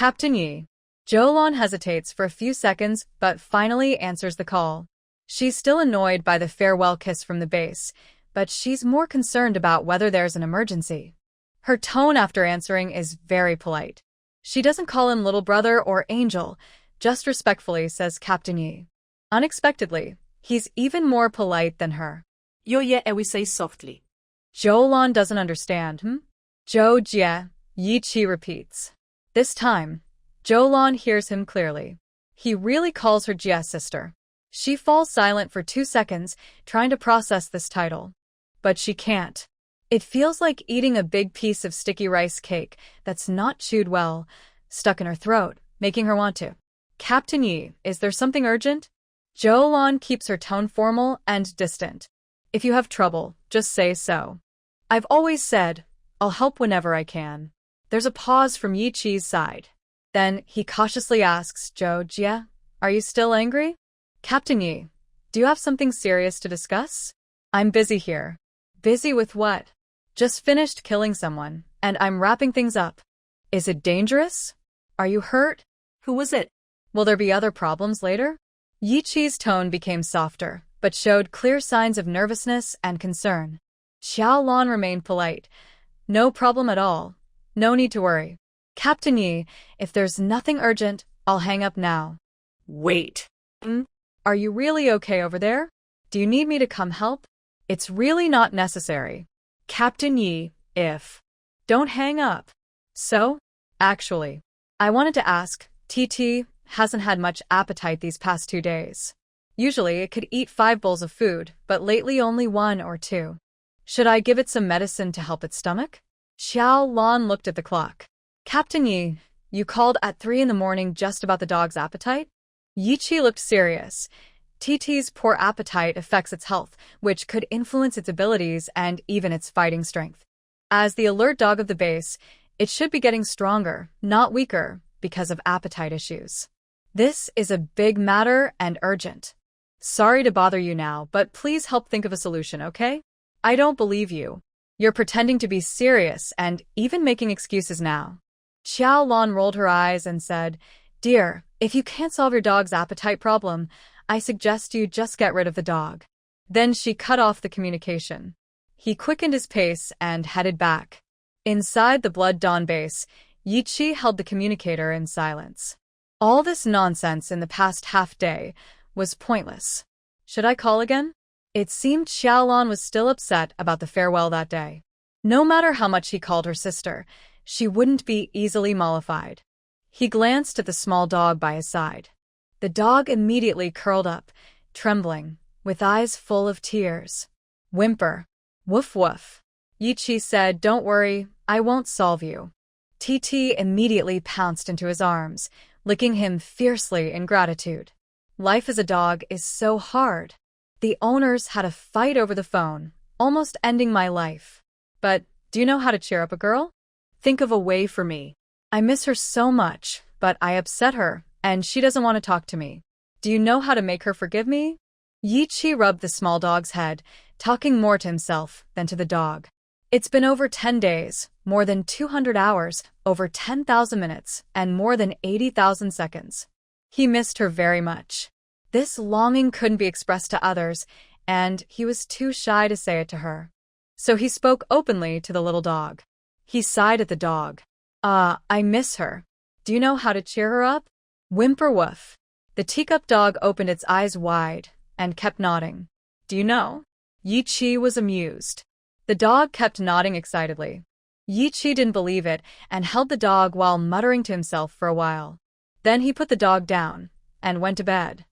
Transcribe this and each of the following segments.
Captain Yi. Xiaolan hesitates for a few seconds but finally answers the call. She's still annoyed by the farewell kiss from the base, but she's more concerned about whether there's an emergency. Her tone after answering is very polite. She doesn't call him little brother or angel, just respectfully says Captain Yi. Unexpectedly, he's even more polite than her. We say softly. Xiaolan doesn't understand. Zhou Jie, Yi Qi repeats. This time, Xiaolan hears him clearly. He really calls her Jie's sister. She falls silent for 2 seconds, trying to process this title. But she can't. It feels like eating a big piece of sticky rice cake that's not chewed well, stuck in her throat, making her want to. Captain Yi, is there something urgent? Xiaolan keeps her tone formal and distant. If you have trouble, just say so. I've always said, I'll help whenever I can. There's a pause from Yi Qi's side. Then he cautiously asks Zhou Jie, are you still angry? Captain Yi, do you have something serious to discuss? I'm busy here. Busy with what? Just finished killing someone, and I'm wrapping things up. Is it dangerous? Are you hurt? Who was it? Will there be other problems later? Yi Qi's tone became softer, but showed clear signs of nervousness and concern. Xiaolan remained polite. No problem at all. No need to worry. Captain Yi, if there's nothing urgent, I'll hang up now. Wait. Are you really okay over there? Do you need me to come help? It's really not necessary. Captain Yi, if. Don't hang up. So? Actually, I wanted to ask, TT hasn't had much appetite these past 2 days. Usually it could eat 5 bowls of food, but lately only 1 or 2. Should I give it some medicine to help its stomach? Xiaolan looked at the clock. Captain Yi, you called at 3 in the morning just about the dog's appetite? Yi Qi looked serious. TT's poor appetite affects its health, which could influence its abilities and even its fighting strength. As the alert dog of the base, it should be getting stronger, not weaker, because of appetite issues. This is a big matter and urgent. Sorry to bother you now, but please help think of a solution, okay? I don't believe you. You're pretending to be serious and even making excuses now. Xiaolan rolled her eyes and said, Dear, if you can't solve your dog's appetite problem, I suggest you just get rid of the dog. Then she cut off the communication. He quickened his pace and headed back. Inside the Blood Dawn base, Yi Qi held the communicator in silence. All this nonsense in the past half-day was pointless. Should I call again? It seemed Xiaolan was still upset about the farewell that day. No matter how much he called her sister, she wouldn't be easily mollified. He glanced at the small dog by his side. The dog immediately curled up, trembling, with eyes full of tears. Whimper. Woof woof. Yi Qi said, Don't worry, I won't solve you. TT immediately pounced into his arms, licking him fiercely in gratitude. Life as a dog is so hard. The owners had a fight over the phone, almost ending my life. But, do you know how to cheer up a girl? Think of a way for me. I miss her so much, but I upset her, and she doesn't want to talk to me. Do you know how to make her forgive me? Yi Qi rubbed the small dog's head, talking more to himself than to the dog. It's been over 10 days, more than 200 hours, over 10,000 minutes, and more than 80,000 seconds. He missed her very much. This longing couldn't be expressed to others, and he was too shy to say it to her. So he spoke openly to the little dog. He sighed at the dog. I miss her. Do you know how to cheer her up? Whimper woof. The teacup dog opened its eyes wide and kept nodding. Do you know? Yi Qi was amused. The dog kept nodding excitedly. Yi Qi didn't believe it and held the dog while muttering to himself for a while. Then he put the dog down and went to bed.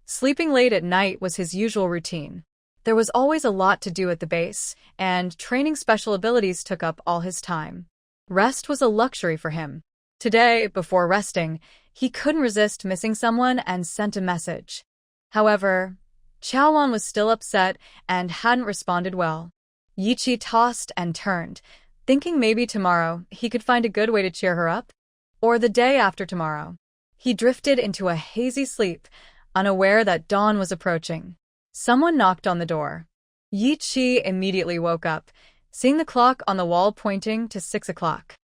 Sleeping late at night was his usual routine. There was always a lot to do at the base, and training special abilities took up all his time. Rest was a luxury for him. Today, before resting, he couldn't resist missing someone and sent a message. However, Xiaolan was still upset and hadn't responded well. Yi Qi tossed and turned, thinking maybe tomorrow he could find a good way to cheer her up, or the day after tomorrow. He drifted into a hazy sleep, unaware that dawn was approaching. Someone knocked on the door. Yi Qi immediately woke up, seeing the clock on the wall pointing to 6 o'clock.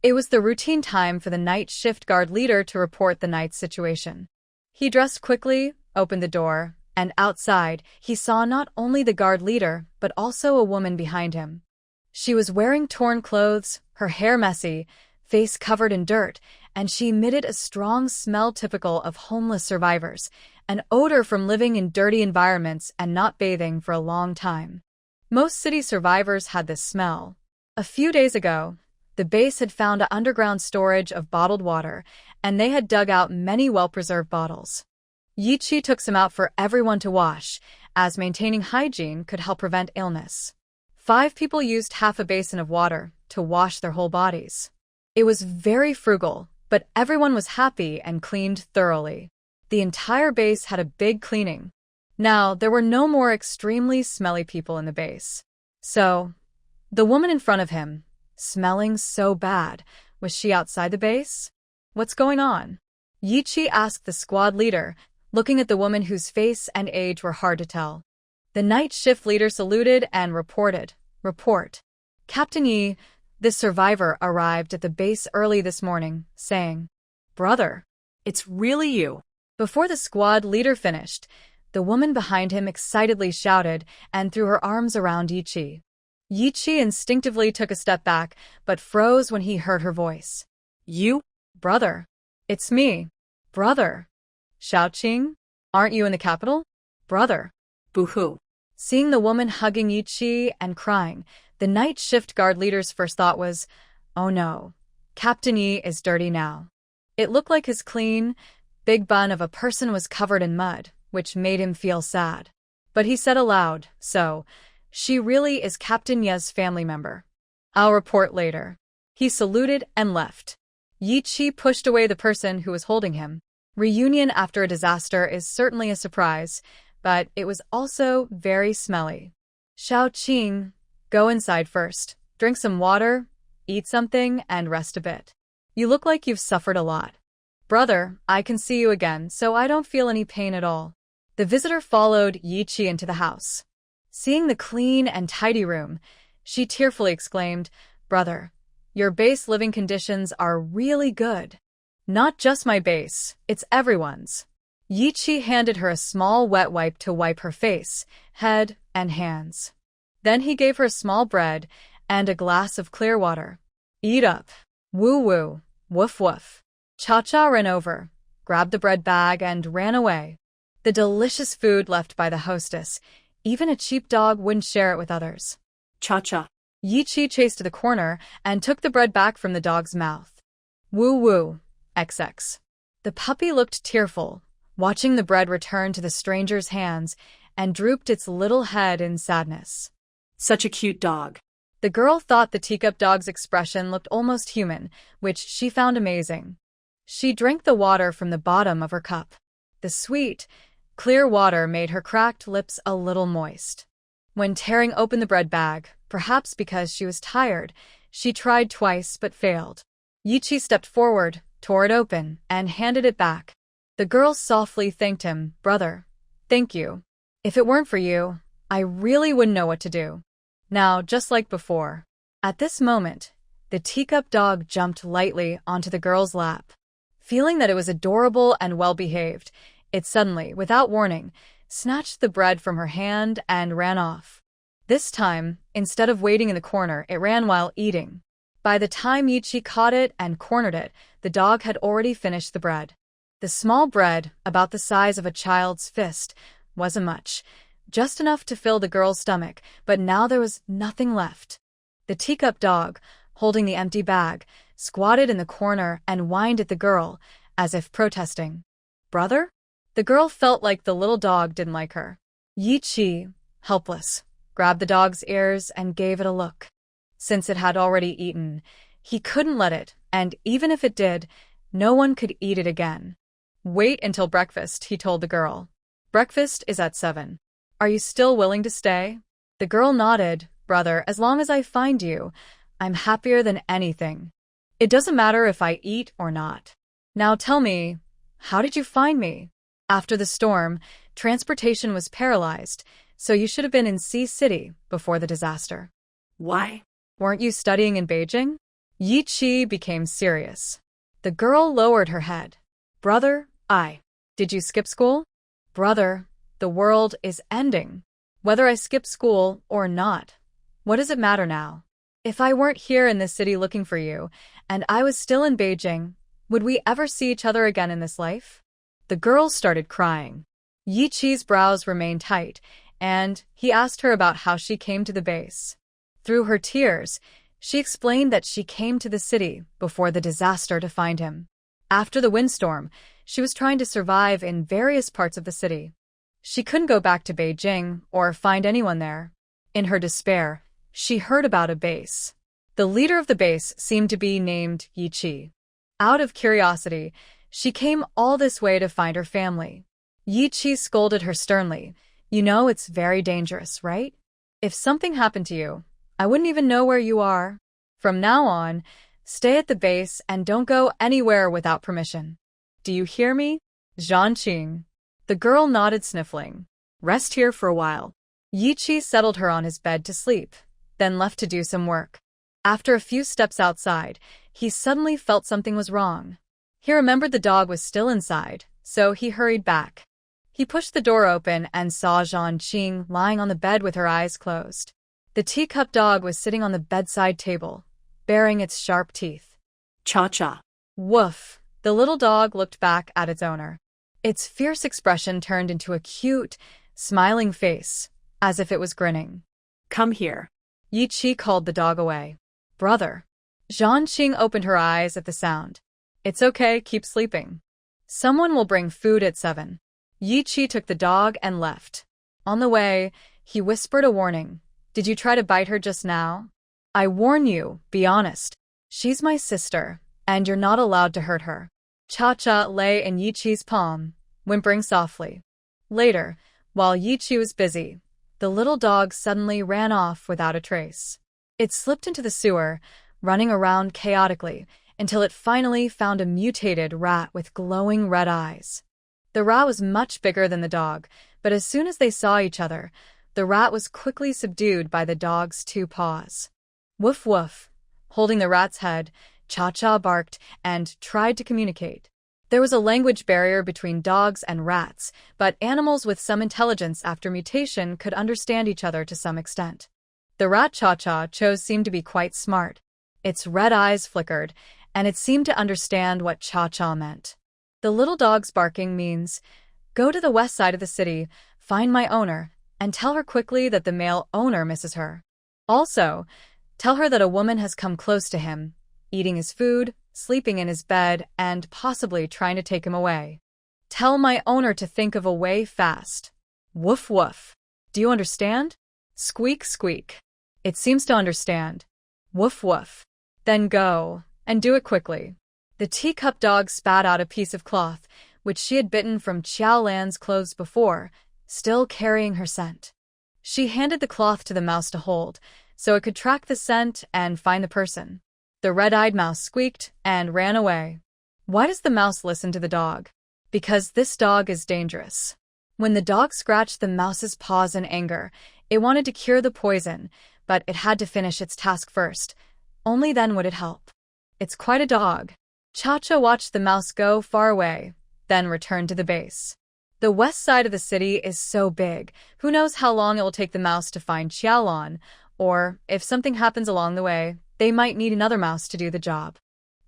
It was the routine time for the night shift guard leader to report the night's situation. He dressed quickly, opened the door, and outside, he saw not only the guard leader, but also a woman behind him. She was wearing torn clothes, her hair messy, face covered in dirt, and she emitted a strong smell typical of homeless survivors, an odor from living in dirty environments and not bathing for a long time. Most city survivors had this smell. A few days ago, the base had found an underground storage of bottled water, and they had dug out many well-preserved bottles. Yichi took some out for everyone to wash, as maintaining hygiene could help prevent illness. 5 people used half a basin of water to wash their whole bodies. It was very frugal, but everyone was happy and cleaned thoroughly. The entire base had a big cleaning. Now, there were no more extremely smelly people in the base. So, the woman in front of him, smelling so bad, was she outside the base? What's going on? Yichi asked the squad leader, looking at the woman whose face and age were hard to tell. The night shift leader saluted and reported. Report. Captain Yi, this survivor arrived at the base early this morning, saying, "Brother, It's really you. before the squad leader finished, the woman behind him excitedly shouted and threw her arms around Yichi. Yichi instinctively took a step back, but froze when he heard her voice. You? Brother. It's me. Brother. Xiaoqing? Aren't you in the capital? Brother. Boo-hoo. Seeing the woman hugging Yichi and crying, the night shift guard leader's first thought was, oh no, Captain Yi is dirty now. It looked like his clean, big bun of a person was covered in mud, which made him feel sad. But he said aloud, so, she really is Captain Ye's family member. I'll report later. He saluted and left. Yichi pushed away the person who was holding him. Reunion after a disaster is certainly a surprise, but it was also very smelly. Xiaoqing, go inside first, drink some water, eat something, and rest a bit. You look like you've suffered a lot. Brother, I can see you again, so I don't feel any pain at all. The visitor followed Yichi into the house. Seeing the clean and tidy room, she tearfully exclaimed, Brother, your base living conditions are really good. Not just my base, it's everyone's. Yichi handed her a small wet wipe to wipe her face, head, and hands. Then he gave her a small bread and a glass of clear water. Eat up. Woo-woo. Woof-woof. Cha-Cha ran over, grabbed the bread bag, and ran away. The delicious food left by the hostess. Even a cheap dog wouldn't share it with others. Cha-Cha. Yichi chased to the corner and took the bread back from the dog's mouth. Woo-woo. XX. The puppy looked tearful, watching the bread return to the stranger's hands, and drooped its little head in sadness. Such a cute dog. The girl thought the teacup dog's expression looked almost human, which she found amazing. She drank the water from the bottom of her cup. The sweet, clear water made her cracked lips a little moist. When tearing open the bread bag, perhaps because she was tired, she tried twice but failed. Yichi stepped forward, tore it open, and handed it back. The girl softly thanked him, Brother, thank you. If it weren't for you, I really wouldn't know what to do. Now, just like before. At this moment, the teacup dog jumped lightly onto the girl's lap. Feeling that it was adorable and well-behaved, it suddenly, without warning, snatched the bread from her hand and ran off. This time, instead of waiting in the corner, it ran while eating. By the time Yichi caught it and cornered it, the dog had already finished the bread. The small bread, about the size of a child's fist, wasn't much, just enough to fill the girl's stomach, but now there was nothing left. The teacup dog, holding the empty bag, squatted in the corner and whined at the girl, as if protesting. Brother? The girl felt like the little dog didn't like her. Yichi, helpless, grabbed the dog's ears and gave it a look. Since it had already eaten, he couldn't let it, and even if it did, no one could eat it again. Wait until breakfast, he told the girl. Breakfast is at 7. Are you still willing to stay? The girl nodded. Brother, as long as I find you, I'm happier than anything. It doesn't matter if I eat or not. Now tell me, how did you find me? After the storm, transportation was paralyzed, so you should have been in Sea City before the disaster. Why? Weren't you studying in Beijing? Yi Qi became serious. The girl lowered her head. Brother, Did you skip school? Brother, the world is ending. Whether I skip school or not, what does it matter now? If I weren't here in this city looking for you, and I was still in Beijing, would we ever see each other again in this life? The girl started crying. Yi Qi's brows remained tight, and he asked her about how she came to the base. Through her tears, she explained that she came to the city before the disaster to find him. After the windstorm, she was trying to survive in various parts of the city. She couldn't go back to Beijing or find anyone there. In her despair, she heard about a base. The leader of the base seemed to be named Yi Qi. Out of curiosity, she came all this way to find her family. Yi Qi scolded her sternly. You know it's very dangerous, right? If something happened to you, I wouldn't even know where you are. From now on, stay at the base and don't go anywhere without permission. Do you hear me? Zhanqing. The girl nodded, sniffling. Rest here for a while. Yi Qi settled her on his bed to sleep, then left to do some work. After a few steps outside, he suddenly felt something was wrong. He remembered the dog was still inside, so he hurried back. He pushed the door open and saw Zhanqing lying on the bed with her eyes closed. The teacup dog was sitting on the bedside table, baring its sharp teeth. Cha-cha. Woof! The little dog looked back at its owner. Its fierce expression turned into a cute, smiling face, as if it was grinning. Come here. Yi Qi called the dog away. Brother. Zhanqing opened her eyes at the sound. It's okay, keep sleeping. Someone will bring food at 7. Yi Qi took the dog and left. On the way, he whispered a warning. Did you try to bite her just now? I warn you, be honest. She's my sister, and you're not allowed to hurt her. Cha-cha lay in Yi Qi's palm, whimpering softly. Later, while Yi Qi was busy, the little dog suddenly ran off without a trace. It slipped into the sewer, running around chaotically, until it finally found a mutated rat with glowing red eyes. The rat was much bigger than the dog, but as soon as they saw each other, the rat was quickly subdued by the dog's 2 paws. Woof woof. Holding the rat's head, Cha-cha barked and tried to communicate. There was a language barrier between dogs and rats, but animals with some intelligence after mutation could understand each other to some extent. The rat Cha-cha chose seemed to be quite smart. Its red eyes flickered, and it seemed to understand what Cha-cha meant. The little dog's barking means, go to the west side of the city, find my owner, and tell her quickly that the male owner misses her. Also, tell her that a woman has come close to him, eating his food, sleeping in his bed, and possibly trying to take him away. Tell my owner to think of a way fast. Woof woof. Do you understand? Squeak squeak. It seems to understand. Woof woof. Then go, and do it quickly. The teacup dog spat out a piece of cloth, which she had bitten from Xiaolan's clothes before, still carrying her scent. She handed the cloth to the mouse to hold, so it could track the scent and find the person. The red-eyed mouse squeaked and ran away. Why does the mouse listen to the dog? Because this dog is dangerous. When the dog scratched the mouse's paws in anger, it wanted to cure the poison, but it had to finish its task first. Only then would it help. It's quite a dog. Cha-cha watched the mouse go far away, then returned to the base. The west side of the city is so big, who knows how long it will take the mouse to find Xiaolan, or, if something happens along the way, they might need another mouse to do the job.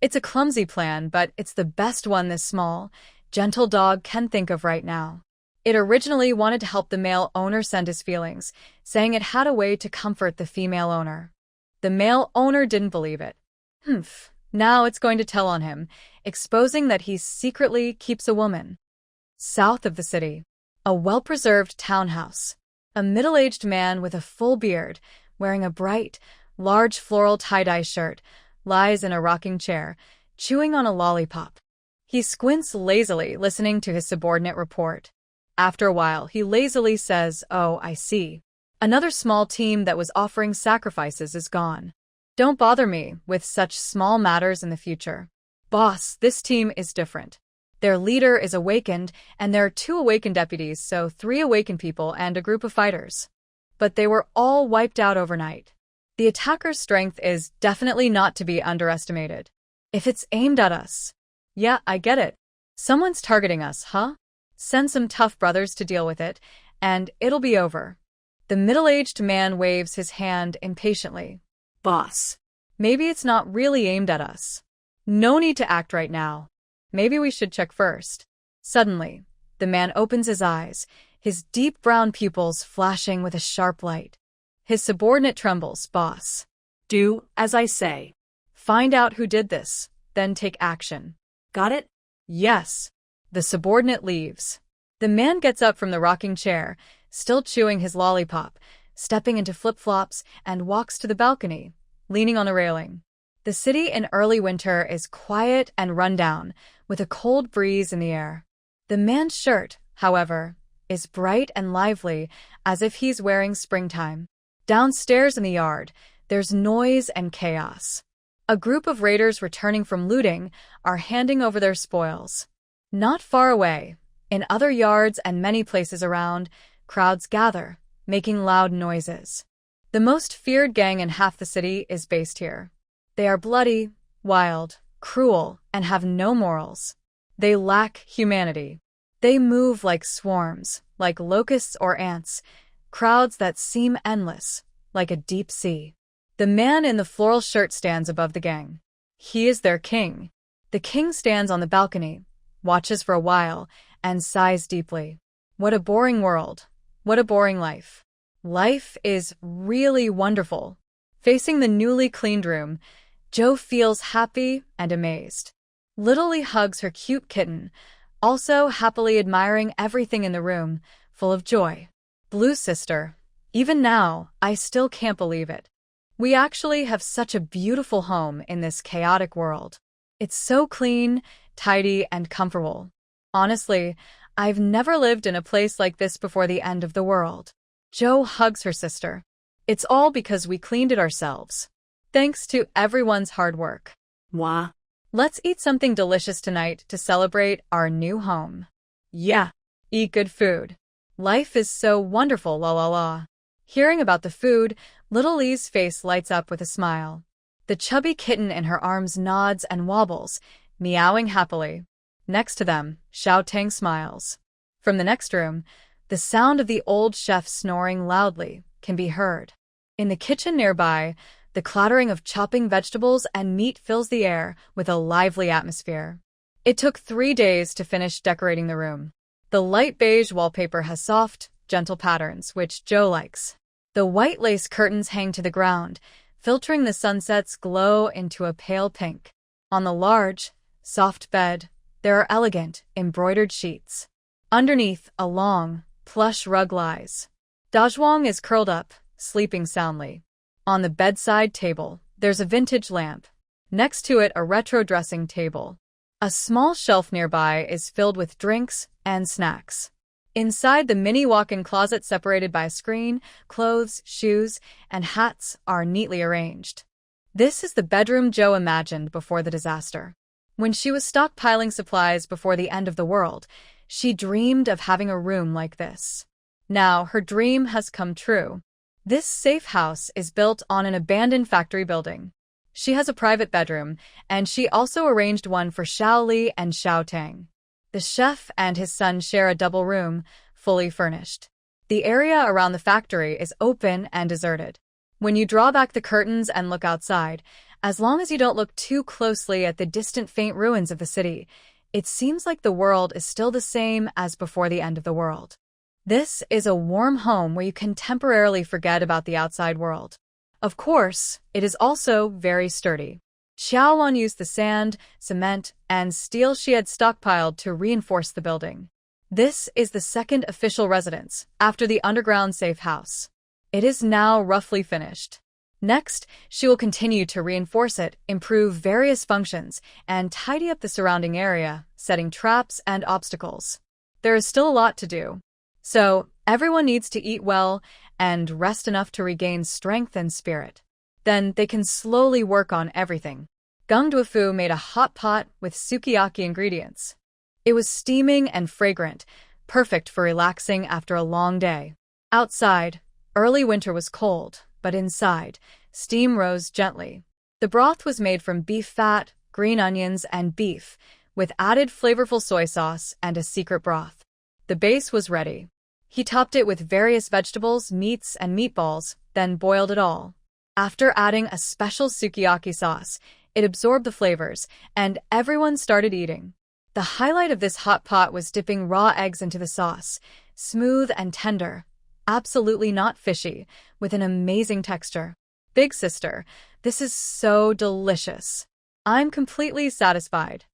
It's a clumsy plan, but it's the best one this small, gentle dog can think of right now. It originally wanted to help the male owner send his feelings, saying it had a way to comfort the female owner. The male owner didn't believe it. Now it's going to tell on him, exposing that he secretly keeps a woman. South of the city, a well-preserved townhouse. A middle-aged man with a full beard, wearing a bright, large floral tie-dye shirt, lies in a rocking chair, chewing on a lollipop. He squints lazily, listening to his subordinate report. After a while, he lazily says, "Oh, I see. Another small team that was offering sacrifices is gone. Don't bother me with such small matters in the future. Boss, this team is different. Their leader is awakened, and there are 2 awakened deputies, so 3 awakened people and a group of fighters. But they were all wiped out overnight. The attacker's strength is definitely not to be underestimated. If it's aimed at us. Yeah, I get it. Someone's targeting us, huh? Send some tough brothers to deal with it, and it'll be over. The middle-aged man waves his hand impatiently. Boss. Maybe it's not really aimed at us. No need to act right now. Maybe we should check first. Suddenly, the man opens his eyes, his deep brown pupils flashing with a sharp light. His subordinate trembles. Boss. Do as I say. Find out who did this, then take action. Got it? Yes. The subordinate leaves. The man gets up from the rocking chair, still chewing his lollipop, stepping into flip-flops, and walks to the balcony, leaning on a railing. The city in early winter is quiet and rundown, with a cold breeze in the air. The man's shirt, however, is bright and lively, as if he's wearing springtime. Downstairs in the yard, there's noise and chaos. A group of raiders returning from looting are handing over their spoils. Not far away, in other yards and many places around, crowds gather, making loud noises. The most feared gang in half the city is based here. They are bloody, wild, cruel, and have no morals. They lack humanity. They move like swarms, like locusts or ants, crowds that seem endless, like a deep sea. The man in the floral shirt stands above the gang. He is their king. The king stands on the balcony, watches for a while, and sighs deeply. What a boring world. What a boring life. Life is really wonderful. Facing the newly cleaned room, Jo feels happy and amazed. Lily hugs her cute kitten, also happily admiring everything in the room, full of joy. Blue sister, even now, I still can't believe it. We actually have such a beautiful home in this chaotic world. It's so clean, tidy, and comfortable. Honestly, I've never lived in a place like this before the end of the world. Jo hugs her sister. It's all because we cleaned it ourselves. Thanks to everyone's hard work. Mwah. Let's eat something delicious tonight to celebrate our new home. Yeah, eat good food. Life is so wonderful, la la la. Hearing about the food, little Lee's face lights up with a smile. The chubby kitten in her arms nods and wobbles, meowing happily. Next to them, Xiaolan smiles. From the next room, the sound of the old chef snoring loudly can be heard. In the kitchen nearby, the clattering of chopping vegetables and meat fills the air with a lively atmosphere. It took 3 days to finish decorating the room. The light beige wallpaper has soft, gentle patterns, which Jo likes. The white lace curtains hang to the ground, filtering the sunset's glow into a pale pink. On the large, soft bed, there are elegant, embroidered sheets. Underneath, a long, plush rug lies. Dazhuang is curled up, sleeping soundly. On the bedside table, there's a vintage lamp. Next to it, a retro dressing table. A small shelf nearby is filled with drinks and snacks. Inside the mini walk-in closet separated by a screen, clothes, shoes, and hats are neatly arranged. This is the bedroom Jo imagined before the disaster. When she was stockpiling supplies before the end of the world, she dreamed of having a room like this. Now her dream has come true. This safe house is built on an abandoned factory building. She has a private bedroom, and she also arranged one for Xiaoli and Xiaotang. The chef and his son share a double room, fully furnished. The area around the factory is open and deserted. When you draw back the curtains and look outside, as long as you don't look too closely at the distant faint ruins of the city, it seems like the world is still the same as before the end of the world. This is a warm home where you can temporarily forget about the outside world. Of course, it is also very sturdy. Xiaolan used the sand, cement, and steel she had stockpiled to reinforce the building. This is the second official residence, after the underground safe house. It is now roughly finished. Next, she will continue to reinforce it, improve various functions, and tidy up the surrounding area, setting traps and obstacles. There is still a lot to do. So, everyone needs to eat well and rest enough to regain strength and spirit. Then they can slowly work on everything. Gung Duofu made a hot pot with sukiyaki ingredients. It was steaming and fragrant, perfect for relaxing after a long day. Outside, early winter was cold, but inside, steam rose gently. The broth was made from beef fat, green onions, and beef, with added flavorful soy sauce and a secret broth. The base was ready. He topped it with various vegetables, meats, and meatballs, then boiled it all. After adding a special sukiyaki sauce, it absorbed the flavors, and everyone started eating. The highlight of this hot pot was dipping raw eggs into the sauce, smooth and tender, absolutely not fishy, with an amazing texture. Big sister, this is so delicious. I'm completely satisfied.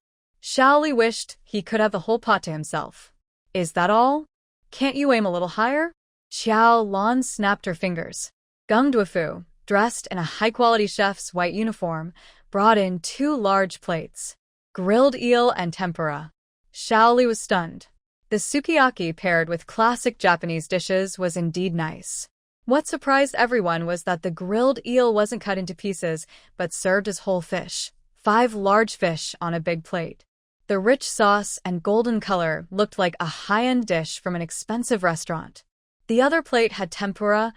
Xiaoli wished he could have the whole pot to himself. Is that all? Can't you aim a little higher? Xiaolan snapped her fingers. Gung Duofu, dressed in a high-quality chef's white uniform, brought in 2 large plates. Grilled eel and tempura. Xiaoli was stunned. The sukiyaki paired with classic Japanese dishes was indeed nice. What surprised everyone was that the grilled eel wasn't cut into pieces, but served as whole fish. 5 large fish on a big plate. The rich sauce and golden color looked like a high-end dish from an expensive restaurant. The other plate had tempura,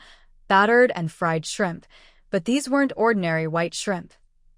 battered and fried shrimp, but these weren't ordinary white shrimp.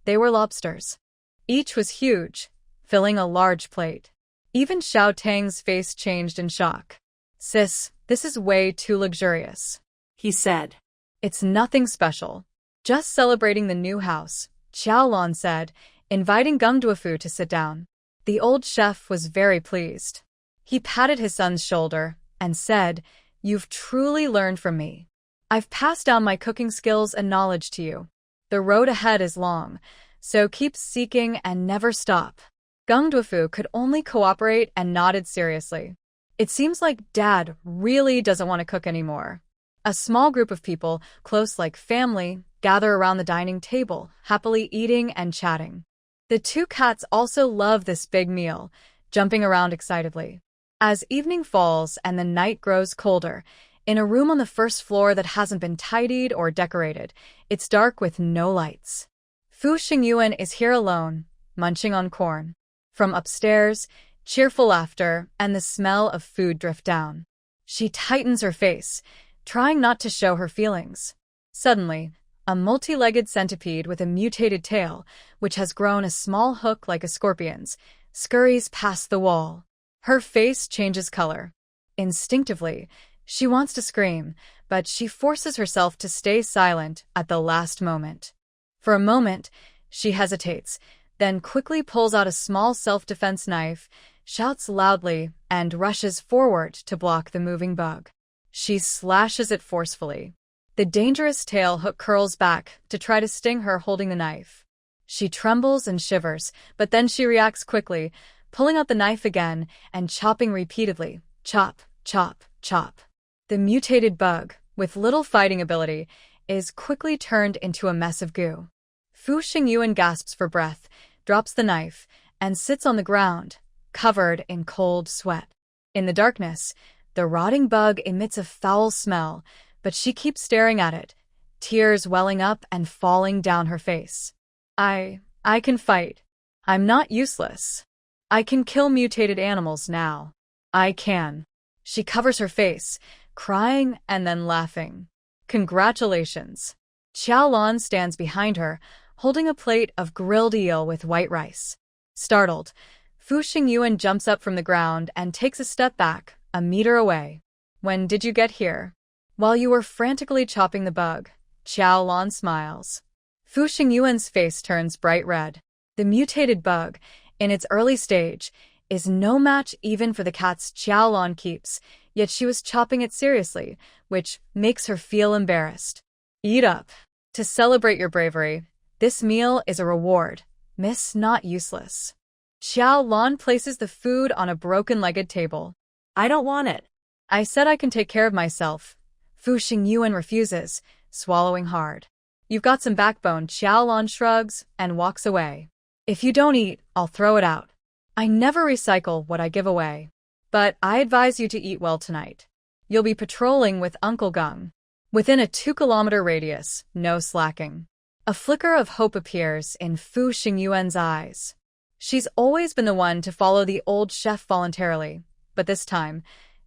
They were lobsters. Each was huge, filling a large plate. Even Xiao Tang's face changed in shock. Sis, this is way too luxurious, he said. It's nothing special. Just celebrating the new house, Xiaolan said, inviting Gung Duofu to sit down. The old chef was very pleased. He patted his son's shoulder and said, "You've truly learned from me. I've passed down my cooking skills and knowledge to you. The road ahead is long, so keep seeking and never stop." Gung Duofu could only cooperate and nodded seriously. It seems like Dad really doesn't want to cook anymore. A small group of people, close like family, gather around the dining table, happily eating and chatting. The 2 cats also love this big meal, jumping around excitedly. As evening falls and the night grows colder, in a room on the first floor that hasn't been tidied or decorated, it's dark with no lights. Fu Xingyuan is here alone, munching on corn. From upstairs, cheerful laughter and the smell of food drift down. She tightens her face, trying not to show her feelings. Suddenly, a multi-legged centipede with a mutated tail, which has grown a small hook like a scorpion's, scurries past the wall. Her face changes color. Instinctively, she wants to scream, but she forces herself to stay silent at the last moment. For a moment, she hesitates, then quickly pulls out a small self-defense knife, shouts loudly, and rushes forward to block the moving bug. She slashes it forcefully. The dangerous tail hook curls back to try to sting her holding the knife. She trembles and shivers, but then she reacts quickly, pulling out the knife again and chopping repeatedly. Chop, chop, chop. The mutated bug, with little fighting ability, is quickly turned into a mess of goo. Fu Xingyuan gasps for breath, drops the knife, and sits on the ground, covered in cold sweat. In the darkness, the rotting bug emits a foul smell, but she keeps staring at it, tears welling up and falling down her face. I can fight. I'm not useless. I can kill mutated animals now. I can. She covers her face, crying and then laughing. Congratulations. Xiaolan stands behind her, holding a plate of grilled eel with white rice. Startled, Fu Xingyuan jumps up from the ground and takes a step back, a meter away. When did you get here? While you were frantically chopping the bug, Xiaolan smiles. Fu Xingyuan's face turns bright red. The mutated bug, in its early stage, is no match even for the cats Xiaolan keeps, yet she was chopping it seriously, which makes her feel embarrassed. Eat up. To celebrate your bravery, this meal is a reward, miss, not useless. Xiaolan places the food on a broken-legged table. I don't want it. I said I can take care of myself. Fu Xingyuan refuses, swallowing hard. You've got some backbone. Xiaolan shrugs and walks away. If you don't eat, I'll throw it out. I never recycle what I give away. But I advise you to eat well tonight. You'll be patrolling with Uncle Gung. Within a 2-kilometer radius, no slacking. A flicker of hope appears in Fu Xingyuan's eyes. She's always been the one to follow the old chef voluntarily, but this time,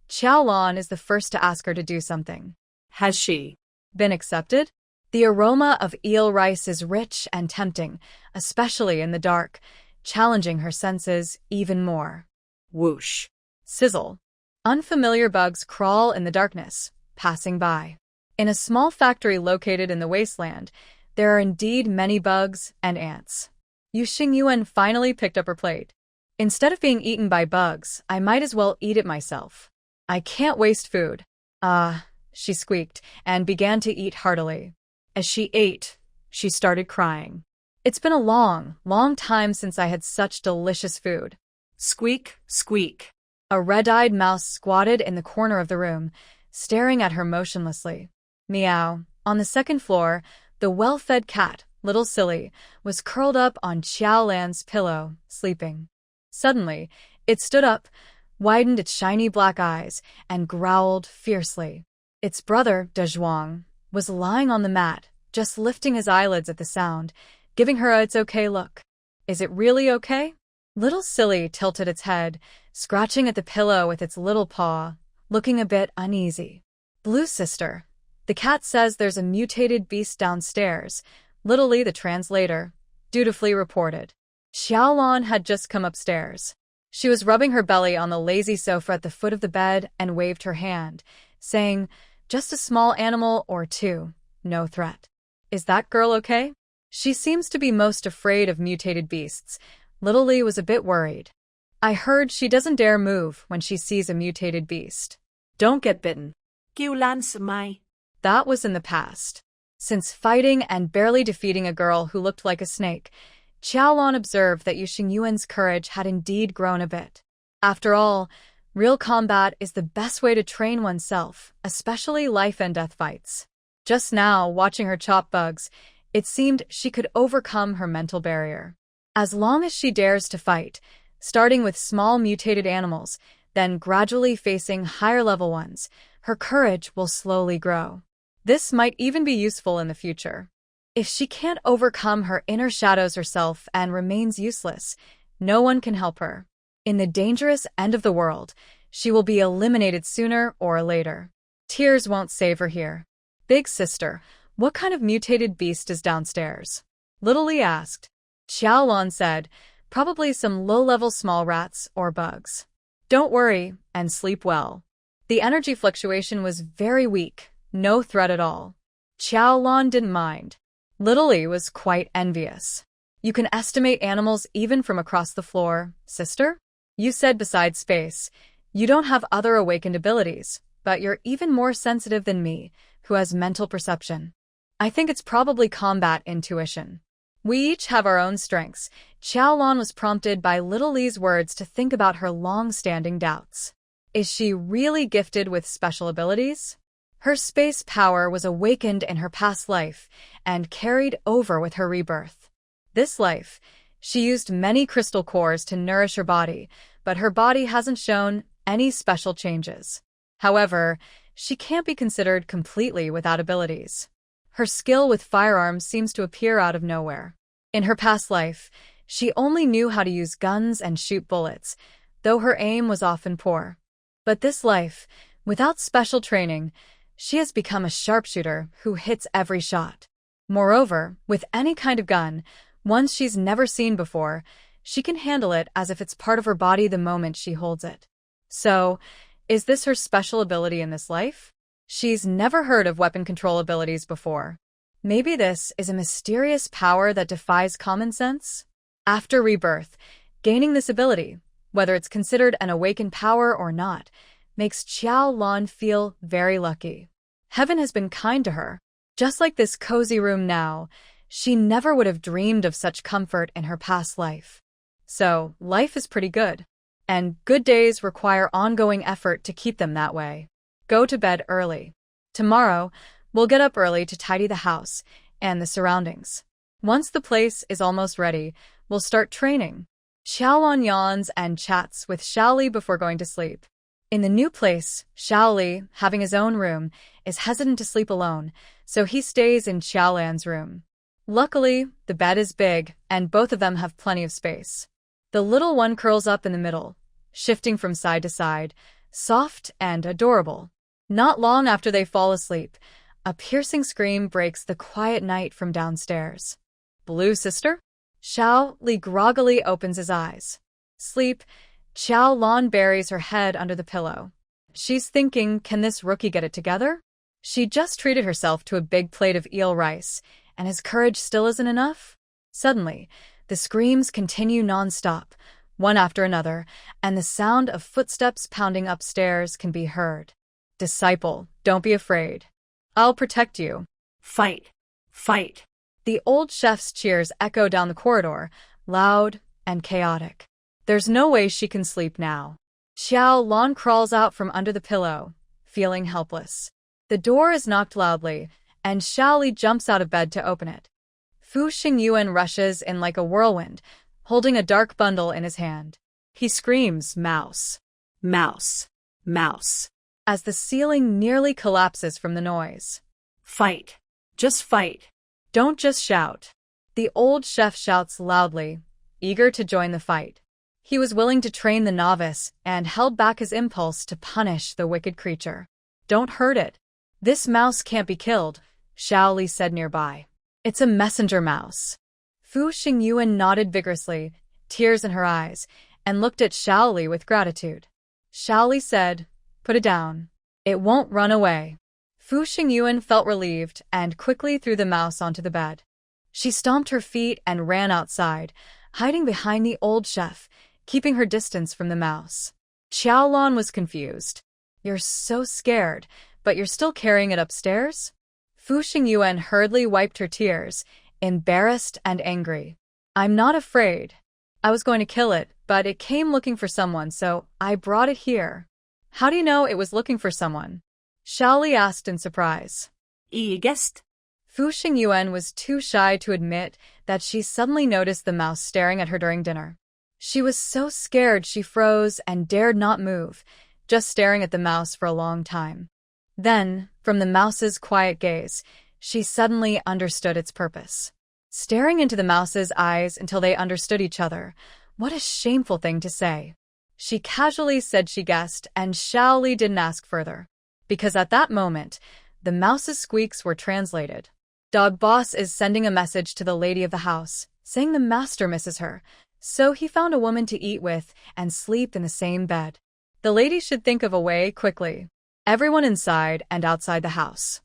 Xiaolan is the first to ask her to do something. Has she been accepted? The aroma of eel rice is rich and tempting, especially in the dark, challenging her senses even more. Whoosh. Sizzle. Unfamiliar bugs crawl in the darkness, passing by. In a small factory located in the wasteland, there are indeed many bugs and ants. Xingyuan finally picked up her plate. Instead of being eaten by bugs, I might as well eat it myself. I can't waste food. She squeaked and began to eat heartily. As she ate, she started crying. It's been a long, long time since I had such delicious food. Squeak, squeak. A red-eyed mouse squatted in the corner of the room, staring at her motionlessly. Meow. On the second floor, the well-fed cat, Little Silly, was curled up on Xiaolan's pillow, sleeping. Suddenly, it stood up, widened its shiny black eyes, and growled fiercely. Its brother, Dezhuang, was lying on the mat, just lifting his eyelids at the sound, giving her a "it's okay" look. Is it really okay? Little Silly tilted its head, scratching at the pillow with its little paw, looking a bit uneasy. Blue sister. The cat says there's a mutated beast downstairs, Little Lee, the translator, dutifully reported. Xiaolan had just come upstairs. She was rubbing her belly on the lazy sofa at the foot of the bed and waved her hand, saying, "Just a small animal or two, no threat." Is that girl okay? She seems to be most afraid of mutated beasts. Little Lee was a bit worried. I heard she doesn't dare move when she sees a mutated beast. Don't get bitten. Xiaolan smai. That was in the past. Since fighting and barely defeating a girl who looked like a snake, Xiaolan observed that Xingyuan's courage had indeed grown a bit. After all, real combat is the best way to train oneself, especially life and death fights. Just now, watching her chop bugs, it seemed she could overcome her mental barrier. As long as she dares to fight, starting with small mutated animals, then gradually facing higher-level ones, her courage will slowly grow. This might even be useful in the future. If she can't overcome her inner shadows herself and remains useless, no one can help her. In the dangerous end of the world, she will be eliminated sooner or later. Tears won't save her here. Big sister, what kind of mutated beast is downstairs? Little Lee asked. Xiaolan said, probably some low-level small rats or bugs. Don't worry and sleep well. The energy fluctuation was very weak, no threat at all. Xiaolan didn't mind. Little Lee was quite envious. You can estimate animals even from across the floor, sister? You said besides space, you don't have other awakened abilities, but you're even more sensitive than me, who has mental perception. I think it's probably combat intuition. We each have our own strengths. Xiaolan was prompted by Little Lee's words to think about her long-standing doubts. Is she really gifted with special abilities? Her space power was awakened in her past life and carried over with her rebirth. This life, she used many crystal cores to nourish her body, but her body hasn't shown any special changes. However, she can't be considered completely without abilities. Her skill with firearms seems to appear out of nowhere. In her past life, she only knew how to use guns and shoot bullets, though her aim was often poor. But this life, without special training, she has become a sharpshooter who hits every shot. Moreover, with any kind of gun, ones she's never seen before, she can handle it as if it's part of her body the moment she holds it. So, is this her special ability in this life? She's never heard of weapon control abilities before. Maybe this is a mysterious power that defies common sense? After rebirth, gaining this ability, whether it's considered an awakened power or not, makes Xiaolan feel very lucky. Heaven has been kind to her. Just like this cozy room now, she never would have dreamed of such comfort in her past life. So, life is pretty good. And good days require ongoing effort to keep them that way. Go to bed early. Tomorrow, we'll get up early to tidy the house and the surroundings. Once the place is almost ready, we'll start training. Xiaolan yawns and chats with Xiaoli before going to sleep. In the new place, Xiaoli, having his own room, is hesitant to sleep alone, so he stays in Xiaolan's room. Luckily, the bed is big, and both of them have plenty of space. The little one curls up in the middle, shifting from side to side, soft and adorable. Not long after they fall asleep, A piercing scream breaks the quiet night from downstairs. Blue sister? Xiaoli groggily opens his eyes. Sleep. Xiaolan buries her head under the pillow. She's thinking, can this rookie get it together? She just treated herself to a big plate of eel rice, and his courage still isn't enough? Suddenly, the screams continue non-stop, one after another, and the sound of footsteps pounding upstairs can be heard. Disciple, don't be afraid. I'll protect you. Fight. Fight. The old chef's cheers echo down the corridor, loud and chaotic. There's no way she can sleep now. Xiaolan crawls out from under the pillow, feeling helpless. The door is knocked loudly, and Xiaoli jumps out of bed to open it. Fu Xingyuan rushes in like a whirlwind, holding a dark bundle in his hand. He screams, "Mouse! Mouse. Mouse. As the ceiling nearly collapses from the noise. Fight. Just fight. Don't just shout. The old chef shouts loudly, eager to join the fight. He was willing to train the novice and held back his impulse to punish the wicked creature. Don't hurt it. This mouse can't be killed, Xiaoli said nearby. It's a messenger mouse. Fu Xingyuan nodded vigorously, tears in her eyes, and looked at Xiaoli with gratitude. Xiaoli said, "Put it down. It won't run away." Fu Xingyuan felt relieved and quickly threw the mouse onto the bed. She stomped her feet and ran outside, hiding behind the old chef, keeping her distance from the mouse. Xiaolan was confused. "You're so scared, but you're still carrying it upstairs?" Fu Xingyuan hurriedly wiped her tears, embarrassed and angry. "I'm not afraid. I was going to kill it, but it came looking for someone, so I brought it here." "How do you know it was looking for someone?" Xiaoli asked in surprise. You guessed? Fu Xingyuan was too shy to admit that she suddenly noticed the mouse staring at her during dinner. She was so scared she froze and dared not move, just staring at the mouse for a long time. Then, from the mouse's quiet gaze, she suddenly understood its purpose. Staring into the mouse's eyes until they understood each other, what a shameful thing to say. She casually said she guessed, and Xiaoli didn't ask further. Because at that moment, the mouse's squeaks were translated. Dog boss is sending a message to the lady of the house, saying the master misses her, so he found a woman to eat with and sleep in the same bed. The lady should think of a way quickly. Everyone inside and outside the house.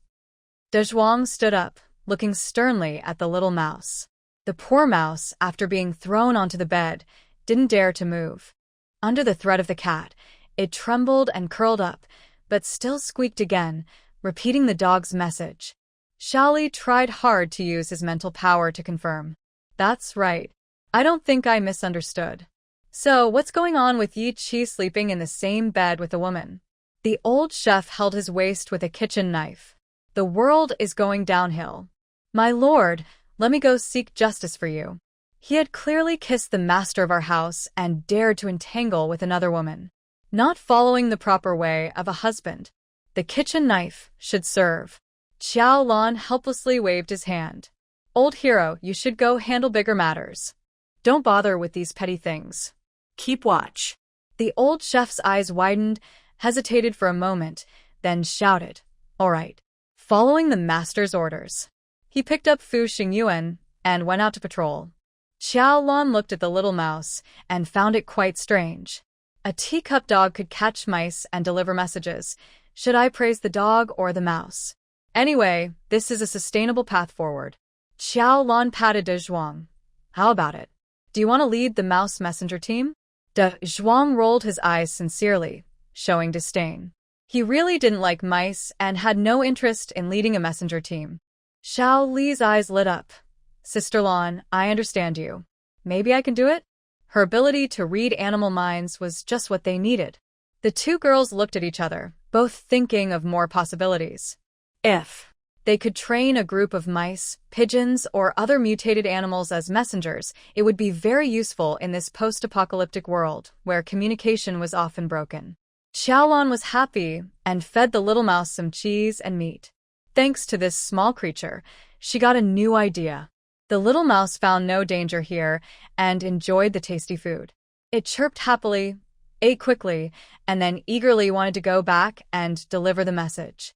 De Zhuang stood up, looking sternly at the little mouse. The poor mouse, after being thrown onto the bed, didn't dare to move. Under the threat of the cat, it trembled and curled up, but still squeaked again, repeating the dog's message. Xiaoli tried hard to use his mental power to confirm. "That's right. I don't think I misunderstood. So, what's going on with Yi Qi sleeping in the same bed with a woman?" The old chef held his waist with a kitchen knife. "The world is going downhill. My lord, let me go seek justice for you." He had clearly kissed the master of our house and dared to entangle with another woman. Not following the proper way of a husband. The kitchen knife should serve. Xiaolan helplessly waved his hand. "Old hero, you should go handle bigger matters. Don't bother with these petty things. Keep watch." The old chef's eyes widened, hesitated for a moment, then shouted, "All right." Following the master's orders. He picked up Fu Xingyuan and went out to patrol. Xiaolan looked at the little mouse and found it quite strange. A teacup dog could catch mice and deliver messages. Should I praise the dog or the mouse? Anyway, this is a sustainable path forward. Xiaolan patted De Zhuang. "How about it? Do you want to lead the mouse messenger team?" De Zhuang rolled his eyes sincerely, showing disdain. He really didn't like mice and had no interest in leading a messenger team. Xiao Li's eyes lit up. "Sister Lan, I understand you. Maybe I can do it?" Her ability to read animal minds was just what they needed. The two girls looked at each other, both thinking of more possibilities. If they could train a group of mice, pigeons, or other mutated animals as messengers, it would be very useful in this post-apocalyptic world, where communication was often broken. Xiaolan was happy and fed the little mouse some cheese and meat. Thanks to this small creature, she got a new idea. The little mouse found no danger here and enjoyed the tasty food. It chirped happily, ate quickly, and then eagerly wanted to go back and deliver the message.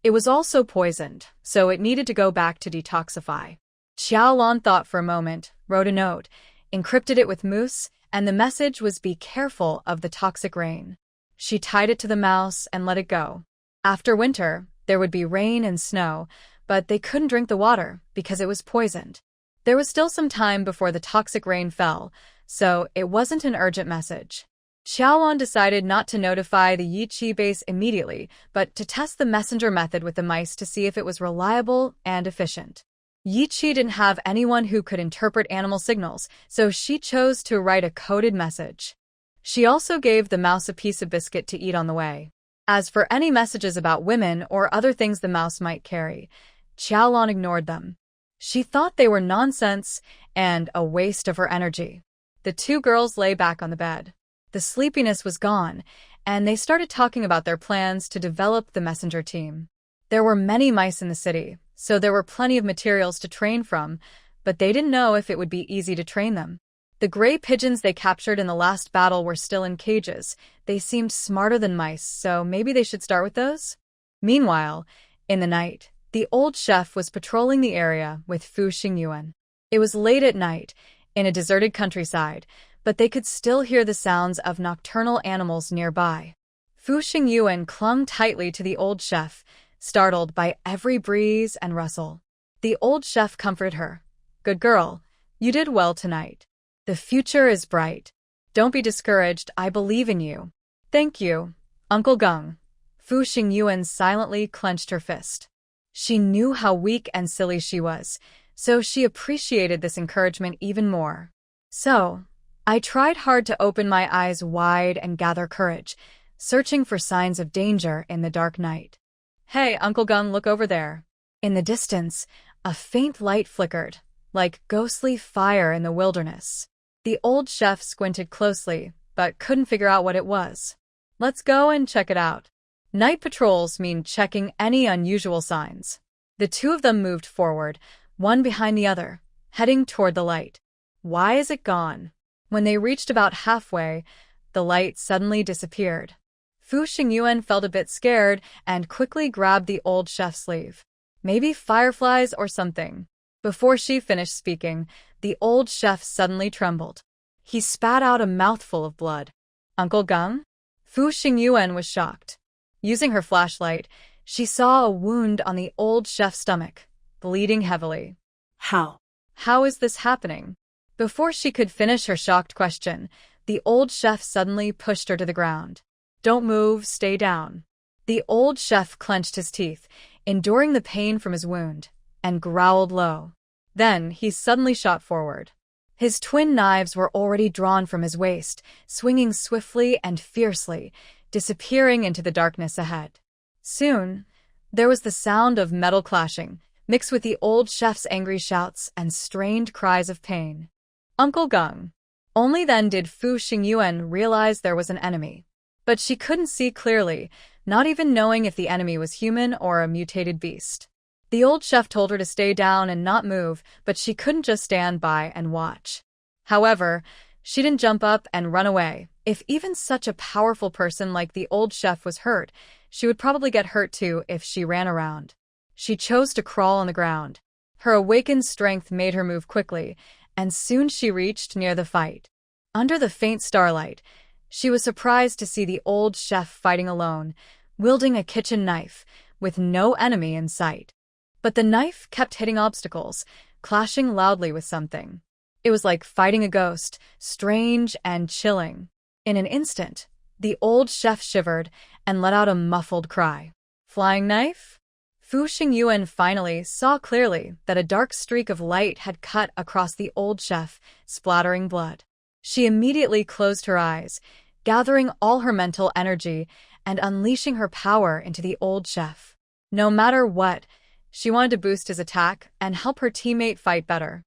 It was also poisoned, so it needed to go back to detoxify. Xiaolan thought for a moment, wrote a note, encrypted it with mousse, and the message was "Be careful of the toxic rain." She tied it to the mouse and let it go. After winter, there would be rain and snow, but they couldn't drink the water because it was poisoned. There was still some time before the toxic rain fell, so it wasn't an urgent message. Xiaolan decided not to notify the Yiqi base immediately, but to test the messenger method with the mice to see if it was reliable and efficient. Yiqi didn't have anyone who could interpret animal signals, so she chose to write a coded message. She also gave the mouse a piece of biscuit to eat on the way. As for any messages about women or other things the mouse might carry, Xiaolan ignored them. She thought they were nonsense and a waste of her energy. The two girls lay back on the bed. The sleepiness was gone, and they started talking about their plans to develop the messenger team. There were many mice in the city, so there were plenty of materials to train from, but they didn't know if it would be easy to train them. The gray pigeons they captured in the last battle were still in cages. They seemed smarter than mice, so maybe they should start with those? Meanwhile, in the night, the old chef was patrolling the area with Fu Xingyuan. It was late at night, in a deserted countryside, but they could still hear the sounds of nocturnal animals nearby. Fu Xingyuan clung tightly to the old chef, startled by every breeze and rustle. The old chef comforted her. "Good girl, you did well tonight. The future is bright. Don't be discouraged, I believe in you." "Thank you, Uncle Gung." Fu Xingyuan silently clenched her fist. She knew how weak and silly she was, so she appreciated this encouragement even more. "So, I tried hard to open my eyes wide and gather courage, searching for signs of danger in the dark night." "Hey, Uncle Gung, look over there." In the distance, a faint light flickered, like ghostly fire in the wilderness. The old chef squinted closely, but couldn't figure out what it was. "Let's go and check it out." Night patrols mean checking any unusual signs. The two of them moved forward, one behind the other, heading toward the light. "Why is it gone?" When they reached about halfway, the light suddenly disappeared. Fu Xingyuan felt a bit scared and quickly grabbed the old chef's sleeve. "Maybe fireflies or something." Before she finished speaking, the old chef suddenly trembled. He spat out a mouthful of blood. "Uncle Gung?" Fu Xingyuan was shocked. Using her flashlight, she saw a wound on the old chef's stomach, bleeding heavily. How? "How is this happening?" Before she could finish her shocked question, the old chef suddenly pushed her to the ground. "Don't move, stay down." The old chef clenched his teeth, enduring the pain from his wound, and growled low. Then he suddenly shot forward. His twin knives were already drawn from his waist, swinging swiftly and fiercely, disappearing into the darkness ahead. Soon, there was the sound of metal clashing, mixed with the old chef's angry shouts and strained cries of pain. "Uncle Gung." Only then did Fu Xingyuan realize there was an enemy. But she couldn't see clearly, not even knowing if the enemy was human or a mutated beast. The old chef told her to stay down and not move, but she couldn't just stand by and watch. However, she didn't jump up and run away. If even such a powerful person like the old chef was hurt, she would probably get hurt too if she ran around. She chose to crawl on the ground. Her awakened strength made her move quickly, and soon she reached near the fight. Under the faint starlight, she was surprised to see the old chef fighting alone, wielding a kitchen knife, with no enemy in sight. But the knife kept hitting obstacles, clashing loudly with something. It was like fighting a ghost, strange and chilling. In an instant, the old chef shivered and let out a muffled cry. "Flying knife?" Fu Xingyuan finally saw clearly that a dark streak of light had cut across the old chef, splattering blood. She immediately closed her eyes, gathering all her mental energy and unleashing her power into the old chef. No matter what, she wanted to boost his attack and help her teammate fight better.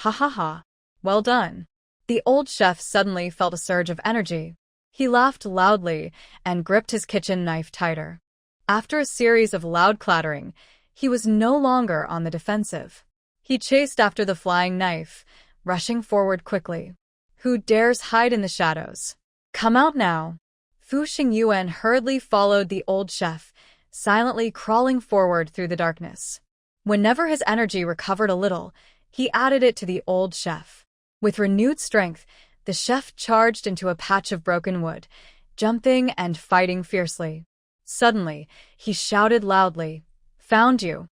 "Ha ha ha. Well done." The old chef suddenly felt a surge of energy. He laughed loudly and gripped his kitchen knife tighter. After a series of loud clattering, he was no longer on the defensive. He chased after the flying knife, rushing forward quickly. "Who dares hide in the shadows? Come out now." Fu Xingyuan hurriedly followed the old chef, silently crawling forward through the darkness. Whenever his energy recovered a little, he added it to the old chef. With renewed strength, the chef charged into a patch of broken wood, jumping and fighting fiercely. Suddenly, he shouted loudly, "Found you!"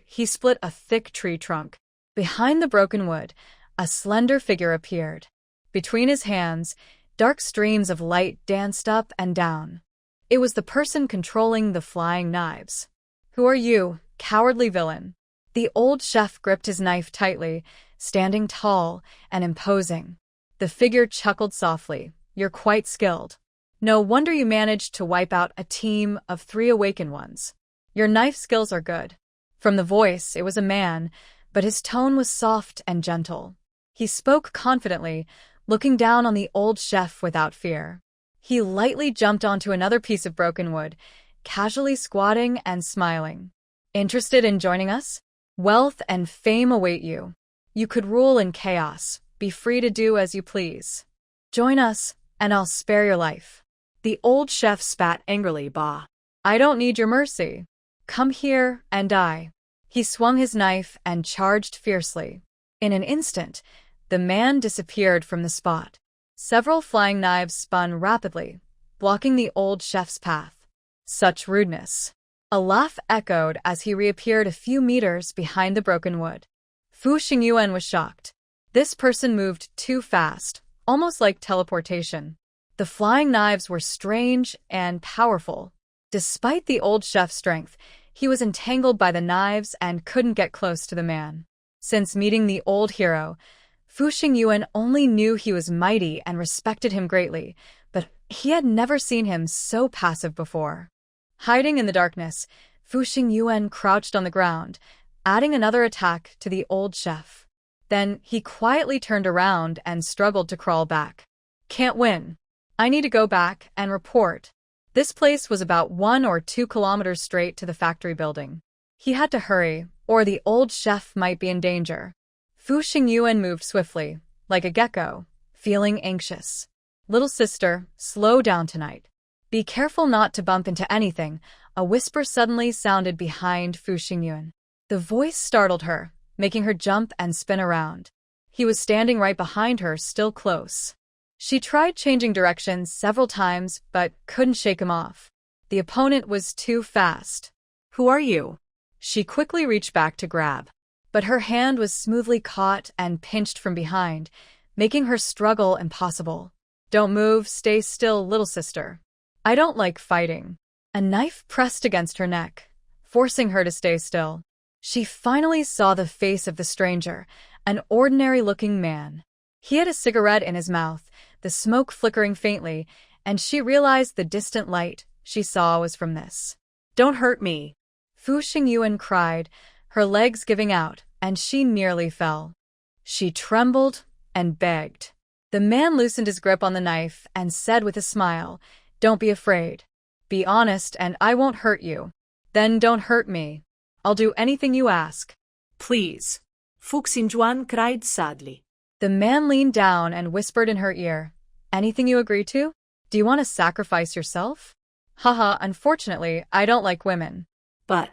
He split a thick tree trunk. Behind the broken wood, a slender figure appeared. Between his hands, dark streams of light danced up and down. It was the person controlling the flying knives. "Who are you, cowardly villain?" The old chef gripped his knife tightly, standing tall and imposing. The figure chuckled softly. "You're quite skilled. No wonder you managed to wipe out a team of 3 awakened ones. Your knife skills are good." From the voice, it was a man, but his tone was soft and gentle. He spoke confidently, looking down on the old chef without fear. He lightly jumped onto another piece of broken wood, casually squatting and smiling. "Interested in joining us? Wealth and fame await you. You could rule in chaos, be free to do as you please. Join us, and I'll spare your life." The old chef spat angrily. "Bah. "I don't need your mercy. Come here and die." He swung his knife and charged fiercely. In an instant, the man disappeared from the spot. Several flying knives spun rapidly, blocking the old chef's path. Such rudeness. A laugh echoed as he reappeared a few meters behind the broken wood. Fu Xingyuan was shocked. This person moved too fast, almost like teleportation. The flying knives were strange and powerful. Despite the old chef's strength, he was entangled by the knives and couldn't get close to the man. Since meeting the old hero, Fu Xingyuan only knew he was mighty and respected him greatly, but he had never seen him so passive before. Hiding in the darkness, Fu Xingyuan crouched on the ground, adding another attack to the old chef. Then he quietly turned around and struggled to crawl back. "Can't win. I need to go back and report." This place was about 1 or 2 kilometers straight to the factory building. He had to hurry, or the old chef might be in danger. Fu Xingyuan moved swiftly, like a gecko, feeling anxious. "Little sister, slow down tonight. Be careful not to bump into anything," a whisper suddenly sounded behind Fu Xingyuan. The voice startled her, making her jump and spin around. He was standing right behind her, still close. She tried changing directions several times, but couldn't shake him off. The opponent was too fast. "Who are you?" She quickly reached back to grab, but her hand was smoothly caught and pinched from behind, making her struggle impossible. "Don't move, stay still, little sister. I don't like fighting." A knife pressed against her neck, forcing her to stay still. She finally saw the face of the stranger, an ordinary-looking man. He had a cigarette in his mouth, the smoke flickering faintly, and she realized the distant light she saw was from this. "Don't hurt me," Fu Xingyuan cried, her legs giving out, and she nearly fell. She trembled and begged. The man loosened his grip on the knife and said with a smile, "Don't be afraid. Be honest and I won't hurt you. Then don't hurt me. I'll do anything you ask." "Please." Fu Xingyuan cried sadly. The man leaned down and whispered in her ear, "Anything you agree to? Do you want to sacrifice yourself?" "Haha, unfortunately, I don't like women." "But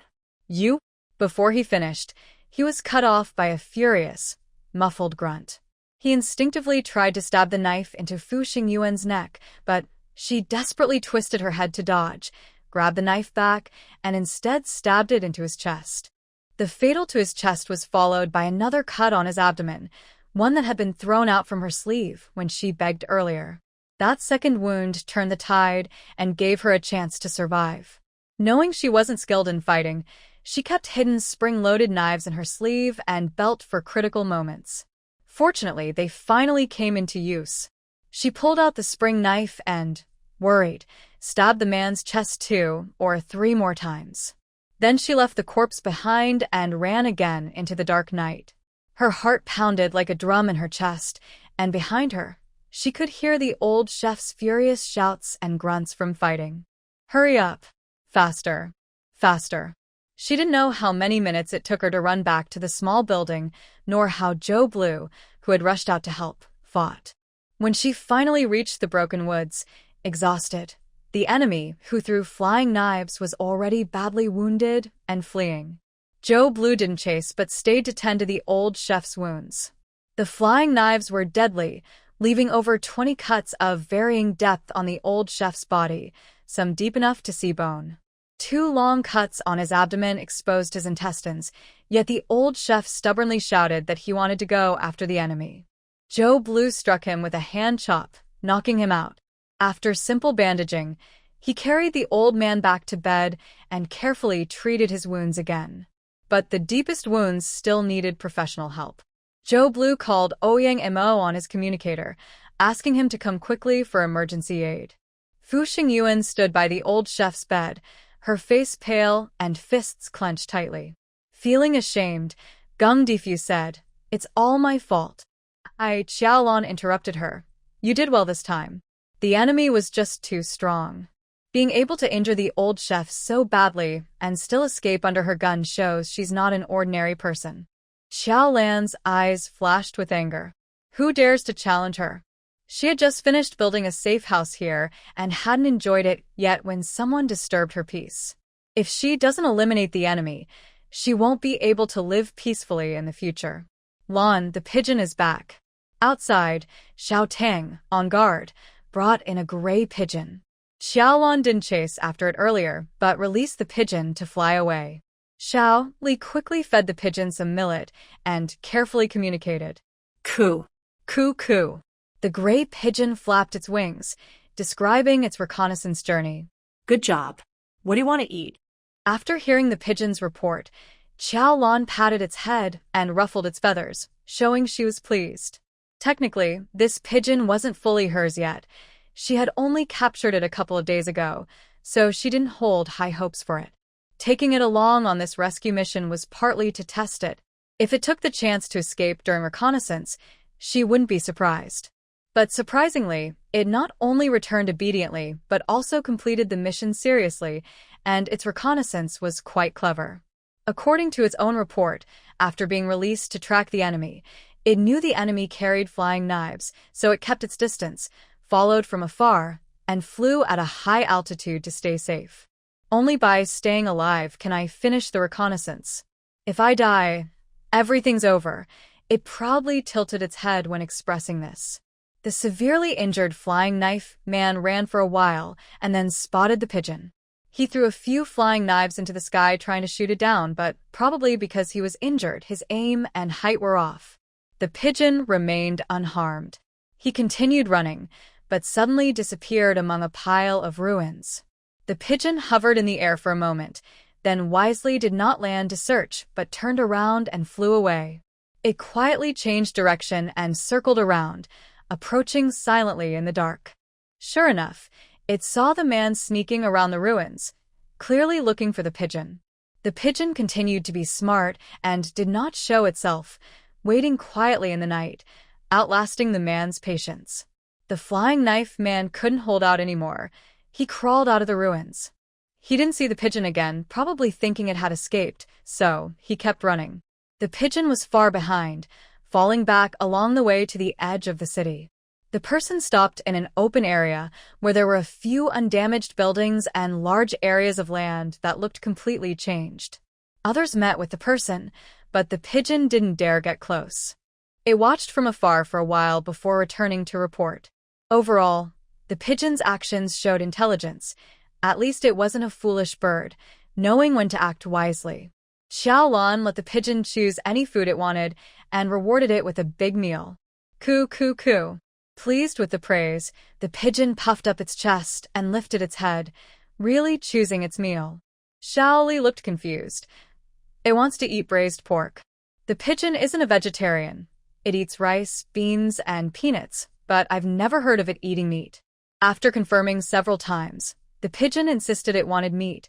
you?" Before he finished, he was cut off by a furious, muffled grunt. He instinctively tried to stab the knife into Fu Xingyuan's neck, but she desperately twisted her head to dodge, grabbed the knife back, and instead stabbed it into his chest. The fatal to his chest was followed by another cut on his abdomen, one that had been thrown out from her sleeve when she begged earlier. That second wound turned the tide and gave her a chance to survive. Knowing she wasn't skilled in fighting, she kept hidden spring-loaded knives in her sleeve and belt for critical moments. Fortunately, they finally came into use. She pulled out the spring knife and, worried, stabbed the man's chest 2 or 3 more times. Then she left the corpse behind and ran again into the dark night. Her heart pounded like a drum in her chest, and behind her, she could hear the old chef's furious shouts and grunts from fighting. "Hurry up! Faster! Faster!" She didn't know how many minutes it took her to run back to the small building, nor how Joe Blue, who had rushed out to help, fought. When she finally reached the broken woods, exhausted, The enemy, who threw flying knives, was already badly wounded and fleeing. Joe Blue didn't chase but stayed to tend to the old chef's wounds. The flying knives were deadly, leaving over 20 cuts of varying depth on the old chef's body, some deep enough to see bone. 2 long cuts on his abdomen exposed his intestines, yet the old chef stubbornly shouted that he wanted to go after the enemy. Joe Blue struck him with a hand chop, knocking him out. After simple bandaging, he carried the old man back to bed and carefully treated his wounds again. But the deepest wounds still needed professional help. Joe Blue called Ouyang Mo on his communicator, asking him to come quickly for emergency aid. Fu Xingyuan stood by the old chef's bed, her face pale and fists clenched tightly. Feeling ashamed, Gung Difu said, "It's all my fault." Xiaolan interrupted her. "You did well this time. The enemy was just too strong." Being able to injure the old chef so badly and still escape under her gun shows she's not an ordinary person. Xiaolan's eyes flashed with anger. Who dares to challenge her? She had just finished building a safe house here and hadn't enjoyed it yet when someone disturbed her peace. If she doesn't eliminate the enemy, she won't be able to live peacefully in the future. Lan, the pigeon, is back. Outside, Xiao Tang, on guard, brought in a gray pigeon. Xiaolan didn't chase after it earlier, but released the pigeon to fly away. Xiao Li quickly fed the pigeon some millet and carefully communicated. Coo. Coo coo. The gray pigeon flapped its wings, describing its reconnaissance journey. Good job. What do you want to eat? After hearing the pigeon's report, Xiaolan patted its head and ruffled its feathers, showing she was pleased. Technically, this pigeon wasn't fully hers yet. She had only captured it a couple of days ago, so she didn't hold high hopes for it. Taking it along on this rescue mission was partly to test it. If it took the chance to escape during reconnaissance, she wouldn't be surprised. But surprisingly, it not only returned obediently, but also completed the mission seriously, and its reconnaissance was quite clever. According to its own report, after being released to track the enemy, it knew the enemy carried flying knives, so it kept its distance, followed from afar, and flew at a high altitude to stay safe. Only by staying alive can I finish the reconnaissance. If I die, everything's over. It proudly tilted its head when expressing this. The severely injured flying knife man ran for a while and then spotted the pigeon. He threw a few flying knives into the sky trying to shoot it down, but probably because he was injured, his aim and height were off. The pigeon remained unharmed. He continued running, but suddenly disappeared among a pile of ruins. The pigeon hovered in the air for a moment, then wisely did not land to search, but turned around and flew away. It quietly changed direction and circled around, approaching silently in the dark. Sure enough, it saw the man sneaking around the ruins, clearly looking for the pigeon. The pigeon continued to be smart and did not show itself, waiting quietly in the night, outlasting the man's patience. The flying knife man couldn't hold out anymore. He crawled out of the ruins. He didn't see the pigeon again, probably thinking it had escaped, so he kept running. The pigeon was far behind, falling back along the way to the edge of the city. The person stopped in an open area where there were a few undamaged buildings and large areas of land that looked completely changed. Others met with the person, but the pigeon didn't dare get close. It watched from afar for a while before returning to report. Overall, the pigeon's actions showed intelligence. At least it wasn't a foolish bird, knowing when to act wisely. Xiaolan let the pigeon choose any food it wanted and rewarded it with a big meal. Coo coo coo. Pleased with the praise, the pigeon puffed up its chest and lifted its head, really choosing its meal. Xiaoli looked confused. It wants to eat braised pork. The pigeon isn't a vegetarian. It eats rice, beans, and peanuts, but I've never heard of it eating meat. After confirming several times, the pigeon insisted it wanted meat,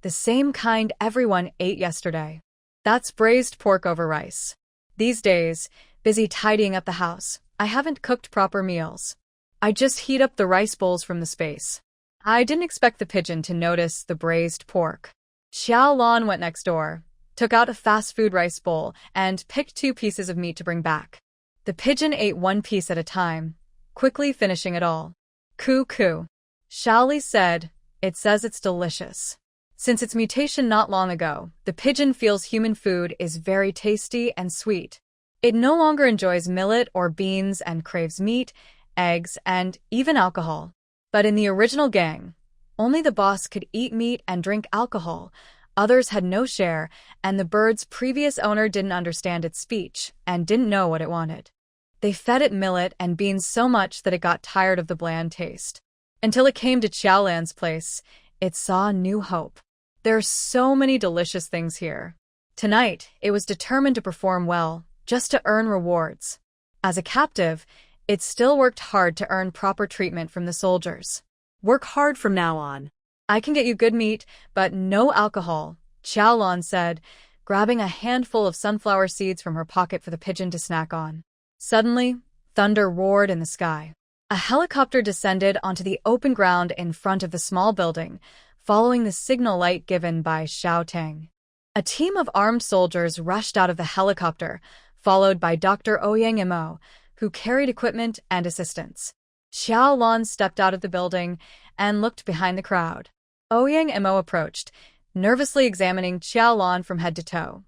the same kind everyone ate yesterday. That's braised pork over rice. These days, busy tidying up the house, I haven't cooked proper meals. I just heat up the rice bowls from the space. I didn't expect the pigeon to notice the braised pork. Xiaolan went next door, took out a fast food rice bowl, and picked 2 pieces of meat to bring back. The pigeon ate 1 piece at a time, quickly finishing it all. Coo coo. Xiaoli said, "It says it's delicious." Since its mutation not long ago, the pigeon feels human food is very tasty and sweet. It no longer enjoys millet or beans and craves meat, eggs, and even alcohol. But in the original gang, only the boss could eat meat and drink alcohol. Others had no share, and the bird's previous owner didn't understand its speech and didn't know what it wanted. They fed it millet and beans so much that it got tired of the bland taste. Until it came to Xiaolan's place, it saw new hope. There are so many delicious things here. Tonight, it was determined to perform well, just to earn rewards. As a captive, it still worked hard to earn proper treatment from the soldiers. Work hard from now on. I can get you good meat, but no alcohol, Xiaolan said, grabbing a handful of sunflower seeds from her pocket for the pigeon to snack on. Suddenly, thunder roared in the sky. A helicopter descended onto the open ground in front of the small building, following the signal light given by Xiao Tang. A team of armed soldiers rushed out of the helicopter, followed by Dr. Ouyang Mo, who carried equipment and assistance. Xiaolan stepped out of the building and looked behind the crowd. Ouyang Mo approached, nervously examining Xiaolan from head to toe.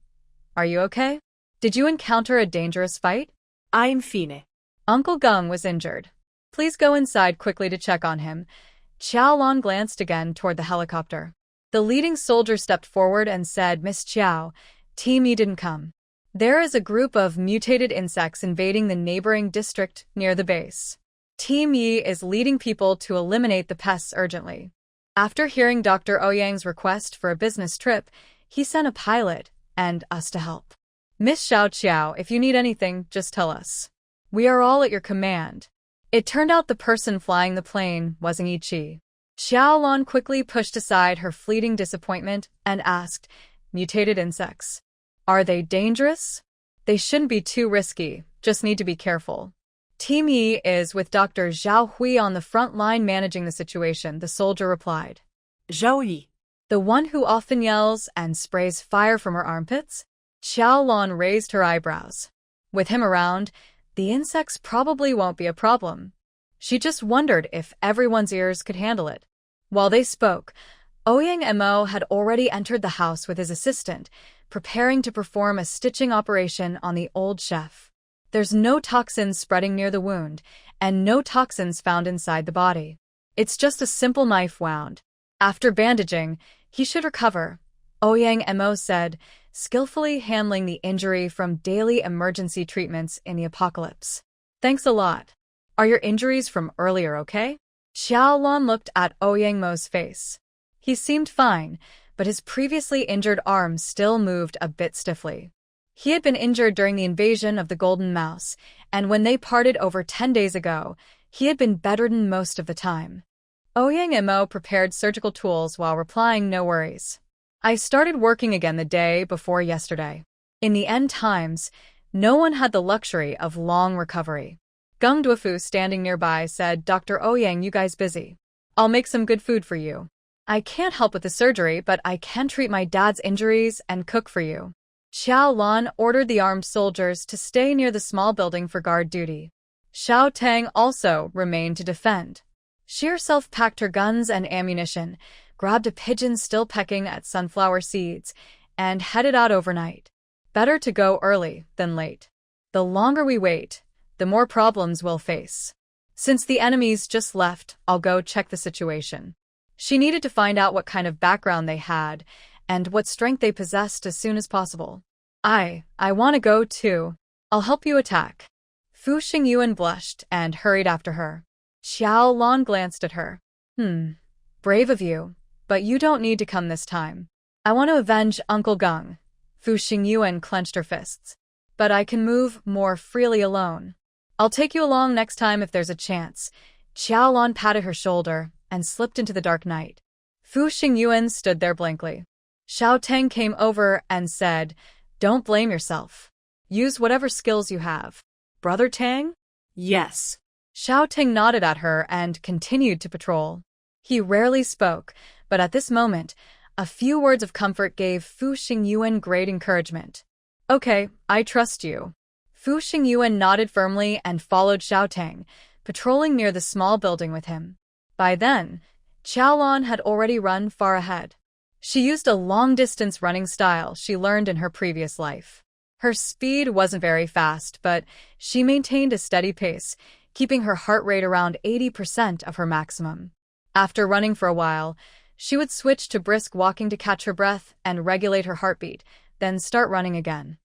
"Are you okay? Did you encounter a dangerous fight?" I'm fine. Uncle Gung was injured. Please go inside quickly to check on him. Xiaolan glanced again toward the helicopter. The leading soldier stepped forward and said, "Miss Xiao, Team E didn't come. There is a group of mutated insects invading the neighboring district near the base. Team E is leading people to eliminate the pests urgently." After hearing Dr. Ouyang's request for a business trip, he sent a pilot and us to help. "Miss Xiao Qiao, if you need anything, just tell us. We are all at your command." It turned out the person flying the plane wasn't Yi Qi. Xiaolan quickly pushed aside her fleeting disappointment and asked, "Mutated insects. Are they dangerous?" "They shouldn't be too risky, just need to be careful. Team E is with Dr. Zhao Hui on the front line managing the situation," the soldier replied. Zhao Yi. "The one who often yells and sprays fire from her armpits?" Xiaolan raised her eyebrows. With him around, the insects probably won't be a problem. She just wondered if everyone's ears could handle it. While they spoke, Ouyang Mo had already entered the house with his assistant, preparing to perform a stitching operation on the old chef. There's no toxins spreading near the wound, and no toxins found inside the body. It's just a simple knife wound. After bandaging, he should recover, Ouyang Mo said, skillfully handling the injury from daily emergency treatments in the apocalypse. "Thanks a lot. Are your injuries from earlier okay?" Xiaolan looked at Ouyang Mo's face. He seemed fine, but his previously injured arm still moved a bit stiffly. He had been injured during the invasion of the Golden Mouse, and when they parted over 10 days ago, he had been bedridden most of the time. Ouyang Mo prepared surgical tools while replying, "No worries. I started working again the day before yesterday." In the end times, no one had the luxury of long recovery. Gung Duofu, standing nearby, said, "Dr. Ouyang, you guys busy? I'll make some good food for you. I can't help with the surgery, but I can treat my dad's injuries and cook for you." Xiaolan ordered the armed soldiers to stay near the small building for guard duty. Xiao Tang also remained to defend. She herself packed her guns and ammunition, grabbed a pigeon still pecking at sunflower seeds, and headed out overnight. Better to go early than late. The longer we wait, the more problems we'll face. Since the enemies just left, I'll go check the situation. She needed to find out what kind of background they had and what strength they possessed as soon as possible. I want to go too. I'll help you attack." Fu Xingyuan blushed and hurried after her. Xiaolan glanced at her. Brave of you, but you don't need to come this time. I want to avenge Uncle Gung." Fu Xingyuan clenched her fists. "But I can move more freely alone. I'll take you along next time if there's a chance." Xiaolan patted her shoulder and slipped into the dark night. Fu Xingyuan stood there blankly. Xiao Tang came over and said, "Don't blame yourself. Use whatever skills you have." "Brother Tang?" Yes. Xiao Tang nodded at her and continued to patrol. He rarely spoke, but at this moment, a few words of comfort gave Fu Xingyuan great encouragement. "Okay, I trust you." Fu Xingyuan nodded firmly and followed Xiao Tang, patrolling near the small building with him. By then, Xiaolan had already run far ahead. She used a long-distance running style she learned in her previous life. Her speed wasn't very fast, but she maintained a steady pace, keeping her heart rate around 80% of her maximum. After running for a while, she would switch to brisk walking to catch her breath and regulate her heartbeat, then start running again.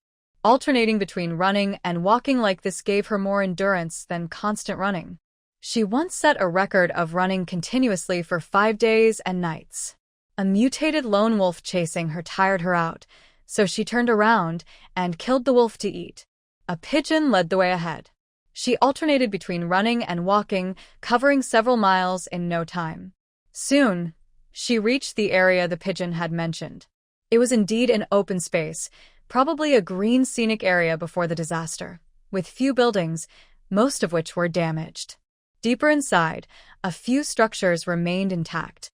Alternating between running and walking like this gave her more endurance than constant running. She once set a record of running continuously for 5 days and nights. A mutated lone wolf chasing her tired her out, so she turned around and killed the wolf to eat. A pigeon led the way ahead. She alternated between running and walking, covering several miles in no time. Soon, she reached the area the pigeon had mentioned. It was indeed an open space, probably a green scenic area before the disaster, with few buildings, most of which were damaged. Deeper inside, a few structures remained intact.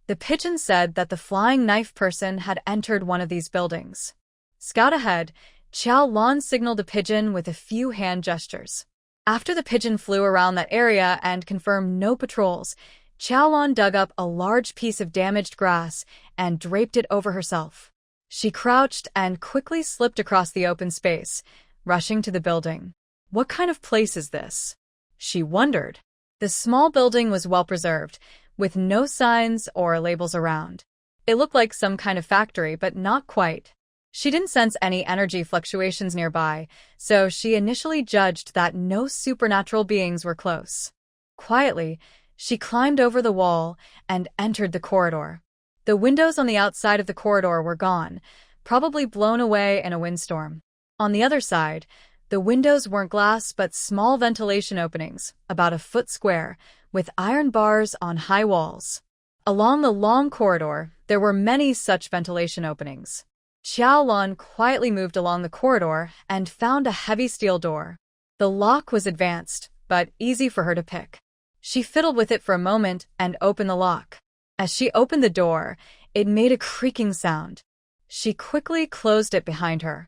The pigeon said that the flying knife person had entered one of these buildings. Scout ahead, Xiaolan signaled the pigeon with a few hand gestures. After the pigeon flew around that area and confirmed no patrols, Xiaolan dug up a large piece of damaged grass and draped it over herself. She crouched and quickly slipped across the open space, rushing to the building. What kind of place is this? She wondered. The small building was well preserved, with no signs or labels around. It looked like some kind of factory, but not quite. She didn't sense any energy fluctuations nearby, so she initially judged that no supernatural beings were close. Quietly, she climbed over the wall and entered the corridor. The windows on the outside of the corridor were gone, probably blown away in a windstorm. On the other side, the windows weren't glass but small ventilation openings, about a foot square, with iron bars on high walls. Along the long corridor, there were many such ventilation openings. Xiaolan quietly moved along the corridor and found a heavy steel door. The lock was advanced, but easy for her to pick. She fiddled with it for a moment and opened the lock. As she opened the door, it made a creaking sound. She quickly closed it behind her.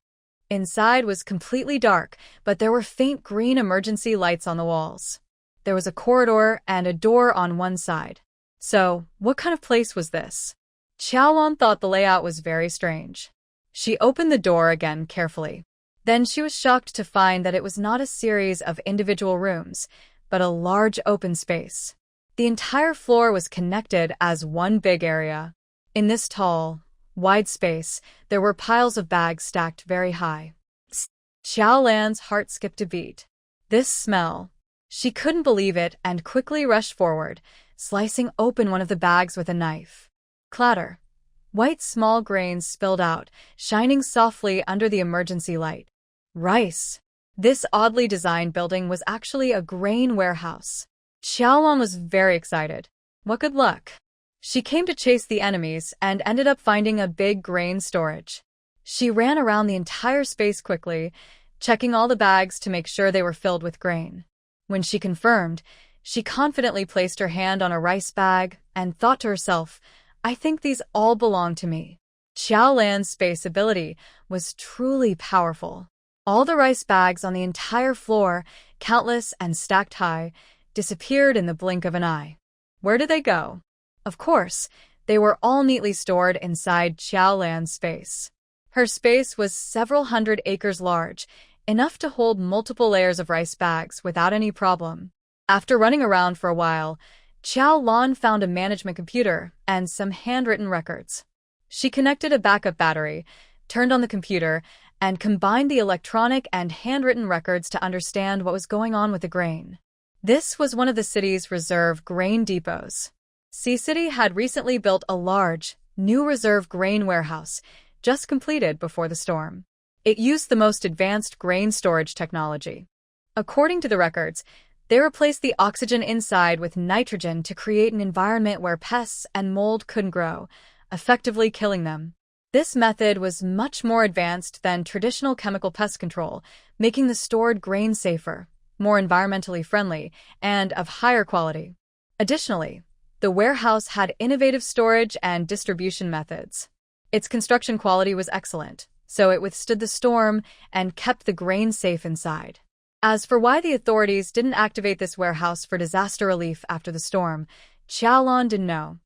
Inside was completely dark, but there were faint green emergency lights on the walls. There was a corridor and a door on one side. So, what kind of place was this? Xiaolan thought the layout was very strange. She opened the door again carefully. Then she was shocked to find that it was not a series of individual rooms, but a large open space. The entire floor was connected as one big area. In this tall, wide space, there were piles of bags stacked very high. Xiaolan's heart skipped a beat. This smell. She couldn't believe it and quickly rushed forward, slicing open one of the bags with a knife. Clatter. White small grains spilled out, shining softly under the emergency light. Rice. This oddly designed building was actually a grain warehouse. Xiaolan was very excited. What good luck. She came to chase the enemies and ended up finding a big grain storage. She ran around the entire space quickly, checking all the bags to make sure they were filled with grain. When she confirmed, she confidently placed her hand on a rice bag and thought to herself, I think these all belong to me. Xiaolan's space ability was truly powerful. All the rice bags on the entire floor, countless and stacked high, disappeared in the blink of an eye. Where did they go? Of course, they were all neatly stored inside Xiaolan's space. Her space was several hundred acres large, enough to hold multiple layers of rice bags without any problem. After running around for a while, Xiaolan found a management computer and some handwritten records. She connected a backup battery, turned on the computer, and combined the electronic and handwritten records to understand what was going on with the grain. This was one of the city's reserve grain depots. C-City had recently built a large, new reserve grain warehouse, just completed before the storm. It used the most advanced grain storage technology. According to the records, they replaced the oxygen inside with nitrogen to create an environment where pests and mold couldn't grow, effectively killing them. This method was much more advanced than traditional chemical pest control, making the stored grain safer, more environmentally friendly, and of higher quality. Additionally, the warehouse had innovative storage and distribution methods. Its construction quality was excellent, so it withstood the storm and kept the grain safe inside. As for why the authorities didn't activate this warehouse for disaster relief after the storm, Xiaolan didn't know.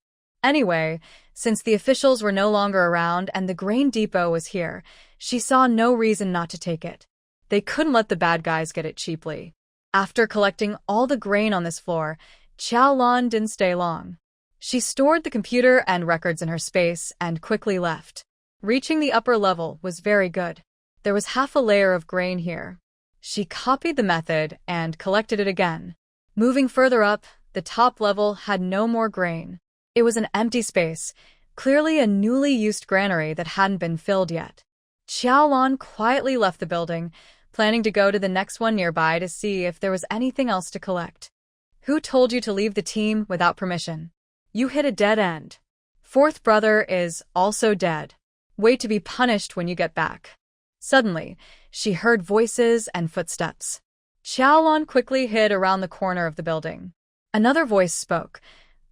Anyway, since the officials were no longer around and the grain depot was here, she saw no reason not to take it. They couldn't let the bad guys get it cheaply. After collecting all the grain on this floor, Xiaolan didn't stay long. She stored the computer and records in her space and quickly left. Reaching the upper level was very good. There was half a layer of grain here. She copied the method and collected it again. Moving further up, the top level had no more grain. It was an empty space, clearly a newly used granary that hadn't been filled yet. Xiaolan quietly left the building, planning to go to the next one nearby to see if there was anything else to collect. Who told you to leave the team without permission? You hit a dead end. Fourth brother is also dead. Wait to be punished when you get back. Suddenly, she heard voices and footsteps. Xiaolan quickly hid around the corner of the building. Another voice spoke.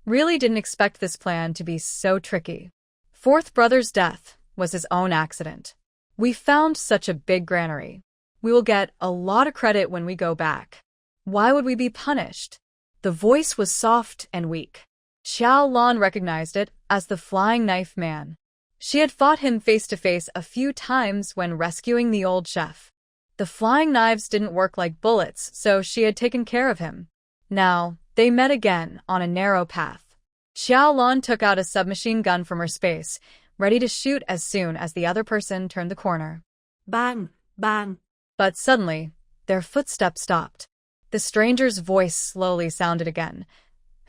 Really didn't expect this plan to be so tricky. Fourth brother's death was his own accident. We found such a big granary. We will get a lot of credit when we go back. Why would we be punished? The voice was soft and weak. Xiaolan recognized it as the Flying Knife Man. She had fought him face-to-face a few times when rescuing the old chef. The flying knives didn't work like bullets, so she had taken care of him. Now, they met again on a narrow path. Xiaolan took out a submachine gun from her space, ready to shoot as soon as the other person turned the corner. Bang, bang. But suddenly, their footsteps stopped. The stranger's voice slowly sounded again.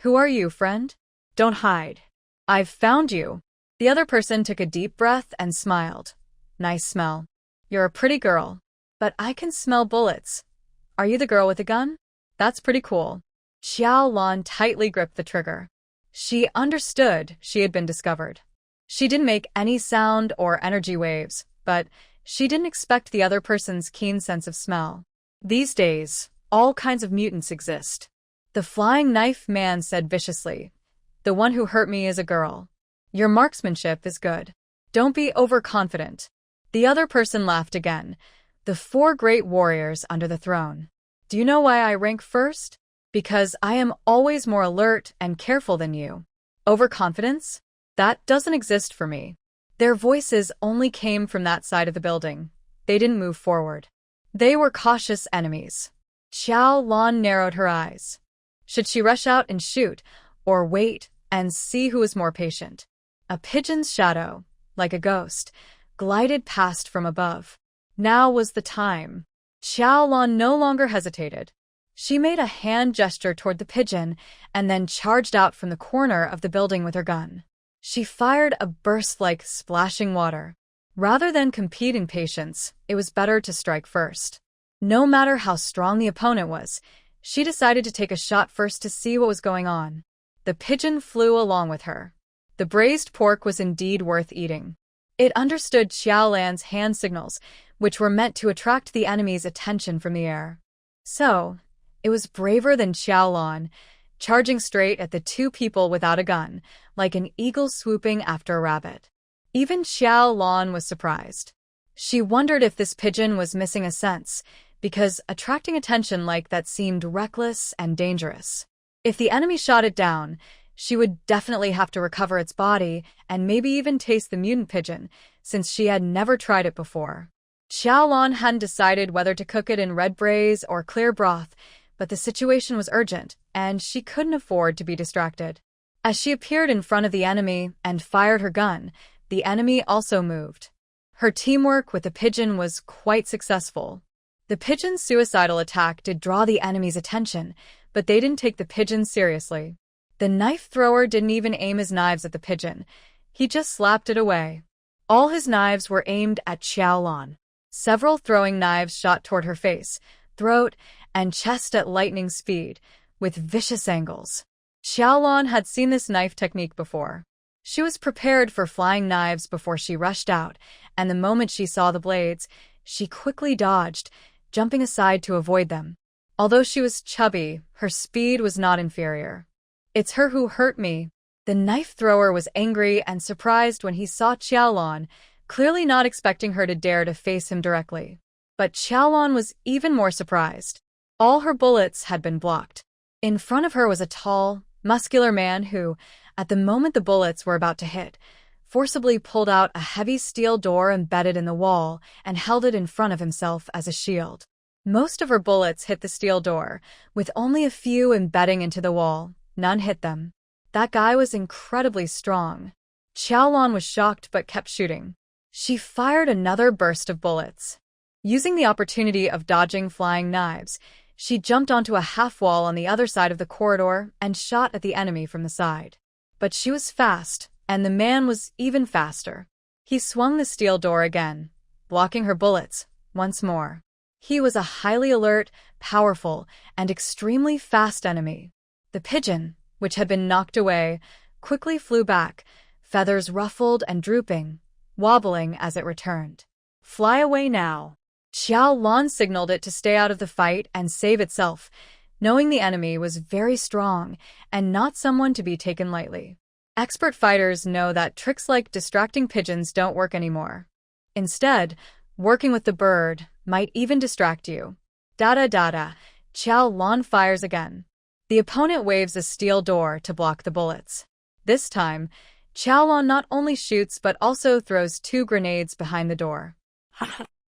Who are you, friend? Don't hide. I've found you. The other person took a deep breath and smiled. Nice smell. You're a pretty girl. But I can smell bullets. Are you the girl with the gun? That's pretty cool. Xiaolan tightly gripped the trigger. She understood she had been discovered. She didn't make any sound or energy waves, but she didn't expect the other person's keen sense of smell. These days, all kinds of mutants exist. The Flying Knife Man said viciously. The one who hurt me is a girl. Your marksmanship is good. Don't be overconfident. The other person laughed again. The 4 great warriors under the throne. Do you know why I rank first? Because I am always more alert and careful than you. Overconfidence? That doesn't exist for me. Their voices only came from that side of the building. They didn't move forward. They were cautious enemies. Xiaolan narrowed her eyes. Should she rush out and shoot, or wait and see who was more patient? A pigeon's shadow, like a ghost, glided past from above. Now was the time. Xiaolan no longer hesitated. She made a hand gesture toward the pigeon and then charged out from the corner of the building with her gun. She fired a burst like splashing water. Rather than compete in patience, it was better to strike first. No matter how strong the opponent was, she decided to take a shot first to see what was going on. The pigeon flew along with her. The braised pork was indeed worth eating. It understood Xiaolan's hand signals, which were meant to attract the enemy's attention from the air. So, it was braver than Xiaolan, charging straight at the 2 people without a gun, like an eagle swooping after a rabbit. Even Xiaolan was surprised. She wondered if this pigeon was missing a sense, because attracting attention like that seemed reckless and dangerous. If the enemy shot it down, she would definitely have to recover its body and maybe even taste the mutant pigeon, since she had never tried it before. Xiaolan hadn't decided whether to cook it in red braise or clear broth, but the situation was urgent, and she couldn't afford to be distracted. As she appeared in front of the enemy and fired her gun, the enemy also moved. Her teamwork with the pigeon was quite successful. The pigeon's suicidal attack did draw the enemy's attention, but they didn't take the pigeon seriously. The knife thrower didn't even aim his knives at the pigeon. He just slapped it away. All his knives were aimed at Xiaolan. Several throwing knives shot toward her face, throat, and chest at lightning speed, with vicious angles. Xiaolan had seen this knife technique before. She was prepared for flying knives before she rushed out, and the moment she saw the blades, she quickly dodged, jumping aside to avoid them. Although she was chubby, her speed was not inferior. It's her who hurt me. The knife thrower was angry and surprised when he saw Xiaolan, clearly not expecting her to dare to face him directly. But Xiaolan was even more surprised. All her bullets had been blocked. In front of her was a tall, muscular man who, At the moment the bullets were about to hit, forcibly pulled out a heavy steel door embedded in the wall and held it in front of himself as a shield. Most of her bullets hit the steel door, with only a few embedding into the wall. None hit them. That guy was incredibly strong. Xiaolan was shocked but kept shooting. She fired another burst of bullets. Using the opportunity of dodging flying knives, she jumped onto a half-wall on the other side of the corridor and shot at the enemy from the side. But she was fast, and the man was even faster. He swung the steel door again, blocking her bullets once more. He was a highly alert, powerful, and extremely fast enemy. The pigeon, which had been knocked away, quickly flew back, feathers ruffled and drooping, wobbling as it returned. "Fly away now." Xiaolan signaled it to stay out of the fight and save itself, knowing the enemy was very strong and not someone to be taken lightly. Expert fighters know that tricks like distracting pigeons don't work anymore. Instead, working with the bird might even distract you. Da-da-da-da, Xiaolan fires again. The opponent waves a steel door to block the bullets. This time, Xiaolan not only shoots but also throws 2 grenades behind the door.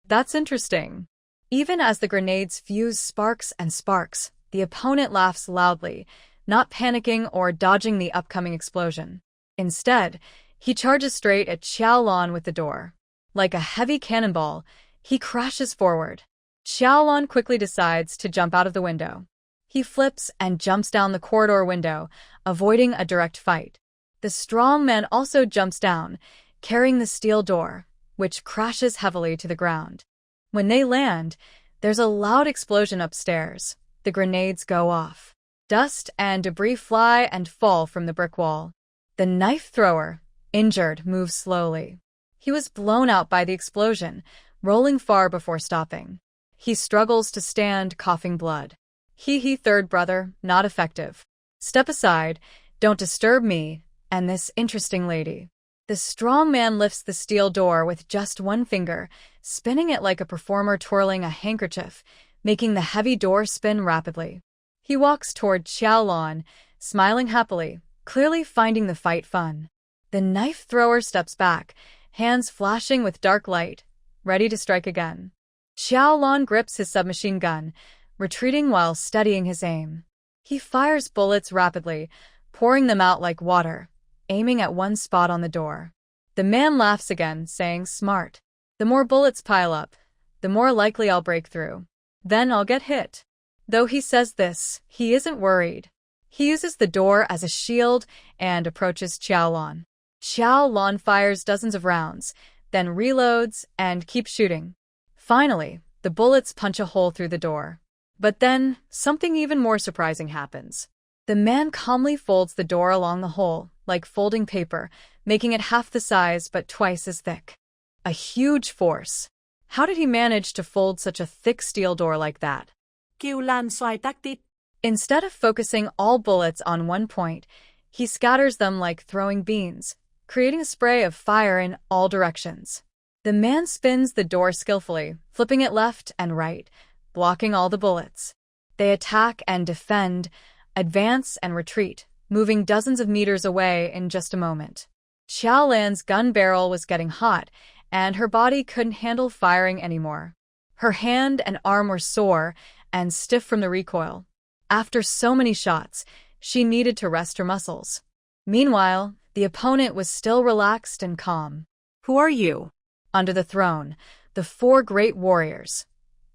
That's interesting. Even as the grenades fuse sparks and sparks, the opponent laughs loudly, not panicking or dodging the upcoming explosion. Instead, he charges straight at Xiaolan with the door. Like a heavy cannonball, he crashes forward. Xiaolan quickly decides to jump out of the window. He flips and jumps down the corridor window, avoiding a direct fight. The strong man also jumps down, carrying the steel door, which crashes heavily to the ground. When they land, there's a loud explosion upstairs. The grenades go off. Dust and debris fly and fall from the brick wall. The knife thrower, injured, moves slowly. He was blown out by the explosion, rolling far before stopping. He struggles to stand, coughing blood. He, third brother, not effective. Step aside, don't disturb me and this interesting lady. The strong man lifts the steel door with just one finger, spinning it like a performer twirling a handkerchief, making the heavy door spin rapidly. He walks toward Xiaolan, smiling happily, clearly finding the fight fun. The knife thrower steps back, hands flashing with dark light, ready to strike again. Xiaolan grips his submachine gun, retreating while steadying his aim. He fires bullets rapidly, pouring them out like water, aiming at one spot on the door. The man laughs again, saying, "Smart. The more bullets pile up, the more likely I'll break through. Then I'll get hit." Though he says this, he isn't worried. He uses the door as a shield and approaches Xiaolan. Xiaolan fires dozens of rounds, then reloads and keeps shooting. Finally, the bullets punch a hole through the door. But then, something even more surprising happens. The man calmly folds the door along the hole, like folding paper, making it half the size but twice as thick. A huge force. How did he manage to fold such a thick steel door like that? Xiaolan xoay tactic. Instead of focusing all bullets on one point, he scatters them like throwing beans, creating a spray of fire in all directions. The man spins the door skillfully, flipping it left and right, blocking all the bullets. They attack and defend, advance and retreat, moving dozens of meters away in just a moment. Xiaolan's gun barrel was getting hot, and her body couldn't handle firing anymore. Her hand and arm were sore and stiff from the recoil. After so many shots, she needed to rest her muscles. Meanwhile, the opponent was still relaxed and calm. Who are you? Under the throne, the 4 great warriors.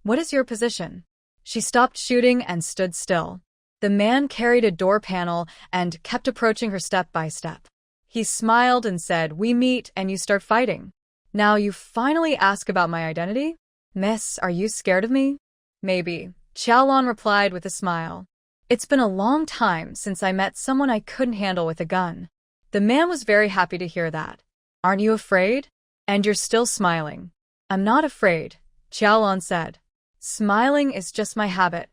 What is your position? She stopped shooting and stood still. The man carried a door panel and kept approaching her step by step. He smiled and said, "We meet and you start fighting. Now you finally ask about my identity? Miss, are you scared of me?" "Maybe," Xiaolan replied with a smile. "It's been a long time since I met someone I couldn't handle with a gun." The man was very happy to hear that. "Aren't you afraid? And you're still smiling." "I'm not afraid," Xiaolan said. "Smiling is just my habit."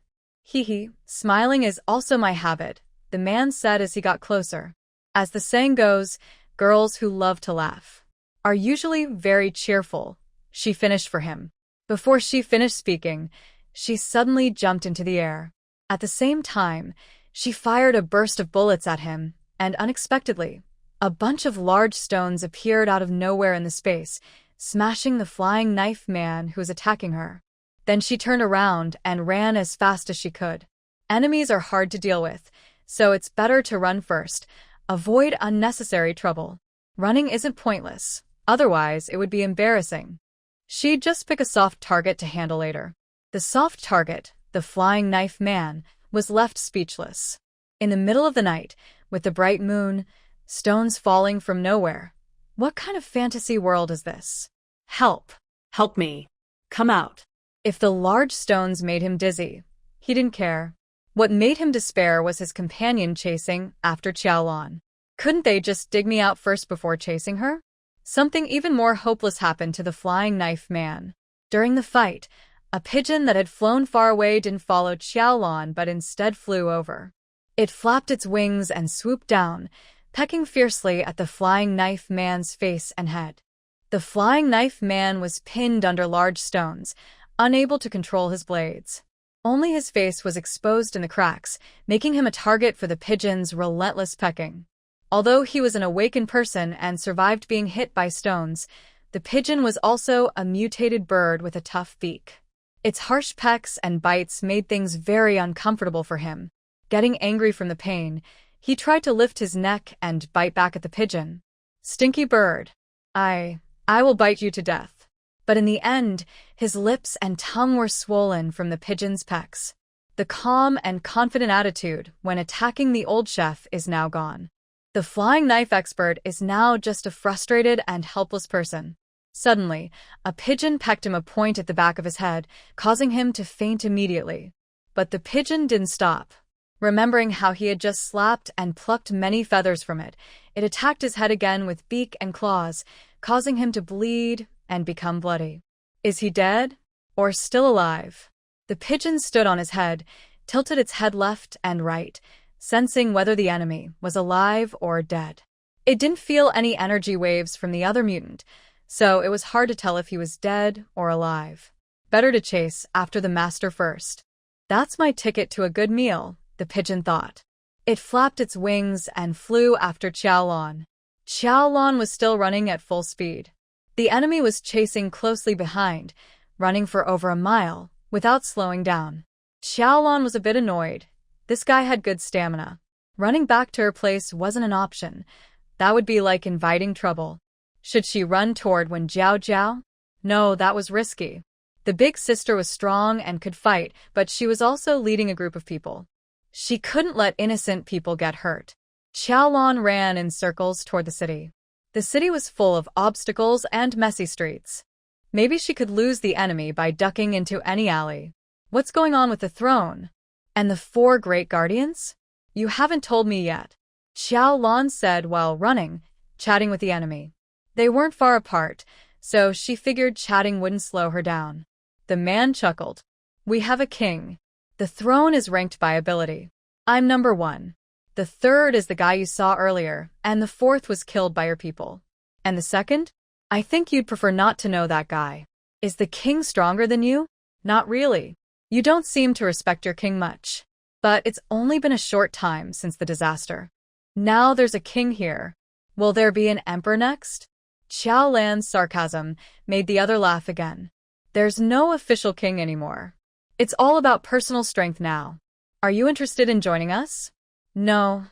Smiling is also my habit," the man said as he got closer. As the saying goes, girls who love to laugh are usually very cheerful. She finished for him. Before she finished speaking, she suddenly jumped into the air. At the same time, she fired a burst of bullets at him, and unexpectedly, a bunch of large stones appeared out of nowhere in the space, smashing the flying knife man who was attacking her. Then she turned around and ran as fast as she could. Enemies are hard to deal with, so it's better to run first. Avoid unnecessary trouble. Running isn't pointless, otherwise it would be embarrassing. She'd just pick a soft target to handle later. The soft target, the flying knife man, was left speechless. In the middle of the night, with the bright moon, stones falling from nowhere. What kind of fantasy world is this? Help! Help me. Come out. If the large stones made him dizzy, he didn't care. What made him despair was his companion chasing after Xiaolan. Couldn't they just dig me out first before chasing her? Something even more hopeless happened to the flying knife man. During the fight, a pigeon that had flown far away didn't follow Xiaolan but instead flew over. It flapped its wings and swooped down, pecking fiercely at the flying knife man's face and head. The flying knife man was pinned under large stones, unable to control his blades. Only his face was exposed in the cracks, making him a target for the pigeon's relentless pecking. Although he was an awakened person and survived being hit by stones, the pigeon was also a mutated bird with a tough beak. Its harsh pecks and bites made things very uncomfortable for him. Getting angry from the pain, he tried to lift his neck and bite back at the pigeon. Stinky bird. I will bite you to death. But in the end, his lips and tongue were swollen from the pigeon's pecks. The calm and confident attitude when attacking the old chef is now gone. The flying knife expert is now just a frustrated and helpless person. Suddenly, a pigeon pecked him a point at the back of his head, causing him to faint immediately. But the pigeon didn't stop. Remembering how he had just slapped and plucked many feathers from it, it attacked his head again with beak and claws, causing him to bleed and become bloody. Is he dead? Or still alive? The pigeon stood on his head, tilted its head left and right, sensing whether the enemy was alive or dead. It didn't feel any energy waves from the other mutant, so it was hard to tell if he was dead or alive. Better to chase after the master first. That's my ticket to a good meal, the pigeon thought. It flapped its wings and flew after Xiaolan. Xiaolan was still running at full speed. The enemy was chasing closely behind, running for over a mile, without slowing down. Xiaolan was a bit annoyed. This guy had good stamina. Running back to her place wasn't an option. That would be like inviting trouble. Should she run toward Wen Jiao Jiao? No, that was risky. The big sister was strong and could fight, but she was also leading a group of people. She couldn't let innocent people get hurt. Xiaolan ran in circles toward the city. The city was full of obstacles and messy streets. Maybe she could lose the enemy by ducking into any alley. What's going on with the throne? And the 4 great guardians? You haven't told me yet, Xiaolan said while running, chatting with the enemy. They weren't far apart, so she figured chatting wouldn't slow her down. The man chuckled. We have a king. The throne is ranked by ability. I'm number 1. The 3rd is the guy you saw earlier, and the 4th was killed by your people. And the 2nd? I think you'd prefer not to know that guy. Is the king stronger than you? Not really. You don't seem to respect your king much. But it's only been a short time since the disaster. Now there's a king here. Will there be an emperor next? Xiaolan's sarcasm made the other laugh again. There's no official king anymore. It's all about personal strength now. Are you interested in joining us? No.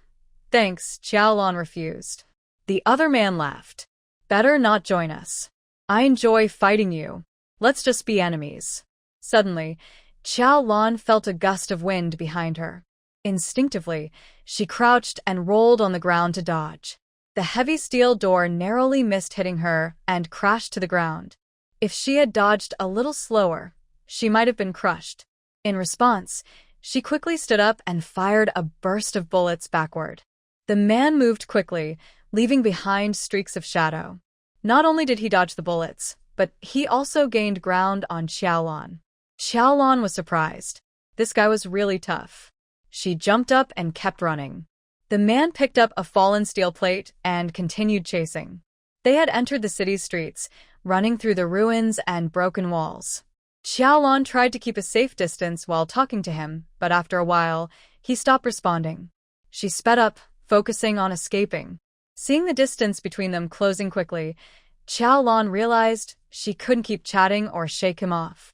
Thanks, Xiaolan refused. The other man laughed. Better not join us. I enjoy fighting you. Let's just be enemies. Suddenly, Xiaolan felt a gust of wind behind her. Instinctively, she crouched and rolled on the ground to dodge. The heavy steel door narrowly missed hitting her and crashed to the ground. If she had dodged a little slower, she might have been crushed. In response, she quickly stood up and fired a burst of bullets backward. The man moved quickly, leaving behind streaks of shadow. Not only did he dodge the bullets, but he also gained ground on Xiaolan. Xiaolan was surprised. This guy was really tough. She jumped up and kept running. The man picked up a fallen steel plate and continued chasing. They had entered the city's streets, running through the ruins and broken walls. Xiaolan tried to keep a safe distance while talking to him, but after a while, he stopped responding. She sped up, focusing on escaping. Seeing the distance between them closing quickly, Xiaolan realized she couldn't keep chatting or shake him off.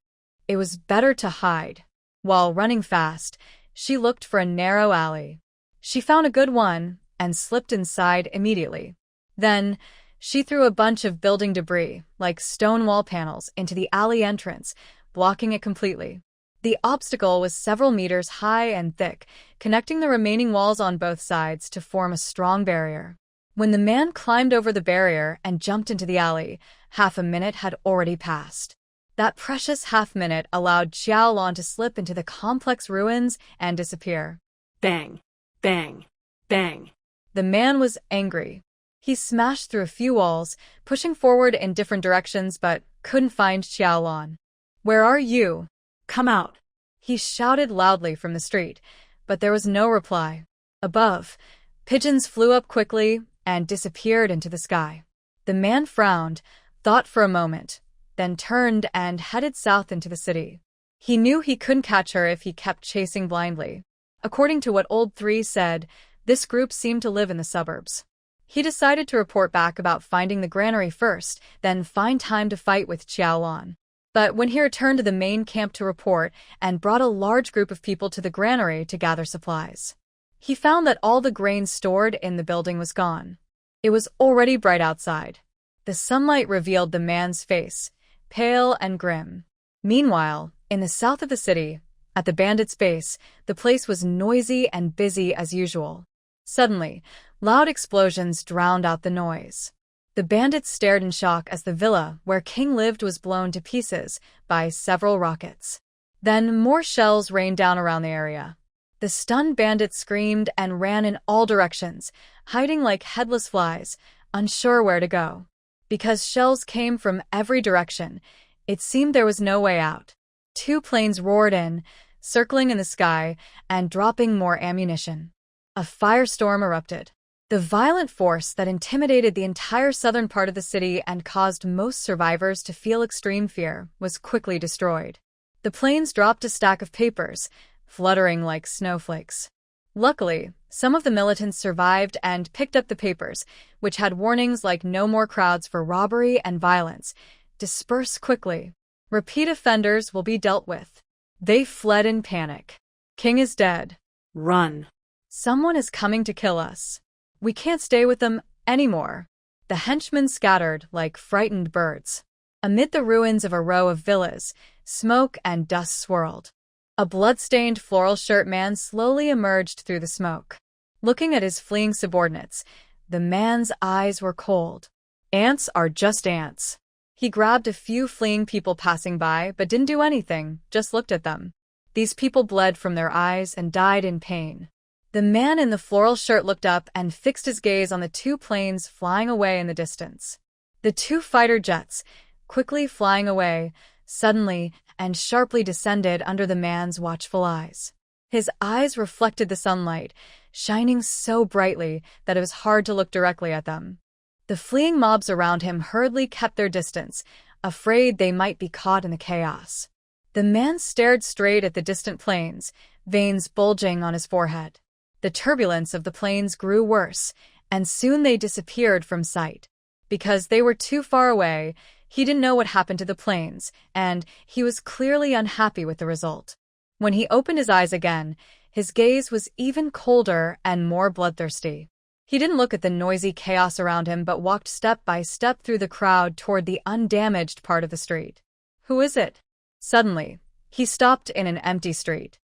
It was better to hide. While running fast, she looked for a narrow alley. She found a good one and slipped inside immediately. Then, she threw a bunch of building debris, like stone wall panels, into the alley entrance, blocking it completely. The obstacle was several meters high and thick, connecting the remaining walls on both sides to form a strong barrier. When the man climbed over the barrier and jumped into the alley, half a minute had already passed. That precious half-minute allowed Xiaolan to slip into the complex ruins and disappear. Bang, bang, bang. The man was angry. He smashed through a few walls, pushing forward in different directions but couldn't find Xiaolan. "Where are you? Come out." He shouted loudly from the street, but there was no reply. Above, pigeons flew up quickly and disappeared into the sky. The man frowned, thought for a moment, then turned and headed south into the city. He knew he couldn't catch her if he kept chasing blindly. According to what Old Three said, this group seemed to live in the suburbs. He decided to report back about finding the granary first, then find time to fight with Xiaolan. But when he returned to the main camp to report and brought a large group of people to the granary to gather supplies, he found that all the grain stored in the building was gone. It was already bright outside. The sunlight revealed the man's face, pale and grim. Meanwhile, in the south of the city, at the bandit's base, the place was noisy and busy as usual. Suddenly, loud explosions drowned out the noise. The bandits stared in shock as the villa where King lived was blown to pieces by several rockets. Then more shells rained down around the area. The stunned bandits screamed and ran in all directions, hiding like headless flies, unsure where to go. Because shells came from every direction, it seemed there was no way out. 2 planes roared in, circling in the sky and dropping more ammunition. A firestorm erupted. The violent force that intimidated the entire southern part of the city and caused most survivors to feel extreme fear was quickly destroyed. The planes dropped a stack of papers, fluttering like snowflakes. Luckily, some of the militants survived and picked up the papers, which had warnings like no more crowds for robbery and violence. Disperse quickly. Repeat offenders will be dealt with. They fled in panic. King is dead. Run. Someone is coming to kill us. We can't stay with them anymore. The henchmen scattered like frightened birds. Amid the ruins of a row of villas, smoke and dust swirled. A blood-stained floral shirt man slowly emerged through the smoke. Looking at his fleeing subordinates, the man's eyes were cold. Ants are just ants. He grabbed a few fleeing people passing by but didn't do anything, just looked at them. These people bled from their eyes and died in pain. The man in the floral shirt looked up and fixed his gaze on the 2 planes flying away in the distance. The 2 fighter jets, quickly flying away, suddenly and sharply descended under the man's watchful eyes. His eyes reflected the sunlight, shining so brightly that it was hard to look directly at them. The fleeing mobs around him hurriedly kept their distance, afraid they might be caught in the chaos. The man stared straight at the distant planes, veins bulging on his forehead. The turbulence of the planes grew worse, and soon they disappeared from sight. Because they were too far away, he didn't know what happened to the planes, and he was clearly unhappy with the result. When he opened his eyes again, his gaze was even colder and more bloodthirsty. He didn't look at the noisy chaos around him but walked step by step through the crowd toward the undamaged part of the street. Who is it? Suddenly, he stopped in an empty street.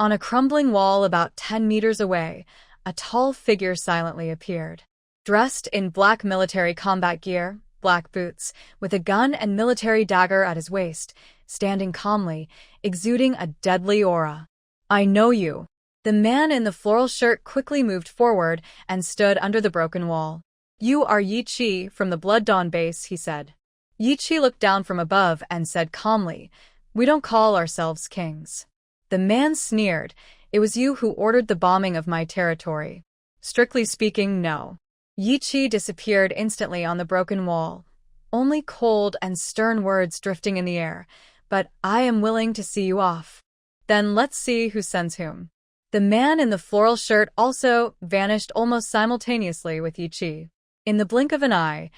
On a crumbling wall about 10 meters away, a tall figure silently appeared. Dressed in black military combat gear, black boots, with a gun and military dagger at his waist, standing calmly, exuding a deadly aura. "I know you." The man in the floral shirt quickly moved forward and stood under the broken wall. "You are Yi Qi from the Blood Dawn base," he said. Yi Qi looked down from above and said calmly, "We don't call ourselves kings." The man sneered, "It was you who ordered the bombing of my territory." "Strictly speaking, no." Yi Qi disappeared instantly on the broken wall, only cold and stern words drifting in the air. "But I am willing to see you off." "Then let's see who sends whom." The man in the floral shirt also vanished almost simultaneously with Yi Qi. In the blink of an eye,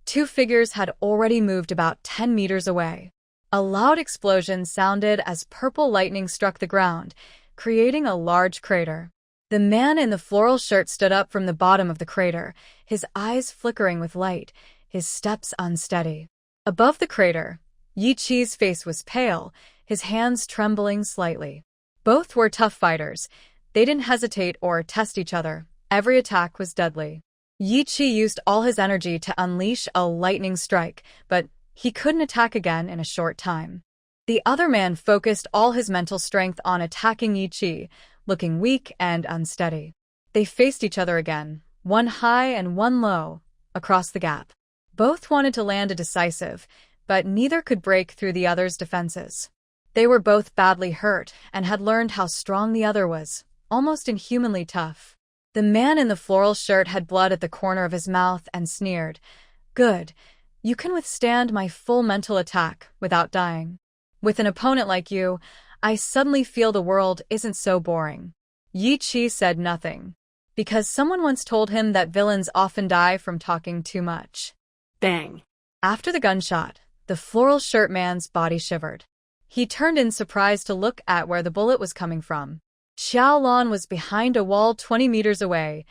two figures had already moved about 10 meters away. A loud explosion sounded as purple lightning struck the ground, creating a large crater. The man in the floral shirt stood up from the bottom of the crater, his eyes flickering with light, his steps unsteady. Above the crater, Yi Qi's face was pale, his hands trembling slightly. Both were tough fighters. They didn't hesitate or test each other. Every attack was deadly. Yi Qi used all his energy to unleash a lightning strike, but he couldn't attack again in a short time. The other man focused all his mental strength on attacking Yi Qi, looking weak and unsteady. They faced each other again, one high and one low, across the gap. Both wanted to land a decisive, but neither could break through the other's defenses. They were both badly hurt and had learned how strong the other was, almost inhumanly tough. The man in the floral shirt had blood at the corner of his mouth and sneered, "Good. You can withstand my full mental attack without dying. With an opponent like you, I suddenly feel the world isn't so boring." Yi Qi said nothing, because someone once told him that villains often die from talking too much. Bang! After the gunshot, the floral shirt man's body shivered. He turned in surprise to look at where the bullet was coming from. Xiaolan was behind a wall 20 meters away,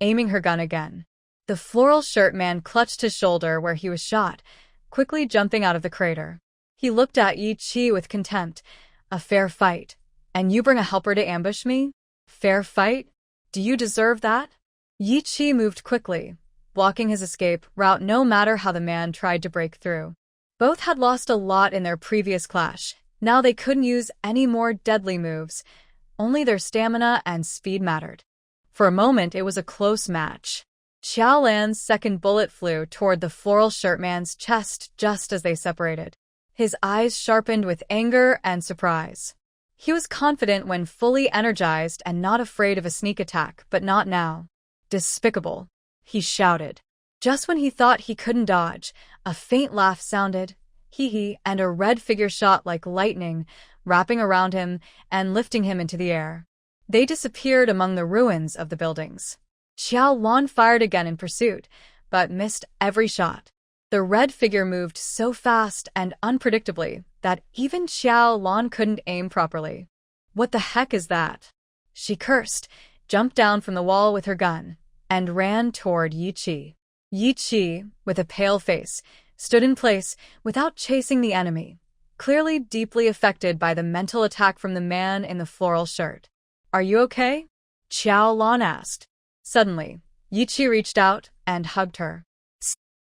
aiming her gun again. The floral shirt man clutched his shoulder where he was shot, quickly jumping out of the crater. He looked at Yi Qi with contempt. "A fair fight. And you bring a helper to ambush me? Fair fight? Do you deserve that?" Yi Qi moved quickly, blocking his escape route no matter how the man tried to break through. Both had lost a lot in their previous clash. Now they couldn't use any more deadly moves. Only their stamina and speed mattered. For a moment, it was a close match. Xiaolan's second bullet flew toward the floral shirt man's chest just as they separated. His eyes sharpened with anger and surprise. He was confident when fully energized and not afraid of a sneak attack, but not now. "Despicable," he shouted. Just when he thought he couldn't dodge, a faint laugh sounded, hee-hee, and a red figure shot like lightning, wrapping around him and lifting him into the air. They disappeared among the ruins of the buildings. Xiaolan fired again in pursuit, but missed every shot. The red figure moved so fast and unpredictably that even Xiaolan couldn't aim properly. "What the heck is that?" She cursed, jumped down from the wall with her gun, and ran toward Yi Qi. Yi Qi, with a pale face, stood in place without chasing the enemy, clearly deeply affected by the mental attack from the man in the floral shirt. "Are you okay?" Xiaolan asked. Suddenly, Yi Qi reached out and hugged her.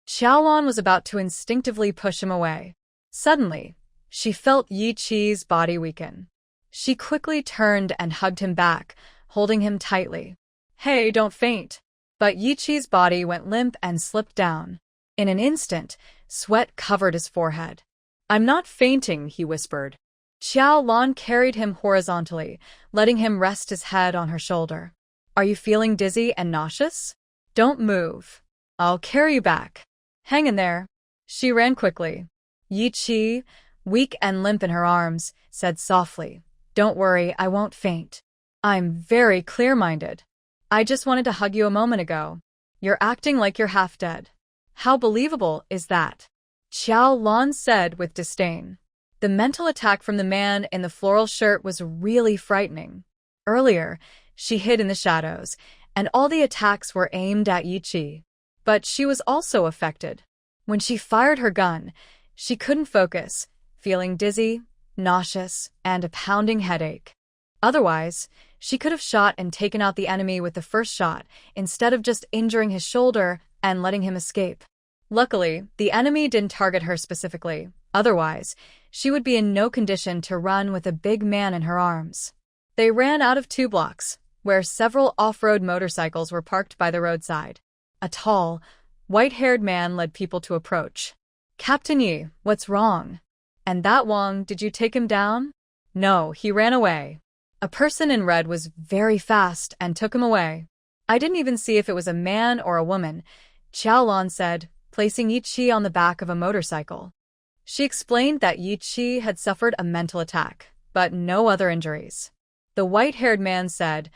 Xiaolan was about to instinctively push him away. Suddenly, she felt Yi Qi's body weaken. She quickly turned and hugged him back, holding him tightly. "Hey, don't faint." But Yi Qi's body went limp and slipped down. In an instant, sweat covered his forehead. "I'm not fainting," he whispered. Xiaolan carried him horizontally, letting him rest his head on her shoulder. "Are you feeling dizzy and nauseous? Don't move. I'll carry you back. Hang in there." She ran quickly. Yi Qi, weak and limp in her arms, said softly, "Don't worry, I won't faint. I'm very clear-minded. I just wanted to hug you a moment ago. You're acting like you're half dead. How believable is that?" Xiaolan said with disdain. The mental attack from the man in the floral shirt was really frightening. Earlier, she hid in the shadows, and all the attacks were aimed at Yi Qi. But she was also affected. When she fired her gun, she couldn't focus, feeling dizzy, nauseous, and a pounding headache. Otherwise, she could have shot and taken out the enemy with the first shot, instead of just injuring his shoulder and letting him escape. Luckily, the enemy didn't target her specifically. Otherwise, she would be in no condition to run with a big man in her arms. They ran out of 2 blocks, where several off-road motorcycles were parked by the roadside. A tall, white-haired man led people to approach. "Captain Yi, what's wrong? And that Wang, did you take him down?" "No, he ran away. A person in red was very fast and took him away. I didn't even see if it was a man or a woman," Xiaolan said, placing Yi Qi on the back of a motorcycle. She explained that Yi Qi had suffered a mental attack, but no other injuries. The white-haired man said,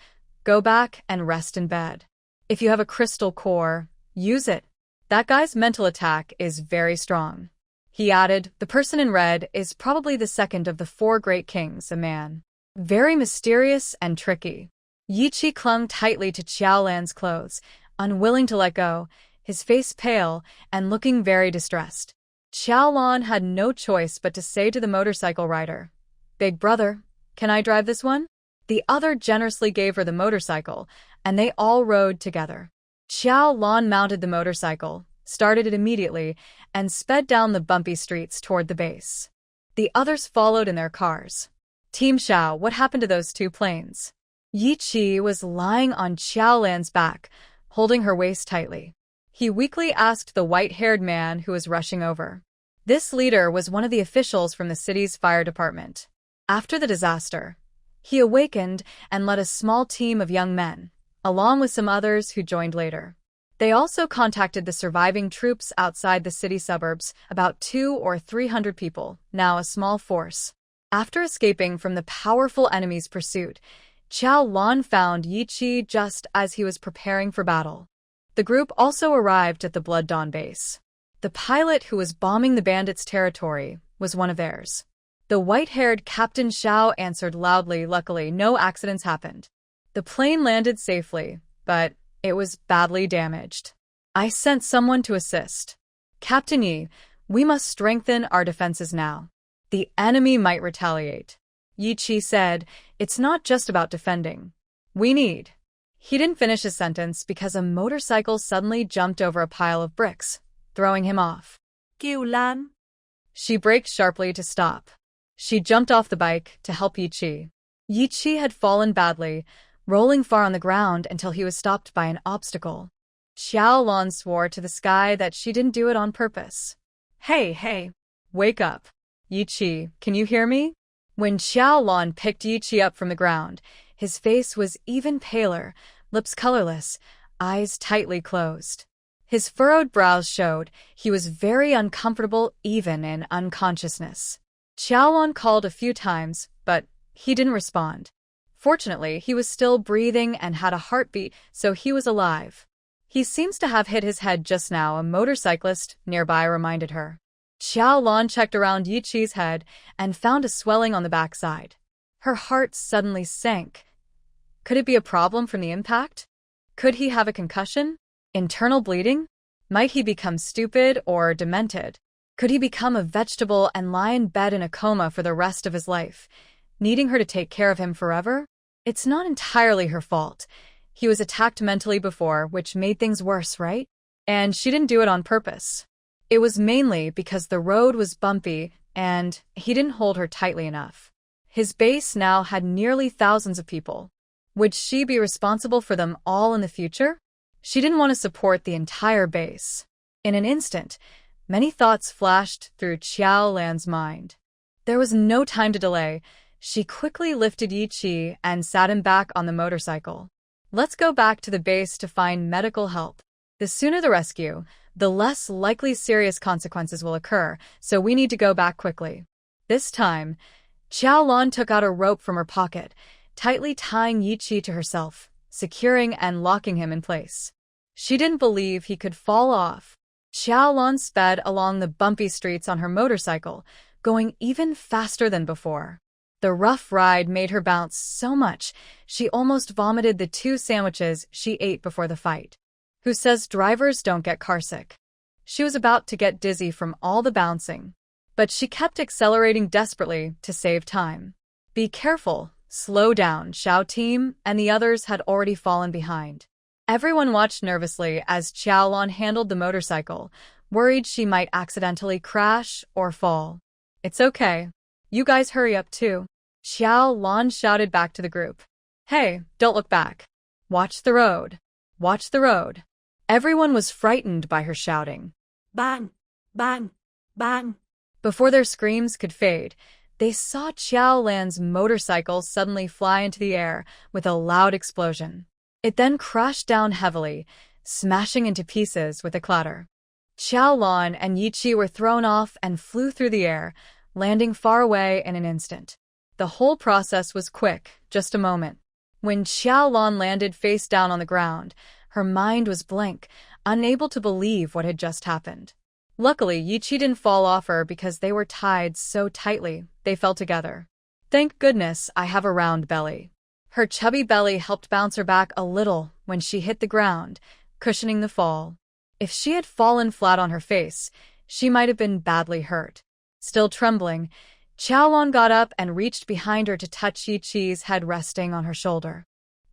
"Go back and rest in bed. If you have a crystal core, use it. That guy's mental attack is very strong." He added, "The person in red is probably the second of the four great kings, a man. Very mysterious and tricky." Yi Qi clung tightly to Xiaolan's clothes, unwilling to let go, his face pale and looking very distressed. Xiaolan had no choice but to say to the motorcycle rider, "Big brother, can I drive this one?" The other generously gave her the motorcycle, and they all rode together. Xiaolan mounted the motorcycle, started it immediately, and sped down the bumpy streets toward the base. The others followed in their cars. "Team Xiao, what happened to those two planes?" Yi Qi was lying on Xiaolan's back, holding her waist tightly. He weakly asked the white-haired man who was rushing over. This leader was one of the officials from the city's fire department. After the disaster, he awakened and led a small team of young men, along with some others who joined later. They also contacted the surviving troops outside the city suburbs, about 200 or 300 people, now a small force. After escaping from the powerful enemy's pursuit, Xiaolan found Yi Qi just as he was preparing for battle. The group also arrived at the Blood Dawn base. The pilot who was bombing the bandits' territory was one of theirs. The white-haired Captain Xiao answered loudly. Luckily, no accidents happened. The plane landed safely, but it was badly damaged. "I sent someone to assist. Captain Yi, we must strengthen our defenses now. The enemy might retaliate." Yi Qi said, "It's not just about defending. We need—" He didn't finish his sentence because a motorcycle suddenly jumped over a pile of bricks, throwing him off. Xiaolan. She braked sharply to stop. She jumped off the bike to help Yi Qi. Yi Qi had fallen badly, rolling far on the ground until he was stopped by an obstacle. Xiaolan swore to the sky that she didn't do it on purpose. Hey, wake up. Yi Qi, can you hear me?" When Xiaolan picked Yi Qi up from the ground, his face was even paler, lips colorless, eyes tightly closed. His furrowed brows showed he was very uncomfortable even in unconsciousness. Xiaolan called a few times, but he didn't respond. Fortunately, he was still breathing and had a heartbeat, so he was alive. "He seems to have hit his head just now," a motorcyclist nearby reminded her. Xiaolan checked around Yi Qi's head and found a swelling on the backside. Her heart suddenly sank. Could it be a problem from the impact? Could he have a concussion? Internal bleeding? Might he become stupid or demented? Could he become a vegetable and lie in bed in a coma for the rest of his life, needing her to take care of him forever? It's not entirely her fault. He was attacked mentally before, which made things worse, right? And she didn't do it on purpose. It was mainly because the road was bumpy and he didn't hold her tightly enough. His base now had nearly thousands of people. Would she be responsible for them all in the future? She didn't want to support the entire base. In an instant, many thoughts flashed through Xiaolan's mind. There was no time to delay. She quickly lifted Yi Qi and sat him back on the motorcycle. "Let's go back to the base to find medical help. The sooner the rescue, the less likely serious consequences will occur, so we need to go back quickly." This time, Xiaolan took out a rope from her pocket, tightly tying Yi Qi to herself, securing and locking him in place. She didn't believe he could fall off. Xiaolan sped along the bumpy streets on her motorcycle, going even faster than before. The rough ride made her bounce so much she almost vomited the 2 sandwiches she ate before the fight. Who says drivers don't get carsick? She was about to get dizzy from all the bouncing, but she kept accelerating desperately to save time. "Be careful, slow down," Xiao team and the others had already fallen behind. Everyone watched nervously as Xiaolan handled the motorcycle, worried she might accidentally crash or fall. "It's okay. You guys hurry up too," Xiaolan shouted back to the group. "Hey, don't look back. Watch the road. Watch the road." Everyone was frightened by her shouting. Bang, bang, bang. Before their screams could fade, they saw Xiaolan's motorcycle suddenly fly into the air with a loud explosion. It then crashed down heavily, smashing into pieces with a clatter. Xiaolan and Yi Qi were thrown off and flew through the air, landing far away in an instant. The whole process was quick, just a moment. When Xiaolan landed face down on the ground, her mind was blank, unable to believe what had just happened. Luckily, Yiqi didn't fall off her because they were tied so tightly, they fell together. Thank goodness I have a round belly. Her chubby belly helped bounce her back a little when she hit the ground, cushioning the fall. If she had fallen flat on her face, she might have been badly hurt. Still trembling, Xiaolan got up and reached behind her to touch Yiqi's head resting on her shoulder.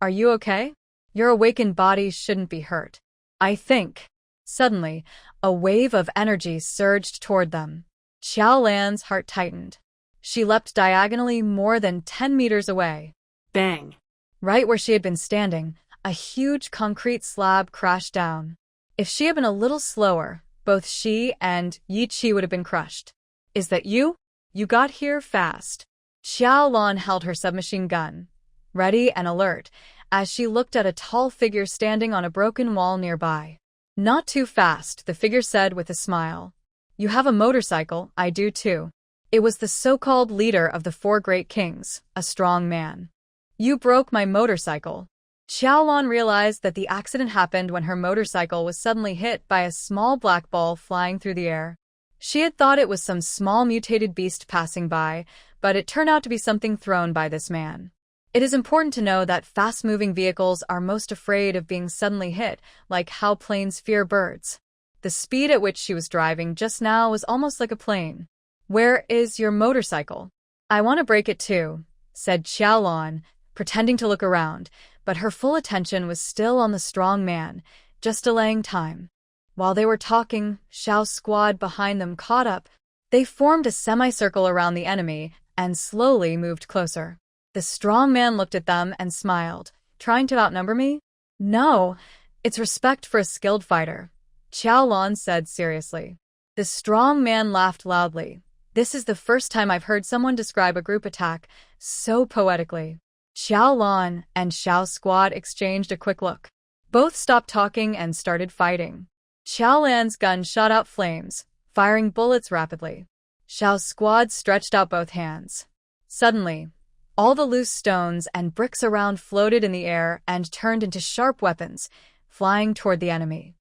Are you okay? Your awakened body shouldn't be hurt. I think. Suddenly, a wave of energy surged toward them. Xiaolan's heart tightened. She leapt diagonally more than 10 meters away. Bang! Right where she had been standing, a huge concrete slab crashed down. If she had been a little slower, both she and Yiqi would have been crushed. Is that you? You got here fast. Xiaolan held her submachine gun, ready and alert, as she looked at a tall figure standing on a broken wall nearby. Not too fast, the figure said with a smile. You have a motorcycle, I do too. It was the so-called leader of the 4 great kings, a strong man. You broke my motorcycle. Xiaolan realized that the accident happened when her motorcycle was suddenly hit by a small black ball flying through the air. She had thought it was some small mutated beast passing by, but it turned out to be something thrown by this man. It is important to know that fast-moving vehicles are most afraid of being suddenly hit, like how planes fear birds. The speed at which she was driving just now was almost like a plane. Where is your motorcycle? I want to break it too, said Xiaolan, pretending to look around, but her full attention was still on the strong man, just delaying time. While they were talking, Xiao's squad behind them caught up. They formed a semicircle around the enemy and slowly moved closer. The strong man looked at them and smiled. Trying to outnumber me? No, it's respect for a skilled fighter, Xiaolan said seriously. The strong man laughed loudly. This is the first time I've heard someone describe a group attack so poetically. Xiaolan and Xiao's squad exchanged a quick look. Both stopped talking and started fighting. Xiaolan's gun shot out flames, firing bullets rapidly. Xiao's squad stretched out both hands. Suddenly, all the loose stones and bricks around floated in the air and turned into sharp weapons, flying toward the enemy.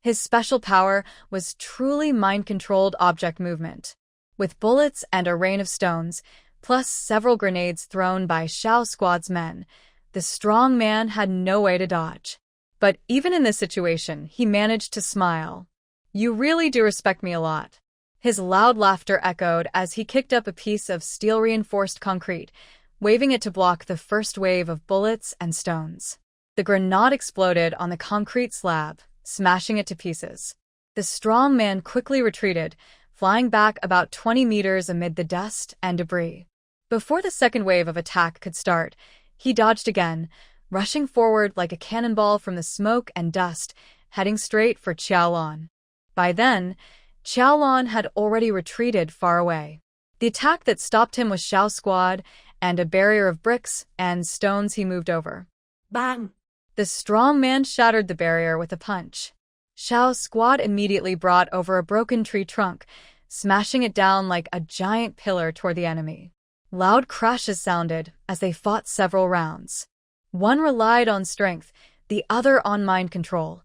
His special power was truly mind-controlled object movement. With bullets and a rain of stones, plus several grenades thrown by Xiao's squad's men, the strong man had no way to dodge. But even in this situation, he managed to smile. You really do respect me a lot. His loud laughter echoed as he kicked up a piece of steel-reinforced concrete, waving it to block the first wave of bullets and stones. The grenade exploded on the concrete slab, smashing it to pieces. The strong man quickly retreated, flying back about 20 meters amid the dust and debris. Before the second wave of attack could start, he dodged again, rushing forward like a cannonball from the smoke and dust, heading straight for Xiaolan. By then, Xiaolan had already retreated far away. The attack that stopped him was Xiao's squad and a barrier of bricks and stones he moved over. Bang! The strong man shattered the barrier with a punch. Xiao's squad immediately brought over a broken tree trunk, smashing it down like a giant pillar toward the enemy. Loud crashes sounded as they fought several rounds. One relied on strength, the other on mind control.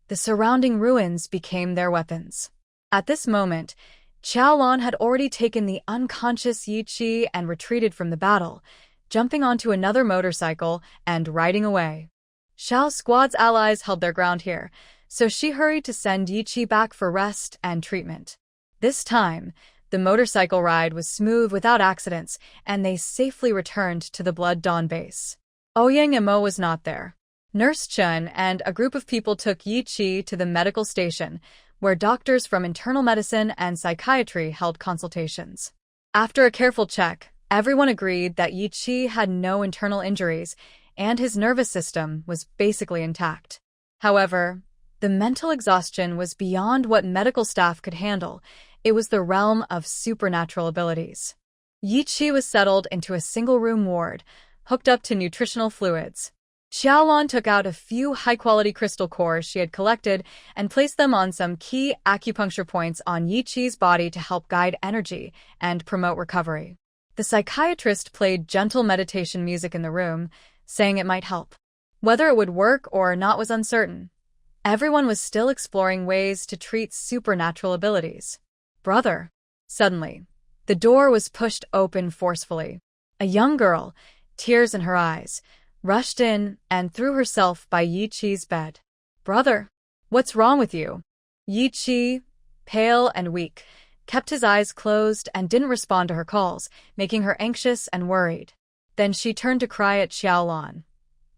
The surrounding ruins became their weapons. At this moment, Xiaolan had already taken the unconscious Yiqi and retreated from the battle, jumping onto another motorcycle and riding away. Xiao's squad's allies held their ground here, so she hurried to send Yiqi back for rest and treatment. This time, the motorcycle ride was smooth without accidents, and they safely returned to the Blood Dawn base. Ouyang and Mo was not there. Nurse Chun and a group of people took Yiqi to the medical station, where doctors from internal medicine and psychiatry held consultations. After a careful check, everyone agreed that Yiqi had no internal injuries, and his nervous system was basically intact. However, the mental exhaustion was beyond what medical staff could handle. It was the realm of supernatural abilities. Yiqi was settled into a single-room ward, hooked up to nutritional fluids. Xiaolan took out a few high-quality crystal cores she had collected and placed them on some key acupuncture points on Yiqi's body to help guide energy and promote recovery. The psychiatrist played gentle meditation music in the room, saying it might help. Whether it would work or not was uncertain. Everyone was still exploring ways to treat supernatural abilities. Brother. Suddenly, the door was pushed open forcefully. A young girl, tears in her eyes, rushed in and threw herself by Yi Qi's bed. Brother, what's wrong with you? Yi Qi, pale and weak, kept his eyes closed and didn't respond to her calls, making her anxious and worried. Then she turned to cry at Xiaolan.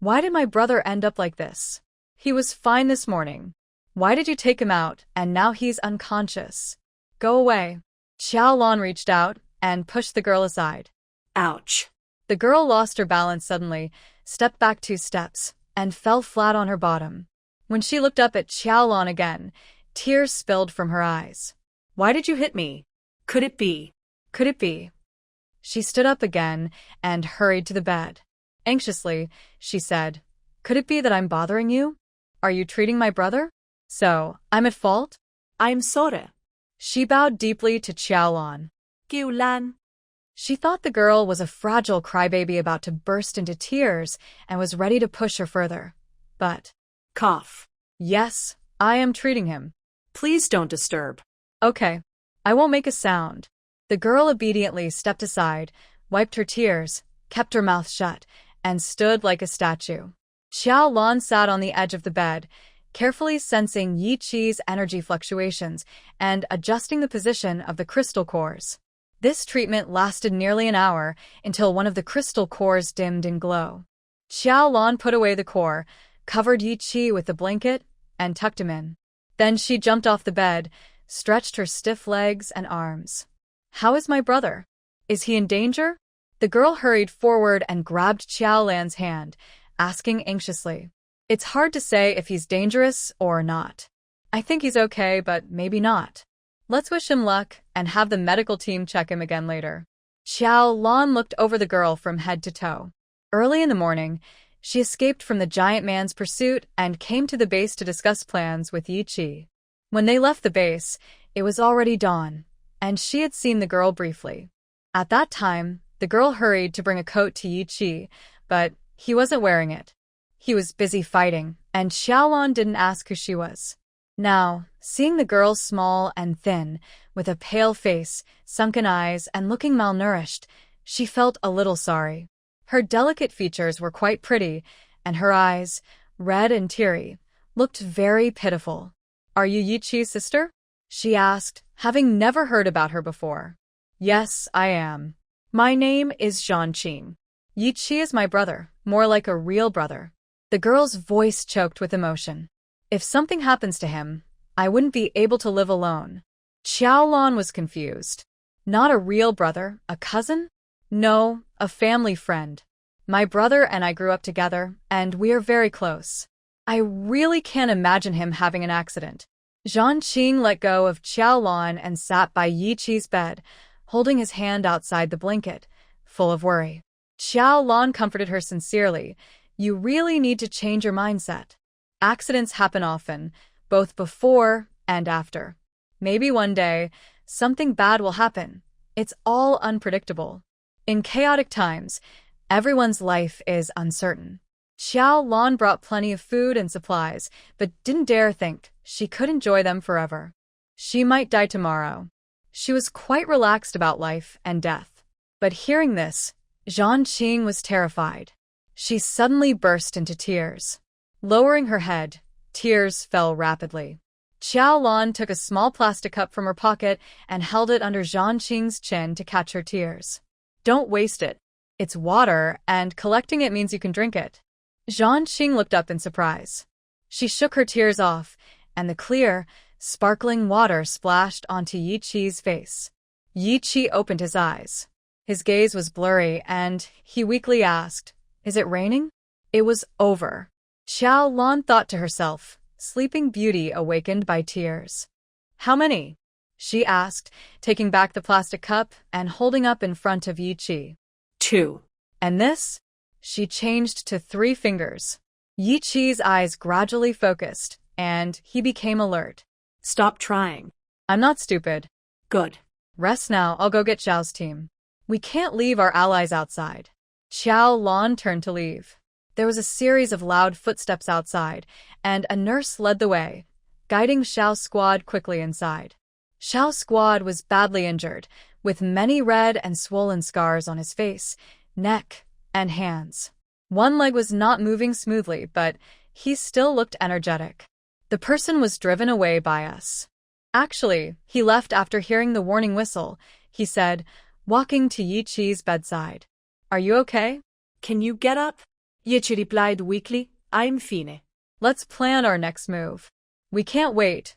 Why did my brother end up like this? He was fine this morning. Why did you take him out and now he's unconscious? Go away. Xiaolan reached out and pushed the girl aside. Ouch. The girl lost her balance suddenly, stepped back 2 steps, and fell flat on her bottom. When she looked up at Xiaolan again, tears spilled from her eyes. Why did you hit me? Could it be? Could it be? She stood up again and hurried to the bed. Anxiously, she said, Could it be that I'm bothering you? Are you treating my brother? So, I'm at fault? I'm sorry. She bowed deeply to Xiaolan. Xiaolan. She thought the girl was a fragile crybaby about to burst into tears and was ready to push her further. But, Cough. Yes, I am treating him. Please don't disturb. Okay, I won't make a sound. The girl obediently stepped aside, wiped her tears, kept her mouth shut, and stood like a statue. Xiaolan sat on the edge of the bed, carefully sensing Yi Qi's energy fluctuations and adjusting the position of the crystal cores. This treatment lasted nearly an hour until one of the crystal cores dimmed in glow. Xiaolan put away the core, covered Yi Qi with the blanket, and tucked him in. Then she jumped off the bed, stretched her stiff legs and arms. How is my brother? Is he in danger? The girl hurried forward and grabbed Xiaolan's hand, asking anxiously. It's hard to say if he's dangerous or not. I think he's okay, but maybe not. Let's wish him luck and have the medical team check him again later. Xiaolan looked over the girl from head to toe. Early in the morning, she escaped from the giant man's pursuit and came to the base to discuss plans with Yi Qi. When they left the base, it was already dawn, and she had seen the girl briefly. At that time, the girl hurried to bring a coat to Yi Qi, but he wasn't wearing it. He was busy fighting, and Xiaolan didn't ask who she was. Now, seeing the girl small and thin, with a pale face, sunken eyes, and looking malnourished, she felt a little sorry. Her delicate features were quite pretty, and her eyes, red and teary, looked very pitiful. Are you Yi Qi's sister? She asked, having never heard about her before. Yes, I am. My name is Zhanqing. Yi Qi is my brother, more like a real brother. The girl's voice choked with emotion. If something happens to him, I wouldn't be able to live alone. Xiaolan was confused. Not a real brother, a cousin? No, a family friend. My brother and I grew up together, and we are very close. I really can't imagine him having an accident. Zhanqing let go of Xiaolan and sat by Yi Qi's bed, holding his hand outside the blanket, full of worry. Xiaolan comforted her sincerely. You really need to change your mindset. Accidents happen often, both before and after. Maybe one day, something bad will happen. It's all unpredictable. In chaotic times, everyone's life is uncertain. Xiaolan brought plenty of food and supplies, but didn't dare think she could enjoy them forever. She might die tomorrow. She was quite relaxed about life and death. But hearing this, Zhanqing was terrified. She suddenly burst into tears. Lowering her head, tears fell rapidly. Xiaolan took a small plastic cup from her pocket and held it under Zhanqing's chin to catch her tears. Don't waste it. It's water, and collecting it means you can drink it. Zhanqing looked up in surprise. She shook her tears off, and the clear, sparkling water splashed onto Yi Qi's face. Yi Qi opened his eyes. His gaze was blurry, and he weakly asked, Is it raining? It was over. Xiaolan thought to herself, Sleeping Beauty awakened by tears. How many? She asked, taking back the plastic cup and holding up in front of Yi Qi. 2. And this? She changed to 3 fingers. Yi Qi's eyes gradually focused, and he became alert. Stop trying. I'm not stupid. Good. Rest now, I'll go get Xiao's team. We can't leave our allies outside. Xiaolan turned to leave. There was a series of loud footsteps outside, and a nurse led the way, guiding Xiao's squad quickly inside. Xiao's squad was badly injured, with many red and swollen scars on his face, neck, and hands. One leg was not moving smoothly, but he still looked energetic. The person was driven away by us. Actually, he left after hearing the warning whistle, he said, walking to Yi Qi's bedside. Are you okay? Can you get up? Yi Qi replied weakly, I'm fine. Let's plan our next move. We can't wait.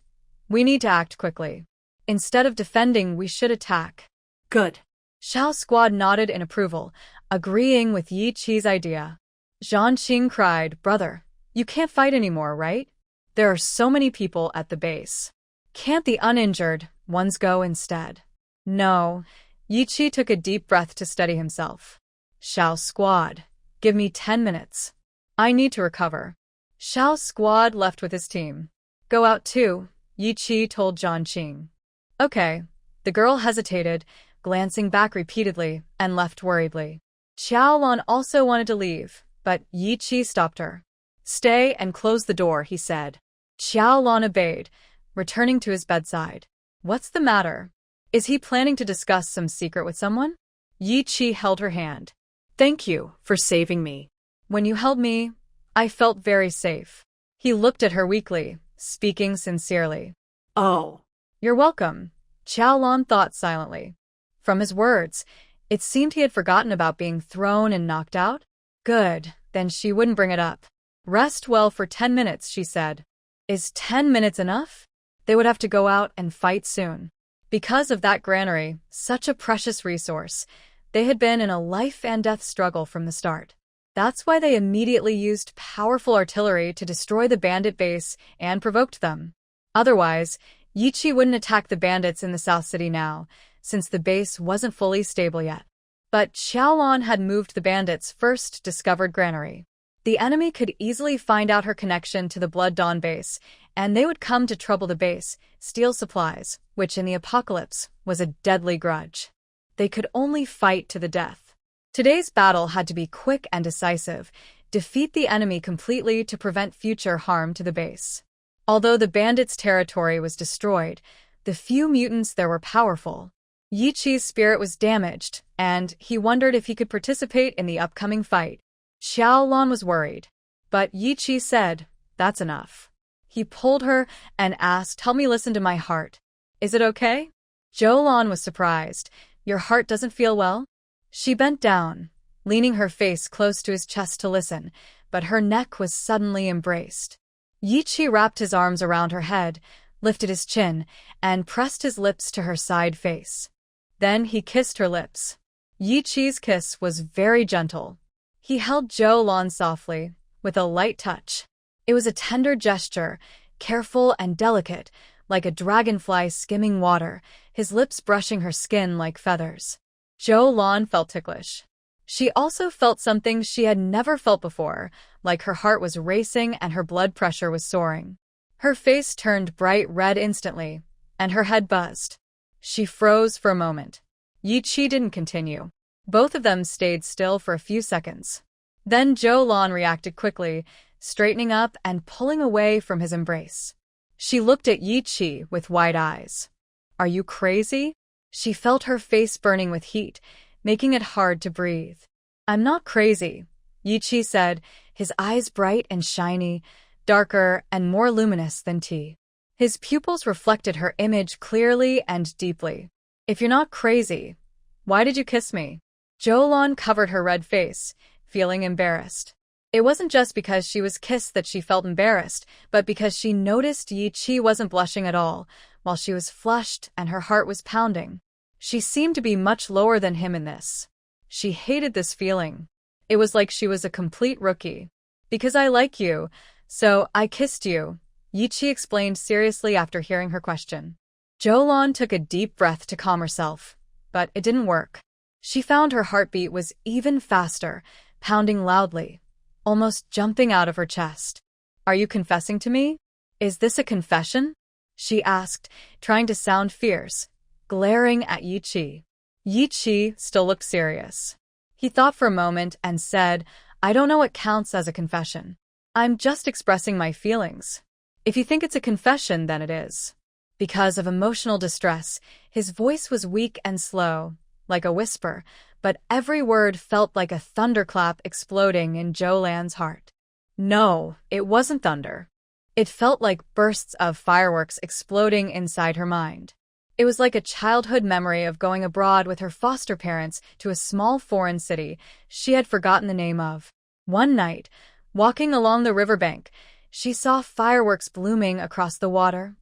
We need to act quickly. Instead of defending, we should attack. Good. Xiao's squad nodded in approval, agreeing with Yi Qi's idea. Zhang Qing cried, Brother, you can't fight anymore, right? There are so many people at the base. Can't the uninjured ones go instead? No. Yi Qi took a deep breath to steady himself. Xiao's squad, give me 10 minutes. I need to recover. Xiao's squad left with his team. Go out too, Yi Qi told Zhang Qing. Okay. The girl hesitated, glancing back repeatedly, and left worriedly. Xiaolan also wanted to leave, but Yi Qi stopped her. Stay and close the door, he said. Xiaolan obeyed, returning to his bedside. What's the matter? Is he planning to discuss some secret with someone? Yi Qi held her hand. Thank you for saving me. When you held me, I felt very safe. He looked at her weakly, speaking sincerely. Oh. You're welcome, Xiaolan thought silently. From his words, it seemed he had forgotten about being thrown and knocked out. Good, then she wouldn't bring it up. Rest well for 10 minutes, she said. Is 10 minutes enough? They would have to go out and fight soon. Because of that granary, such a precious resource, they had been in a life-and-death struggle from the start. That's why they immediately used powerful artillery to destroy the bandit base and provoked them. Otherwise, Yi Qi wouldn't attack the bandits in the South City now, since the base wasn't fully stable yet. But Xiaolan had moved the bandits' first discovered granary. The enemy could easily find out her connection to the Blood Dawn base, and they would come to trouble the base, steal supplies, which in the apocalypse was a deadly grudge. They could only fight to the death. Today's battle had to be quick and decisive, defeat the enemy completely to prevent future harm to the base. Although the bandits' territory was destroyed, the few mutants there were powerful. Yi Qi's spirit was damaged, and he wondered if he could participate in the upcoming fight. Xiaolan was worried, but Yi Qi said, That's enough. He pulled her and asked, Help me listen to my heart. Is it okay? Xiaolan was surprised. Your heart doesn't feel well? She bent down, leaning her face close to his chest to listen, but her neck was suddenly embraced. Yi Qi wrapped his arms around her head, lifted his chin, and pressed his lips to her side face. Then he kissed her lips. Yi Qi's kiss was very gentle. He held Xiaolan softly, with a light touch. It was a tender gesture, careful and delicate, like a dragonfly skimming water, his lips brushing her skin like feathers. Xiaolan felt ticklish. She also felt something she had never felt before, like her heart was racing and her blood pressure was soaring. Her face turned bright red instantly, and her head buzzed. She froze for a moment. Yi Qi didn't continue. Both of them stayed still for a few seconds. Then Xiaolan reacted quickly, straightening up and pulling away from his embrace. She looked at Yi Qi with wide eyes. Are you crazy? She felt her face burning with heat, making it hard to breathe. I'm not crazy, Yi Qi said, his eyes bright and shiny, darker and more luminous than tea. His pupils reflected her image clearly and deeply. If you're not crazy, why did you kiss me? Xiaolan covered her red face, feeling embarrassed. It wasn't just because she was kissed that she felt embarrassed, but because she noticed Yi Qi wasn't blushing at all, while she was flushed and her heart was pounding. She seemed to be much lower than him in this. She hated this feeling. It was like she was a complete rookie. Because I like you, so I kissed you, Yi Qi explained seriously after hearing her question. Xiaolan took a deep breath to calm herself, but it didn't work. She found her heartbeat was even faster, pounding loudly, almost jumping out of her chest. Are you confessing to me? Is this a confession? She asked, trying to sound fierce, glaring at Yi Qi. Yi Qi still looked serious. He thought for a moment and said, I don't know what counts as a confession. I'm just expressing my feelings. If you think it's a confession, then it is. Because of emotional distress, his voice was weak and slow, like a whisper, but every word felt like a thunderclap exploding in Xiaolan's heart. No, it wasn't thunder. It felt like bursts of fireworks exploding inside her mind. It was like a childhood memory of going abroad with her foster parents to a small foreign city she had forgotten the name of. One night, walking along the riverbank, she saw fireworks blooming across the water.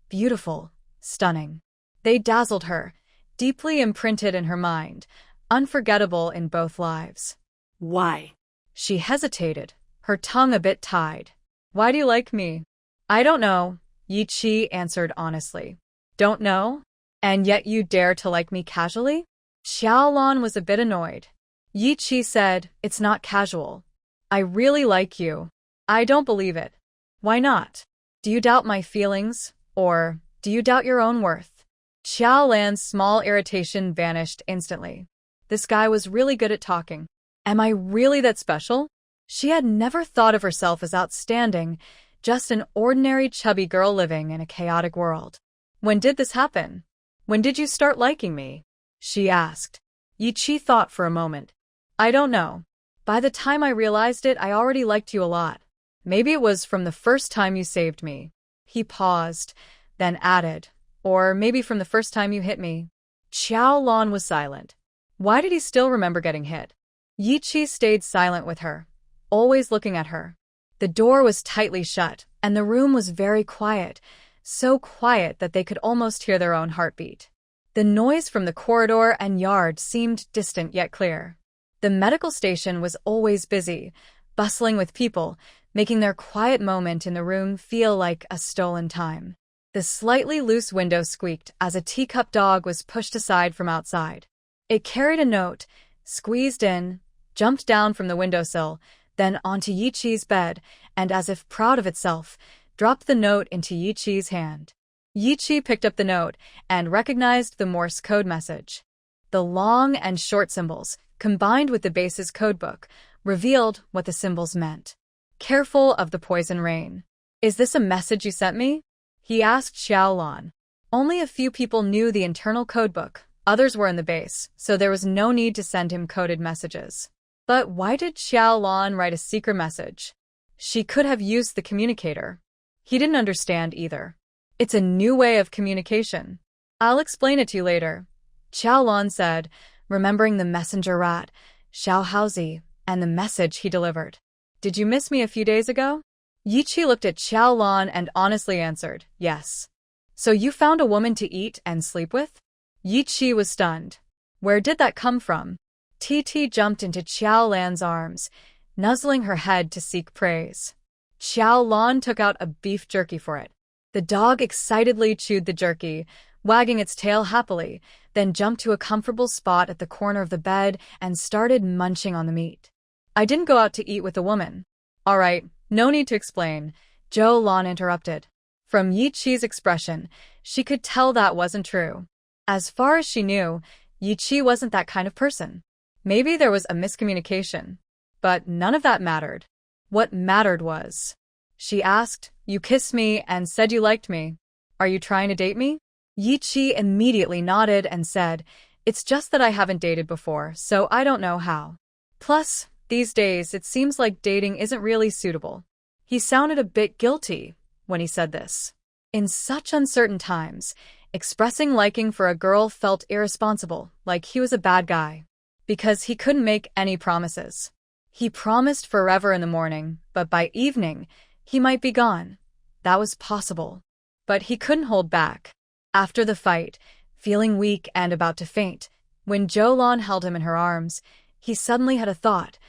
Beautiful, stunning. They dazzled her, deeply imprinted in her mind, unforgettable in both lives. Why? She hesitated, her tongue a bit tied. Why do you like me? I don't know, Yi Qi answered honestly. Don't know? And yet you dare to like me casually? Xiaolan was a bit annoyed. Yi Qi said, it's not casual. I really like you. I don't believe it. Why not? Do you doubt my feelings? Or do you doubt your own worth? Xiaolan's small irritation vanished instantly. This guy was really good at talking. Am I really that special? She had never thought of herself as outstanding, just an ordinary chubby girl living in a chaotic world. When did this happen? When did you start liking me? She asked. Yi Qi thought for a moment. I don't know. By the time I realized it, I already liked you a lot. Maybe it was from the first time you saved me. He paused, then added, or maybe from the first time you hit me. Xiaolan was silent. Why did he still remember getting hit? Yi Qi stayed silent with her, always looking at her. The door was tightly shut, and the room was very quiet, so quiet that they could almost hear their own heartbeat. The noise from the corridor and yard seemed distant yet clear. The medical station was always busy, bustling with people, making their quiet moment in the room feel like a stolen time. The slightly loose window squeaked as a teacup dog was pushed aside from outside. It carried a note, squeezed in, jumped down from the windowsill, then onto Yi Qi's bed, and as if proud of itself, dropped the note into Yi Qi's hand. Yi Qi picked up the note and recognized the Morse code message. The long and short symbols, combined with the base's codebook, revealed what the symbols meant. Careful of the poison rain. Is this a message you sent me? He asked Xiaolan. Only a few people knew the internal codebook, others were in the base, so there was no need to send him coded messages. But why did Xiaolan write a secret message? She could have used the communicator. He didn't understand either. It's a new way of communication. I'll explain it to you later, Xiaolan said, remembering the messenger rat, Xiaohaozi, and the message he delivered. Did you miss me a few days ago? Yi Qi looked at Xiaolan and honestly answered, yes. So you found a woman to eat and sleep with? Yi Qi was stunned. Where did that come from? TT jumped into Xiaolan's arms, nuzzling her head to seek praise. Xiaolan took out a beef jerky for it. The dog excitedly chewed the jerky, wagging its tail happily, then jumped to a comfortable spot at the corner of the bed and started munching on the meat. I didn't go out to eat with a woman. All right, no need to explain, Xiaolan interrupted. From Yi Qi's expression, she could tell that wasn't true. As far as she knew, Yi Qi wasn't that kind of person. Maybe there was a miscommunication. But none of that mattered. What mattered was, she asked, you kissed me and said you liked me. Are you trying to date me? Yi Qi immediately nodded and said, it's just that I haven't dated before, so I don't know how. Plus, these days it seems like dating isn't really suitable. He sounded a bit guilty when he said this. In such uncertain times, expressing liking for a girl felt irresponsible, like he was a bad guy. Because he couldn't make any promises. He promised forever in the morning, but by evening, he might be gone. That was possible. But he couldn't hold back. After the fight, feeling weak and about to faint, when Xiaolan held him in her arms, he suddenly had a thought.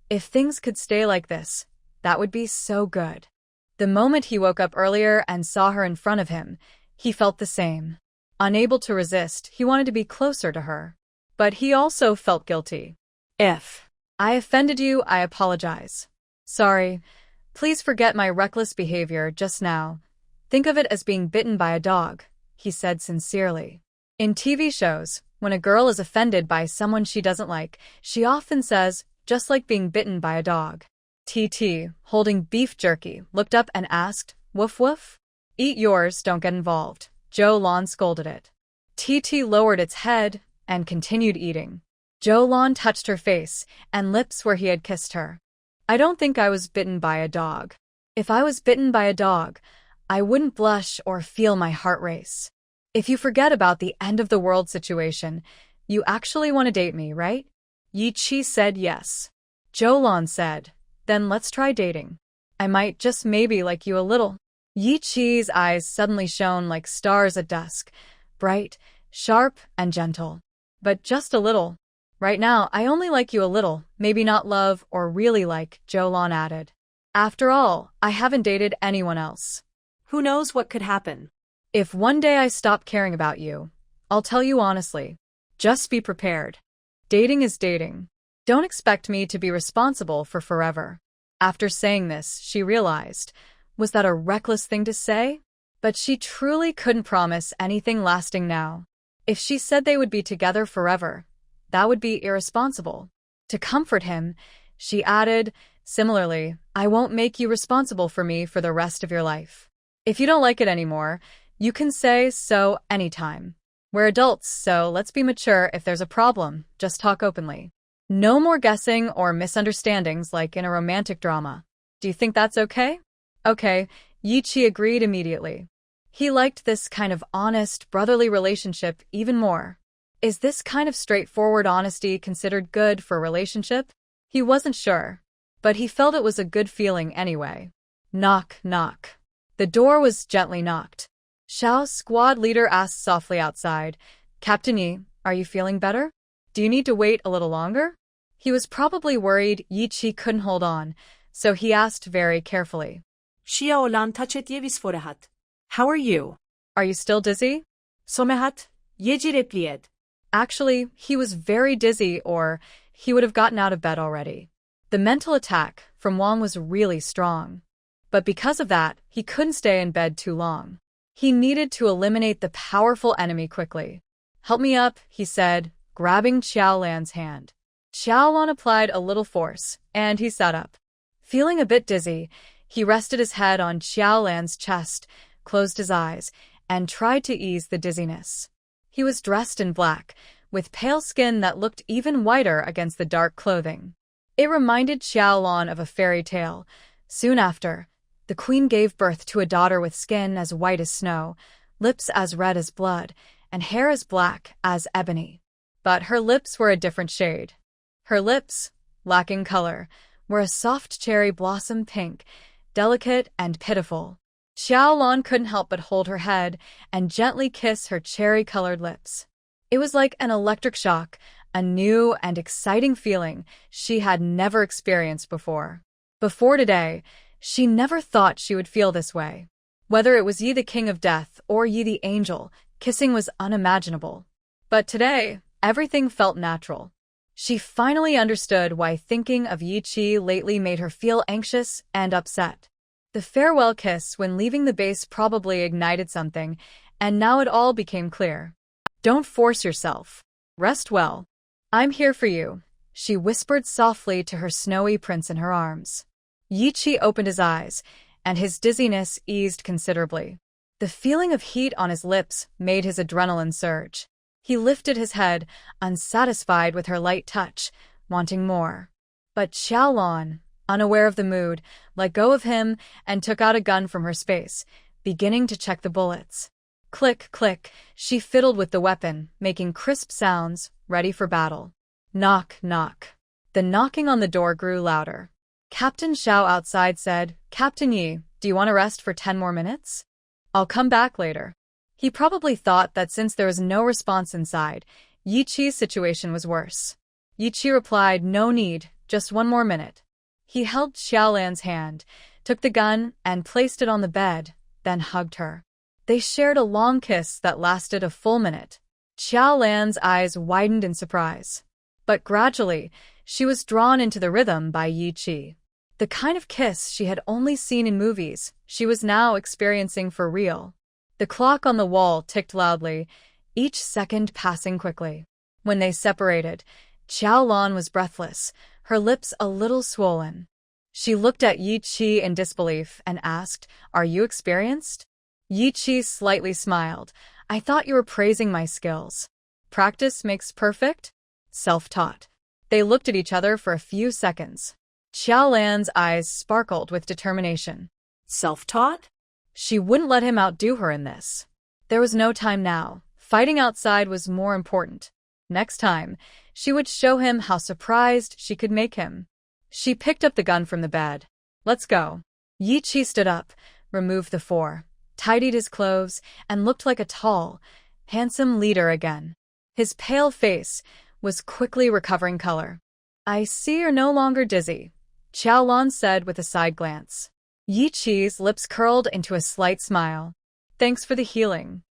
If things could stay like this, that would be so good. The moment he woke up earlier and saw her in front of him, he felt the same. Unable to resist, he wanted to be closer to her. But he also felt guilty. If I offended you, I apologize. Sorry. Please forget my reckless behavior just now. Think of it as being bitten by a dog, he said sincerely. In TV shows, When a girl is offended by someone she doesn't like, she often says, just like being bitten by a dog. TT, holding beef jerky, looked up and asked, woof woof? Eat yours, don't get involved. Xiaolan scolded it. TT lowered its head and continued eating. Xiaolan touched her face and lips where he had kissed her. I don't think I was bitten by a dog. If I was bitten by a dog, I wouldn't blush or feel my heart race. If you forget about the end of the world situation, you actually want to date me, right? Yi Chi said yes. Xiaolan said, then let's try dating. I might just maybe like you a little. Yi Chi's eyes suddenly shone like stars at dusk, bright, sharp, and gentle. But just a little. Right now, I only like you a little, maybe not love or really like, Xiaolan added. After all, I haven't dated anyone else. Who knows what could happen? If one day I stop caring about you, I'll tell you honestly. Just be prepared. Dating is dating. Don't expect me to be responsible for forever. After saying this, she realized, was that a reckless thing to say? But she truly couldn't promise anything lasting now. If she said they would be together forever, that would be irresponsible. To comfort him, she added, similarly, I won't make you responsible for me for the rest of your life. If you don't like it anymore, you can say so anytime. We're adults, so let's be mature. If there's a problem, just talk openly. No more guessing or misunderstandings like in a romantic drama. Do you think that's okay? Okay, Yi Chi agreed immediately. He liked this kind of honest, brotherly relationship even more. Is this kind of straightforward honesty considered good for a relationship? He wasn't sure, but he felt it was a good feeling anyway. Knock, knock. The door was gently knocked. Xiao's squad leader asked softly outside, Captain Yi, are you feeling better? Do you need to wait a little longer? He was probably worried Yi Chi couldn't hold on, so he asked very carefully. Xiaolan tachet yevis forehat. How are you? Are you still dizzy? Somehat, yeji replied. Actually, he was very dizzy or he would have gotten out of bed already. The mental attack from Wang was really strong. But because of that, he couldn't stay in bed too long. He needed to eliminate the powerful enemy quickly. Help me up, he said, grabbing Xiaolan's hand. Xiaolan applied a little force, and he sat up. Feeling a bit dizzy, he rested his head on Xiaolan's chest, closed his eyes, and tried to ease the dizziness. He was dressed in black, with pale skin that looked even whiter against the dark clothing. It reminded Xiaolan of a fairy tale. Soon after, the queen gave birth to a daughter with skin as white as snow, lips as red as blood, and hair as black as ebony. But her lips were a different shade. Her lips, lacking color, were a soft cherry blossom pink, delicate and pitiful. Xiaolan couldn't help but hold her head and gently kiss her cherry-colored lips. It was like an electric shock, a new and exciting feeling she had never experienced before. Before today, she never thought she would feel this way. Whether it was Yi the King of Death or Yi the Angel, kissing was unimaginable. But today, everything felt natural. She finally understood why thinking of Yi Chi lately made her feel anxious and upset. The farewell kiss when leaving the base probably ignited something, and now it all became clear. Don't force yourself. Rest well. I'm here for you, she whispered softly to her snowy prince in her arms. Yi Chi opened his eyes, and his dizziness eased considerably. The feeling of heat on his lips made his adrenaline surge. He lifted his head, unsatisfied with her light touch, wanting more. But Xiaolan, unaware of the mood, let go of him and took out a gun from her space, beginning to check the bullets. Click, click, she fiddled with the weapon, making crisp sounds, ready for battle. Knock, knock. The knocking on the door grew louder. Captain Xiao outside said, Captain Yi, do you want to rest for 10 more minutes? I'll come back later. He probably thought that since there was no response inside, Yi Chi's situation was worse. Yi Chi replied, no need, just 1 more minute. He held Xiaolan's hand, took the gun, and placed it on the bed, then hugged her. They shared a long kiss that lasted a full minute. Xiaolan's eyes widened in surprise. But gradually, she was drawn into the rhythm by Yi Chi. The kind of kiss she had only seen in movies, she was now experiencing for real. The clock on the wall ticked loudly. each second passing quickly. When they separated, Xiaolan was breathless, her lips a little swollen. She looked at Yi Qi in disbelief and asked, "Are you experienced?" Yi Qi slightly smiled. "I thought you were praising my skills. Practice makes perfect?" Self-taught. They looked at each other for a few seconds. Xiaolan's eyes sparkled with determination. Self-taught? She wouldn't let him outdo her in this. There was no time now. Fighting outside was more important. Next time, she would show him how surprised she could make him. She picked up the gun from the bed. "Let's go." Yi Qi stood up, removed the four, tidied his clothes, and looked like a tall, handsome leader again. His pale face was quickly recovering color. "I see you're no longer dizzy," Xiaolan said with a side glance. Yi Qi's lips curled into a slight smile. "Thanks for the healing."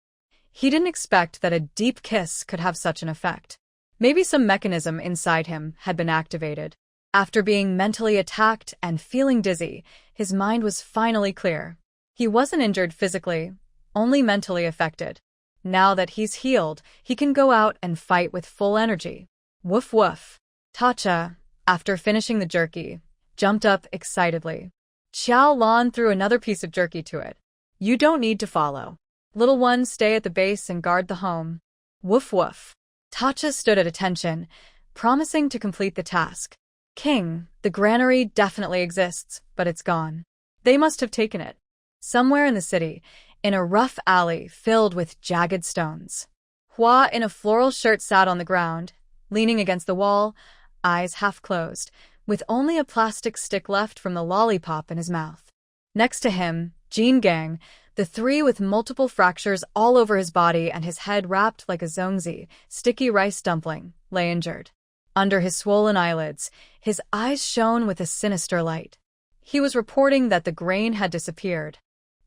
He didn't expect that a deep kiss could have such an effect. Maybe some mechanism inside him had been activated. After being mentally attacked and feeling dizzy, his mind was finally clear. He wasn't injured physically, only mentally affected. Now that he's healed, he can go out and fight with full energy. Woof woof. Tacha, after finishing the jerky, jumped up excitedly. Xiaolan threw another piece of jerky to it. "You don't need to follow. Little ones stay at the base and guard the home." Woof woof. Tacha stood at attention, promising to complete the task. "King, the granary definitely exists, but it's gone. They must have taken it. Somewhere in the city, in a rough alley filled with jagged stones." Hua in a floral shirt sat on the ground, leaning against the wall, eyes half closed, with only a plastic stick left from the lollipop in his mouth. Next to him, Jin Gang, the three with multiple fractures all over his body and his head wrapped like a zongzi, sticky rice dumpling, lay injured. Under his swollen eyelids, his eyes shone with a sinister light. He was reporting that the grain had disappeared.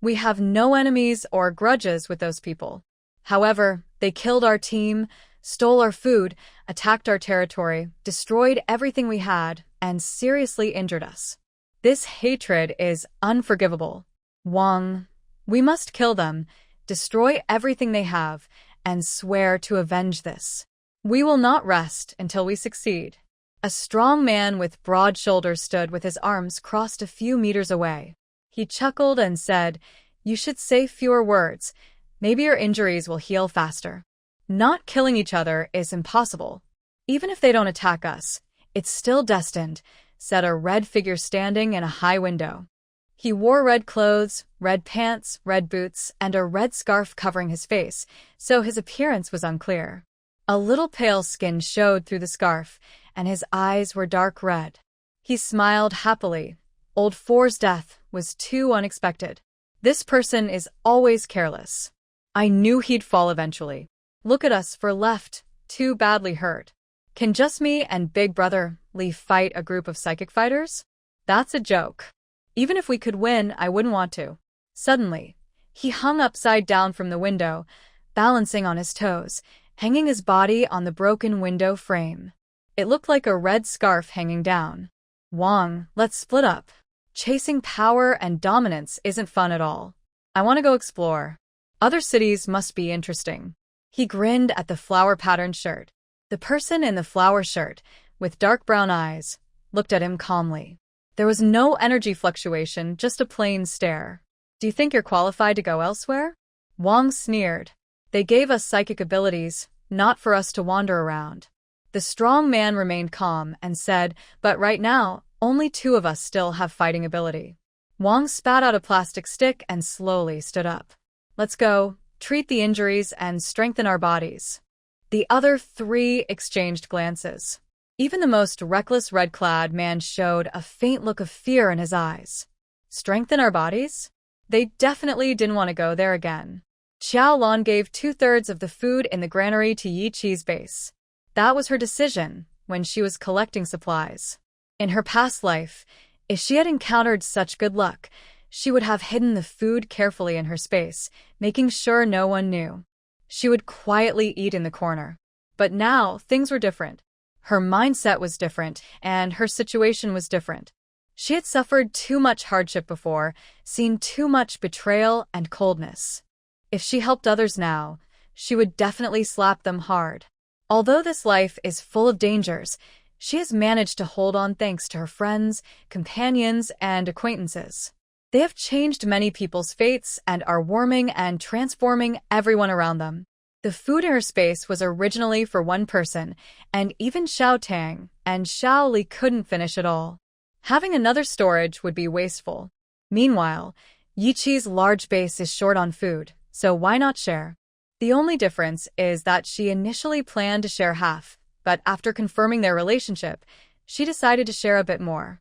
"We have no enemies or grudges with those people. However, they killed our team, stole our food, attacked our territory, destroyed everything we had, and seriously injured us. This hatred is unforgivable. Wang, we must kill them, destroy everything they have, and swear to avenge this. We will not rest until we succeed." A strong man with broad shoulders stood with his arms crossed a few meters away. He chuckled and said, "You should say fewer words. Maybe your injuries will heal faster. Not killing each other is impossible. Even if they don't attack us, it's still destined," said a red figure standing in a high window. He wore red clothes, red pants, red boots, and a red scarf covering his face, so his appearance was unclear. A little pale skin showed through the scarf, and his eyes were dark red. He smiled happily. Old Four's death was too unexpected. This person is always careless. I knew he'd fall eventually. Look at us, we're left, too badly hurt. Can just me and Big Brother Lee fight a group of psychic fighters? That's a joke. Even if we could win, I wouldn't want to." Suddenly, he hung upside down from the window, balancing on his toes, hanging his body on the broken window frame. It looked like a red scarf hanging down. "Wang, let's split up. Chasing power and dominance isn't fun at all. I want to go explore. Other cities must be interesting." He grinned at the flower-patterned shirt. The person in the flower shirt, with dark brown eyes, looked at him calmly. There was no energy fluctuation, just a plain stare. "Do you think you're qualified to go elsewhere?" Wang sneered. "They gave us psychic abilities, not for us to wander around." The strong man remained calm and said, "But right now, only two of us still have fighting ability." Wang spat out a plastic stick and slowly stood up. "Let's go, treat the injuries and strengthen our bodies." The other three exchanged glances. Even the most reckless red-clad man showed a faint look of fear in his eyes. Strengthen our bodies? They definitely didn't want to go there again. Xiaolan gave 2/3 of the food in the granary to Yi Qi's base. That was her decision when she was collecting supplies. In her past life, if she had encountered such good luck, she would have hidden the food carefully in her space, making sure no one knew. She would quietly eat in the corner. But now, things were different. Her mindset was different, and her situation was different. She had suffered too much hardship before, seen too much betrayal and coldness. If she helped others now, she would definitely slap them hard. Although this life is full of dangers, she has managed to hold on thanks to her friends, companions, and acquaintances. They have changed many people's fates and are warming and transforming everyone around them. The food in her space was originally for one person, and even Xiao Tang and Xiao Li couldn't finish it all. Having another storage would be wasteful. Meanwhile, Yiqi's large base is short on food, so why not share? The only difference is that she initially planned to share half, but after confirming their relationship, she decided to share a bit more.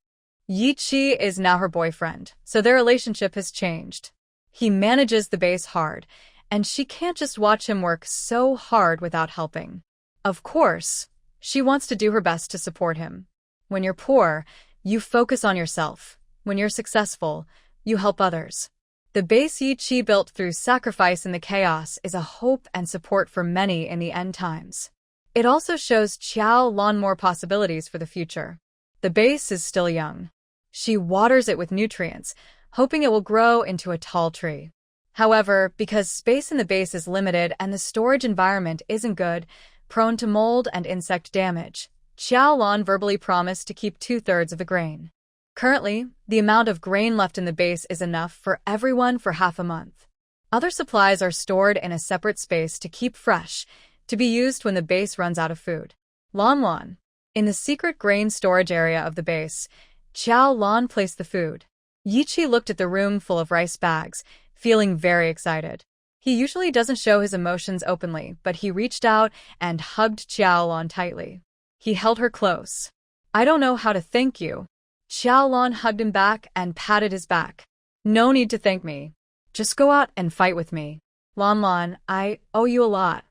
Yiqi is now her boyfriend, so their relationship has changed. He manages the base hard, and she can't just watch him work so hard without helping. Of course, she wants to do her best to support him. When you're poor, you focus on yourself. When you're successful, you help others. The base Yiqi built through sacrifice in the chaos is a hope and support for many in the end times. It also shows Xiaolan more possibilities for the future. The base is still young. She waters it with nutrients, hoping it will grow into a tall tree. However, because space in the base is limited and the storage environment isn't good, prone to mold and insect damage, Xiaolan verbally promised to keep 2/3 of the grain. Currently, the amount of grain left in the base is enough for everyone for half a month. Other supplies are stored in a separate space to keep fresh, to be used when the base runs out of food. Lan. In the secret grain storage area of the base, Xiaolan placed the food. Yiqi looked at the room full of rice bags, feeling very excited. He usually doesn't show his emotions openly, but he reached out and hugged Xiaolan tightly. He held her close. "I don't know how to thank you." Xiaolan hugged him back and patted his back. "No need to thank me. Just go out and fight with me. Lan, I owe you a lot.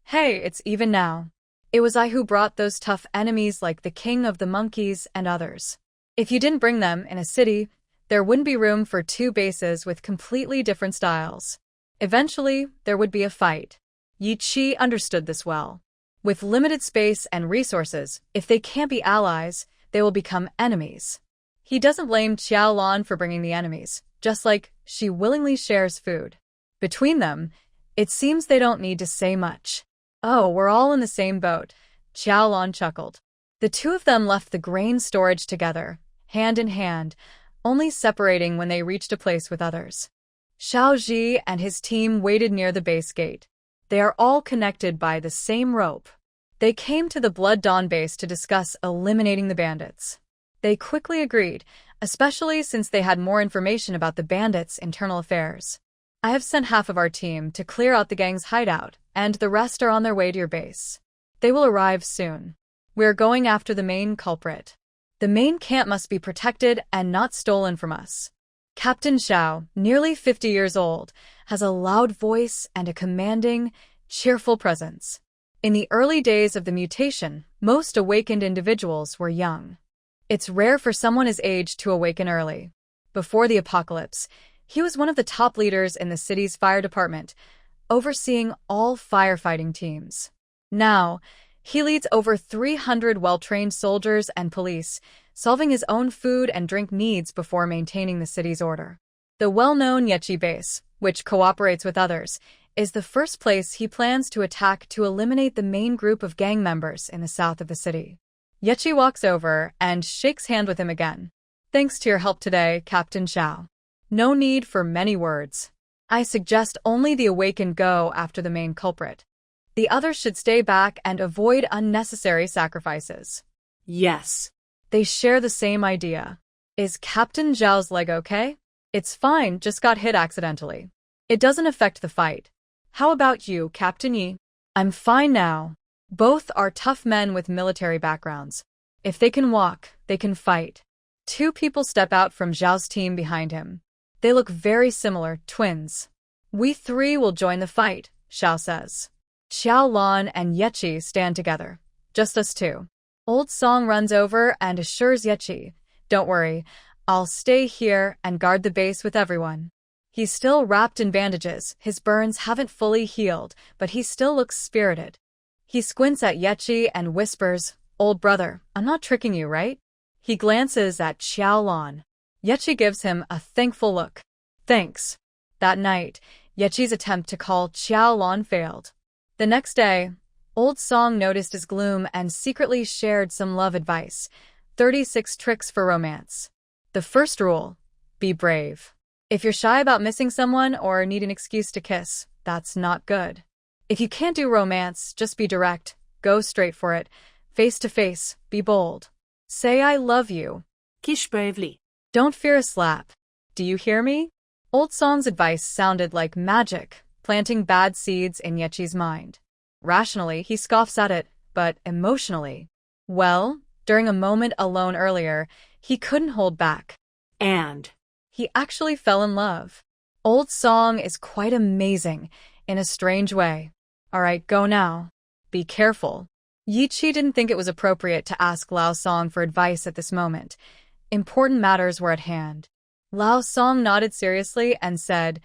Hey, it's even now. It was I who brought those tough enemies like the king of the monkeys and others. If you didn't bring them in a city, there wouldn't be room for two bases with completely different styles. Eventually, there would be a fight." Yiqi understood this well. With limited space and resources, if they can't be allies, they will become enemies. He doesn't blame Xiaolan for bringing the enemies, just like she willingly shares food. Between them, it seems they don't need to say much. "Oh, we're all in the same boat," Xiaolan chuckled. The two of them left the grain storage together, hand in hand, only separating when they reached a place with others. Xiaoji and his team waited near the base gate. They are all connected by the same rope. They came to the Blood Dawn base to discuss eliminating the bandits. They quickly agreed, especially since they had more information about the bandits' internal affairs. "I have sent half of our team to clear out the gang's hideout, and the rest are on their way to your base. They will arrive soon. We are going after the main culprit. The main camp must be protected and not stolen from us." Captain Xiao, nearly 50 years old, has a loud voice and a commanding, cheerful presence. In the early days of the mutation, most awakened individuals were young. It's rare for someone his age to awaken early. Before the apocalypse, he was one of the top leaders in the city's fire department, overseeing all firefighting teams. Now, he leads over 300 well-trained soldiers and police, solving his own food and drink needs before maintaining the city's order. The well-known Yiqi base, which cooperates with others, is the first place he plans to attack to eliminate the main group of gang members in the south of the city. Yiqi walks over and shakes hands with him again. "Thanks to your help today, Captain Xiao. No need for many words. I suggest only the awakened go after the main culprit. The others should stay back and avoid unnecessary sacrifices." Yes. They share the same idea. "Is Captain Zhao's leg okay?" "It's fine, just got hit accidentally. It doesn't affect the fight." "How about you, Captain Yi?" "I'm fine now." Both are tough men with military backgrounds. If they can walk, they can fight. Two people step out from Zhao's team behind him. They look very similar, twins. "We three will join the fight," Xiao says. Xiaolan and Yiqi stand together. "Just us two." Old Song runs over and assures Yiqi, "Don't worry, I'll stay here and guard the base with everyone." He's still wrapped in bandages, his burns haven't fully healed, but he still looks spirited. He squints at Yiqi and whispers, "Old brother, I'm not tricking you, right?" He glances at Xiaolan. Yiqi gives him a thankful look. "Thanks." That night, Yiqi's attempt to call Xiaolan failed. The next day, Old Song noticed his gloom and secretly shared some love advice. 36 tricks for romance. The first rule: be brave. If you're shy about missing someone or need an excuse to kiss, that's not good. If you can't do romance, just be direct, go straight for it, face to face, be bold. Say I love you. Kiss bravely. Don't fear a slap. Do you hear me? Old Song's advice sounded like magic, planting bad seeds in Yechi's mind. Rationally, he scoffs at it, but emotionally, well, during a moment alone earlier, he couldn't hold back. And He actually fell in love. Old Song is quite amazing, in a strange way. All right, go now. Be careful. Yiqi didn't think it was appropriate to ask Lao Song for advice at this moment. Important matters were at hand. Lao Song nodded seriously and said,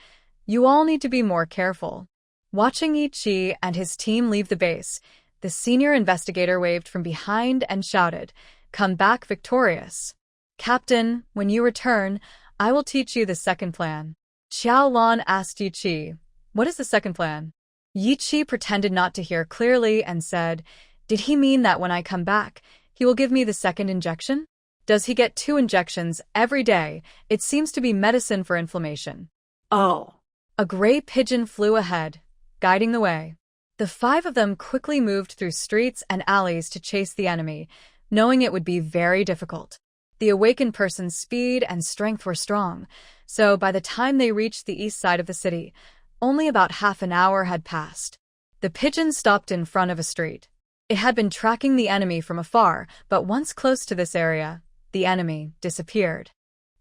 "You all need to be more careful." Watching Yiqi and his team leave the base, the senior investigator waved from behind and shouted, "Come back victorious. Captain, when you return, I will teach you the second plan." Xiaolan asked Yiqi, "What is the second plan?" Yiqi pretended not to hear clearly and said, "Did he mean that when I come back, he will give me the second injection? Does he get 2 injections every day? It seems to be medicine for inflammation." oh, A gray pigeon flew ahead, guiding the way. The 5 of them quickly moved through streets and alleys to chase the enemy, knowing it would be very difficult. The awakened person's speed and strength were strong, so by the time they reached the east side of the city, only about half an hour had passed. The pigeon stopped in front of a street. It had been tracking the enemy from afar, but once close to this area, the enemy disappeared.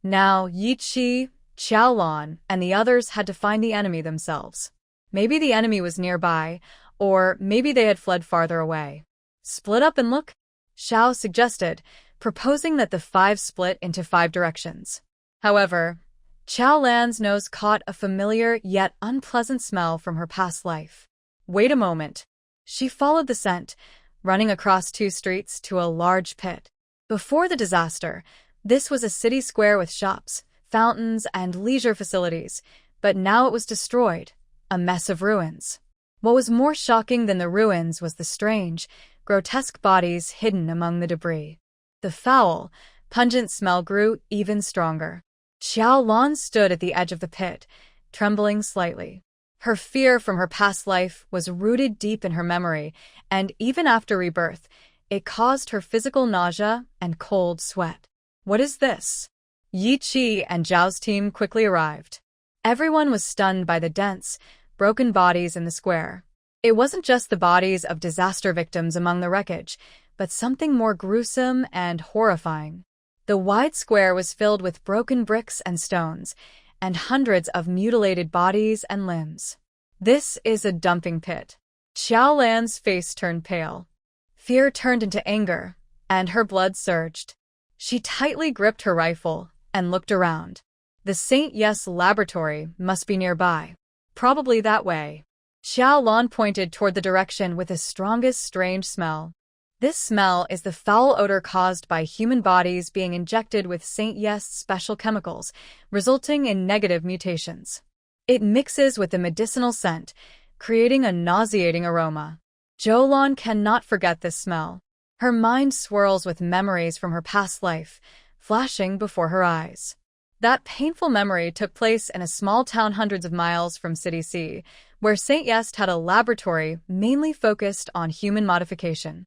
Now Yiqi, Xiaolan, and the others had to find the enemy themselves. Maybe the enemy was nearby, or maybe they had fled farther away. Split up and look, Xiao suggested, proposing that the 5 split into 5 directions. However, Xiaolan's nose caught a familiar yet unpleasant smell from her past life. Wait a moment. She followed the scent, running across 2 streets to a large pit. Before the disaster, this was a city square with shops, fountains, and leisure facilities, but now it was destroyed, a mess of ruins. What was more shocking than the ruins was the strange, grotesque bodies hidden among the debris. The foul, pungent smell grew even stronger. Xiaolan stood at the edge of the pit, trembling slightly. Her fear from her past life was rooted deep in her memory, and even after rebirth, it caused her physical nausea and cold sweat. What is this? Yiqi and Zhao's team quickly arrived. Everyone was stunned by the dense, broken bodies in the square. It wasn't just the bodies of disaster victims among the wreckage, but something more gruesome and horrifying. The wide square was filled with broken bricks and stones, and hundreds of mutilated bodies and limbs. This is a dumping pit. Xiaolan's face turned pale. Fear turned into anger, and her blood surged. She tightly gripped her rifle and looked around. The St. Yes laboratory must be nearby. Probably that way. Xiaolan pointed toward the direction with the strongest strange smell. This smell is the foul odor caused by human bodies being injected with St. Yes special chemicals, resulting in negative mutations. It mixes with the medicinal scent, creating a nauseating aroma. Xiaolan cannot forget this smell. Her mind swirls with memories from her past life, flashing before her eyes. That painful memory took place in a small town hundreds of miles from City C, where St. Yest had a laboratory mainly focused on human modification.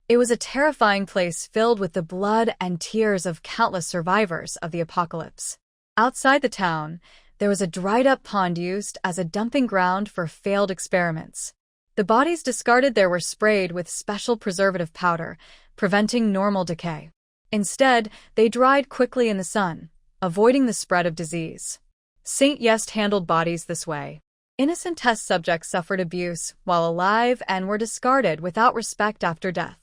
It was a terrifying place filled with the blood and tears of countless survivors of the apocalypse. Outside the town, there was a dried-up pond used as a dumping ground for failed experiments. The bodies discarded there were sprayed with special preservative powder, preventing normal decay. Instead, they dried quickly in the sun, avoiding the spread of disease. St. Yest handled bodies this way. Innocent test subjects suffered abuse while alive and were discarded without respect after death.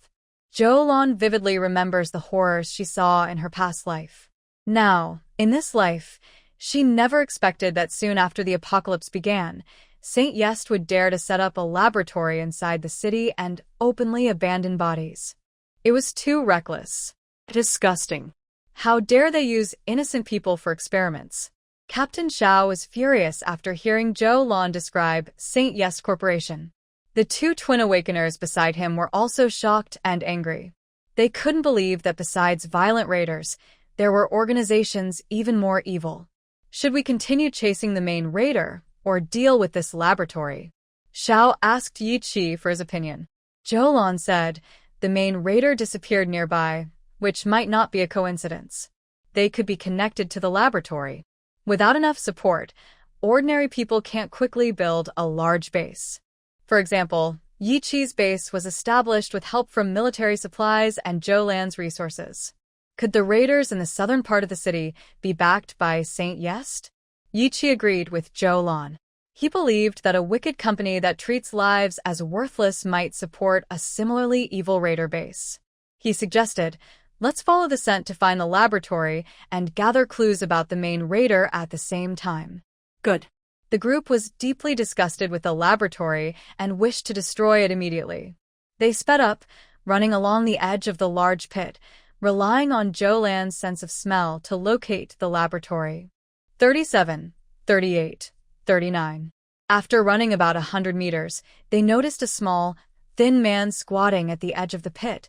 Xiaolan vividly remembers the horrors she saw in her past life. Now, in this life, she never expected that soon after the apocalypse began, St. Yest would dare to set up a laboratory inside the city and openly abandon bodies. It was too reckless. Disgusting. How dare they use innocent people for experiments? Captain Xiao was furious after hearing Xiaolan describe St. Yest Corporation. The two twin awakeners beside him were also shocked and angry. They couldn't believe that besides violent raiders, there were organizations even more evil. Should we continue chasing the main raider, or deal with this laboratory? Xiao asked Yi Qi for his opinion. Xiaolan said, the main raider disappeared nearby, which might not be a coincidence. They could be connected to the laboratory. Without enough support, ordinary people can't quickly build a large base. For example, Yi Qi's base was established with help from military supplies and Xiaolan's resources. Could the raiders in the southern part of the city be backed by Saint Yest? Yi Qi agreed with Xiaolan. He believed that a wicked company that treats lives as worthless might support a similarly evil raider base. He suggested, let's follow the scent to find the laboratory and gather clues about the main raider at the same time. Good. The group was deeply disgusted with the laboratory and wished to destroy it immediately. They sped up, running along the edge of the large pit, relying on Xiaolan's sense of smell to locate the laboratory. 37, 38, 39. After running about 100 meters, they noticed a small, thin man squatting at the edge of the pit,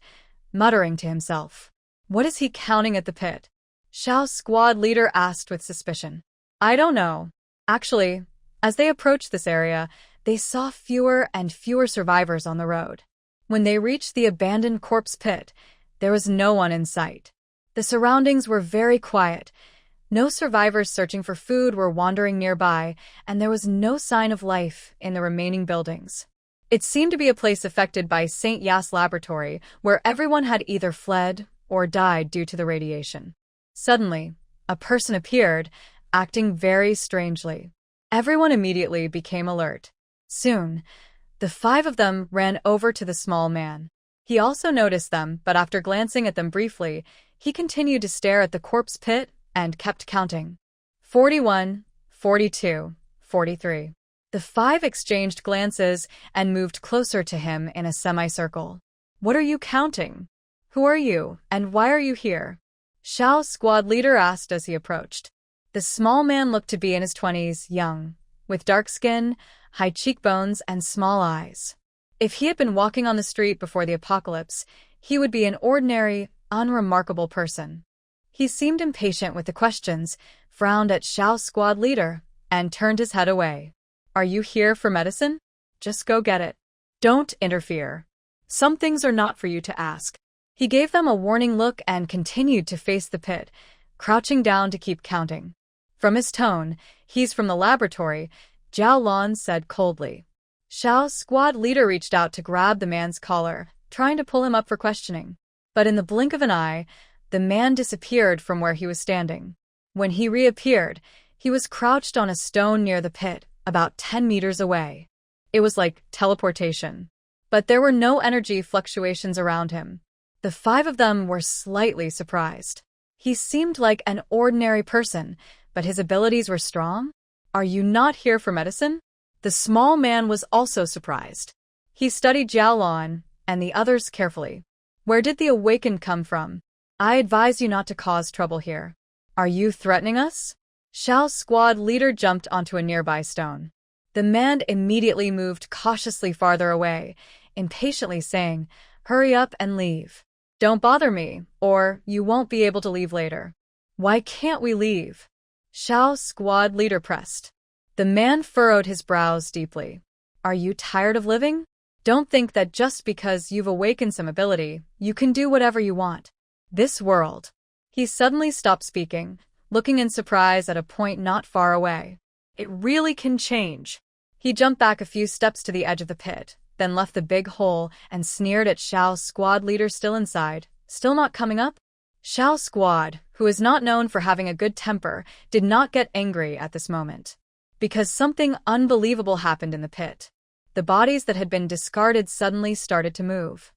muttering to himself. What is he counting at the pit? Xiao's squad leader asked with suspicion. I don't know. Actually, as they approached this area, they saw fewer and fewer survivors on the road. When they reached the abandoned corpse pit, there was no one in sight. The surroundings were very quiet. No survivors searching for food were wandering nearby, and there was no sign of life in the remaining buildings. It seemed to be a place affected by St. Yas laboratory, where everyone had either fled or died due to the radiation. Suddenly, a person appeared, acting very strangely. Everyone immediately became alert. Soon, the five of them ran over to the small man. He also noticed them, but after glancing at them briefly, he continued to stare at the corpse pit and kept counting. 41, 42, 43. The five exchanged glances and moved closer to him in a semicircle. What are you counting? Who are you, and why are you here? Xiao's squad leader asked as he approached. The small man looked to be in his 20s, young, with dark skin, high cheekbones, and small eyes. If he had been walking on the street before the apocalypse, he would be an ordinary, unremarkable person. He seemed impatient with the questions, frowned at Xiao's squad leader, and turned his head away. Are you here for medicine? Just go get it. Don't interfere. Some things are not for you to ask. He gave them a warning look and continued to face the pit, crouching down to keep counting. From his tone, he's from the laboratory, Xiaolan said coldly. Xiao's squad leader reached out to grab the man's collar, trying to pull him up for questioning. But in the blink of an eye, the man disappeared from where he was standing. When he reappeared, he was crouched on a stone near the pit, about 10 meters away. It was like teleportation. But there were no energy fluctuations around him. The five of them were slightly surprised. He seemed like an ordinary person, but his abilities were strong. Are you not here for medicine? The small man was also surprised. He studied Xiaolan and the others carefully. Where did the awakened come from? I advise you not to cause trouble here. Are you threatening us? Xiao's squad leader jumped onto a nearby stone. The man immediately moved cautiously farther away, impatiently saying, Hurry up and leave. Don't bother me, or you won't be able to leave later. Why can't we leave? Xiao's squad leader pressed. The man furrowed his brows deeply. Are you tired of living? Don't think that just because you've awakened some ability, you can do whatever you want. This world. He suddenly stopped speaking, looking in surprise at a point not far away. It really can change. He jumped back a few steps to the edge of the pit, then left the big hole and sneered at Xiao's squad leader still inside, still not coming up. Xiao's squad, who is not known for having a good temper, did not get angry at this moment. Because something unbelievable happened in the pit. The bodies that had been discarded suddenly started to move.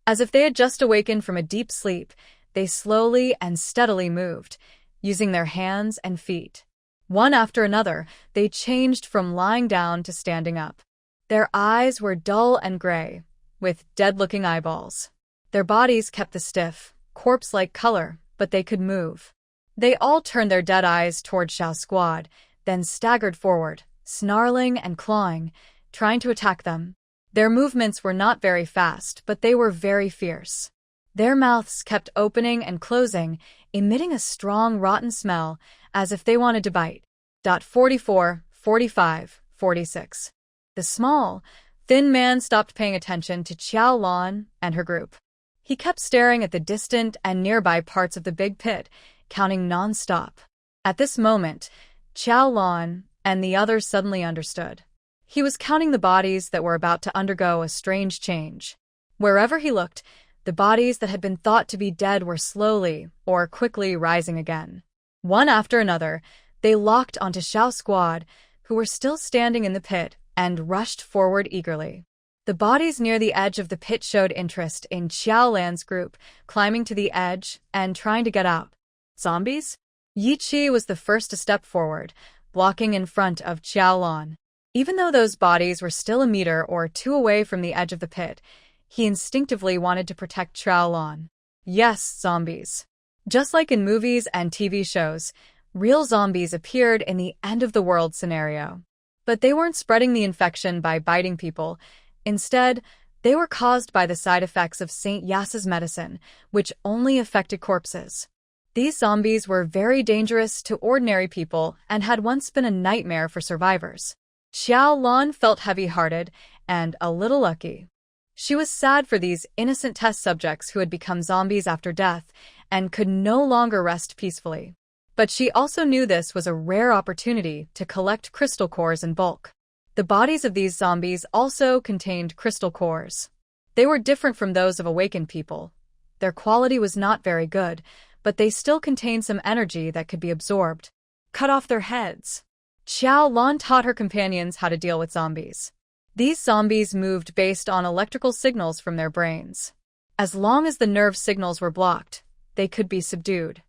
As if they had just awakened from a deep sleep, they slowly and steadily moved, using their hands and feet. One after another, they changed from lying down to standing up. Their eyes were dull and gray, with dead-looking eyeballs. Their bodies kept the stiff, corpse-like color, but they could move. They all turned their dead eyes toward Xiao's squad, then staggered forward, snarling and clawing, trying to attack them. Their movements were not very fast, but they were very fierce. Their mouths kept opening and closing, emitting a strong, rotten smell, as if they wanted to bite. 44, 45, 46. The small, thin man stopped paying attention to Xiaolan and her group. He kept staring at the distant and nearby parts of the big pit, counting non-stop. At this moment, Xiaolan and the others suddenly understood. He was counting the bodies that were about to undergo a strange change. Wherever he looked, the bodies that had been thought to be dead were slowly or quickly rising again. One after another, they locked onto Xiao's squad, who were still standing in the pit, and rushed forward eagerly. The bodies near the edge of the pit showed interest in Xiaolan's group, climbing to the edge and trying to get out. Zombies? Yi Qi was the first to step forward, blocking in front of Xiaolan. Even though those bodies were still a meter or two away from the edge of the pit, he instinctively wanted to protect Xiaolan. Yes, zombies. Just like in movies and TV shows, real zombies appeared in the end-of-the-world scenario. But they weren't spreading the infection by biting people. Instead, they were caused by the side effects of Saint Yas's medicine, which only affected corpses. These zombies were very dangerous to ordinary people and had once been a nightmare for survivors. Xiaolan felt heavy-hearted and a little lucky. She was sad for these innocent test subjects who had become zombies after death and could no longer rest peacefully. But she also knew this was a rare opportunity to collect crystal cores in bulk. The bodies of these zombies also contained crystal cores. They were different from those of awakened people. Their quality was not very good, but they still contained some energy that could be absorbed. Cut off their heads. Xiaolan taught her companions how to deal with zombies. These zombies moved based on electrical signals from their brains. As long as the nerve signals were blocked, they could be subdued.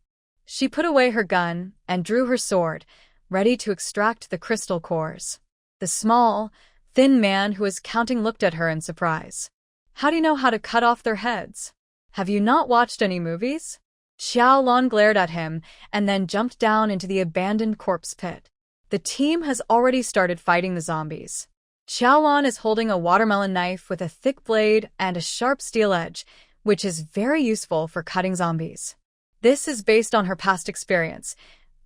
She put away her gun and drew her sword, ready to extract the crystal cores. The small, thin man who was counting looked at her in surprise. How do you know how to cut off their heads? Have you not watched any movies? Xiaolan glared at him and then jumped down into the abandoned corpse pit. The team has already started fighting the zombies. Xiaolan is holding a watermelon knife with a thick blade and a sharp steel edge, which is very useful for cutting zombies. This is based on her past experience.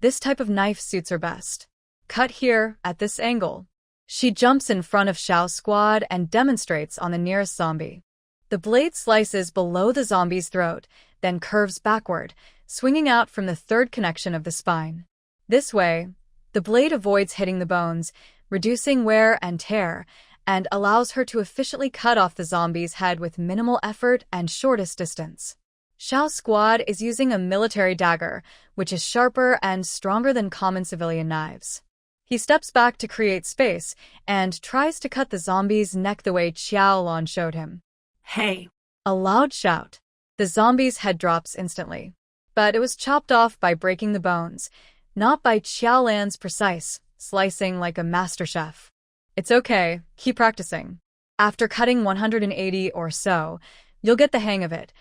This type of knife suits her best. Cut here, at this angle. She jumps in front of Xiao's squad and demonstrates on the nearest zombie. The blade slices below the zombie's throat, then curves backward, swinging out from the third connection of the spine. This way, the blade avoids hitting the bones, reducing wear and tear, and allows her to efficiently cut off the zombie's head with minimal effort and shortest distance. Xiao's squad is using a military dagger, which is sharper and stronger than common civilian knives. He steps back to create space and tries to cut the zombie's neck the way Xiaolan showed him. Hey! A loud shout. The zombie's head drops instantly. But it was chopped off by breaking the bones, not by Xiaolan's precise slicing like a master chef. It's okay, keep practicing. After cutting 180 or so, you'll get the hang of it,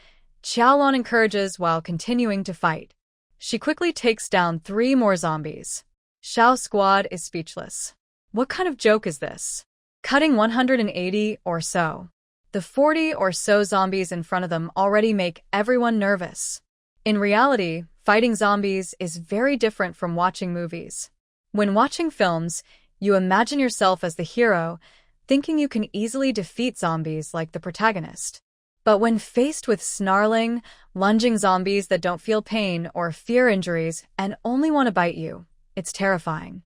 Xiaolan encourages while continuing to fight. She quickly takes down 3 more zombies. Xiao's squad is speechless. What kind of joke is this? Cutting 180 or so. The 40 or so zombies in front of them already make everyone nervous. In reality, fighting zombies is very different from watching movies. When watching films, you imagine yourself as the hero, thinking you can easily defeat zombies like the protagonist. But when faced with snarling, lunging zombies that don't feel pain or fear injuries and only want to bite you, it's terrifying.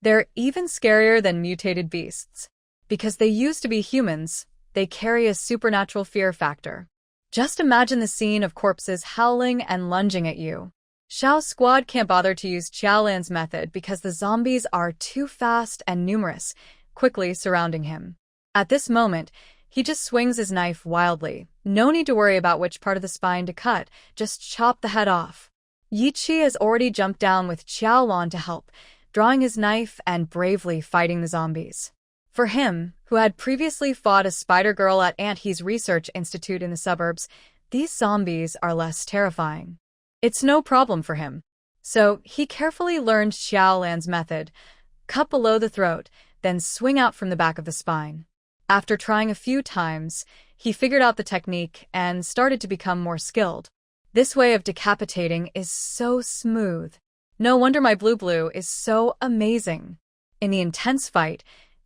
They're even scarier than mutated beasts. Because they used to be humans, they carry a supernatural fear factor. Just imagine the scene of corpses howling and lunging at you. Xiao's squad can't bother to use Xiaolan's method because the zombies are too fast and numerous, quickly surrounding him. At this moment, he just swings his knife wildly. No need to worry about which part of the spine to cut, just chop the head off. Yi Qi has already jumped down with Xiaolan to help, drawing his knife and bravely fighting the zombies. For him, who had previously fought a spider girl at Aunt He's research institute in the suburbs, these zombies are less terrifying. It's no problem for him. So he carefully learned Xiaolan's method, cut below the throat, then swing out from the back of the spine. After trying a few times, he figured out the technique and started to become more skilled. This way of decapitating is so smooth. No wonder my blue is so amazing. In the intense fight,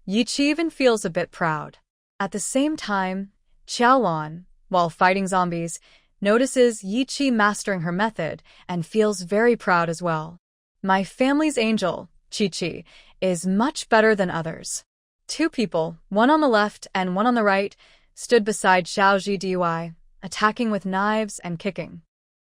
Yiqi even feels a bit proud. At the same time, Xiaolan, while fighting zombies, notices Yiqi mastering her method and feels very proud as well. My family's angel, Chi-Chi, is much better than others. Two people, one on the left and one on the right, stood beside Xiao Zhi, attacking with knives and kicking.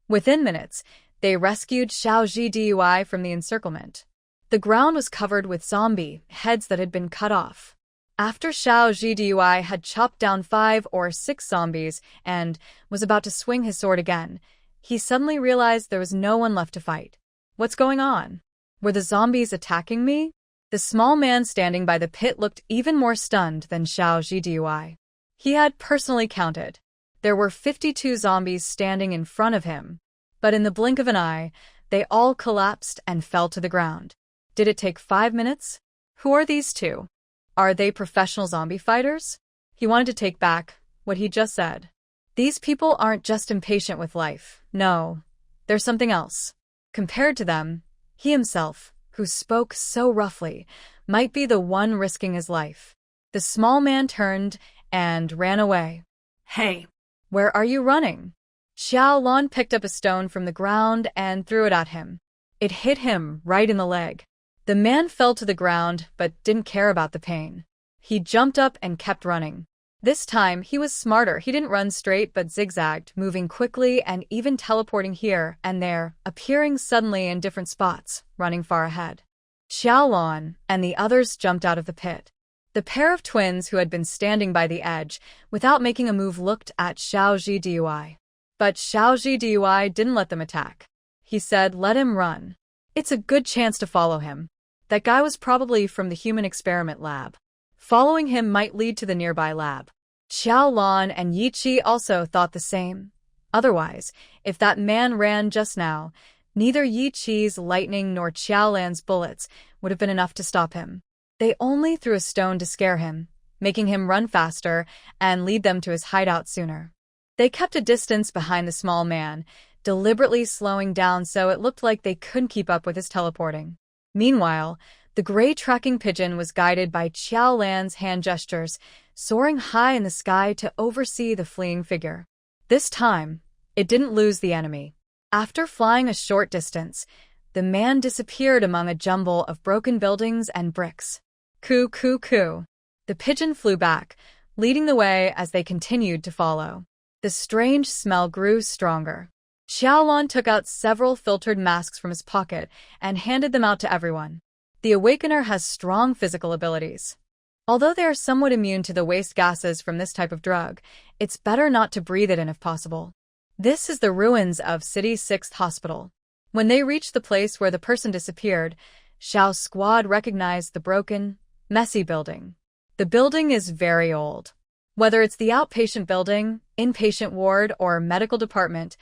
Within minutes, they rescued Xiao Zhi from the encirclement. The ground was covered with zombie heads that had been cut off. After Xiao Zhi had chopped down 5 or 6 zombies and was about to swing his sword again, he suddenly realized there was no one left to fight. What's going on? Were the zombies attacking me? The small man standing by the pit looked even more stunned than Xiao Zhi. He had personally counted. There were 52 zombies standing in front of him. But in the blink of an eye, they all collapsed and fell to the ground. Did it take 5 minutes? Who are these two? Are they professional zombie fighters? He wanted to take back what he just said. These people aren't just impatient with life. No, there's something else. Compared to them, he himself, who spoke so roughly, might be the one risking his life. The small man turned and ran away. Hey, where are you running? Xiaolan picked up a stone from the ground and threw it at him. It hit him right in the leg. The man fell to the ground but didn't care about the pain. He jumped up and kept running. This time, he was smarter. He didn't run straight but zigzagged, moving quickly and even teleporting here and there, appearing suddenly in different spots, running far ahead. Xiaolan and the others jumped out of the pit. The pair of twins who had been standing by the edge, without making a move, looked at Xiao Zhi. But Xiao Zhi didn't let them attack. He said, "Let him run. It's a good chance to follow him." That guy was probably from the human experiment lab. Following him might lead to the nearby lab. Xiaolan and Yiqi also thought the same. Otherwise, if that man ran just now, neither Yiqi's lightning nor Xiaolan's bullets would have been enough to stop him. They only threw a stone to scare him, making him run faster and lead them to his hideout sooner. They kept a distance behind the small man, deliberately slowing down so it looked like they couldn't keep up with his teleporting. Meanwhile, the gray tracking pigeon was guided by Xiaolan's hand gestures, soaring high in the sky to oversee the fleeing figure. This time, it didn't lose the enemy. After flying a short distance, the man disappeared among a jumble of broken buildings and bricks. Coo, coo, coo. The pigeon flew back, leading the way as they continued to follow. The strange smell grew stronger. Xiaolan took out several filtered masks from his pocket and handed them out to everyone. The Awakener has strong physical abilities. Although they are somewhat immune to the waste gases from this type of drug, it's better not to breathe it in if possible. This is the ruins of City's 6th hospital. When they reached the place where the person disappeared, Xiao's squad recognized the broken, messy building. The building is very old. Whether it's the outpatient building, inpatient ward, or medical department,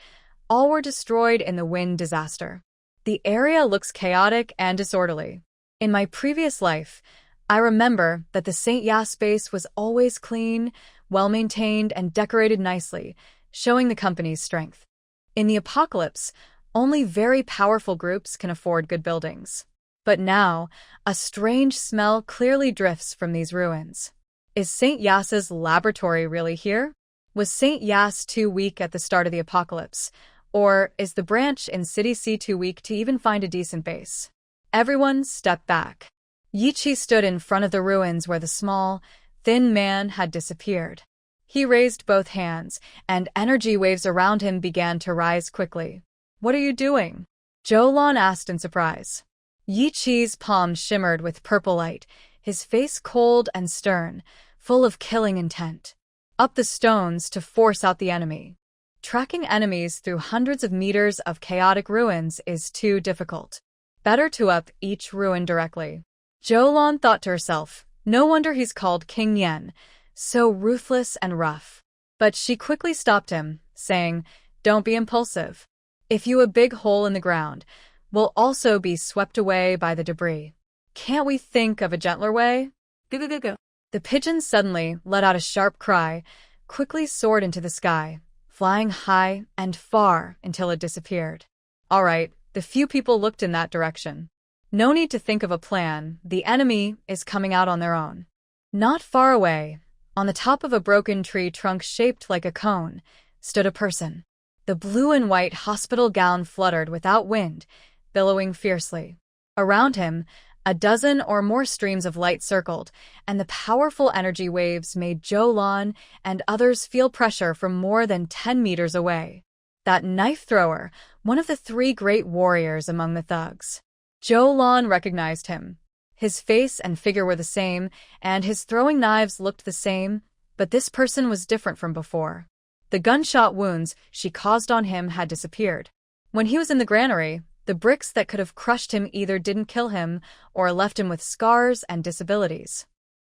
all were destroyed in the wind disaster. The area looks chaotic and disorderly. In my previous life, I remember that the St. Ya space was always clean, well-maintained, and decorated nicely, showing the company's strength. In the apocalypse, only very powerful groups can afford good buildings. But now, a strange smell clearly drifts from these ruins. Is St. Yas's laboratory really here? Was St. Yas too weak at the start of the apocalypse? Or is the branch in City C too weak to even find a decent base? Everyone stepped back. Yiqi stood in front of the ruins where the small, thin man had disappeared. He raised both hands, and energy waves around him began to rise quickly. "What are you doing?" Xiaolan asked in surprise. Yiqi's palms shimmered with purple light, his face cold and stern, full of killing intent. Up the stones to force out the enemy. Tracking enemies through hundreds of meters of chaotic ruins is too difficult. Better to up each ruin directly. Xiaolan thought to herself, no wonder he's called King Yen, so ruthless and rough. But she quickly stopped him, saying, "Don't be impulsive. If you a big hole in the ground, we'll also be swept away by the debris. Can't we think of a gentler way?" Go, go, go, go. The pigeon suddenly let out a sharp cry, quickly soared into the sky, flying high and far until it disappeared. All right, the few people looked in that direction. No need to think of a plan, the enemy is coming out on their own. Not far away, on the top of a broken tree trunk shaped like a cone, stood a person. The blue and white hospital gown fluttered without wind, billowing fiercely. Around him, a dozen or more streams of light circled, and the powerful energy waves made Xiaolan and others feel pressure from more than 10 meters away. That knife thrower, one of the 3 great warriors among the thugs. Xiaolan recognized him. His face and figure were the same, and his throwing knives looked the same, but this person was different from before. The gunshot wounds she caused on him had disappeared. When he was in the granary, the bricks that could have crushed him either didn't kill him or left him with scars and disabilities.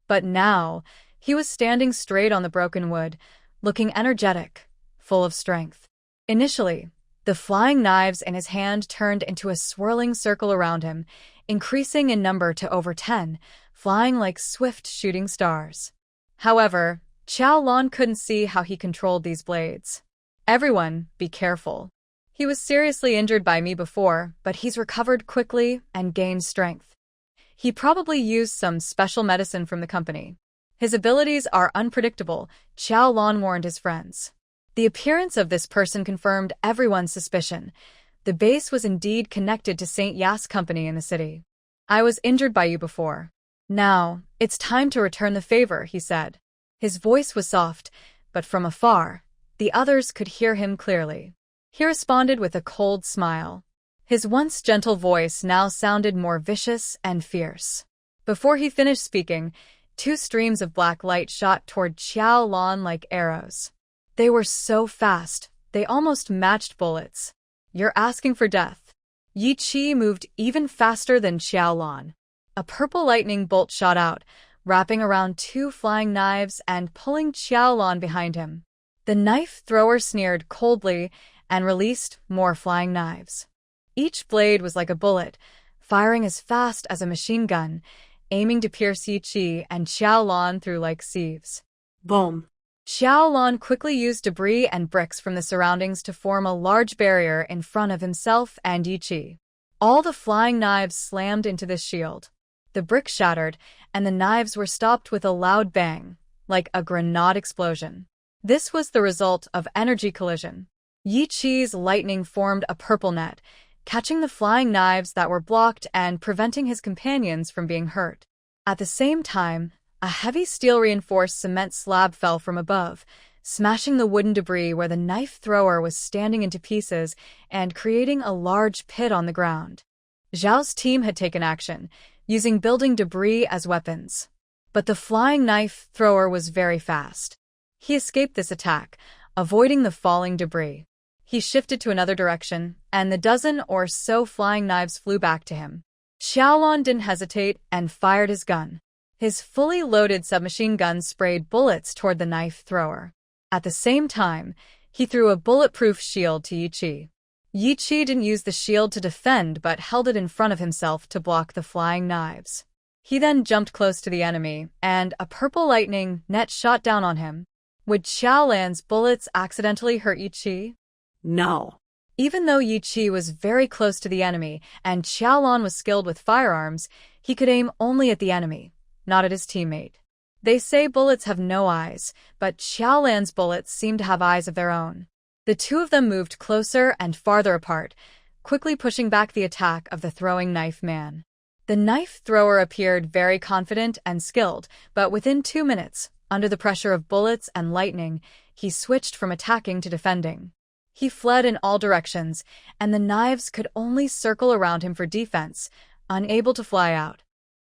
But now, he was standing straight on the broken wood, looking energetic, full of strength. Initially, the flying knives in his hand turned into a swirling circle around him, increasing in number to over 10, flying like swift shooting stars. However, Xiaolan couldn't see how he controlled these blades. Everyone, be careful. He was seriously injured by me before, but he's recovered quickly and gained strength. He probably used some special medicine from the company. His abilities are unpredictable, Xiaolan warned his friends. The appearance of this person confirmed everyone's suspicion. The base was indeed connected to St. Yas company in the city. I was injured by you before. Now, it's time to return the favor, he said. His voice was soft, but from afar, the others could hear him clearly. He responded with a cold smile. His once gentle voice now sounded more vicious and fierce. Before he finished speaking, 2 streams of black light shot toward Xiaolan like arrows. They were so fast, they almost matched bullets. You're asking for death. Yi Qi moved even faster than Xiaolan. A purple lightning bolt shot out, wrapping around 2 flying knives and pulling Xiaolan behind him. The knife thrower sneered coldly and released more flying knives. Each blade was like a bullet, firing as fast as a machine gun, aiming to pierce Yi Qi and Xiaolan through like sieves. Boom. Xiaolan quickly used debris and bricks from the surroundings to form a large barrier in front of himself and Yi Qi. All the flying knives slammed into this shield. The bricks shattered, and the knives were stopped with a loud bang, like a grenade explosion. This was the result of energy collision. Yi Qi's lightning formed a purple net, catching the flying knives that were blocked and preventing his companions from being hurt. At the same time, a heavy steel-reinforced cement slab fell from above, smashing the wooden debris where the knife thrower was standing into pieces and creating a large pit on the ground. Zhao's team had taken action, using building debris as weapons. But the flying knife thrower was very fast. He escaped this attack, avoiding the falling debris. He shifted to another direction, and the dozen or so flying knives flew back to him. Xiaolan didn't hesitate and fired his gun. His fully loaded submachine gun sprayed bullets toward the knife thrower. At the same time, he threw a bulletproof shield to Yi Qi. Yi Qi didn't use the shield to defend but held it in front of himself to block the flying knives. He then jumped close to the enemy, and a purple lightning net shot down on him. Would Xiaolan's bullets accidentally hurt Yi Qi? No. Even though Yi Qi was very close to the enemy and Xiaolan was skilled with firearms, he could aim only at the enemy, not at his teammate. They say bullets have no eyes, but Xiaolan's bullets seem to have eyes of their own. The 2 of them moved closer and farther apart, quickly pushing back the attack of the throwing knife man. The knife thrower appeared very confident and skilled, but within 2 minutes, under the pressure of bullets and lightning, he switched from attacking to defending. He fled in all directions, and the knives could only circle around him for defense, unable to fly out.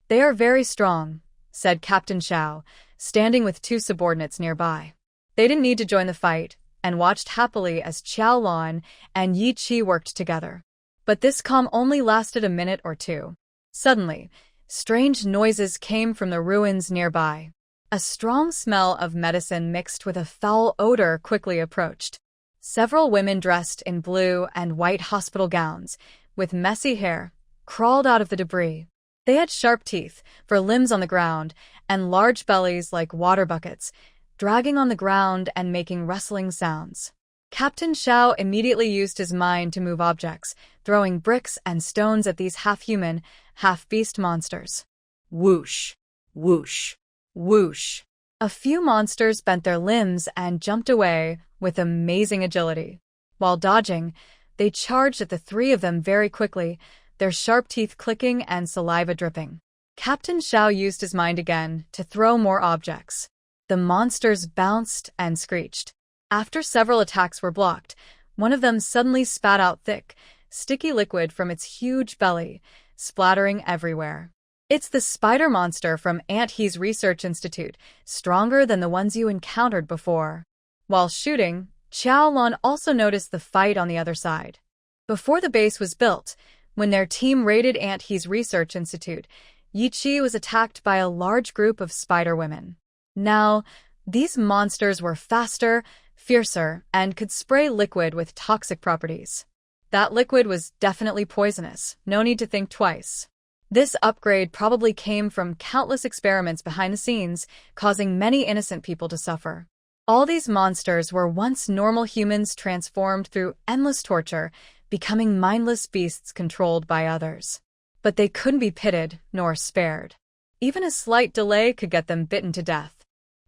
They are very strong, said Captain Xiao, standing with 2 subordinates nearby. They didn't need to join the fight, and watched happily as Xiaolan and Yi Qi worked together. But this calm only lasted a minute or 2. Suddenly, strange noises came from the ruins nearby. A strong smell of medicine mixed with a foul odor quickly approached. Several women dressed in blue and white hospital gowns, with messy hair, crawled out of the debris. They had sharp teeth, for limbs on the ground, and large bellies like water buckets, dragging on the ground and making rustling sounds. Captain Xiao immediately used his mind to move objects, throwing bricks and stones at these half-human, half-beast monsters. Whoosh, whoosh, whoosh. A few monsters bent their limbs and jumped away with amazing agility. While dodging, they charged at the three of them very quickly, their sharp teeth clicking and saliva dripping. Captain Xiao used his mind again to throw more objects. The monsters bounced and screeched. After several attacks were blocked, one of them suddenly spat out thick, sticky liquid from its huge belly, splattering everywhere. It's the spider monster from Aunt He's Research Institute, stronger than the ones you encountered before. While shooting, Xiaolan also noticed the fight on the other side. Before the base was built, when their team raided Aunt He's Research Institute, Yiqi was attacked by a large group of spider women. Now, these monsters were faster, fiercer, and could spray liquid with toxic properties. That liquid was definitely poisonous, no need to think twice. This upgrade probably came from countless experiments behind the scenes, causing many innocent people to suffer. All these monsters were once normal humans transformed through endless torture, becoming mindless beasts controlled by others. But they couldn't be pitted nor spared. Even a slight delay could get them bitten to death.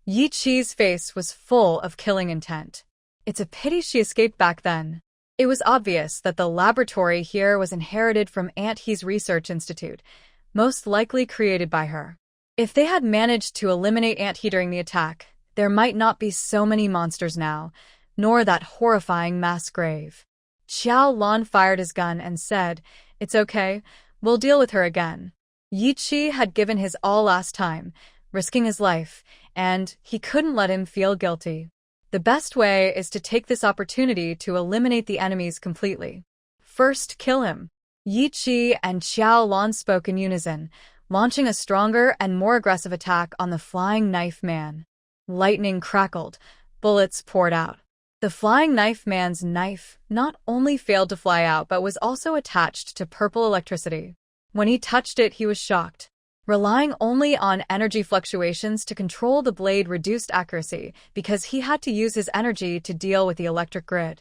Yi Qi's face was full of killing intent. It's a pity she escaped back then. It was obvious that the laboratory here was inherited from Aunt He's Research Institute, most likely created by her. If they had managed to eliminate Aunt He during the attack, there might not be so many monsters now, nor that horrifying mass grave. Xiaolan fired his gun and said, "It's okay, we'll deal with her again." Yi Qi had given his all last time, risking his life, and he couldn't let him feel guilty. The best way is to take this opportunity to eliminate the enemies completely. First, kill him. Yi Qi and Xiaolan spoke in unison, launching a stronger and more aggressive attack on the flying knife man. Lightning crackled, bullets poured out. The flying knife man's knife not only failed to fly out but was also attached to purple electricity. When he touched it, he was shocked. Relying only on energy fluctuations to control the blade reduced accuracy because he had to use his energy to deal with the electric grid.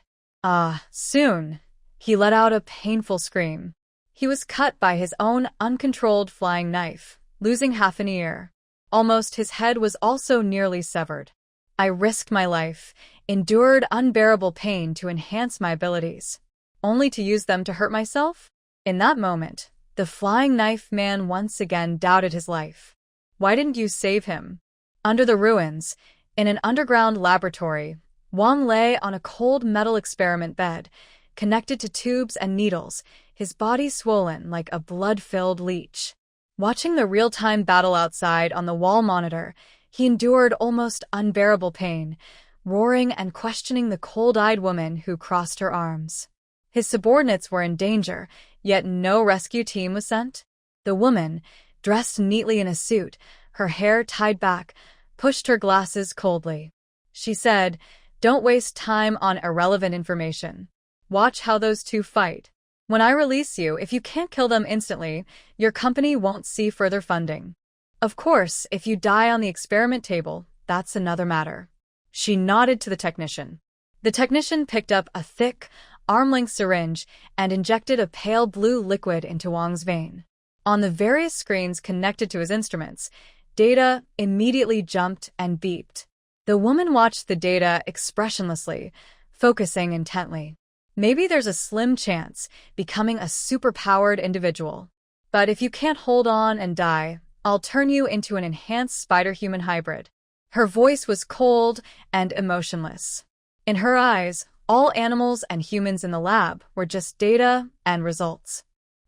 Soon, he let out a painful scream. He was cut by his own uncontrolled flying knife, losing half an ear. Almost his head was also nearly severed. I risked my life, endured unbearable pain to enhance my abilities, only to use them to hurt myself? In that moment, the flying knife man once again doubted his life. Why didn't you save him? Under the ruins, in an underground laboratory, Wang lay on a cold metal experiment bed, connected to tubes and needles, his body swollen like a blood-filled leech. Watching the real-time battle outside on the wall monitor, he endured almost unbearable pain, roaring and questioning the cold-eyed woman who crossed her arms. His subordinates were in danger, yet no rescue team was sent. The woman, dressed neatly in a suit, her hair tied back, pushed her glasses coldly. She said, "Don't waste time on irrelevant information. Watch how those two fight. When I release you, if you can't kill them instantly, your company won't see further funding. Of course, if you die on the experiment table, that's another matter." She nodded to the technician. The technician picked up a thick, arm-length syringe and injected a pale blue liquid into Wang's vein. On the various screens connected to his instruments, data immediately jumped and beeped. The woman watched the data expressionlessly, focusing intently. Maybe there's a slim chance becoming a superpowered individual. But if you can't hold on and die, I'll turn you into an enhanced spider-human hybrid. Her voice was cold and emotionless. In her eyes, all animals and humans in the lab were just data and results.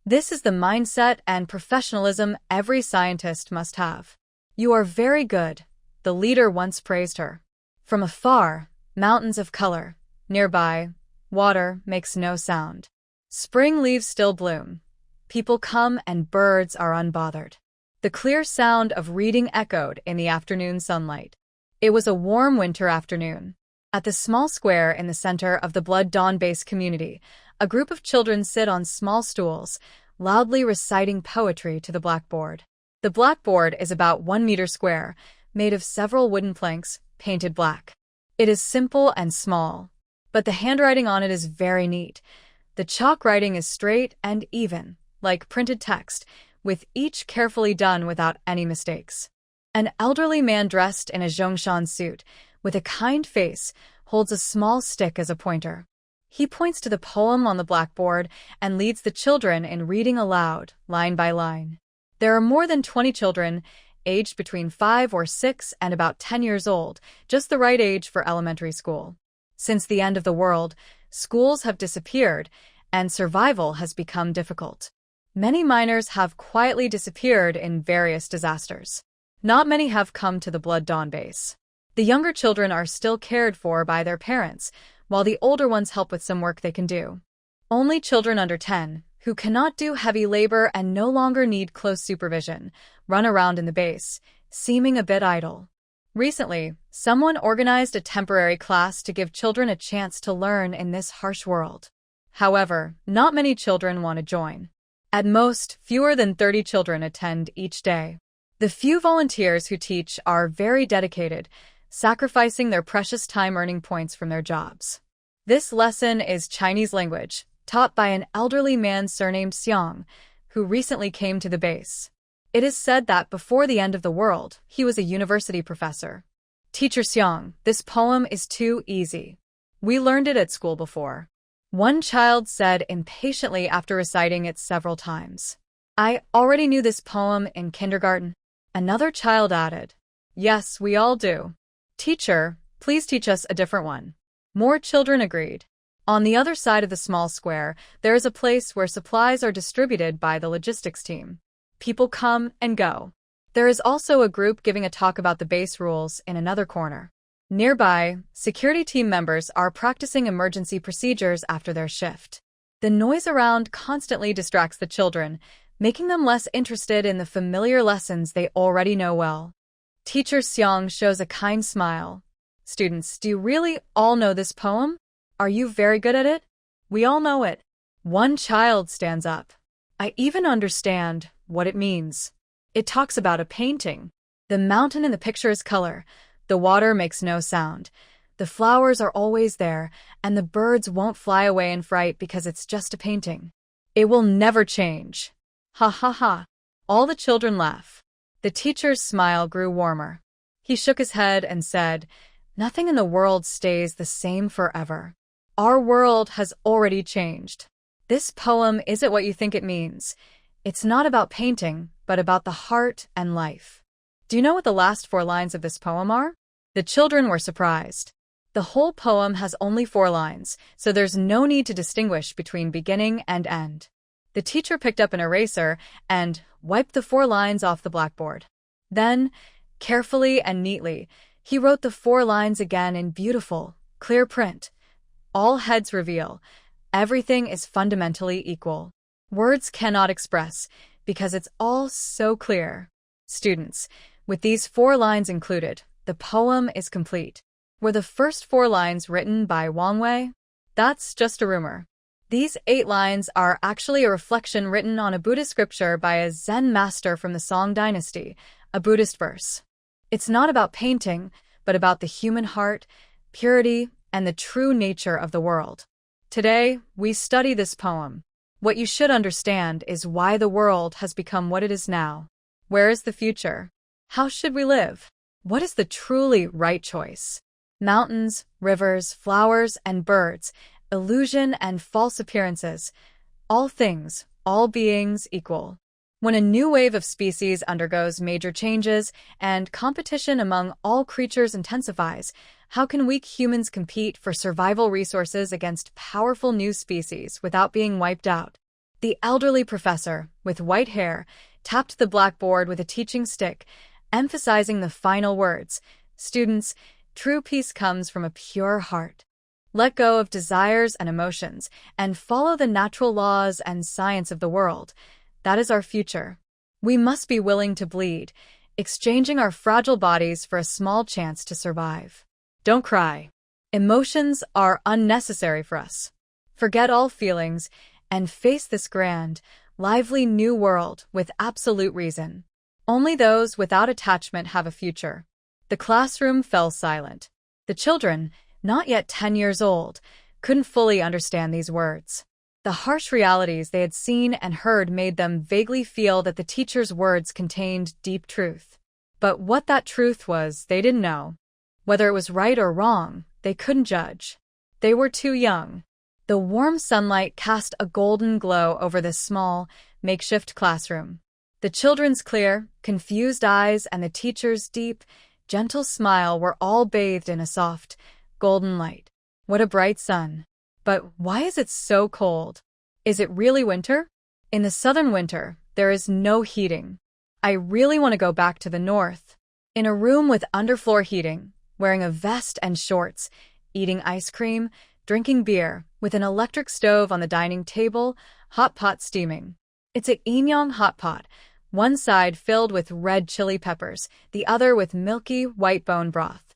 This is the mindset and professionalism every scientist must have. "You are very good," the leader once praised her. From afar, mountains of color. Nearby, water makes no sound. Spring leaves still bloom. People come and birds are unbothered. The clear sound of reading echoed in the afternoon sunlight. It was a warm winter afternoon. At the small square in the center of the Blood Dawn base community, a group of children sit on small stools, loudly reciting poetry to the blackboard. The blackboard is about 1 meter square, made of several wooden planks, painted black. It is simple and small, but the handwriting on it is very neat. The chalk writing is straight and even, like printed text, with each carefully done without any mistakes. An elderly man dressed in a Zhongshan suit, with a kind face, holds a small stick as a pointer. He points to the poem on the blackboard and leads the children in reading aloud, line by line. There are more than 20 children, aged between 5 or 6 and about 10 years old, just the right age for elementary school. Since the end of the world, schools have disappeared, and survival has become difficult. Many minors have quietly disappeared in various disasters. Not many have come to the Blood Dawn base. The younger children are still cared for by their parents, while the older ones help with some work they can do. Only children under 10, who cannot do heavy labor and no longer need close supervision, run around in the base, seeming a bit idle. Recently, someone organized a temporary class to give children a chance to learn in this harsh world. However, not many children want to join. At most, fewer than 30 children attend each day. The few volunteers who teach are very dedicated, sacrificing their precious time earning points from their jobs. This lesson is Chinese language, taught by an elderly man surnamed Xiang, who recently came to the base. It is said that before the end of the world, he was a university professor. Teacher Xiang, this poem is too easy. We learned it at school before. One child said impatiently after reciting it several times. I already knew this poem in kindergarten. Another child added. Yes, we all do. Teacher, please teach us a different one. More children agreed. On the other side of the small square, there is a place where supplies are distributed by the logistics team. People come and go. There is also a group giving a talk about the base rules in another corner. Nearby, security team members are practicing emergency procedures after their shift. The noise around constantly distracts the children, making them less interested in the familiar lessons they already know well. Teacher Xiang shows a kind smile. Students, do you really all know this poem? Are you very good at it? We all know it. One child stands up. I even understand what it means. It talks about a painting. The mountain in the picture is color. The water makes no sound. The flowers are always there, and the birds won't fly away in fright because it's just a painting. It will never change. Ha ha ha. All the children laugh. The teacher's smile grew warmer. He shook his head and said, Nothing in the world stays the same forever. Our world has already changed. This poem isn't what you think it means. It's not about painting, but about the heart and life. Do you know what the last 4 lines of this poem are? The children were surprised. The whole poem has only 4 lines, so there's no need to distinguish between beginning and end. The teacher picked up an eraser and wiped the 4 lines off the blackboard. Then, carefully and neatly, he wrote the 4 lines again in beautiful, clear print. All heads reveal. Everything is fundamentally equal. Words cannot express, because it's all so clear. Students, with these 4 lines included, the poem is complete. Were the first 4 lines written by Wang Wei? That's just a rumor. These 8 lines are actually a reflection written on a Buddhist scripture by a Zen master from the Song dynasty, a Buddhist verse. It's not about painting, but about the human heart, purity, and the true nature of the world. Today, we study this poem. What you should understand is why the world has become what it is now. Where is the future? How should we live? What is the truly right choice? Mountains, rivers, flowers, and birds, illusion and false appearances, all things, all beings equal. When a new wave of species undergoes major changes and competition among all creatures intensifies, how can weak humans compete for survival resources against powerful new species without being wiped out? The elderly professor, with white hair, tapped the blackboard with a teaching stick, emphasizing the final words, Students, true peace comes from a pure heart. Let go of desires and emotions, and follow the natural laws and science of the world. That is our future. We must be willing to bleed, exchanging our fragile bodies for a small chance to survive. Don't cry. Emotions are unnecessary for us. Forget all feelings and face this grand, lively new world with absolute reason. Only those without attachment have a future. The classroom fell silent. The children, not yet 10 years old, couldn't fully understand these words. The harsh realities they had seen and heard made them vaguely feel that the teacher's words contained deep truth. But what that truth was, they didn't know. Whether it was right or wrong, they couldn't judge. They were too young. The warm sunlight cast a golden glow over this small, makeshift classroom. The children's clear, confused eyes and the teacher's deep, gentle smile were all bathed in a soft, golden light. What a bright sun. But why is it so cold? Is it really winter? In the southern winter, there is no heating. I really want to go back to the north. In a room with underfloor heating, wearing a vest and shorts, eating ice cream, drinking beer, with an electric stove on the dining table, hot pot steaming. It's a Inyong hot pot, one side filled with red chili peppers, the other with milky white bone broth.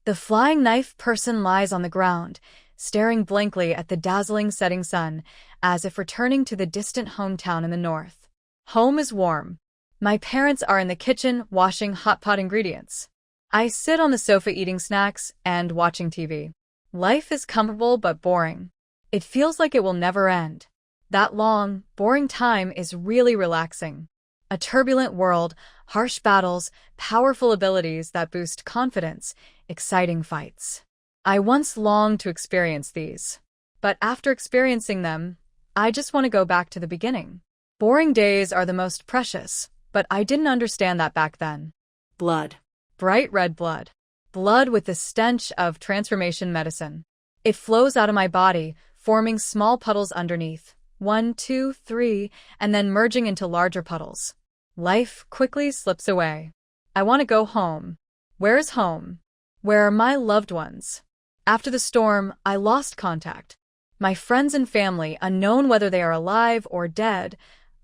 The flying knife person lies on the ground, staring blankly at the dazzling setting sun, as if returning to the distant hometown in the north. Home is warm. My parents are in the kitchen washing hot pot ingredients. I sit on the sofa eating snacks and watching TV. Life is comfortable but boring. It feels like it will never end. That long, boring time is really relaxing. A turbulent world, harsh battles, powerful abilities that boost confidence, exciting fights. I once longed to experience these. But after experiencing them, I just want to go back to the beginning. Boring days are the most precious, but I didn't understand that back then. Blood. Bright red blood. Blood with the stench of transformation medicine. It flows out of my body, forming small puddles underneath. 1, 2, 3, and then merging into larger puddles. Life quickly slips away. I want to go home. Where is home? Where are my loved ones? After the storm, I lost contact. My friends and family, unknown whether they are alive or dead,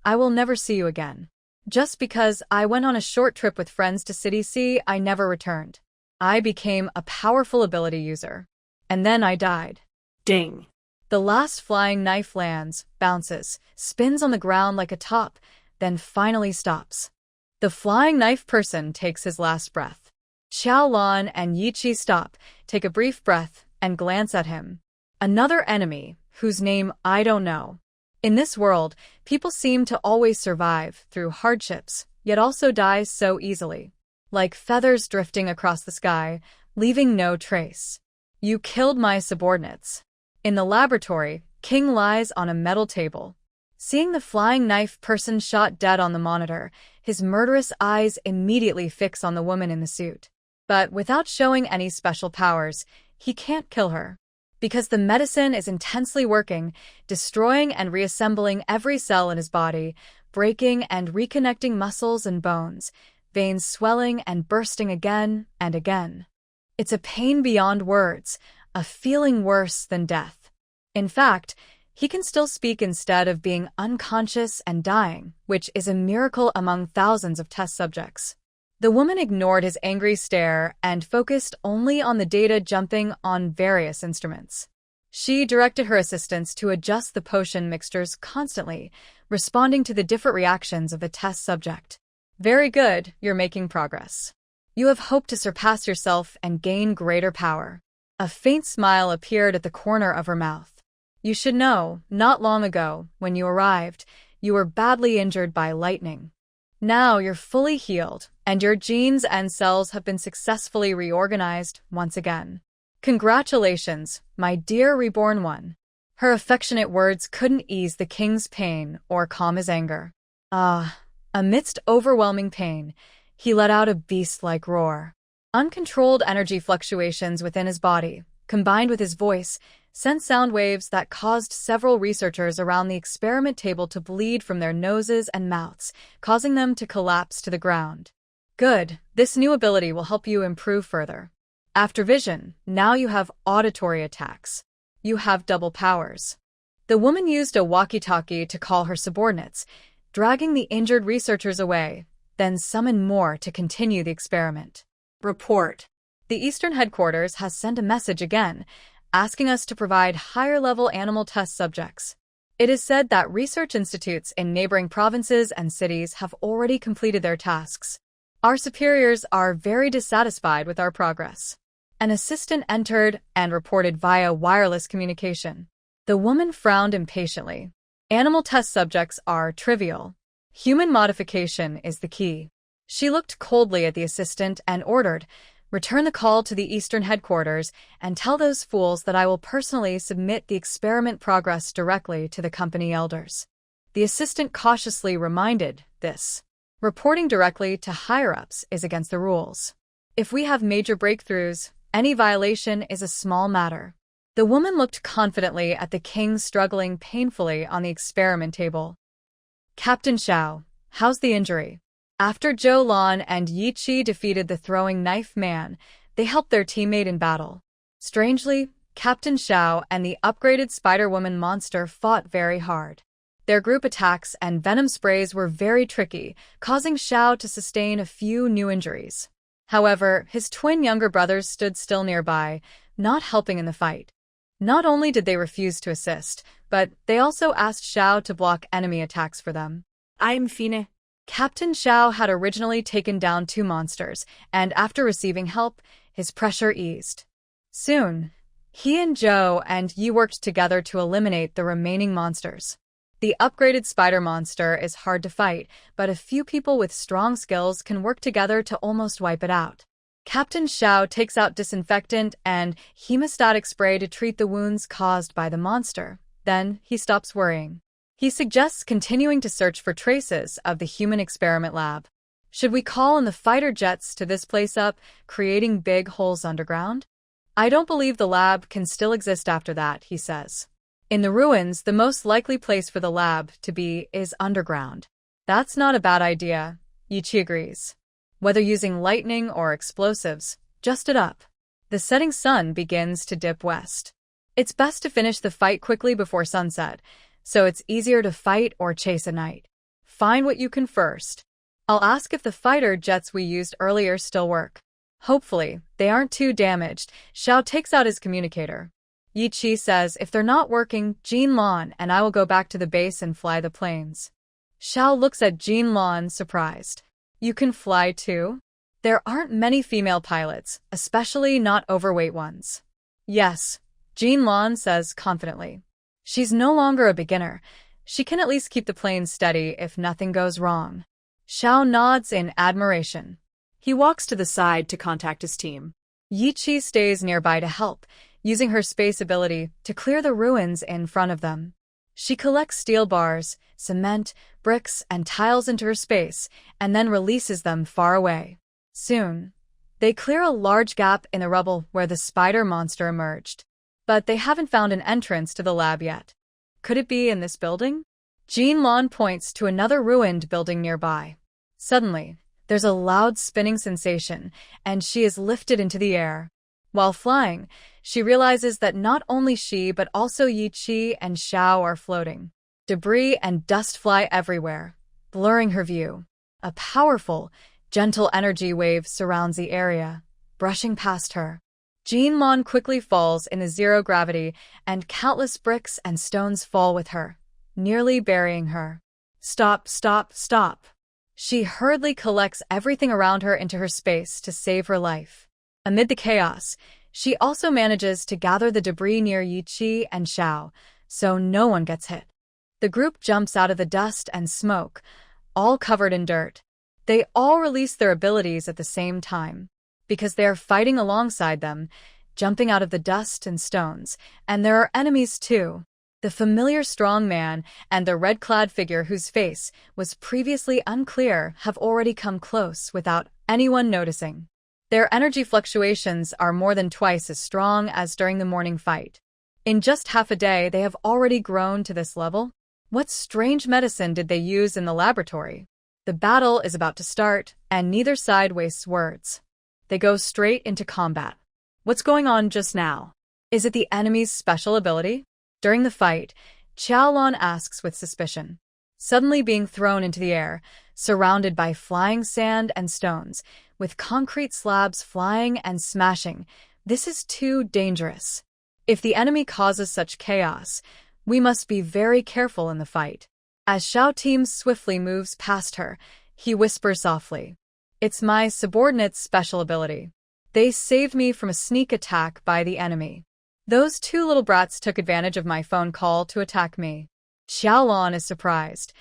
I will never see you again. Just because I went on a short trip with friends to City C, I never returned. I became a powerful ability user. And then I died. Ding. The last flying knife lands, bounces, spins on the ground like a top, then finally stops. The flying knife person takes his last breath. Xiaolan and Yiqi stop, take a brief breath, and glance at him. Another enemy, whose name I don't know. In this world, people seem to always survive through hardships, yet also die so easily. Like feathers drifting across the sky, leaving no trace. You killed my subordinates. In the laboratory, King lies on a metal table. Seeing the flying knife person shot dead on the monitor, his murderous eyes immediately fix on the woman in the suit. But without showing any special powers, he can't kill her. Because the medicine is intensely working, destroying and reassembling every cell in his body, breaking and reconnecting muscles and bones, veins swelling and bursting again and again. It's a pain beyond words, a feeling worse than death. In fact, he can still speak instead of being unconscious and dying, which is a miracle among thousands of test subjects. The woman ignored his angry stare and focused only on the data jumping on various instruments. She directed her assistants to adjust the potion mixtures constantly, responding to the different reactions of the test subject. Very good, you're making progress. You have hope to surpass yourself and gain greater power. A faint smile appeared at the corner of her mouth. You should know, not long ago, when you arrived, you were badly injured by lightning. Now you're fully healed, and your genes and cells have been successfully reorganized once again. Congratulations, my dear reborn one. Her affectionate words couldn't ease the king's pain or calm his anger. Amidst overwhelming pain, he let out a beast-like roar. Uncontrolled energy fluctuations within his body, combined with his voice, sent sound waves that caused several researchers around the experiment table to bleed from their noses and mouths, causing them to collapse to the ground. Good, this new ability will help you improve further. After vision, now you have auditory attacks. You have double powers. The woman used a walkie-talkie to call her subordinates, dragging the injured researchers away, then summoned more to continue the experiment. Report. The Eastern Headquarters has sent a message again, asking us to provide higher-level animal test subjects. It is said that research institutes in neighboring provinces and cities have already completed their tasks. Our superiors are very dissatisfied with our progress. An assistant entered and reported via wireless communication. The woman frowned impatiently. Animal test subjects are trivial. Human modification is the key. She looked coldly at the assistant and ordered, "Return the call to the Eastern headquarters and tell those fools that I will personally submit the experiment progress directly to the company elders." The assistant cautiously reminded this. Reporting directly to higher-ups is against the rules. If we have major breakthroughs, any violation is a small matter. The woman looked confidently at the king struggling painfully on the experiment table. "Captain Xiao, how's the injury?" After Xiaolan and Yi Qi defeated the throwing knife man, they helped their teammate in battle. Strangely, Captain Xiao and the upgraded Spider-Woman monster fought very hard. Their group attacks and venom sprays were very tricky, causing Xiao to sustain a few new injuries. However, his twin younger brothers stood still nearby, not helping in the fight. Not only did they refuse to assist, but they also asked Xiao to block enemy attacks for them. I'm fine. Captain Xiao had originally taken down 2 monsters, and after receiving help, his pressure eased. Soon, he and Zhou and Yi worked together to eliminate the remaining monsters. The upgraded spider monster is hard to fight, but a few people with strong skills can work together to almost wipe it out. Captain Xiao takes out disinfectant and hemostatic spray to treat the wounds caused by the monster. Then, he stops worrying. He suggests continuing to search for traces of the human experiment lab. Should we call in the fighter jets to this place up, creating big holes underground? I don't believe the lab can still exist after that, he says. In the ruins, the most likely place for the lab to be is underground. That's not a bad idea, Yi Qi agrees. Whether using lightning or explosives, just it up. The setting sun begins to dip west. It's best to finish the fight quickly before sunset, so it's easier to fight or chase at night. Find what you can first. I'll ask if the fighter jets we used earlier still work. Hopefully, they aren't too damaged. Xiao takes out his communicator. Yi Qi says if they're not working, Lan and I will go back to the base and fly the planes. Xiao looks at Lan surprised. You can fly too? There aren't many female pilots, especially not overweight ones. Yes, Lan says confidently. She's no longer a beginner. She can at least keep the plane steady if nothing goes wrong. Xiao nods in admiration. He walks to the side to contact his team. Yi Qi stays nearby to help, using her space ability to clear the ruins in front of them. She collects steel bars, cement, bricks, and tiles into her space, and then releases them far away. Soon, they clear a large gap in the rubble where the spider monster emerged. But they haven't found an entrance to the lab yet. Could it be in this building? Lan points to another ruined building nearby. Suddenly, there's a loud spinning sensation, and she is lifted into the air. While flying, she realizes that not only she but also Yi Qi and Xiao are floating. Debris and dust fly everywhere, blurring her view. A powerful, gentle energy wave surrounds the area, brushing past her. Lan quickly falls in the zero gravity, and countless bricks and stones fall with her, nearly burying her. Stop, stop, stop. She hurriedly collects everything around her into her space to save her life. Amid the chaos, she also manages to gather the debris near Yi Qi and Xiao, so no one gets hit. The group jumps out of the dust and smoke, all covered in dirt. They all release their abilities at the same time, because they are fighting alongside them, jumping out of the dust and stones, and there are enemies too. The familiar strong man and the red-clad figure whose face was previously unclear have already come close without anyone noticing. Their energy fluctuations are more than twice as strong as during the morning fight. In just half a day, they have already grown to this level. What strange medicine did they use in the laboratory? The battle is about to start, and neither side wastes words. They go straight into combat. What's going on just now? Is it the enemy's special ability? During the fight, Xiaolan asks with suspicion. Suddenly being thrown into the air, surrounded by flying sand and stones, with concrete slabs flying and smashing, this is too dangerous. If the enemy causes such chaos, We must be very careful in the fight. As Xiao Team swiftly moves past her, he whispers softly. It's my subordinate's special ability. They saved me from a sneak attack by the enemy. Those two little brats took advantage of my phone call to attack me. Xiaolan is surprised.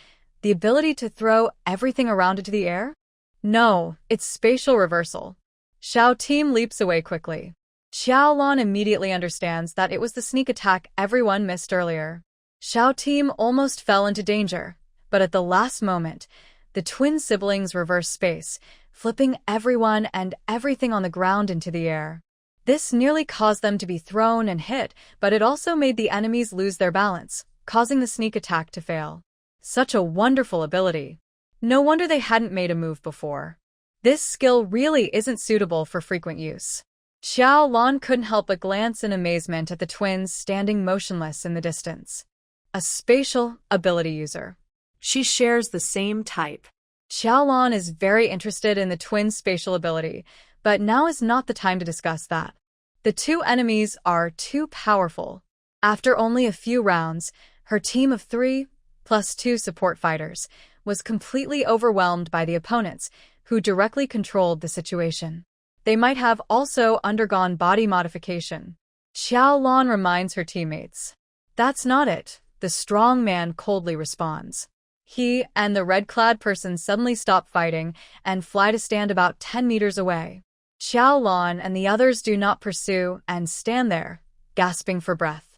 The ability to throw everything around into the air? No, it's spatial reversal. Xiao Team leaps away quickly. Xiaolan immediately understands that it was the sneak attack everyone missed earlier. Xiao Team almost fell into danger, but at the last moment, the twin siblings reverse space, flipping everyone and everything on the ground into the air. This nearly caused them to be thrown and hit, but it also made the enemies lose their balance, causing the sneak attack to fail. Such a wonderful ability. No wonder they hadn't made a move before. This skill really isn't suitable for frequent use. Xiaolan couldn't help but glance in amazement at the twins standing motionless in the distance. A spatial ability user. She shares the same type. Xiaolan is very interested in the twins' spatial ability, but now is not the time to discuss that. The two enemies are too powerful. After only a few rounds, her team of 3, plus 2 support fighters, was completely overwhelmed by the opponents, who directly controlled the situation. They might have also undergone body modification. Xiaolan reminds her teammates. That's not it, the strong man coldly responds. He and the red-clad person suddenly stop fighting and fly to stand about 10 meters away. Xiaolan and the others do not pursue and stand there, gasping for breath.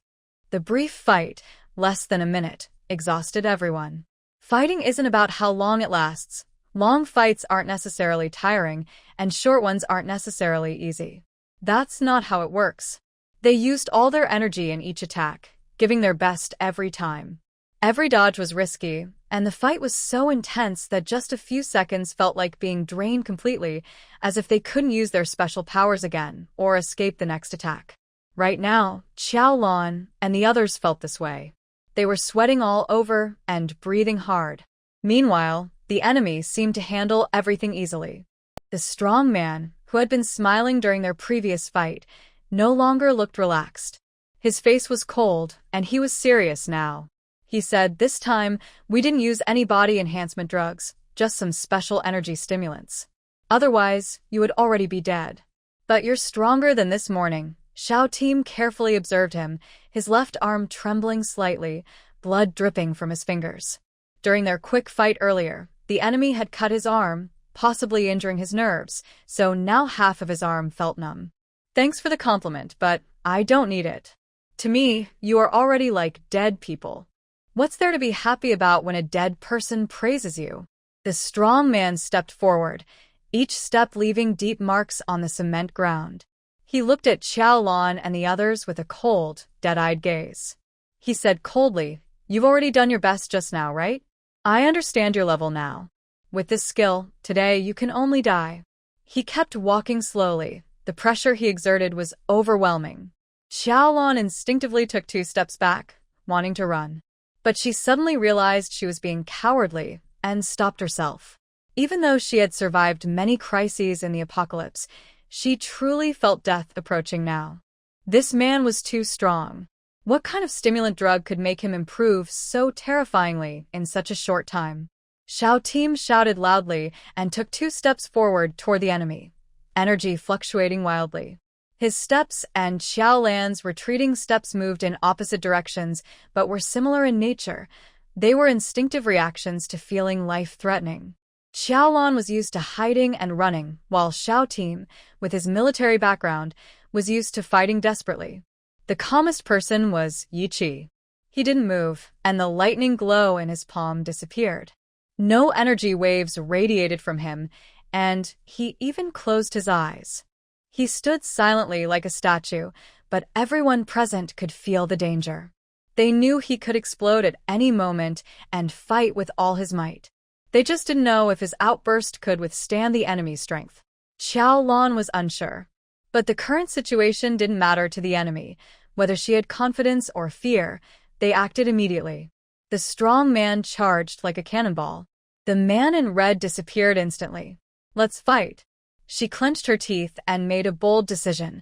The brief fight, less than a minute, exhausted everyone. Fighting isn't about how long it lasts. Long fights aren't necessarily tiring, and short ones aren't necessarily easy. That's not how it works. They used all their energy in each attack, giving their best every time. Every dodge was risky, and the fight was so intense that just a few seconds felt like being drained completely, as if they couldn't use their special powers again or escape the next attack. Right now, Xiaolan and the others felt this way. They were sweating all over and breathing hard. Meanwhile, the enemy seemed to handle everything easily. The strong man, who had been smiling during their previous fight, no longer looked relaxed. His face was cold, and he was serious now. He said, "This time, we didn't use any body enhancement drugs, just some special energy stimulants. Otherwise, you would already be dead. But you're stronger than this morning." Xiao Team carefully observed him, his left arm trembling slightly, blood dripping from his fingers. During their quick fight earlier, the enemy had cut his arm, possibly injuring his nerves, so now half of his arm felt numb. "Thanks for the compliment, but I don't need it. To me, you are already like dead people. What's there to be happy about when a dead person praises you?" The strong man stepped forward, each step leaving deep marks on the cement ground. He looked at Xiaolan and the others with a cold, dead-eyed gaze. He said coldly, "You've already done your best just now, right? I understand your level now. With this skill, today you can only die." He kept walking slowly. The pressure he exerted was overwhelming. Xiaolan instinctively took 2 steps back, wanting to run. But she suddenly realized she was being cowardly and stopped herself. Even though she had survived many crises in the apocalypse, she truly felt death approaching now. This man was too strong. What kind of stimulant drug could make him improve so terrifyingly in such a short time? Xiao Team shouted loudly and took 2 steps forward toward the enemy, energy fluctuating wildly. His steps and Xiaolan's retreating steps moved in opposite directions, but were similar in nature. They were instinctive reactions to feeling life-threatening. Xiaolan was used to hiding and running, while Xiao Team, with his military background, was used to fighting desperately. The calmest person was Yi Qi. He didn't move, and the lightning glow in his palm disappeared. No energy waves radiated from him, and he even closed his eyes. He stood silently like a statue, but everyone present could feel the danger. They knew he could explode at any moment and fight with all his might. They just didn't know if his outburst could withstand the enemy's strength. Xiaolan was unsure. But the current situation didn't matter to the enemy. Whether she had confidence or fear, they acted immediately. The strong man charged like a cannonball. The man in red disappeared instantly. "Let's fight." She clenched her teeth and made a bold decision,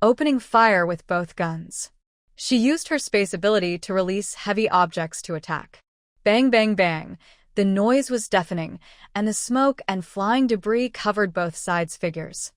opening fire with both guns. She used her space ability to release heavy objects to attack. Bang, bang, bang. The noise was deafening, and the smoke and flying debris covered both sides' figures.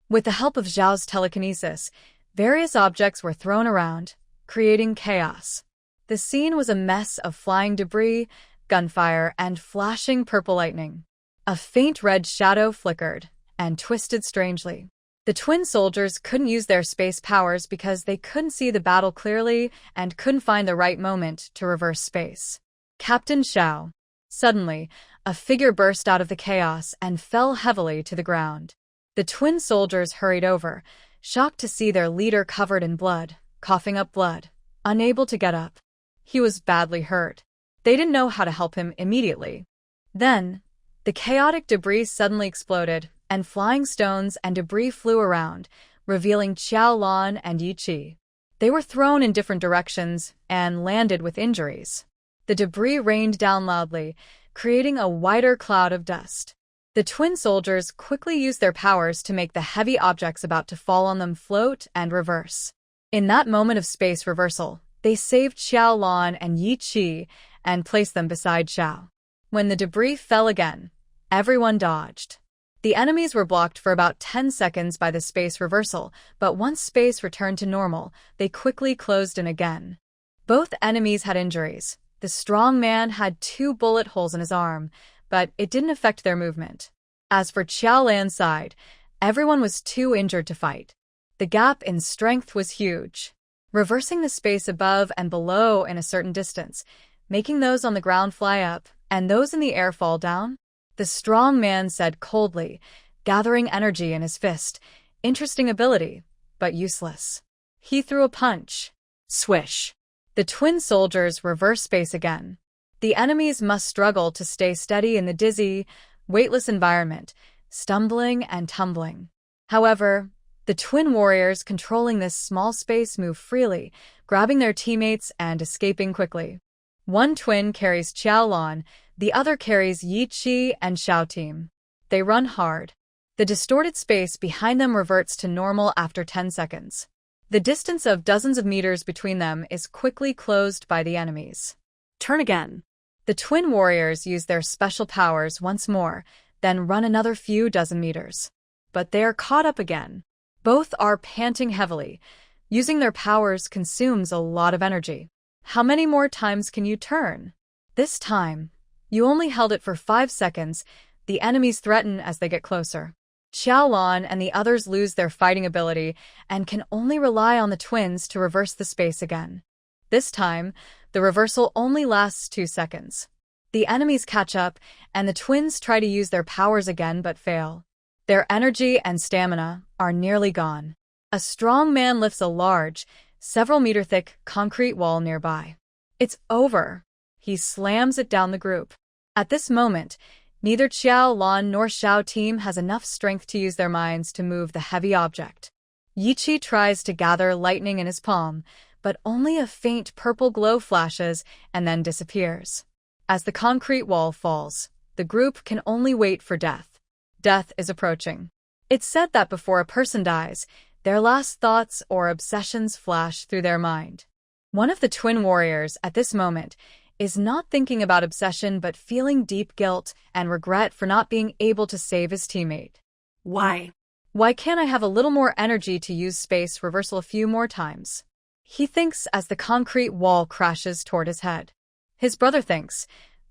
With the help of Zhao's telekinesis, various objects were thrown around, creating chaos. The scene was a mess of flying debris, gunfire, and flashing purple lightning. A faint red shadow flickered and twisted strangely. The twin soldiers couldn't use their space powers because they couldn't see the battle clearly and couldn't find the right moment to reverse space. Captain Xiao. Suddenly, a figure burst out of the chaos and fell heavily to the ground. The twin soldiers hurried over, shocked to see their leader covered in blood, coughing up blood, unable to get up. He was badly hurt. They didn't know how to help him immediately. Then, the chaotic debris suddenly exploded, and flying stones and debris flew around, revealing Xiaolan and Yi Qi. They were thrown in different directions and landed with injuries. The debris rained down loudly, creating a wider cloud of dust. The twin soldiers quickly used their powers to make the heavy objects about to fall on them float and reverse. In that moment of space reversal, they saved Xiaolan and Yi Qi and placed them beside Xiao. When the debris fell again, everyone dodged. The enemies were blocked for about 10 seconds by the space reversal, but once space returned to normal, they quickly closed in again. Both enemies had injuries. The strong man had 2 bullet holes in his arm, but it didn't affect their movement. As for Xiaolan's side, everyone was too injured to fight. The gap in strength was huge. Reversing the space above and below in a certain distance, making those on the ground fly up and those in the air fall down, the strong man said coldly, gathering energy in his fist, "Interesting ability, but useless." He threw a punch. Swish. The twin soldiers reversed space again. The enemies must struggle to stay steady in the dizzy, weightless environment, stumbling and tumbling. However, the twin warriors controlling this small space move freely, grabbing their teammates and escaping quickly. One twin carries Xiaolan, the other carries Yi Qi and Xiao team. They run hard. The distorted space behind them reverts to normal after 10 seconds. The distance of dozens of meters between them is quickly closed by the enemies. Turn again. The twin warriors use their special powers once more, then run another few dozen meters. But they are caught up again. Both are panting heavily. Using their powers consumes a lot of energy. How many more times can you turn? This time, you only held it for 5 seconds. The enemies threaten as they get closer. Xiaolan and the others lose their fighting ability and can only rely on the twins to reverse the space again. This time, the reversal only lasts 2 seconds. The enemies catch up, and the twins try to use their powers again but fail. Their energy and stamina are nearly gone. A strong man lifts a large, several-meter-thick concrete wall nearby. It's over. He slams it down the group. At this moment, neither Xiaolan nor Xiao team has enough strength to use their minds to move the heavy object. Yi Qi tries to gather lightning in his palm, but only a faint purple glow flashes and then disappears. As the concrete wall falls, the group can only wait for death. Death is approaching. It's said that before a person dies, their last thoughts or obsessions flash through their mind. One of the twin warriors at this moment is not thinking about obsession but feeling deep guilt and regret for not being able to save his teammate. Why? Why can't I have a little more energy to use space reversal a few more times? He thinks as the concrete wall crashes toward his head. His brother thinks,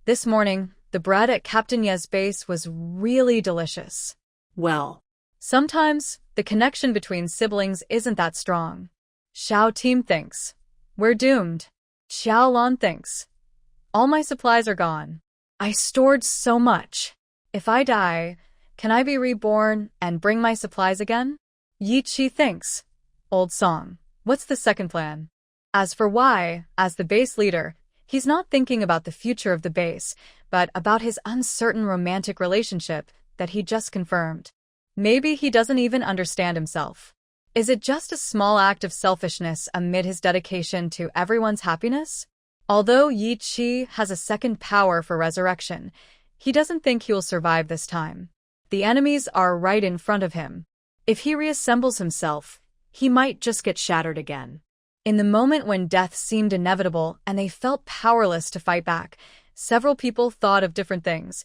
this morning, the bread at Captain Ye's base was really delicious. Well, sometimes, the connection between siblings isn't that strong. Xiao team thinks, we're doomed. Xiaolan thinks, all my supplies are gone. I stored so much. If I die, can I be reborn and bring my supplies again? Yi Qi thinks, old song. What's the second plan? As for Wei, as the base leader, he's not thinking about the future of the base, but about his uncertain romantic relationship that he just confirmed. Maybe he doesn't even understand himself. Is it just a small act of selfishness amid his dedication to everyone's happiness? Although Yi Qi has a second power for resurrection, he doesn't think he will survive this time. The enemies are right in front of him. If he reassembles himself, he might just get shattered again. In the moment when death seemed inevitable and they felt powerless to fight back, several people thought of different things,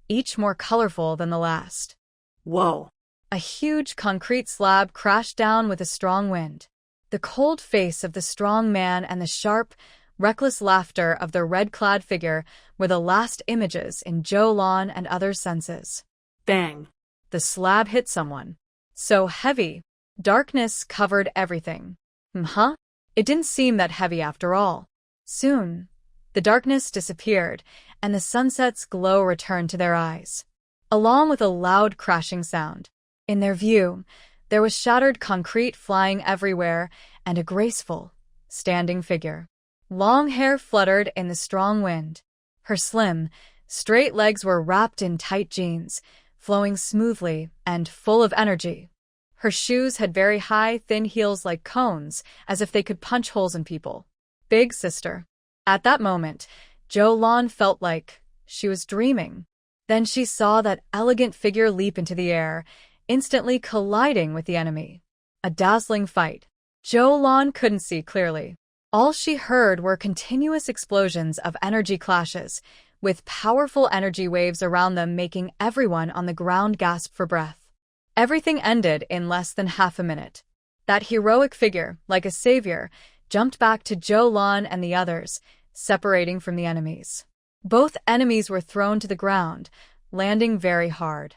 each more colorful than the last. Whoa. A huge concrete slab crashed down with a strong wind. The cold face of the strong man and the sharp, reckless laughter of the red-clad figure were the last images in Xiaolan and others' senses. Bang. The slab hit someone. So heavy, darkness covered everything. It didn't seem that heavy after all. Soon, the darkness disappeared, and the sunset's glow returned to their eyes, along with a loud crashing sound. In their view, there was shattered concrete flying everywhere and a graceful, standing figure. Long hair fluttered in the strong wind. Her slim, straight legs were wrapped in tight jeans, flowing smoothly and full of energy. Her shoes had very high, thin heels like cones, as if they could punch holes in people. Big sister. At that moment, Xiaolan felt like she was dreaming. Then she saw that elegant figure leap into the air, instantly colliding with the enemy. A dazzling fight. Xiaolan couldn't see clearly. All she heard were continuous explosions of energy clashes, with powerful energy waves around them making everyone on the ground gasp for breath. Everything ended in less than half a minute. That heroic figure, like a savior, jumped back to Xiaolan and the others, separating from the enemies. Both enemies were thrown to the ground, landing very hard.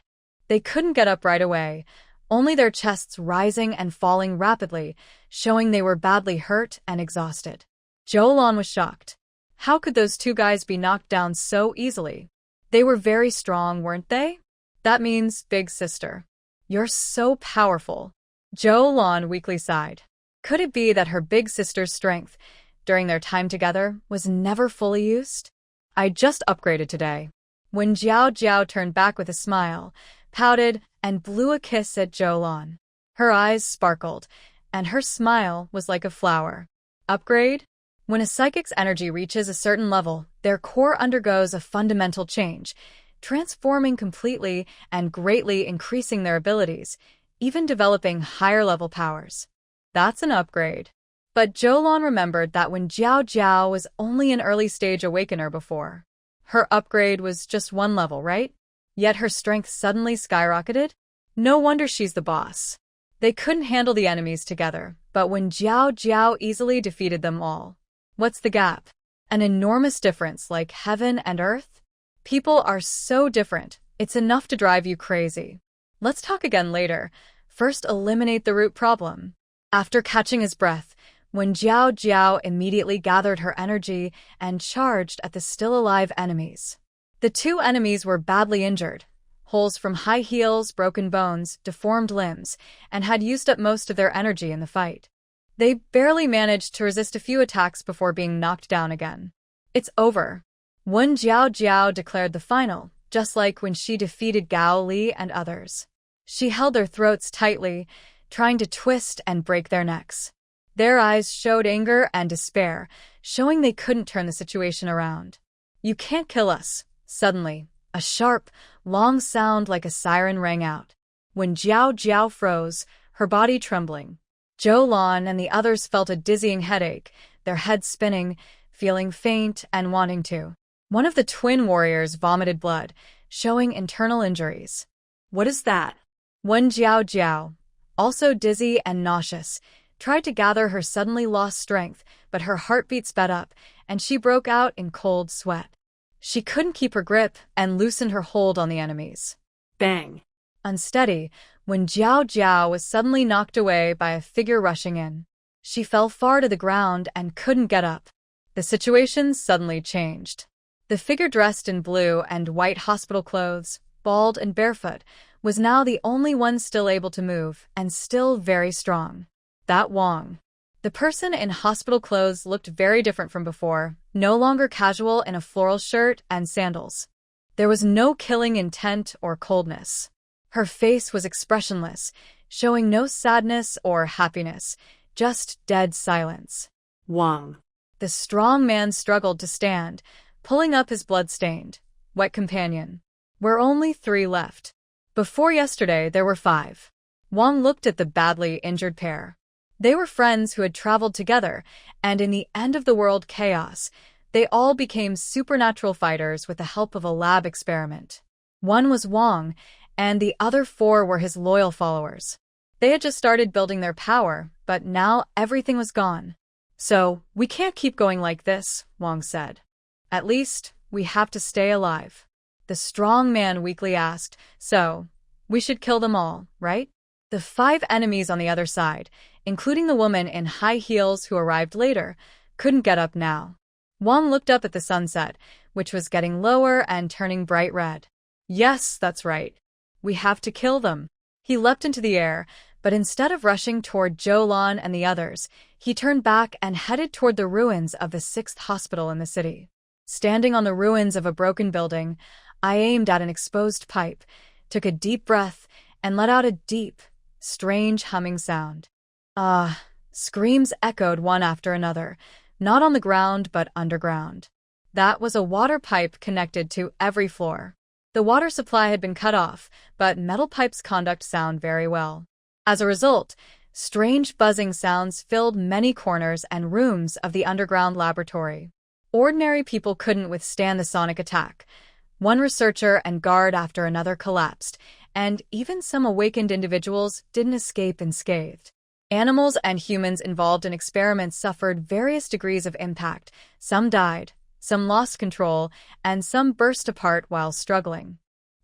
They couldn't get up right away, only their chests rising and falling rapidly, showing they were badly hurt and exhausted. Xiaolan was shocked. How could those two guys be knocked down so easily? They were very strong, weren't they? That means, big sister, you're so powerful. Xiaolan weakly sighed. Could it be that her big sister's strength, during their time together, was never fully used? I just upgraded today. When Jiao Jiao turned back with a smile, pouted, and blew a kiss at Xiaolan. Her eyes sparkled, and her smile was like a flower. Upgrade? When a psychic's energy reaches a certain level, their core undergoes a fundamental change, transforming completely and greatly increasing their abilities, even developing higher-level powers. That's an upgrade. But Xiaolan remembered that when Jiao Jiao was only an early-stage awakener before. Her upgrade was just one level, right? Yet her strength suddenly skyrocketed? No wonder she's the boss. They couldn't handle the enemies together, but when Jiao Jiao easily defeated them all. What's the gap? An enormous difference like heaven and earth? People are so different, it's enough to drive you crazy. Let's talk again later. First, eliminate the root problem. After catching his breath, when Jiao Jiao immediately gathered her energy and charged at the still-alive enemies. The two enemies were badly injured, holes from high heels, broken bones, deformed limbs, and had used up most of their energy in the fight. They barely managed to resist a few attacks before being knocked down again. It's over. When Jiao Jiao declared the final, just like when she defeated Gao Li and others. She held their throats tightly, trying to twist and break their necks. Their eyes showed anger and despair, showing they couldn't turn the situation around. You can't kill us. Suddenly, a sharp, long sound like a siren rang out. When Jiao Jiao froze, her body trembling. Xiaolan and the others felt a dizzying headache, their heads spinning, feeling faint and wanting to. One of the twin warriors vomited blood, showing internal injuries. What is that? When Jiao Jiao, also dizzy and nauseous, tried to gather her suddenly lost strength, but her heartbeat sped up, and she broke out in cold sweat. She couldn't keep her grip and loosened her hold on the enemies. Bang! Unsteady, when Jiao Jiao was suddenly knocked away by a figure rushing in. She fell far to the ground and couldn't get up. The situation suddenly changed. The figure dressed in blue and white hospital clothes, bald and barefoot, was now the only one still able to move and still very strong. That Wang. The person in hospital clothes looked very different from before, no longer casual in a floral shirt and sandals. There was no killing intent or coldness. Her face was expressionless, showing no sadness or happiness, just dead silence. Wang. The strong man struggled to stand, pulling up his blood-stained, wet companion. We're only 3 left. Before yesterday, there were 5. Wang looked at the badly injured pair. They were friends who had traveled together, and in the end-of-the-world chaos, they all became supernatural fighters with the help of a lab experiment. One was Wang, and the other four were his loyal followers. They had just started building their power, but now everything was gone. "So, we can't keep going like this," Wang said. "At least, we have to stay alive." The strong man weakly asked, "So, we should kill them all, right?" The 5 enemies on the other side, including the woman in high heels who arrived later, couldn't get up now. Wang looked up at the sunset, which was getting lower and turning bright red. "Yes, that's right. We have to kill them." He leapt into the air, but instead of rushing toward Xiaolan and the others, he turned back and headed toward the ruins of the 6th hospital in the city. Standing on the ruins of a broken building, I aimed at an exposed pipe, took a deep breath, and let out a deep, strange humming sound. Screams echoed one after another, not on the ground but underground. That was a water pipe connected to every floor. The water supply had been cut off, but metal pipes conduct sound very well. As a result, strange buzzing sounds filled many corners and rooms of the underground laboratory. Ordinary people couldn't withstand the sonic attack. One researcher and guard after another collapsed, and even some awakened individuals didn't escape unscathed. Animals and humans involved in experiments suffered various degrees of impact. Some died, some lost control, and some burst apart while struggling.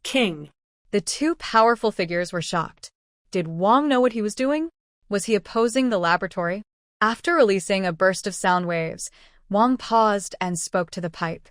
King. The 2 powerful figures were shocked. Did Wang know what he was doing? Was he opposing the laboratory? After releasing a burst of sound waves, Wang paused and spoke to the pipe.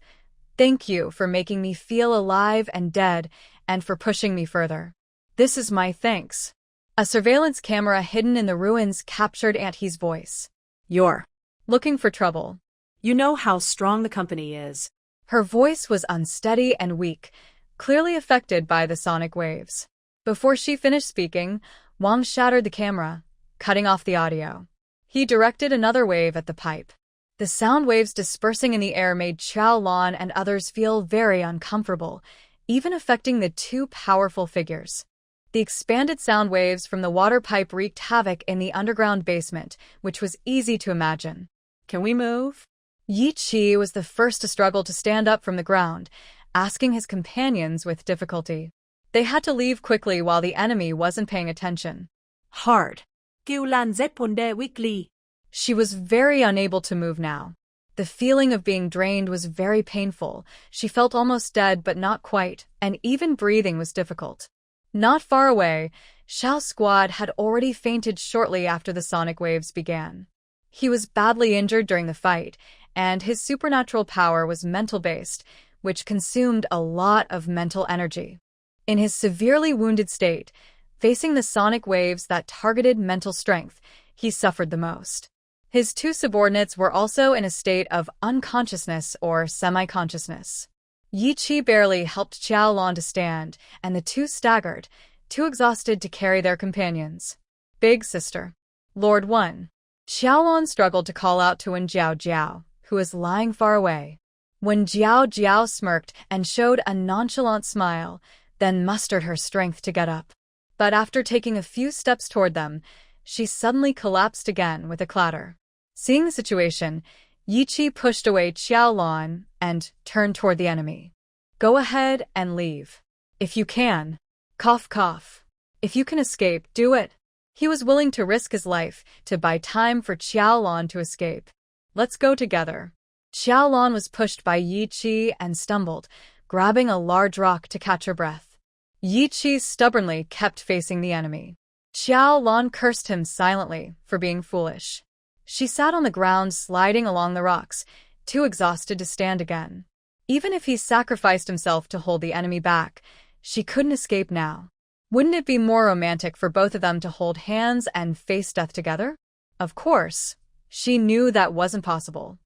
"Thank you for making me feel alive and dead, and for pushing me further. This is my thanks." A surveillance camera hidden in the ruins captured Aunt He's voice. "You're looking for trouble. You know how strong the company is." Her voice was unsteady and weak, clearly affected by the sonic waves. Before she finished speaking, Wang shattered the camera, cutting off the audio. He directed another wave at the pipe. The sound waves dispersing in the air made Xiaolan and others feel very uncomfortable, even affecting the 2 powerful figures. The expanded sound waves from the water pipe wreaked havoc in the underground basement, which was easy to imagine. "Can we move?" Yi Qi was the first to struggle to stand up from the ground, asking his companions with difficulty. They had to leave quickly while the enemy wasn't paying attention. Hard. Xiaolan Zeponde weakly. She was very unable to move now. The feeling of being drained was very painful. She felt almost dead but not quite, and even breathing was difficult. Not far away, Xiao's squad had already fainted shortly after the sonic waves began. He was badly injured during the fight, and his supernatural power was mental-based, which consumed a lot of mental energy. In his severely wounded state, facing the sonic waves that targeted mental strength, he suffered the most. His 2 subordinates were also in a state of unconsciousness or semi-consciousness. Yi Qi barely helped Xiaolan to stand, and the 2 staggered, too exhausted to carry their companions. "Big sister." "Lord 1. Xiaolan struggled to call out to Wen Jiao Jiao, who was lying far away. Wen Jiao Jiao smirked and showed a nonchalant smile, then mustered her strength to get up. But after taking a few steps toward them, she suddenly collapsed again with a clatter. Seeing the situation, Yi Qi pushed away Xiaolan and turned toward the enemy. "Go ahead and leave. If you can. Cough cough. If you can escape, do it." He was willing to risk his life to buy time for Xiaolan to escape. "Let's go together." Xiaolan was pushed by Yi Qi and stumbled, grabbing a large rock to catch her breath. Yi Qi stubbornly kept facing the enemy. Xiaolan cursed him silently for being foolish. She sat on the ground sliding along the rocks, too exhausted to stand again. Even if he sacrificed himself to hold the enemy back, she couldn't escape now. Wouldn't it be more romantic for both of them to hold hands and face death together? Of course, she knew that wasn't possible.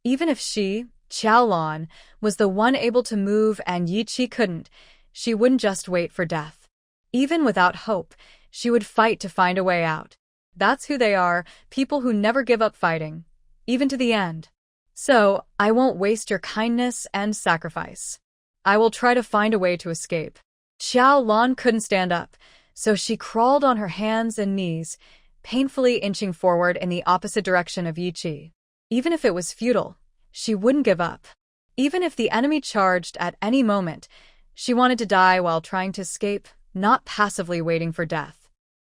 Even if she, Xiaolan, was the one able to move and Yi Qi couldn't, she wouldn't just wait for death. Even without hope, she would fight to find a way out. That's who they are, people who never give up fighting, even to the end. So, I won't waste your kindness and sacrifice. I will try to find a way to escape. Xiaolan couldn't stand up, so she crawled on her hands and knees, painfully inching forward in the opposite direction of Yi Qi. Even if it was futile, she wouldn't give up. Even if the enemy charged at any moment, she wanted to die while trying to escape, not passively waiting for death.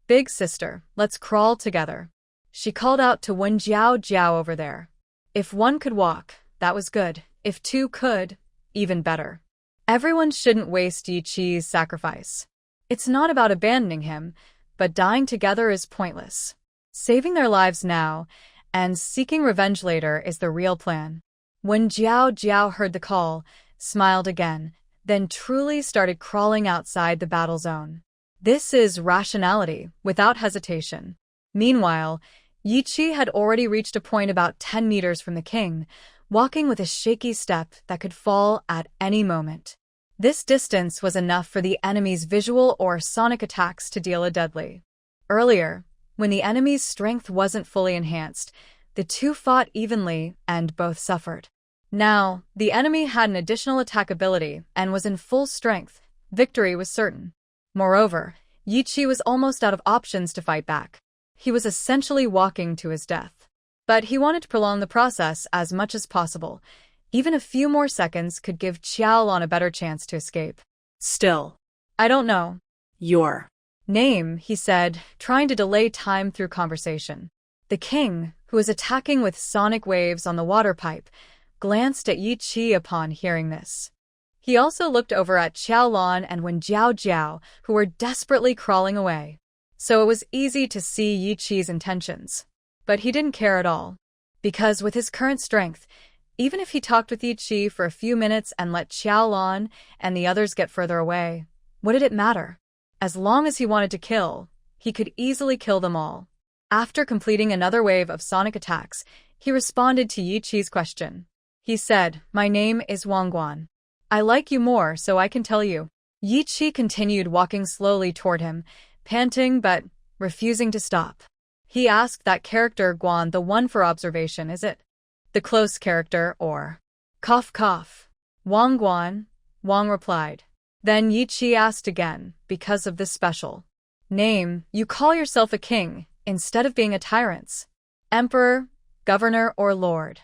"Big sister, let's crawl together." She called out to Wen Jiao Jiao over there. If one could walk, that was good. If two could, even better. Everyone shouldn't waste Yi Qi's sacrifice. It's not about abandoning him, but dying together is pointless. Saving their lives now and seeking revenge later is the real plan. When Jiao Jiao heard the call, smiled again, then truly started crawling outside the battle zone. This is rationality, without hesitation. Meanwhile, Yi Qi had already reached a point about 10 meters from the king, walking with a shaky step that could fall at any moment. This distance was enough for the enemy's visual or sonic attacks to deal a deadly. Earlier, when the enemy's strength wasn't fully enhanced, the two fought evenly and both suffered. Now, the enemy had an additional attack ability and was in full strength. Victory was certain. Moreover, Yi Qi was almost out of options to fight back. He was essentially walking to his death. But he wanted to prolong the process as much as possible. Even a few more seconds could give Xiaolan a better chance to escape. Still. "I don't know Your name," he said, trying to delay time through conversation. The king, who was attacking with sonic waves on the water pipe, glanced at Yi Qi upon hearing this. He also looked over at Xiaolan and Wen Jiao Jiao, who were desperately crawling away. So it was easy to see Yi Qi's intentions. But he didn't care at all. Because with his current strength, even if he talked with Yi Qi for a few minutes and let Xiaolan and the others get further away, what did it matter? As long as he wanted to kill, he could easily kill them all. After completing another wave of sonic attacks, he responded to Yi Qi's question. He said, "My name is Wang Guan. I like you more, so I can tell you." Yi Qi continued walking slowly toward him, panting but refusing to stop. He asked that character Guan, the one for observation, is it? The close character, or? Cough cough. Wang Guan, Wang replied. Then Yi Qi asked again, because of this special name, you call yourself a king, instead of being a tyrant. Emperor, governor, or lord.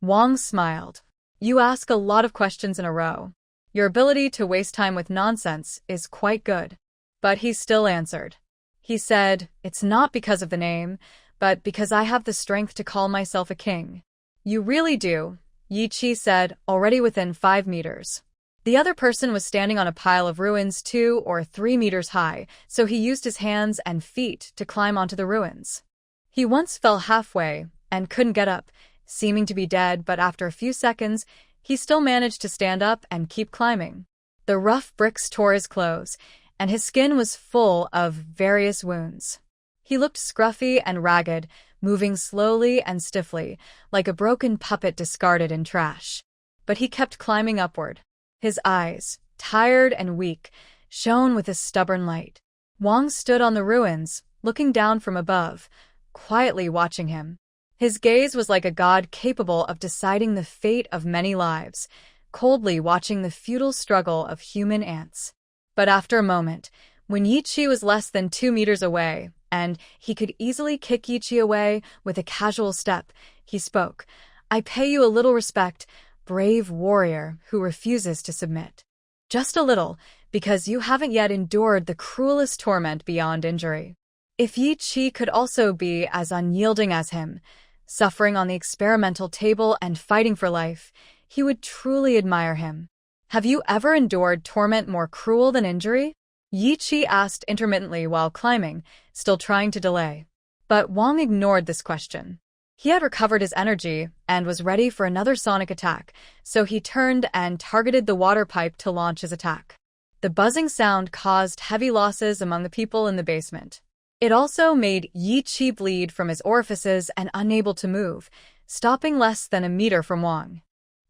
Wang smiled. You ask a lot of questions in a row. Your ability to waste time with nonsense is quite good. But he still answered. He said, it's not because of the name, but because I have the strength to call myself a king. You really do, Yi Qi said, already within 5 meters. The other person was standing on a pile of ruins 2 or 3 meters high, so he used his hands and feet to climb onto the ruins. He once fell halfway and couldn't get up, seeming to be dead, but after a few seconds, he still managed to stand up and keep climbing. The rough bricks tore his clothes, and his skin was full of various wounds. He looked scruffy and ragged, moving slowly and stiffly, like a broken puppet discarded in trash. But he kept climbing upward. His eyes, tired and weak, shone with a stubborn light. Wang stood on the ruins, looking down from above, quietly watching him. His gaze was like a god capable of deciding the fate of many lives, coldly watching the futile struggle of human ants. But after a moment, when Yi Qi was less than 2 meters away, and he could easily kick Yi Qi away with a casual step, he spoke. I pay you a little respect, brave warrior who refuses to submit. Just a little, because you haven't yet endured the cruelest torment beyond injury. If Yi Qi could also be as unyielding as him, suffering on the experimental table and fighting for life, he would truly admire him. Have you ever endured torment more cruel than injury? Yi Qi asked intermittently while climbing, still trying to delay. But Wang ignored this question. He had recovered his energy and was ready for another sonic attack, so he turned and targeted the water pipe to launch his attack. The buzzing sound caused heavy losses among the people in the basement. It also made Yi Qi bleed from his orifices and unable to move, stopping less than a meter from Wang.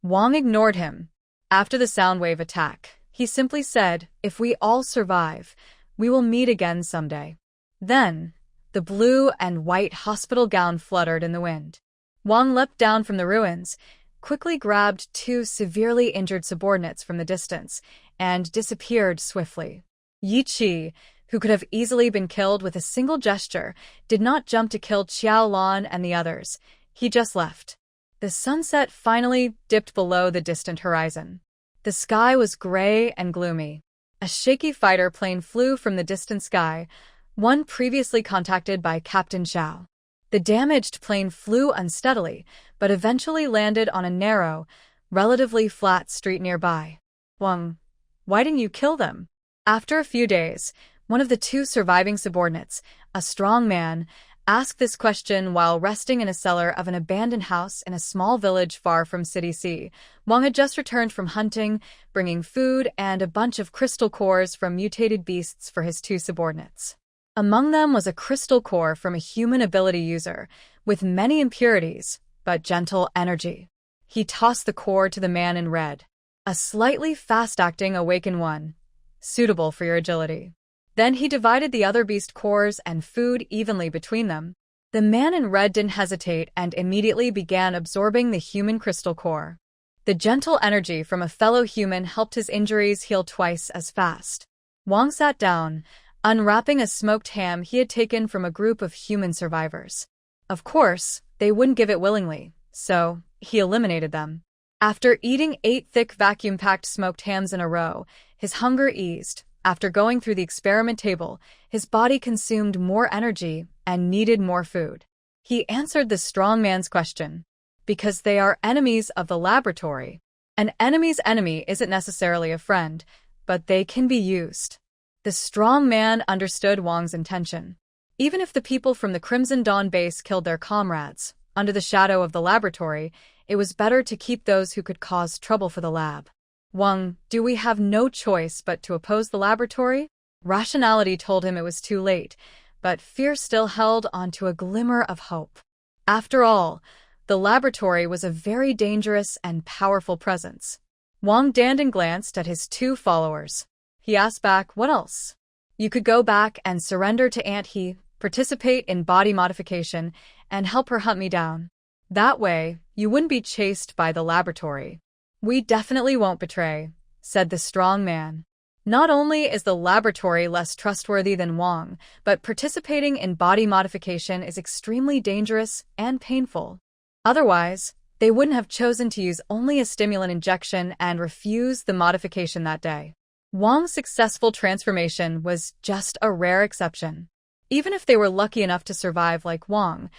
Wang ignored him. After the sound wave attack, he simply said, if we all survive, we will meet again someday. Then, the blue and white hospital gown fluttered in the wind. Wang leapt down from the ruins, quickly grabbed 2 severely injured subordinates from the distance, and disappeared swiftly. Yi Qi, who could have easily been killed with a single gesture, did not jump to kill Xiaolan and the others. He just left. The sunset finally dipped below the distant horizon. The sky was gray and gloomy. A shaky fighter plane flew from the distant sky, one previously contacted by Captain Xiao. The damaged plane flew unsteadily, but eventually landed on a narrow, relatively flat street nearby. Wang, why didn't you kill them? After a few days, one of the two surviving subordinates, a strong man, asked this question while resting in a cellar of an abandoned house in a small village far from City C. Wang had just returned from hunting, bringing food and a bunch of crystal cores from mutated beasts for his two subordinates. Among them was a crystal core from a human ability user, with many impurities, but gentle energy. He tossed the core to the man in red. A slightly fast-acting awakened one, suitable for your agility. Then he divided the other beast cores and food evenly between them. The man in red didn't hesitate and immediately began absorbing the human crystal core. The gentle energy from a fellow human helped his injuries heal twice as fast. Wang sat down, unwrapping a smoked ham he had taken from a group of human survivors. Of course, they wouldn't give it willingly, so he eliminated them. After eating 8 thick vacuum-packed smoked hams in a row, his hunger eased. After going through the experiment table, his body consumed more energy and needed more food. He answered the strong man's question. Because they are enemies of the laboratory. An enemy's enemy isn't necessarily a friend, but they can be used. The strong man understood Wang's intention. Even if the people from the Crimson Dawn base killed their comrades, under the shadow of the laboratory, it was better to keep those who could cause trouble for the lab. Wang, do we have no choice but to oppose the laboratory? Rationality told him it was too late, but fear still held onto a glimmer of hope. After all, the laboratory was a very dangerous and powerful presence. Wang Dandan glanced at his two followers. He asked back, what else? You could go back and surrender to Aunt He, participate in body modification, and help her hunt me down. That way, you wouldn't be chased by the laboratory. We definitely won't betray, said the strong man. Not only is the laboratory less trustworthy than Wang, but participating in body modification is extremely dangerous and painful. Otherwise, they wouldn't have chosen to use only a stimulant injection and refuse the modification that day. Wang's successful transformation was just a rare exception. Even if they were lucky enough to survive like Wang,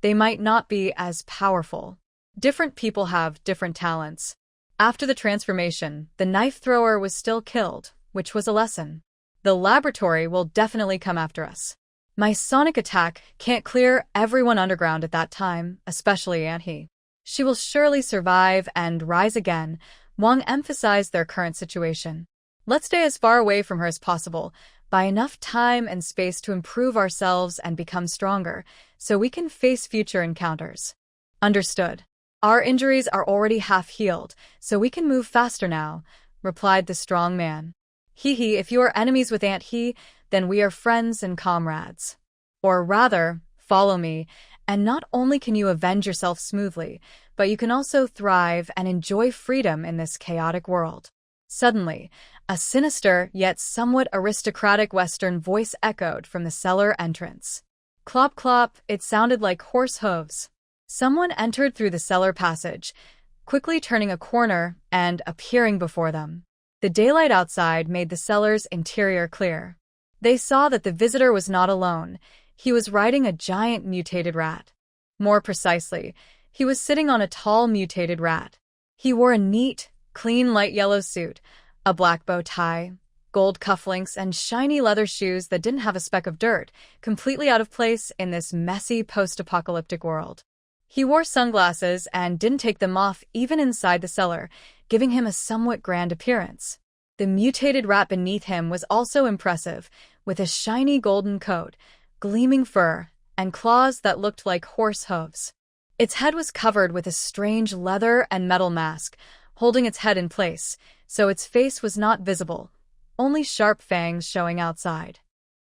they might not be as powerful. Different people have different talents. After the transformation, the knife thrower was still killed, which was a lesson. The laboratory will definitely come after us. My sonic attack can't clear everyone underground at that time, especially Aunt He. She will surely survive and rise again. Wang emphasized their current situation. Let's stay as far away from her as possible, buy enough time and space to improve ourselves and become stronger, so we can face future encounters. Understood. Our injuries are already half healed, so we can move faster now, replied the strong man. Hee, if you are enemies with Aunt He, then we are friends and comrades. Or rather, follow me, and not only can you avenge yourself smoothly, but you can also thrive and enjoy freedom in this chaotic world. Suddenly, a sinister yet somewhat aristocratic Western voice echoed from the cellar entrance. Clop clop, it sounded like horse hooves. Someone entered through the cellar passage, quickly turning a corner and appearing before them. The daylight outside made the cellar's interior clear. They saw that the visitor was not alone. He was riding a giant mutated rat. More precisely, he was sitting on a tall mutated rat. He wore a neat, clean light yellow suit, a black bow tie, gold cufflinks, and shiny leather shoes that didn't have a speck of dirt, completely out of place in this messy post-apocalyptic world. He wore sunglasses and didn't take them off even inside the cellar, giving him a somewhat grand appearance. The mutated rat beneath him was also impressive, with a shiny golden coat, gleaming fur, and claws that looked like horse hooves. Its head was covered with a strange leather and metal mask, holding its head in place, so its face was not visible, only sharp fangs showing outside.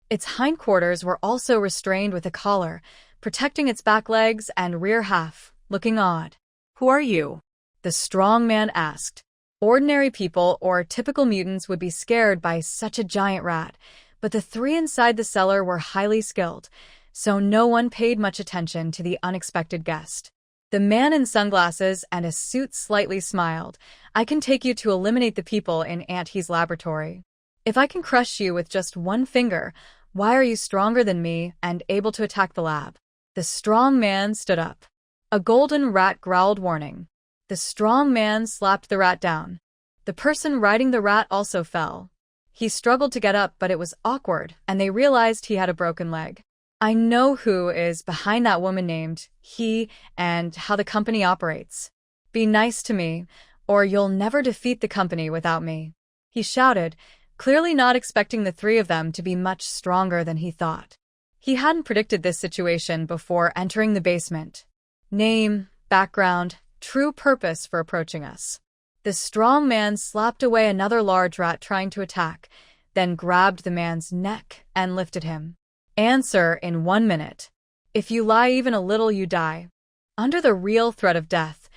Its hindquarters were also restrained with a collar, protecting its back legs and rear half, looking odd. Who are you? The strong man asked. Ordinary people or typical mutants would be scared by such a giant rat, but the three inside the cellar were highly skilled, so no one paid much attention to the unexpected guest. The man in sunglasses and a suit slightly smiled. I can take you to eliminate the people in Aunt He's laboratory. If I can crush you with just one finger, why are you stronger than me and able to attack the lab? The strong man stood up. A golden rat growled warning. The strong man slapped the rat down. The person riding the rat also fell. He struggled to get up, but it was awkward, and they realized he had a broken leg. I know who is behind that woman named He and how the company operates. Be nice to me, or you'll never defeat the company without me, he shouted, clearly not expecting the three of them to be much stronger than he thought. He hadn't predicted this situation before entering the basement. Name, background, true purpose for approaching us. The strong man slapped away another large rat trying to attack, then grabbed the man's neck and lifted him. Answer in 1 minute. If you lie even a little, you die. Under the real threat of death,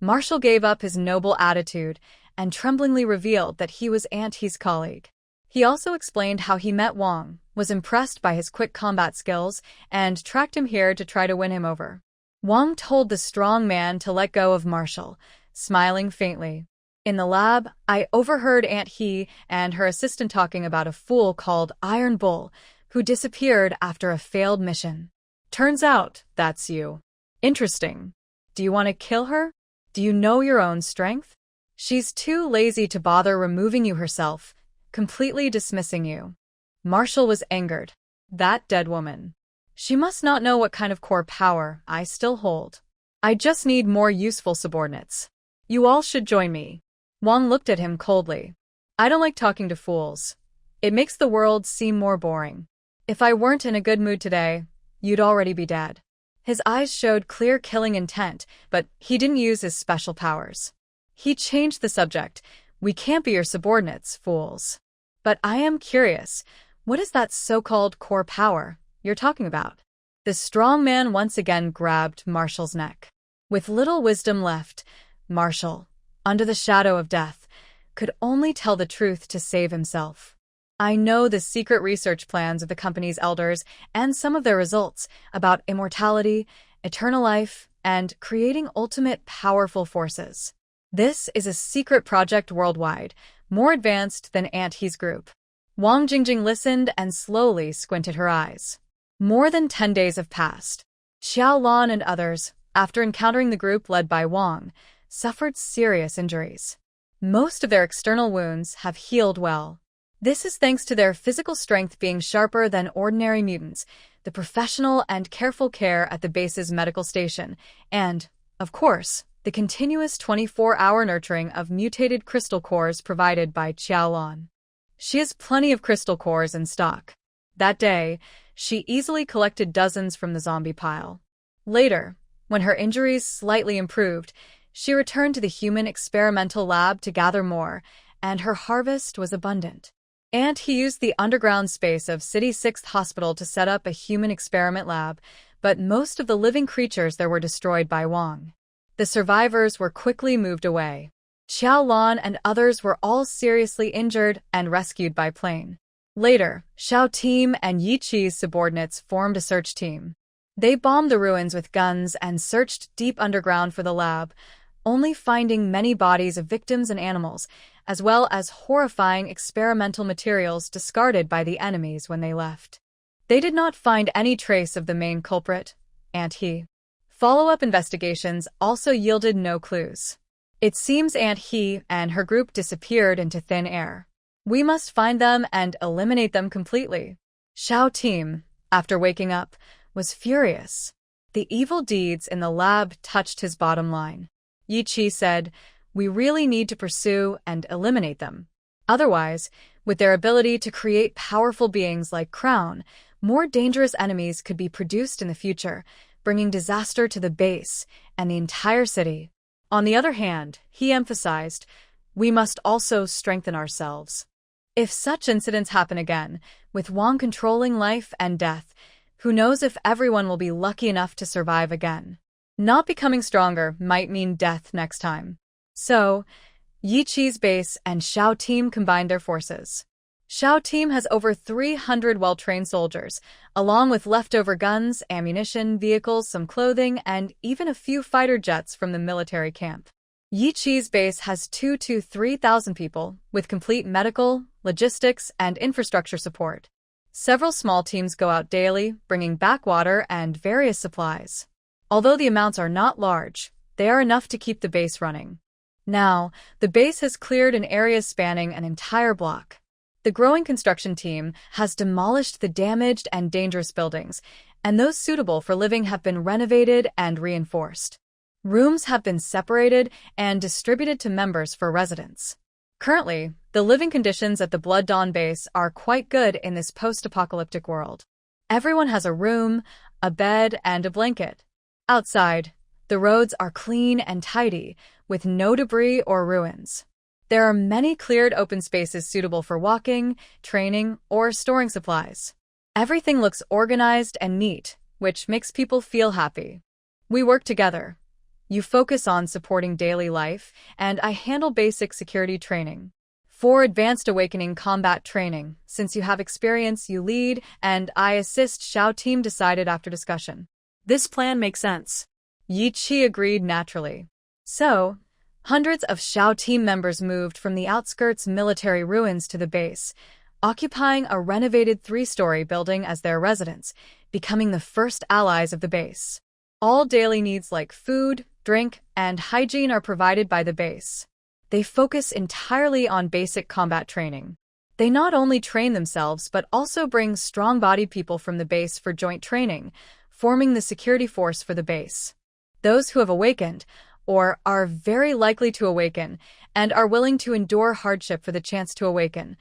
Marshall gave up his noble attitude and tremblingly revealed that he was Aunt He's colleague. He also explained how he met Wang, was impressed by his quick combat skills, and tracked him here to try to win him over. Wang told the strong man to let go of Marshall, smiling faintly. In the lab, I overheard Aunt He and her assistant talking about a fool called Iron Bull, who disappeared after a failed mission. Turns out, that's you. Interesting. Do you want to kill her? Do you know your own strength? She's too lazy to bother removing you herself, completely dismissing you. Marshall was angered. That dead woman. She must not know what kind of core power I still hold. I just need more useful subordinates. You all should join me. Wang looked at him coldly. I don't like talking to fools. It makes the world seem more boring. If I weren't in a good mood today, you'd already be dead. His eyes showed clear killing intent, but he didn't use his special powers. He changed the subject. We can't be your subordinates, fools. But I am curious, what is that so-called core power you're talking about? The strong man once again grabbed Marshall's neck. With little wisdom left, Marshall, under the shadow of death, could only tell the truth to save himself. I know the secret research plans of the company's elders and some of their results about immortality, eternal life, and creating ultimate powerful forces. This is a secret project worldwide, more advanced than Aunt He's group. Wang Jingjing listened and slowly squinted her eyes. More than 10 days have passed. Xiaolan and others, after encountering the group led by Wang, suffered serious injuries. Most of their external wounds have healed well. This is thanks to their physical strength being sharper than ordinary mutants, the professional and careful care at the base's medical station, and, of course, the continuous 24-hour nurturing of mutated crystal cores provided by Xiaolan. She has plenty of crystal cores in stock. That day, she easily collected dozens from the zombie pile. Later, when her injuries slightly improved, she returned to the human experimental lab to gather more, and her harvest was abundant. And he used the underground space of City 6th Hospital to set up a human experiment lab, but most of the living creatures there were destroyed by Wang. The survivors were quickly moved away. Xiaolan and others were all seriously injured and rescued by plane. Later, Xiao Team and Yi Qi's subordinates formed a search team. They bombed the ruins with guns and searched deep underground for the lab, only finding many bodies of victims and animals, as well as horrifying experimental materials discarded by the enemies when they left. They did not find any trace of the main culprit, Aunt He. Follow-up investigations also yielded no clues. It seems Aunt He and her group disappeared into thin air. We must find them and eliminate them completely. Xiao Team, after waking up, was furious. The evil deeds in the lab touched his bottom line. Yi Qi said, we really need to pursue and eliminate them. Otherwise, with their ability to create powerful beings like Crown, more dangerous enemies could be produced in the future, bringing disaster to the base and the entire city. On the other hand, he emphasized, we must also strengthen ourselves. If such incidents happen again, with Wang controlling life and death, who knows if everyone will be lucky enough to survive again. Not becoming stronger might mean death next time. So, Yi Qi's base and Xiao Team combined their forces. Xiao team has over 300 well-trained soldiers, along with leftover guns, ammunition, vehicles, some clothing, and even a few fighter jets from the military camp. Yi Qi's base has 2,000 to 3,000 people, with complete medical, logistics, and infrastructure support. Several small teams go out daily, bringing back water and various supplies. Although the amounts are not large, they are enough to keep the base running. Now, the base has cleared an area spanning an entire block. The growing construction team has demolished the damaged and dangerous buildings, and those suitable for living have been renovated and reinforced. Rooms have been separated and distributed to members for residence. Currently, the living conditions at the Blood Dawn base are quite good in this post-apocalyptic world. Everyone has a room, a bed, and a blanket. Outside, the roads are clean and tidy, with no debris or ruins. There are many cleared open spaces suitable for walking, training, or storing supplies. Everything looks organized and neat, which makes people feel happy. We work together. You focus on supporting daily life, and I handle basic security training. For advanced awakening combat training, since you have experience, you lead, and I assist. Xiao team decided after discussion. This plan makes sense. Yi Qi agreed naturally. So, hundreds of Xiao team members moved from the outskirts military ruins to the base, occupying a renovated 3-story building as their residence, becoming the first allies of the base. All daily needs like food, drink, and hygiene are provided by the base. They focus entirely on basic combat training. They not only train themselves but also bring strong-bodied people from the base for joint training, forming the security force for the base. Those who have awakened, or are very likely to awaken, and are willing to endure hardship for the chance to awaken,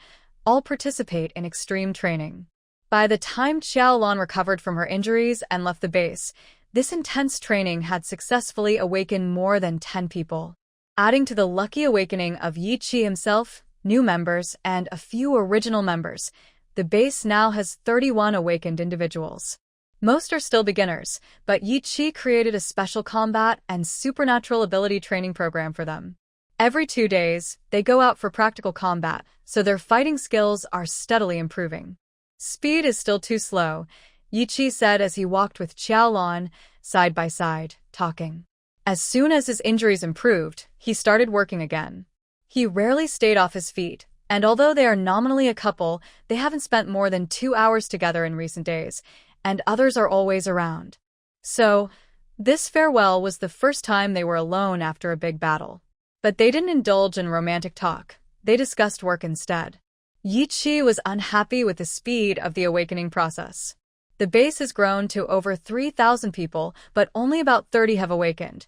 all participate in extreme training. By the time Xiaolan recovered from her injuries and left the base, this intense training had successfully awakened more than 10 people. Adding to the lucky awakening of Yi Qi himself, new members, and a few original members, the base now has 31 awakened individuals. Most are still beginners, but Yi Qi created a special combat and supernatural ability training program for them. Every 2 days, they go out for practical combat, so their fighting skills are steadily improving. Speed is still too slow, Yi Qi said as he walked with Xiaolan, side by side, talking. As soon as his injuries improved, he started working again. He rarely stayed off his feet, and although they are nominally a couple, they haven't spent more than 2 hours together in recent days, and others are always around. So, this farewell was the first time they were alone after a big battle. But they didn't indulge in romantic talk. They discussed work instead. Yi Qi was unhappy with the speed of the awakening process. The base has grown to over 3,000 people, but only about 30 have awakened,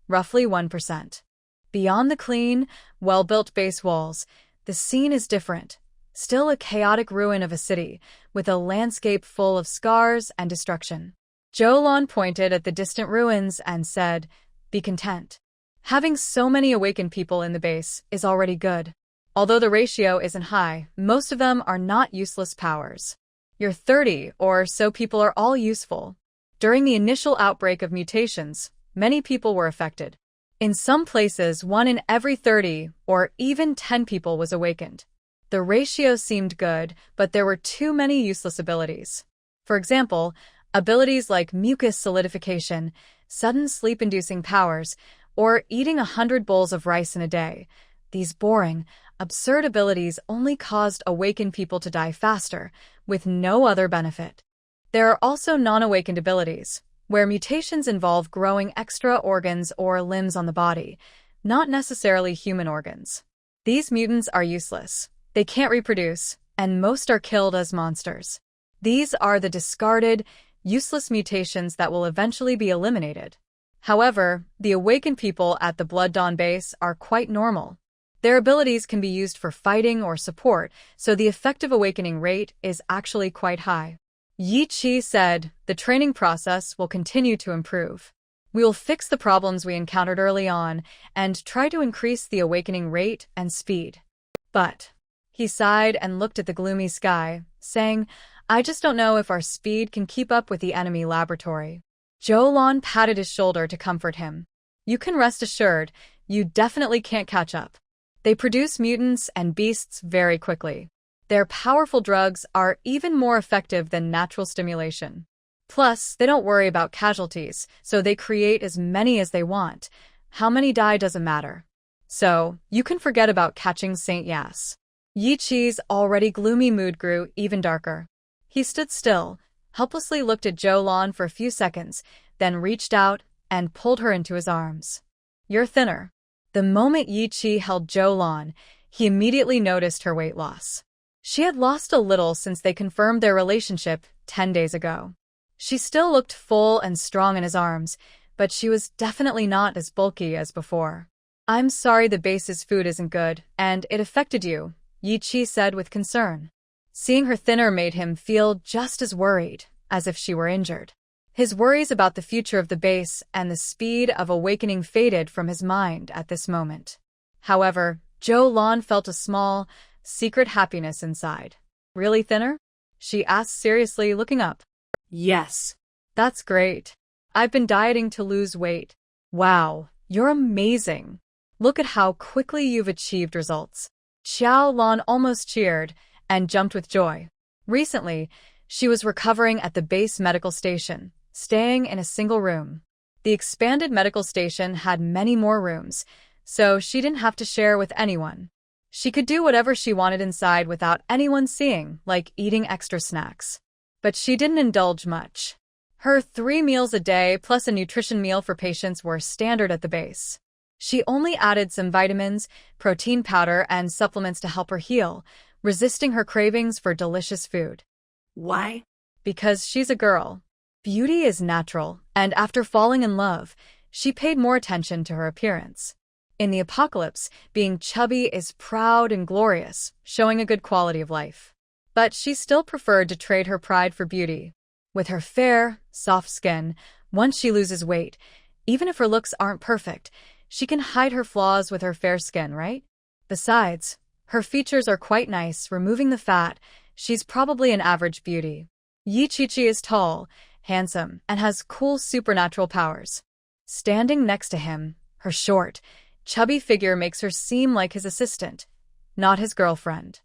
roughly 1%. Beyond the clean, well-built base walls, the scene is different. Still a chaotic ruin of a city, with a landscape full of scars and destruction. Xiaolan pointed at the distant ruins and said, "Be content. Having so many awakened people in the base is already good. Although the ratio isn't high, most of them are not useless powers. Your 30 or so people are all useful. During the initial outbreak of mutations, many people were affected. In some places, 1 in every 30 or even 10 people was awakened. The ratio seemed good, but there were too many useless abilities. For example, abilities like mucus solidification, sudden sleep-inducing powers, or eating 100 bowls of rice in a day. These boring, absurd abilities only caused awakened people to die faster, with no other benefit. There are also non-awakened abilities, where mutations involve growing extra organs or limbs on the body, not necessarily human organs. These mutants are useless. They can't reproduce, and most are killed as monsters. These are the discarded, useless mutations that will eventually be eliminated. However, the awakened people at the Blood Dawn base are quite normal. Their abilities can be used for fighting or support, so the effective awakening rate is actually quite high. Yi Qi said, "The training process will continue to improve. We will fix the problems we encountered early on and try to increase the awakening rate and speed." But he sighed and looked at the gloomy sky, saying, "I just don't know if our speed can keep up with the enemy laboratory." Xiaolan patted his shoulder to comfort him. "You can rest assured, you definitely can't catch up. They produce mutants and beasts very quickly. Their powerful drugs are even more effective than natural stimulation. Plus, they don't worry about casualties, so they create as many as they want. How many die doesn't matter. So, you can forget about catching Saint Yas. Yi Qi's already gloomy mood grew even darker. He stood still, helplessly looked at Xiaolan for a few seconds, then reached out and pulled her into his arms. You're thinner. The moment Yi Qi held Xiaolan, he immediately noticed her weight loss. She had lost a little since they confirmed their relationship 10 days ago. She still looked full and strong in his arms, but she was definitely not as bulky as before. I'm sorry the base's food isn't good, and it affected you, Yi Qi said with concern. Seeing her thinner made him feel just as worried, as if she were injured. His worries about the future of the base and the speed of awakening faded from his mind at this moment. However, Xiaolan felt a small, secret happiness inside. Really thinner? She asked seriously, looking up. Yes. That's great. I've been dieting to lose weight. Wow, you're amazing. Look at how quickly you've achieved results. Xiaolan almost cheered and jumped with joy. Recently, she was recovering at the base medical station, staying in a single room. The expanded medical station had many more rooms, so she didn't have to share with anyone. She could do whatever she wanted inside without anyone seeing, like eating extra snacks. But she didn't indulge much. Her 3 meals a day plus a nutrition meal for patients were standard at the base. She only added some vitamins, protein powder, and supplements to help her heal, resisting her cravings for delicious food. Why? Because she's a girl. Beauty is natural, and after falling in love, she paid more attention to her appearance. In the apocalypse, being chubby is proud and glorious, showing a good quality of life. But she still preferred to trade her pride for beauty. With her fair, soft skin, once she loses weight, even if her looks aren't perfect, she can hide her flaws with her fair skin, right? Besides, her features are quite nice, removing the fat. She's probably an average beauty. Yi Qiqi is tall, handsome, and has cool supernatural powers. Standing next to him, her short, chubby figure makes her seem like his assistant, not his girlfriend.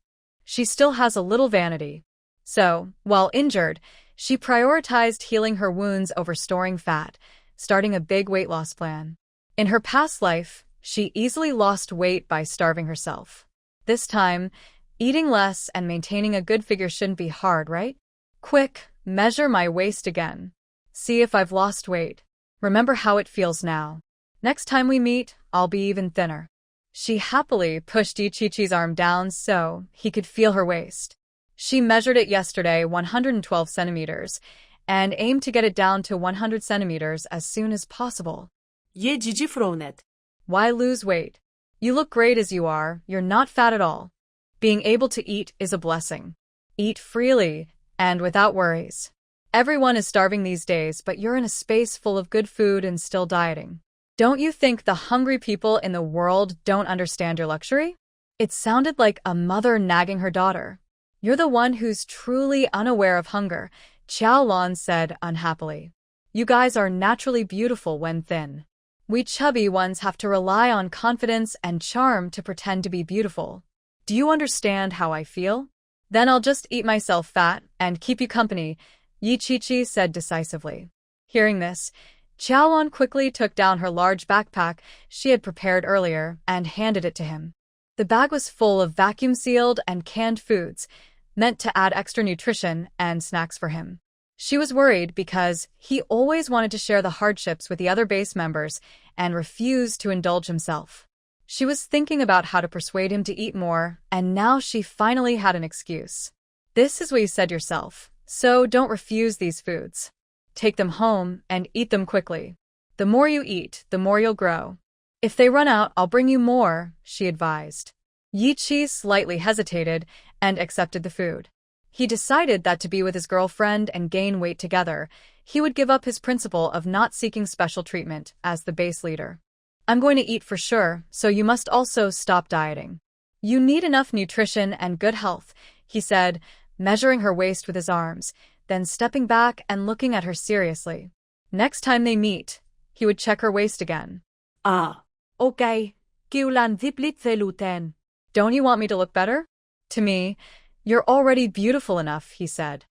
She still has a little vanity. So, while injured, she prioritized healing her wounds over storing fat, starting a big weight loss plan. In her past life, she easily lost weight by starving herself. This time, eating less and maintaining a good figure shouldn't be hard, right? Quick, measure my waist again. See if I've lost weight. Remember how it feels now. Next time we meet, I'll be even thinner. She happily pushed Yi Qiqi's arm down so he could feel her waist. She measured it yesterday 112 centimeters and aimed to get it down to 100 centimeters as soon as possible. Ye Gigi Fronet. Why lose weight? You look great as you are, you're not fat at all. Being able to eat is a blessing. Eat freely and without worries. Everyone is starving these days, but you're in a space full of good food and still dieting. Don't you think the hungry people in the world don't understand your luxury? It sounded like a mother nagging her daughter. You're the one who's truly unaware of hunger, Xiaolan said unhappily. You guys are naturally beautiful when thin. We chubby ones have to rely on confidence and charm to pretend to be beautiful. Do you understand how I feel? Then I'll just eat myself fat and keep you company, Yi Qiqi said decisively. Hearing this, Xiaolan quickly took down her large backpack she had prepared earlier and handed it to him. The bag was full of vacuum-sealed and canned foods, meant to add extra nutrition and snacks for him. She was worried because he always wanted to share the hardships with the other base members and refused to indulge himself. She was thinking about how to persuade him to eat more, and now she finally had an excuse. This is what you said yourself, so don't refuse these foods. Take them home and eat them quickly. The more you eat, the more you'll grow. If they run out, I'll bring you more, she advised. Yi Qi slightly hesitated and accepted the food. He decided that to be with his girlfriend and gain weight together, he would give up his principle of not seeking special treatment as the base leader. I'm going to eat for sure, so you must also stop dieting. You need enough nutrition and good health, he said, measuring her waist with his arms, then stepping back and looking at her seriously. Next time they meet, he would check her waist again. Okay. Xiaolan tiếp lít về lù tèn. Don't you want me to look better? To me, You're already beautiful enough, he said.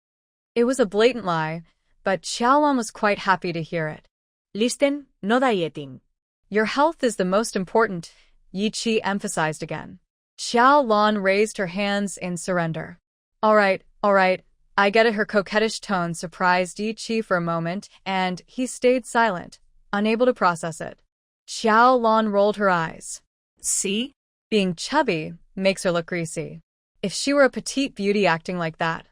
It was a blatant lie, but Xiaolan was quite happy to hear it. Listen, no dieting. Your health is the most important, Yi Qi emphasized again. Xiaolan raised her hands in surrender. All right, I get it. Her coquettish tone surprised Yi Qi for a moment, and he stayed silent, unable to process it. Xiaolan rolled her eyes. See? Being chubby makes her look greasy. If she were a petite beauty acting like that,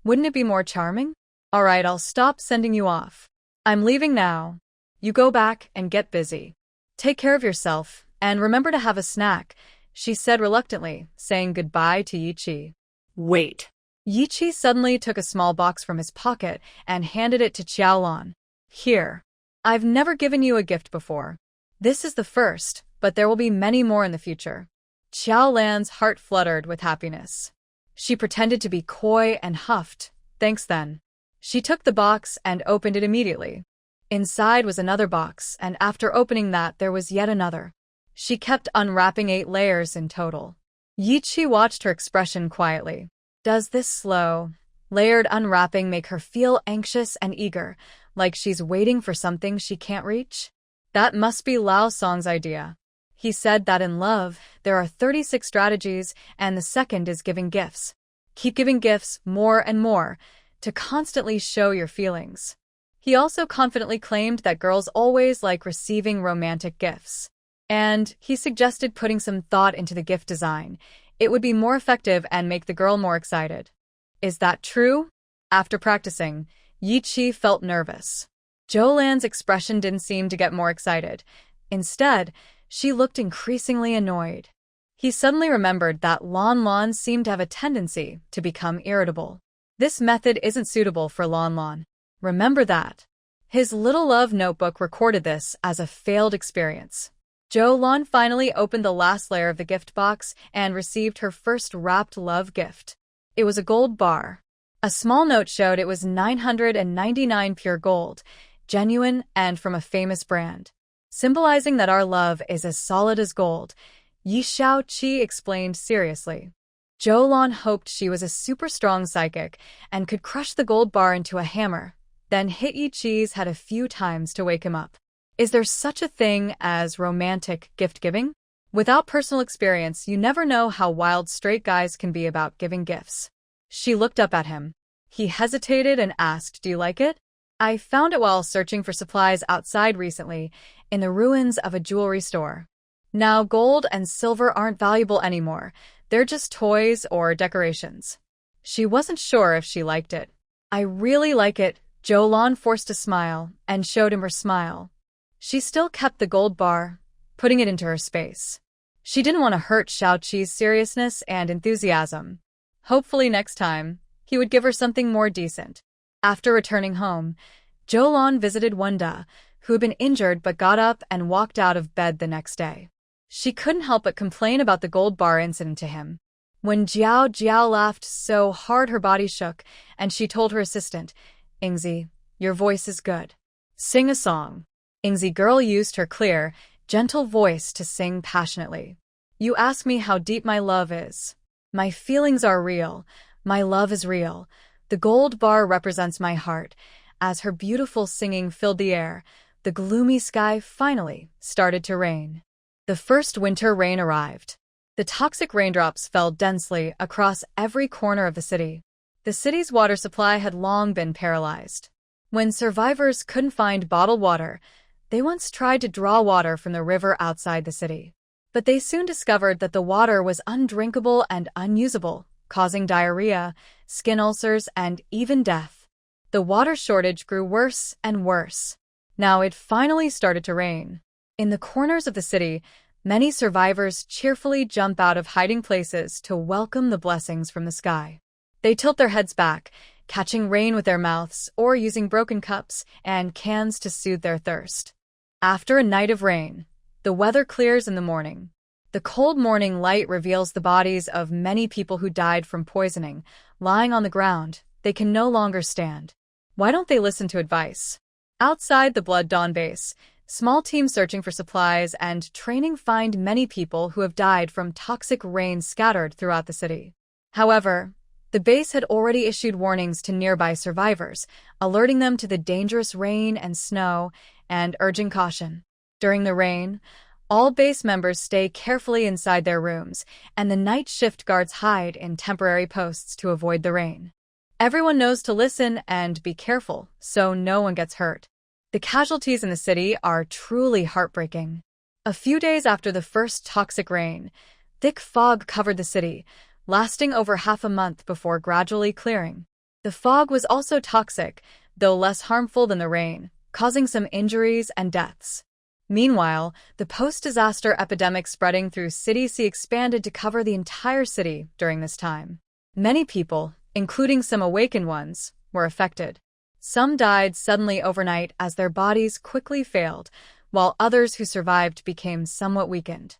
wouldn't it be more charming? All right, I'll stop sending you off. I'm leaving now. You go back and get busy. Take care of yourself, and remember to have a snack, she said reluctantly, saying goodbye to Yi Qi. Wait. Yi Qi suddenly took a small box from his pocket and handed it to Xiaolan. Here. I've never given you a gift before. This is the first, but there will be many more in the future. Xiaolan's heart fluttered with happiness. She pretended to be coy and huffed. Thanks then. She took the box and opened it immediately. Inside was another box, and after opening that there was yet another. She kept unwrapping 8 layers in total. Yi Qi watched her expression quietly. Does this slow, layered unwrapping make her feel anxious and eager, like she's waiting for something she can't reach? That must be Lao Song's idea. He said that in love, there are 36 strategies, and the second is giving gifts. Keep giving gifts more and more, to constantly show your feelings. He also confidently claimed that girls always like receiving romantic gifts. And he suggested putting some thought into the gift design. It would be more effective and make the girl more excited. Is that true? After practicing, Yi Qi felt nervous. Xiaolan's expression didn't seem to get more excited. Instead, she looked increasingly annoyed. He suddenly remembered that Lan seemed to have a tendency to become irritable. This method isn't suitable for Lan. Remember that. His little love notebook recorded this as a failed experience. Xiaolan finally opened the last layer of the gift box and received her first wrapped love gift. It was a gold bar. A small note showed it was 999 pure gold, genuine and from a famous brand. Symbolizing that our love is as solid as gold, Yi Qi explained seriously. Xiaolan hoped she was a super strong psychic and could crush the gold bar into a hammer, then hit Yi Qi's head a few times to wake him up. Is there such a thing as romantic gift-giving? Without personal experience, you never know how wild straight guys can be about giving gifts. She looked up at him. He hesitated and asked, "Do you like it?" "I found it while searching for supplies outside recently, in the ruins of a jewelry store. Now gold and silver aren't valuable anymore. They're just toys or decorations." She wasn't sure if she liked it. "I really like it." Xiaolan forced a smile and showed him her smile. She still kept the gold bar, putting it into her space. She didn't want to hurt Xiaoqi's seriousness and enthusiasm. Hopefully next time, he would give her something more decent. After returning home, Xiaolan visited Wenda, who had been injured but got up and walked out of bed the next day. She couldn't help but complain about the gold bar incident to him. When Jiao laughed so hard her body shook, and she told her assistant, "Ingzi, your voice is good. Sing a song." Ingzi girl used her clear, gentle voice to sing passionately. "You ask me how deep my love is. My feelings are real. My love is real. The gold bar represents my heart." As her beautiful singing filled the air, the gloomy sky finally started to rain. The first winter rain arrived. The toxic raindrops fell densely across every corner of the city. The city's water supply had long been paralyzed. When survivors couldn't find bottled water, they once tried to draw water from the river outside the city. But they soon discovered that the water was undrinkable and unusable, causing diarrhea, skin ulcers, and even death. The water shortage grew worse and worse. Now it finally started to rain. In the corners of the city, many survivors cheerfully jump out of hiding places to welcome the blessings from the sky. They tilt their heads back, catching rain with their mouths or using broken cups and cans to soothe their thirst. After a night of rain, the weather clears in the morning. The cold morning light reveals the bodies of many people who died from poisoning, lying on the ground. They can no longer stand. Why don't they listen to advice? Outside the Blood Dawn base, small teams searching for supplies and training find many people who have died from toxic rain scattered throughout the city. However, The base had already issued warnings to nearby survivors, alerting them to the dangerous rain and snow and urging caution. During the rain, all base members stay carefully inside their rooms, and the night shift guards hide in temporary posts to avoid the rain. Everyone knows to listen and be careful, so no one gets hurt. The casualties in the city are truly heartbreaking. A few days after the first toxic rain, thick fog covered the city, lasting over half a month before gradually clearing. The fog was also toxic, though less harmful than the rain, causing some injuries and deaths. Meanwhile, the post-disaster epidemic spreading through City C expanded to cover the entire city during this time. Many people, including some awakened ones, were affected. Some died suddenly overnight as their bodies quickly failed, while others who survived became somewhat weakened.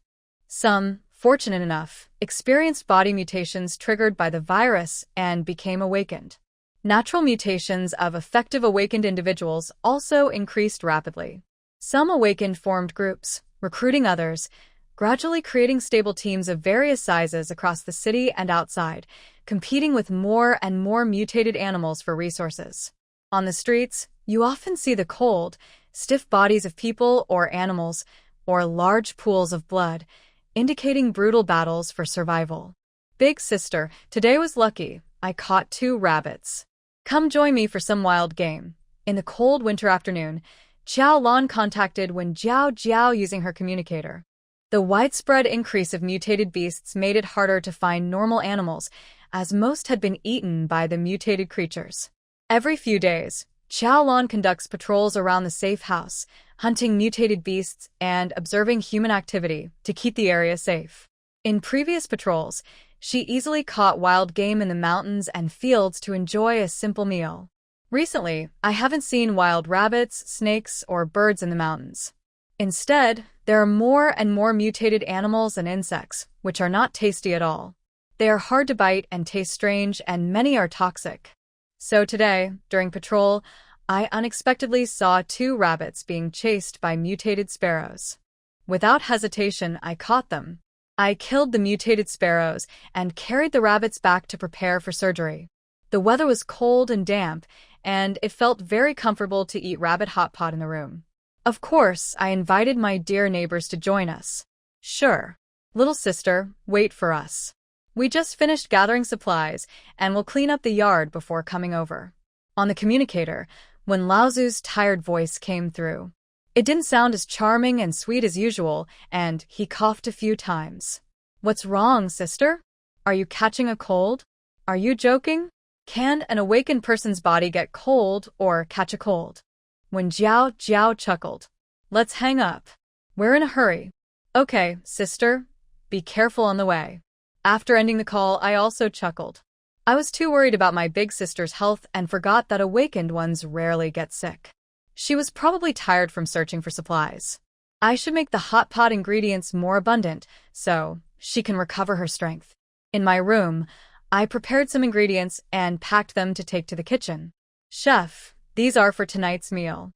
Some, fortunate enough, experienced body mutations triggered by the virus and became awakened. Natural mutations of effective awakened individuals also increased rapidly. Some awakened formed groups, recruiting others, gradually creating stable teams of various sizes across the city and outside, competing with more and more mutated animals for resources. On the streets, you often see the cold, stiff bodies of people or animals, or large pools of blood, indicating brutal battles for survival. Big sister, today was lucky. I caught 2 rabbits. Come join me for some wild game. In the cold winter afternoon, Xiaolan contacted Wen Jiao using her communicator. The widespread increase of mutated beasts made it harder to find normal animals, as most had been eaten by the mutated creatures. Every few days, Xiaolan conducts patrols around the safe house, hunting mutated beasts and observing human activity to keep the area safe. In previous patrols, she easily caught wild game in the mountains and fields to enjoy a simple meal. Recently, I haven't seen wild rabbits, snakes, or birds in the mountains. Instead, there are more and more mutated animals and insects, which are not tasty at all. They are hard to bite and taste strange, and many are toxic. So today, during patrol, I unexpectedly saw 2 rabbits being chased by mutated sparrows. Without hesitation, I caught them. I killed the mutated sparrows and carried the rabbits back to prepare for surgery. The weather was cold and damp, and it felt very comfortable to eat rabbit hot pot in the room. Of course, I invited my dear neighbors to join us. Sure. Little sister, wait for us. We just finished gathering supplies, and we'll clean up the yard before coming over. On the communicator, when Lao Zu's tired voice came through. It didn't sound as charming and sweet as usual, and he coughed a few times. What's wrong, sister? Are you catching a cold? Are you joking? Can an awakened person's body get cold or catch a cold? When Jiao chuckled. Let's hang up. We're in a hurry. Okay, sister. Be careful on the way. After ending the call, I also chuckled. I was too worried about my big sister's health and forgot that awakened ones rarely get sick. She was probably tired from searching for supplies. I should make the hot pot ingredients more abundant so she can recover her strength. In my room, I prepared some ingredients and packed them to take to the kitchen. Chef, these are for tonight's meal.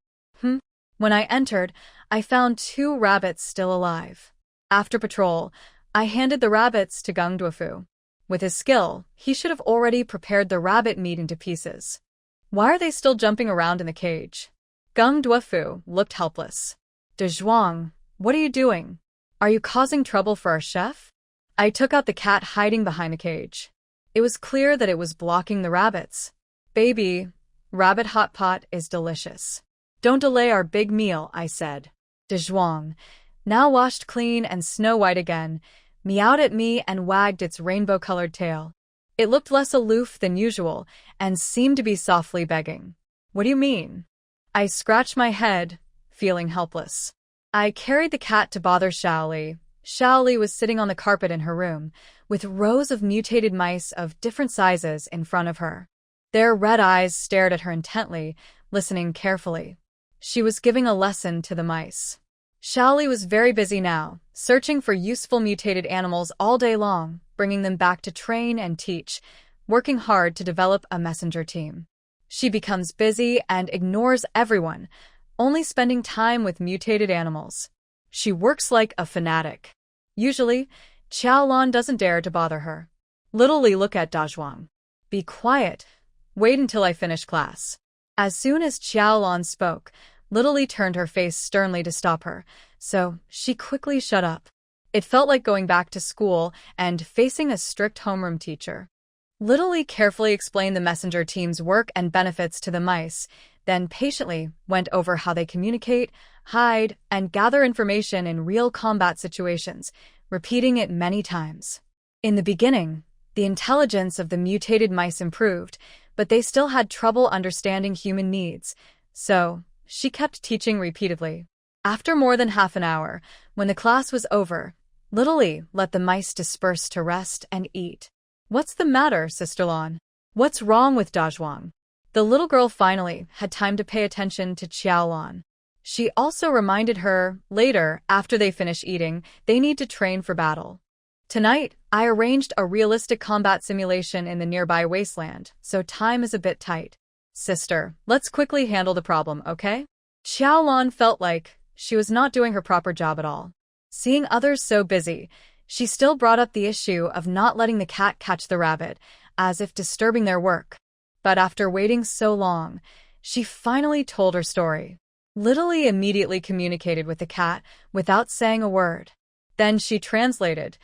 When I entered, I found 2 rabbits still alive. After patrol, I handed the rabbits to Gung Duofu. With his skill, he should have already prepared the rabbit meat into pieces. Why are they still jumping around in the cage? Gung Duofu looked helpless. De Zhuang, what are you doing? Are you causing trouble for our chef? I took out the cat hiding behind the cage. It was clear that it was blocking the rabbits. Baby, rabbit hot pot is delicious. Don't delay our big meal, I said. De Zhuang, now washed clean and snow white again, meowed at me and wagged its rainbow-colored tail. It looked less aloof than usual and seemed to be softly begging. What do you mean? I scratched my head, feeling helpless. I carried the cat to bother Xiaoli. Xiaoli was sitting on the carpet in her room, with rows of mutated mice of different sizes in front of her. Their red eyes stared at her intently, listening carefully. She was giving a lesson to the mice. Xiaoli was very busy now, searching for useful mutated animals all day long, bringing them back to train and teach, working hard to develop a messenger team. She becomes busy and ignores everyone, only spending time with mutated animals. She works like a fanatic. Usually, Xiaolan doesn't dare to bother her. Little Li looked at Da Zhuang. Be quiet. Wait until I finish class. As soon as Xiaolan spoke, Little Lee turned her face sternly to stop her, so she quickly shut up. It felt like going back to school and facing a strict homeroom teacher. Little Lee carefully explained the messenger team's work and benefits to the mice, then patiently went over how they communicate, hide, and gather information in real combat situations, repeating it many times. In the beginning, the intelligence of the mutated mice improved, but they still had trouble understanding human needs, so she kept teaching repeatedly. After more than half an hour, when the class was over, Little Lee let the mice disperse to rest and eat. What's the matter, Sister Lan? What's wrong with Dazhuang? The little girl finally had time to pay attention to Xiaolan. She also reminded her, later, after they finish eating, they need to train for battle. Tonight, I arranged a realistic combat simulation in the nearby wasteland, so time is a bit tight. Sister, let's quickly handle the problem, okay? Xiaolan felt like she was not doing her proper job at all. Seeing others so busy, she still brought up the issue of not letting the cat catch the rabbit, as if disturbing their work. But after waiting so long, she finally told her story. Little Lee immediately communicated with the cat without saying a word. Then she translated.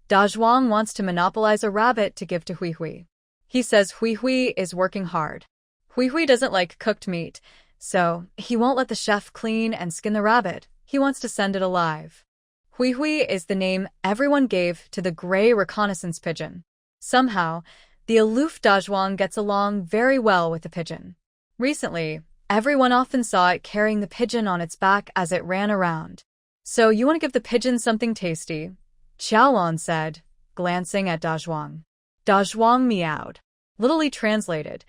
Dazhuang wants to monopolize a rabbit to give to Hui Hui. He says Hui Hui is working hard. Hui Hui doesn't like cooked meat, so he won't let the chef clean and skin the rabbit. He wants to send it alive. Hui Hui is the name everyone gave to the gray reconnaissance pigeon. Somehow, the aloof Dazhuang gets along very well with the pigeon. Recently, everyone often saw it carrying the pigeon on its back as it ran around. So you want to give the pigeon something tasty? Xiaolan said, glancing at Dazhuang. Dazhuang meowed. Little Lee translated.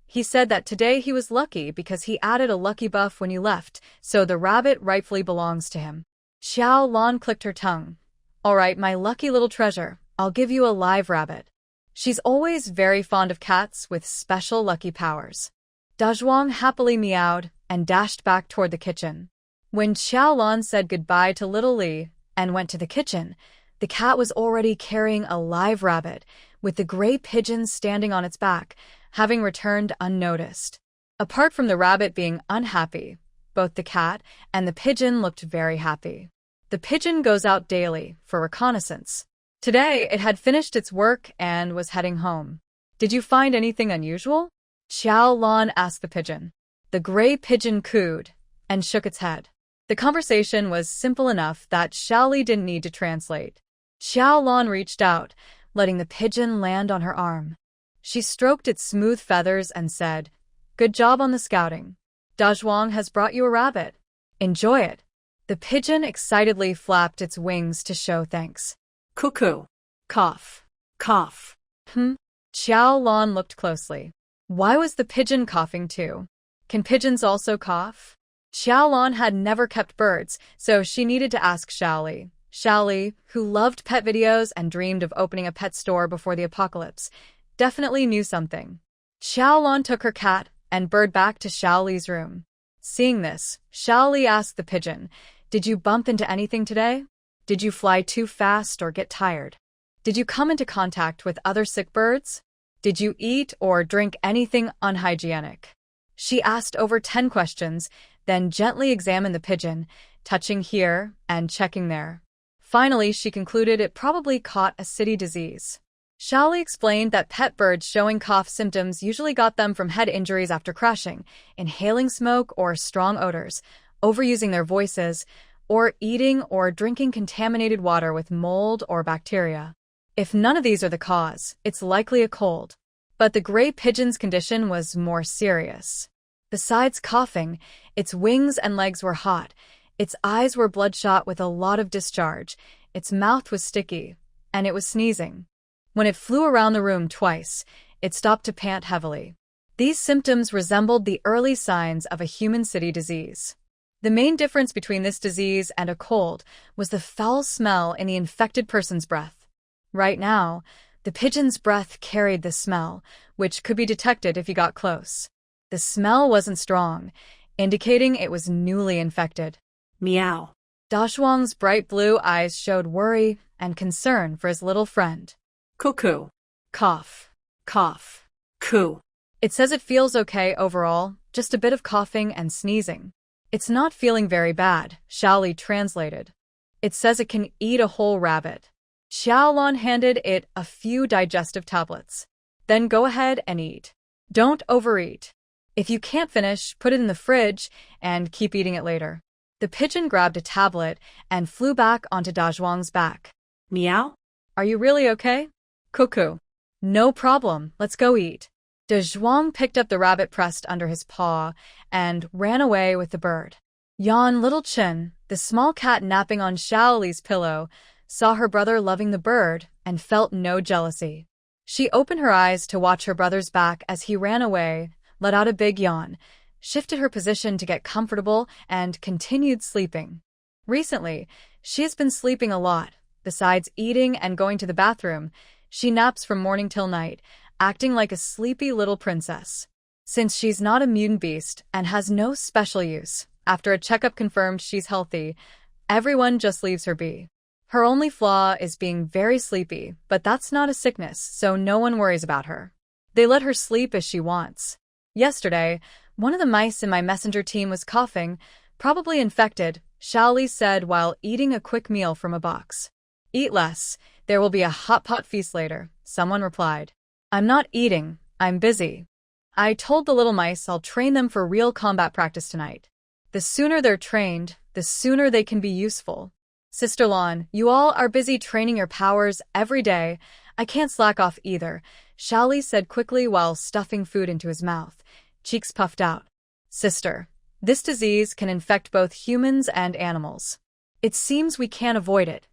He said that today he was lucky because he added a lucky buff when you left, so the rabbit rightfully belongs to him. Xiaolan clicked her tongue. All right, my lucky little treasure, I'll give you a live rabbit. She's always very fond of cats with special lucky powers. Dazhuang happily meowed and dashed back toward the kitchen. When Xiaolan said goodbye to Little Lee and went to the kitchen, the cat was already carrying a live rabbit, with the gray pigeon standing on its back, having returned unnoticed. Apart from the rabbit being unhappy, both the cat and the pigeon looked very happy. The pigeon goes out daily for reconnaissance. Today, it had finished its work and was heading home. Did you find anything unusual? Xiaolan asked the pigeon. The gray pigeon cooed and shook its head. The conversation was simple enough that Xiaoli didn't need to translate. Xiaolan reached out, letting the pigeon land on her arm. She stroked its smooth feathers and said, Good job on the scouting. Dazhuang has brought you a rabbit. Enjoy it. The pigeon excitedly flapped its wings to show thanks. Cuckoo. Cough. Cough. Xiaolan looked closely. Why was the pigeon coughing too? Can pigeons also cough? Xiaolan had never kept birds, so she needed to ask Xiaoli. Xiaoli, who loved pet videos and dreamed of opening a pet store before the apocalypse, definitely knew something. Xiaolan took her cat and bird back to Xiaoli's room. Seeing this, Xiaoli asked the pigeon, Did you bump into anything today? Did you fly too fast or get tired? Did you come into contact with other sick birds? Did you eat or drink anything unhygienic? She asked over 10 questions, then gently examined the pigeon, touching here and checking there. Finally, she concluded it probably caught a city disease. Xiaoli explained that pet birds showing cough symptoms usually got them from head injuries after crashing, inhaling smoke or strong odors, overusing their voices, or eating or drinking contaminated water with mold or bacteria. If none of these are the cause, it's likely a cold. But the gray pigeon's condition was more serious. Besides coughing, its wings and legs were hot, its eyes were bloodshot with a lot of discharge, its mouth was sticky, and it was sneezing. When it flew around the room twice, it stopped to pant heavily. These symptoms resembled the early signs of a human city disease. The main difference between this disease and a cold was the foul smell in the infected person's breath. Right now, the pigeon's breath carried the smell, which could be detected if you got close. The smell wasn't strong, indicating it was newly infected. Meow. Dazhuang's bright blue eyes showed worry and concern for his little friend. Cuckoo. Cough. Cough. Ku. It says it feels okay overall, just a bit of coughing and sneezing. It's not feeling very bad, Xiaoli translated. It says it can eat a whole rabbit. Xiaolan handed it a few digestive tablets. Then go ahead and eat. Don't overeat. If you can't finish, put it in the fridge and keep eating it later. The pigeon grabbed a tablet and flew back onto Dazhuang's back. Meow? Are you really okay? Cuckoo. No problem, let's go eat. Dazhuang picked up the rabbit pressed under his paw and ran away with the bird. Yan Little Chin, the small cat napping on Xiaoli's pillow, saw her brother loving the bird and felt no jealousy. She opened her eyes to watch her brother's back as he ran away, let out a big yawn, shifted her position to get comfortable, and continued sleeping. Recently, she has been sleeping a lot. Besides eating and going to the bathroom, she naps from morning till night, acting like a sleepy little princess. Since she's not a mutant beast and has no special use, after a checkup confirmed she's healthy, everyone just leaves her be. Her only flaw is being very sleepy, but that's not a sickness, so no one worries about her. They let her sleep as she wants. Yesterday, one of the mice in my messenger team was coughing, probably infected, Xiaoli said while eating a quick meal from a box. Eat less, there will be a hot pot feast later, someone replied. I'm not eating, I'm busy. I told the little mice I'll train them for real combat practice tonight. The sooner they're trained, the sooner they can be useful. Sister Lan, you all are busy training your powers every day. I can't slack off either, Xiaoli said quickly while stuffing food into his mouth, cheeks puffed out. Sister, this disease can infect both humans and animals. It seems we can't avoid it.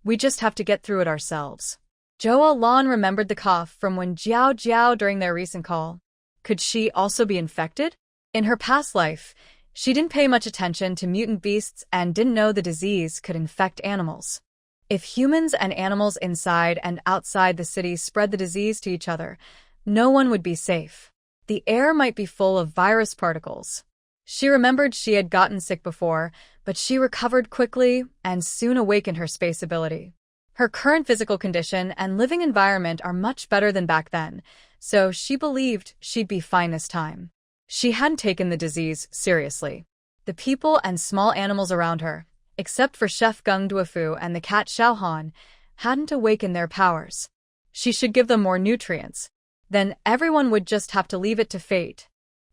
We just have to get through it ourselves. Xiaolan remembered the cough from when Jiao during their recent call. Could she also be infected? In her past life, she didn't pay much attention to mutant beasts and didn't know the disease could infect animals. If humans and animals inside and outside the city spread the disease to each other, no one would be safe. The air might be full of virus particles. She remembered she had gotten sick before, but she recovered quickly and soon awakened her space ability. Her current physical condition and living environment are much better than back then, so she believed she'd be fine this time. She hadn't taken the disease seriously. The people and small animals around her, except for Chef Gung Duofu and the cat Xiaohan, hadn't awakened their powers. She should give them more nutrients. Then everyone would just have to leave it to fate.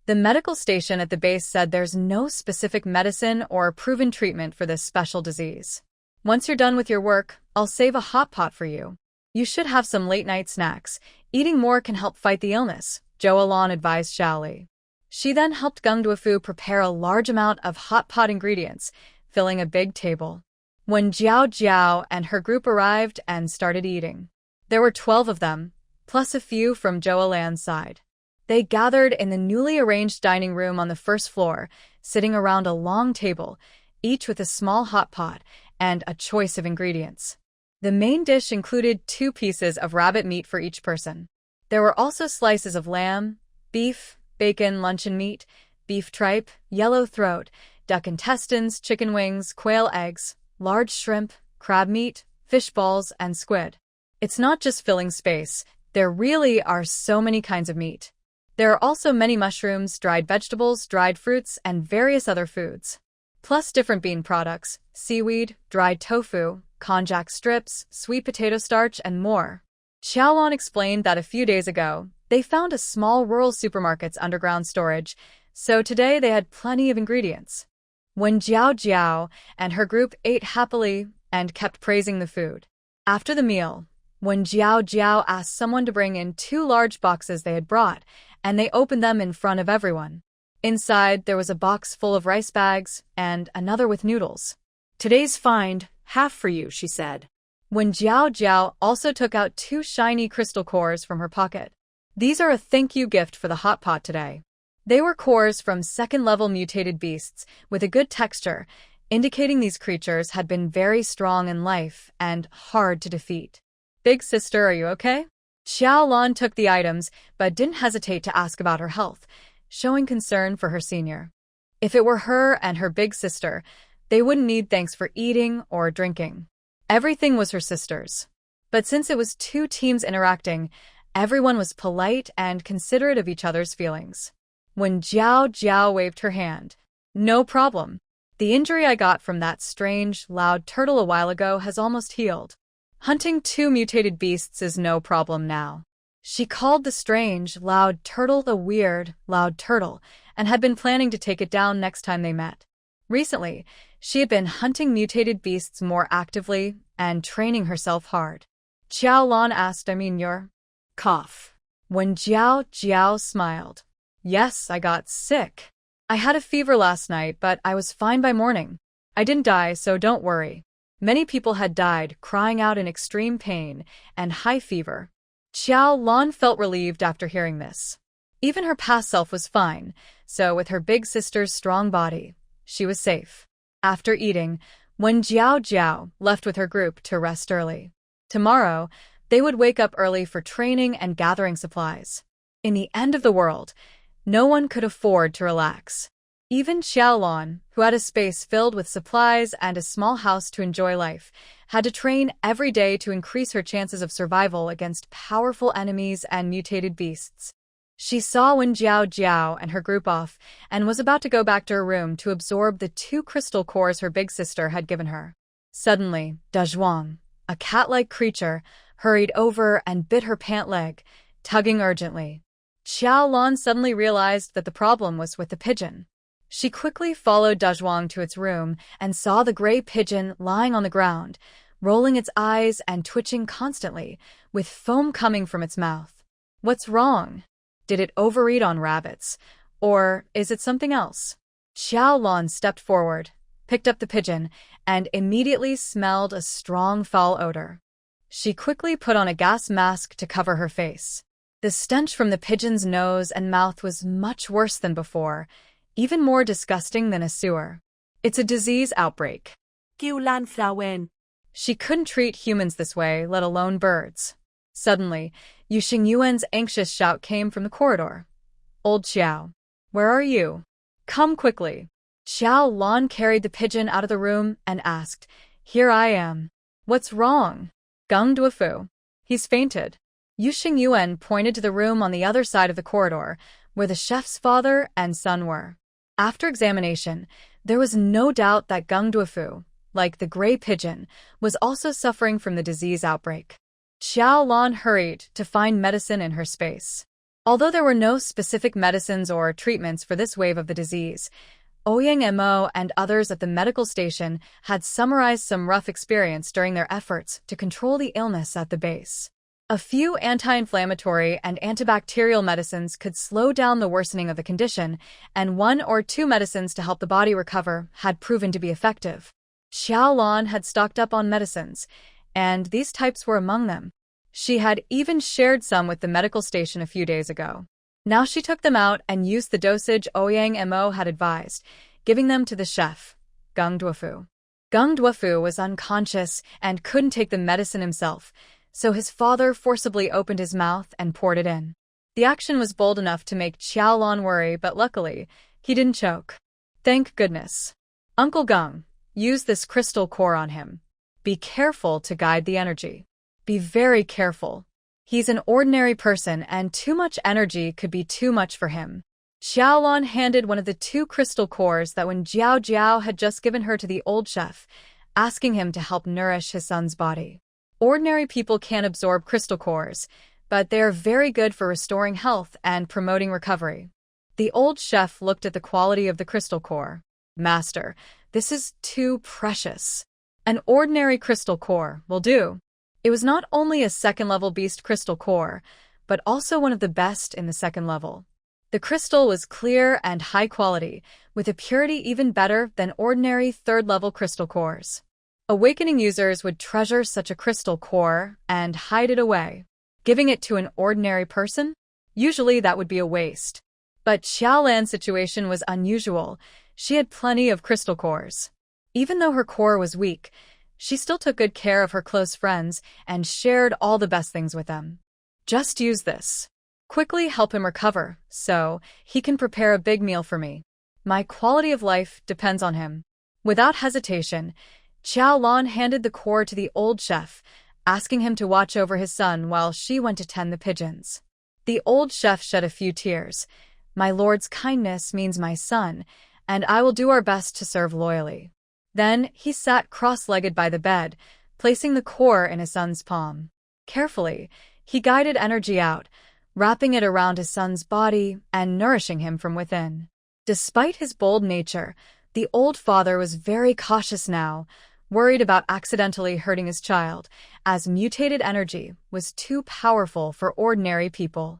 The medical station at the base said there's no specific medicine or proven treatment for this special disease. Once you're done with your work, I'll save a hot pot for you. You should have some late-night snacks. Eating more can help fight the illness, Xiaolan advised Xiaoli. She then helped Gung Duofu prepare a large amount of hot pot ingredients, filling a big table. When Jiao and her group arrived and started eating, there were 12 of them, plus a few from Xiaolan's side. They gathered in the newly arranged dining room on the first floor, sitting around a long table, each with a small hot pot and a choice of ingredients. The main dish included 2 pieces of rabbit meat for each person. There were also slices of lamb, beef, bacon, luncheon meat, beef tripe, yellow throat, duck intestines, chicken wings, quail eggs, large shrimp, crab meat, fish balls, and squid. It's not just filling space, there really are so many kinds of meat. There are also many mushrooms, dried vegetables, dried fruits, and various other foods. Plus different bean products, seaweed, dried tofu, konjac strips, sweet potato starch, and more. Xiaolan explained that a few days ago, they found a small rural supermarket's underground storage, so today they had plenty of ingredients. When Jiao and her group ate happily and kept praising the food. After the meal, when Jiao asked someone to bring in 2 large boxes they had brought, and they opened them in front of everyone. Inside, there was a box full of rice bags and another with noodles. Today's find, half for you, she said. When Jiao also took out 2 shiny crystal cores from her pocket. These are a thank you gift for the hot pot today. They were cores from 2nd-level mutated beasts with a good texture, indicating these creatures had been very strong in life and hard to defeat. Big sister, are you okay? Xiaolan took the items but didn't hesitate to ask about her health, showing concern for her senior. If it were her and her big sister, they wouldn't need thanks for eating or drinking. Everything was her sister's. But since it was 2 teams interacting, Everyone was polite and considerate of each other's feelings. When Jiao Jiao waved her hand, "No problem. The injury I got from that strange, loud turtle a while ago has almost healed. Hunting 2 mutated beasts is no problem now." She called the strange, loud turtle the weird, loud turtle, and had been planning to take it down next time they met. Recently, she had been hunting mutated beasts more actively and training herself hard. Xiaolan asked, your Cough. When Jiao Jiao smiled, "Yes, I got sick. I had a fever last night, but I was fine by morning. I didn't die, so don't worry." Many people had died, crying out in extreme pain and high fever. Xiaolan felt relieved after hearing this. Even her past self was fine, so with her big sister's strong body, she was safe. After eating, when Jiao Jiao left with her group to rest early. Tomorrow, they would wake up early for training and gathering supplies. In the end of the world, no one could afford to relax. Even Xiaolan, who had a space filled with supplies and a small house to enjoy life, had to train every day to increase her chances of survival against powerful enemies and mutated beasts. She saw Wen Jiao Jiao and her group off and was about to go back to her room to absorb the 2 crystal cores her big sister had given her. Suddenly, Dazhuang, a cat-like creature, hurried over and bit her pant leg, tugging urgently. Xiaolan suddenly realized that the problem was with the pigeon. She quickly followed Dazhuang to its room and saw the gray pigeon lying on the ground, rolling its eyes and twitching constantly, with foam coming from its mouth. What's wrong? Did it overeat on rabbits? Or is it something else? Xiaolan stepped forward, picked up the pigeon, and immediately smelled a strong foul odor. She quickly put on a gas mask to cover her face. The stench from the pigeon's nose and mouth was much worse than before, even more disgusting than a sewer. It's a disease outbreak. Xiaolan Frauen. She couldn't treat humans this way, let alone birds. Suddenly, Yu Xingyuan's anxious shout came from the corridor. "Old Xiao, where are you? Come quickly." Xiaolan carried the pigeon out of the room and asked, "Here I am. What's wrong?" "Gung Duofu. He's fainted." Yu Xingyuan pointed to the room on the other side of the corridor, where the chef's father and son were. After examination, there was no doubt that Gung Duofu, like the gray pigeon, was also suffering from the disease outbreak. Xiaolan hurried to find medicine in her space. Although there were no specific medicines or treatments for this wave of the disease, Ouyang Mo and others at the medical station had summarized some rough experience during their efforts to control the illness at the base. A few anti-inflammatory and antibacterial medicines could slow down the worsening of the condition, and 1 or 2 medicines to help the body recover had proven to be effective. Xiaolan had stocked up on medicines, and these types were among them. She had even shared some with the medical station a few days ago. Now she took them out and used the dosage Ouyang Mo had advised, giving them to the chef, Gung Duofu. Gung Duofu was unconscious and couldn't take the medicine himself, so his father forcibly opened his mouth and poured it in. The action was bold enough to make Xiaolan worry, but luckily, he didn't choke. Thank goodness. "Uncle Gung, use this crystal core on him. Be careful to guide the energy. Be very careful. He's an ordinary person, and too much energy could be too much for him." Xiaolan handed one of the 2 crystal cores that Wen Jiao Jiao had just given her to the old chef, asking him to help nourish his son's body. Ordinary people can't absorb crystal cores, but they are very good for restoring health and promoting recovery. The old chef looked at the quality of the crystal core. "Master, this is too precious. An ordinary crystal core will do." It was not only a 2nd-level beast crystal core, but also one of the best in the 2nd level. The crystal was clear and high quality, with a purity even better than ordinary 3rd-level crystal cores. Awakening users would treasure such a crystal core and hide it away. Giving it to an ordinary person? Usually that would be a waste. But Xiaolan's situation was unusual. She had plenty of crystal cores. Even though her core was weak, she still took good care of her close friends and shared all the best things with them. "Just use this. Quickly help him recover, so he can prepare a big meal for me. My quality of life depends on him." Without hesitation, Xiaolan handed the core to the old chef, asking him to watch over his son while she went to tend the pigeons. The old chef shed a few tears. My lord's kindness means my son, and I will do our best to serve loyally. Then he sat cross-legged by the bed, placing the core in his son's palm. Carefully, he guided energy out, wrapping it around his son's body and nourishing him from within. Despite his bold nature, the old father was very cautious now, worried about accidentally hurting his child, as mutated energy was too powerful for ordinary people.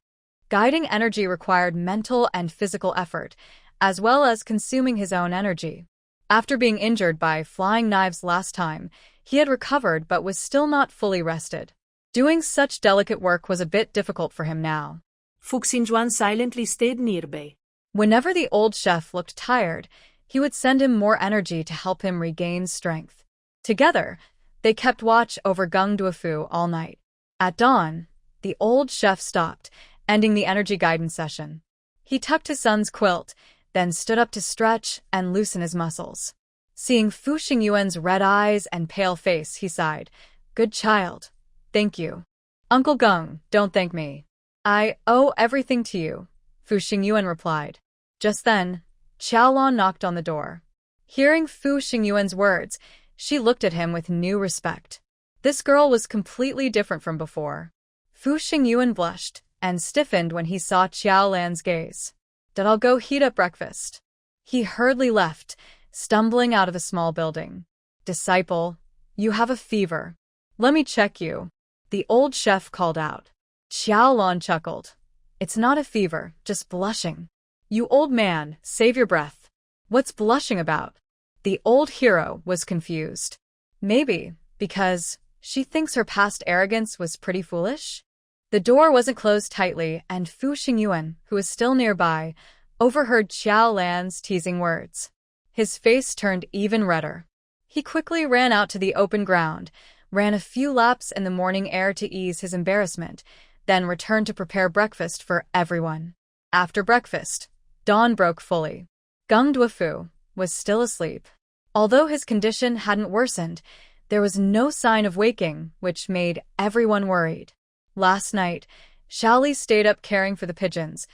Guiding energy required mental and physical effort, as well as consuming his own energy. After being injured by flying knives last time, he had recovered but was still not fully rested. Doing such delicate work was a bit difficult for him now. Fuxinjuan silently stayed nearby. Whenever the old chef looked tired, he would send him more energy to help him regain strength. Together, they kept watch over Gung Duofu all night. At dawn, the old chef stopped, ending the energy guidance session. He tucked his son's quilt, then stood up to stretch and loosen his muscles. Seeing Fu Xingyuan's red eyes and pale face, he sighed. Good child. Thank you. Uncle Gung, don't thank me. I owe everything to you, Fu Xingyuan replied. Just then, Xiaolan knocked on the door. Hearing Fu Xingyuan's words, she looked at him with new respect. This girl was completely different from before. Fu Xingyuan blushed and stiffened when he saw Xiaolan's gaze. Did I'll go heat up breakfast? He hurriedly left, stumbling out of the small building. Disciple, you have a fever. Let me check you. The old chef called out. Xiaolan chuckled. It's not a fever, just blushing. You old man, save your breath. What's blushing about? The old hero was confused. Maybe because she thinks her past arrogance was pretty foolish? The door wasn't closed tightly, and Fu Xingyuan, who was still nearby, overheard Xiaolan's teasing words. His face turned even redder. He quickly ran out to the open ground, ran a few laps in the morning air to ease his embarrassment, then returned to prepare breakfast for everyone. After breakfast, dawn broke fully. Gung Duofu was still asleep. Although his condition hadn't worsened, there was no sign of waking, which made everyone worried. Last night, Xiaoli stayed up caring for the pigeons,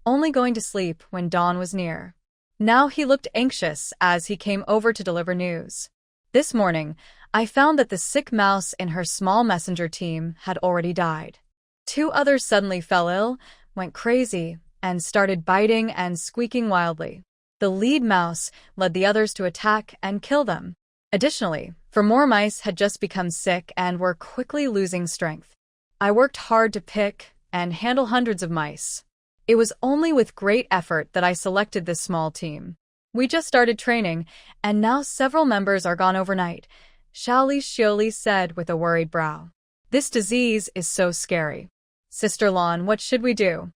only going to sleep when dawn was near. Now he looked anxious as he came over to deliver news. This morning, I found that the sick mouse in her small messenger team had already died. 2 others suddenly fell ill, went crazy, and started biting and squeaking wildly. The lead mouse led the others to attack and kill them. Additionally, 4 more mice had just become sick and were quickly losing strength. I worked hard to pick and handle hundreds of mice. It was only with great effort that I selected this small team. We just started training, and now several members are gone overnight, Xiaoli said with a worried brow. This disease is so scary. Sister Lan, what should we do?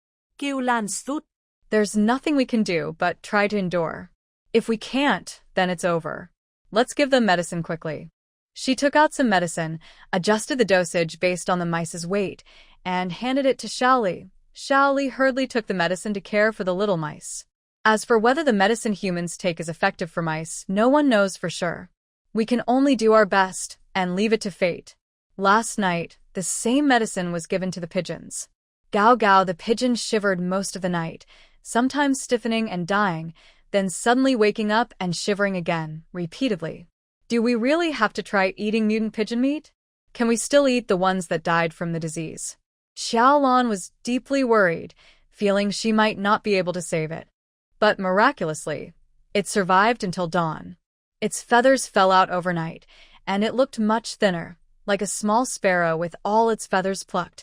There's nothing we can do but try to endure. If we can't, then it's over. Let's give them medicine quickly. She took out some medicine, adjusted the dosage based on the mice's weight, and handed it to Xiaoli. Xiaoli hurriedly took the medicine to care for the little mice. As for whether the medicine humans take is effective for mice, no one knows for sure. We can only do our best and leave it to fate. Last night, the same medicine was given to the pigeons. Gao Gao the pigeon shivered most of the night, sometimes stiffening and dying, then suddenly waking up and shivering again, repeatedly. Do we really have to try eating mutant pigeon meat? Can we still eat the ones that died from the disease? Xiaolan was deeply worried, feeling she might not be able to save it. But miraculously, it survived until dawn. Its feathers fell out overnight, and it looked much thinner, like a small sparrow with all its feathers plucked,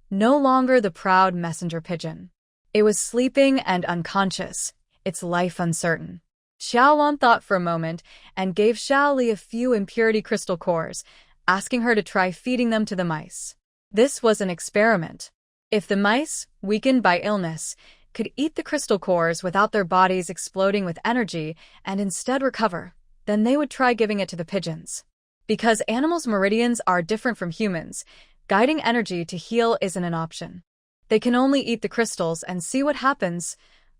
no longer the proud messenger pigeon. It was sleeping and unconscious, its life uncertain. Xiaolan thought for a moment and gave Xiaoli a few impurity crystal cores, asking her to try feeding them to the mice. This was an experiment. If the mice, weakened by illness, could eat the crystal cores without their bodies exploding with energy and instead recover, then they would try giving it to the pigeons. Because animals' meridians are different from humans, guiding energy to heal isn't an option. They can only eat the crystals and see what happens.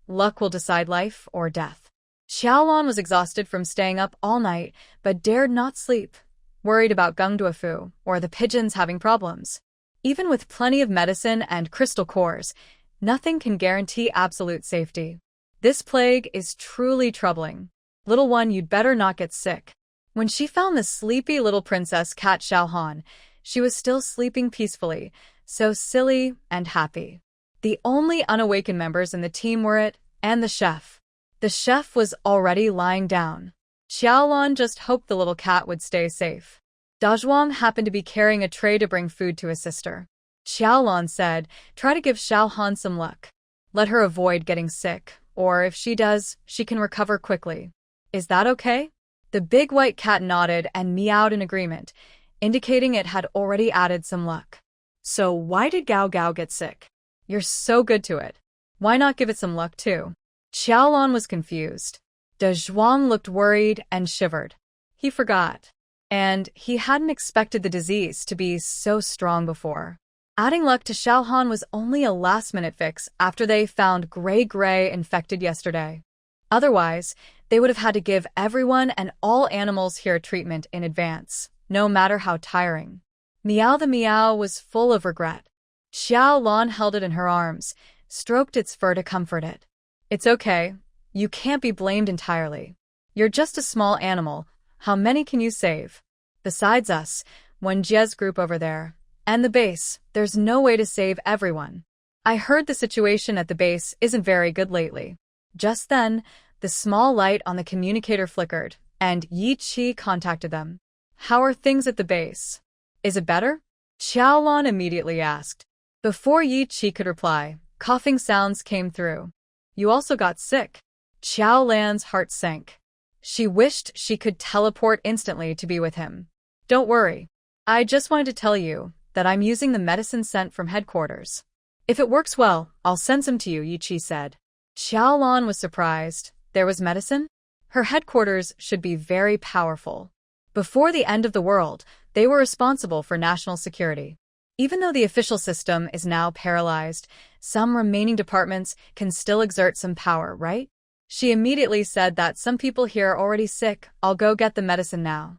Luck will decide life or death. Xiaolan was exhausted from staying up all night, but dared not sleep. worried about Gungduafu or the pigeons having problems. Even with plenty of medicine and crystal cores, nothing can guarantee absolute safety. This plague is truly troubling. Little one, you'd better not get sick. When she found the sleepy little princess cat Xiaolan, she was still sleeping peacefully, so silly and happy. The only unawakened members in the team were it and the chef. The chef was already lying down. Xiaolan just hoped the little cat would stay safe. Dazhuang happened to be carrying a tray to bring food to his sister. Xiaolan said, "Try to give Xiaohan some luck. Let her avoid getting sick, or if she does, she can recover quickly. Is that okay?" The big white cat nodded and meowed in agreement, indicating it had already added some luck. So why did Gao Gao get sick? You're so good to it. Why not give it some luck too? Xiaolan was confused. De Zhuang looked worried and shivered. He forgot. And he hadn't expected the disease to be so strong before. Adding luck to Xiaohan was only a last-minute fix after they found Gray infected yesterday. Otherwise, they would have had to give everyone and all animals here treatment in advance, no matter how tiring. Meow the meow was full of regret. Xiaolan held it in her arms, stroked its fur to comfort it. "It's okay. You can't be blamed entirely. You're just a small animal. How many can you save? Besides us, one Jie's group over there, and the base, there's no way to save everyone. I heard the situation at the base isn't very good lately." Just then, the small light on the communicator flickered, and Yi Qi contacted them. "How are things at the base? Is it better?" Xiaolan immediately asked. Before Yi Qi could reply, coughing sounds came through. "You also got sick." Xiaolan's heart sank. She wished she could teleport instantly to be with him. "Don't worry. I just wanted to tell you that I'm using the medicine sent from headquarters. If it works well, I'll send some to you," Yi Qi said. Xiaolan was surprised. There was medicine? Her headquarters should be very powerful. Before the end of the world, they were responsible for national security. Even though the official system is now paralyzed, some remaining departments can still exert some power, right? She immediately said that some people here are already sick. "I'll go get the medicine now."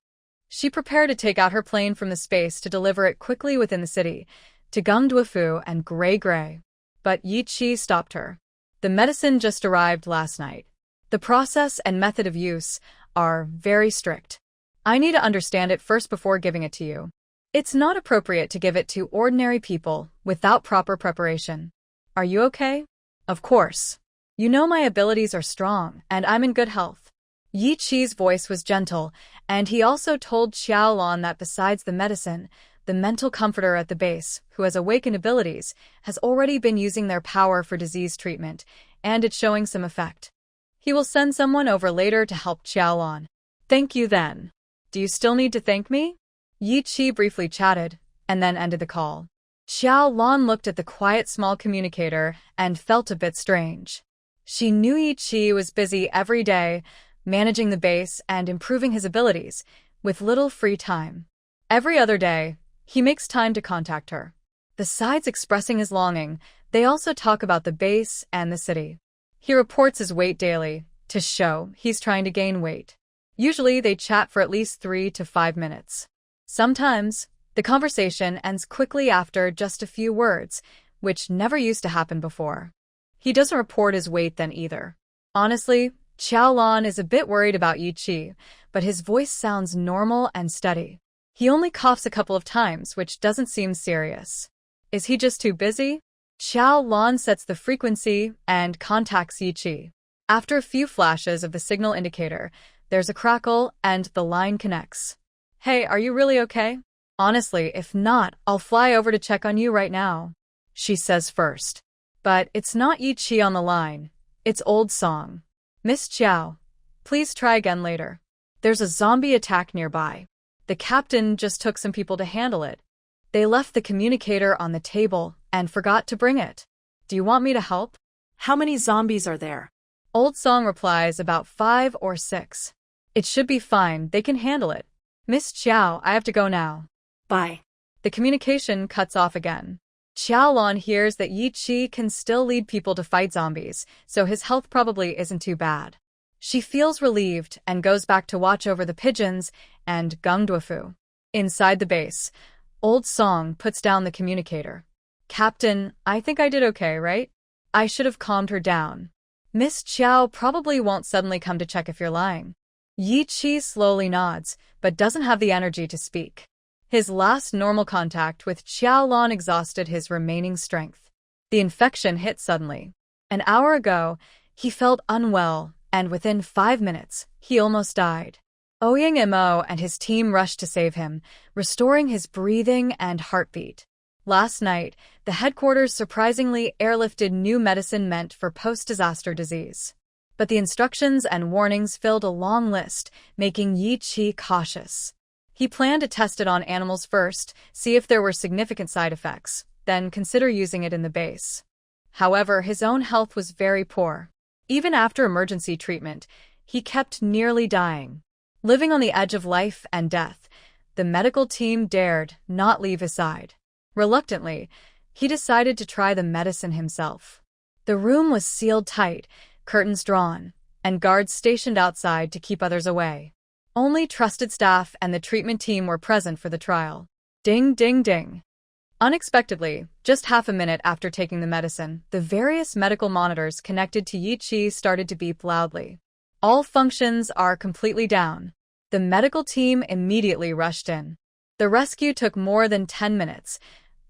She prepared to take out her plane from the space to deliver it quickly within the city, to Gungduafu and Gray. But Yi Qi stopped her. "The medicine just arrived last night. The process and method of use are very strict. I need to understand it first before giving it to you. It's not appropriate to give it to ordinary people without proper preparation. Are you okay?" "Of course. You know my abilities are strong, and I'm in good health." Yi Qi's voice was gentle, and he also told Xiaolan that besides the medicine, the mental comforter at the base, who has awakened abilities, has already been using their power for disease treatment, and it's showing some effect. He will send someone over later to help Xiaolan. "Thank you then. Do you still need to thank me?" Yi Qi briefly chatted, and then ended the call. Xiaolan looked at the quiet small communicator and felt a bit strange. She knew Yi Qi was busy every day, managing the base and improving his abilities, with little free time. Every other day, he makes time to contact her. Besides expressing his longing, they also talk about the base and the city. He reports his weight daily, to show he's trying to gain weight. Usually they chat for at least 3 to 5 minutes. Sometimes, the conversation ends quickly after just a few words, which never used to happen before. He doesn't report his weight then either. Honestly, Xiaolan is a bit worried about Yi Qi, but his voice sounds normal and steady. He only coughs a couple of times, which doesn't seem serious. Is he just too busy? Xiaolan sets the frequency and contacts Yi Qi. After a few flashes of the signal indicator, there's a crackle and the line connects. "Hey, are you really okay?" "Honestly, if not, I'll fly over to check on you right now," she says first. But it's not Yi Qi on the line. It's Old Song. "Miss Xiao, please try again later. There's a zombie attack nearby. The captain just took some people to handle it. They left the communicator on the table and forgot to bring it. Do you want me to help?" How many zombies are there? Old Song replies, "About 5 or 6. It should be fine, they can handle it. Miss Xiao, I have to go now." Bye. The communication cuts off again. Xiaolan hears that Yi Qi can still lead people to fight zombies, so his health probably isn't too bad. She feels relieved and goes back to watch over the pigeons and Gungduafu. Inside the base, Old Song puts down the communicator. Captain, I think I did okay, right? I should have calmed her down. Miss Chiao probably won't suddenly come to check if you're lying. Yi Chi slowly nods, but doesn't have the energy to speak. His last normal contact with Xiaolan exhausted his remaining strength. The infection hit suddenly. An hour ago, he felt unwell, and within 5 minutes, he almost died. Ouyang Mo and his team rushed to save him, restoring his breathing and heartbeat. Last night, the headquarters surprisingly airlifted new medicine meant for post-disaster disease. But the instructions and warnings filled a long list, making Yi Chi cautious. He planned to test it on animals first, see if there were significant side effects, then consider using it in the base. However, his own health was very poor. Even after emergency treatment, he kept nearly dying. Living on the edge of life and death, the medical team dared not leave his side. Reluctantly, he decided to try the medicine himself. The room was sealed tight, curtains drawn, and guards stationed outside to keep others away. Only trusted staff and the treatment team were present for the trial. Ding, ding, ding. Unexpectedly, just half a minute after taking the medicine, the various medical monitors connected to Yi Chi started to beep loudly. All functions are completely down. The medical team immediately rushed in. The rescue took more than 10 minutes.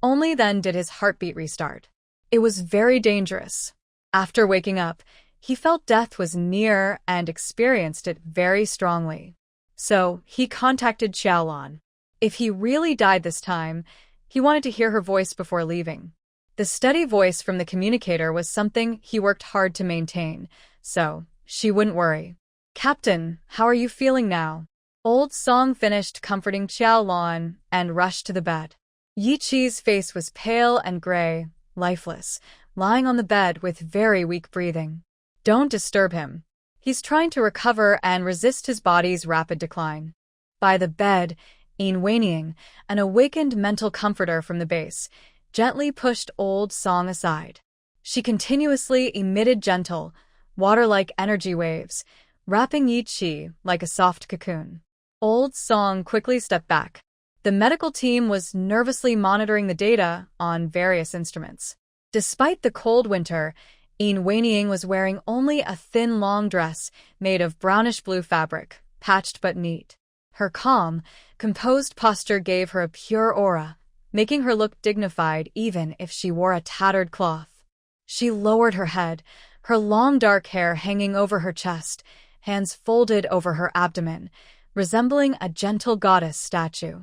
Only then did his heartbeat restart. It was very dangerous. After waking up, he felt death was near and experienced it very strongly. So, he contacted Xiaolan. If he really died this time, he wanted to hear her voice before leaving. The steady voice from the communicator was something he worked hard to maintain, so she wouldn't worry. Captain, how are you feeling now? Old Song finished comforting Xiaolan and rushed to the bed. Yi Chi's face was pale and gray, lifeless, lying on the bed with very weak breathing. Don't disturb him. He's trying to recover and resist his body's rapid decline. By the bed, Yin, an awakened mental comforter from the base, gently pushed Old Song aside. She continuously emitted gentle, water-like energy waves, wrapping Yi Chi like a soft cocoon. Old Song quickly stepped back. The medical team was nervously monitoring the data on various instruments. Despite the cold winter, Yin was wearing only a thin long dress made of brownish-blue fabric, patched but neat. Her calm, composed posture gave her a pure aura, making her look dignified even if she wore a tattered cloth. She lowered her head, her long dark hair hanging over her chest, hands folded over her abdomen, resembling a gentle goddess statue.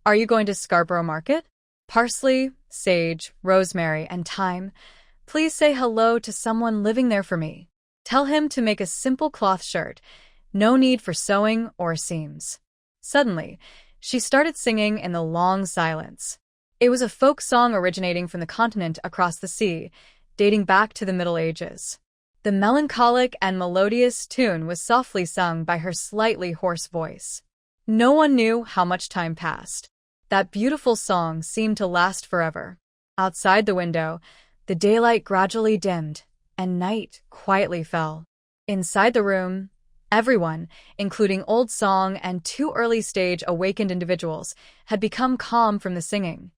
Are you going to Scarborough Market? Parsley, sage, rosemary, and thyme. Please say hello to someone living there for me. Tell him to make a simple cloth shirt. No need for sewing or seams. Suddenly, she started singing in the long silence. It was a folk song originating from the continent across the sea, dating back to the Middle Ages. The melancholic and melodious tune was softly sung by her slightly hoarse voice. No one knew how much time passed. That beautiful song seemed to last forever. Outside the window, the daylight gradually dimmed, and night quietly fell. Inside the room, everyone, including Old Song and 2 early-stage awakened individuals, had become calm from the singing.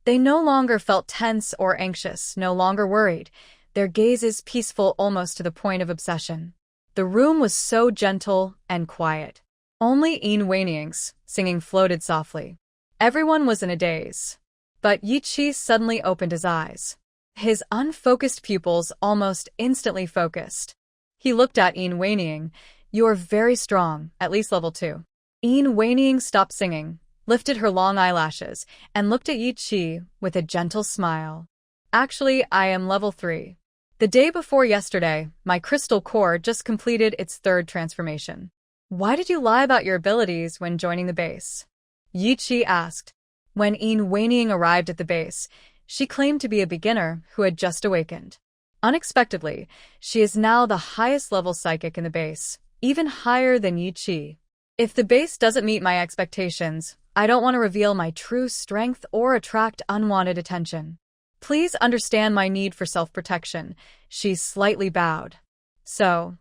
They no longer felt tense or anxious, no longer worried, their gazes peaceful almost to the point of obsession. The room was so gentle and quiet. Only Yin singing floated softly. Everyone was in a daze. But Yi Chi suddenly opened his eyes. His unfocused pupils almost instantly focused. He looked at Yin. You are very strong, at least level 2. Yin stopped singing, lifted her long eyelashes, and looked at Yi Chi with a gentle smile. Actually, I am level 3. The day before yesterday, my crystal core just completed its 3rd transformation. Why did you lie about your abilities when joining the base? Yi Chi asked. When Yin arrived at the base, she claimed to be a beginner who had just awakened. Unexpectedly, she is now the highest level psychic in the base, even higher than Yi Chi. If the base doesn't meet my expectations, I don't want to reveal my true strength or attract unwanted attention. Please understand my need for self-protection. She slightly bowed. So,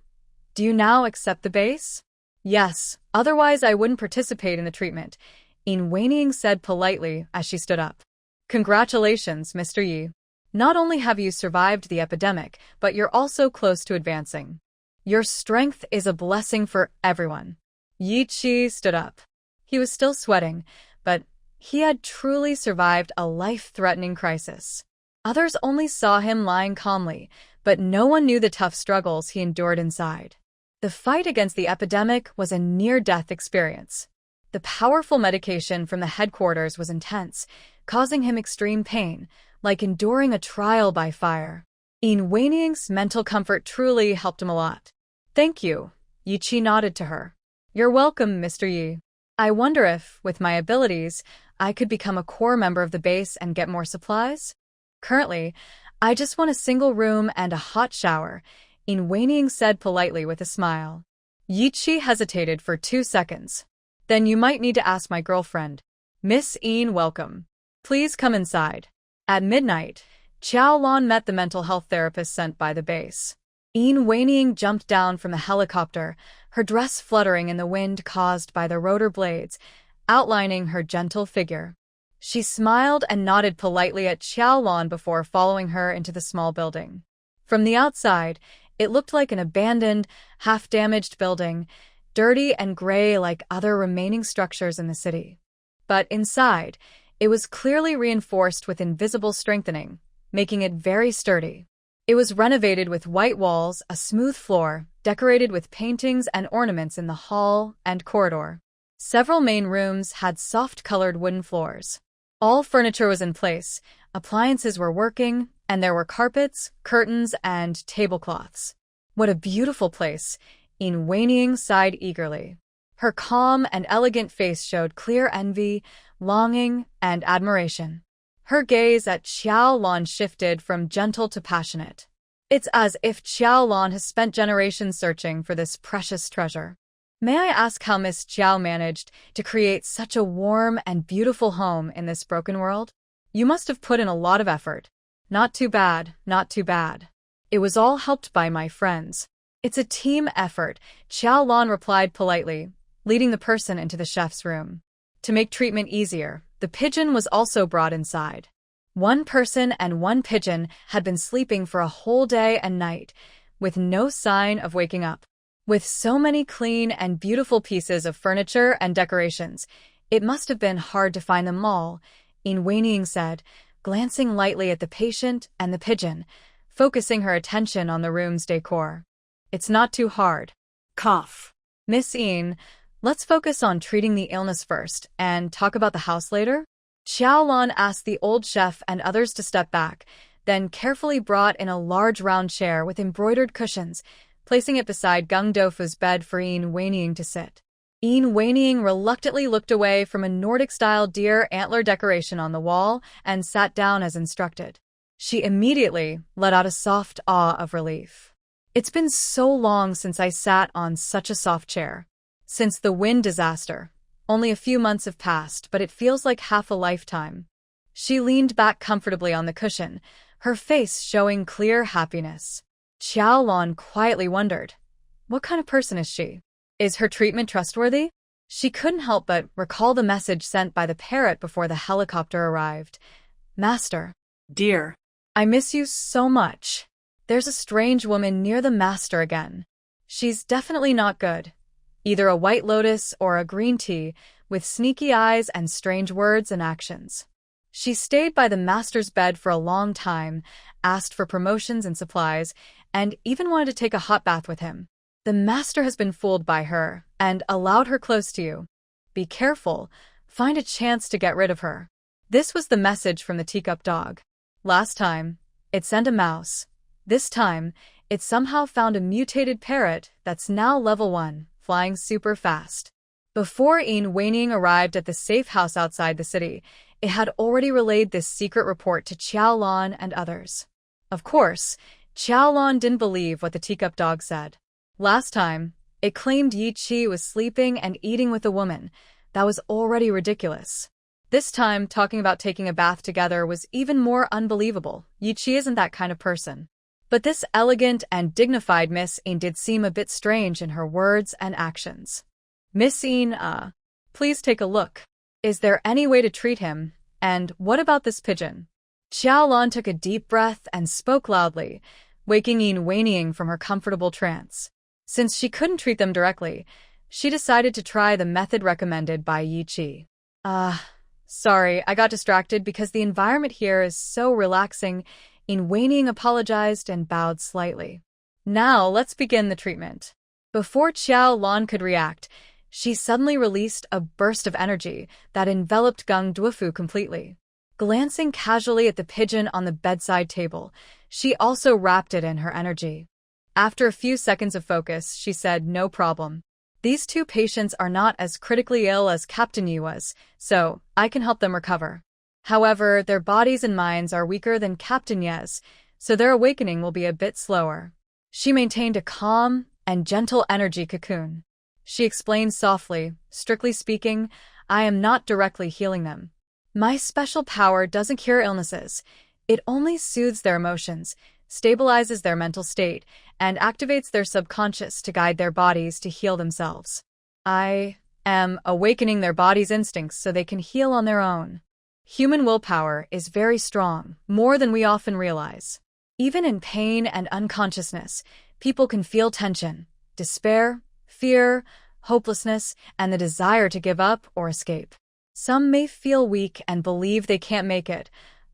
do you now accept the base? Yes, otherwise I wouldn't participate in the treatment. Wenying said politely as she stood up. Congratulations, Mr. Yi. Not only have you survived the epidemic, but you're also close to advancing. Your strength is a blessing for everyone. Yi Qi stood up. He was still sweating, but he had truly survived a life-threatening crisis. Others only saw him lying calmly, but no one knew the tough struggles he endured inside. The fight against the epidemic was a near-death experience. The powerful medication from the headquarters was intense, causing him extreme pain, like enduring a trial by fire. Wenying's mental comfort truly helped him a lot. Thank you, Yi Qi nodded to her. You're welcome, Mr. Yi. I wonder if, with my abilities, I could become a core member of the base and get more supplies? Currently, I just want a single room and a hot shower, Wenying said politely with a smile. Yi Qi hesitated for 2 seconds. Then you might need to ask my girlfriend. Miss welcome. Please come inside. At midnight, Xiaolan met the mental health therapist sent by the base. Wenying jumped down from the helicopter, her dress fluttering in the wind caused by the rotor blades, outlining her gentle figure. She smiled and nodded politely at Xiaolan before following her into the small building. From the outside, it looked like an abandoned, half-damaged building, dirty and gray like other remaining structures in the city. But inside, it was clearly reinforced with invisible strengthening, making it very sturdy. It was renovated with white walls, a smooth floor, decorated with paintings and ornaments in the hall and corridor. Several main rooms had soft-colored wooden floors. All furniture was in place, appliances were working, and there were carpets, curtains, and tablecloths. What a beautiful place, Wenying sighed eagerly. Her calm and elegant face showed clear envy, longing, and admiration. Her gaze at Xiaolan shifted from gentle to passionate. It's as if Xiaolan has spent generations searching for this precious treasure. May I ask how Miss Xiao managed to create such a warm and beautiful home in this broken world? You must have put in a lot of effort. Not too bad, not too bad. It was all helped by my friends. It's a team effort, Xiaolan replied politely, leading the person into the chef's room. To make treatment easier, the pigeon was also brought inside. One person and one pigeon had been sleeping for a whole day and night, with no sign of waking up. With so many clean and beautiful pieces of furniture and decorations, it must have been hard to find them all, Wenying said, glancing lightly at the patient and the pigeon, focusing her attention on the room's decor. It's not too hard. Cough. Miss let's focus on treating the illness first and talk about the house later? Xiaolan asked the old chef and others to step back, then carefully brought in a large round chair with embroidered cushions, placing it beside Gung Doufu's bed for Wenying to sit. Wenying reluctantly looked away from a Nordic-style deer antler decoration on the wall and sat down as instructed. She immediately let out a soft ah of relief. It's been so long since I sat on such a soft chair. Since the wind disaster, only a few months have passed, but it feels like half a lifetime. She leaned back comfortably on the cushion, her face showing clear happiness. Xiaolan quietly wondered, what kind of person is she? Is her treatment trustworthy? She couldn't help but recall the message sent by the parrot before the helicopter arrived. Master. Dear. I miss you so much. There's a strange woman near the master again. She's definitely not good. Either a white lotus or a green tea, with sneaky eyes and strange words and actions. She stayed by the master's bed for a long time, asked for promotions and supplies, and even wanted to take a hot bath with him. The master has been fooled by her and allowed her close to you. Be careful, find a chance to get rid of her. This was the message from the teacup dog. Last time, it sent a mouse. This time, it somehow found a mutated parrot that's now level 1, flying super fast. Before Wenying arrived at the safe house outside the city, it had already relayed this secret report to Xiaolan and others. Of course, Xiaolan didn't believe what the teacup dog said. Last time, it claimed Yi Qi was sleeping and eating with a woman. That was already ridiculous. This time, talking about taking a bath together was even more unbelievable. Yi Qi isn't that kind of person. But this elegant and dignified Miss did seem a bit strange in her words and actions. Miss please take a look. Is there any way to treat him? And what about this pigeon? Xiaolan took a deep breath and spoke loudly, waking Yin Weining from her comfortable trance. Since she couldn't treat them directly, she decided to try the method recommended by Yi Qi. Sorry, I got distracted because the environment here is so relaxing. Yin Weining apologized and bowed slightly. Now, let's begin the treatment. Before Xiaolan could react, she suddenly released a burst of energy that enveloped Gung Duofu completely. Glancing casually at the pigeon on the bedside table, she also wrapped it in her energy. After a few seconds of focus, she said, "No problem. These two patients are not as critically ill as Captain Yi was, so I can help them recover. However, their bodies and minds are weaker than Captain Ye's, so their awakening will be a bit slower." She maintained a calm and gentle energy cocoon. She explained softly, "Strictly speaking, I am not directly healing them. My special power doesn't cure illnesses. It only soothes their emotions, stabilizes their mental state, and activates their subconscious to guide their bodies to heal themselves. I am awakening their body's instincts so they can heal on their own." Human willpower is very strong, more than we often realize. Even in pain and unconsciousness, people can feel tension, despair, fear, hopelessness, and the desire to give up or escape. Some may feel weak and believe they can't make it,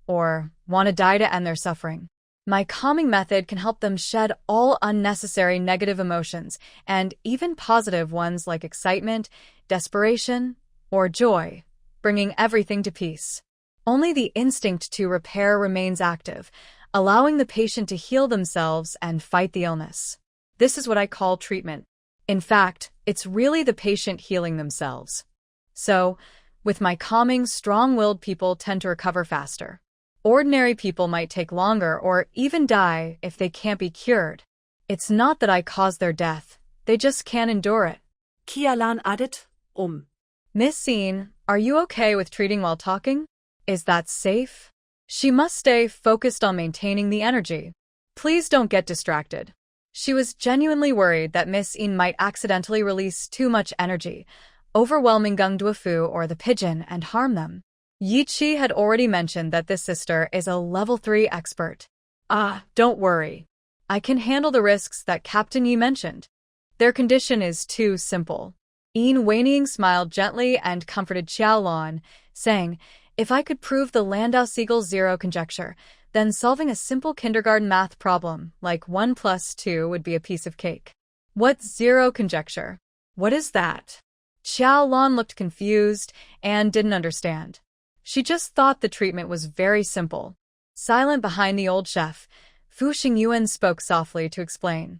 or want to die to end their suffering. My calming method can help them shed all unnecessary negative emotions, and even positive ones like excitement, desperation, or joy, bringing everything to peace. Only the instinct to repair remains active, allowing the patient to heal themselves and fight the illness. This is what I call treatment. In fact, it's really the patient healing themselves. So, with my calming, strong-willed people tend to recover faster. Ordinary people might take longer or even die if they can't be cured. It's not that I cause their death, they just can't endure it. Xiaolan added, Miss Yin, are you okay with treating while talking? Is that safe? She must stay focused on maintaining the energy. Please don't get distracted. She was genuinely worried that Miss Yin might accidentally release too much energy, overwhelming Gung Duofu or the pigeon and harm them. Yi Qi had already mentioned that this sister is a level 3 expert. Don't worry. I can handle the risks that Captain Yi mentioned. Their condition is too simple. Yin Weining smiled gently and comforted Xiaolan, saying, "If I could prove the Landau-Siegel zero conjecture, then solving a simple kindergarten math problem like 1 + 2 would be a piece of cake." What's zero conjecture? What is that? Xiaolan looked confused and didn't understand. She just thought the treatment was very simple. Silent behind the old chef, Fu Xingyuan spoke softly to explain.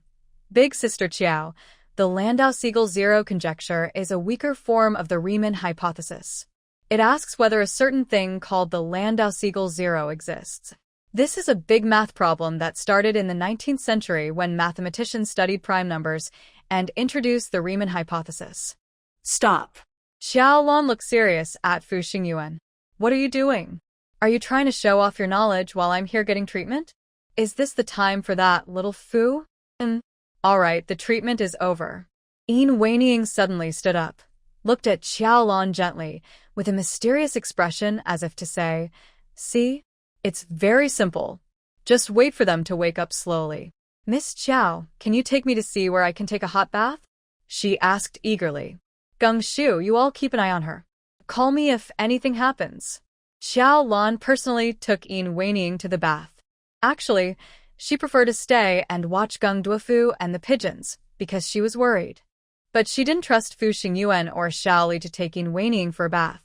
"Big Sister Qiao, the Landau-Siegel zero conjecture is a weaker form of the Riemann hypothesis. It asks whether a certain thing called the Landau-Siegel zero exists. This is a big math problem that started in the 19th century when mathematicians studied prime numbers and introduced the Riemann hypothesis." Stop. Xiaolan looked serious at Fu Xingyuan. "What are you doing? Are you trying to show off your knowledge while I'm here getting treatment? Is this the time for that, little Fu?" All right, the treatment is over." Yin Weining suddenly stood up, looked at Xiaolan gently, with a mysterious expression as if to say, "See? It's very simple. Just wait for them to wake up slowly." "Miss Qiao, can you take me to see where I can take a hot bath?" she asked eagerly. "Gung Shu, you all keep an eye on her. Call me if anything happens." Xiaolan personally took Yin Weining to the bath. Actually, she preferred to stay and watch Gung Duofu and the pigeons, because she was worried. But she didn't trust Fu Xingyuan or Xiaoli to take Yin Weining for a bath.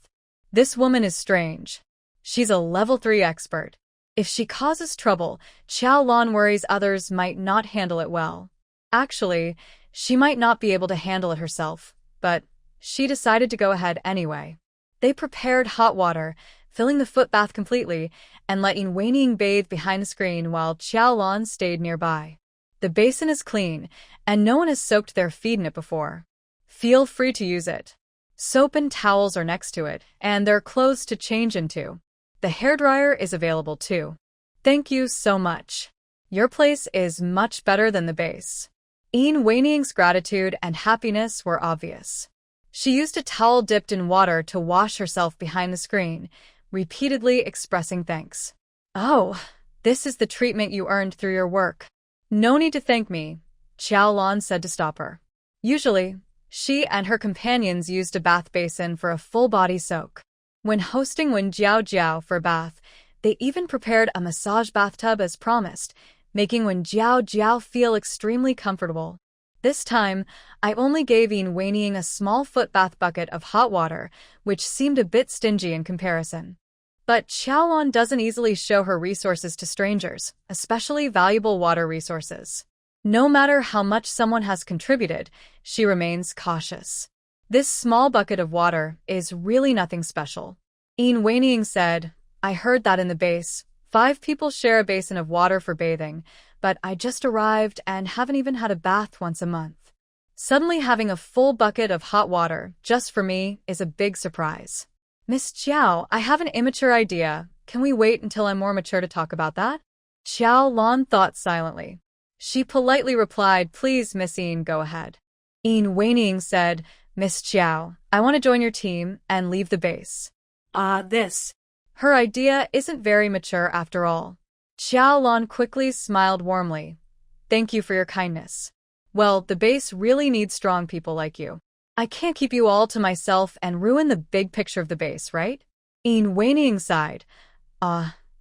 This woman is strange. She's a level 3 expert. If she causes trouble, Xiaolan worries others might not handle it well. Actually, she might not be able to handle it herself, but she decided to go ahead anyway. They prepared hot water, filling the foot bath completely, and let Yin Weining bathe behind the screen while Xiaolan stayed nearby. The basin is clean, and no one has soaked their feet in it before. Feel free to use it. Soap and towels are next to it, and there are clothes to change into. The hairdryer is available too. Thank you so much. Your place is much better than the base. Yin Weining's gratitude and happiness were obvious. She used a towel dipped in water to wash herself behind the screen, repeatedly expressing thanks. "Oh, this is the treatment you earned through your work. No need to thank me," Xiaolan said to stop her. Usually, she and her companions used a bath basin for a full-body soak. When hosting Wen Jiao for a bath, they even prepared a massage bathtub as promised, making Wen Jiao feel extremely comfortable. This time, I only gave Yin Weiniing a small foot bath bucket of hot water, which seemed a bit stingy in comparison. But Xiaolan doesn't easily show her resources to strangers, especially valuable water resources. No matter how much someone has contributed, she remains cautious. This small bucket of water is really nothing special. Yin Weiniing said, "I heard that in the base, 5 people share a basin of water for bathing, but I just arrived and haven't even had a bath once a month. Suddenly having a full bucket of hot water just for me is a big surprise." "Miss Jiao, I have an immature idea. Can we wait until I'm more mature to talk about that?" Xiaolan thought silently. She politely replied, "Please, Miss Yin, go ahead." Yin Weiniing said, "Miss Jiao, I want to join your team and leave the base." This. Her idea isn't very mature after all. Xiaolan quickly smiled warmly. "Thank you for your kindness. Well, the base really needs strong people like you. I can't keep you all to myself and ruin the big picture of the base, right?" Yin Weiniing sighed.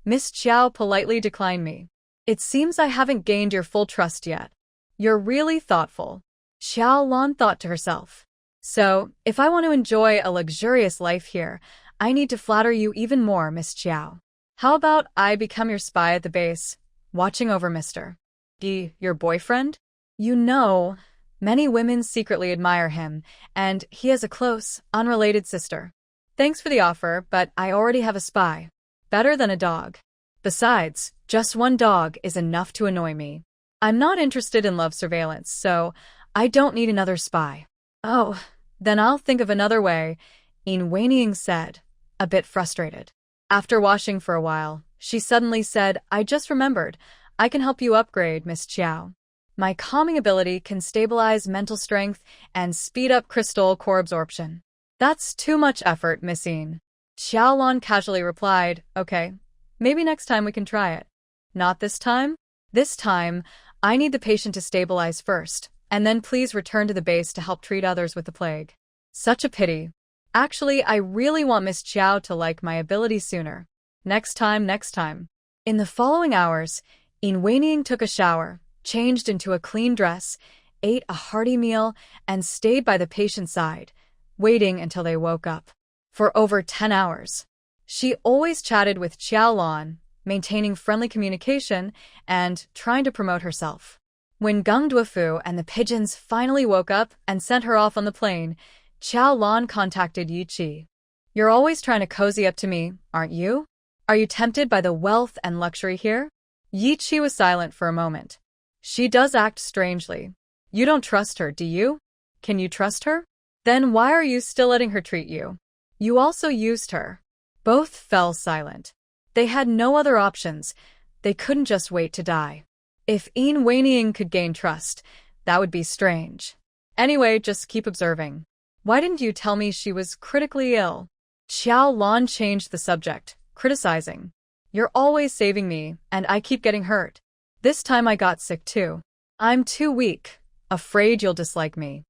Miss Jiao politely declined me. "It seems I haven't gained your full trust yet." "You're really thoughtful," Xiaolan thought to herself. "So, if I want to enjoy a luxurious life here, I need to flatter you even more, Miss Jiao. How about I become your spy at the base, watching over Mr. D, your boyfriend? You know, many women secretly admire him, and he has a close, unrelated sister. Thanks for the offer, but I already have a spy. Better than a dog. Besides, just one dog is enough to annoy me. I'm not interested in love surveillance, so I don't need another spy." "Oh, then I'll think of another way," Yin Weiniing said, a bit frustrated. After washing for a while, she suddenly said, "I just remembered. I can help you upgrade, Miss Jiao. My calming ability can stabilize mental strength and speed up crystal core absorption." "That's too much effort, Miss Yin." Xiaolan casually replied, "Okay, maybe next time we can try it." "Not this time? This time, I need the patient to stabilize first, and then please return to the base to help treat others with the plague." "Such a pity. Actually, I really want Miss Jiao to like my ability sooner. Next time. In the following hours, Yin Weiniing took a shower, changed into a clean dress, ate a hearty meal, and stayed by the patient's side, waiting until they woke up. For over 10 hours. She always chatted with Xiaolan, maintaining friendly communication and trying to promote herself. When Geng Duofu and the pigeons finally woke up and sent her off on the plane, Xiaolan contacted Yi Qi. "You're always trying to cozy up to me, aren't you? Are you tempted by the wealth and luxury here?" Yi Qi was silent for a moment. "She does act strangely. You don't trust her, do you? Can you trust her? Then why are you still letting her treat you? You also used her." Both fell silent. They had no other options. They couldn't just wait to die. If Yin Weiniing could gain trust, that would be strange. Anyway, just keep observing. Why didn't you tell me she was critically ill? Xiaolan changed the subject, criticizing. "You're always saving me, and I keep getting hurt. This time I got sick too. I'm too weak, afraid you'll dislike me."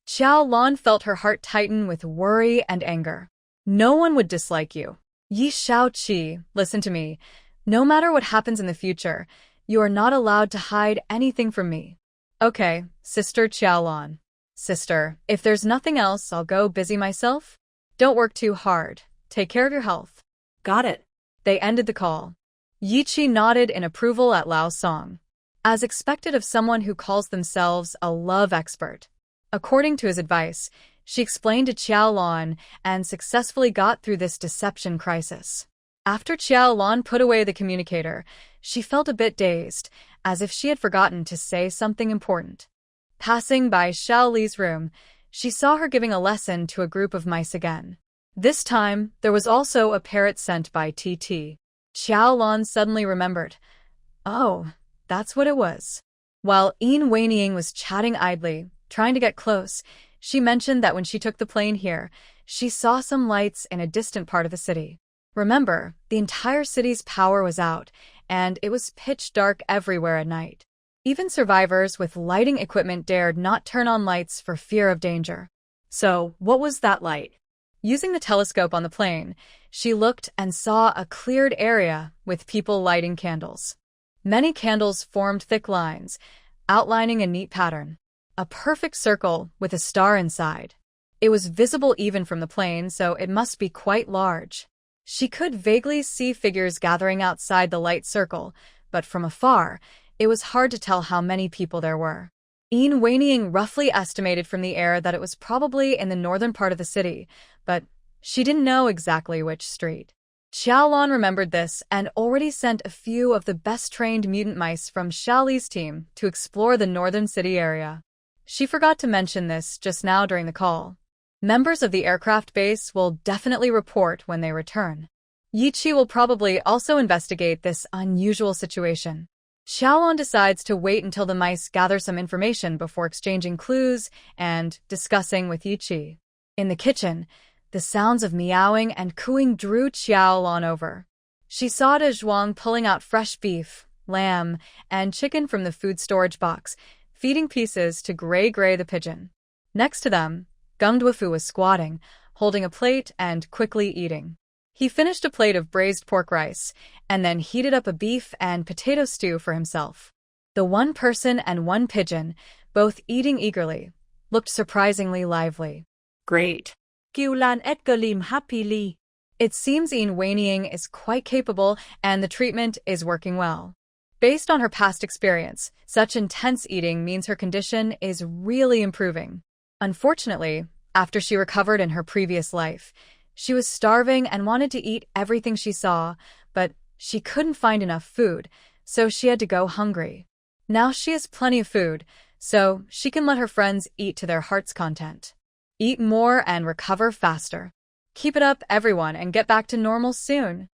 Xiaolan felt her heart tighten with worry and anger. "No one would dislike you. Yi Xiaoqi, listen to me. No matter what happens in the future, you are not allowed to hide anything from me." "Okay, Sister Xiaolan." "Sister, if there's nothing else, I'll go busy myself. Don't work too hard. Take care of your health." Got it. They ended the call. Yi Qi nodded in approval at Lao's song. As expected of someone who calls themselves a love expert. According to his advice, she explained to Xiaolan and successfully got through this deception crisis. After Xiaolan put away the communicator, she felt a bit dazed, as if she had forgotten to say something important. Passing by Xiao Li's room, she saw her giving a lesson to a group of mice again. This time, there was also a parrot sent by TT. Xiaolan suddenly remembered. Oh, that's what it was. While Yin Weiniing was chatting idly, trying to get close, She mentioned that when she took the plane here, she saw some lights in a distant part of the city. Remember, the entire city's power was out, and it was pitch dark everywhere at night. Even survivors with lighting equipment dared not turn on lights for fear of danger. So, what was that light? Using the telescope on the plane, she looked and saw a cleared area with people lighting candles. Many candles formed thick lines, outlining a neat pattern. A perfect circle with a star inside. It was visible even from the plane, so it must be quite large. She could vaguely see figures gathering outside the light circle, but from afar, it was hard to tell how many people there were. Weining roughly estimated from the air that it was probably in the northern part of the city, but she didn't know exactly which street. Xiaolan remembered this and already sent a few of the best-trained mutant mice from Xiaoli's team to explore the northern city area. She forgot to mention this just now during the call. Members of the aircraft base will definitely report when they return. Yiqi will probably also investigate this unusual situation. Xiaolan decides to wait until the mice gather some information before exchanging clues and discussing with Yiqi. In the kitchen, the sounds of meowing and cooing drew Xiaolan over. She saw De Zhuang pulling out fresh beef, lamb, and chicken from the food storage box, feeding pieces to Gray the pigeon. Next to them, Geng Duofu was squatting, holding a plate and quickly eating. He finished a plate of braised pork rice, and then heated up a beef and potato stew for himself. The one person and one pigeon, both eating eagerly, looked surprisingly lively. Great. Xiaolan Edgarlim happily. It seems Weining is quite capable and the treatment is working well. Based on her past experience, such intense eating means her condition is really improving. Unfortunately, after she recovered in her previous life, she was starving and wanted to eat everything she saw, but she couldn't find enough food, so she had to go hungry. Now she has plenty of food, so she can let her friends eat to their heart's content. Eat more and recover faster. Keep it up, everyone, and get back to normal soon.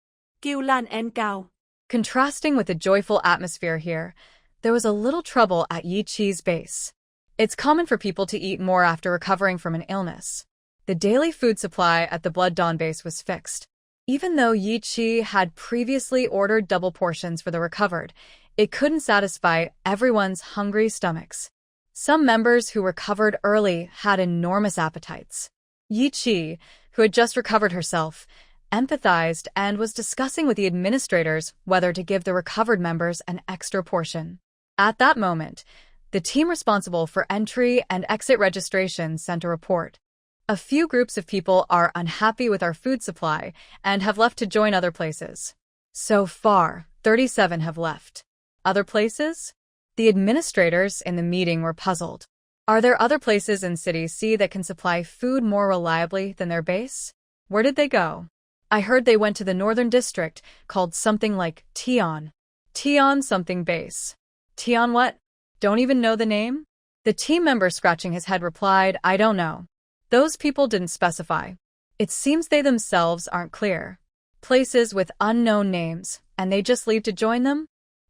Xiaolan Enkao. Contrasting with the joyful atmosphere here, there was a little trouble at Yiqi's base. It's common for people to eat more after recovering from an illness. The daily food supply at the Blood Dawn base was fixed. Even though Yiqi had previously ordered double portions for the recovered, it couldn't satisfy everyone's hungry stomachs. Some members who recovered early had enormous appetites. Yiqi, who had just recovered herself, empathized and was discussing with the administrators whether to give the recovered members an extra portion. At that moment, the team responsible for entry and exit registration sent a report. A few groups of people are unhappy with our food supply and have left to join other places. So far, 37 have left. Other places? The administrators in the meeting were puzzled. Are there other places in City C that can supply food more reliably than their base? Where did they go? I heard they went to the northern district called something like Tian. Tian something base. Tian what? Don't even know the name? The team member scratching his head replied, I don't know. Those people didn't specify. It seems they themselves aren't clear. Places with unknown names, and they just leave to join them?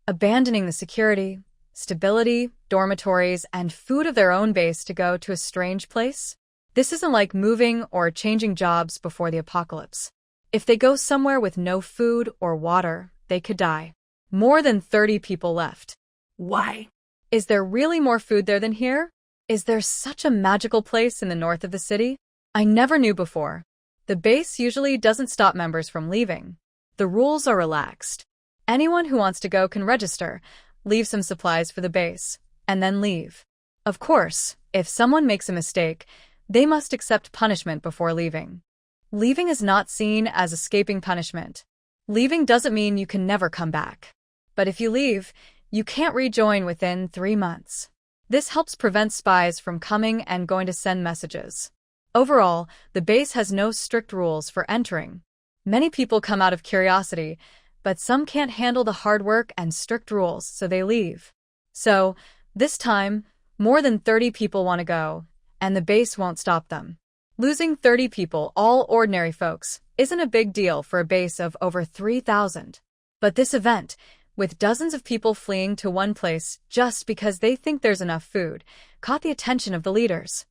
Abandoning the security, stability, dormitories, and food of their own base to go to a strange place? This isn't like moving or changing jobs before the apocalypse. If they go somewhere with no food or water, they could die. More than 30 people left. Why? Is there really more food there than here? Is there such a magical place in the north of the city? I never knew before. The base usually doesn't stop members from leaving. The rules are relaxed. Anyone who wants to go can register, leave some supplies for the base, and then leave. Of course, if someone makes a mistake, they must accept punishment before leaving. Leaving is not seen as escaping punishment. Leaving doesn't mean you can never come back. But if you leave, you can't rejoin within 3 months. This helps prevent spies from coming and going to send messages. Overall, the base has no strict rules for entering. Many people come out of curiosity, but some can't handle the hard work and strict rules, so they leave. So, this time, more than 30 people want to go, and the base won't stop them. Losing 30 people, all ordinary folks, isn't a big deal for a base of over 3,000. But this event, with dozens of people fleeing to one place just because they think there's enough food, caught the attention of the leaders.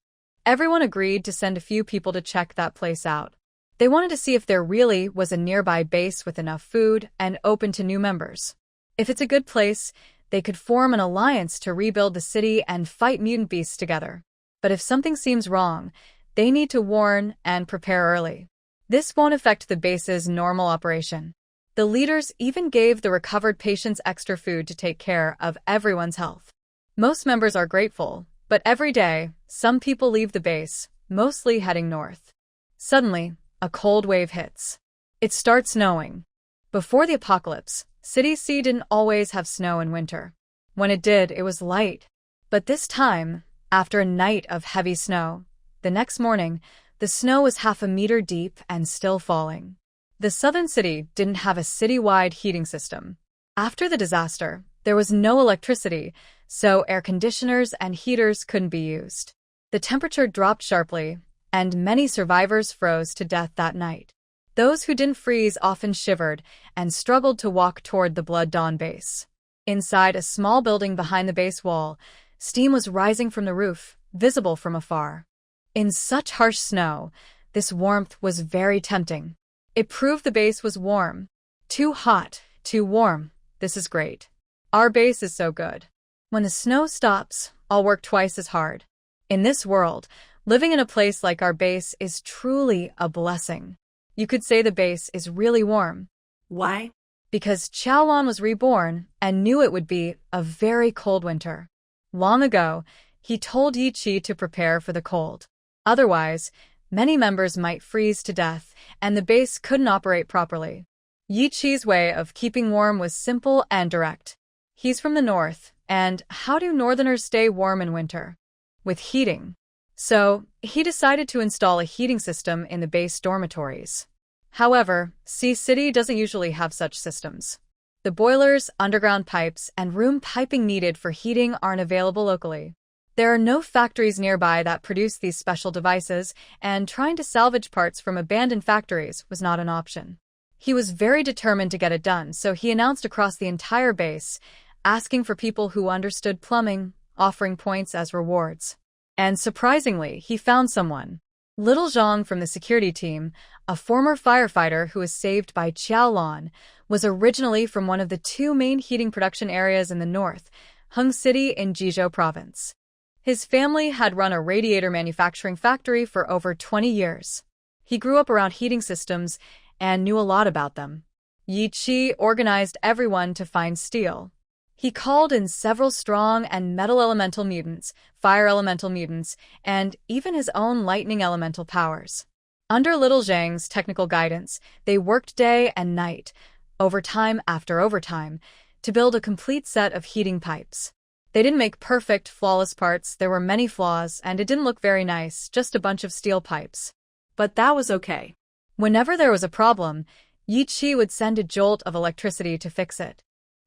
Everyone agreed to send a few people to check that place out. They wanted to see if there really was a nearby base with enough food and open to new members. If it's a good place, they could form an alliance to rebuild the city and fight mutant beasts together. But if something seems wrong, they need to warn and prepare early. This won't affect the base's normal operation. The leaders even gave the recovered patients extra food to take care of everyone's health. Most members are grateful, but every day, some people leave the base, mostly heading north. Suddenly, a cold wave hits. It starts snowing. Before the apocalypse, City C didn't always have snow in winter. When it did, it was light. But this time, after a night of heavy snow, the next morning, the snow was half a meter deep and still falling. The southern city didn't have a city-wide heating system. After the disaster, there was no electricity, so air conditioners and heaters couldn't be used. The temperature dropped sharply, and many survivors froze to death that night. Those who didn't freeze often shivered and struggled to walk toward the Blood Dawn base. Inside a small building behind the base wall, steam was rising from the roof, visible from afar. In such harsh snow, this warmth was very tempting. It proved the base was warm. Too hot, too warm. This is great. Our base is so good. When the snow stops, I'll work twice as hard. In this world, living in a place like our base is truly a blessing. You could say the base is really warm. Why? Because Xiaolan was reborn and knew it would be a very cold winter. Long ago, he told Yi Qi to prepare for the cold. Otherwise, many members might freeze to death, and the base couldn't operate properly. Yi Qi's way of keeping warm was simple and direct. He's from the north, and how do northerners stay warm in winter? With heating. So, he decided to install a heating system in the base dormitories. However, Sea City doesn't usually have such systems. The boilers, underground pipes, and room piping needed for heating aren't available locally. There are no factories nearby that produce these special devices, and trying to salvage parts from abandoned factories was not an option. He was very determined to get it done, so he announced across the entire base, asking for people who understood plumbing, offering points as rewards. And surprisingly, he found someone. Little Zhang from the security team, a former firefighter who was saved by Xiaolan, was originally from one of the two main heating production areas in the north, Hung City in Jizhou province. His family had run a radiator manufacturing factory for over 20 years. He grew up around heating systems and knew a lot about them. Yi Qi organized everyone to find steel. He called in several strong and metal elemental mutants, fire elemental mutants, and even his own lightning elemental powers. Under Little Zhang's technical guidance, they worked day and night, overtime after overtime, to build a complete set of heating pipes. They didn't make perfect, flawless parts, there were many flaws, and it didn't look very nice, just a bunch of steel pipes. But that was okay. Whenever there was a problem, Yi Qi would send a jolt of electricity to fix it.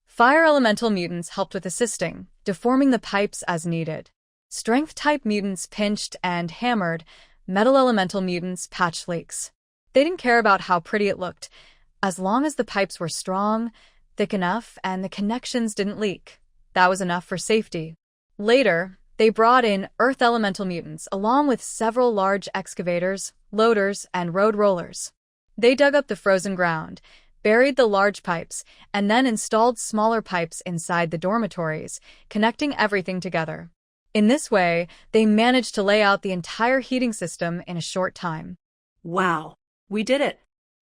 Fire elemental mutants helped with assisting, deforming the pipes as needed. Strength-type mutants pinched and hammered, metal elemental mutants patched leaks. They didn't care about how pretty it looked, as long as the pipes were strong, thick enough, and the connections didn't leak. That was enough for safety. Later, they brought in earth elemental mutants along with several large excavators, loaders, and road rollers. They dug up the frozen ground, buried the large pipes, and then installed smaller pipes inside the dormitories, connecting everything together. In this way, they managed to lay out the entire heating system in a short time. Wow, we did it.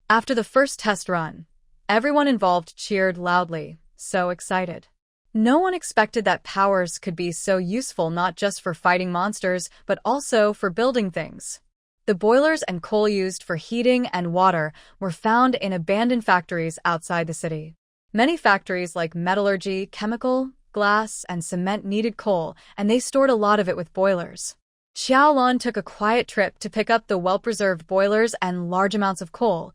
After the first test run, everyone involved cheered loudly, so excited. No one expected that powers could be so useful not just for fighting monsters, but also for building things. The boilers and coal used for heating and water were found in abandoned factories outside the city. Many factories like metallurgy, chemical, glass, and cement needed coal, and they stored a lot of it with boilers. Xiaolan took a quiet trip to pick up the well-preserved boilers and large amounts of coal,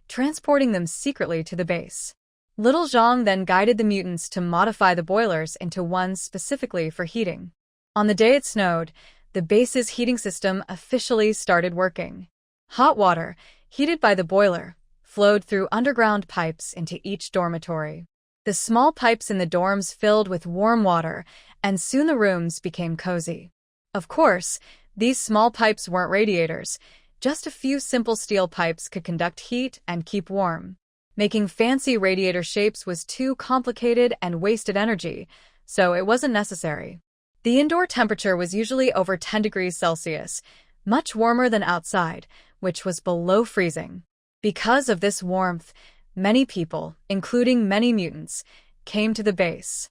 transporting them secretly to the base. Little Zhang then guided the mutants to modify the boilers into ones specifically for heating. On the day it snowed, the base's heating system officially started working. Hot water, heated by the boiler, flowed through underground pipes into each dormitory. The small pipes in the dorms filled with warm water, and soon the rooms became cozy. Of course, These small pipes weren't radiators. Just a few simple steel pipes could conduct heat and keep warm. Making fancy radiator shapes was too complicated and wasted energy, so it wasn't necessary. The indoor temperature was usually over 10 degrees Celsius, much warmer than outside, which was below freezing. Because of this warmth, many people, including many mutants, came to the base.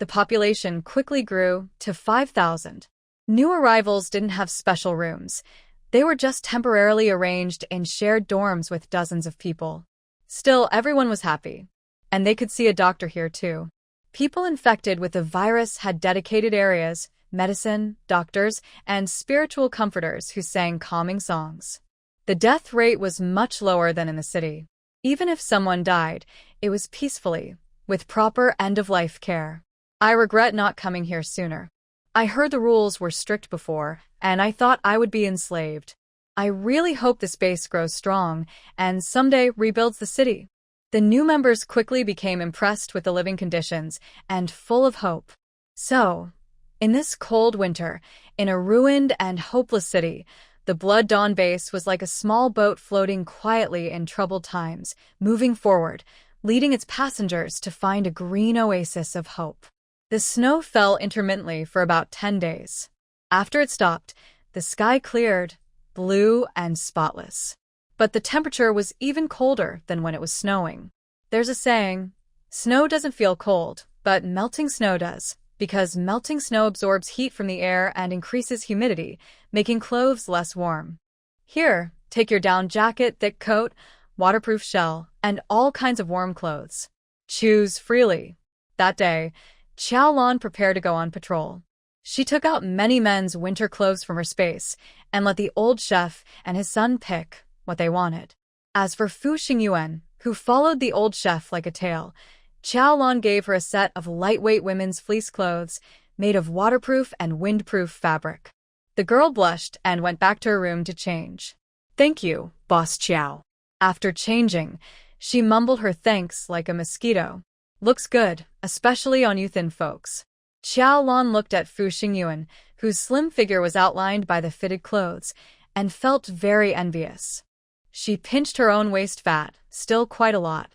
The population quickly grew to 5,000. New arrivals didn't have special rooms. They were just temporarily arranged in shared dorms with dozens of people. Still, everyone was happy. And they could see a doctor here too. People infected with the virus had dedicated areas, medicine, doctors, and spiritual comforters who sang calming songs. The death rate was much lower than in the city. Even if someone died, it was peacefully, with proper end-of-life care. I regret not coming here sooner. I heard the rules were strict before, and I thought I would be enslaved. I really hope this base grows strong and someday rebuilds the city. The new members quickly became impressed with the living conditions and full of hope. So, in this cold winter, in a ruined and hopeless city, the Blood Dawn base was like a small boat floating quietly in troubled times, moving forward, leading its passengers to find a green oasis of hope. The snow fell intermittently for about 10 days. After it stopped, the sky cleared, blue and spotless. But the temperature was even colder than when it was snowing. There's a saying, snow doesn't feel cold, but melting snow does, because melting snow absorbs heat from the air and increases humidity, making clothes less warm. Here, take your down jacket, thick coat, waterproof shell, and all kinds of warm clothes. Choose freely. That day, Xiaolan prepared to go on patrol. She took out many men's winter clothes from her space and let the old chef and his son pick what they wanted. As for Fu Xingyuan, who followed the old chef like a tail, Xiaolan gave her a set of lightweight women's fleece clothes made of waterproof and windproof fabric. The girl blushed and went back to her room to change. "Thank you, Boss Xiao." After changing, she mumbled her thanks like a mosquito. "Looks good, especially on you thin folks." Xiaolan looked at Fu Xingyuan, whose slim figure was outlined by the fitted clothes, and felt very envious. She pinched her own waist fat, still quite a lot.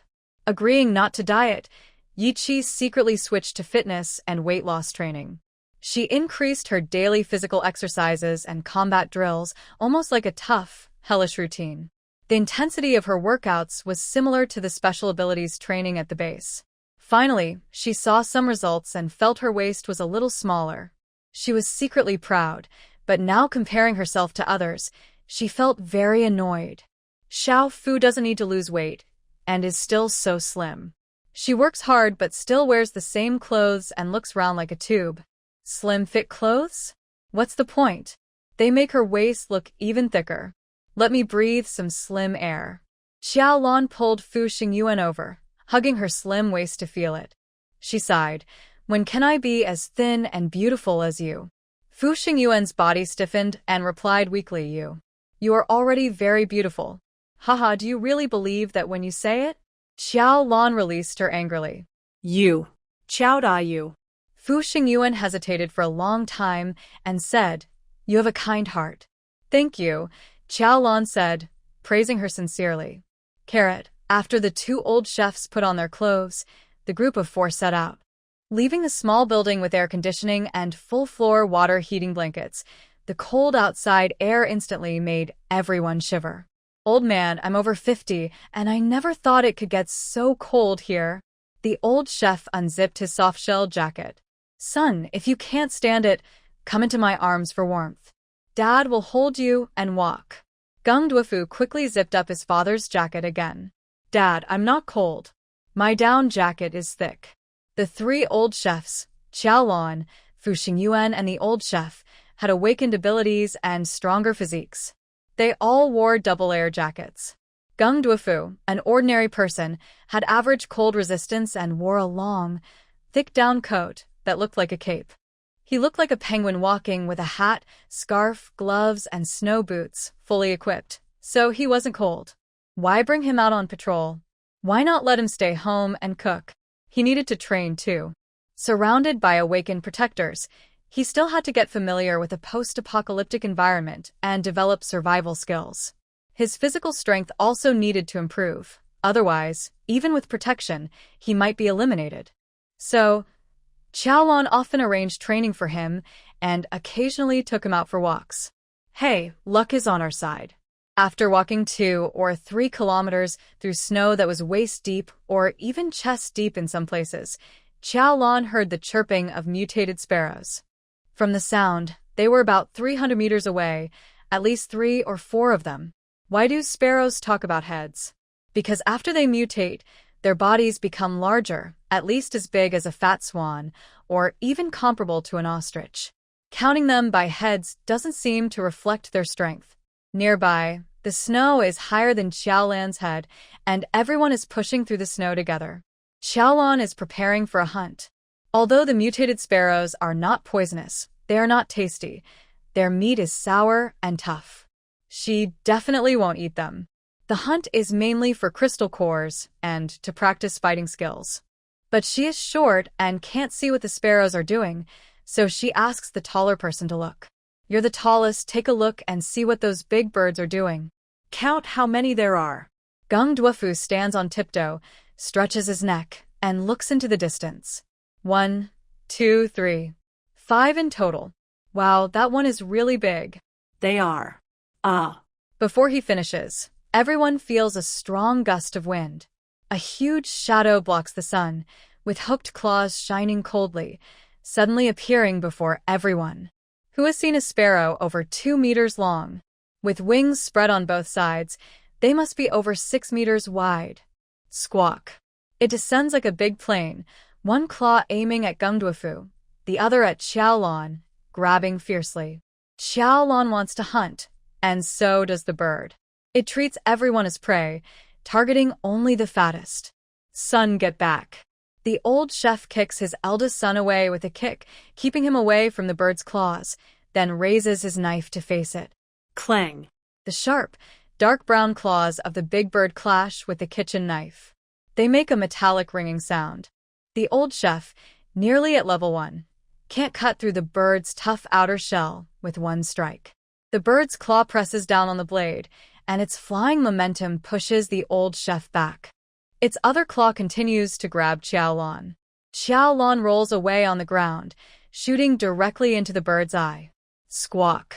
Agreeing not to diet, Yiqi secretly switched to fitness and weight loss training. She increased her daily physical exercises and combat drills, almost like a tough, hellish routine. The intensity of her workouts was similar to the special abilities training at the base. Finally, she saw some results and felt her waist was a little smaller. She was secretly proud, but now comparing herself to others, she felt very annoyed. Xiao Fu doesn't need to lose weight, and is still so slim. She works hard but still wears the same clothes and looks round like a tube. Slim fit clothes? What's the point? They make her waist look even thicker. Let me breathe some slim air. Xiaolan pulled Fu Xingyuan over, hugging her slim waist to feel it. She sighed. "When can I be as thin and beautiful as you?" Fu Xingyuan's body stiffened and replied weakly, You are already very beautiful." "Haha, do you really believe that when you say it?" Xiaolan released her angrily. "You. Chowda you." Fu Xingyuan hesitated for a long time and said, "You have a kind heart." "Thank you," Xiaolan said, praising her sincerely. After the two old chefs put on their clothes, the group of four set out. Leaving the small building with air conditioning and full-floor water heating blankets, the cold outside air instantly made everyone shiver. "Old man, I'm over 50, and I never thought it could get so cold here." The old chef unzipped his soft-shell jacket. "Son, if you can't stand it, come into my arms for warmth. Dad will hold you and walk." Gung Duofu quickly zipped up his father's jacket again. "Dad, I'm not cold. My down jacket is thick." The three old chefs, Xiaolan, Fu Xingyuan, and the old chef, had awakened abilities and stronger physiques. They all wore double-layer jackets. Gung Duofu, an ordinary person, had average cold resistance and wore a long, thick down coat that looked like a cape. He looked like a penguin walking with a hat, scarf, gloves, and snow boots, fully equipped, so he wasn't cold. Why bring him out on patrol? Why not let him stay home and cook? He needed to train too. Surrounded by awakened protectors, He still had to get familiar with a post-apocalyptic environment and develop survival skills. His physical strength also needed to improve. Otherwise, even with protection, he might be eliminated. So, Xiaolan often arranged training for him and occasionally took him out for walks. Hey, luck is on our side. After walking 2 or 3 kilometers through snow that was waist-deep or even chest-deep in some places, Xiaolan heard the chirping of mutated sparrows. From the sound, they were about 300 meters away, at least 3 or 4 of them. Why do sparrows talk about heads? Because after they mutate, their bodies become larger, at least as big as a fat swan, or even comparable to an ostrich. Counting them by heads doesn't seem to reflect their strength. Nearby, the snow is higher than Xiaolan's head, and everyone is pushing through the snow together. Xiaolan is preparing for a hunt. Although the mutated sparrows are not poisonous, they are not tasty. Their meat is sour and tough. She definitely won't eat them. The hunt is mainly for crystal cores and to practice fighting skills. But she is short and can't see what the sparrows are doing, so she asks the taller person to look. You're the tallest, take a look and see what those big birds are doing. Count how many there are. Gung Duofu stands on tiptoe, stretches his neck, and looks into the distance. 1, 2, 3. 5 in total. Wow, that one is really big. They are. Before he finishes, everyone feels a strong gust of wind. A huge shadow blocks the sun, with hooked claws shining coldly, suddenly appearing before everyone. Who has seen a sparrow over 2 meters long? With wings spread on both sides, they must be over 6 meters wide. Squawk. It descends like a big plane, one claw aiming at Gung Duofu, the other at Xiaolan, grabbing fiercely. Xiaolan wants to hunt, and so does the bird. It treats everyone as prey, targeting only the fattest. Son, get back. The old chef kicks his eldest son away with a kick, keeping him away from the bird's claws, then raises his knife to face it. Clang. The sharp, dark brown claws of the big bird clash with the kitchen knife. They make a metallic ringing sound. The old chef, nearly at level 1, can't cut through the bird's tough outer shell with one strike. The bird's claw presses down on the blade, and its flying momentum pushes the old chef back. Its other claw continues to grab Xiaolan. Xiaolan rolls away on the ground, shooting directly into the bird's eye. Squawk.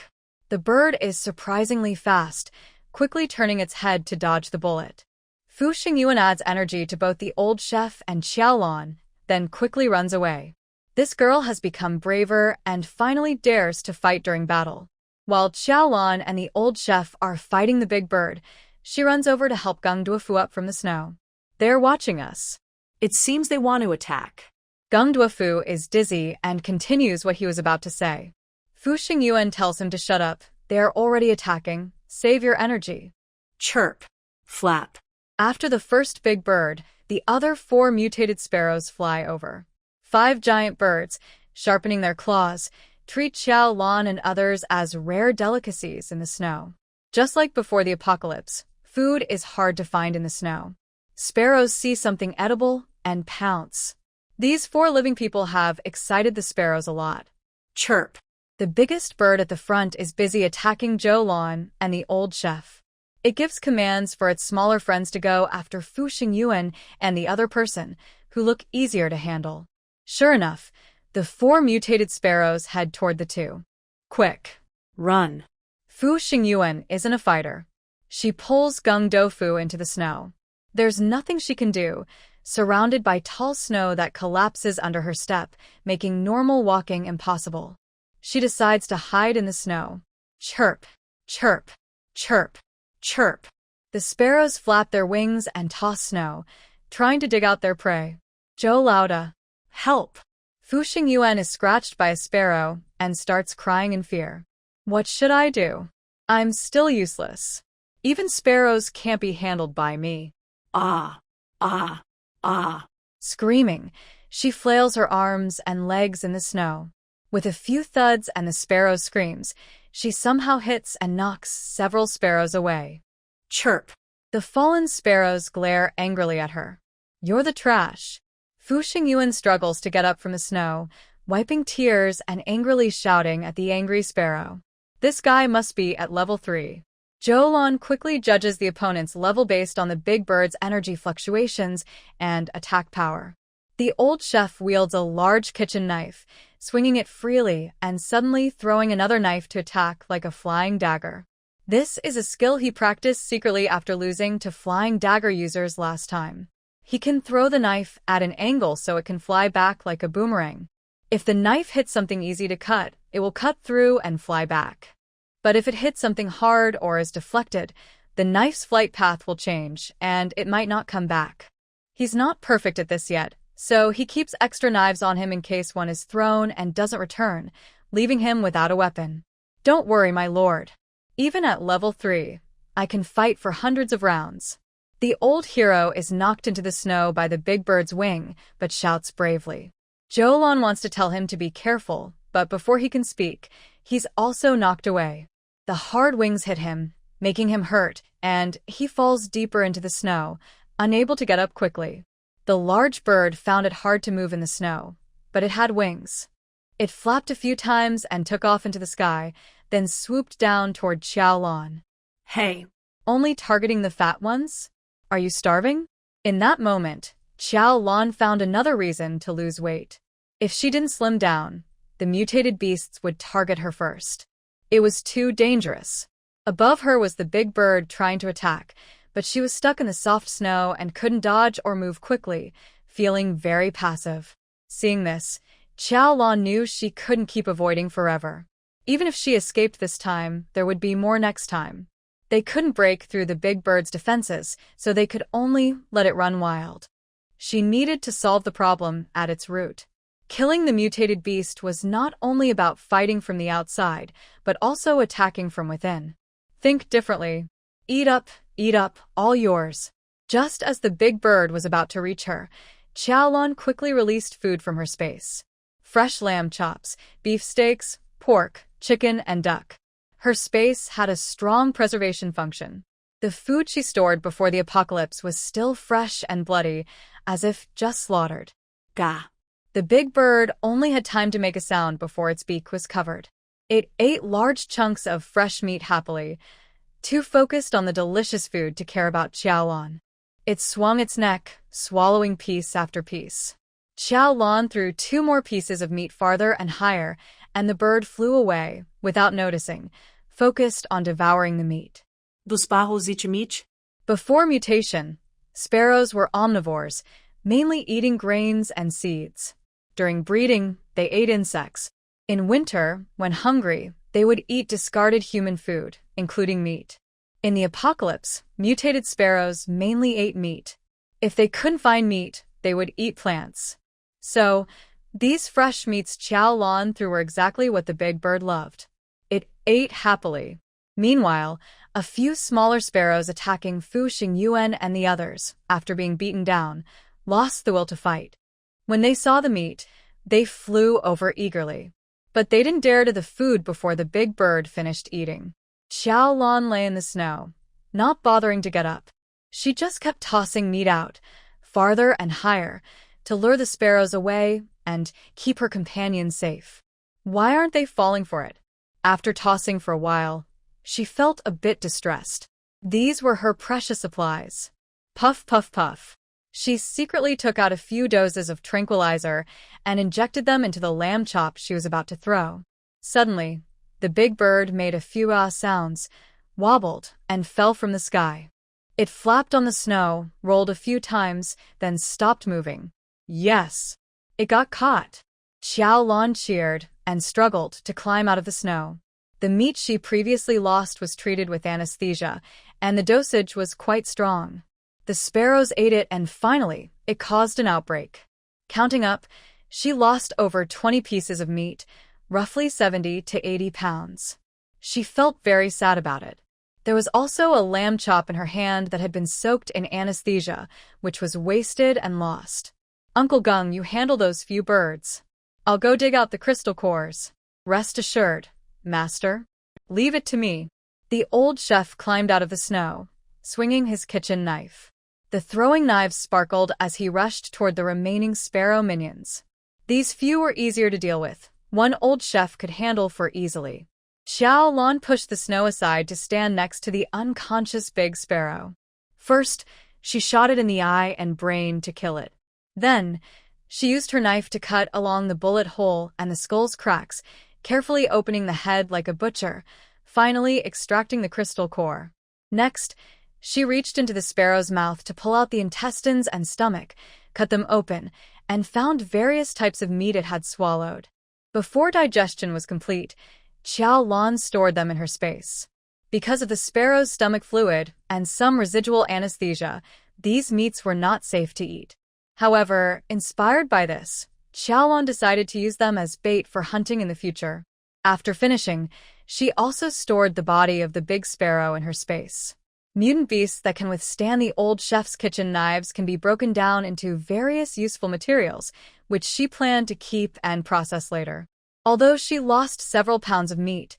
The bird is surprisingly fast, quickly turning its head to dodge the bullet. Fu Xingyuan adds energy to both the old chef and Xiaolan, then quickly runs away. This girl has become braver and finally dares to fight during battle. While Xiaolan and the old chef are fighting the big bird, she runs over to help Gung Duofu up from the snow. They're watching us. It seems they want to attack. Gung Duofu is dizzy and continues what he was about to say. Fu Xingyuan tells him to shut up. They are already attacking. Save your energy. Chirp. Flap. After the first big bird, the other 4 mutated sparrows fly over. 5 giant birds, sharpening their claws, treat Xiaolan and others as rare delicacies in the snow. Just like before the apocalypse, food is hard to find in the snow. Sparrows see something edible and pounce. These 4 living people have excited the sparrows a lot. Chirp. The biggest bird at the front is busy attacking Xiaolan and the old chef. It gives commands for its smaller friends to go after Fu Xingyuan and the other person, who look easier to handle. Sure enough, the 4 mutated sparrows head toward the 2. Quick. Run. Fu Xingyuan isn't a fighter. She pulls Gung Duofu into the snow. There's nothing she can do, surrounded by tall snow that collapses under her step, making normal walking impossible. She decides to hide in the snow. Chirp, chirp, chirp, chirp. The sparrows flap their wings and toss snow, trying to dig out their prey. Zhou Laoda. Help! Fu Xingyuan is scratched by a sparrow and starts crying in fear. What should I do? I'm still useless. Even sparrows can't be handled by me. Ah, ah, ah. Screaming, she flails her arms and legs in the snow. With a few thuds and the sparrow screams, she somehow hits and knocks several sparrows away. Chirp. The fallen sparrows glare angrily at her. You're the trash. Fu Xingyuan struggles to get up from the snow, wiping tears and angrily shouting at the angry sparrow. This guy must be at level 3. Xiaolan quickly judges the opponent's level based on the big bird's energy fluctuations and attack power. The old chef wields a large kitchen knife, swinging it freely and suddenly throwing another knife to attack like a flying dagger. This is a skill he practiced secretly after losing to flying dagger users last time. He can throw the knife at an angle so it can fly back like a boomerang. If the knife hits something easy to cut, it will cut through and fly back. But if it hits something hard or is deflected, the knife's flight path will change, and it might not come back. He's not perfect at this yet, so he keeps extra knives on him in case one is thrown and doesn't return, leaving him without a weapon. Don't worry, my lord. Even at level 3, I can fight for hundreds of rounds. The old hero is knocked into the snow by the big bird's wing, but shouts bravely. Xiaolan wants to tell him to be careful, but before he can speak, he's also knocked away. The hard wings hit him, making him hurt, and he falls deeper into the snow, unable to get up quickly. The large bird found it hard to move in the snow, but it had wings. It flapped a few times and took off into the sky, then swooped down toward Xiaolan. Hey. Only targeting the fat ones? Are you starving? In that moment, Xiaolan found another reason to lose weight. If she didn't slim down, the mutated beasts would target her first. It was too dangerous. Above her was the big bird trying to attack, but she was stuck in the soft snow and couldn't dodge or move quickly, feeling very passive. Seeing this, Xiaolan knew she couldn't keep avoiding forever. Even if she escaped this time, there would be more next time. They couldn't break through the big bird's defenses, so they could only let it run wild. She needed to solve the problem at its root. Killing the mutated beast was not only about fighting from the outside, but also attacking from within. Think differently. Eat up, all yours. Just as the big bird was about to reach her, Xiaolan quickly released food from her space. Fresh lamb chops, beef steaks, pork, chicken, and duck. Her space had a strong preservation function. The food she stored before the apocalypse was still fresh and bloody, as if just slaughtered. Gah. The big bird only had time to make a sound before its beak was covered. It ate large chunks of fresh meat happily, too focused on the delicious food to care about Xiaolan. It swung its neck, swallowing piece after piece. Xiaolan threw 2 more pieces of meat farther and higher, and the bird flew away, without noticing, focused on devouring the meat. Dos pájaros eat. Before mutation, sparrows were omnivores, mainly eating grains and seeds. During breeding, they ate insects. In winter, when hungry, they would eat discarded human food, including meat. In the apocalypse, mutated sparrows mainly ate meat. If they couldn't find meat, they would eat plants. So, these fresh meats Xiaolan threw were exactly what the big bird loved. It ate happily. Meanwhile, a few smaller sparrows attacking Fu Xingyuan and the others, after being beaten down, lost the will to fight. When they saw the meat, they flew over eagerly. But they didn't dare to the food before the big bird finished eating. Xiaolan lay in the snow, not bothering to get up. She just kept tossing meat out, farther and higher, to lure the sparrows away and keep her companions safe. Why aren't they falling for it? After tossing for a while, she felt a bit distressed. These were her precious supplies. Puff, puff, puff. She secretly took out a few doses of tranquilizer and injected them into the lamb chop she was about to throw. Suddenly, the big bird made a few sounds, wobbled, and fell from the sky. It flapped on the snow, rolled a few times, then stopped moving. Yes! It got caught. Xiaolan cheered and struggled to climb out of the snow. The meat she previously lost was treated with anesthesia, and the dosage was quite strong. The sparrows ate it and finally, it caused an outbreak. Counting up, she lost over 20 pieces of meat, roughly 70 to 80 pounds. She felt very sad about it. There was also a lamb chop in her hand that had been soaked in anesthesia, which was wasted and lost. Uncle Gung, you handle those few birds. I'll go dig out the crystal cores. Rest assured, master. Leave it to me. The old chef climbed out of the snow, swinging his kitchen knife. The throwing knives sparkled as he rushed toward the remaining sparrow minions. These few were easier to deal with. One old chef could handle for easily. Xiaolan pushed the snow aside to stand next to the unconscious big sparrow. First, she shot it in the eye and brain to kill it. Then, she used her knife to cut along the bullet hole and the skull's cracks, carefully opening the head like a butcher, finally extracting the crystal core. Next, she reached into the sparrow's mouth to pull out the intestines and stomach, cut them open, and found various types of meat it had swallowed. Before digestion was complete, Xiaolan stored them in her space. Because of the sparrow's stomach fluid and some residual anesthesia, these meats were not safe to eat. However, inspired by this, Xiaolan decided to use them as bait for hunting in the future. After finishing, she also stored the body of the big sparrow in her space. Mutant beasts that can withstand the old chef's kitchen knives can be broken down into various useful materials, which she planned to keep and process later. Although she lost several pounds of meat,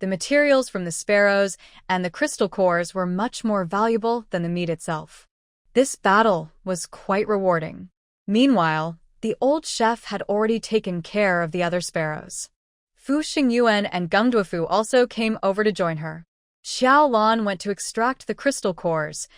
the materials from the sparrows and the crystal cores were much more valuable than the meat itself. This battle was quite rewarding. Meanwhile, the old chef had already taken care of the other sparrows. Fu Xingyuan and Geng Duofu also came over to join her. Xiaolan went to extract the crystal cores,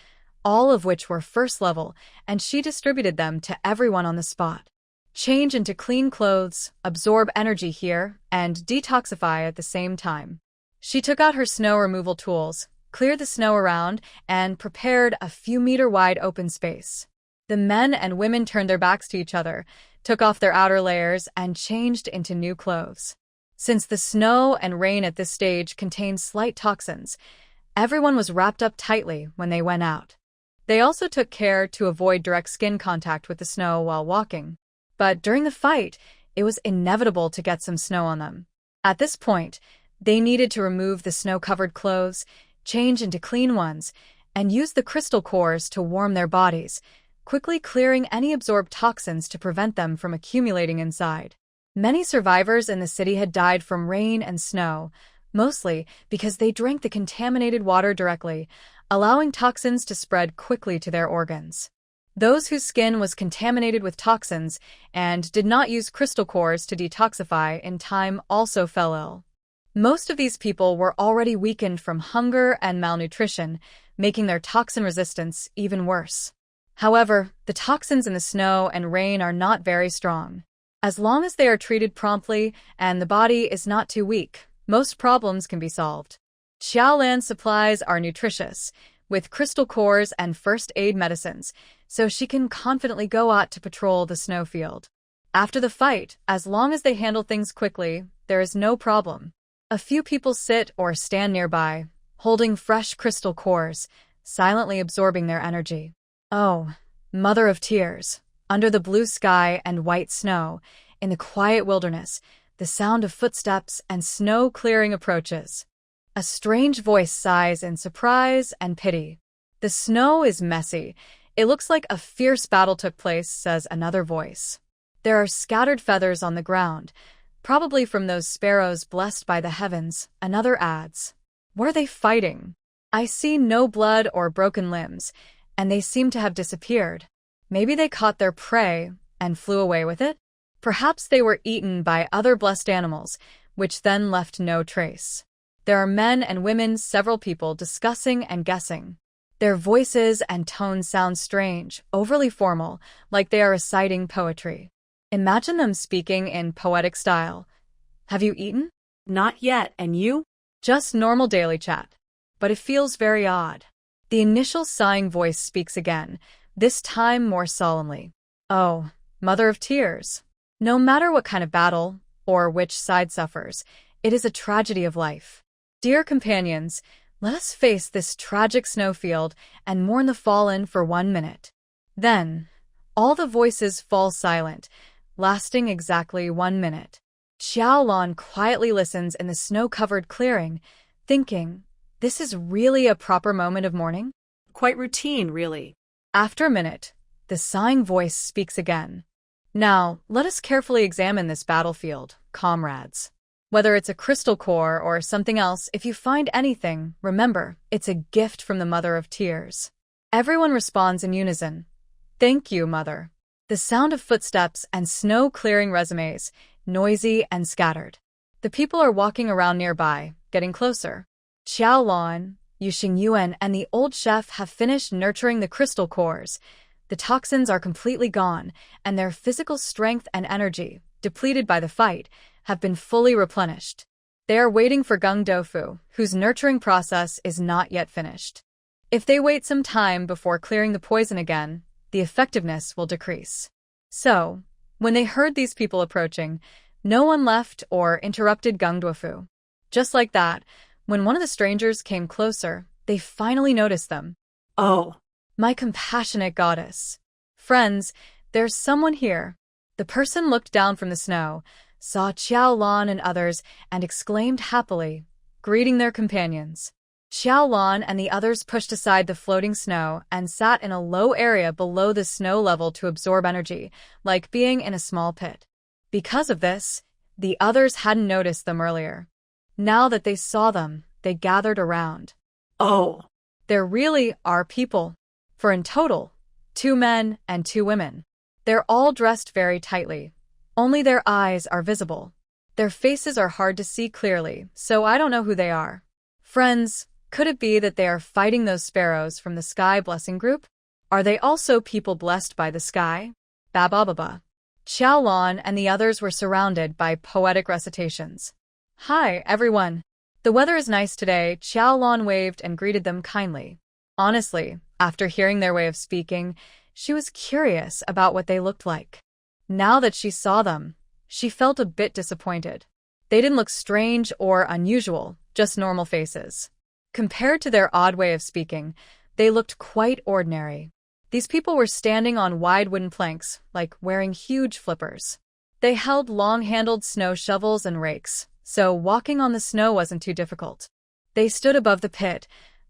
all of which were first level, and she distributed them to everyone on the spot. Change into clean clothes, absorb energy here, and detoxify at the same time. She took out her snow removal tools, cleared the snow around, and prepared a few meter-wide open space. The men and women turned their backs to each other, took off their outer layers, and changed into new clothes. Since the snow and rain at this stage contained slight toxins, everyone was wrapped up tightly when they went out. They also took care to avoid direct skin contact with the snow while walking. But during the fight, it was inevitable to get some snow on them. At this point, they needed to remove the snow-covered clothes, change into clean ones, and use the crystal cores to warm their bodies, quickly clearing any absorbed toxins to prevent them from accumulating inside. Many survivors in the city had died from rain and snow, mostly because they drank the contaminated water directly, allowing toxins to spread quickly to their organs. Those whose skin was contaminated with toxins and did not use crystal cores to detoxify in time also fell ill. Most of these people were already weakened from hunger and malnutrition, making their toxin resistance even worse. However, the toxins in the snow and rain are not very strong. As long as they are treated promptly and the body is not too weak, most problems can be solved. Xiaolan's supplies are nutritious, with crystal cores and first aid medicines, so she can confidently go out to patrol the snowfield. After the fight, as long as they handle things quickly, there is no problem. A few people sit or stand nearby, holding fresh crystal cores, silently absorbing their energy. Oh, Mother of Tears! Under the blue sky and white snow, in the quiet wilderness, the sound of footsteps and snow clearing approaches. A strange voice sighs in surprise and pity. The snow is messy. It looks like a fierce battle took place, says another voice. There are scattered feathers on the ground, probably from those sparrows blessed by the heavens, another adds. What are they fighting? I see no blood or broken limbs, and they seem to have disappeared. Maybe they caught their prey and flew away with it? Perhaps they were eaten by other blessed animals, which then left no trace. There are men and women, several people discussing and guessing. Their voices and tones sound strange, overly formal, like they are reciting poetry. Imagine them speaking in poetic style. Have you eaten? Not yet, and you? Just normal daily chat. But it feels very odd. The initial sighing voice speaks again, this time more solemnly. Oh, Mother of Tears! No matter what kind of battle, or which side suffers, it is a tragedy of life. Dear companions, let us face this tragic snowfield and mourn the fallen for 1 minute. Then, all the voices fall silent, lasting exactly 1 minute. Xiaolan quietly listens in the snow-covered clearing, thinking, this is really a proper moment of mourning? Quite routine, really. After a minute, the sighing voice speaks again. Now, let us carefully examine this battlefield, comrades. Whether it's a crystal core or something else, if you find anything, remember, it's a gift from the Mother of Tears. Everyone responds in unison. Thank you, Mother. The sound of footsteps and snow-clearing resumes, noisy and scattered. The people are walking around nearby, getting closer. Xiaolan, Yuan, and the old chef have finished nurturing the crystal cores. The toxins are completely gone, and their physical strength and energy, depleted by the fight, have been fully replenished. They are waiting for Gung Doufu, whose nurturing process is not yet finished. If they wait some time before clearing the poison again, the effectiveness will decrease. So, when they heard these people approaching, no one left or interrupted Gung Doufu. Just like that, when one of the strangers came closer, they finally noticed them. Oh, My compassionate goddess. Friends, there's someone here. The person looked down from the snow, saw Xiaolan and others, and exclaimed happily, greeting their companions. Xiaolan and the others pushed aside the floating snow and sat in a low area below the snow level to absorb energy, like being in a small pit. Because of this, the others hadn't noticed them earlier. Now that they saw them, they gathered around. oh, There really are people. For in total, 2 men and 2 women. They're all dressed very tightly. Only their eyes are visible. Their faces are hard to see clearly, so I don't know who they are. Friends, could it be that they are fighting those sparrows from the Sky Blessing Group? Are they also people blessed by the sky? Ba-ba-ba-ba. Xiaolan and the others were surrounded by poetic recitations. Hi, everyone. The weather is nice today. Xiaolan waved and greeted them kindly. Honestly, after hearing their way of speaking, she was curious about what they looked like. Now that she saw them, she felt a bit disappointed. They didn't look strange or unusual, just normal faces. Compared to their odd way of speaking, they looked quite ordinary. These people were standing on wide wooden planks, like wearing huge flippers. They held long-handled snow shovels and rakes, so walking on the snow wasn't too difficult. They stood above the pit,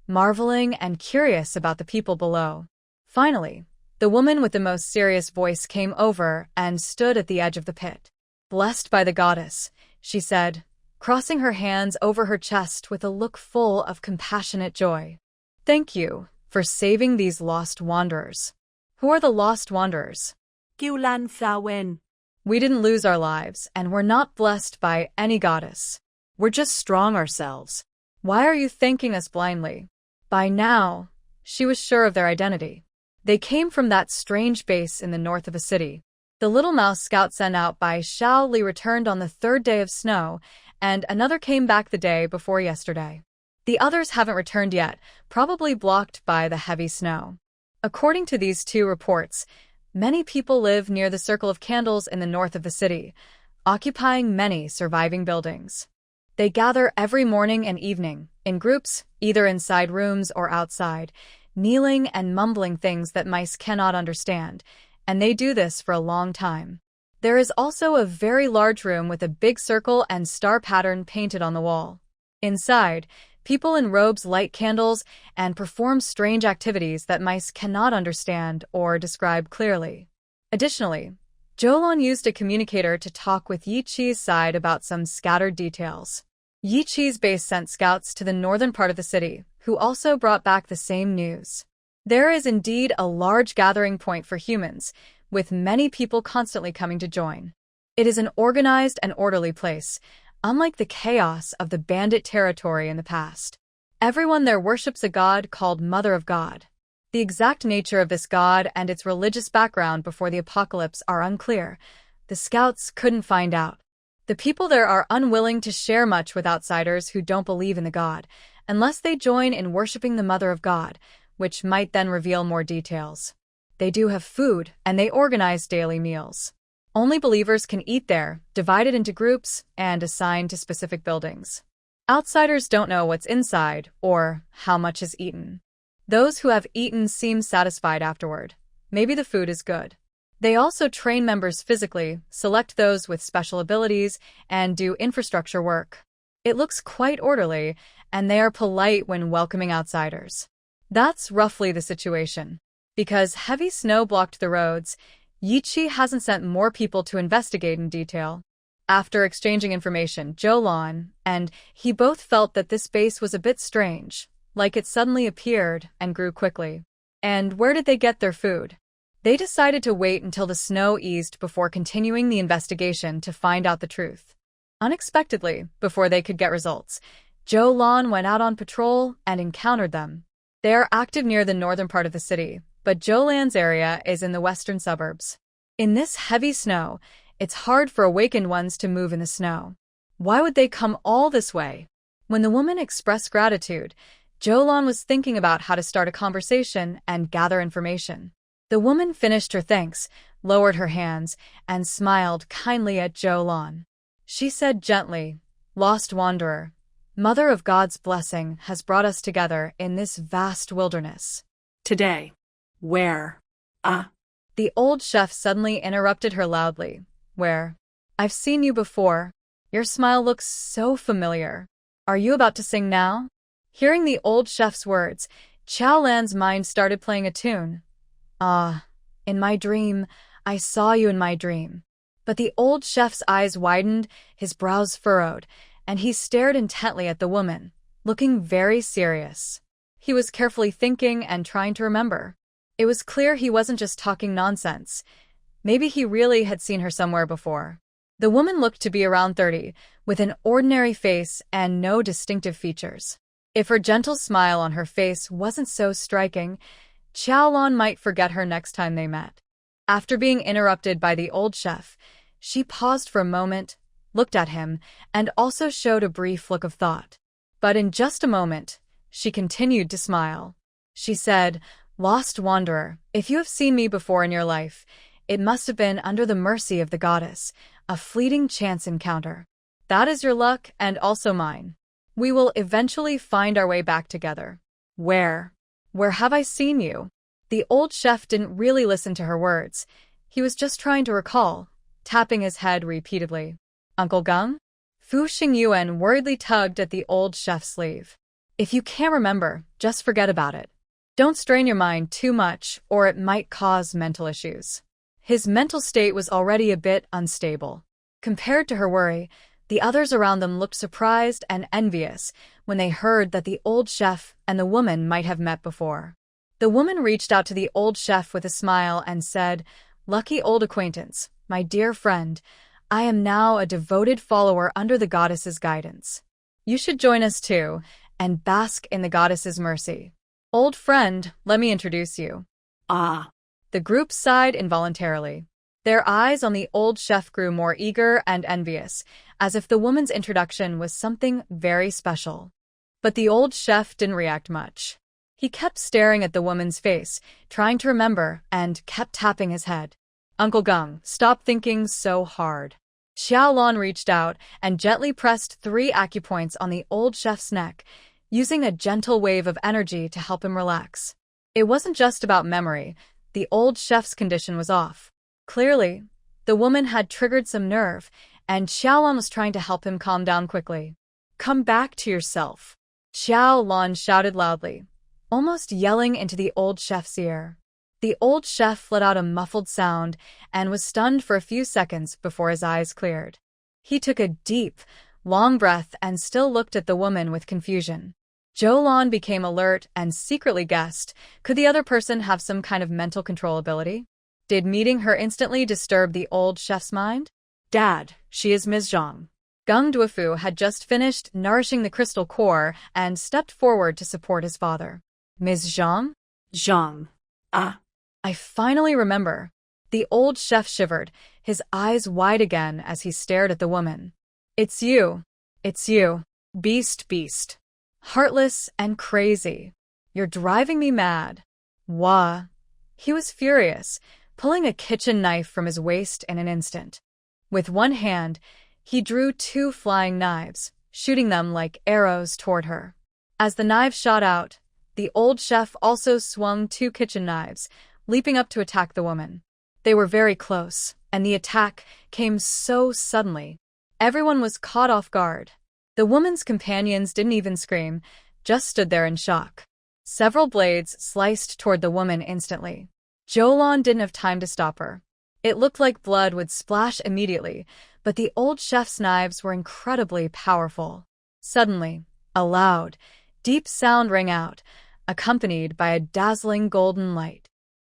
marveling and curious about the people below. Finally, the woman with the most serious voice came over and stood at the edge of the pit. Blessed by the goddess, she said, crossing her hands over her chest with a look full of compassionate joy. Thank you for saving these lost wanderers. Who are the lost wanderers? Xiaolan Wen. We didn't lose our lives, and we're not blessed by any goddess. We're just strong ourselves. Why are you thanking us blindly? By now, she was sure of their identity. They came from that strange base in the north of the city. The little mouse scout sent out by Xiao Li returned on the 3rd day of snow, and another came back the day before yesterday. The others haven't returned yet, probably blocked by the heavy snow. According to these 2 reports, many people live near the circle of candles in the north of the city, occupying many surviving buildings. They gather every morning and evening, in groups, either inside rooms or outside, kneeling and mumbling things that mice cannot understand, and they do this for a long time. There is also a very large room with a big circle and star pattern painted on the wall. Inside, people in robes light candles and perform strange activities that mice cannot understand or describe clearly. Additionally, Xiaolan used a communicator to talk with Yi Qi's side about some scattered details. Yi Qi's base sent scouts to the northern part of the city, who also brought back the same news. There is indeed a large gathering point for humans, with many people constantly coming to join. It is an organized and orderly place, unlike the chaos of the bandit territory in the past. Everyone there worships a god called Mother of God. The exact nature of this god and its religious background before the apocalypse are unclear. The scouts couldn't find out. The people there are unwilling to share much with outsiders who don't believe in the god, unless they join in worshipping the Mother of God, which might then reveal more details. They do have food, and they organize daily meals. Only believers can eat there, divided into groups, and assigned to specific buildings. Outsiders don't know what's inside, or how much is eaten. Those who have eaten seem satisfied afterward. Maybe the food is good. They also train members physically, select those with special abilities, and do infrastructure work. It looks quite orderly, and they are polite when welcoming outsiders. That's roughly the situation. Because heavy snow blocked the roads, Yi Qi hasn't sent more people to investigate in detail. After exchanging information, Xiaolan and he both felt that this base was a bit strange, like it suddenly appeared and grew quickly. And where did they get their food? They decided to wait until the snow eased before continuing the investigation to find out the truth. Unexpectedly, before they could get results, Xiaolan went out on patrol and encountered them. They are active near the northern part of the city, but Xiaolan's area is in the western suburbs. In this heavy snow, it's hard for awakened ones to move in the snow. Why would they come all this way? When the woman expressed gratitude, Xiaolan was thinking about how to start a conversation and gather information. The woman finished her thanks, lowered her hands, and smiled kindly at Xiaolan. She said gently, "Lost wanderer, Mother of God's blessing has brought us together in this vast wilderness." Today. Where? The old chef suddenly interrupted her loudly. "Where? I've seen you before. Your smile looks so familiar. Are you about to sing now?" Hearing the old chef's words, Xiaolan's mind started playing a tune. "Ah, in my dream, I saw you in my dream." But the old chef's eyes widened, his brows furrowed, and he stared intently at the woman, looking very serious. He was carefully thinking and trying to remember. It was clear he wasn't just talking nonsense. Maybe he really had seen her somewhere before. The woman looked to be around 30, with an ordinary face and no distinctive features. If her gentle smile on her face wasn't so striking, Xiaolan might forget her next time they met. After being interrupted by the old chef, she paused for a moment, looked at him, and also showed a brief look of thought. But in just a moment, she continued to smile. She said, "Lost wanderer, if you have seen me before in your life, it must have been under the mercy of the goddess, a fleeting chance encounter. That is your luck and also mine. We will eventually find our way back together." Where have I seen you?" The old chef didn't really listen to her words. He was just trying to recall, tapping his head repeatedly. "Uncle Gung?" Fu Xingyuan worriedly tugged at the old chef's sleeve. "If you can't remember, just forget about it. Don't strain your mind too much, or it might cause mental issues." His mental state was already a bit unstable. Compared to her worry, the others around them looked surprised and envious when they heard that the old chef and the woman might have met before. The woman reached out to the old chef with a smile and said, "Lucky old acquaintance, my dear friend, I am now a devoted follower under the goddess's guidance. You should join us too, and bask in the goddess's mercy. Old friend, let me introduce you." The group sighed involuntarily. Their eyes on the old chef grew more eager and envious, as if the woman's introduction was something very special. But the old chef didn't react much. He kept staring at the woman's face, trying to remember, and kept tapping his head. "Uncle Gung, stop thinking so hard." Xiaolan reached out and gently pressed 3 acupoints on the old chef's neck, using a gentle wave of energy to help him relax. It wasn't just about memory. The old chef's condition was off. Clearly, the woman had triggered some nerve, and Xiaolan was trying to help him calm down quickly. "Come back to yourself," Xiaolan shouted loudly, almost yelling into the old chef's ear. The old chef let out a muffled sound and was stunned for a few seconds before his eyes cleared. He took a deep, long breath and still looked at the woman with confusion. Xiaolan became alert and secretly guessed, could the other person have some kind of mental control ability? Did meeting her instantly disturb the old chef's mind? "Dad, she is Ms. Zhang." Gung Duofu had just finished nourishing the crystal core and stepped forward to support his father. "Ms. Zhang?" Zhang. "I finally remember." The old chef shivered, his eyes wide again as he stared at the woman. It's you. Beast. Heartless and crazy. You're driving me mad." "Wah." He was furious, pulling a kitchen knife from his waist in an instant. With one hand, he drew 2 flying knives, shooting them like arrows toward her. As the knives shot out, the old chef also swung 2 kitchen knives, leaping up to attack the woman. They were very close, and the attack came so suddenly. Everyone was caught off guard. The woman's companions didn't even scream, just stood there in shock. Several blades sliced toward the woman instantly. Xiaolan didn't have time to stop her. It looked like blood would splash immediately, but the old chef's knives were incredibly powerful. Suddenly, a loud, deep sound rang out, accompanied by a dazzling golden light.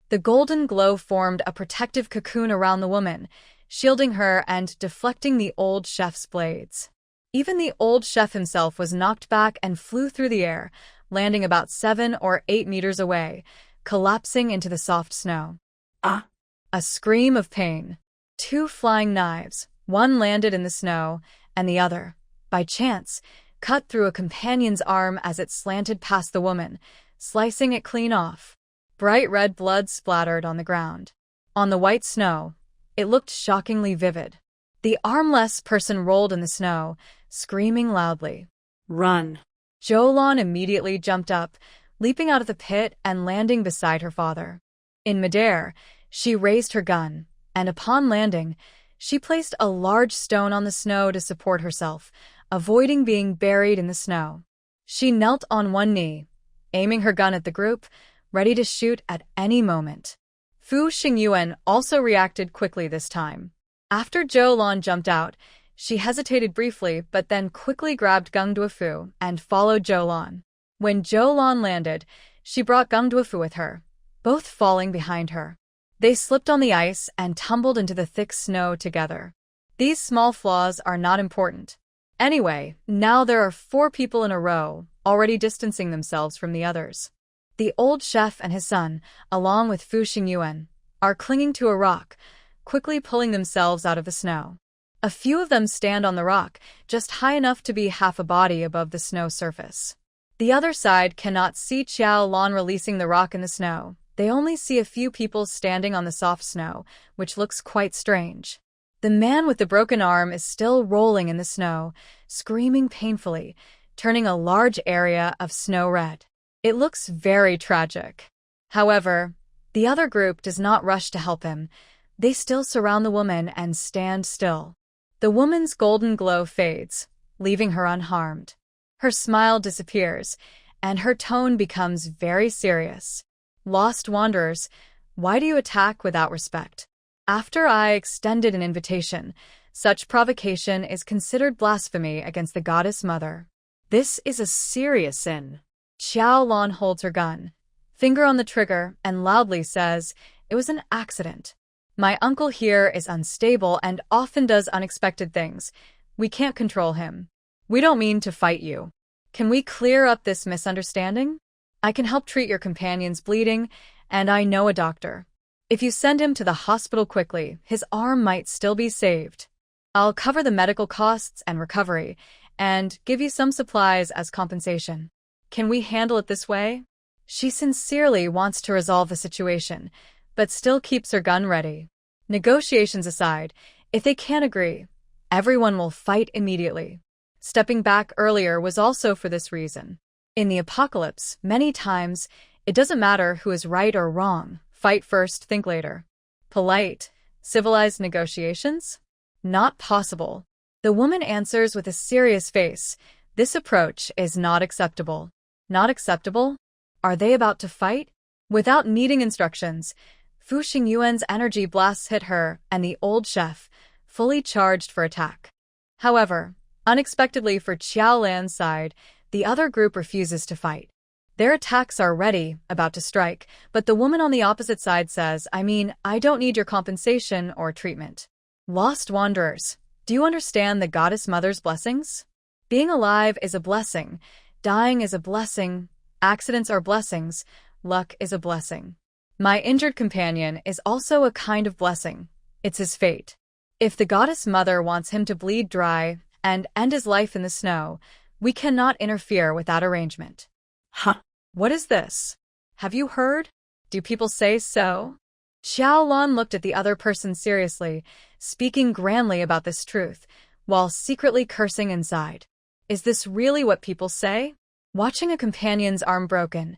The golden glow formed a protective cocoon around the woman, shielding her and deflecting the old chef's blades. Even the old chef himself was knocked back and flew through the air, landing about 7 or 8 meters away, collapsing into the soft snow. Ah! A scream of pain. 2 flying knives, one landed in the snow, and the other, by chance, cut through a companion's arm as it slanted past the woman, slicing it clean off. Bright red blood splattered on the ground. On the white snow, it looked shockingly vivid. The armless person rolled in the snow, screaming loudly. Run! Xiaolan immediately jumped up, leaping out of the pit and landing beside her father. In midair, she raised her gun, and upon landing, she placed a large stone on the snow to support herself, avoiding being buried in the snow. She knelt on one knee, aiming her gun at the group, ready to shoot at any moment. Fu Xingyuan also reacted quickly this time. After Xiaolan jumped out, she hesitated briefly but then quickly grabbed Geng Duofu and followed Xiaolan. When Xiaolan landed, she brought Geng Duofu with her, both falling behind her. They slipped on the ice and tumbled into the thick snow together. These small flaws are not important. Anyway, now there are 4 people in a row, already distancing themselves from the others. The old chef and his son, along with Fu Xingyuan, are clinging to a rock, quickly pulling themselves out of the snow. A few of them stand on the rock, just high enough to be half a body above the snow surface. The other side cannot see Xiaolan releasing the rock in the snow. They only see a few people standing on the soft snow, which looks quite strange. The man with the broken arm is still rolling in the snow, screaming painfully, turning a large area of snow red. It looks very tragic. However, the other group does not rush to help him. They still surround the woman and stand still. The woman's golden glow fades, leaving her unharmed. Her smile disappears, and her tone becomes very serious. Lost wanderers, why do you attack without respect? After I extended an invitation, such provocation is considered blasphemy against the goddess mother. This is a serious sin. Xiaolan holds her gun, finger on the trigger, and loudly says, "It was an accident. My uncle here is unstable and often does unexpected things. We can't control him. We don't mean to fight you. Can we clear up this misunderstanding? I can help treat your companion's bleeding, and I know a doctor. If you send him to the hospital quickly, his arm might still be saved. I'll cover the medical costs and recovery, and give you some supplies as compensation. Can we handle it this way?" She sincerely wants to resolve the situation, but still keeps her gun ready. Negotiations aside, if they can't agree, everyone will fight immediately. Stepping back earlier was also for this reason. In the apocalypse, many times, it doesn't matter who is right or wrong. Fight first, think later. Polite, civilized negotiations? Not possible. The woman answers with a serious face. This approach is not acceptable. Not acceptable? Are they about to fight? Without needing instructions, Fu Xingyuan's energy blasts hit her and the old chef, fully charged for attack. However, unexpectedly for Xiaolan's side, the other group refuses to fight. Their attacks are ready, about to strike, but the woman on the opposite side says, I don't need your compensation or treatment. Lost wanderers, do you understand the goddess mother's blessings? Being alive is a blessing, dying is a blessing, accidents are blessings, luck is a blessing. My injured companion is also a kind of blessing. It's his fate. If the goddess mother wants him to bleed dry and end his life in the snow, we cannot interfere with that arrangement. Huh? What is this? Have you heard? Do people say so? Xiaolan looked at the other person seriously, speaking grandly about this truth, while secretly cursing inside. Is this really what people say? Watching a companion's arm broken,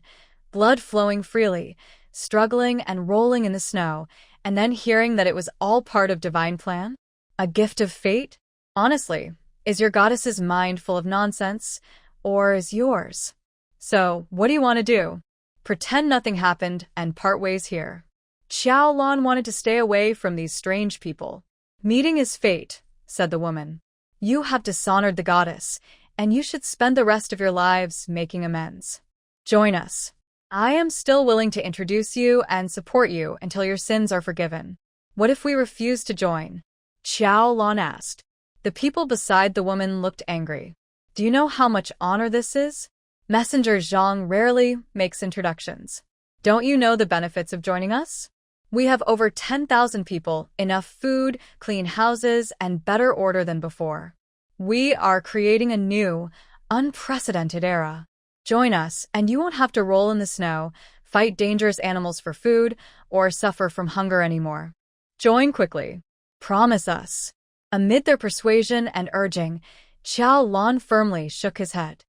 blood flowing freely, struggling and rolling in the snow, and then hearing that it was all part of divine plan? A gift of fate? Honestly, is your goddess's mind full of nonsense, or is yours? So, what do you want to do? Pretend nothing happened and part ways here. Xiaolan wanted to stay away from these strange people. Meeting is fate, said the woman. You have dishonored the goddess, and you should spend the rest of your lives making amends. Join us. I am still willing to introduce you and support you until your sins are forgiven. What if we refuse to join? Xiaolan asked. The people beside the woman looked angry. Do you know how much honor this is? Messenger Zhang rarely makes introductions. Don't you know the benefits of joining us? We have over 10,000 people, enough food, clean houses, and better order than before. We are creating a new, unprecedented era. Join us, and you won't have to roll in the snow, fight dangerous animals for food, or suffer from hunger anymore. Join quickly. Promise us. Amid their persuasion and urging, Xiaolan firmly shook his head.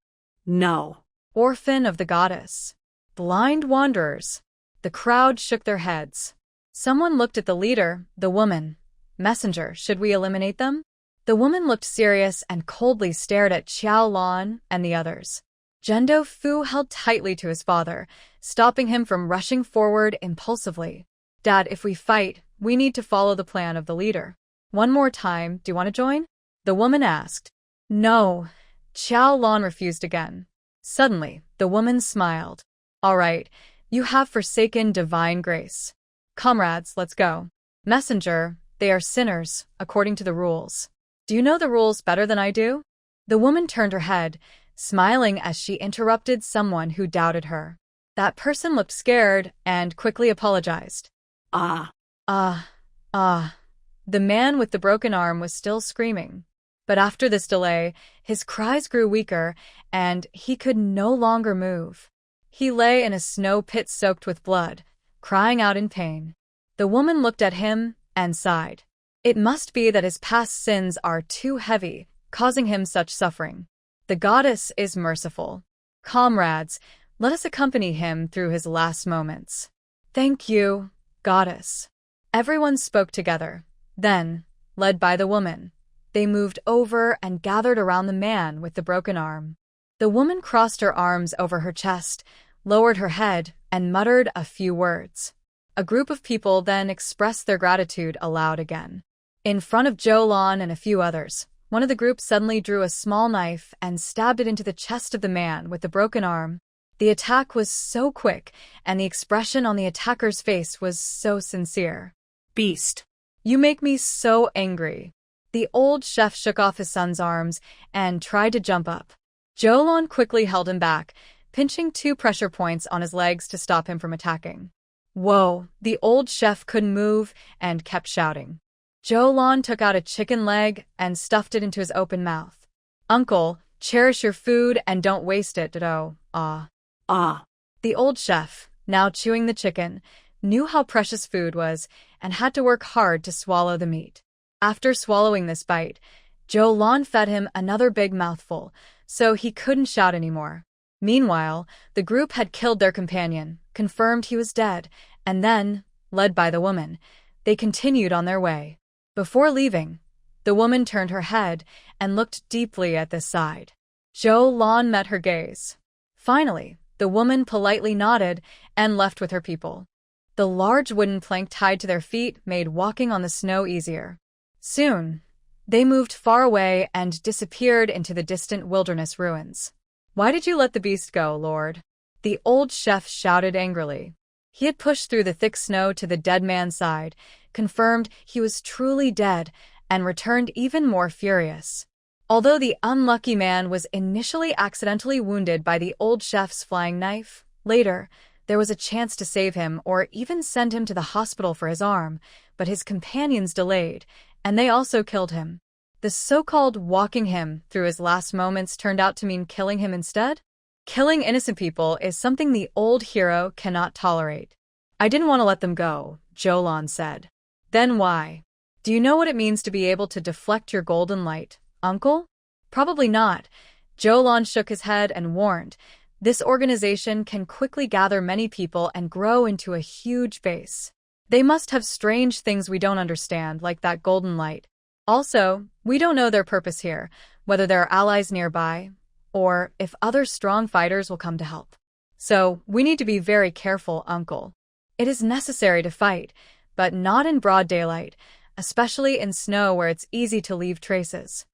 No. Orphan of the goddess. Blind wanderers. The crowd shook their heads. Someone looked at the leader, the woman. Messenger, should we eliminate them? The woman looked serious and coldly stared at Xiaolan and the others. Zhendo Fu held tightly to his father, stopping him from rushing forward impulsively. Dad, if we fight, we need to follow the plan of the leader. One more time, do you want to join? The woman asked. No. Xiaolan refused again. Suddenly, the woman smiled. All right, you have forsaken divine grace. Comrades, let's go. Messenger, they are sinners, according to the rules. Do you know the rules better than I do? The woman turned her head, smiling as she interrupted someone who doubted her. That person looked scared and quickly apologized. Ah. The man with the broken arm was still screaming. But after this delay, his cries grew weaker, and he could no longer move. He lay in a snow pit soaked with blood, crying out in pain. The woman looked at him and sighed. It must be that his past sins are too heavy, causing him such suffering. The goddess is merciful. Comrades, let us accompany him through his last moments. Thank you, goddess. Everyone spoke together. Then, led by the woman, they moved over and gathered around the man with the broken arm. The woman crossed her arms over her chest, lowered her head, and muttered a few words. A group of people then expressed their gratitude aloud again. In front of Xiaolan and a few others, one of the group suddenly drew a small knife and stabbed it into the chest of the man with the broken arm. The attack was so quick, and the expression on the attacker's face was so sincere. Beast. You make me so angry. The old chef shook off his son's arms and tried to jump up. Xiaolan quickly held him back, pinching 2 pressure points on his legs to stop him from attacking. Whoa, the old chef couldn't move and kept shouting. Xiaolan took out a chicken leg and stuffed it into his open mouth. Uncle, cherish your food and don't waste it, Dodo. Ah. The old chef, now chewing the chicken, knew how precious food was and had to work hard to swallow the meat. After swallowing this bite, Xiaolan fed him another big mouthful, so he couldn't shout anymore. Meanwhile, the group had killed their companion, confirmed he was dead, and then, led by the woman, they continued on their way. Before leaving, the woman turned her head and looked deeply at this side. Xiaolan met her gaze. Finally, the woman politely nodded and left with her people. The large wooden plank tied to their feet made walking on the snow easier. Soon, they moved far away and disappeared into the distant wilderness ruins. Why did you let the beast go, Lord? The old chef shouted angrily. He had pushed through the thick snow to the dead man's side, confirmed he was truly dead, and returned even more furious. Although the unlucky man was initially accidentally wounded by the old chef's flying knife, later, there was a chance to save him or even send him to the hospital for his arm, but his companions delayed, and they also killed him. The so-called walking him through his last moments turned out to mean killing him instead? Killing innocent people is something the old hero cannot tolerate. I didn't want to let them go, Xiaolan said. Then why? Do you know what it means to be able to deflect your golden light, uncle? Probably not. Xiaolan shook his head and warned, this organization can quickly gather many people and grow into a huge base. They must have strange things we don't understand, like that golden light. Also, we don't know their purpose here, whether there are allies nearby, or if other strong fighters will come to help. So, we need to be very careful, uncle. It is necessary to fight, but not in broad daylight, especially in snow where it's easy to leave traces.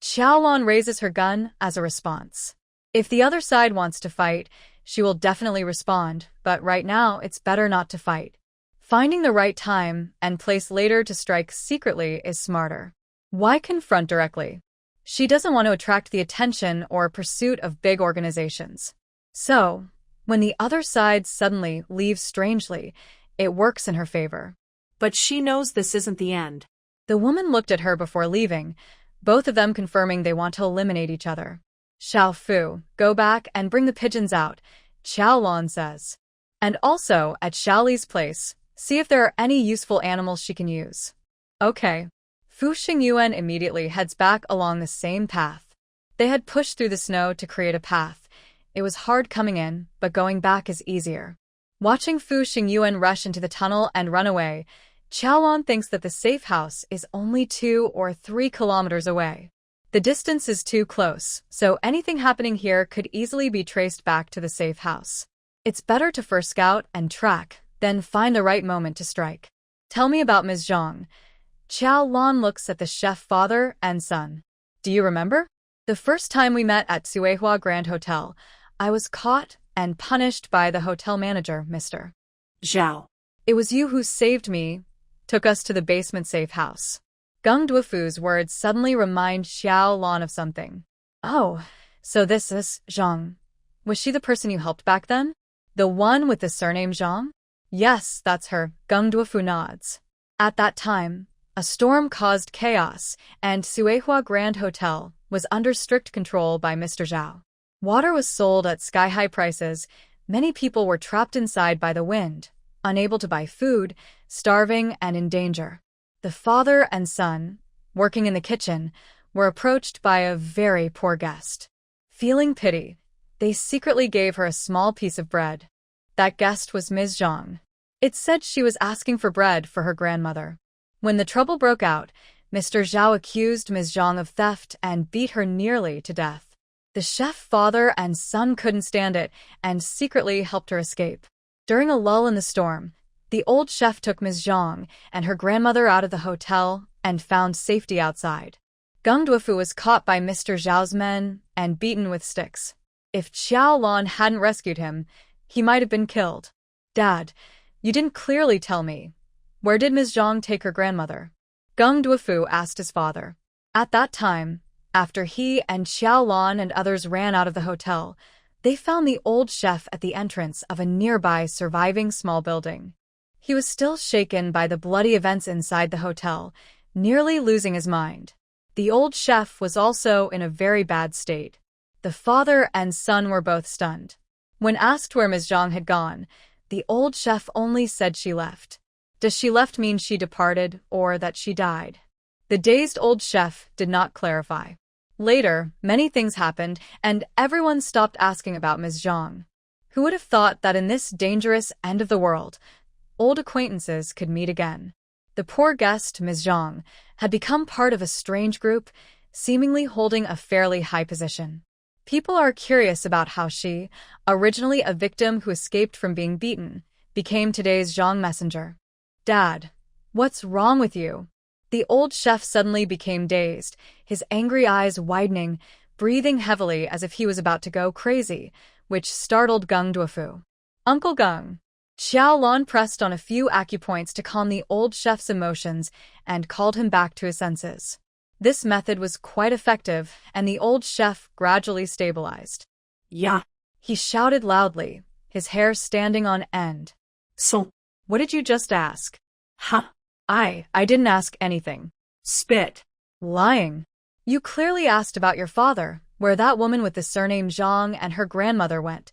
Xiaolan raises her gun as a response. If the other side wants to fight, she will definitely respond, but right now it's better not to fight. Finding the right time and place later to strike secretly is smarter. Why confront directly? She doesn't want to attract the attention or pursuit of big organizations. So, when the other side suddenly leaves strangely, it works in her favor. But she knows this isn't the end. The woman looked at her before leaving, both of them confirming they want to eliminate each other. Xiao Fu, go back and bring the pigeons out, Xiaolan says. And also, at Xiaoli's place, see if there are any useful animals she can use. Okay. Fu Xingyuan immediately heads back along the same path. They had pushed through the snow to create a path. It was hard coming in, but going back is easier. Watching Fu Xingyuan rush into the tunnel and run away, Xiaolan thinks that the safe house is only 2 or 3 kilometers away. The distance is too close, so anything happening here could easily be traced back to the safe house. It's better to first scout and track, then find the right moment to strike. Tell me about Ms. Zhang. Xiaolan looks at the chef father and son. Do you remember? The first time we met at Suihua Grand Hotel, I was caught and punished by the hotel manager, Mr. Zhao. It was you who saved me, took us to the basement safe house. Geng Duofu's words suddenly remind Xiaolan of something. Oh, so this is Zhang. Was she the person you helped back then? The one with the surname Zhang? Yes, that's her, Geng Duofu nods. At that time, a storm caused chaos, and Suihua Grand Hotel was under strict control by Mr. Zhao. Water was sold at sky-high prices, many people were trapped inside by the wind, unable to buy food, starving and in danger. The father and son, working in the kitchen, were approached by a very poor guest. Feeling pity, they secretly gave her a small piece of bread. That guest was Ms. Zhang. It said she was asking for bread for her grandmother. When the trouble broke out, Mr. Zhao accused Ms. Zhang of theft and beat her nearly to death. The chef father and son couldn't stand it and secretly helped her escape. During a lull in the storm, the old chef took Ms. Zhang and her grandmother out of the hotel and found safety outside. Geng Duofu was caught by Mr. Zhao's men and beaten with sticks. If Xiaolan hadn't rescued him, he might have been killed. Dad, you didn't clearly tell me. Where did Ms. Zhang take her grandmother? Geng Duofu asked his father. At that time, after he and Xiaolan and others ran out of the hotel, they found the old chef at the entrance of a nearby surviving small building. He was still shaken by the bloody events inside the hotel, nearly losing his mind. The old chef was also in a very bad state. The father and son were both stunned. When asked where Ms. Zhang had gone, the old chef only said she left. Does she left mean she departed or that she died? The dazed old chef did not clarify. Later, many things happened, and everyone stopped asking about Ms. Zhang. Who would have thought that in this dangerous end of the world, old acquaintances could meet again? The poor guest, Ms. Zhang, had become part of a strange group, seemingly holding a fairly high position. People are curious about how she, originally a victim who escaped from being beaten, became today's Zhang messenger. Dad, what's wrong with you? The old chef suddenly became dazed, his angry eyes widening, breathing heavily as if he was about to go crazy, which startled Geng Duofu. Uncle Geng. Xiaolan pressed on a few acupoints to calm the old chef's emotions and called him back to his senses. This method was quite effective, and the old chef gradually stabilized. Yeah. He shouted loudly, his hair standing on end. So. What did you just ask? Ha. I didn't ask anything. Spit. Lying. You clearly asked about your father, where that woman with the surname Zhang and her grandmother went.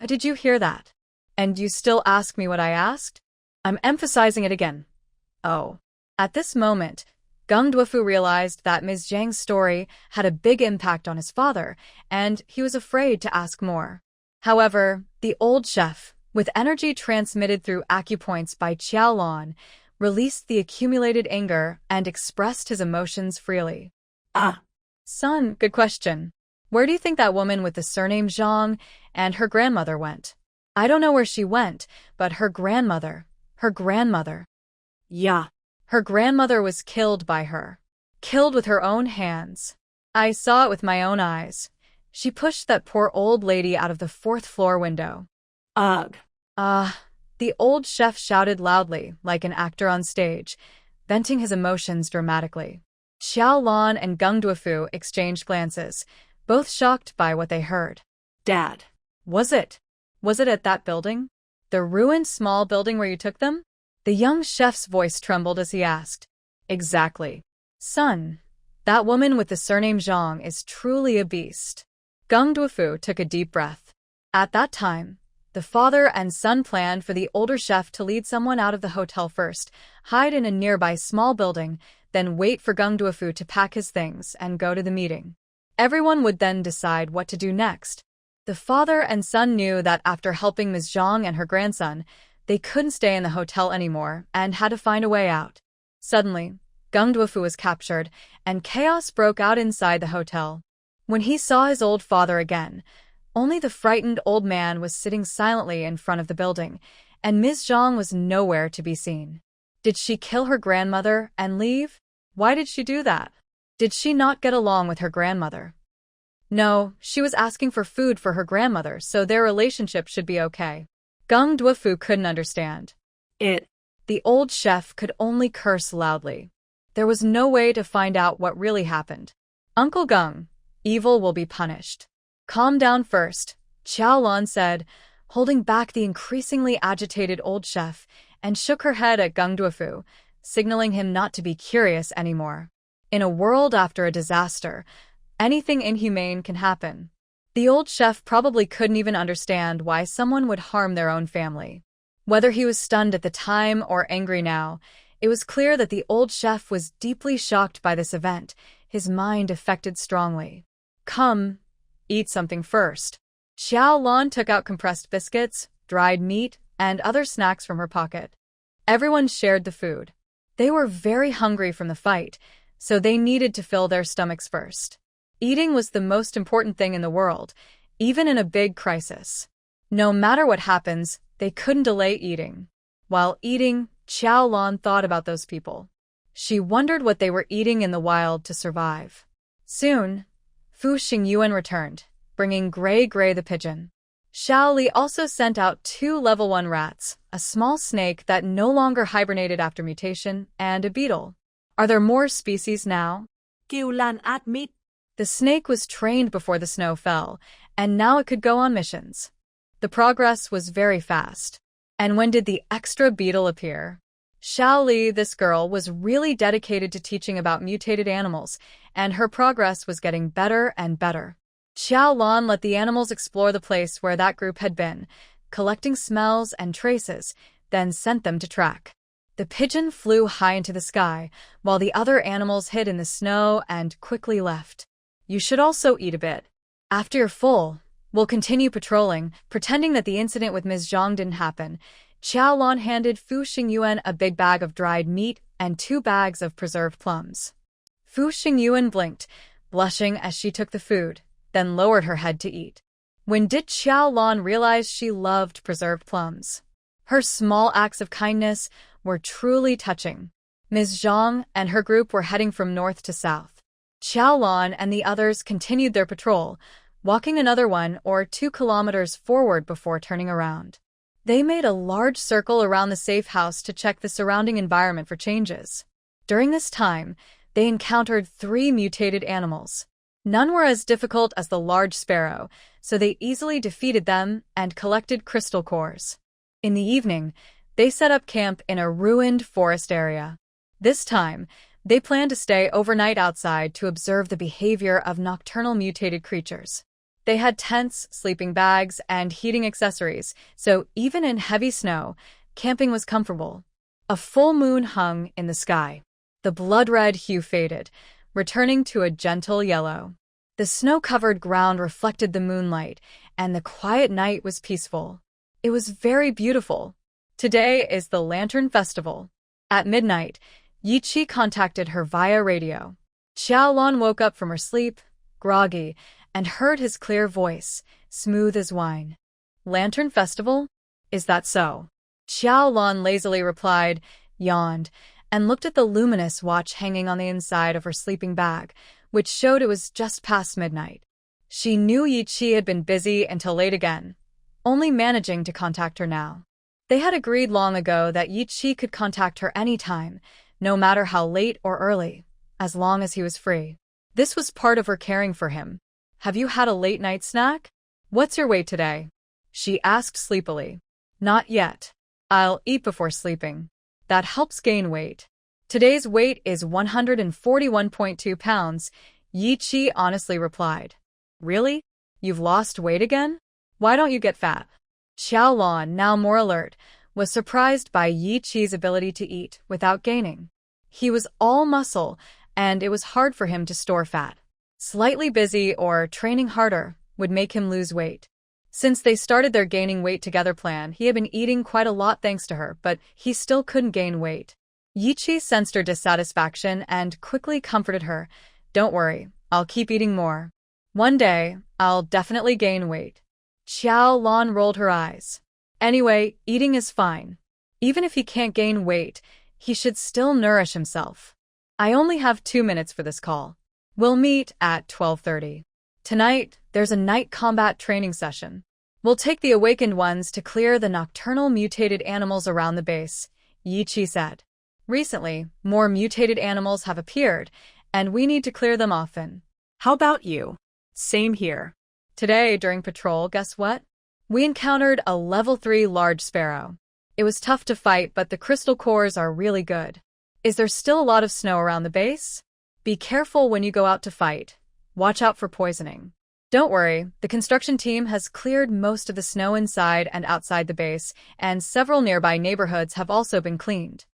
Did you hear that? And you still ask me what I asked? I'm emphasizing it again. Oh. At this moment, Geng Duofu realized that Ms. Zhang's story had a big impact on his father, and he was afraid to ask more. However, the old chef, with energy transmitted through acupoints by Xiaolan, released the accumulated anger and expressed his emotions freely. Son, good question. Where do you think that woman with the surname Zhang and her grandmother went? I don't know where she went, but her grandmother. Yeah. Her grandmother was killed by her. Killed with her own hands. I saw it with my own eyes. She pushed that poor old lady out of the fourth-floor window. Ugh. The old chef shouted loudly, like an actor on stage, venting his emotions dramatically. Xiaolan and Gung Duofu exchanged glances, both shocked by what they heard. Dad. Was it at that building? The ruined small building where you took them? The young chef's voice trembled as he asked. Exactly. Son, that woman with the surname Zhang is truly a beast. Gung Duofu took a deep breath. At that time, the father and son planned for the older chef to lead someone out of the hotel first, hide in a nearby small building, then wait for Gung Duofu to pack his things and go to the meeting. Everyone would then decide what to do next. The father and son knew that after helping Ms. Zhang and her grandson, they couldn't stay in the hotel anymore and had to find a way out. Suddenly, Gung Duofu was captured, and chaos broke out inside the hotel. When he saw his old father again, only the frightened old man was sitting silently in front of the building, and Ms. Zhang was nowhere to be seen. Did she kill her grandmother and leave? Why did she do that? Did she not get along with her grandmother? No, she was asking for food for her grandmother, so their relationship should be okay. Gung Duofu couldn't understand. The old chef could only curse loudly. There was no way to find out what really happened. Uncle Gung, evil will be punished. Calm down first, Xiaolan said, holding back the increasingly agitated old chef, and shook her head at Gung Duofu, signaling him not to be curious anymore. In a world after a disaster, anything inhumane can happen. The old chef probably couldn't even understand why someone would harm their own family. Whether he was stunned at the time or angry now, it was clear that the old chef was deeply shocked by this event, his mind affected strongly. Come, eat something first. Xiaolan took out compressed biscuits, dried meat, and other snacks from her pocket. Everyone shared the food. They were very hungry from the fight, so they needed to fill their stomachs first. Eating was the most important thing in the world, even in a big crisis. No matter what happens, they couldn't delay eating. While eating, Xiaolan thought about those people. She wondered what they were eating in the wild to survive. Soon, Fu Xingyuan returned, bringing Gray the pigeon. Xiaoli also sent out 2 level 1 rats, a small snake that no longer hibernated after mutation, and a beetle. Are there more species now? Xiaolan admit. The snake was trained before the snow fell, and now it could go on missions. The progress was very fast. And when did the extra beetle appear? Xiaoli, this girl, was really dedicated to teaching about mutated animals, and her progress was getting better and better. Xiaolan let the animals explore the place where that group had been, collecting smells and traces, then sent them to track. The pigeon flew high into the sky, while the other animals hid in the snow and quickly left. You should also eat a bit. After you're full, we'll continue patrolling, pretending that the incident with Ms. Zhang didn't happen. Xiaolan handed Fu Xingyuan a big bag of dried meat and 2 bags of preserved plums. Fu Xingyuan blinked, blushing as she took the food, then lowered her head to eat. When did Xiaolan realize she loved preserved plums? Her small acts of kindness were truly touching. Ms. Zhang and her group were heading from north to south. Xiaolan and the others continued their patrol, walking another 1 or 2 kilometers forward before turning around. They made a large circle around the safe house to check the surrounding environment for changes. During this time, they encountered 3 mutated animals. None were as difficult as the large sparrow, so they easily defeated them and collected crystal cores. In the evening, they set up camp in a ruined forest area. This time, they planned to stay overnight outside to observe the behavior of nocturnal mutated creatures. They had tents, sleeping bags, and heating accessories, so even in heavy snow, camping was comfortable. A full moon hung in the sky. The blood-red hue faded, returning to a gentle yellow. The snow-covered ground reflected the moonlight, and the quiet night was peaceful. It was very beautiful. Today is the Lantern Festival. At midnight, Yiqi contacted her via radio. Xiaolan woke up from her sleep, groggy, and heard his clear voice, smooth as wine. Lantern Festival? Is that so? Xiaolan lazily replied, yawned, and looked at the luminous watch hanging on the inside of her sleeping bag, which showed it was just past midnight. She knew Yi Qi had been busy until late again, only managing to contact her now. They had agreed long ago that Yi Qi could contact her anytime, no matter how late or early, as long as he was free. This was part of her caring for him. Have you had a late-night snack? What's your weight today? She asked sleepily. Not yet. I'll eat before sleeping. That helps gain weight. Today's weight is 141.2 pounds, Yi Qi honestly replied. Really? You've lost weight again? Why don't you get fat? Xiaolan, now more alert, was surprised by Yi Qi's ability to eat without gaining. He was all muscle, and it was hard for him to store fat. Slightly busy or training harder would make him lose weight. Since they started their gaining weight together plan, he had been eating quite a lot thanks to her, but he still couldn't gain weight. Yi Qi sensed her dissatisfaction and quickly comforted her. Don't worry, I'll keep eating more. One day, I'll definitely gain weight. Xiaolan rolled her eyes. Anyway, eating is fine. Even if he can't gain weight, he should still nourish himself. I only have 2 minutes for this call. We'll meet at 12:30. Tonight, there's a night combat training session. We'll take the awakened ones to clear the nocturnal mutated animals around the base, Yi Qi said. Recently, more mutated animals have appeared, and we need to clear them often. How about you? Same here. Today, during patrol, guess what? We encountered a level 3 large sparrow. It was tough to fight, but the crystal cores are really good. Is there still a lot of snow around the base? Be careful when you go out to fight. Watch out for poisoning. Don't worry, the construction team has cleared most of the snow inside and outside the base, and several nearby neighborhoods have also been cleaned.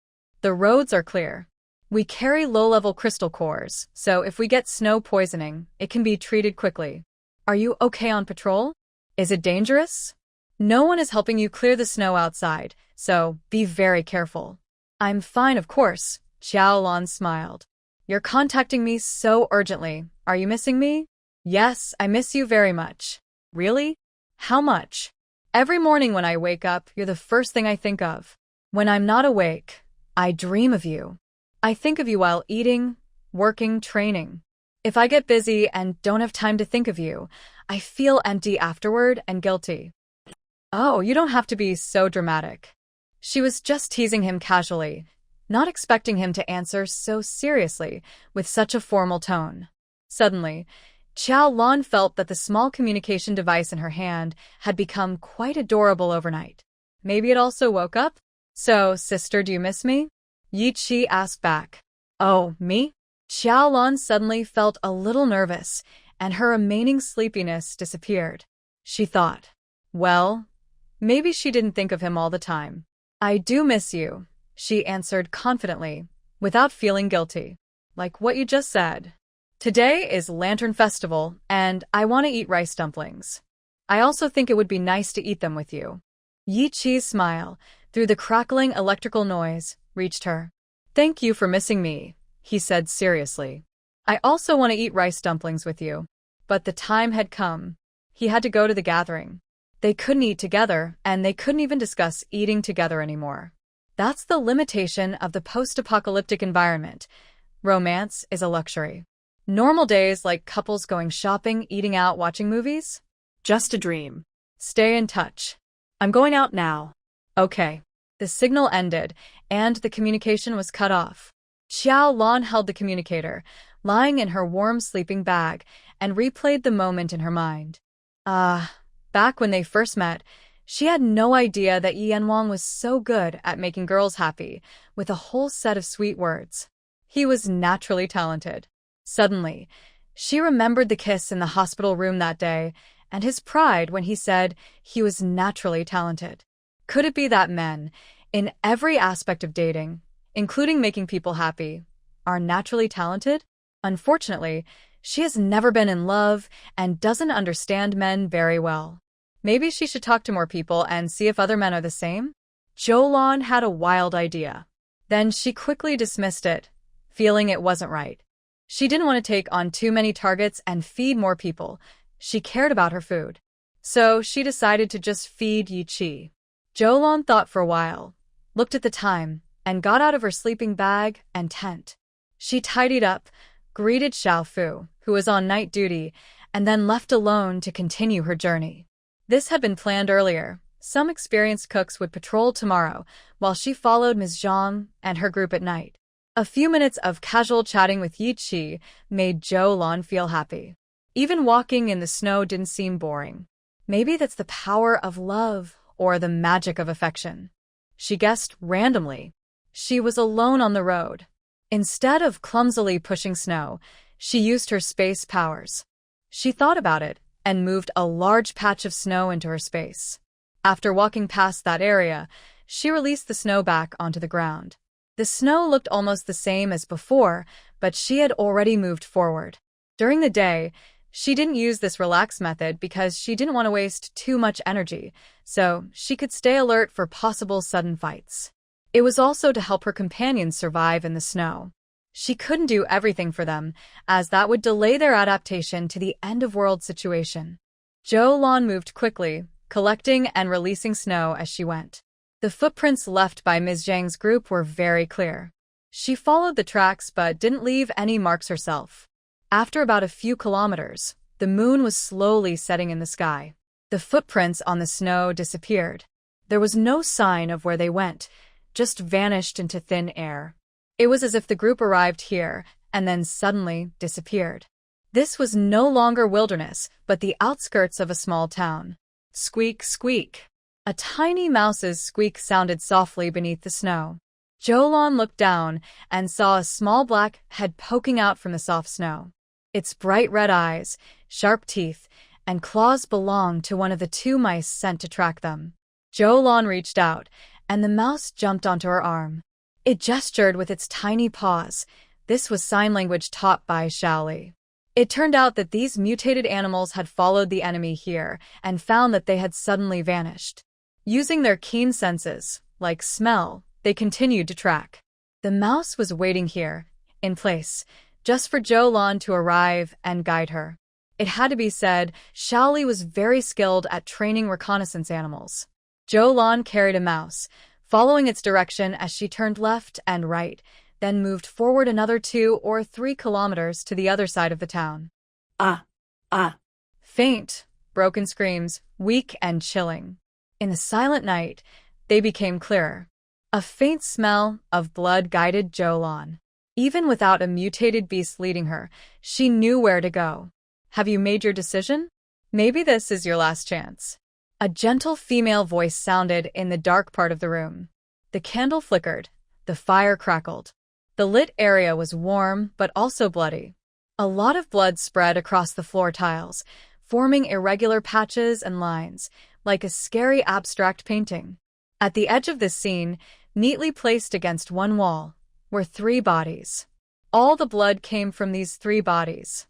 The roads are clear. We carry low-level crystal cores, so if we get snow poisoning, it can be treated quickly. Are you okay on patrol? Is it dangerous? No one is helping you clear the snow outside, so be very careful. I'm fine, of course, Xiaolan smiled. You're contacting me so urgently. Are you missing me? Yes, I miss you very much. Really? How much? Every morning when I wake up, you're the first thing I think of. When I'm not awake, I dream of you. I think of you while eating, working, training. If I get busy and don't have time to think of you, I feel empty afterward and guilty. Oh, you don't have to be so dramatic. She was just teasing him casually, not expecting him to answer so seriously with such a formal tone. Suddenly, Xiaolan felt that the small communication device in her hand had become quite adorable overnight. Maybe it also woke up? So, sister, do you miss me? Yi Qi asked back. Oh, me? Xiaolan suddenly felt a little nervous, and her remaining sleepiness disappeared. She thought, well, maybe she didn't think of him all the time. I do miss you, she answered confidently, without feeling guilty. Like what you just said. Today is Lantern Festival, and I want to eat rice dumplings. I also think it would be nice to eat them with you. Yi Qi's smile, through the crackling electrical noise, reached her. Thank you for missing me, he said seriously. I also want to eat rice dumplings with you. But the time had come. He had to go to the gathering. They couldn't eat together, and they couldn't even discuss eating together anymore. That's the limitation of the post-apocalyptic environment. Romance is a luxury. Normal days like couples going shopping, eating out, watching movies? Just a dream. Stay in touch. I'm going out now. Okay. The signal ended, and the communication was cut off. Xiaolan held the communicator, lying in her warm sleeping bag, and replayed the moment in her mind. Back when they first met, she had no idea that Yi Yanwang was so good at making girls happy, with a whole set of sweet words. He was naturally talented. Suddenly, she remembered the kiss in the hospital room that day, and his pride when he said he was naturally talented. Could it be that men, in every aspect of dating, including making people happy, are naturally talented? Unfortunately, she has never been in love and doesn't understand men very well. Maybe she should talk to more people and see if other men are the same? Xiaolan had a wild idea. Then she quickly dismissed it, feeling it wasn't right. She didn't want to take on too many targets and feed more people. She cared about her food. So she decided to just feed Yi Qi. Xiaolan thought for a while, looked at the time, and got out of her sleeping bag and tent. She tidied up, greeted Xiao Fu, who was on night duty, and then left alone to continue her journey. This had been planned earlier. Some experienced cooks would patrol tomorrow, while she followed Ms. Zhang and her group at night. A few minutes of casual chatting with Yi Qi made Xiaolan feel happy. Even walking in the snow didn't seem boring. Maybe that's the power of love or the magic of affection. She guessed randomly. She was alone on the road. Instead of clumsily pushing snow, she used her space powers. She thought about it and moved a large patch of snow into her space. After walking past that area, she released the snow back onto the ground. The snow looked almost the same as before, but she had already moved forward. During the day, she didn't use this relax method because she didn't want to waste too much energy, so she could stay alert for possible sudden fights. It was also to help her companions survive in the snow. She couldn't do everything for them, as that would delay their adaptation to the end-of-world situation. Xiaolan moved quickly, collecting and releasing snow as she went. The footprints left by Ms. Zhang's group were very clear. She followed the tracks but didn't leave any marks herself. After about a few kilometers, the moon was slowly setting in the sky. The footprints on the snow disappeared. There was no sign of where they went, just vanished into thin air. It was as if the group arrived here and then suddenly disappeared. This was no longer wilderness, but the outskirts of a small town. Squeak, squeak. A tiny mouse's squeak sounded softly beneath the snow. Xiaolan looked down and saw a small black head poking out from the soft snow. Its bright red eyes, sharp teeth, and claws belonged to one of the two mice sent to track them. Xiaolan reached out, and the mouse jumped onto her arm. It gestured with its tiny paws. This was sign language taught by Xiaolan. It turned out that these mutated animals had followed the enemy here and found that they had suddenly vanished. Using their keen senses, like smell, they continued to track. The mouse was waiting here, in place, just for Xiaolan to arrive and guide her. It had to be said, Xiaolan was very skilled at training reconnaissance animals. Xiaolan carried a mouse, following its direction as she turned left and right, then moved forward another 2 or 3 kilometers to the other side of the town. Ah! Ah! Faint, broken screams, weak and chilling. In the silent night, they became clearer. A faint smell of blood guided Xiaolan. Even without a mutated beast leading her, she knew where to go. Have you made your decision? Maybe this is your last chance. A gentle female voice sounded in the dark part of the room. The candle flickered. The fire crackled. The lit area was warm, but also bloody. A lot of blood spread across the floor tiles, forming irregular patches and lines, like a scary abstract painting. At the edge of this scene, neatly placed against one wall, were 3 bodies. All the blood came from these 3 bodies.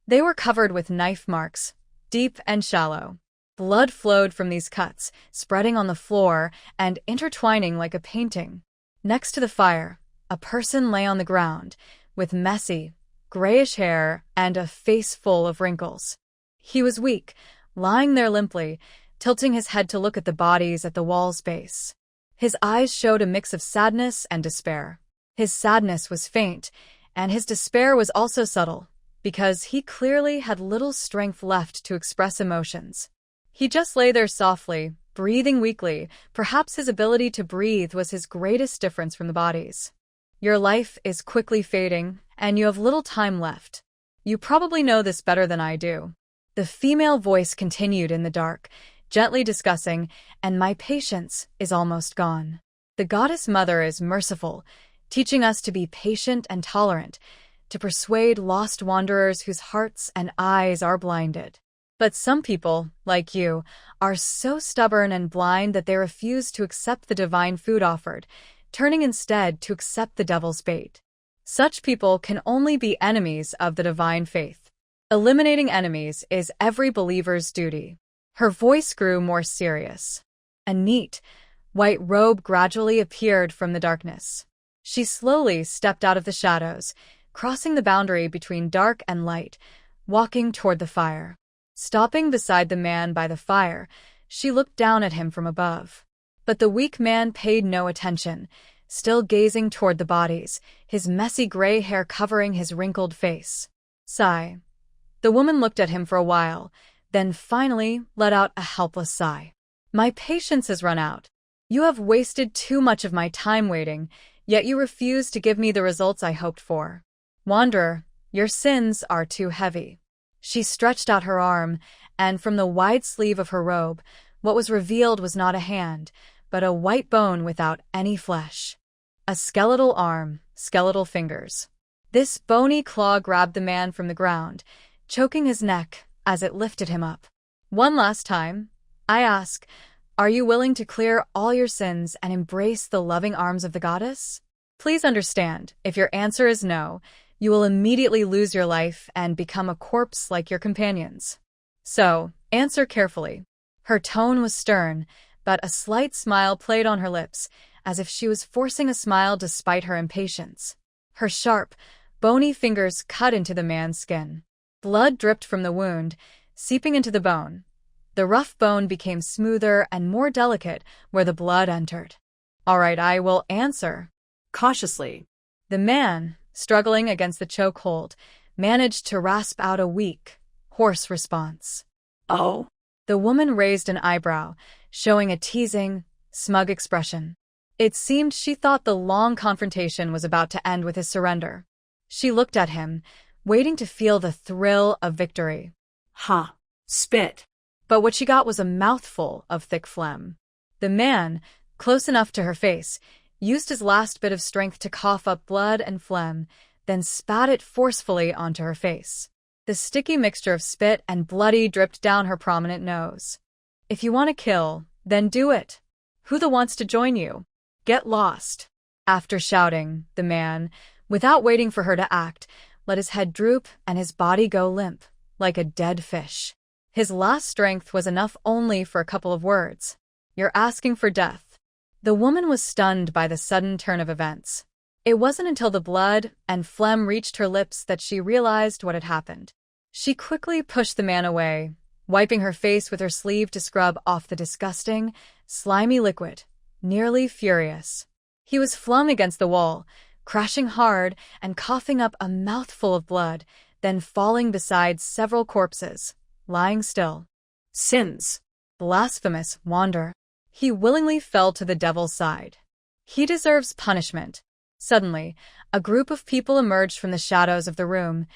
They were covered with knife marks, deep and shallow. Blood flowed from these cuts, spreading on the floor and intertwining like a painting. Next to the fire, a person lay on the ground, with messy, grayish hair and a face full of wrinkles. He was weak, lying there limply, tilting his head to look at the bodies at the wall's base. His eyes showed a mix of sadness and despair. His sadness was faint, and his despair was also subtle, because he clearly had little strength left to express emotions. He just lay there softly, breathing weakly. Perhaps his ability to breathe was his greatest difference from the bodies. Your life is quickly fading, and you have little time left. You probably know this better than I do. The female voice continued in the dark, gently discussing, and my patience is almost gone. The goddess mother is merciful, teaching us to be patient and tolerant, to persuade lost wanderers whose hearts and eyes are blinded. But some people, like you, are so stubborn and blind that they refuse to accept the divine food offered, turning instead to accept the devil's bait. Such people can only be enemies of the divine faith. Eliminating enemies is every believer's duty. Her voice grew more serious. A neat, white robe gradually appeared from the darkness. She slowly stepped out of the shadows, crossing the boundary between dark and light, walking toward the fire. Stopping beside the man by the fire, she looked down at him from above. But the weak man paid no attention, still gazing toward the bodies, his messy gray hair covering his wrinkled face. Sigh. The woman looked at him for a while, then finally let out a helpless sigh. My patience has run out. You have wasted too much of my time waiting, yet you refuse to give me the results I hoped for. Wanderer, your sins are too heavy. She stretched out her arm, and from the wide sleeve of her robe, what was revealed was not a hand, but a white bone without any flesh. A skeletal arm, skeletal fingers. This bony claw grabbed the man from the ground, choking his neck as it lifted him up. One last time, I ask, are you willing to clear all your sins and embrace the loving arms of the goddess? Please understand, if your answer is no, you will immediately lose your life and become a corpse like your companions. So, answer carefully. Her tone was stern, but a slight smile played on her lips, as if she was forcing a smile despite her impatience. Her sharp, bony fingers cut into the man's skin. Blood dripped from the wound, seeping into the bone. The rough bone became smoother and more delicate where the blood entered. All right, I will answer. Cautiously. The man, struggling against the chokehold, managed to rasp out a weak, hoarse response. Oh. The woman raised an eyebrow, showing a teasing, smug expression. It seemed she thought the long confrontation was about to end with his surrender. She looked at him, waiting to feel the thrill of victory. Ha. Spit. But what she got was a mouthful of thick phlegm. The man, close enough to her face, used his last bit of strength to cough up blood and phlegm, then spat it forcefully onto her face. The sticky mixture of spit and bloody dripped down her prominent nose. If you want to kill, then do it. Who wants to join you? Get lost. After shouting, the man, without waiting for her to act, let his head droop and his body go limp, like a dead fish. His last strength was enough only for a couple of words. You're asking for death. The woman was stunned by the sudden turn of events. It wasn't until the blood and phlegm reached her lips that she realized what had happened. She quickly pushed the man away, wiping her face with her sleeve to scrub off the disgusting, slimy liquid, nearly furious. He was flung against the wall, crashing hard and coughing up a mouthful of blood, then falling beside several corpses, lying still. Sins. Blasphemous wanderer. He willingly fell to the devil's side. He deserves punishment. Suddenly, a group of people emerged from the shadows of the room,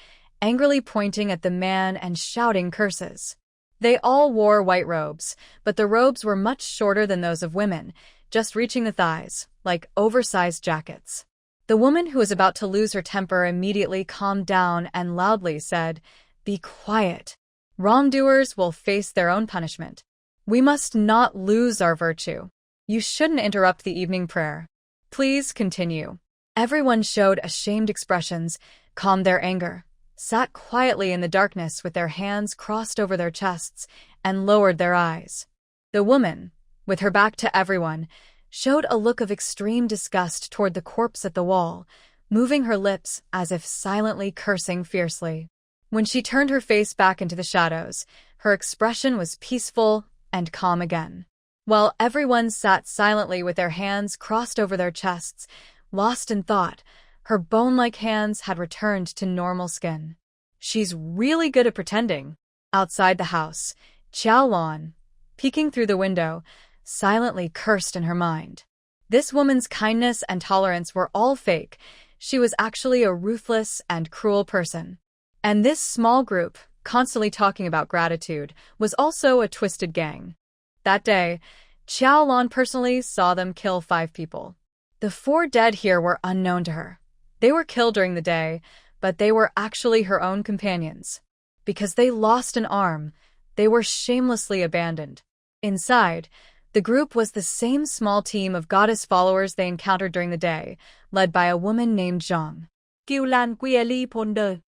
angrily pointing at the man and shouting curses. They all wore white robes, but the robes were much shorter than those of women, just reaching the thighs, like oversized jackets. The woman who was about to lose her temper immediately calmed down and loudly said, "Be quiet. Wrongdoers will face their own punishment. We must not lose our virtue. You shouldn't interrupt the evening prayer. Please continue." Everyone showed ashamed expressions, calmed their anger, sat quietly in the darkness with their hands crossed over their chests, and lowered their eyes. The woman, with her back to everyone, showed a look of extreme disgust toward the corpse at the wall, moving her lips as if silently cursing fiercely. When she turned her face back into the shadows, her expression was peaceful and calm again. While everyone sat silently with their hands crossed over their chests, lost in thought, her bone-like hands had returned to normal skin. She's really good at pretending. Outside the house, Xiaolan, peeking through the window, silently cursed in her mind. This woman's kindness and tolerance were all fake. She was actually a ruthless and cruel person. And this small group, constantly talking about gratitude, was also a twisted gang. That day, Xiaolan personally saw them kill 5 people. The 4 dead here were unknown to her. They were killed during the day, but they were actually her own companions. Because they lost an arm, they were shamelessly abandoned. Inside, the group was the same small team of goddess followers they encountered during the day, led by a woman named Zhang. The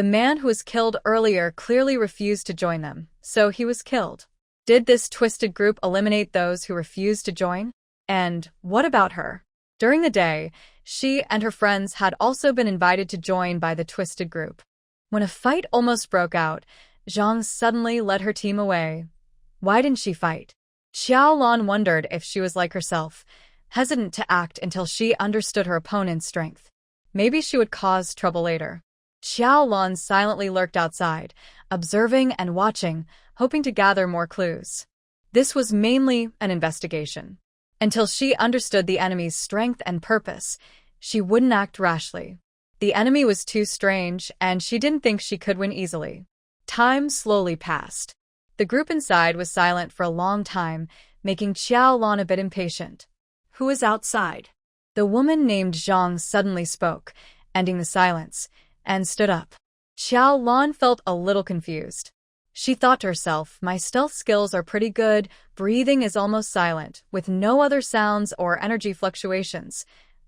man who was killed earlier clearly refused to join them, so he was killed. Did this twisted group eliminate those who refused to join? And what about her? During the day, she and her friends had also been invited to join by the twisted group. When a fight almost broke out, Zhang suddenly led her team away. Why didn't she fight? Xiaolan wondered if she was like herself, hesitant to act until she understood her opponent's strength. Maybe she would cause trouble later. Xiaolan silently lurked outside, observing and watching, hoping to gather more clues. This was mainly an investigation. Until she understood the enemy's strength and purpose, she wouldn't act rashly. The enemy was too strange, and she didn't think she could win easily. Time slowly passed. The group inside was silent for a long time, making Xiaolan a bit impatient. Who is outside? The woman named Zhang suddenly spoke, ending the silence, and stood up. Xiaolan felt a little confused. She thought to herself, my stealth skills are pretty good, breathing is almost silent, with no other sounds or energy fluctuations.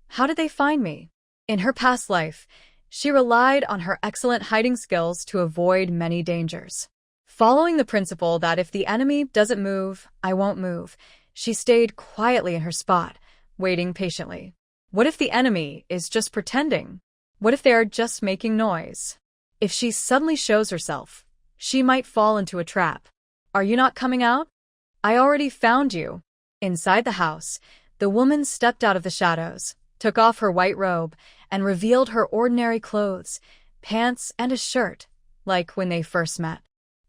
How did they find me? In her past life, she relied on her excellent hiding skills to avoid many dangers. Following the principle that if the enemy doesn't move, I won't move, she stayed quietly in her spot, waiting patiently. What if the enemy is just pretending? What if they are just making noise? If she suddenly shows herself, she might fall into a trap. Are you not coming out? I already found you. Inside the house, the woman stepped out of the shadows, took off her white robe, and revealed her ordinary clothes, pants and a shirt, like when they first met.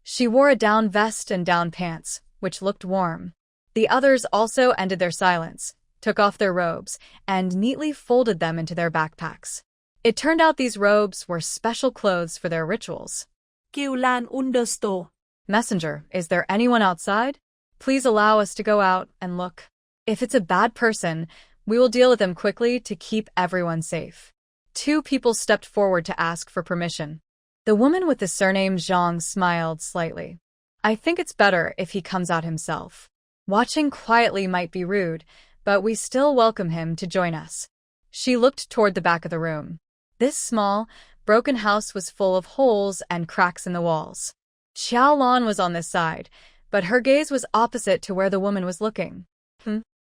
She wore a down vest and down pants, which looked warm. The others also ended their silence, took off their robes, and neatly folded them into their backpacks. It turned out these robes were special clothes for their rituals. Xiaolan understood. Messenger, is there anyone outside? Please allow us to go out and look. If it's a bad person, we will deal with them quickly to keep everyone safe. 2 people stepped forward to ask for permission. The woman with the surname Zhang smiled slightly. I think it's better if he comes out himself. Watching quietly might be rude, but we still welcome him to join us. She looked toward the back of the room. This small, broken house was full of holes and cracks in the walls. Xiaolan was on this side, but her gaze was opposite to where the woman was looking.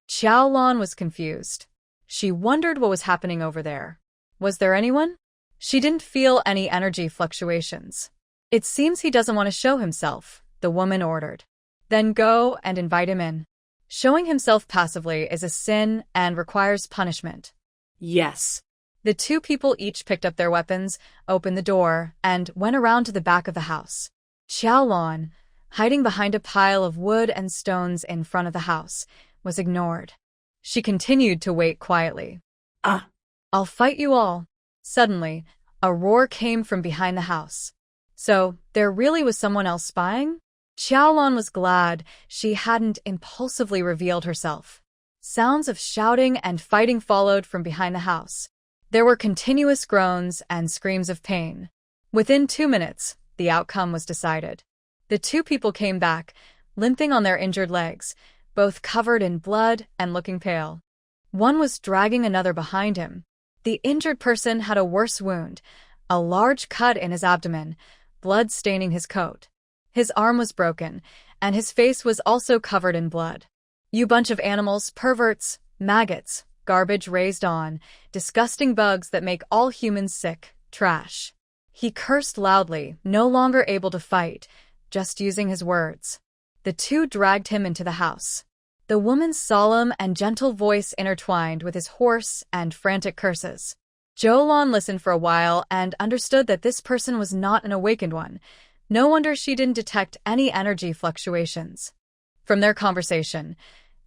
Xiaolan was confused. She wondered what was happening over there. Was there anyone? She didn't feel any energy fluctuations. It seems he doesn't want to show himself, the woman ordered. Then go and invite him in. Showing himself passively is a sin and requires punishment. Yes. The 2 people each picked up their weapons, opened the door, and went around to the back of the house. Xiaolan, hiding behind a pile of wood and stones in front of the house, was ignored. She continued to wait quietly. I'll fight you all. Suddenly, a roar came from behind the house. So, there really was someone else spying? Xiaolan was glad she hadn't impulsively revealed herself. Sounds of shouting and fighting followed from behind the house. There were continuous groans and screams of pain. Within 2 minutes, the outcome was decided. The 2 people came back, limping on their injured legs, both covered in blood and looking pale. One was dragging another behind him. The injured person had a worse wound, a large cut in his abdomen, blood staining his coat. His arm was broken, and his face was also covered in blood. You bunch of animals, perverts, maggots, garbage raised on, disgusting bugs that make all humans sick, trash. He cursed loudly, no longer able to fight, just using his words. The 2 dragged him into the house. The woman's solemn and gentle voice intertwined with his hoarse and frantic curses. Xiaolan listened for a while and understood that this person was not an awakened one. No wonder she didn't detect any energy fluctuations. From their conversation,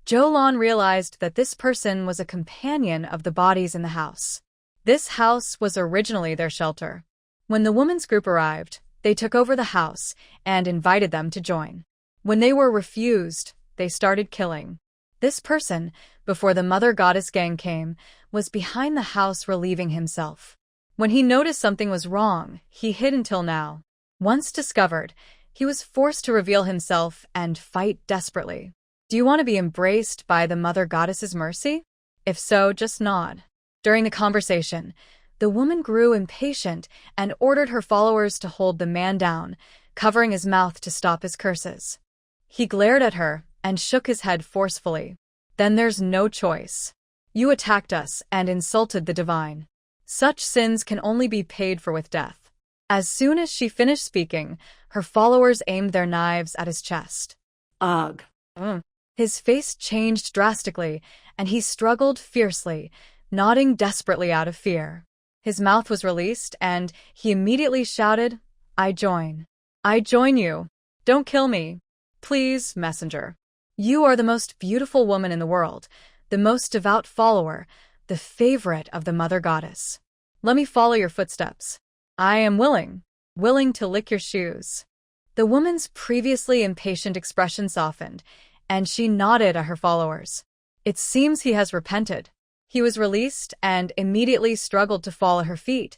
Xiaolan realized that this person was a companion of the bodies in the house. This house was originally their shelter. When the woman's group arrived, they took over the house and invited them to join. When they were refused, they started killing. This person, before the Mother Goddess gang came, was behind the house relieving himself. When he noticed something was wrong, he hid until now. Once discovered, he was forced to reveal himself and fight desperately. Do you want to be embraced by the Mother Goddess's mercy? If so, just nod. During the conversation, the woman grew impatient and ordered her followers to hold the man down, covering his mouth to stop his curses. He glared at her and shook his head forcefully. Then there's no choice. You attacked us and insulted the divine. Such sins can only be paid for with death. As soon as she finished speaking, her followers aimed their knives at his chest. Ugh. His face changed drastically, and he struggled fiercely, nodding desperately out of fear. His mouth was released, and he immediately shouted, I join. I join you. Don't kill me. Please, messenger. You are the most beautiful woman in the world, the most devout follower, the favorite of the Mother Goddess. Let me follow your footsteps. I am willing to lick your shoes. The woman's previously impatient expression softened, and she nodded at her followers. It seems he has repented. He was released and immediately struggled to fall at her feet.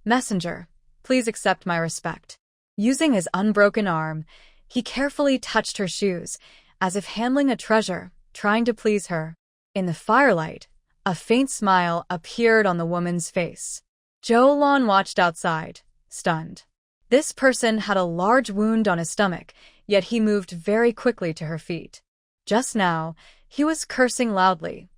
Messenger, please accept my respect. Using his unbroken arm, he carefully touched her shoes, as if handling a treasure, trying to please her. In the firelight, a faint smile appeared on the woman's face. Xiaolan watched outside, stunned. This person had a large wound on his stomach, yet he moved very quickly to her feet. Just now, he was cursing loudly.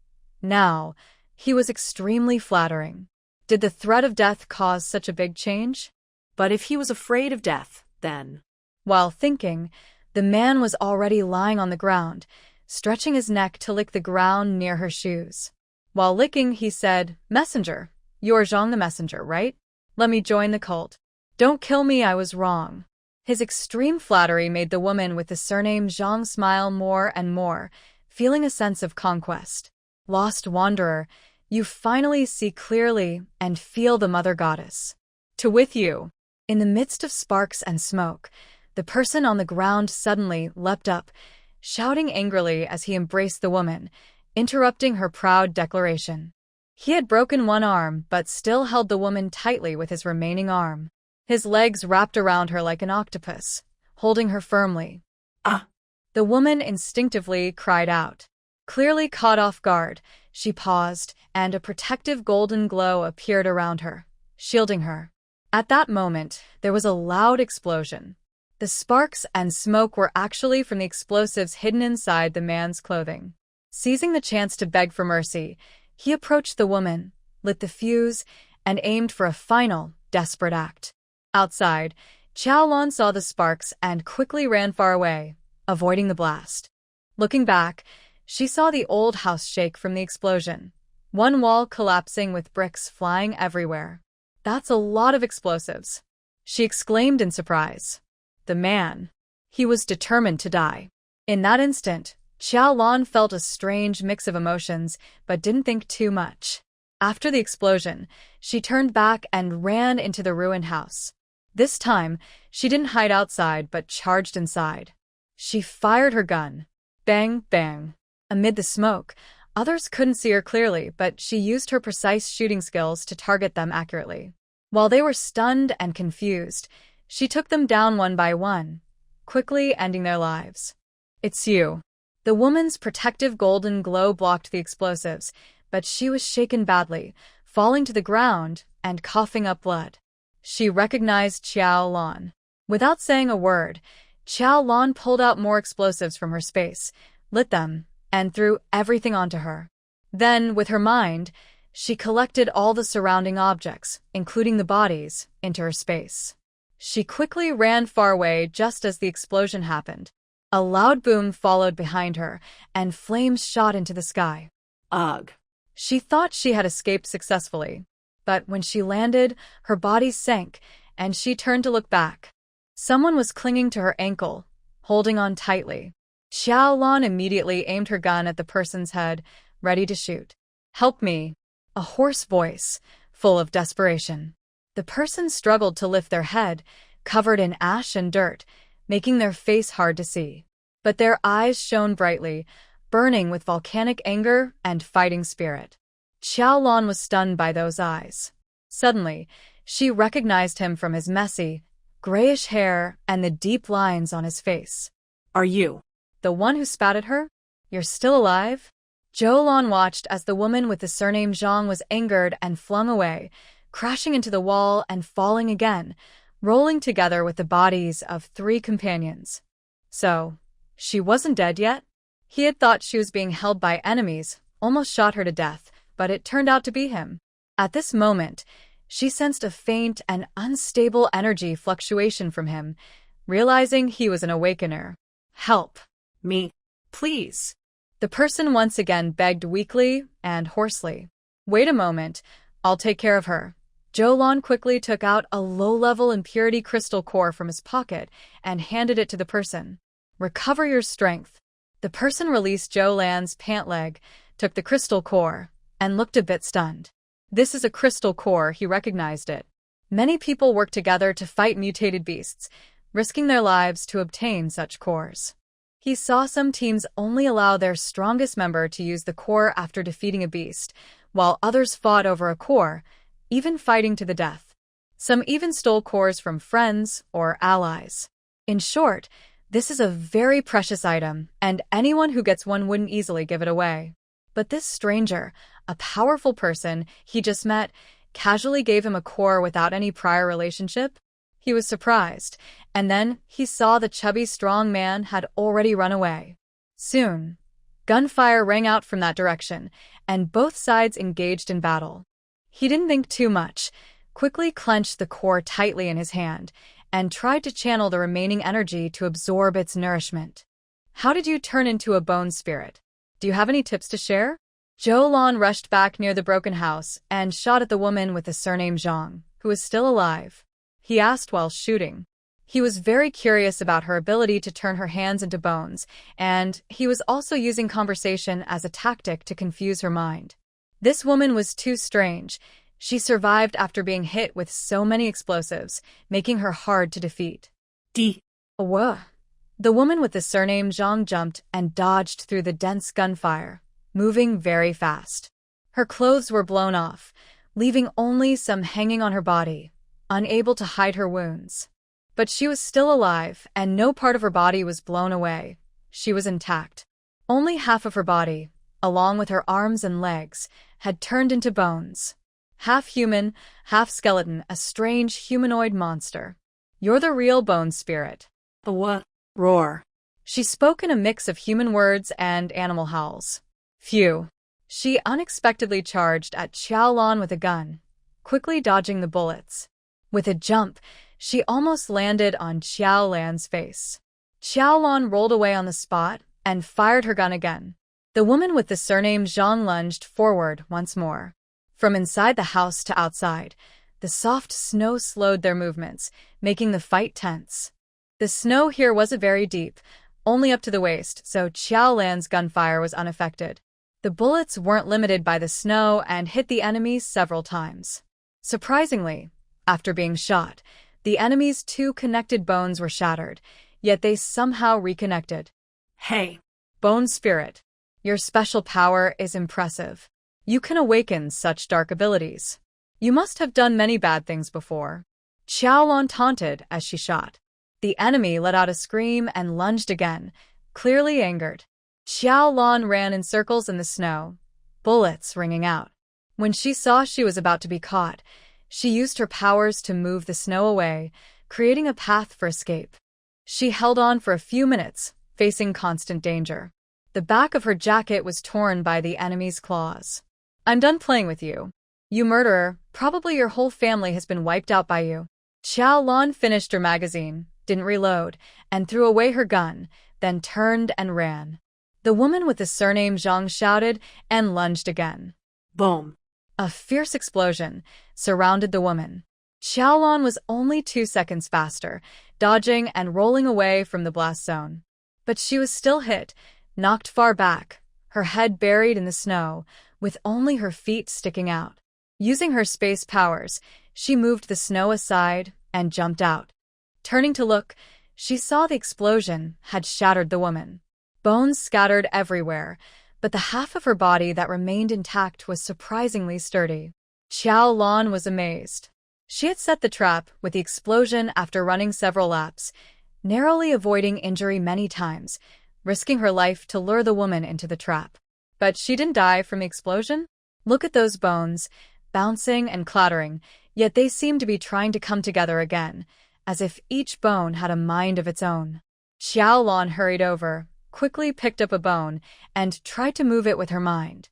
Now, he was extremely flattering. Did the threat of death cause such a big change? But if he was afraid of death, then… While thinking, the man was already lying on the ground, stretching his neck to lick the ground near her shoes. While licking, he said, Messenger, you're Zhang the messenger, right? Let me join the cult. Don't kill me, I was wrong. His extreme flattery made the woman with the surname Zhang smile more and more, feeling a sense of conquest. Lost wanderer, you finally see clearly and feel the Mother Goddess. To with you. In the midst of sparks and smoke, the person on the ground suddenly leapt up, shouting angrily as he embraced the woman, interrupting her proud declaration. He had broken one arm but still held the woman tightly with his remaining arm. His legs wrapped around her like an octopus, holding her firmly. Ah! The woman instinctively cried out. Clearly caught off guard, she paused, and a protective golden glow appeared around her, shielding her. At that moment, there was a loud explosion. The sparks and smoke were actually from the explosives hidden inside the man's clothing. Seizing the chance to beg for mercy, he approached the woman, lit the fuse, and aimed for a final, desperate act. Outside, Xiaolan saw the sparks and quickly ran far away, avoiding the blast. Looking back, she saw the old house shake from the explosion, one wall collapsing with bricks flying everywhere. That's a lot of explosives, she exclaimed in surprise. The man. He was determined to die. In that instant, Xiaolan felt a strange mix of emotions, but didn't think too much. After the explosion, she turned back and ran into the ruined house. This time, she didn't hide outside but charged inside. She fired her gun. Bang, bang. Amid the smoke, others couldn't see her clearly, but she used her precise shooting skills to target them accurately. While they were stunned and confused, she took them down one by one, quickly ending their lives. It's you. The woman's protective golden glow blocked the explosives, but she was shaken badly, falling to the ground and coughing up blood. She recognized Xiaolan. Without saying a word, Xiaolan pulled out more explosives from her space, lit them, and threw everything onto her. Then, with her mind, she collected all the surrounding objects, including the bodies, into her space. She quickly ran far away just as the explosion happened. A loud boom followed behind her, and flames shot into the sky. Ugh. She thought she had escaped successfully, but when she landed, her body sank, and she turned to look back. Someone was clinging to her ankle, holding on tightly. Xiaolan immediately aimed her gun at the person's head, ready to shoot. Help me! A hoarse voice, full of desperation. The person struggled to lift their head, covered in ash and dirt, making their face hard to see. But their eyes shone brightly, burning with volcanic anger and fighting spirit. Xiaolan was stunned by those eyes. Suddenly, she recognized him from his messy, grayish hair and the deep lines on his face. Are you the one who spat at her? You're still alive? Xiaolan watched as the woman with the surname Zhang was angered and flung away, crashing into the wall and falling again, rolling together with the bodies of 3 companions. So, she wasn't dead yet? He had thought she was being held by enemies, almost shot her to death, but it turned out to be him. At this moment, she sensed a faint and unstable energy fluctuation from him, realizing he was an awakener. Help. me? Please. The person once again begged weakly and hoarsely. Wait a moment, I'll take care of her. Xiaolan quickly took out a low-level impurity crystal core from his pocket and handed it to the person. Recover your strength. The person released Xiaolan's pant leg, took the crystal core, and looked a bit stunned. This is a crystal core, he recognized it. Many people work together to fight mutated beasts, risking their lives to obtain such cores. He saw some teams only allow their strongest member to use the core after defeating a beast, while others fought over a core, even fighting to the death. Some even stole cores from friends or allies. In short, this is a very precious item, and anyone who gets one wouldn't easily give it away. But this stranger, a powerful person he just met, casually gave him a core without any prior relationship? He was surprised, and then he saw the chubby strong man had already run away. Soon, gunfire rang out from that direction, and both sides engaged in battle. He didn't think too much, quickly clenched the core tightly in his hand, and tried to channel the remaining energy to absorb its nourishment. How did you turn into a bone spirit? Do you have any tips to share? Xiaolan rushed back near the broken house and shot at the woman with the surname Zhang, who was still alive. He asked while shooting. He was very curious about her ability to turn her hands into bones, and he was also using conversation as a tactic to confuse her mind. This woman was too strange. She survived after being hit with so many explosives, making her hard to defeat. Whoa. The woman with the surname Zhang jumped and dodged through the dense gunfire, moving very fast. Her clothes were blown off, leaving only some hanging on her body, unable to hide her wounds. But she was still alive, and no part of her body was blown away. She was intact. Only half of her body, along with her arms and legs, had turned into bones. Half human, half skeleton, a strange humanoid monster. You're the real bone spirit. What? Roar. She spoke in a mix of human words and animal howls. Phew. She unexpectedly charged at Xiaolan with a gun, quickly dodging the bullets. With a jump, she almost landed on Xiaolan's face. Xiaolan rolled away on the spot and fired her gun again. The woman with the surname Zhang lunged forward once more. From inside the house to outside, the soft snow slowed their movements, making the fight tense. The snow here wasn't very deep, only up to the waist, so Xiaolan's gunfire was unaffected. The bullets weren't limited by the snow and hit the enemy several times. Surprisingly, after being shot, the enemy's two connected bones were shattered, yet they somehow reconnected. Hey, Bone Spirit, your special power is impressive. You can awaken such dark abilities. You must have done many bad things before. Xiaolan taunted as she shot. The enemy let out a scream and lunged again, clearly angered. Xiaolan ran in circles in the snow, bullets ringing out. When she saw she was about to be caught, she used her powers to move the snow away, creating a path for escape. She held on for a few minutes, facing constant danger. The back of her jacket was torn by the enemy's claws. I'm done playing with you. You murderer, probably your whole family has been wiped out by you. Xiaolan finished her magazine, didn't reload, and threw away her gun, then turned and ran. The woman with the surname Zhang shouted and lunged again. Boom. A fierce explosion surrounded the woman. Xiaolan was only 2 seconds faster, dodging and rolling away from the blast zone. But she was still hit, knocked far back, her head buried in the snow, with only her feet sticking out. Using her space powers, she moved the snow aside and jumped out. Turning to look, she saw the explosion had shattered the woman. Bones scattered everywhere, but the half of her body that remained intact was surprisingly sturdy. Xiaolan was amazed. She had set the trap with the explosion after running several laps, narrowly avoiding injury many times, risking her life to lure the woman into the trap. But she didn't die from the explosion. Look at those bones, bouncing and clattering, yet they seemed to be trying to come together again, as if each bone had a mind of its own. Xiaolan hurried over, quickly picked up a bone, and tried to move it with her mind.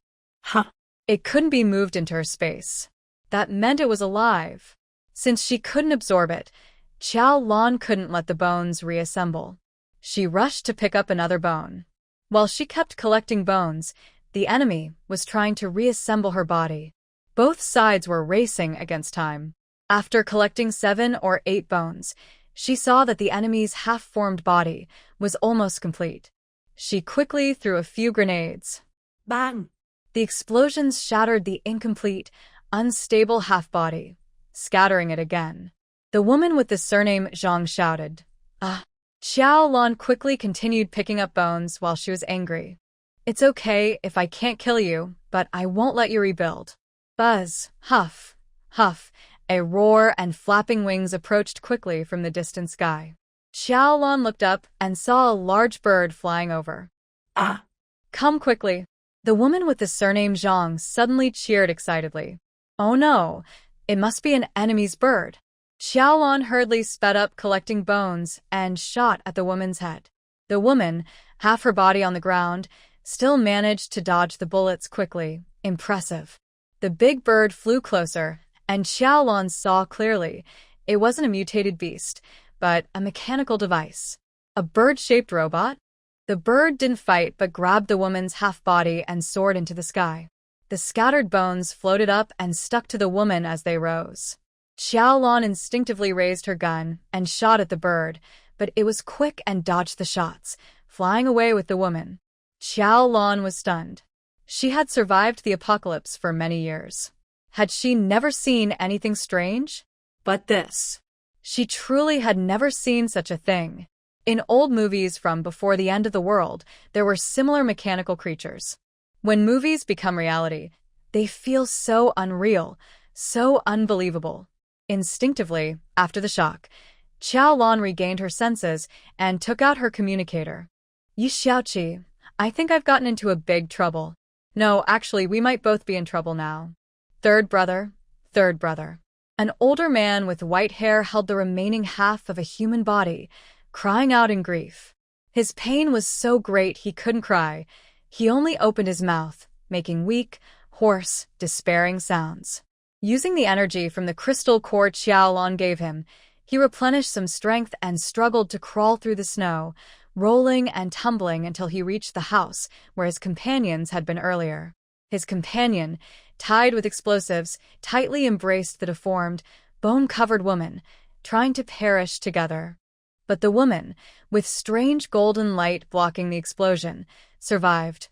It couldn't be moved into her space. That meant it was alive. Since she couldn't absorb it, Xiaolan couldn't let the bones reassemble. She rushed to pick up another bone. While she kept collecting bones, the enemy was trying to reassemble her body. Both sides were racing against time. After collecting 7 or 8 bones, she saw that the enemy's half-formed body was almost complete. She quickly threw a few grenades. Bang! The explosions shattered the incomplete, unstable half-body, scattering it again. The woman with the surname Zhang shouted, "Ah!" Xiaolan quickly continued picking up bones while she was angry. "It's okay if I can't kill you, but I won't let you rebuild." Buzz, huff, huff, a roar and flapping wings approached quickly from the distant sky. Xiaolan looked up and saw a large bird flying over. Ah! "Come quickly." The woman with the surname Zhang suddenly cheered excitedly. "Oh no, it must be an enemy's bird." Xiaolan hurriedly sped up collecting bones and shot at the woman's head. The woman, half her body on the ground, still managed to dodge the bullets quickly. Impressive. The big bird flew closer, and Xiaolan saw clearly it wasn't a mutated beast, but a mechanical device. A bird-shaped robot? The bird didn't fight but grabbed the woman's half-body and soared into the sky. The scattered bones floated up and stuck to the woman as they rose. Xiaolan instinctively raised her gun and shot at the bird, but it was quick and dodged the shots, flying away with the woman. Xiaolan was stunned. She had survived the apocalypse for many years. Had she never seen anything strange? But this. She truly had never seen such a thing. In old movies from before the end of the world, there were similar mechanical creatures. When movies become reality, they feel so unreal, so unbelievable. Instinctively, after the shock, Xiaolan regained her senses and took out her communicator. "Yi Xiaoqi, I think I've gotten into a big trouble. No, actually, we might both be in trouble now. Third brother, third brother." An older man with white hair held the remaining half of a human body, crying out in grief. His pain was so great he couldn't cry. He only opened his mouth, making weak, hoarse, despairing sounds. Using the energy from the crystal core Xiaolan gave him, he replenished some strength and struggled to crawl through the snow, rolling and tumbling until he reached the house where his companions had been earlier. His companion, tied with explosives, tightly embraced the deformed, bone-covered woman, trying to perish together. But the woman, with strange golden light blocking the explosion, survived.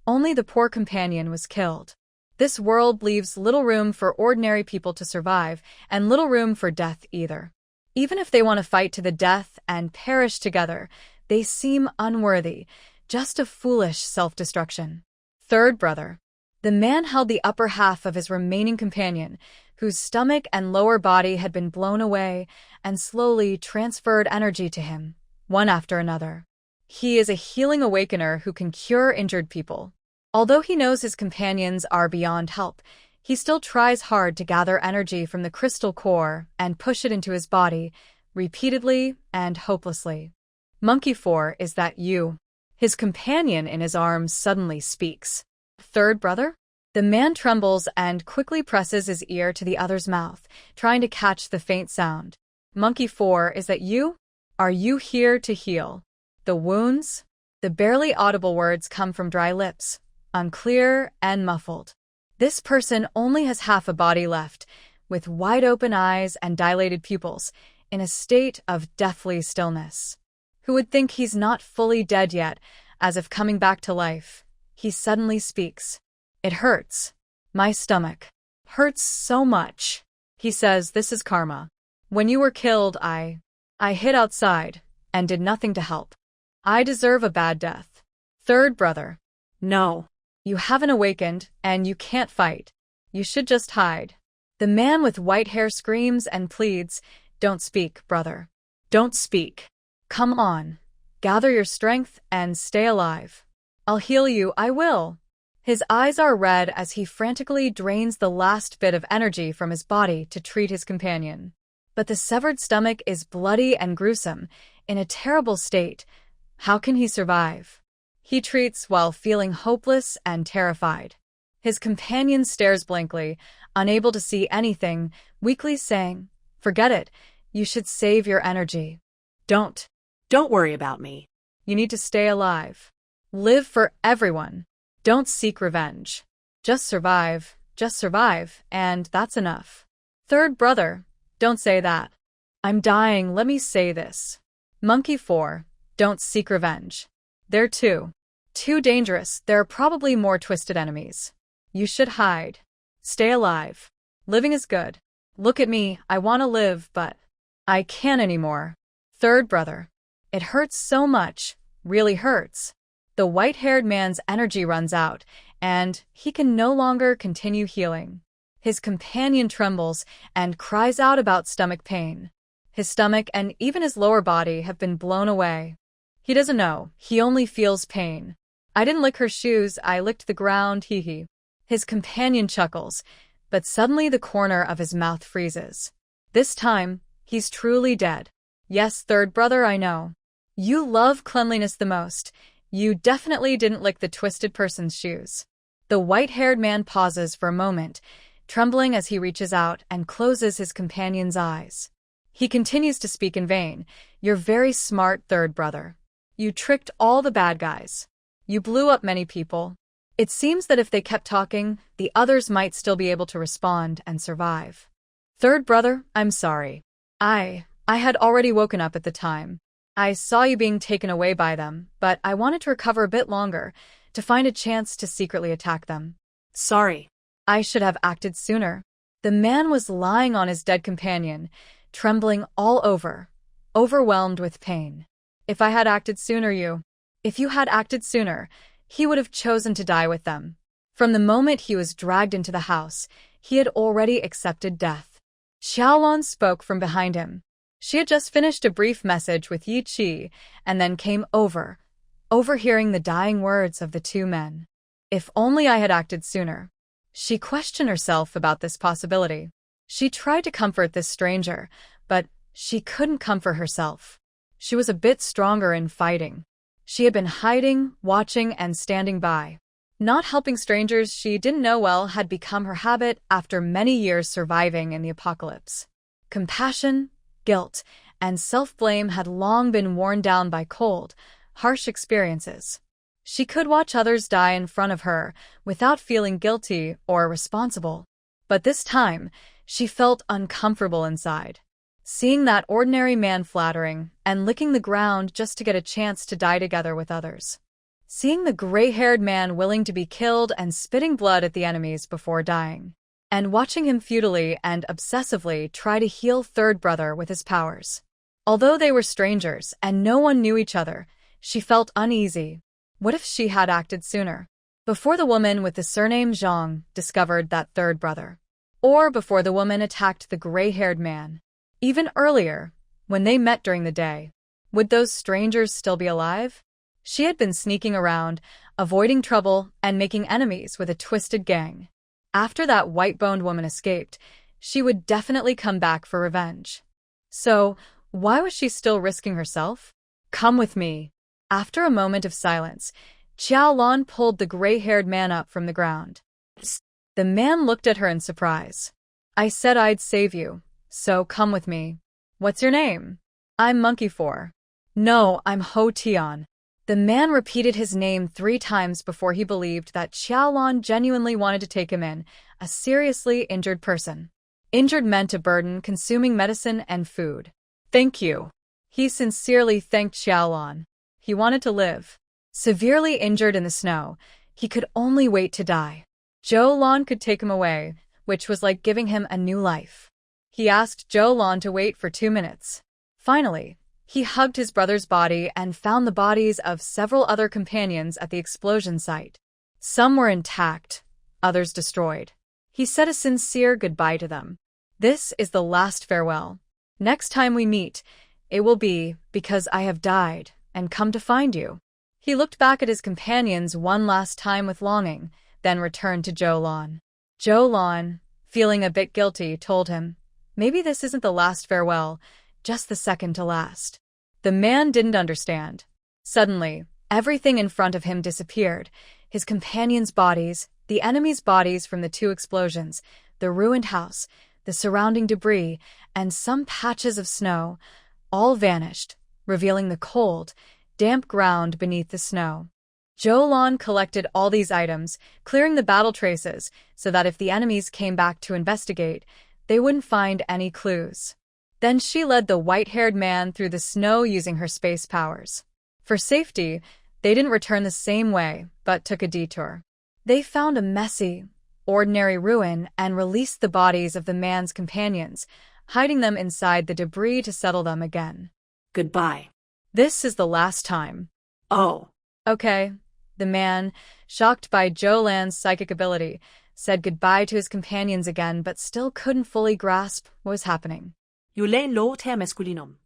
Only the poor companion was killed. This world leaves little room for ordinary people to survive, and little room for death either. Even if they want to fight to the death and perish together, they seem unworthy, just a foolish self-destruction. Third brother. The man held the upper half of his remaining companion, whose stomach and lower body had been blown away, and slowly transferred energy to him, one after another. He is a healing awakener who can cure injured people. Although he knows his companions are beyond help, he still tries hard to gather energy from the crystal core and push it into his body, repeatedly and hopelessly. Monkey 4, is that you? His companion in his arms suddenly speaks. Third brother? The man trembles and quickly presses his ear to the other's mouth, trying to catch the faint sound. Monkey 4, is that you? Are you here to heal the wounds? The barely audible words come from dry lips, unclear and muffled. This person only has half a body left, with wide-open eyes and dilated pupils, in a state of deathly stillness. Who would think he's not fully dead yet, as if coming back to life? He suddenly speaks. "It hurts. My stomach hurts so much." He says, "This is karma. When you were killed, I hid outside and did nothing to help. I deserve a bad death." Third brother. "No. You haven't awakened, and you can't fight. You should just hide." The man with white hair screams and pleads, "Don't speak, brother. Don't speak. Come on. Gather your strength and stay alive. I'll heal you, I will." His eyes are red as he frantically drains the last bit of energy from his body to treat his companion. But the severed stomach is bloody and gruesome, in a terrible state. How can he survive? He treats while feeling hopeless and terrified. His companion stares blankly, unable to see anything, weakly saying, "Forget it. You should save your energy. Don't worry about me. You need to stay alive. Live for everyone. Don't seek revenge. Just survive, Just survive, and that's enough. Third brother, don't say that. I'm dying, let me say this. Monkey 4, don't seek revenge. They're too dangerous, there are probably more twisted enemies. You should hide. Stay alive. Living is good. Look at me, I want to live, but I can't anymore. Third brother. It hurts so much, really hurts. The white-haired man's energy runs out, and he can no longer continue healing. His companion trembles and cries out about stomach pain. His stomach and even his lower body have been blown away. He doesn't know, he only feels pain. I didn't lick her shoes, I licked the ground, hee. His companion chuckles, but suddenly the corner of his mouth freezes. This time, he's truly dead. Yes, third brother, I know. You love cleanliness the most. You definitely didn't lick the twisted person's shoes. The white-haired man pauses for a moment, trembling as he reaches out and closes his companion's eyes. He continues to speak in vain. You're very smart, third brother. You tricked all the bad guys. You blew up many people. It seems that if they kept talking, the others might still be able to respond and survive. Third brother, I'm sorry. I had already woken up at the time. I saw you being taken away by them, but I wanted to recover a bit longer, to find a chance to secretly attack them. Sorry. I should have acted sooner. The man was lying on his dead companion, trembling all over, overwhelmed with pain. If you had acted sooner, he would have chosen to die with them. From the moment he was dragged into the house, he had already accepted death. Xiaolan spoke from behind him. She had just finished a brief message with Yi Qi and then came overhearing the dying words of the two men. If only I had acted sooner. She questioned herself about this possibility. She tried to comfort this stranger, but she couldn't comfort herself. She was a bit stronger in fighting. She had been hiding, watching, and standing by. Not helping strangers she didn't know well had become her habit after many years surviving in the apocalypse. Compassion, guilt, and self-blame had long been worn down by cold, harsh experiences. She could watch others die in front of her without feeling guilty or responsible. But this time, she felt uncomfortable inside. Seeing that ordinary man flattering and licking the ground just to get a chance to die together with others. Seeing the gray-haired man willing to be killed and spitting blood at the enemies before dying. And watching him futilely and obsessively try to heal third brother with his powers. Although they were strangers and no one knew each other, she felt uneasy. What if she had acted sooner? Before the woman with the surname Zhang discovered that third brother. Or before the woman attacked the gray-haired man. Even earlier, when they met during the day. Would those strangers still be alive? She had been sneaking around, avoiding trouble, and making enemies with a twisted gang. After that white-boned woman escaped, she would definitely come back for revenge. So, why was she still risking herself? Come with me. After a moment of silence, Xiaolan pulled the gray-haired man up from the ground. The man looked at her in surprise. I said I'd save you, so come with me. What's your name? I'm Monkey 4. No, I'm Ho Tian. The man repeated his name 3 times before he believed that Xiaolan genuinely wanted to take him in, a seriously injured person. Injured meant a burden consuming medicine and food. Thank you. He sincerely thanked Xiaolan. He wanted to live. Severely injured in the snow, he could only wait to die. Xiaolan could take him away, which was like giving him a new life. He asked Xiaolan to wait for 2 minutes. Finally, he hugged his brother's body and found the bodies of several other companions at the explosion site. Some were intact, others destroyed. He said a sincere goodbye to them. This is the last farewell. Next time we meet, it will be because I have died and come to find you. He looked back at his companions one last time with longing, then returned to Xiaolan. Xiaolan, feeling a bit guilty, told him, maybe this isn't the last farewell, just the second to last. The man didn't understand. Suddenly, everything in front of him disappeared. His companions' bodies, the enemies' bodies from the 2 explosions, the ruined house, the surrounding debris, and some patches of snow, all vanished, revealing the cold, damp ground beneath the snow. Xiaolan collected all these items, clearing the battle traces so that if the enemies came back to investigate, they wouldn't find any clues. Then she led the white-haired man through the snow using her space powers. For safety, they didn't return the same way, but took a detour. They found a messy, ordinary ruin and released the bodies of the man's companions, hiding them inside the debris to settle them again. Goodbye. This is the last time. Oh. Okay. The man, shocked by Xiaolan's psychic ability, said goodbye to his companions again but still couldn't fully grasp what was happening. Yulain lot her masculinum.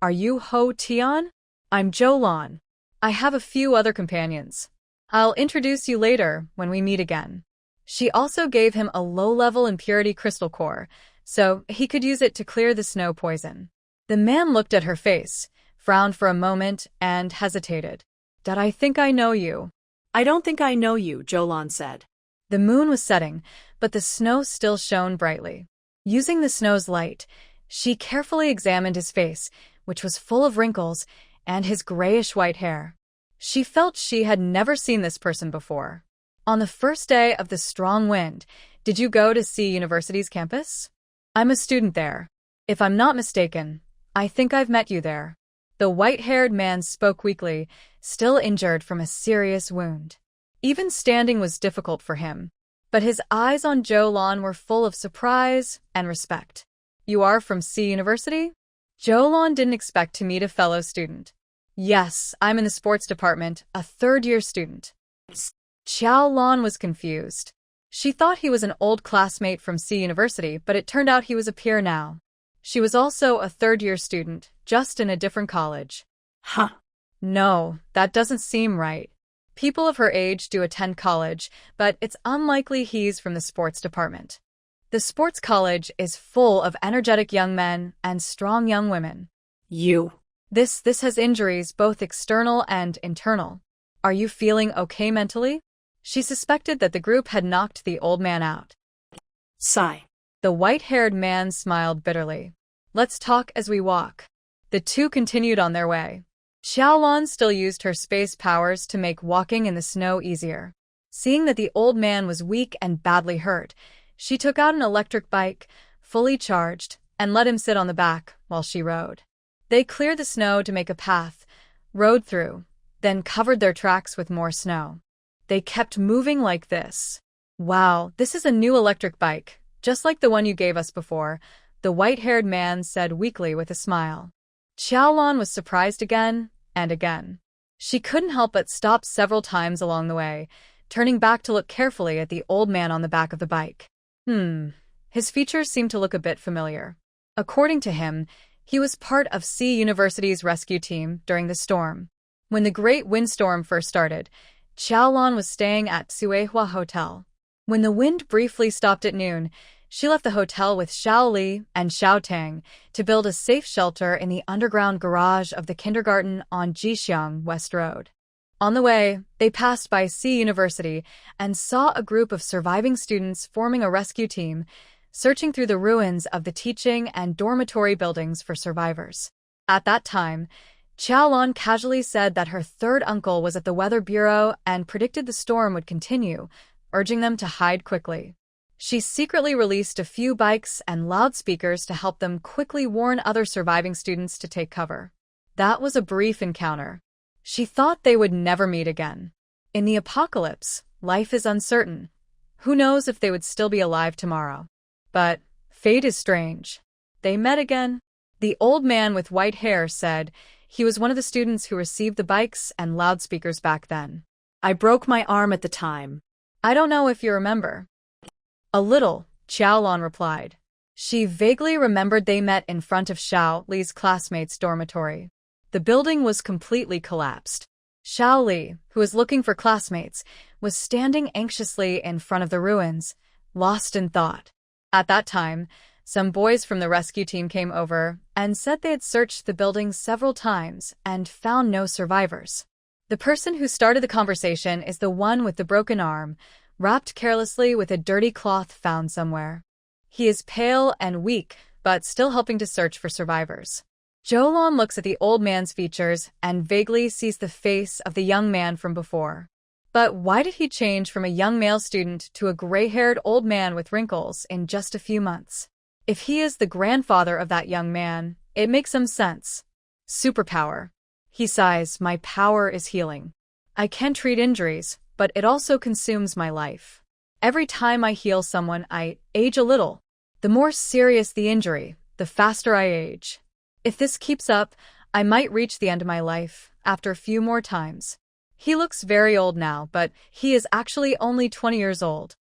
Are you Ho Tian? I'm Xiaolan. I have a few other companions. I'll introduce you later when we meet again. She also gave him a low-level impurity crystal core, so he could use it to clear the snow poison. The man looked at her face, frowned for a moment, and hesitated. Did I think I know you? I don't think I know you, Xiaolan said. The moon was setting, but the snow still shone brightly. Using the snow's light, she carefully examined his face, which was full of wrinkles, and his grayish-white hair. She felt she had never seen this person before. On the first day of the strong wind, did you go to C University's campus? I'm a student there. If I'm not mistaken, I think I've met you there. The white-haired man spoke weakly, still injured from a serious wound. Even standing was difficult for him, but his eyes on Xiaolan were full of surprise and respect. You are from C University? Xiaolan didn't expect to meet a fellow student. Yes, I'm in the sports department, a third-year student. Xiaolan was confused. She thought he was an old classmate from C University, but it turned out he was a peer now. She was also a third-year student, just in a different college. Huh. No, that doesn't seem right. People of her age do attend college, but it's unlikely he's from the sports department. The sports college is full of energetic young men and strong young women. You. This has injuries, both external and internal. Are you feeling okay mentally? She suspected that the group had knocked the old man out. Sigh. The white-haired man smiled bitterly. Let's talk as we walk. The two continued on their way. Xiaolan still used her space powers to make walking in the snow easier. Seeing that the old man was weak and badly hurt, she took out an electric bike, fully charged, and let him sit on the back while she rode. They cleared the snow to make a path, rode through, then covered their tracks with more snow. They kept moving like this. Wow, this is a new electric bike, just like the one you gave us before, the white-haired man said weakly with a smile. Xiaolan was surprised again and again. She couldn't help but stop several times along the way, turning back to look carefully at the old man on the back of the bike. His features seemed to look a bit familiar. According to him, he was part of C University's rescue team during the storm. When the great windstorm first started, Xiaolan was staying at Suehua Hotel. When the wind briefly stopped at noon, she left the hotel with Xiaoli and Xiaotang to build a safe shelter in the underground garage of the kindergarten on Jixiang West Road. On the way, they passed by C University and saw a group of surviving students forming a rescue team, searching through the ruins of the teaching and dormitory buildings for survivors. At that time, Xiaolan casually said that her third uncle was at the Weather Bureau and predicted the storm would continue, urging them to hide quickly. She secretly released a few bikes and loudspeakers to help them quickly warn other surviving students to take cover. That was a brief encounter. She thought they would never meet again. In the apocalypse, life is uncertain. Who knows if they would still be alive tomorrow? But fate is strange. They met again. The old man with white hair said he was one of the students who received the bikes and loudspeakers back then. I broke my arm at the time. I don't know if you remember. A little, Xiaolan replied. She vaguely remembered they met in front of Xiao Li's classmates' dormitory. The building was completely collapsed. Xiao Li, who was looking for classmates, was standing anxiously in front of the ruins, lost in thought. At that time, some boys from the rescue team came over and said they had searched the building several times and found no survivors. The person who started the conversation is the one with the broken arm, wrapped carelessly with a dirty cloth found somewhere. He is pale and weak, but still helping to search for survivors. Xiaolan looks at the old man's features and vaguely sees the face of the young man from before. But why did he change from a young male student to a gray-haired old man with wrinkles in just a few months? If he is the grandfather of that young man, it makes some sense. Superpower. He sighs, my power is healing. I can treat injuries, but it also consumes my life. Every time I heal someone, I age a little. The more serious the injury, the faster I age. If this keeps up, I might reach the end of my life after a few more times. He looks very old now, but he is actually only 20 years old.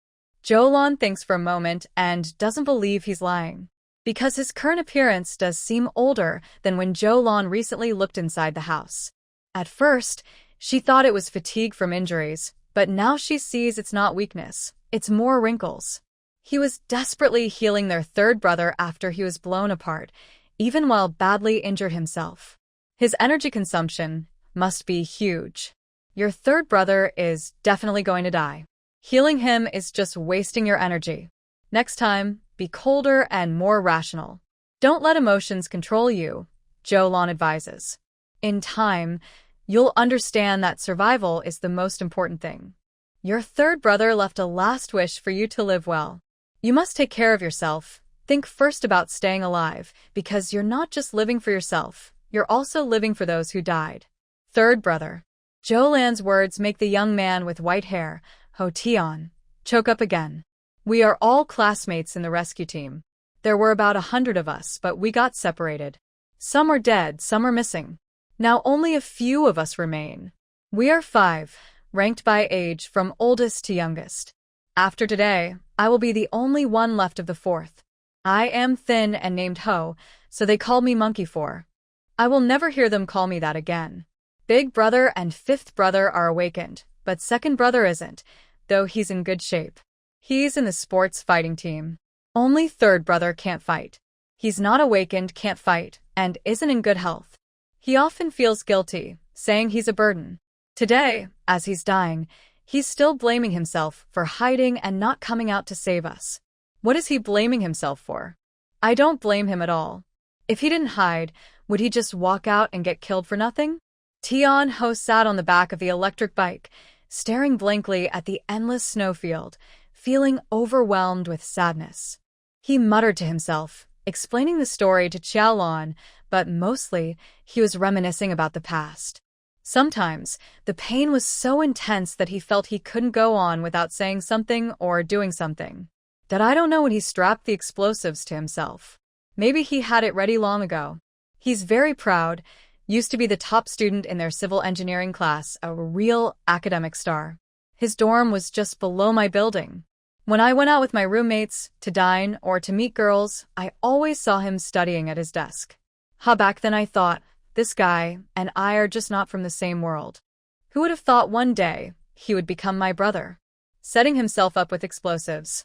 Xiaolan thinks for a moment and doesn't believe he's lying, because his current appearance does seem older than when Xiaolan recently looked inside the house. At first, she thought it was fatigue from injuries, but now she sees it's not weakness, it's more wrinkles. He was desperately healing their third brother after he was blown apart, even while badly injured himself. His energy consumption must be huge. Your third brother is definitely going to die. Healing him is just wasting your energy. Next time, be colder and more rational. Don't let emotions control you, Xiaolan advises. In time, you'll understand that survival is the most important thing. Your third brother left a last wish for you to live well. You must take care of yourself. Think first about staying alive, because you're not just living for yourself, you're also living for those who died. Third brother. Xiaolan's words make the young man with white hair, Ho Tian, choke up again. We are all classmates in the rescue team. There were about 100 of us, but we got separated. Some are dead, some are missing. Now only a few of us remain. We are 5, ranked by age from oldest to youngest. After today, I will be the only one left of the 4th. I am thin and named Ho, so they call me Monkey 4. I will never hear them call me that again. Big brother and 5th brother are awakened, but 2nd brother isn't, though he's in good shape. He's in the sports fighting team. Only 3rd brother can't fight. He's not awakened, can't fight, and isn't in good health. He often feels guilty, saying he's a burden. Today, as he's dying, he's still blaming himself for hiding and not coming out to save us. What is he blaming himself for? I don't blame him at all. If he didn't hide, would he just walk out and get killed for nothing? Tian Ho sat on the back of the electric bike, staring blankly at the endless snowfield, feeling overwhelmed with sadness. He muttered to himself, explaining the story to Xiaolan, but mostly he was reminiscing about the past. Sometimes, the pain was so intense that he felt he couldn't go on without saying something or doing something. That I don't know when he strapped the explosives to himself. Maybe he had it ready long ago. He's very proud, used to be the top student in their civil engineering class, a real academic star. His dorm was just below my building. When I went out with my roommates, to dine or to meet girls, I always saw him studying at his desk. Back then I thought, this guy and I are just not from the same world. Who would have thought one day he would become my brother? Setting himself up with explosives.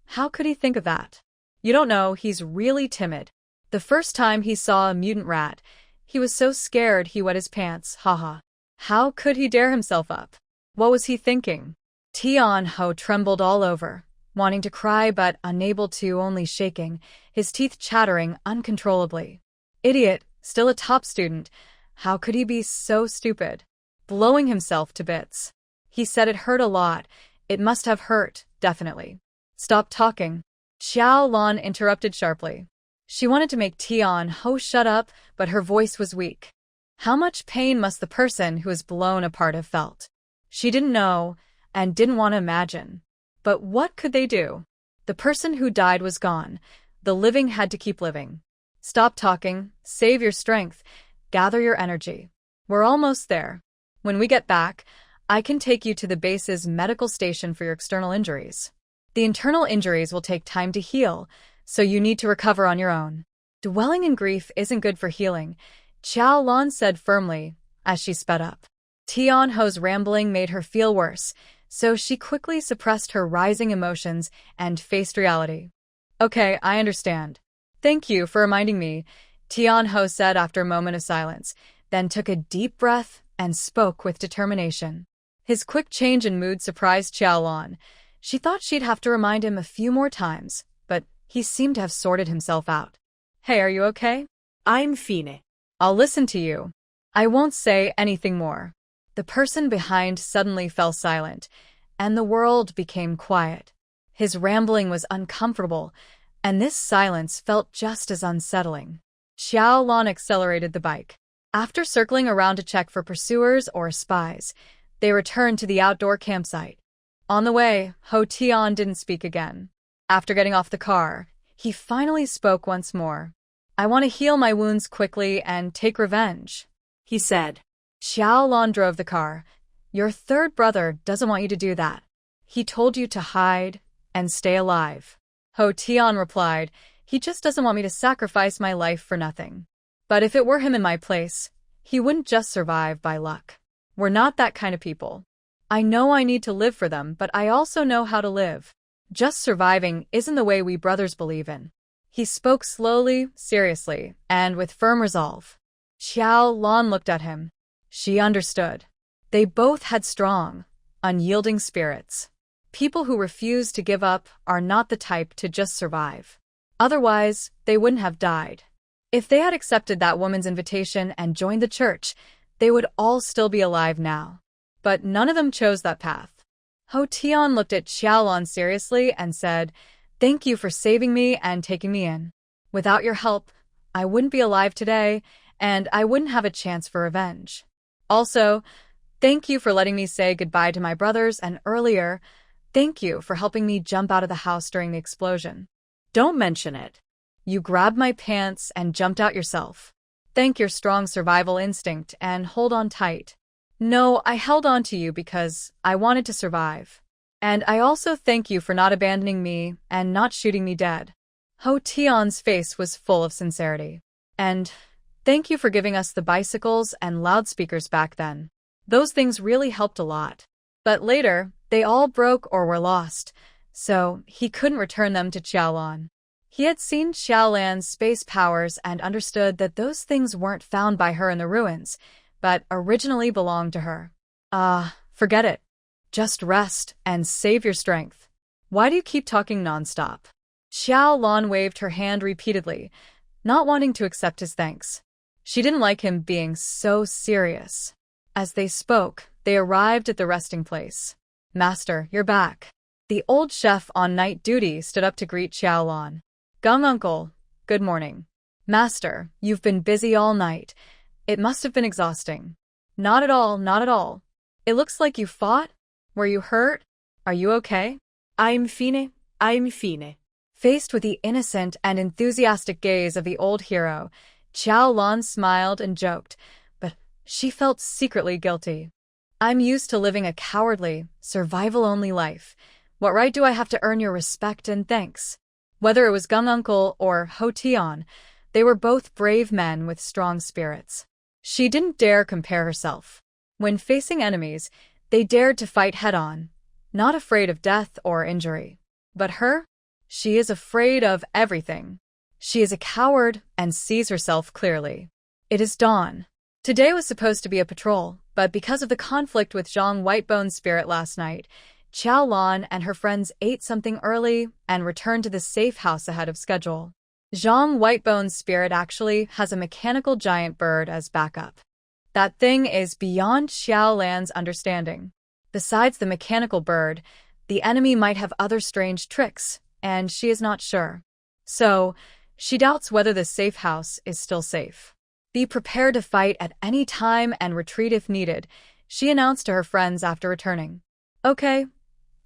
How could he think of that? You don't know, he's really timid. The first time he saw a mutant rat, he was so scared he wet his pants, haha. How could he dare himself up? What was he thinking? Tian Ho trembled all over, wanting to cry but unable to, only shaking, his teeth chattering uncontrollably. Idiot, still a top student. How could he be so stupid? Blowing himself to bits. He said it hurt a lot. It must have hurt, definitely. Stop talking. Xiaolan interrupted sharply. She wanted to make Tian Ho shut up, but her voice was weak. How much pain must the person who was blown apart have felt? She didn't know, and didn't want to imagine. But what could they do? The person who died was gone. The living had to keep living. Stop talking, save your strength, gather your energy. We're almost there. When we get back, I can take you to the base's medical station for your external injuries. The internal injuries will take time to heal, so you need to recover on your own. Dwelling in grief isn't good for healing, Xiaolan said firmly, as she sped up. Tian Ho's rambling made her feel worse, so she quickly suppressed her rising emotions and faced reality. Okay, I understand. Thank you for reminding me, Tian Ho said after a moment of silence, then took a deep breath and spoke with determination. His quick change in mood surprised Xiaolan. She thought she'd have to remind him a few more times, but he seemed to have sorted himself out. Hey, are you okay? I'm fine. I'll listen to you. I won't say anything more. The person behind suddenly fell silent, and the world became quiet. His rambling was uncomfortable, and this silence felt just as unsettling. Xiaolan accelerated the bike. After circling around to check for pursuers or spies, they returned to the outdoor campsite. On the way, Ho Tian didn't speak again. After getting off the car, he finally spoke once more. "I want to heal my wounds quickly and take revenge," he said. Xiaolan drove the car. "Your third brother doesn't want you to do that. He told you to hide and stay alive." Ho Tian replied, "He just doesn't want me to sacrifice my life for nothing. But if it were him in my place, he wouldn't just survive by luck. We're not that kind of people. I know I need to live for them, but I also know how to live. Just surviving isn't the way we brothers believe in." He spoke slowly, seriously, and with firm resolve. Xiaolan looked at him. She understood. They both had strong, unyielding spirits. People who refuse to give up are not the type to just survive. Otherwise, they wouldn't have died. If they had accepted that woman's invitation and joined the church, they would all still be alive now. But none of them chose that path. Ho Tian looked at Xiaolan seriously and said, "Thank you for saving me and taking me in. Without your help, I wouldn't be alive today, and I wouldn't have a chance for revenge. Also, thank you for letting me say goodbye to my brothers, and earlier, thank you for helping me jump out of the house during the explosion. Don't mention it. You grabbed my pants and jumped out yourself. Thank your strong survival instinct and hold on tight. No, I held on to you because I wanted to survive. And I also thank you for not abandoning me and not shooting me dead." Ho Tian's face was full of sincerity. "And thank you for giving us the bicycles and loudspeakers back then. Those things really helped a lot. But later, they all broke or were lost, so he couldn't return them to Xiaolan. He had seen Xiaolan's space powers and understood that those things weren't found by her in the ruins, but originally belonged to her. Forget it. Just rest and save your strength. Why do you keep talking nonstop?" Xiaolan waved her hand repeatedly, not wanting to accept his thanks. She didn't like him being so serious. As they spoke, they arrived at the resting place. "Master, you're back." The old chef on night duty stood up to greet Xiaolan. "Gung uncle, good morning." "Master, you've been busy all night. It must have been exhausting." "Not at all, not at all. It looks like you fought. Were you hurt? Are you okay?" I'm fine. Faced with the innocent and enthusiastic gaze of the old hero, Xiaolan smiled and joked, but she felt secretly guilty. "I'm used to living a cowardly, survival-only life. What right do I have to earn your respect and thanks?" Whether it was Gung uncle or Ho Tian, they were both brave men with strong spirits. She didn't dare compare herself. When facing enemies, they dared to fight head-on, not afraid of death or injury. But her? She is afraid of everything. She is a coward and sees herself clearly. It is dawn. Today was supposed to be a patrol, but because of the conflict with Zhang Whitebone's spirit last night, Xiaolan and her friends ate something early and returned to the safe house ahead of schedule. Zhang Whitebone's spirit actually has a mechanical giant bird as backup. That thing is beyond Xiaolan's understanding. Besides the mechanical bird, the enemy might have other strange tricks, and she is not sure. So, she doubts whether the safe house is still safe. "Be prepared to fight at any time and retreat if needed," she announced to her friends after returning. Okay.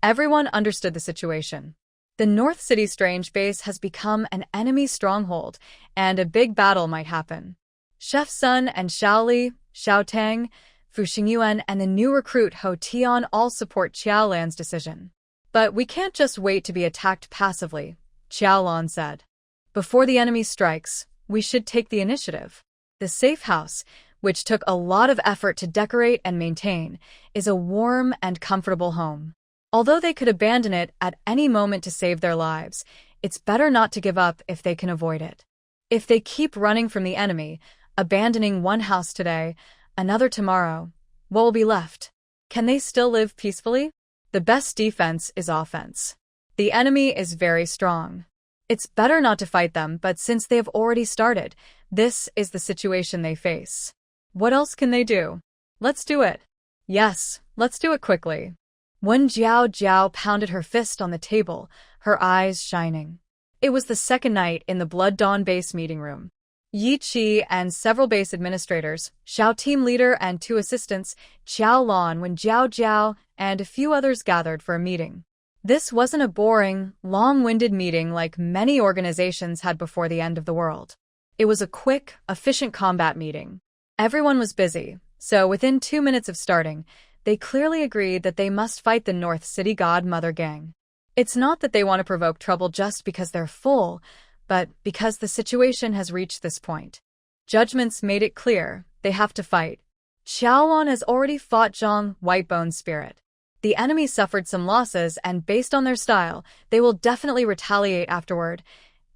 Everyone understood the situation. The North City Strange Base has become an enemy stronghold, and a big battle might happen. Chef Sun and Xiaoli, Xiaotang, Fu Xingyuan, and the new recruit Ho Tian all support Xiaolan's decision. "But we can't just wait to be attacked passively," Xiaolan said. "Before the enemy strikes, we should take the initiative." The safe house, which took a lot of effort to decorate and maintain, is a warm and comfortable home. Although they could abandon it at any moment to save their lives, it's better not to give up if they can avoid it. If they keep running from the enemy, abandoning one house today, another tomorrow, what will be left? Can they still live peacefully? The best defense is offense. The enemy is very strong. It's better not to fight them, but since they have already started, this is the situation they face. What else can they do? Let's do it. Yes, let's do it quickly. When Jiao Jiao pounded her fist on the table, her eyes shining. It was the second night in the Blood Dawn base meeting room. Yi Qi and several base administrators, Xiao team leader and 2 assistants, Xiaolan, Wen Jiao Jiao, and a few others gathered for a meeting. This wasn't a boring, long-winded meeting like many organizations had before the end of the world. It was a quick, efficient combat meeting. Everyone was busy, so within 2 minutes of starting, they clearly agreed that they must fight the North City God Mother Gang. It's not that they want to provoke trouble just because they're full, but because the situation has reached this point. Judgments made it clear they have to fight. Xiaolan has already fought Zhang Whitebone's spirit. The enemy suffered some losses, and based on their style, they will definitely retaliate afterward,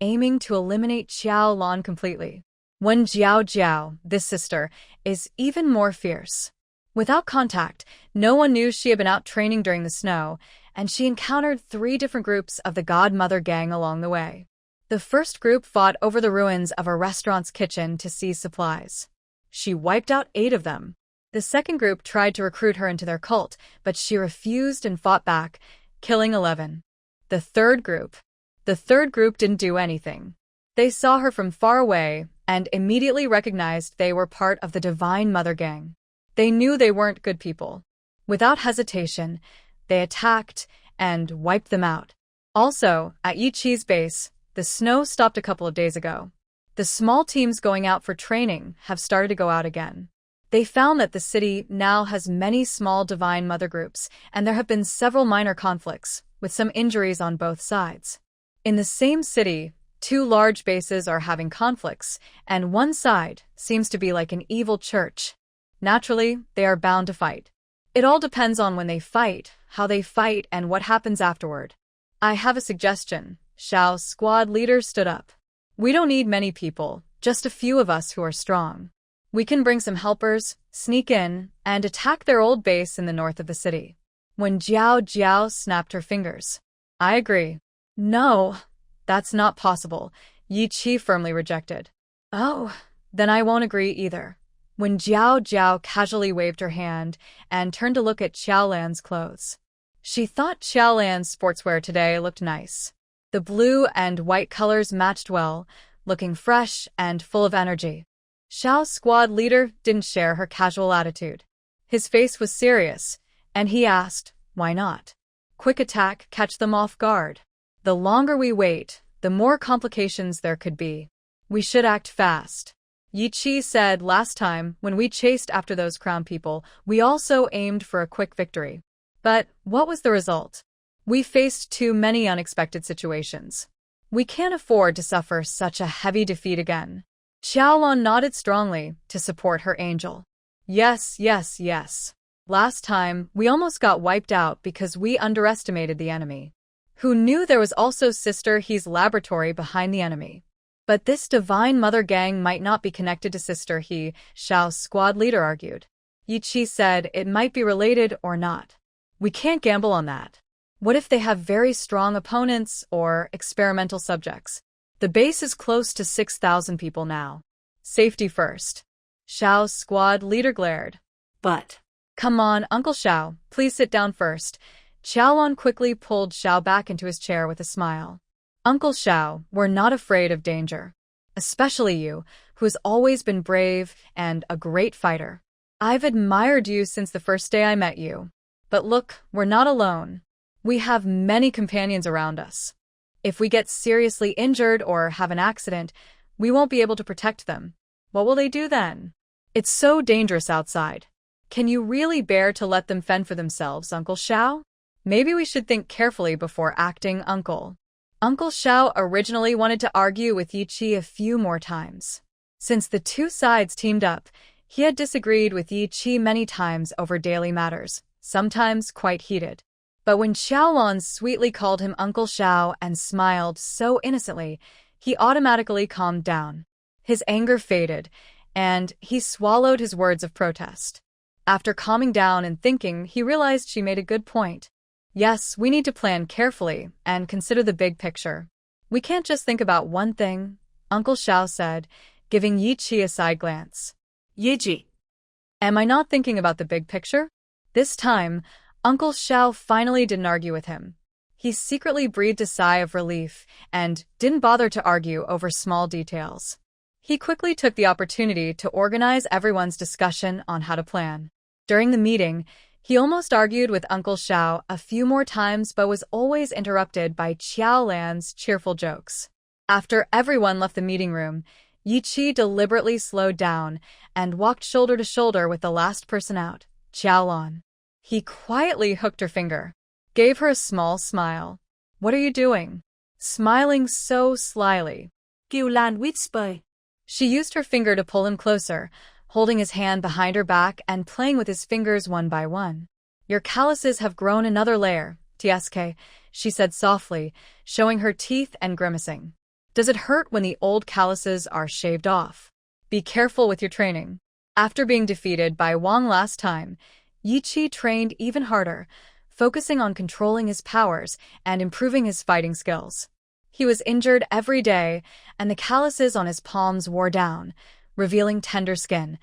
aiming to eliminate Xiaolan completely. Wen Jiao Jiao, this sister, is even more fierce. Without contact, no one knew she had been out training during the snow, and she encountered 3 different groups of the God Mother Gang along the way. The first group fought over the ruins of a restaurant's kitchen to seize supplies. She wiped out 8 of them. The second group tried to recruit her into their cult, but she refused and fought back, killing 11. The third group didn't do anything. They saw her from far away and immediately recognized they were part of the Divine Mother Gang. They knew they weren't good people. Without hesitation, they attacked and wiped them out. Also, at Yi Qi's base, the snow stopped a couple of days ago. The small teams going out for training have started to go out again. They found that the city now has many small Divine Mother groups, and there have been several minor conflicts, with some injuries on both sides. In the same city, 2 large bases are having conflicts, and one side seems to be like an evil church. Naturally, they are bound to fight. It all depends on when they fight, how they fight, and what happens afterward. I have a suggestion. Xiao's squad leader stood up. We don't need many people, just a few of us who are strong. We can bring some helpers, sneak in, and attack their old base in the north of the city. When Jiao Jiao snapped her fingers. I agree. No, that's not possible, Yi Qi firmly rejected. Oh, then I won't agree either. When Jiao Jiao casually waved her hand and turned to look at Xiaolan's clothes. She thought Xiaolan's sportswear today looked nice. The blue and white colors matched well, looking fresh and full of energy. Xiao's squad leader didn't share her casual attitude. His face was serious, and he asked, why not? Quick attack, catch them off guard. The longer we wait, the more complications there could be. We should act fast. Yi Qi said last time when we chased after those crown people, we also aimed for a quick victory. But what was the result? We faced too many unexpected situations. We can't afford to suffer such a heavy defeat again. Xiaolan nodded strongly to support her angel. Yes, yes, yes. Last time, we almost got wiped out because we underestimated the enemy. Who knew there was also Sister He's laboratory behind the enemy? But this Divine Mother Gang might not be connected to Sister He, Xiao's squad leader argued. Yi Qi said it might be related or not. We can't gamble on that. What if they have very strong opponents or experimental subjects? The base is close to 6,000 people now. Safety first. Xiao's squad leader glared. But, come on, Uncle Xiao, please sit down first. Xiaolan quickly pulled Xiao back into his chair with a smile. Uncle Xiao, we're not afraid of danger. Especially you, who has always been brave and a great fighter. I've admired you since the first day I met you. But look, we're not alone. We have many companions around us. If we get seriously injured or have an accident, we won't be able to protect them. What will they do then? It's so dangerous outside. Can you really bear to let them fend for themselves, Uncle Xiao? Maybe we should think carefully before acting, Uncle. Uncle Xiao originally wanted to argue with Yi Qi a few more times. Since the 2 sides teamed up, he had disagreed with Yi Qi many times over daily matters, sometimes quite heated. But when Xiaolan sweetly called him Uncle Xiao and smiled so innocently, he automatically calmed down. His anger faded, and he swallowed his words of protest. After calming down and thinking, he realized she made a good point. Yes, we need to plan carefully and consider the big picture. We can't just think about one thing, Uncle Xiao said, giving Yi Qi a side glance. Yi Ji. Am I not thinking about the big picture? This time, Uncle Xiao finally didn't argue with him. He secretly breathed a sigh of relief and didn't bother to argue over small details. He quickly took the opportunity to organize everyone's discussion on how to plan. During the meeting, he almost argued with Uncle Xiao a few more times but was always interrupted by Xiaolan's cheerful jokes. After everyone left the meeting room, Yi Qi deliberately slowed down and walked shoulder to shoulder with the last person out, Xiaolan. He quietly hooked her finger, gave her a small smile. "What are you doing?" Smiling so slyly. Xiaolan whispered. She used her finger to pull him closer, holding his hand behind her back and playing with his fingers one by one. "Your calluses have grown another layer, TSK," she said softly, showing her teeth and grimacing. "Does it hurt when the old calluses are shaved off? Be careful with your training." After being defeated by Wang last time, Yi Qi trained even harder, focusing on controlling his powers and improving his fighting skills. He was injured every day, and the calluses on his palms wore down, revealing tender skin,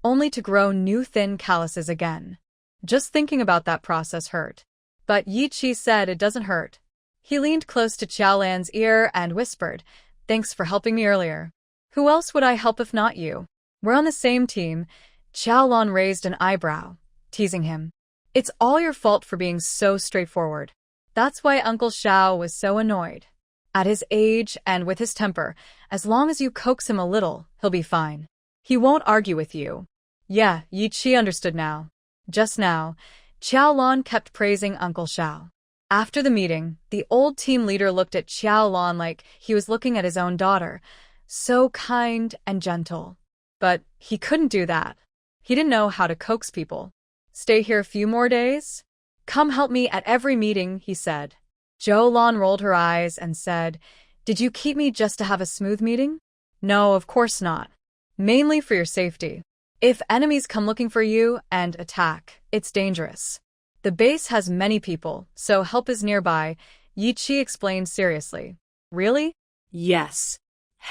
only to grow new thin calluses again. Just thinking about that process hurt. But Yi Qi said it doesn't hurt. He leaned close to Xiaolan's ear and whispered, "Thanks for helping me earlier. Who else would I help if not you? We're on the same team." Xiaolan raised an eyebrow, teasing him. "It's all your fault for being so straightforward." That's why Uncle Xiao was so annoyed. At his age and with his temper, as long as you coax him a little, he'll be fine. He won't argue with you. Yeah, Yi Qi understood now. Just now, Xiaolan kept praising Uncle Xiao. After the meeting, the old team leader looked at Xiaolan like he was looking at his own daughter, so kind and gentle. But he couldn't do that. He didn't know how to coax people. "Stay here a few more days? Come help me at every meeting," he said. Xiaolan rolled her eyes and said, "Did you keep me just to have a smooth meeting?" "No, of course not. Mainly for your safety. If enemies come looking for you and attack, it's dangerous. The base has many people, so help is nearby," Yi Qi explained seriously. "Really?" Yes.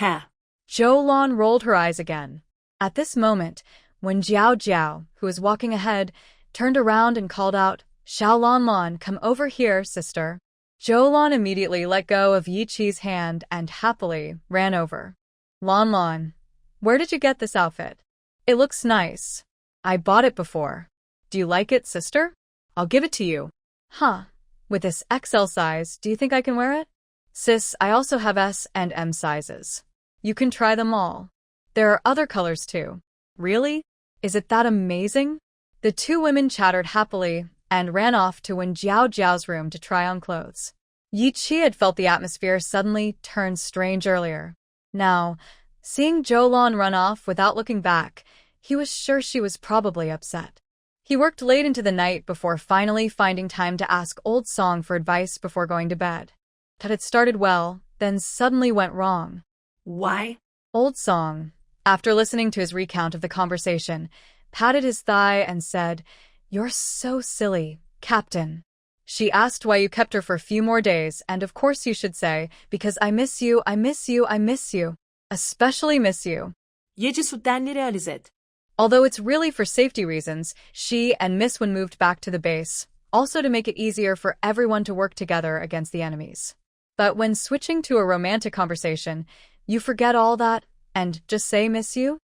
Ha. Xiaolan rolled her eyes again. At this moment, when Jiao Jiao, who was walking ahead, turned around and called out, "Xiaolan, come over here, sister." Xiaolan immediately let go of Yi Qi's hand and happily ran over. "Lan, where did you get this outfit? It looks nice. I bought it before. Do you like it, sister? I'll give it to you." "Huh. With this XL size, do you think I can wear it?" "Sis, I also have S and M sizes. You can try them all. There are other colors too." "Really? Is it that amazing?" The two women chattered happily and ran off to Wen Jiao Jiao's room to try on clothes. Yi Qi had felt the atmosphere suddenly turn strange earlier. Now, seeing Xiaolan run off without looking back, he was sure she was probably upset. He worked late into the night before finally finding time to ask Old Song for advice before going to bed. That had started well, then suddenly went wrong. Why? Old Song, after listening to his recount of the conversation, patted his thigh and said, "You're so silly, Captain." She asked why you kept her for a few more days, and of course you should say, "Because I miss you, I miss you, I miss you. Especially miss you." 예지수단을 realized. Although it's really for safety reasons, she and Miss Wen moved back to the base, also to make it easier for everyone to work together against the enemies. But when switching to a romantic conversation, you forget all that and just say miss you?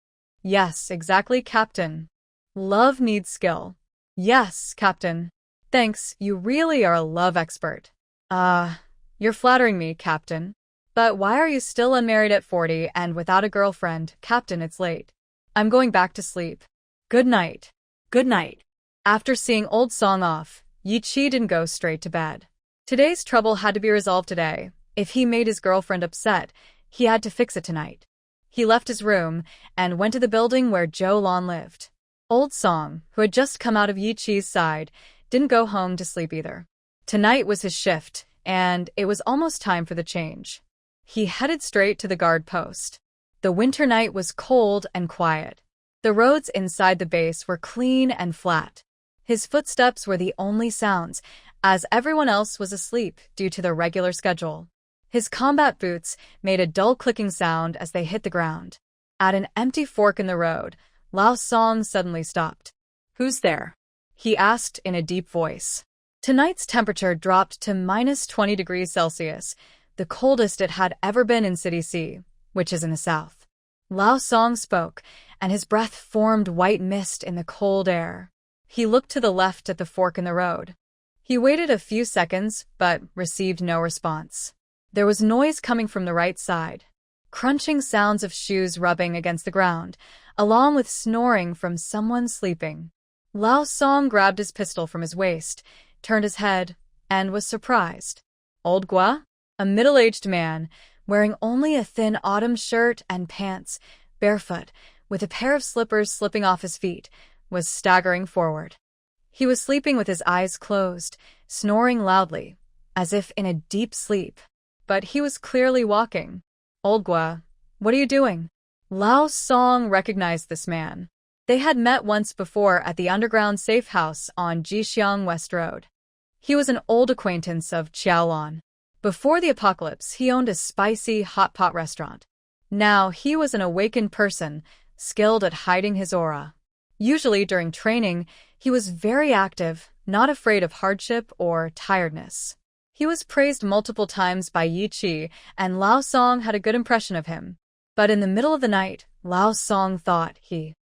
Yes, exactly, Captain. Love needs skill. Yes, Captain. Thanks, you really are a love expert. You're flattering me, Captain. But why are you still unmarried at 40 and without a girlfriend? Captain, it's late. I'm going back to sleep. Good night. Good night. After seeing Old Song off, Yi Qi didn't go straight to bed. Today's trouble had to be resolved today. If he made his girlfriend upset, he had to fix it tonight. He left his room and went to the building where Xiaolan lived. Old Song, who had just come out of Yi Qi's side, didn't go home to sleep either. Tonight was his shift, and it was almost time for the change. He headed straight to the guard post. The winter night was cold and quiet. The roads inside the base were clean and flat. His footsteps were the only sounds, as everyone else was asleep due to their regular schedule. His combat boots made a dull clicking sound as they hit the ground. At an empty fork in the road, Lao Song suddenly stopped. "Who's there?" he asked in a deep voice. Tonight's temperature dropped to -20 degrees Celsius, the coldest it had ever been in City C, which is in the south. Lao Song spoke, and his breath formed white mist in the cold air. He looked to the left at the fork in the road. He waited a few seconds, but received no response. There was noise coming from the right side, crunching sounds of shoes rubbing against the ground, along with snoring from someone sleeping. Lao Song grabbed his pistol from his waist, turned his head, and was surprised. Old Gua, a middle-aged man, wearing only a thin autumn shirt and pants, barefoot, with a pair of slippers slipping off his feet, was staggering forward. He was sleeping with his eyes closed, snoring loudly, as if in a deep sleep. But he was clearly walking. Old Gua, what are you doing? Lao Song recognized this man. They had met once before at the underground safe house on Jixiang West Road. He was an old acquaintance of Xiaolan. Before the apocalypse, he owned a spicy hot pot restaurant. Now he was an awakened person, skilled at hiding his aura. Usually during training, he was very active, not afraid of hardship or tiredness. He was praised multiple times by Yi Qi, and Lao Song had a good impression of him. But in the middle of the night, Lao Song thought he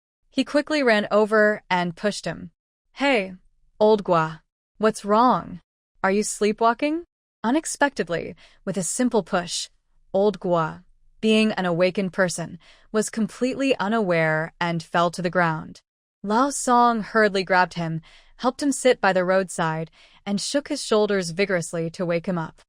quickly ran over and pushed him. Hey, Old Gua, what's wrong? Are you sleepwalking? Unexpectedly, with a simple push, Old Gua, being an awakened person, was completely unaware and fell to the ground. Lao Song hurriedly grabbed him, helped him sit by the roadside, and shook his shoulders vigorously to wake him up.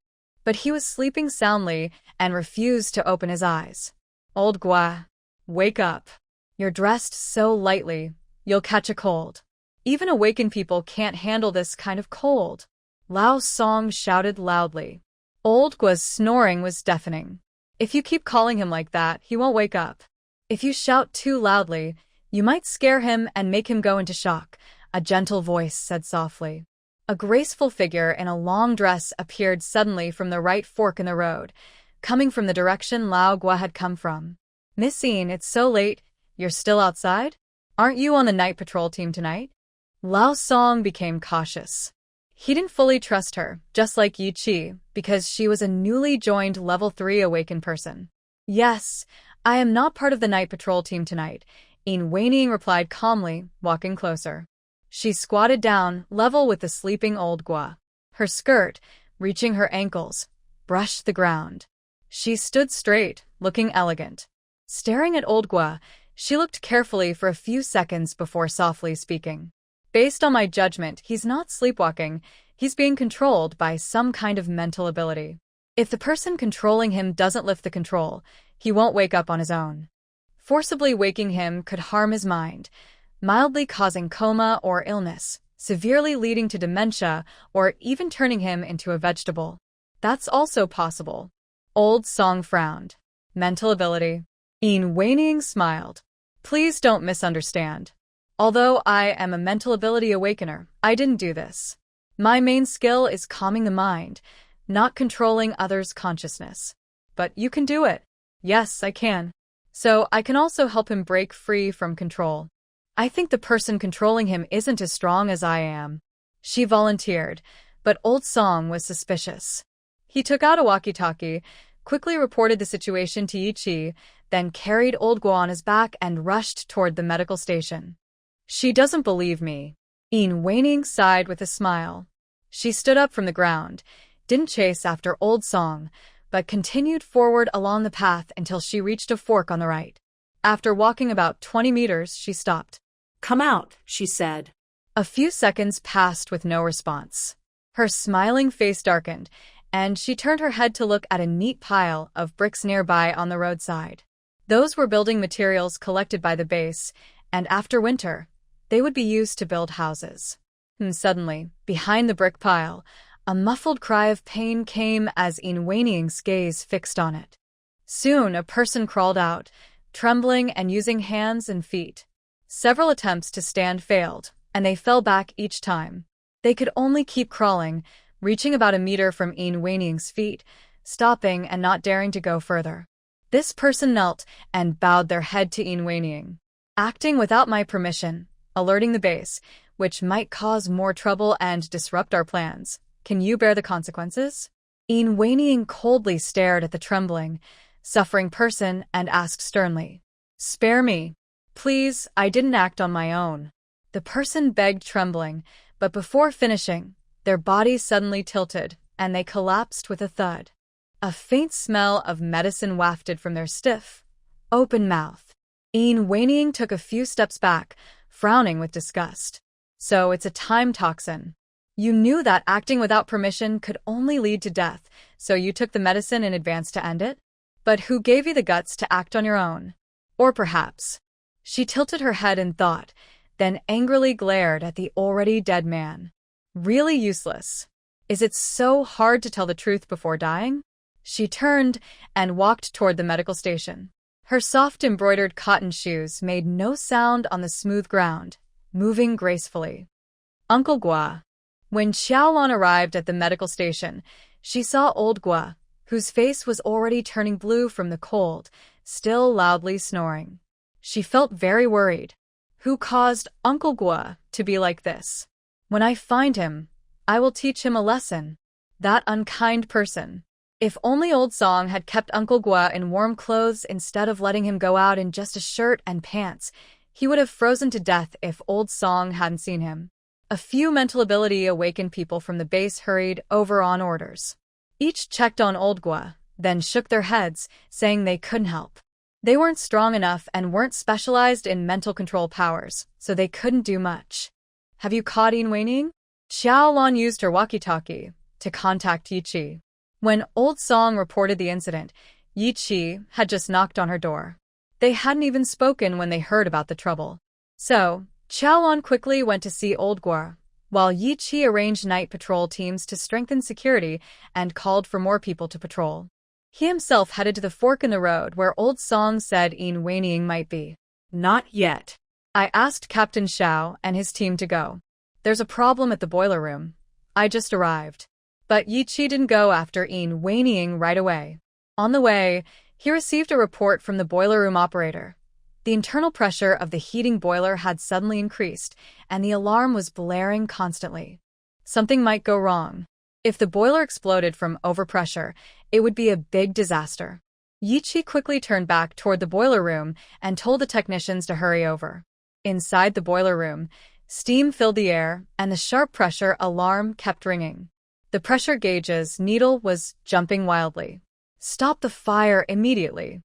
But he was sleeping soundly and refused to open his eyes. Old Gua, wake up. You're dressed so lightly, you'll catch a cold. Even awakened people can't handle this kind of cold. Lao Song shouted loudly. Old Gua's snoring was deafening. If you keep calling him like that, he won't wake up. If you shout too loudly, you might scare him and make him go into shock, a gentle voice said softly. A graceful figure in a long dress appeared suddenly from the right fork in the road, coming from the direction Lao Gua had come from. Miss Yin, it's so late. You're still outside? Aren't you on the night patrol team tonight? Lao Song became cautious. He didn't fully trust her, just like Yi Qi, because she was a newly joined level 3 awakened person. Yes, I am not part of the night patrol team tonight, Yin Weining replied calmly, walking closer. She squatted down, level with the sleeping Old Gua. Her skirt, reaching her ankles, brushed the ground. She stood straight, looking elegant. Staring at Old Gua, she looked carefully for a few seconds before softly speaking. Based on my judgment, he's not sleepwalking, he's being controlled by some kind of mental ability. If the person controlling him doesn't lift the control, he won't wake up on his own. Forcibly waking him could harm his mind, mildly causing coma or illness, severely leading to dementia, or even turning him into a vegetable. That's also possible. Old Song frowned. Mental ability. Yin Weining smiled. Please don't misunderstand. Although I am a mental ability awakener, I didn't do this. My main skill is calming the mind, not controlling others' consciousness. But you can do it. Yes, I can. So I can also help him break free from control. I think the person controlling him isn't as strong as I am. She volunteered, but Old Song was suspicious. He took out a walkie-talkie, quickly reported the situation to Yi Qi, then carried Old Gua on his back and rushed toward the medical station. She doesn't believe me. Yin Weining sighed with a smile. She stood up from the ground, didn't chase after Old Song, but continued forward along the path until she reached a fork on the right. After walking about 20 meters, she stopped. Come out, she said. A few seconds passed with no response. Her smiling face darkened, and she turned her head to look at a neat pile of bricks nearby on the roadside. Those were building materials collected by the base, and after winter, they would be used to build houses. And suddenly, behind the brick pile, a muffled cry of pain came as Yin Weining's gaze fixed on it. Soon, a person crawled out, trembling and using hands and feet. Several attempts to stand failed, and they fell back each time. They could only keep crawling, reaching about a meter from Yin Weining's feet, stopping and not daring to go further. This person knelt and bowed their head to Yin Weining. Acting without my permission, alerting the base, which might cause more trouble and disrupt our plans. Can you bear the consequences? Weiniying coldly stared at the trembling, suffering person and asked sternly, "Spare me. Please, I didn't act on my own." The person begged trembling, but before finishing, their bodies suddenly tilted, and they collapsed with a thud. A faint smell of medicine wafted from their stiff, open mouth. Weiniying took a few steps back, frowning with disgust. "So it's a time toxin. You knew that acting without permission could only lead to death, so you took the medicine in advance to end it? But who gave you the guts to act on your own? Or perhaps..." She tilted her head in thought, then angrily glared at the already dead man. "Really useless. Is it so hard to tell the truth before dying?" She turned and walked toward the medical station. Her soft embroidered cotton shoes made no sound on the smooth ground, moving gracefully. Uncle Gua. When Xiaolan arrived at the medical station, she saw old Gua, whose face was already turning blue from the cold, still loudly snoring. She felt very worried. Who caused Uncle Gua to be like this? When I find him, I will teach him a lesson. That unkind person. If only Old Song had kept Uncle Gua in warm clothes instead of letting him go out in just a shirt and pants, he would have frozen to death if Old Song hadn't seen him. A few mental ability awakened people from the base hurried over on orders. Each checked on Old Gua, then shook their heads, saying they couldn't help. They weren't strong enough and weren't specialized in mental control powers, so they couldn't do much. "Have you caught Weiniying?" Xiaolan used her walkie-talkie to contact Yiqi. When Old Song reported the incident, Yiqi had just knocked on her door. They hadn't even spoken when they heard about the trouble. So, Xiaolan quickly went to see Old Gua, while Yiqi arranged night patrol teams to strengthen security and called for more people to patrol. He himself headed to the fork in the road where Old Song said Weiniying might be. "Not yet. I asked Captain Xiao and his team to go. There's a problem at the boiler room. I just arrived." But Yiqi didn't go after Weiniying right away. On the way, he received a report from the boiler room operator. The internal pressure of the heating boiler had suddenly increased, and the alarm was blaring constantly. Something might go wrong. If the boiler exploded from overpressure, it would be a big disaster. Yiqi quickly turned back toward the boiler room and told the technicians to hurry over. Inside the boiler room, steam filled the air, and the sharp pressure alarm kept ringing. The pressure gauge's needle was jumping wildly. "Stop the fire immediately.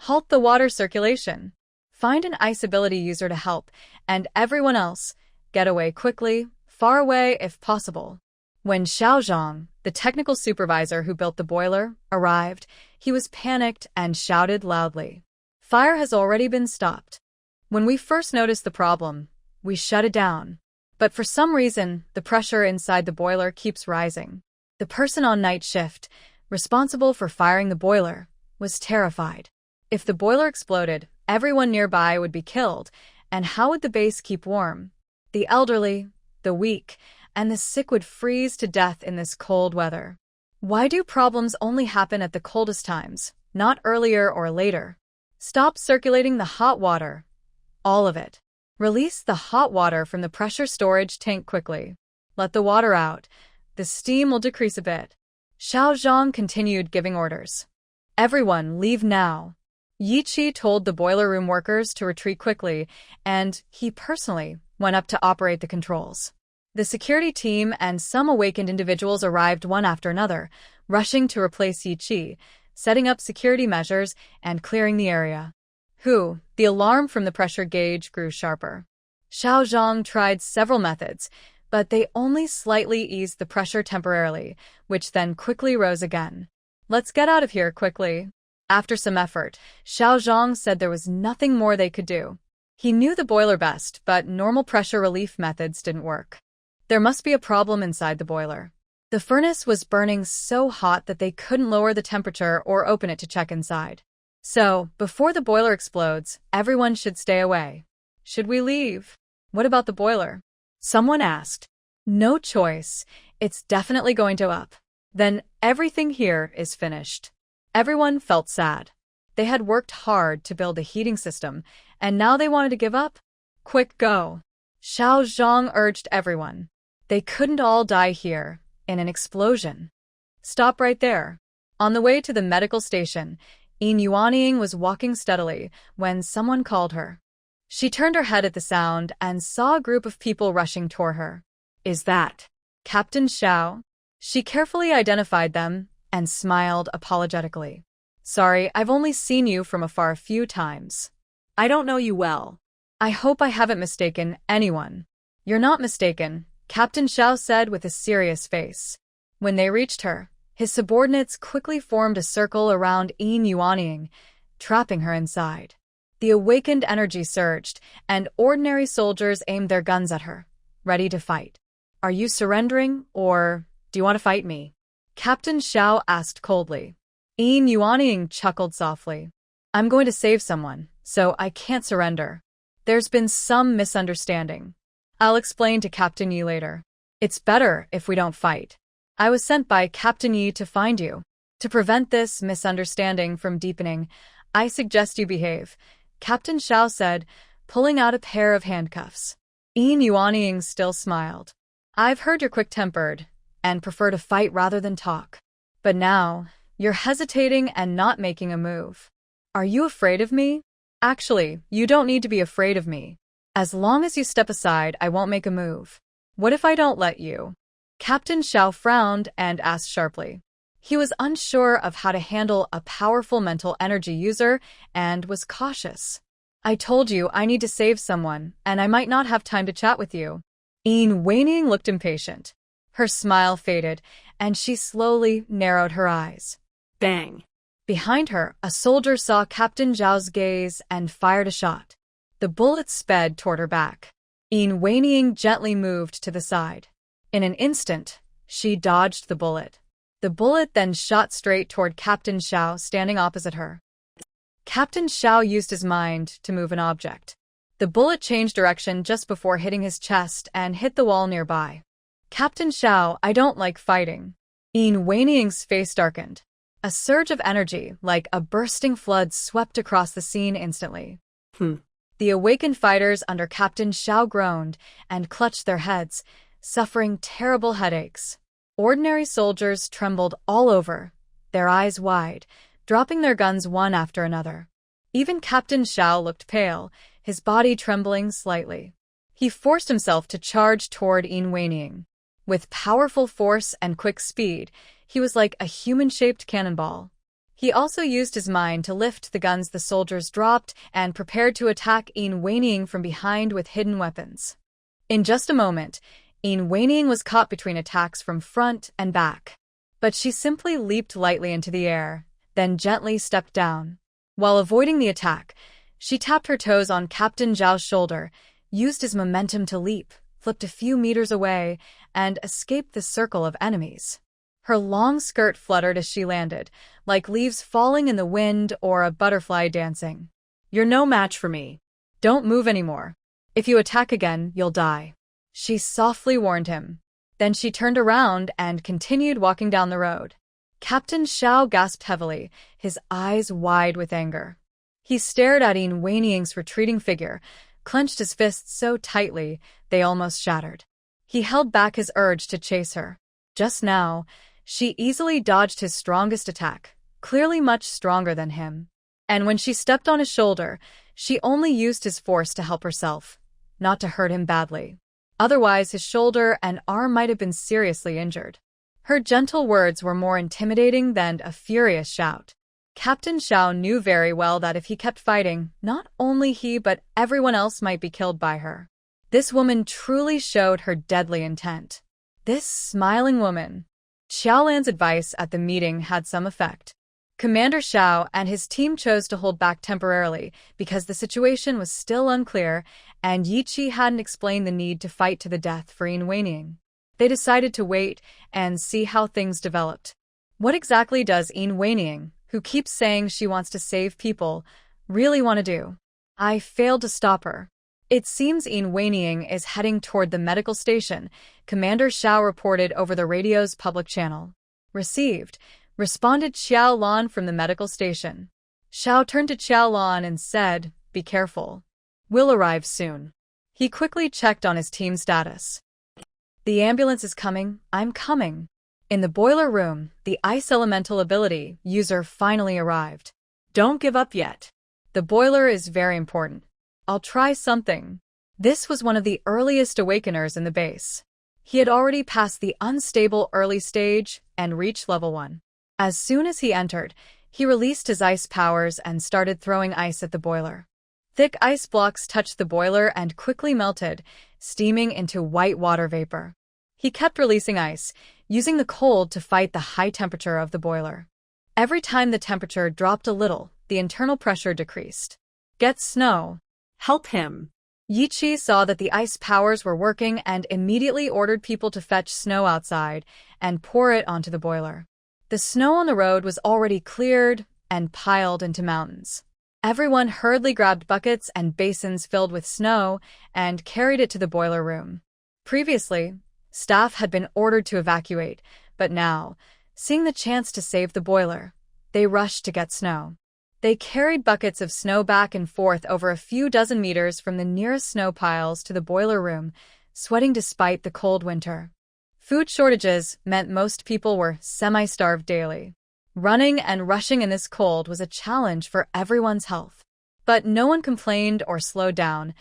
Halt the water circulation. Find an ice ability user to help, and everyone else, get away quickly, far away if possible." When Xiaozhang, the technical supervisor who built the boiler, arrived, he was panicked and shouted loudly, "Fire has already been stopped. When we first noticed the problem, we shut it down. But for some reason, the pressure inside the boiler keeps rising." The person on night shift, responsible for firing the boiler, was terrified. If the boiler exploded, everyone nearby would be killed, and how would the base keep warm? The elderly, the weak, and the sick would freeze to death in this cold weather. Why do problems only happen at the coldest times, not earlier or later? Stop circulating the hot water. All of it. Release the hot water from the pressure storage tank quickly. Let the water out. The steam will decrease a bit. Xiaozhang continued giving orders. "Everyone, leave now." Yiqi told the boiler room workers to retreat quickly, and he personally went up to operate the controls. The security team and some awakened individuals arrived one after another, rushing to replace Yiqi, setting up security measures and clearing the area. The alarm from the pressure gauge grew sharper. Xiaozhang tried several methods, but they only slightly eased the pressure temporarily, which then quickly rose again. "Let's get out of here quickly." After some effort, Xiaozhang said there was nothing more they could do. He knew the boiler best, but normal pressure relief methods didn't work. There must be a problem inside the boiler. The furnace was burning so hot that they couldn't lower the temperature or open it to check inside. So, before the boiler explodes, everyone should stay away. "Should we leave? What about the boiler?" someone asked. "No choice. It's definitely going to up. Then everything here is finished." Everyone felt sad. They had worked hard to build a heating system, and now they wanted to give up? Quick, go. Xiao Zhang urged everyone. They couldn't all die here, in an explosion. Stop right there. On the way to the medical station, Yin Yuanying was walking steadily when someone called her. She turned her head at the sound and saw a group of people rushing toward her. Is that Captain Xiao? She carefully identified them and smiled apologetically. Sorry, I've only seen you from afar a few times. I don't know you well. I hope I haven't mistaken anyone. You're not mistaken, Captain Xiao said with a serious face. When they reached her, his subordinates quickly formed a circle around Yin Yuanying, trapping her inside. The awakened energy surged, and ordinary soldiers aimed their guns at her, ready to fight. Are you surrendering, or do you want to fight me? Captain Xiao asked coldly. Yin Yuanying chuckled softly. I'm going to save someone, so I can't surrender. There's been some misunderstanding. I'll explain to Captain Yi later. It's better if we don't fight. I was sent by Captain Yi to find you. To prevent this misunderstanding from deepening, I suggest you behave, Captain Xiao said, pulling out a pair of handcuffs. Yin Yuanying still smiled. I've heard you're quick-tempered and prefer to fight rather than talk. But now, you're hesitating and not making a move. Are you afraid of me? Actually, you don't need to be afraid of me. As long as you step aside, I won't make a move. What if I don't let you? Captain Xiao frowned and asked sharply. He was unsure of how to handle a powerful mental energy user and was cautious. I told you I need to save someone, and I might not have time to chat with you. Yin Yuanying looked impatient. Her smile faded, and she slowly narrowed her eyes. Bang! Behind her, a soldier saw Captain Zhao's gaze and fired a shot. The bullet sped toward her back. Yin Yuanying gently moved to the side. In an instant, she dodged the bullet. The bullet then shot straight toward Captain Xiao standing opposite her. Captain Xiao used his mind to move an object. The bullet changed direction just before hitting his chest and hit the wall nearby. Captain Xiao, I don't like fighting. Yin Yuanying's face darkened. A surge of energy, like a bursting flood, swept across the scene instantly. The awakened fighters under Captain Xiao groaned and clutched their heads, suffering terrible headaches. Ordinary soldiers trembled all over, their eyes wide, dropping their guns one after another. Even Captain Xiao looked pale, his body trembling slightly. He forced himself to charge toward Yin Yuanying. With powerful force and quick speed, he was like a human-shaped cannonball. He also used his mind to lift the guns the soldiers dropped and prepared to attack Yin Yuanying from behind with hidden weapons. In just a moment, Yin Yuanying was caught between attacks from front and back. But she simply leaped lightly into the air, then gently stepped down. While avoiding the attack, she tapped her toes on Captain Zhao's shoulder, used his momentum to leap, flipped a few meters away, and escaped the circle of enemies. Her long skirt fluttered as she landed, like leaves falling in the wind or a butterfly dancing. You're no match for me. Don't move anymore. If you attack again, you'll die. She softly warned him. Then she turned around and continued walking down the road. Captain Xiao gasped heavily, his eyes wide with anger. He stared at Yin Yuanying's retreating figure, clenched his fists so tightly they almost shattered. He held back his urge to chase her. Just now, she easily dodged his strongest attack, clearly much stronger than him. And when she stepped on his shoulder, she only used his force to help herself, not to hurt him badly. Otherwise, his shoulder and arm might have been seriously injured. Her gentle words were more intimidating than a furious shout. Captain Xiao knew very well that if he kept fighting, not only he but everyone else might be killed by her. This woman truly showed her deadly intent. This smiling woman. Xiaolan's advice at the meeting had some effect. Commander Xiao and his team chose to hold back temporarily because the situation was still unclear and Yi Qi hadn't explained the need to fight to the death for Yin Yuanying. They decided to wait and see how things developed. What exactly does Yin Yuanying, who keeps saying she wants to save people, really want to do? I failed to stop her. It seems Yin Yuanying is heading toward the medical station, Commander Xiao reported over the radio's public channel. Received, responded Xiaolan from the medical station. Xiao turned to Xiaolan and said, Be careful. We'll arrive soon. He quickly checked on his team status. The ambulance is coming, I'm coming. In the boiler room, the ice elemental ability user finally arrived. Don't give up yet. The boiler is very important. I'll try something. This was one of the earliest awakeners in the base. He had already passed the unstable early stage and reached level 1. As soon as he entered, he released his ice powers and started throwing ice at the boiler. Thick ice blocks touched the boiler and quickly melted, steaming into white water vapor. He kept releasing ice, using the cold to fight the high temperature of the boiler. Every time the temperature dropped a little, the internal pressure decreased. Get snow. Help him. Yichi saw that the ice powers were working and immediately ordered people to fetch snow outside and pour it onto the boiler. The snow on the road was already cleared and piled into mountains. Everyone hurriedly grabbed buckets and basins filled with snow and carried it to the boiler room. Previously, staff had been ordered to evacuate, but now, seeing the chance to save the boiler, they rushed to get snow. They carried buckets of snow back and forth over a few dozen meters from the nearest snow piles to the boiler room, sweating despite the cold winter. Food shortages meant most people were semi-starved daily. Running and rushing in this cold was a challenge for everyone's health. But no one complained or slowed down.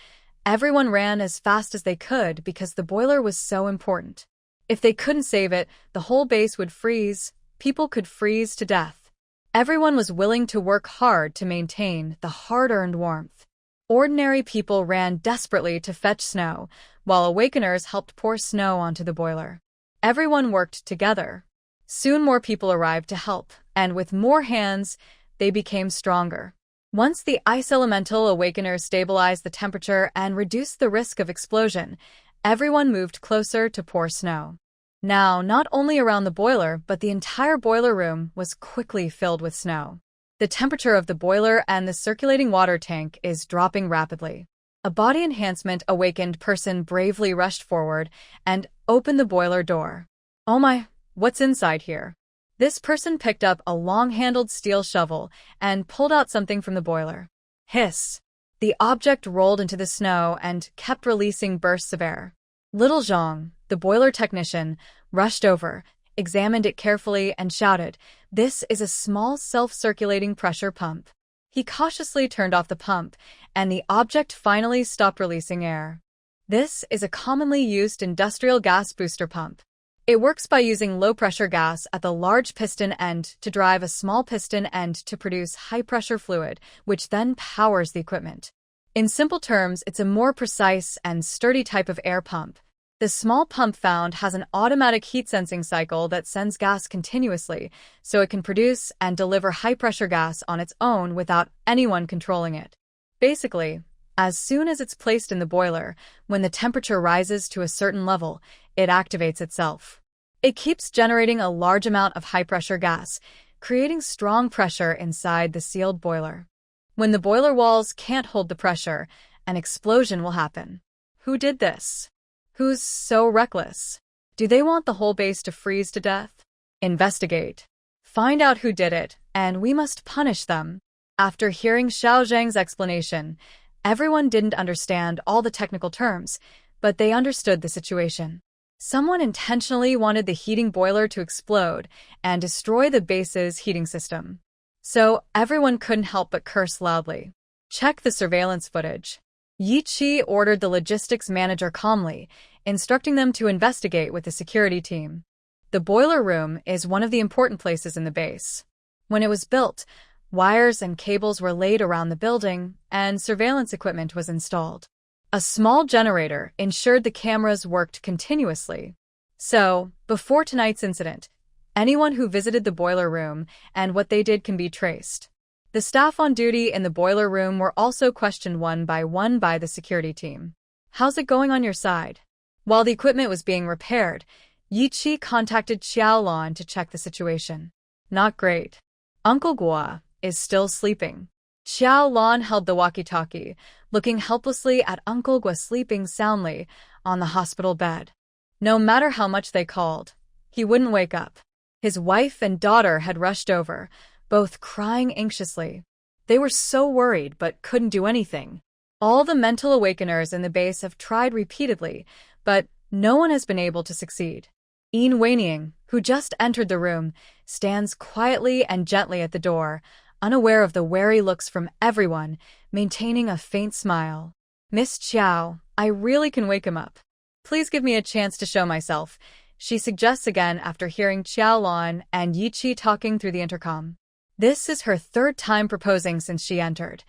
Everyone ran as fast as they could because the boiler was so important. If they couldn't save it, the whole base would freeze. People could freeze to death. Everyone was willing to work hard to maintain the hard-earned warmth. Ordinary people ran desperately to fetch snow, while awakeners helped pour snow onto the boiler. Everyone worked together. Soon more people arrived to help, and with more hands, they became stronger. Once the ice elemental awakeners stabilized the temperature and reduced the risk of explosion, everyone moved closer to pour snow. Now, not only around the boiler, but the entire boiler room was quickly filled with snow. The temperature of the boiler and the circulating water tank is dropping rapidly. A body enhancement awakened person bravely rushed forward and opened the boiler door. Oh my, what's inside here? This person picked up a long-handled steel shovel and pulled out something from the boiler. Hiss! The object rolled into the snow and kept releasing bursts of air. Little Zhang, the boiler technician, rushed over, examined it carefully, and shouted, "This is a small self-circulating pressure pump." He cautiously turned off the pump, and the object finally stopped releasing air. This is a commonly used industrial gas booster pump. It works by using low-pressure gas at the large piston end to drive a small piston end to produce high-pressure fluid, which then powers the equipment. In simple terms, it's a more precise and sturdy type of air pump. The small pump found has an automatic heat-sensing cycle that sends gas continuously, so it can produce and deliver high-pressure gas on its own without anyone controlling it. Basically, as soon as it's placed in the boiler, when the temperature rises to a certain level, it activates itself. It keeps generating a large amount of high-pressure gas, creating strong pressure inside the sealed boiler. When the boiler walls can't hold the pressure, an explosion will happen. Who did this? Who's so reckless? Do they want the whole base to freeze to death? Investigate. Find out who did it, and we must punish them. After hearing Xiao Zhang's explanation, everyone didn't understand all the technical terms, but they understood the situation. Someone intentionally wanted the heating boiler to explode and destroy the base's heating system. So everyone couldn't help but curse loudly. Check the surveillance footage. Yi Qi ordered the logistics manager calmly, instructing them to investigate with the security team. The boiler room is one of the important places in the base. When it was built, wires and cables were laid around the building, and surveillance equipment was installed. A small generator ensured the cameras worked continuously. So, before tonight's incident, anyone who visited the boiler room and what they did can be traced. The staff on duty in the boiler room were also questioned one by the security team. How's it going on your side? While the equipment was being repaired, Yi Qi contacted Xiaolan to check the situation. Not great. Uncle Gua is still sleeping. Xiaolan held the walkie-talkie, looking helplessly at Uncle Gua sleeping soundly on the hospital bed. No matter how much they called, he wouldn't wake up. His wife and daughter had rushed over, both crying anxiously. They were so worried but couldn't do anything. All the mental awakeners in the base have tried repeatedly, but no one has been able to succeed. Yin Weining, who just entered the room, stands quietly and gently at the door, unaware of the wary looks from everyone, maintaining a faint smile. Miss Qiao, I really can wake him up. Please give me a chance to show myself, she suggests again after hearing Xiaolan and Yi Qi talking through the intercom. This is her third time proposing since she entered.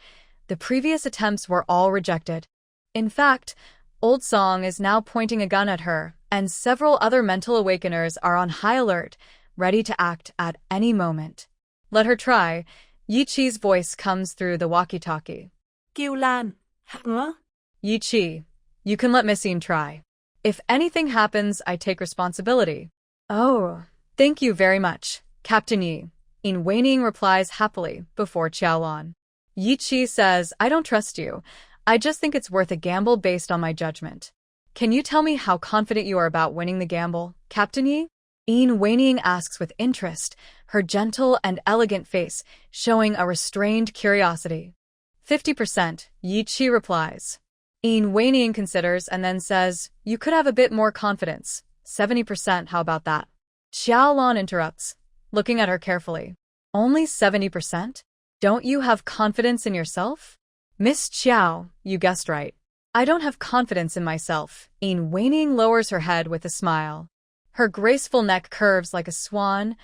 The previous attempts were all rejected. In fact, Old Song is now pointing a gun at her, and several other mental awakeners are on high alert, ready to act at any moment. Let her try. Yi Qi's voice comes through the walkie-talkie. Xiaolan, huh? Yi Qi, you can let Miss Yin try. If anything happens, I take responsibility. Oh, thank you very much, Captain Yi. Yin Weining replies happily before Xiaolan. Yi Qi says, I don't trust you. I just think it's worth a gamble based on my judgment. Can you tell me how confident you are about winning the gamble, Captain Yi? Yin Weining asks with interest, her gentle and elegant face showing a restrained curiosity. 50%, Yi Qi replies. Yin Weining considers and then says, you could have a bit more confidence. 70%, how about that? Xiaolan interrupts, looking at her carefully. Only 70%? Don't you have confidence in yourself? Miss Qiao, you guessed right. I don't have confidence in myself. Yin Weining lowers her head with a smile. Her graceful neck curves like a swan,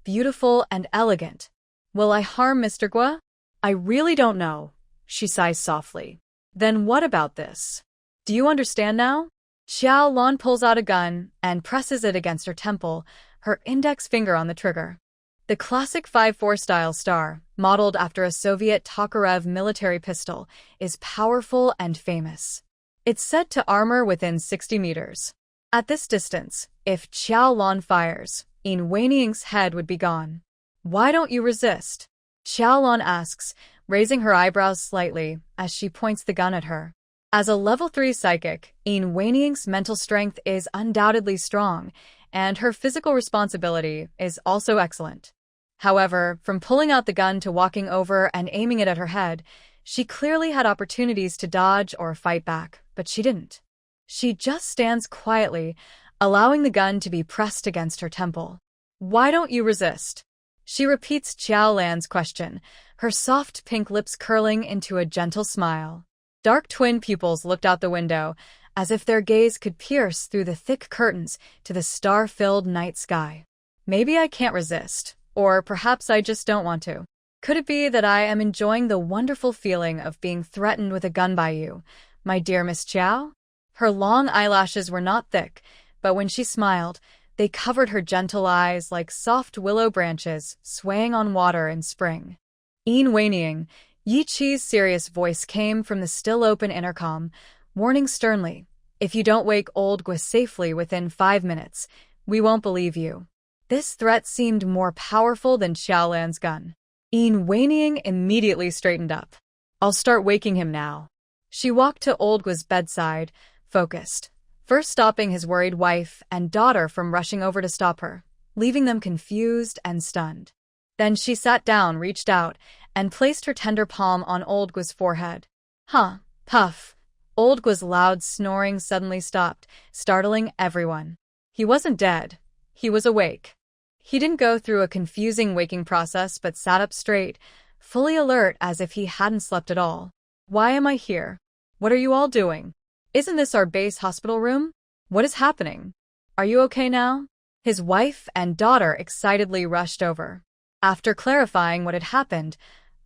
beautiful and elegant. Will I harm Mr. Gua? I really don't know, she sighs softly. Then what about this? Do you understand now? Xiaolan pulls out a gun and presses it against her temple, her index finger on the trigger. The classic 5.4 style star, modeled after a Soviet Tokarev military pistol, is powerful and famous. It's said to armor within 60 meters. At this distance, if Xiaolan fires, Yin Weining's head would be gone. Why don't you resist? Xiaolan asks, raising her eyebrows slightly as she points the gun at her. As a level 3 psychic, Yin Weining's mental strength is undoubtedly strong, and her physical responsibility is also excellent. However, from pulling out the gun to walking over and aiming it at her head, she clearly had opportunities to dodge or fight back, but she didn't. She just stands quietly, allowing the gun to be pressed against her temple. Why don't you resist? She repeats Xiaolan's question, her soft pink lips curling into a gentle smile. Dark twin pupils looked out the window, as if their gaze could pierce through the thick curtains to the star-filled night sky. Maybe I can't resist, or perhaps I just don't want to. Could it be that I am enjoying the wonderful feeling of being threatened with a gun by you, my dear Miss Qiao? Her long eyelashes were not thick, but when she smiled, they covered her gentle eyes like soft willow branches swaying on water in spring. Yin Weining, Yi Qi's serious voice came from the still-open intercom, warning sternly, if you don't wake Old Gua safely within 5 minutes, we won't believe you. This threat seemed more powerful than Xiaolan's gun. Yin Weining immediately straightened up. I'll start waking him now. She walked to Old Gua's bedside, focused, first stopping his worried wife and daughter from rushing over to stop her, leaving them confused and stunned. Then she sat down, reached out, and placed her tender palm on Old Gua's forehead. Huh, puff. Old Gua's loud snoring suddenly stopped, startling everyone. He wasn't dead. He was awake. He didn't go through a confusing waking process but sat up straight, fully alert as if he hadn't slept at all. Why am I here? What are you all doing? Isn't this our base hospital room? What is happening? Are you okay now? His wife and daughter excitedly rushed over. After clarifying what had happened,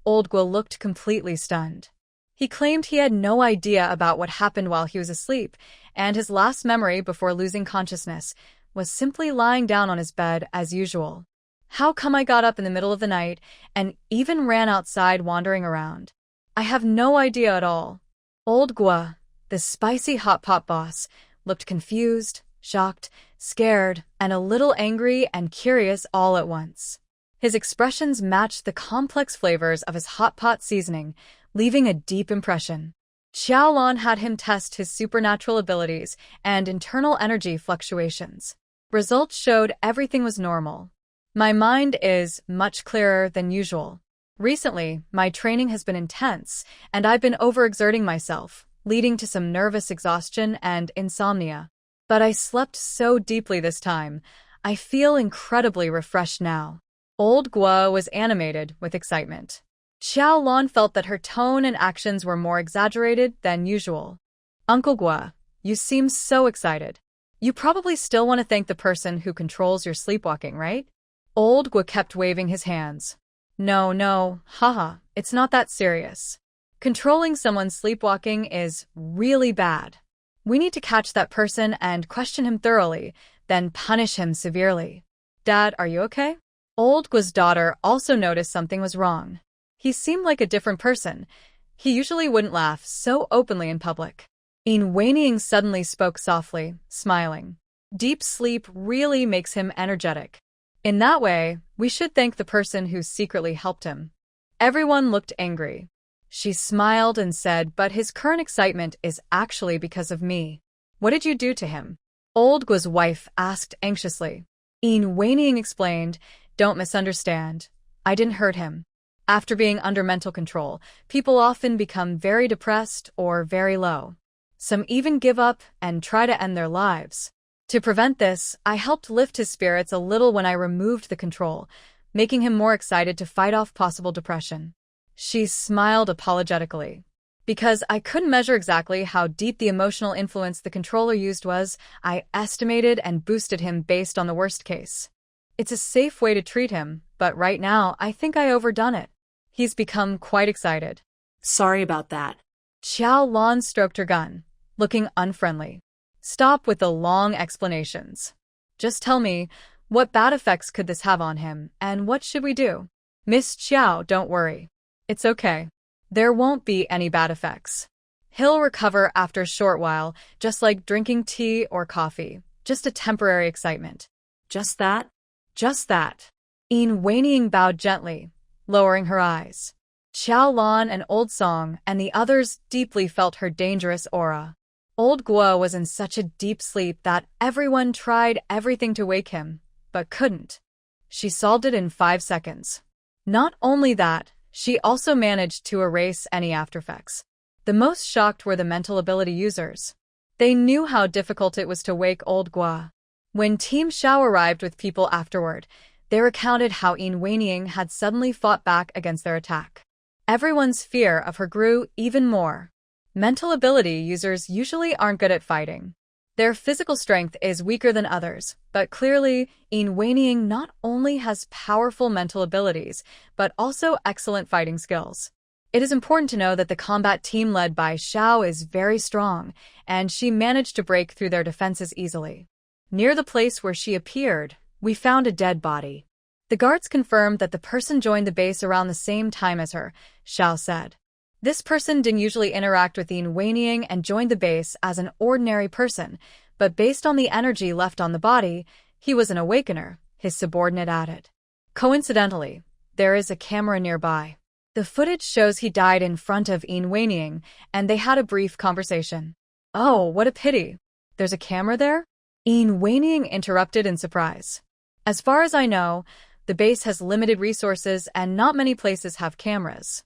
Old Gua looked completely stunned. He claimed he had no idea about what happened while he was asleep, and his last memory before losing consciousness was simply lying down on his bed as usual. How come I got up in the middle of the night and even ran outside wandering around? I have no idea at all. Old Gua, the spicy hot pot boss, looked confused, shocked, scared, and a little angry and curious all at once. His expressions matched the complex flavors of his hot pot seasoning, leaving a deep impression. Xiaolan had him test his supernatural abilities and internal energy fluctuations. Results showed everything was normal. My mind is much clearer than usual. Recently, my training has been intense, and I've been overexerting myself, leading to some nervous exhaustion and insomnia. But I slept so deeply this time. I feel incredibly refreshed now. Old Guo was animated with excitement. Xiaolan felt that her tone and actions were more exaggerated than usual. Uncle Guo, you seem so excited. You probably still want to thank the person who controls your sleepwalking, right? Old Guo kept waving his hands. No, haha, it's not that serious. Controlling someone's sleepwalking is really bad. We need to catch that person and question him thoroughly, then punish him severely. Dad, are you okay? Old Guo's daughter also noticed something was wrong. He seemed like a different person. He usually wouldn't laugh so openly in public. Waning suddenly spoke softly, smiling. Deep sleep really makes him energetic. In that way, we should thank the person who secretly helped him. Everyone looked angry. She smiled and said, but his current excitement is actually because of me. What did you do to him? Old Guo's wife asked anxiously. Waning explained, don't misunderstand. I didn't hurt him. After being under mental control, people often become very depressed or very low. Some even give up and try to end their lives. To prevent this, I helped lift his spirits a little when I removed the control, making him more excited to fight off possible depression. She smiled apologetically. Because I couldn't measure exactly how deep the emotional influence the controller used was, I estimated and boosted him based on the worst case. It's a safe way to treat him, but right now I think I overdone it. He's become quite excited. Sorry about that. Xiaolan stroked her gun, looking unfriendly. Stop with the long explanations. Just tell me, what bad effects could this have on him, and what should we do? Miss Xiao, don't worry. It's okay. There won't be any bad effects. He'll recover after a short while, just like drinking tea or coffee. Just a temporary excitement. Just that? Just that. Waning bowed gently, lowering her eyes. Xiaolan and Old Song and the others deeply felt her dangerous aura. Old Guo was in such a deep sleep that everyone tried everything to wake him, but couldn't. She solved it in 5 seconds. Not only that, she also managed to erase any aftereffects. The most shocked were the mental ability users. They knew how difficult it was to wake Old Guo. When Team Xiao arrived with people afterward, they recounted how Waning had suddenly fought back against their attack. Everyone's fear of her grew even more. Mental ability users usually aren't good at fighting. Their physical strength is weaker than others, but clearly, Waning not only has powerful mental abilities, but also excellent fighting skills. It is important to know that the combat team led by Xiao is very strong, and she managed to break through their defenses easily. Near the place where she appeared, we found a dead body. The guards confirmed that the person joined the base around the same time as her, Xiao said. This person didn't usually interact with Waning and joined the base as an ordinary person, but based on the energy left on the body, he was an awakener, his subordinate added. Coincidentally, there is a camera nearby. The footage shows he died in front of Waning, and they had a brief conversation. Oh, what a pity. There's a camera there? Waning interrupted in surprise. As far as I know, the base has limited resources and not many places have cameras.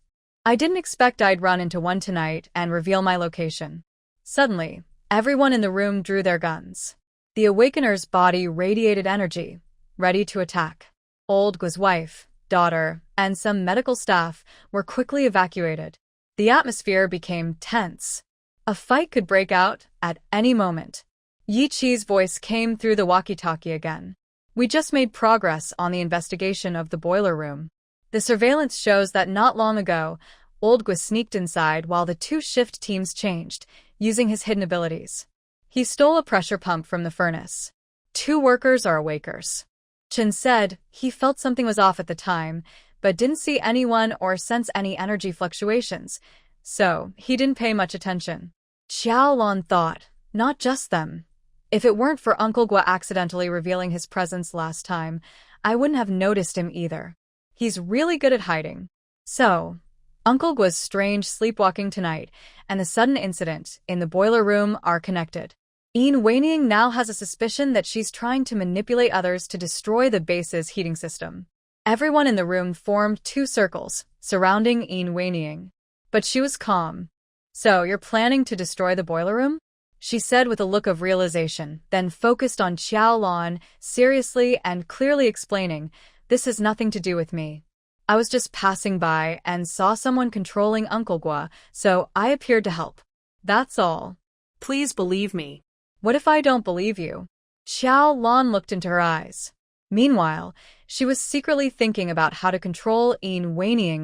I didn't expect I'd run into one tonight and reveal my location. Suddenly, everyone in the room drew their guns. The awakener's body radiated energy, ready to attack. Old Guo's wife, daughter, and some medical staff were quickly evacuated. The atmosphere became tense. A fight could break out at any moment. Yi Qi's voice came through the walkie-talkie again. We just made progress on the investigation of the boiler room. The surveillance shows that not long ago, Old Guo sneaked inside while the 2 shift teams changed, using his hidden abilities. He stole a pressure pump from the furnace. 2 workers are awakers. Chen said he felt something was off at the time, but didn't see anyone or sense any energy fluctuations, so he didn't pay much attention. Xiaolan thought, not just them. If it weren't for Uncle Guo accidentally revealing his presence last time, I wouldn't have noticed him either. He's really good at hiding. So, Uncle Guo's strange sleepwalking tonight and the sudden incident in the boiler room are connected. Waning now has a suspicion that she's trying to manipulate others to destroy the base's heating system. Everyone in the room formed 2 circles, surrounding Yin. But she was calm. "So, you're planning to destroy the boiler room?" she said with a look of realization, then focused on Xiaolan, seriously and clearly explaining, "This has nothing to do with me. I was just passing by and saw someone controlling Uncle Gua, so I appeared to help. That's all." Please believe me. "What if I don't believe you?" Xiaolan looked into her eyes. Meanwhile, she was secretly thinking about how to control Yin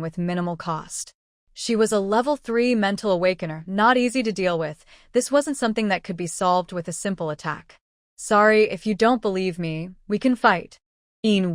with minimal cost. She was a level 3 mental awakener, not easy to deal with. This wasn't something that could be solved with a simple attack. "Sorry, if you don't believe me, we can fight." Yin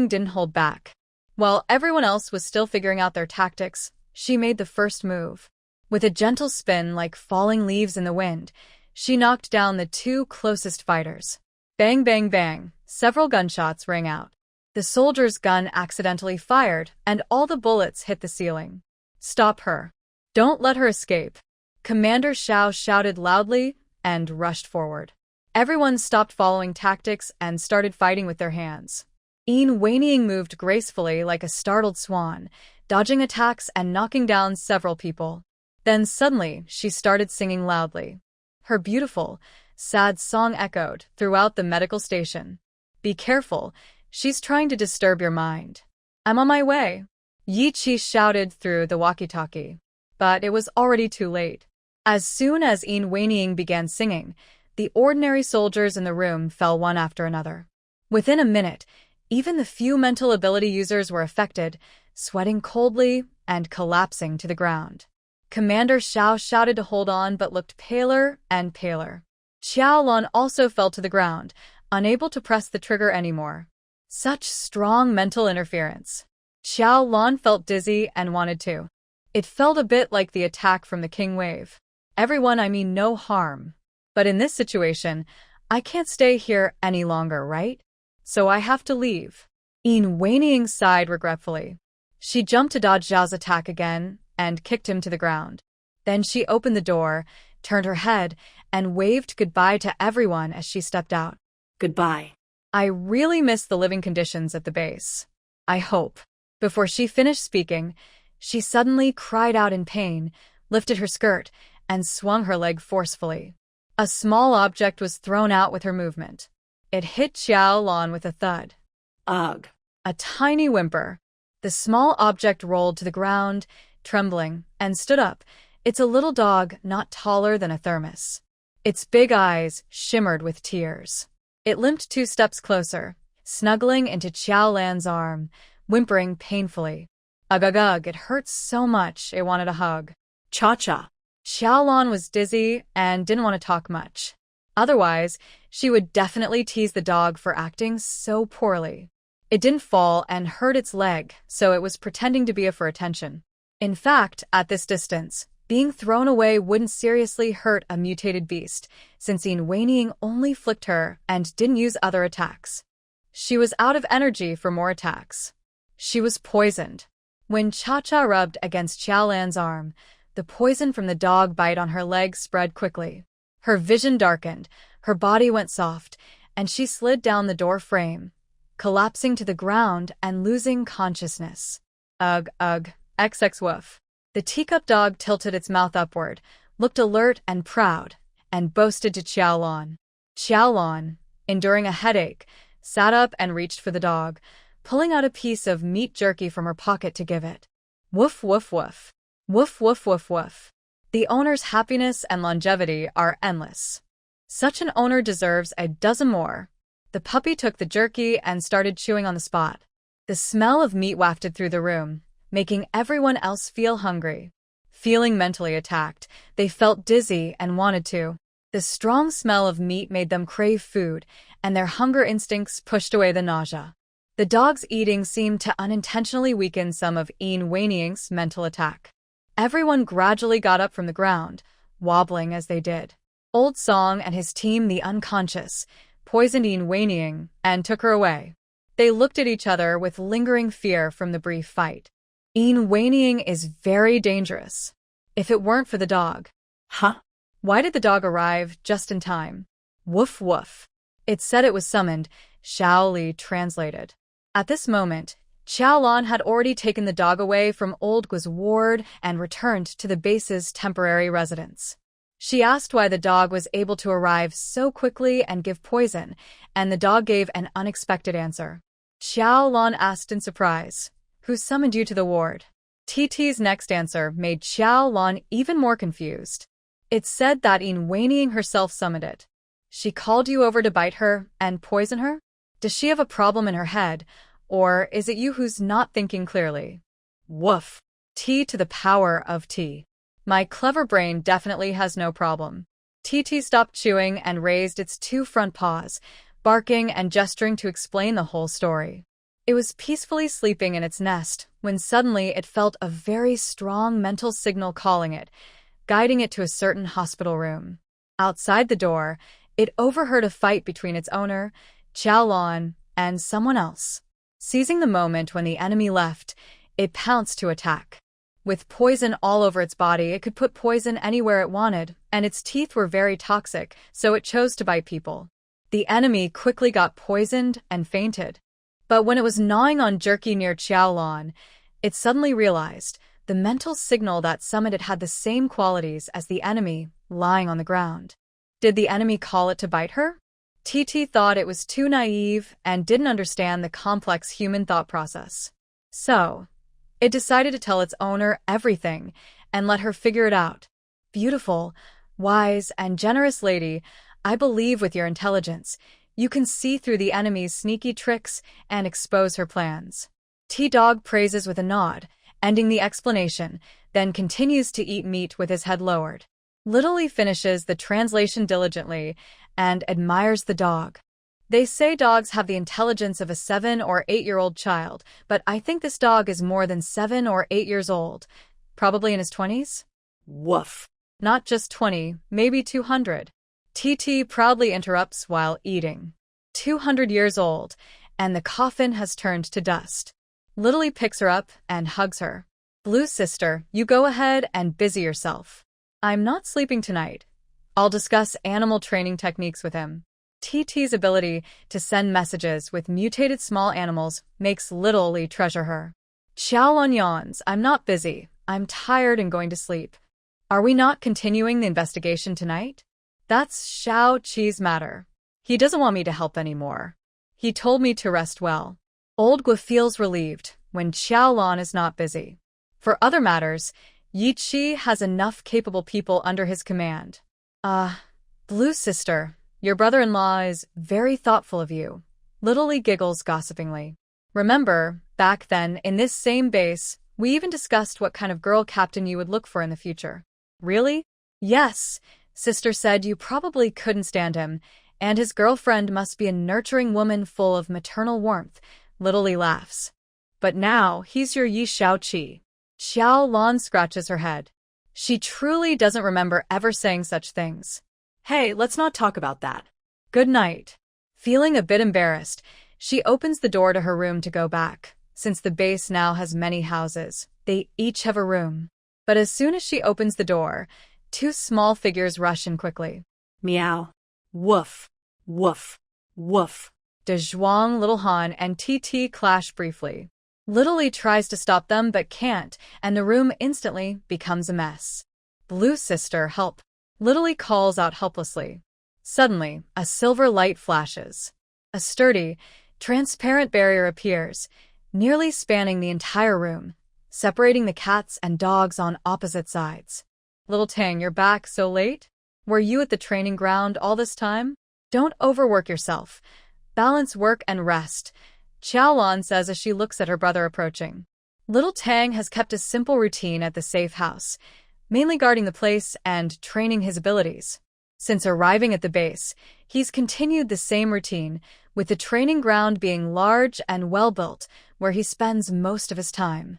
didn't hold back. While everyone else was still figuring out their tactics, she made the first move. With a gentle spin like falling leaves in the wind, she knocked down the two closest fighters. Bang, bang, bang, several gunshots rang out. The soldier's gun accidentally fired, and all the bullets hit the ceiling. "Stop her. Don't let her escape." Commander Xiao shouted loudly and rushed forward. Everyone stopped following tactics and started fighting with their hands. Yin moved gracefully like a startled swan, dodging attacks and knocking down several people. Then suddenly, she started singing loudly. Her beautiful, sad song echoed throughout the medical station. "Be careful, she's trying to disturb your mind." "I'm on my way," Yi Qi shouted through the walkie-talkie. But it was already too late. As soon as Yin began singing, the ordinary soldiers in the room fell one after another. Within a minute, even the few mental ability users were affected, sweating coldly and collapsing to the ground. Commander Xiao shouted to hold on but looked paler and paler. Xiaolan also fell to the ground, unable to press the trigger anymore. Such strong mental interference. Xiaolan felt dizzy and wanted to. It felt a bit like the attack from the King Wave. "Everyone, I mean no harm. But in this situation, I can't stay here any longer, right? So I have to leave." Yin sighed regretfully. She jumped to dodge Zhao's attack again and kicked him to the ground. Then she opened the door, turned her head, and waved goodbye to everyone as she stepped out. Goodbye. "I really miss the living conditions at the base. I hope." Before she finished speaking, she suddenly cried out in pain, lifted her skirt, and swung her leg forcefully. A small object was thrown out with her movement. It hit Xiaolan with a thud. Ugh. A tiny whimper. The small object rolled to the ground, trembling, and stood up. It's a little dog not taller than a thermos. Its big eyes shimmered with tears. It limped 2 steps closer, snuggling into Xiaolan's arm, whimpering painfully. Ugh, ugh, ugh, it hurt so much it wanted a hug. Cha-cha. Xiaolan was dizzy and didn't want to talk much. Otherwise, she would definitely tease the dog for acting so poorly. It didn't fall and hurt its leg, so it was pretending to be for attention. In fact, at this distance, being thrown away wouldn't seriously hurt a mutated beast, since Yin only flicked her and didn't use other attacks. She was out of energy for more attacks. She was poisoned. When Cha-Cha rubbed against Xiaolan's arm, the poison from the dog bite on her leg spread quickly. Her vision darkened, her body went soft, and she slid down the door frame, collapsing to the ground and losing consciousness. Ugh, ugh, XX woof. The teacup dog tilted its mouth upward, looked alert and proud, and boasted to Xiaolan. Xiaolan, enduring a headache, sat up and reached for the dog, pulling out a piece of meat jerky from her pocket to give it. Woof, woof, woof. Woof, woof, woof, woof. The owner's happiness and longevity are endless. Such an owner deserves a dozen more. The puppy took the jerky and started chewing on the spot. The smell of meat wafted through the room, making everyone else feel hungry. Feeling mentally attacked, they felt dizzy and wanted to. The strong smell of meat made them crave food, and their hunger instincts pushed away the nausea. The dog's eating seemed to unintentionally weaken some of Yin mental attack. Everyone gradually got up from the ground, wobbling as they did. Old Song and his team, the unconscious, poisoned Yin and took her away. They looked at each other with lingering fear from the brief fight. Yin is very dangerous. If it weren't for the dog. Huh? Why did the dog arrive just in time? Woof woof. It said it was summoned, Xiao Li translated. At this moment, Xiaolan had already taken the dog away from Old Gua's ward and returned to the base's temporary residence. She asked why the dog was able to arrive so quickly and give poison, and the dog gave an unexpected answer. Xiaolan asked in surprise, "Who summoned you to the ward?" TT's next answer made Xiaolan even more confused. It said that Yin herself summoned it. She called you over to bite her and poison her? Does she have a problem in her head, or is it you who's not thinking clearly? Woof. T to the power of T. My clever brain definitely has no problem. TT stopped chewing and raised its two front paws, barking and gesturing to explain the whole story. It was peacefully sleeping in its nest when suddenly it felt a very strong mental signal calling it, guiding it to a certain hospital room. Outside the door, it overheard a fight between its owner, Xiaolan, and someone else. Seizing the moment when the enemy left, it pounced to attack. With poison all over its body, it could put poison anywhere it wanted, and its teeth were very toxic, so it chose to bite people. The enemy quickly got poisoned and fainted. But when it was gnawing on jerky near Xiaolan, it suddenly realized the mental signal that summoned it had the same qualities as the enemy lying on the ground. Did the enemy call it to bite her? TT thought it was too naive and didn't understand the complex human thought process. So, it decided to tell its owner everything and let her figure it out. Beautiful, wise, and generous lady, I believe with your intelligence, you can see through the enemy's sneaky tricks and expose her plans. T-Dog praises with a nod, ending the explanation, then continues to eat meat with his head lowered. Little finishes the translation diligently and admires the dog. They say dogs have the intelligence of a 7 or 8-year-old child, but I think this dog is more than 7 or 8 years old. Probably in his 20s? Woof. Not just 20, maybe 200. TT proudly interrupts while eating. 200 years old, and the coffin has turned to dust. Little picks her up and hugs her. Blue sister, you go ahead and busy yourself. I'm not sleeping tonight. I'll discuss animal training techniques with him. TT's ability to send messages with mutated small animals makes Little treasure her. Xiaolan yawns, I'm not busy. I'm tired and going to sleep. Are we not continuing the investigation tonight? That's Xiao Qi's matter. He doesn't want me to help anymore. He told me to rest well. Old Gua feels relieved when Xiaolan is not busy. For other matters, Yi Qi has enough capable people under his command. Blue sister, your brother-in-law is very thoughtful of you. Little giggles gossipingly. Remember, back then, in this same base, we even discussed what kind of girl captain you would look for in the future. Really? Yes. Sister said you probably couldn't stand him, and his girlfriend must be a nurturing woman full of maternal warmth. Little laughs. But now, he's your Yi Xiaoqi. Xiaolan scratches her head. She truly doesn't remember ever saying such things. Hey, let's not talk about that. Good night. Feeling a bit embarrassed, she opens the door to her room to go back. Since the base now has many houses, they each have a room. But as soon as she opens the door, two small figures rush in quickly. Meow. Woof. Woof. Woof. De Zhuang, Little Han, and TT clash briefly. Little tries to stop them but can't, and the room instantly becomes a mess. Blue sister, help. Little calls out helplessly. Suddenly, a silver light flashes. A sturdy, transparent barrier appears, nearly spanning the entire room, separating the cats and dogs on opposite sides. Little Tang, you're back so late? Were you at the training ground all this time? Don't overwork yourself. Balance work and rest, Xiaolan says as she looks at her brother approaching. Little Tang has kept a simple routine at the safe house, mainly guarding the place and training his abilities. Since arriving at the base, he's continued the same routine, with the training ground being large and well-built, where he spends most of his time.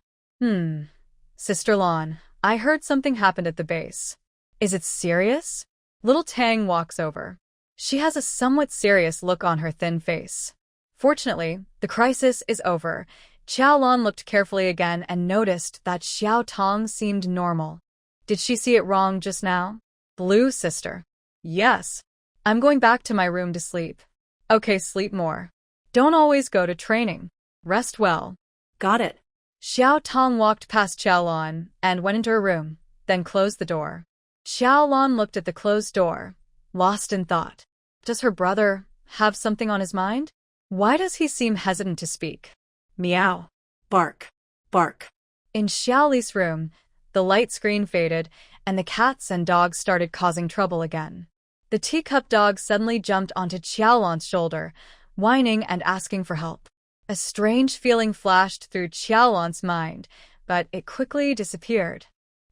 Sister Lan, I heard something happened at the base. Is it serious? Little Tang walks over. She has a somewhat serious look on her thin face. Fortunately, the crisis is over. Xiaolan looked carefully again and noticed that Xiao Tong seemed normal. Did she see it wrong just now? Blue sister. Yes. I'm going back to my room to sleep. Okay, sleep more. Don't always go to training. Rest well. Got it. Xiao Tong walked past Xiaolan and went into her room, then closed the door. Xiaolan looked at the closed door, lost in thought. Does her brother have something on his mind? Why does he seem hesitant to speak? Meow. Bark. Bark. In Xiaoli's room, the light screen faded, and the cats and dogs started causing trouble again. The teacup dog suddenly jumped onto Xiaolan's shoulder, whining and asking for help. A strange feeling flashed through Xiaolan's mind, but it quickly disappeared.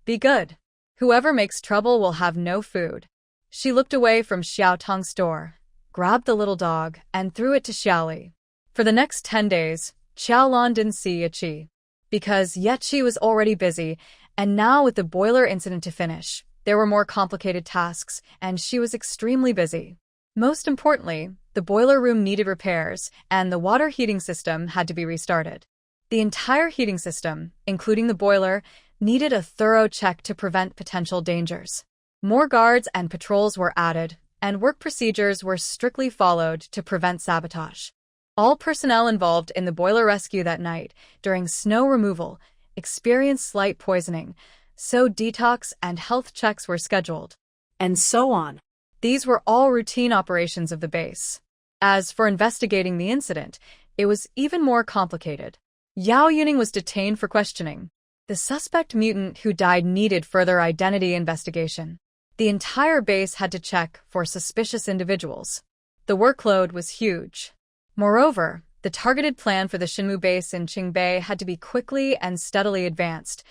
Be good. Whoever makes trouble will have no food. She looked away from Xiao Tong's door, grabbed the little dog, and threw it to Xiaoli. For the next 10 days, Xiaolan didn't see Yachi, because Yachi was already busy, and now with the boiler incident to finish, there were more complicated tasks, and she was extremely busy. Most importantly, the boiler room needed repairs, and the water heating system had to be restarted. The entire heating system, including the boiler, needed a thorough check to prevent potential dangers. More guards and patrols were added, and work procedures were strictly followed to prevent sabotage. All personnel involved in the boiler rescue that night, during snow removal, experienced slight poisoning, so detox and health checks were scheduled. And so on. These were all routine operations of the base. As for investigating the incident, it was even more complicated. Yao Yuning was detained for questioning. The suspect mutant who died needed further identity investigation. The entire base had to check for suspicious individuals. The workload was huge. Moreover, the targeted plan for the Shinmu base in Qingbei had to be quickly and steadily advanced,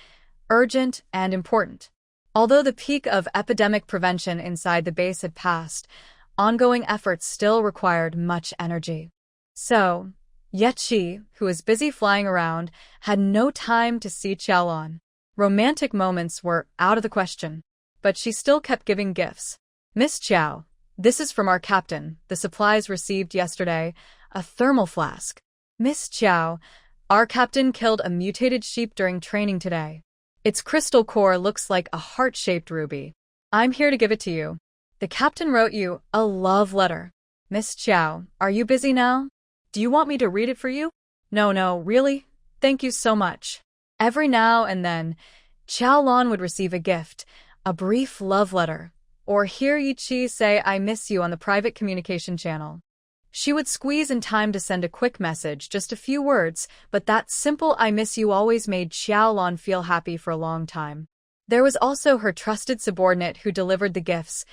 urgent and important. Although the peak of epidemic prevention inside the base had passed, ongoing efforts still required much energy. So, Yachi, who was busy flying around, had no time to see Xiaolan. Romantic moments were out of the question, but she still kept giving gifts. Miss Qiao, this is from our captain, the supplies received yesterday, a thermal flask. Miss Qiao, our captain killed a mutated sheep during training today. Its crystal core looks like a heart-shaped ruby. I'm here to give it to you. The captain wrote you a love letter. Miss Qiao, are you busy now? Do you want me to read it for you? No, really? Thank you so much. Every now and then, Xiaolan would receive a gift, a brief love letter, or hear Yiqi say I miss you on the private communication channel. She would squeeze in time to send a quick message, just a few words, but that simple I miss you always made Xiaolan feel happy for a long time. There was also her trusted subordinate who delivered the gifts,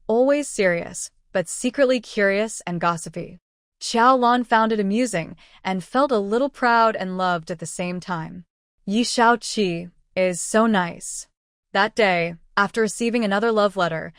always serious, but secretly curious and gossipy. Xiaolan found it amusing and felt a little proud and loved at the same time. Yi Xiaoqi is so nice. That day, after receiving another love letter,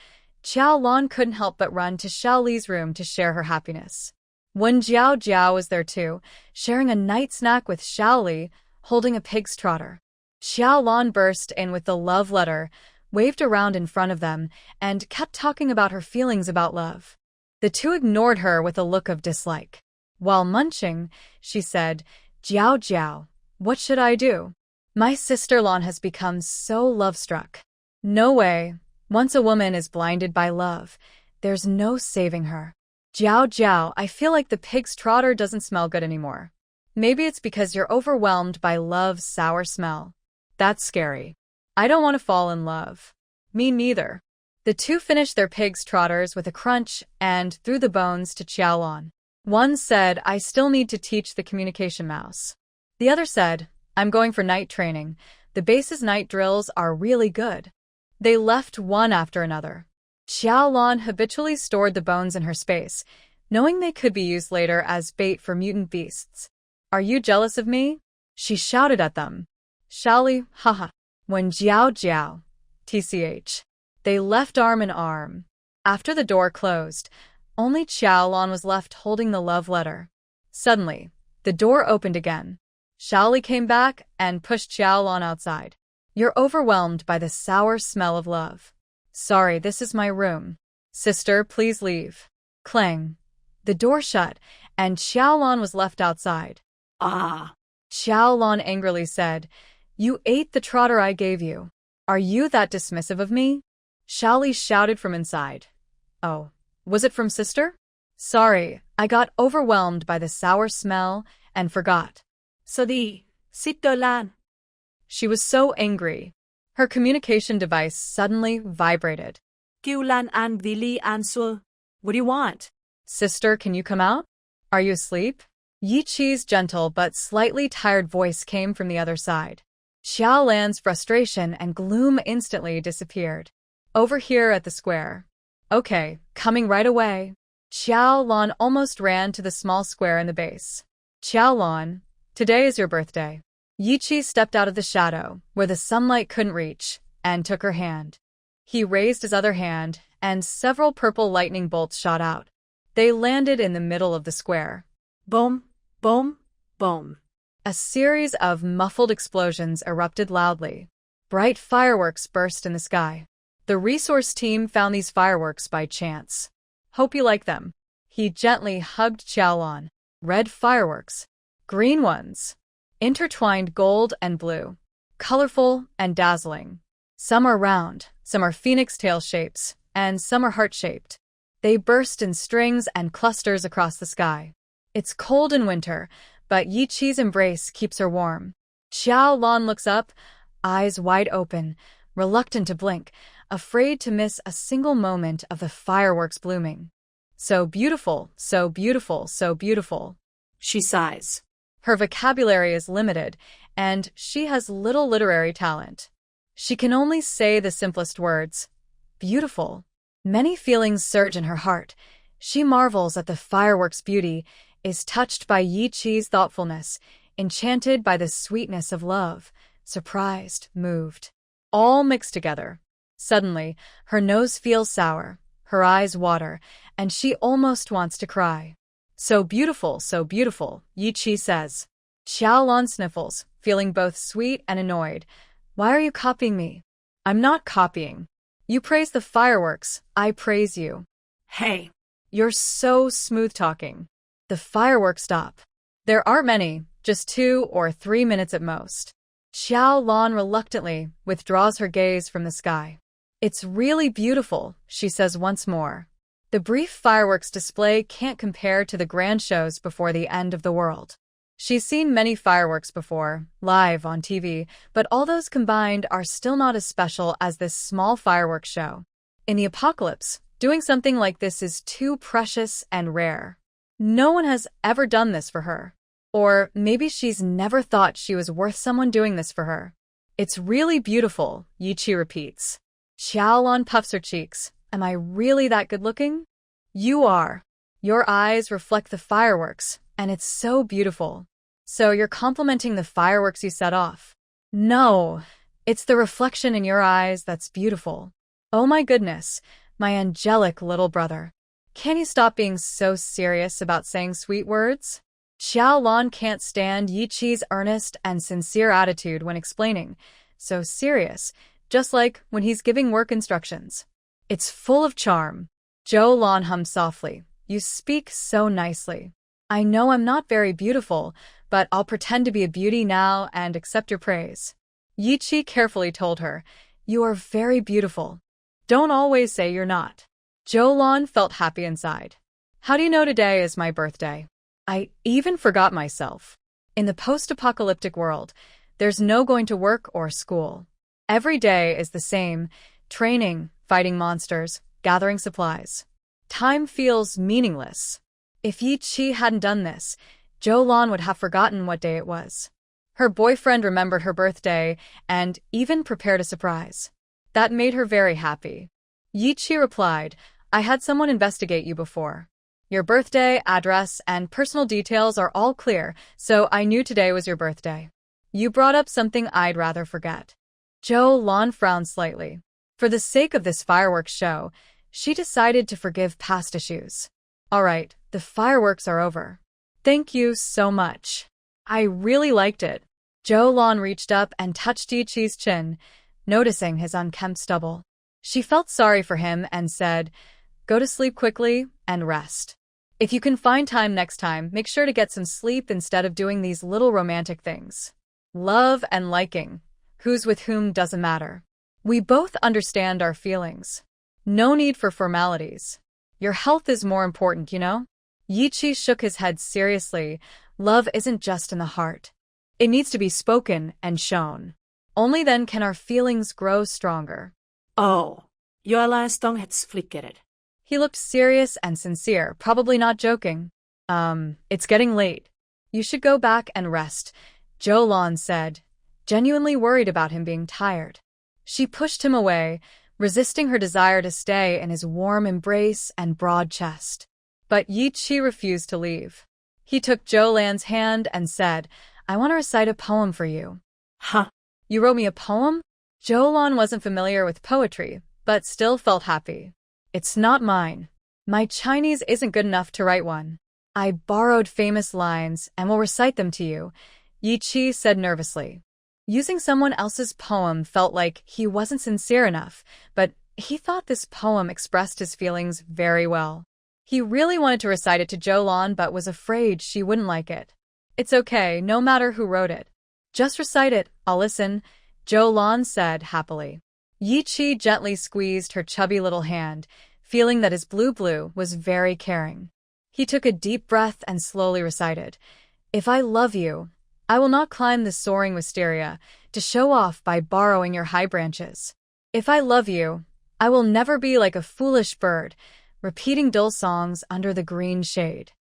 Xiaolan couldn't help but run to Xiaoli's room to share her happiness. Wen Jiao was there too, sharing a night snack with Xiaoli, holding a pig's trotter. Xiaolan burst in with the love letter, waved around in front of them, and kept talking about her feelings about love. The two ignored her with a look of dislike. While munching, she said, Jiao, what should I do? My sister Lan has become so love-struck. No way. Once a woman is blinded by love, there's no saving her. Jiao, I feel like the pig's trotter doesn't smell good anymore. Maybe it's because you're overwhelmed by love's sour smell. That's scary. I don't want to fall in love. Me neither. The two finished their pig's trotters with a crunch and threw the bones to Xiaolan. One said, I still need to teach the communication mouse. The other said, I'm going for night training. The base's night drills are really good. They left one after another. Xiaolan habitually stored the bones in her space, knowing they could be used later as bait for mutant beasts. Are you jealous of me? She shouted at them. Xiaoli, haha. When Jiao, tch. They left arm in arm. After the door closed, only Xiaolan was left holding the love letter. Suddenly, the door opened again. Xiaoli came back and pushed Xiaolan outside. You're overwhelmed by the sour smell of love. Sorry, this is my room. Sister, please leave. Clang. The door shut, and Xiaolan was left outside. Ah. Xiaolan angrily said, You ate the trotter I gave you. Are you that dismissive of me? Xiaoli shouted from inside. Oh, was it from sister? Sorry, I got overwhelmed by the sour smell and forgot. So the Xiaolan. She was so angry. Her communication device suddenly vibrated. Xiaolan and Vili answer. What do you want? Sister, can you come out? Are you asleep? Yi Qi's gentle but slightly tired voice came from the other side. Xiaolan's frustration and gloom instantly disappeared. Over here at the square. Okay, coming right away. Xiaolan almost ran to the small square in the base. Xiaolan, today is your birthday. Yi Qi stepped out of the shadow, where the sunlight couldn't reach, and took her hand. He raised his other hand, and several purple lightning bolts shot out. They landed in the middle of the square. Boom, boom, boom. A series of muffled explosions erupted loudly. Bright fireworks burst in the sky. The resource team found these fireworks by chance. Hope you like them. He gently hugged Xiaolan. Red fireworks. Green ones. Intertwined gold and blue. Colorful and dazzling. Some are round, some are phoenix tail shapes, and some are heart-shaped. They burst in strings and clusters across the sky. It's cold in winter, but Yi Qi's embrace keeps her warm. Xiaolan looks up, eyes wide open, reluctant to blink, afraid to miss a single moment of the fireworks blooming. So beautiful, so beautiful, so beautiful. She sighs. Her vocabulary is limited, and she has little literary talent. She can only say the simplest words. Beautiful. Many feelings surge in her heart. She marvels at the fireworks' beauty, is touched by Yi Qi's thoughtfulness, enchanted by the sweetness of love, surprised, moved. All mixed together. Suddenly, her nose feels sour, her eyes water, and she almost wants to cry. So beautiful, Yi Qi says. Xiaolan sniffles, feeling both sweet and annoyed. Why are you copying me? I'm not copying. You praise the fireworks, I praise you. Hey. You're so smooth-talking. The fireworks stop. There aren't many, just 2 or 3 minutes at most. Xiaolan reluctantly withdraws her gaze from the sky. It's really beautiful, she says once more. The brief fireworks display can't compare to the grand shows before the end of the world. She's seen many fireworks before, live on TV, but all those combined are still not as special as this small fireworks show. In the apocalypse, doing something like this is too precious and rare. No one has ever done this for her. Or maybe she's never thought she was worth someone doing this for her. It's really beautiful, Yi Qi repeats. Xiaolan puffs her cheeks. Am I really that good-looking? You are. Your eyes reflect the fireworks, and it's so beautiful. So you're complimenting the fireworks you set off. No, it's the reflection in your eyes that's beautiful. Oh my goodness, my angelic little brother. Can you stop being so serious about saying sweet words? Xiaolan can't stand Yi Qi's earnest and sincere attitude when explaining. So serious, just like when he's giving work instructions. It's full of charm. Xiaolan hummed softly. You speak so nicely. I know I'm not very beautiful, but I'll pretend to be a beauty now and accept your praise. Yi Qi carefully told her, You are very beautiful. Don't always say you're not. Xiaolan felt happy inside. How do you know today is my birthday? I even forgot myself. In the post-apocalyptic world, there's no going to work or school. Every day is the same, training, fighting monsters, gathering supplies. Time feels meaningless. If Yi Qi hadn't done this, Xiaolan would have forgotten what day it was. Her boyfriend remembered her birthday and even prepared a surprise. That made her very happy. Yi Qi replied, I had someone investigate you before. Your birthday, address, and personal details are all clear, so I knew today was your birthday. You brought up something I'd rather forget. Xiaolan frowned slightly. For the sake of this fireworks show, she decided to forgive past issues. All right, the fireworks are over. Thank you so much. I really liked it. Xiaolan reached up and touched Yi Qi's chin, noticing his unkempt stubble. She felt sorry for him and said, Go to sleep quickly and rest. If you can find time next time, make sure to get some sleep instead of doing these little romantic things. Love and liking. Who's with whom doesn't matter. We both understand our feelings. No need for formalities. Your health is more important, you know? Yi Qi shook his head seriously. Love isn't just in the heart. It needs to be spoken and shown. Only then can our feelings grow stronger. Oh, Xiaolan's tongue had flickered. He looked serious and sincere, probably not joking. It's getting late. You should go back and rest, Xiaolan said, genuinely worried about him being tired. She pushed him away, resisting her desire to stay in his warm embrace and broad chest. But Yi Qi refused to leave. He took Xiaolan's hand and said, I want to recite a poem for you. Huh? You wrote me a poem? Xiaolan wasn't familiar with poetry, but still felt happy. It's not mine. My Chinese isn't good enough to write one. I borrowed famous lines and will recite them to you, Yi Qi said nervously. Using someone else's poem felt like he wasn't sincere enough, but he thought this poem expressed his feelings very well. He really wanted to recite it to Xiaolan but was afraid she wouldn't like it. It's okay, no matter who wrote it. Just recite it, I'll listen, Xiaolan said happily. Yi Qi gently squeezed her chubby little hand, feeling that his blue was very caring. He took a deep breath and slowly recited, If I love you, I will not climb the soaring wisteria to show off by borrowing your high branches. If I love you, I will never be like a foolish bird, repeating dull songs under the green shade.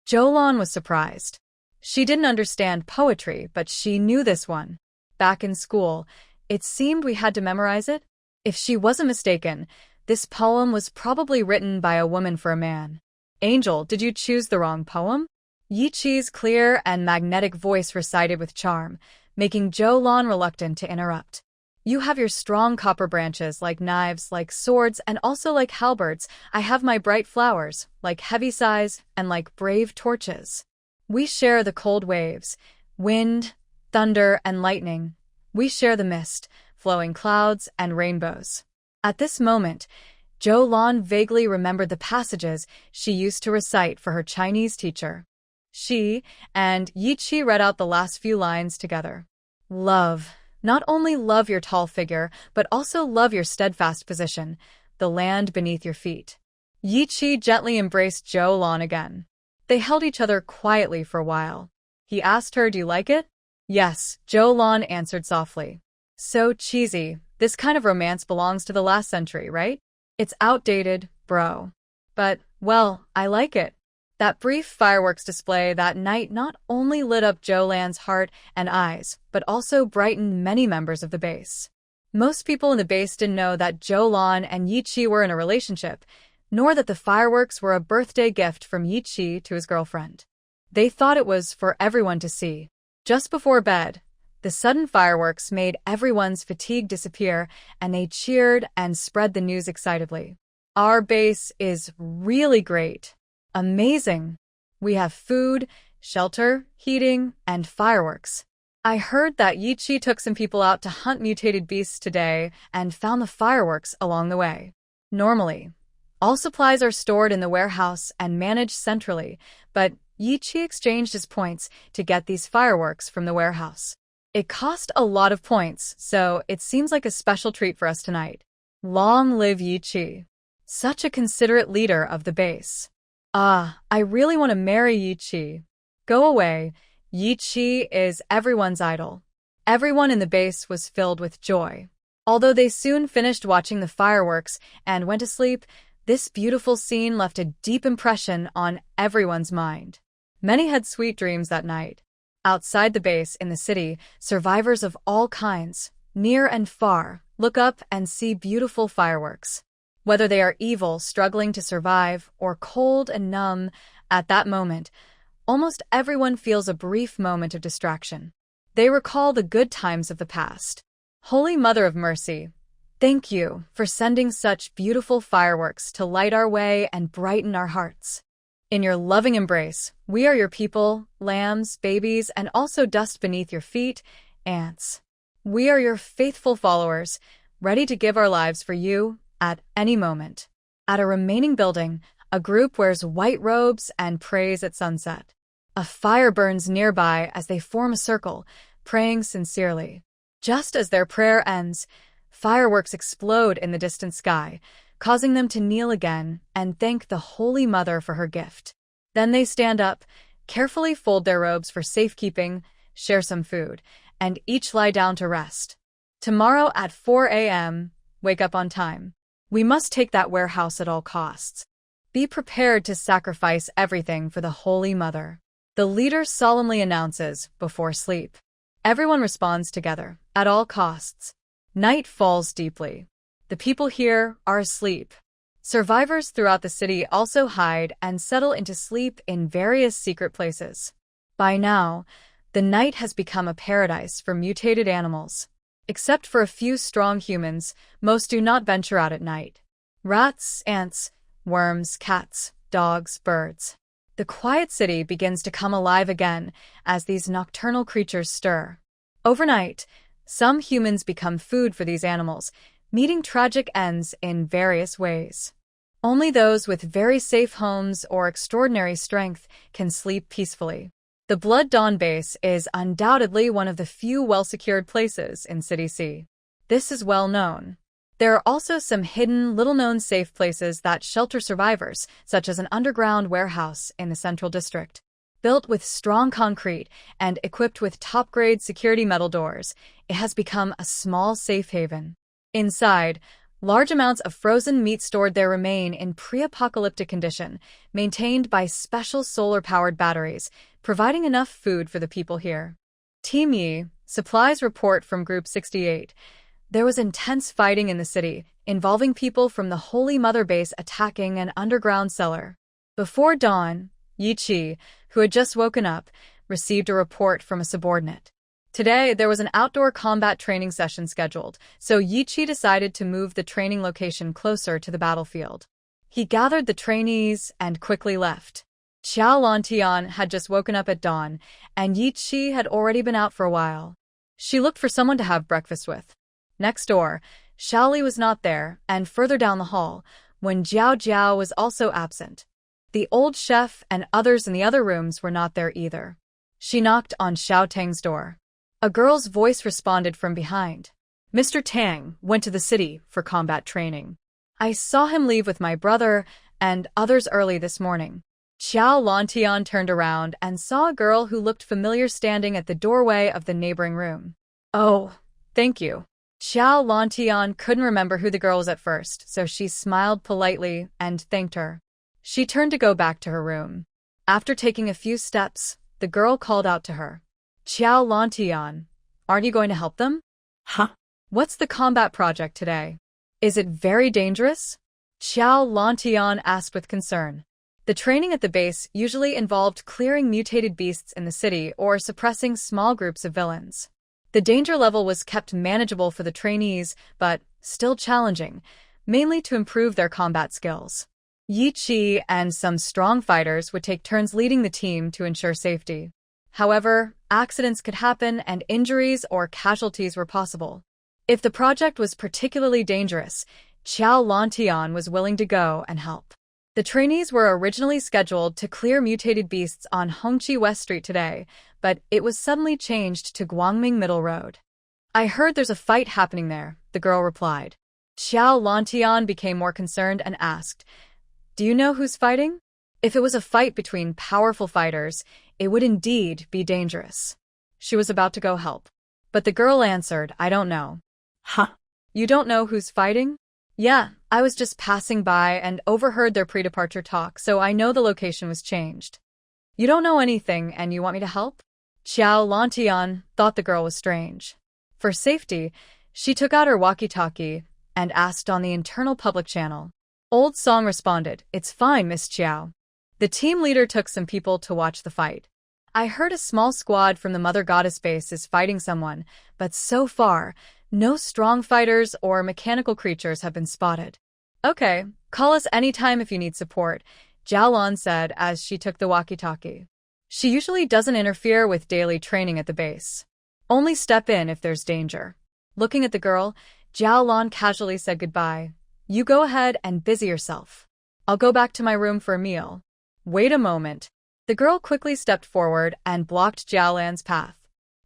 Xiaolan was surprised. She didn't understand poetry, but she knew this one. Back in school, it seemed we had to memorize it. If she wasn't mistaken, this poem was probably written by a woman for a man. Angel, did you choose the wrong poem? Yi Qi's clear and magnetic voice recited with charm, making Xiaolan reluctant to interrupt. You have your strong copper branches like knives, like swords, and also like halberds. I have my bright flowers, like heavy sighs, and like brave torches. We share the cold waves, wind, thunder, and lightning. We share the mist, flowing clouds, and rainbows. At this moment, Xiaolan vaguely remembered the passages she used to recite for her Chinese teacher. She and Yi Qi read out the last few lines together. Love. Not only love your tall figure, but also love your steadfast position, the land beneath your feet. Yi Qi gently embraced Xiaolan again. They held each other quietly for a while. He asked her, do you like it? Yes, Xiaolan answered softly. So cheesy. This kind of romance belongs to the last century, right? It's outdated, bro. But, well, I like it. That brief fireworks display that night not only lit up Xiaolan's heart and eyes, but also brightened many members of the base. Most people in the base didn't know that Xiaolan and Yi Qi were in a relationship, nor that the fireworks were a birthday gift from Yi Qi to his girlfriend. They thought it was for everyone to see. Just before bed, the sudden fireworks made everyone's fatigue disappear, and they cheered and spread the news excitedly. Our base is really great. Amazing. We have food, shelter, heating, and fireworks. I heard that Yi Qi took some people out to hunt mutated beasts today and found the fireworks along the way. Normally, all supplies are stored in the warehouse and managed centrally, but Yi Qi exchanged his points to get these fireworks from the warehouse. It cost a lot of points, so it seems like a special treat for us tonight. Long live Yi Qi. Such a considerate leader of the base. I really want to marry Yi Qi. Go away. Yi Qi is everyone's idol. Everyone in the base was filled with joy. Although they soon finished watching the fireworks and went to sleep, this beautiful scene left a deep impression on everyone's mind. Many had sweet dreams that night. Outside the base in the city, survivors of all kinds, near and far, look up and see beautiful fireworks. Whether they are evil, struggling to survive, or cold and numb, at that moment, almost everyone feels a brief moment of distraction. They recall the good times of the past. Holy Mother of Mercy, thank you for sending such beautiful fireworks to light our way and brighten our hearts. In your loving embrace, we are your people, lambs, babies, and also dust beneath your feet, ants. We are your faithful followers, ready to give our lives for you at any moment. At a remaining building, a group wears white robes and prays at sunset. A fire burns nearby as they form a circle, praying sincerely. Just as their prayer ends, fireworks explode in the distant sky, causing them to kneel again and thank the Holy Mother for her gift. Then they stand up, carefully fold their robes for safekeeping, share some food, and each lie down to rest. Tomorrow at 4 a.m., wake up on time. We must take that warehouse at all costs. Be prepared to sacrifice everything for the Holy Mother. The leader solemnly announces before sleep. Everyone responds together, at all costs. Night falls deeply. The people here are asleep. Survivors throughout the city also hide and settle into sleep in various secret places. By now, the night has become a paradise for mutated animals. Except for a few strong humans, most do not venture out at night. Rats, ants, worms, cats, dogs, birds. The quiet city begins to come alive again as these nocturnal creatures stir. Overnight, some humans become food for these animals, meeting tragic ends in various ways. Only those with very safe homes or extraordinary strength can sleep peacefully. The Blood Dawn base is undoubtedly one of the few well-secured places in City C. This is well known. There are also some hidden, little-known safe places that shelter survivors, such as an underground warehouse in the Central District. Built with strong concrete and equipped with top-grade security metal doors, it has become a small safe haven. Inside, large amounts of frozen meat stored there remain in pre-apocalyptic condition, maintained by special solar-powered batteries, providing enough food for the people here. Team Yi, supplies report from Group 68. There was intense fighting in the city, involving people from the Holy Mother base attacking an underground cellar. Before dawn, Yi Chi, who had just woken up, received a report from a subordinate. Today, there was an outdoor combat training session scheduled, so Yi Chi decided to move the training location closer to the battlefield. He gathered the trainees and quickly left. Xiaolan had just woken up at dawn, and Yi Chi had already been out for a while. She looked for someone to have breakfast with. Next door, Xiaoli was not there, and further down the hall, when Jiao Jiao was also absent. The old chef and others in the other rooms were not there either. She knocked on Xiao Tang's door. A girl's voice responded from behind. Mr. Tang went to the city for combat training. I saw him leave with my brother and others early this morning. Xiaolan turned around and saw a girl who looked familiar standing at the doorway of the neighboring room. Oh, thank you. Xiaolan couldn't remember who the girl was at first, so she smiled politely and thanked her. She turned to go back to her room. After taking a few steps, the girl called out to her. Xiaolan, aren't you going to help them? Huh? What's the combat project today? Is it very dangerous? Xiaolan asked with concern. The training at the base usually involved clearing mutated beasts in the city or suppressing small groups of villains. The danger level was kept manageable for the trainees, but still challenging, mainly to improve their combat skills. Yi Chi and some strong fighters would take turns leading the team to ensure safety. However, accidents could happen and injuries or casualties were possible. If the project was particularly dangerous, Xiaolan was willing to go and help. The trainees were originally scheduled to clear mutated beasts on Hongqi West Street today, but it was suddenly changed to Guangming Middle Road. I heard there's a fight happening there, the girl replied. Xiaolan became more concerned and asked, Do you know who's fighting? If it was a fight between powerful fighters, it would indeed be dangerous. She was about to go help. But the girl answered, I don't know. Huh? You don't know who's fighting? Yeah, I was just passing by and overheard their pre-departure talk, so I know the location was changed. You don't know anything and you want me to help? Xiaolan thought the girl was strange. For safety, she took out her walkie-talkie and asked on the internal public channel. Old Song responded, It's fine, Miss Xiao. The team leader took some people to watch the fight. I heard a small squad from the Mother Goddess base is fighting someone, but so far, no strong fighters or mechanical creatures have been spotted. Okay, call us anytime if you need support, Xiaolan said as she took the walkie-talkie. She usually doesn't interfere with daily training at the base. Only step in if there's danger. Looking at the girl, Xiaolan casually said goodbye. You go ahead and busy yourself. I'll go back to my room for a meal. Wait a moment. The girl quickly stepped forward and blocked Xiaolan's path.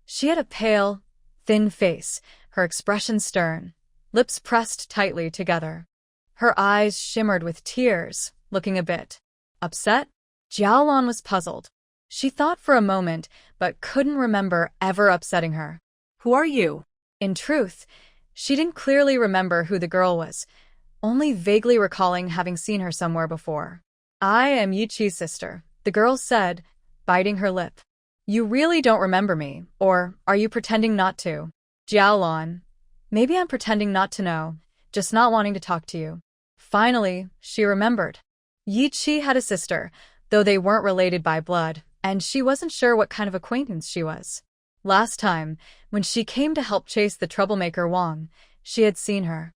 She had a pale, thin face, her expression stern, lips pressed tightly together. Her eyes shimmered with tears, looking a bit upset. Xiaolan was puzzled. She thought for a moment, but couldn't remember ever upsetting her. Who are you? In truth, she didn't clearly remember who the girl was, only vaguely recalling having seen her somewhere before. I am Yichi's sister, the girl said, biting her lip. You really don't remember me, or are you pretending not to? Xiaolan. Maybe I'm pretending not to know, just not wanting to talk to you. Finally, she remembered. Yichi had a sister, though they weren't related by blood, and she wasn't sure what kind of acquaintance she was. Last time, when she came to help chase the troublemaker Wang, she had seen her.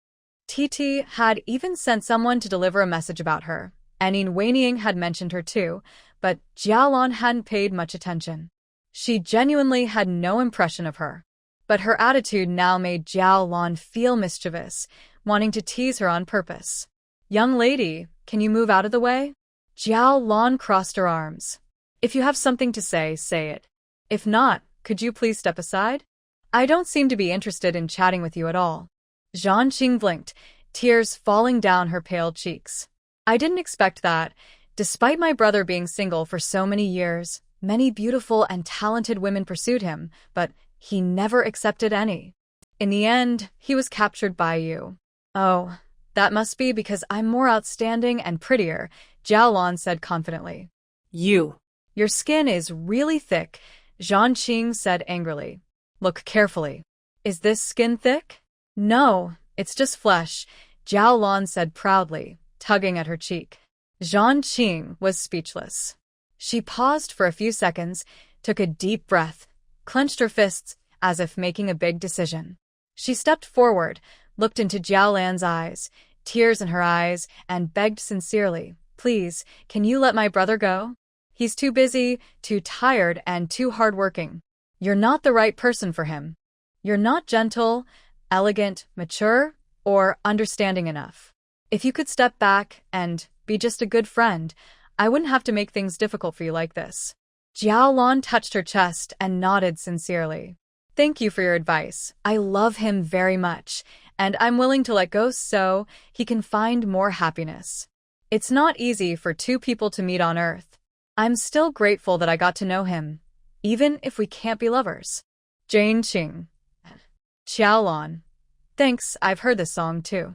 Titi had even sent someone to deliver a message about her, and Wenying had mentioned her too, but Xiaolan hadn't paid much attention. She genuinely had no impression of her. But her attitude now made Xiaolan feel mischievous, wanting to tease her on purpose. Young lady, can you move out of the way? Xiaolan crossed her arms. If you have something to say it. If not, could you please step aside? I don't seem to be interested in chatting with you at all. Zhanqing blinked, tears falling down her pale cheeks. I didn't expect that. Despite my brother being single for so many years, many beautiful and talented women pursued him, but he never accepted any. In the end, he was captured by you. Oh, that must be because I'm more outstanding and prettier, Xiaolan said confidently. Your skin is really thick, Zhanqing said angrily. Look carefully. Is this skin thick? No, it's just flesh, Xiaolan said proudly, tugging at her cheek. Zhanqing was speechless. She paused for a few seconds, took a deep breath, clenched her fists as if making a big decision. She stepped forward, looked into Xiaolan's eyes, tears in her eyes, and begged sincerely, please, can you let my brother go? He's too busy, too tired, and too hardworking. You're not the right person for him. You're not gentle, elegant, mature, or understanding enough. If you could step back and be just a good friend, I wouldn't have to make things difficult for you like this. Xiaolan touched her chest and nodded sincerely. Thank you for your advice. I love him very much, and I'm willing to let go so he can find more happiness. It's not easy for two people to meet on Earth. I'm still grateful that I got to know him, even if we can't be lovers. Zhanqing. Xiaolan. Thanks, I've heard this song too.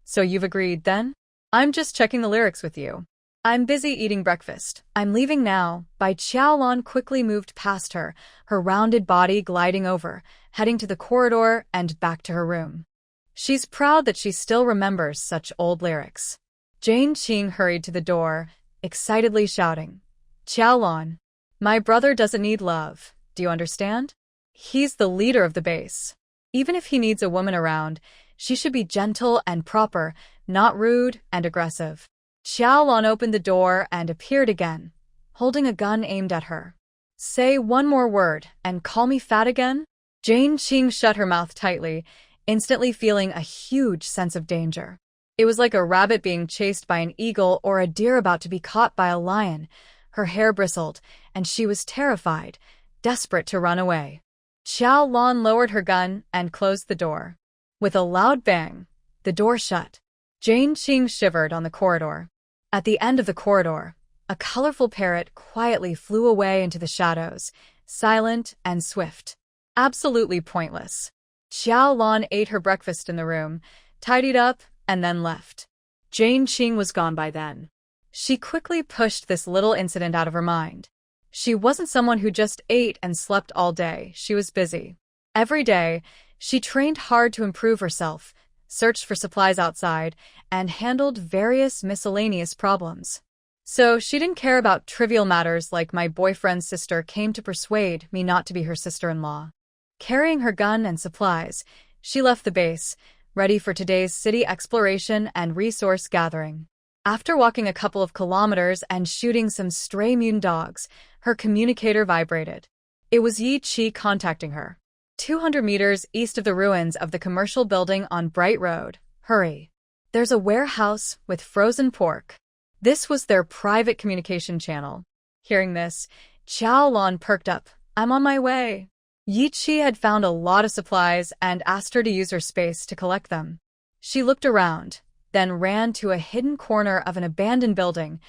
So you've agreed then? I'm just checking the lyrics with you. I'm busy eating breakfast. I'm leaving now. Xiaolan quickly moved past her, her rounded body gliding over, heading to the corridor and back to her room. She's proud that she still remembers such old lyrics. Zhanqing hurried to the door, excitedly shouting, Xiaolan, my brother doesn't need love, do you understand? He's the leader of the base. Even if he needs a woman around, she should be gentle and proper, not rude and aggressive. Xiaolan opened the door and appeared again, holding a gun aimed at her. Say one more word and call me fat again? Zhanqing shut her mouth tightly, instantly feeling a huge sense of danger. It was like a rabbit being chased by an eagle or a deer about to be caught by a lion. Her hair bristled, and she was terrified, desperate to run away. Xiaolan lowered her gun and closed the door. With a loud bang, the door shut. Zhanqing shivered on the corridor. At the end of the corridor, a colorful parrot quietly flew away into the shadows, silent and swift. Absolutely pointless. Xiaolan ate her breakfast in the room, tidied up, and then left. Zhanqing was gone by then. She quickly pushed this little incident out of her mind. She wasn't someone who just ate and slept all day. She was busy. Every day, she trained hard to improve herself, searched for supplies outside, and handled various miscellaneous problems. So she didn't care about trivial matters like my boyfriend's sister came to persuade me not to be her sister-in-law. Carrying her gun and supplies, she left the base, ready for today's city exploration and resource gathering. After walking a couple of kilometers and shooting some stray mutant dogs, her communicator vibrated. It was Yichi contacting her. 200 meters east of the ruins of the commercial building on Bright Road. Hurry. There's a warehouse with frozen pork. This was their private communication channel. Hearing this, Xiaolan perked up. I'm on my way. Yichi had found a lot of supplies and asked her to use her space to collect them. She looked around, then ran to a hidden corner of an abandoned building,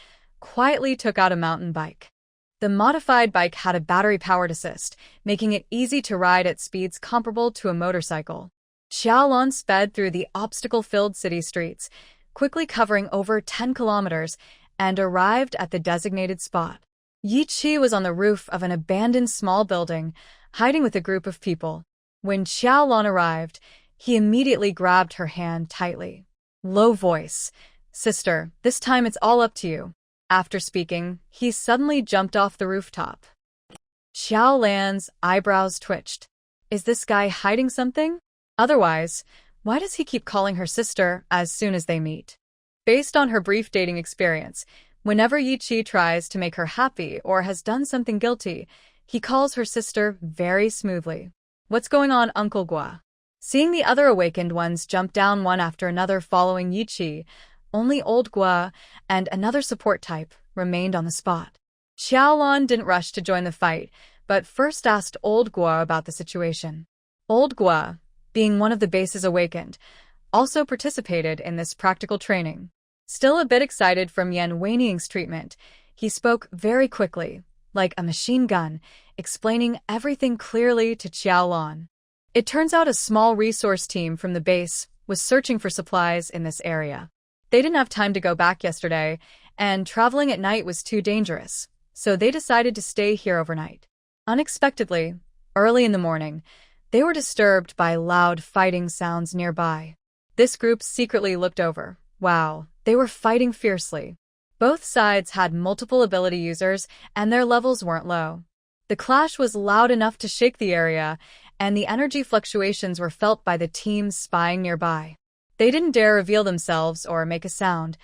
quietly took out a mountain bike. The modified bike had a battery-powered assist, making it easy to ride at speeds comparable to a motorcycle. Xiaolan sped through the obstacle-filled city streets, quickly covering over 10 kilometers, and arrived at the designated spot. Yi Qi was on the roof of an abandoned small building, hiding with a group of people. When Xiaolan arrived, he immediately grabbed her hand tightly. Low voice, "Sister, this time it's all up to you." After speaking, he suddenly jumped off the rooftop. Xiaolan's eyebrows twitched. Is this guy hiding something? Otherwise, why does he keep calling her sister as soon as they meet? Based on her brief dating experience, whenever Yi Qi tries to make her happy or has done something guilty, he calls her sister very smoothly. What's going on, Uncle Gua? Seeing the other awakened ones jump down one after another following Yi Qi, only old Gua and another support type remained on the spot. Xiaolan didn't rush to join the fight, but first asked old Gua about the situation. Old Gua, being one of the base's awakened, also participated in this practical training. Still a bit excited from Yan Weiniing's treatment, he spoke very quickly, like a machine gun, explaining everything clearly to Xiaolan. It turns out a small resource team from the base was searching for supplies in this area. They didn't have time to go back yesterday, and traveling at night was too dangerous, so they decided to stay here overnight. Unexpectedly, early in the morning, they were disturbed by loud fighting sounds nearby. This group secretly looked over. Wow, they were fighting fiercely. Both sides had multiple ability users, and their levels weren't low. The clash was loud enough to shake the area, and the energy fluctuations were felt by the teams spying nearby. They didn't dare reveal themselves or make a sound,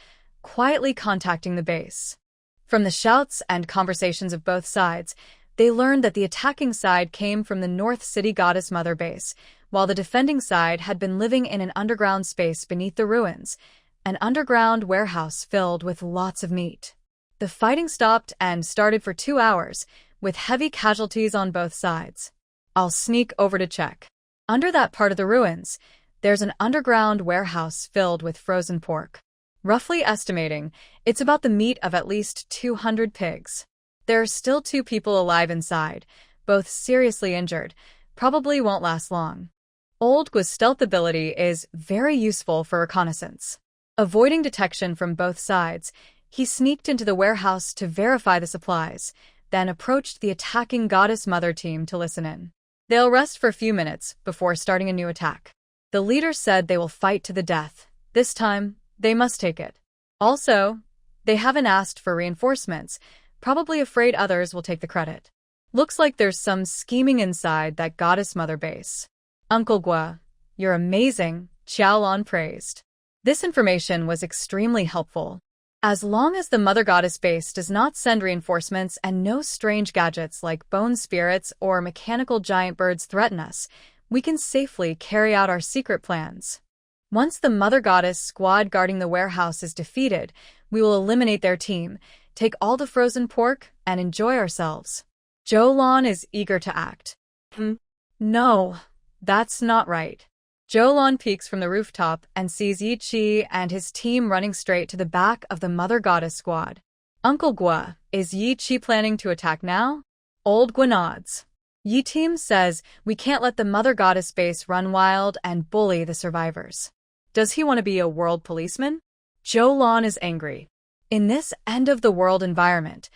quietly contacting the base. From the shouts and conversations of both sides, they learned that the attacking side came from the North City Goddess Mother base, while the defending side had been living in an underground space beneath the ruins, an underground warehouse filled with lots of meat. The fighting stopped and started for 2 hours, with heavy casualties on both sides. I'll sneak over to check. Under that part of the ruins, there's an underground warehouse filled with frozen pork. Roughly estimating, it's about the meat of at least 200 pigs. There are still 2 people alive inside, both seriously injured, probably won't last long. Old Gua's stealth ability is very useful for reconnaissance. Avoiding detection from both sides, he sneaked into the warehouse to verify the supplies, then approached the attacking Goddess Mother team to listen in. They'll rest for a few minutes before starting a new attack. The leader said they will fight to the death. This time, they must take it. Also, they haven't asked for reinforcements, probably afraid others will take the credit. Looks like there's some scheming inside that Goddess Mother base. Uncle Gua, you're amazing, Xiaolan praised. This information was extremely helpful. As long as the Mother Goddess base does not send reinforcements and no strange gadgets like bone spirits or mechanical giant birds threaten us, we can safely carry out our secret plans. Once the Mother Goddess squad guarding the warehouse is defeated, we will eliminate their team, take all the frozen pork, and enjoy ourselves. Xiaolan is eager to act. No, that's not right. Xiaolan peeks from the rooftop and sees Yi Qi and his team running straight to the back of the Mother Goddess squad. Uncle Gua, is Yi Qi planning to attack now? Old Gua nods. Yi team says we can't let the Mother Goddess base run wild and bully the survivors. Does he want to be a world policeman? Xiaolan is angry. In this end-of-the-world environment,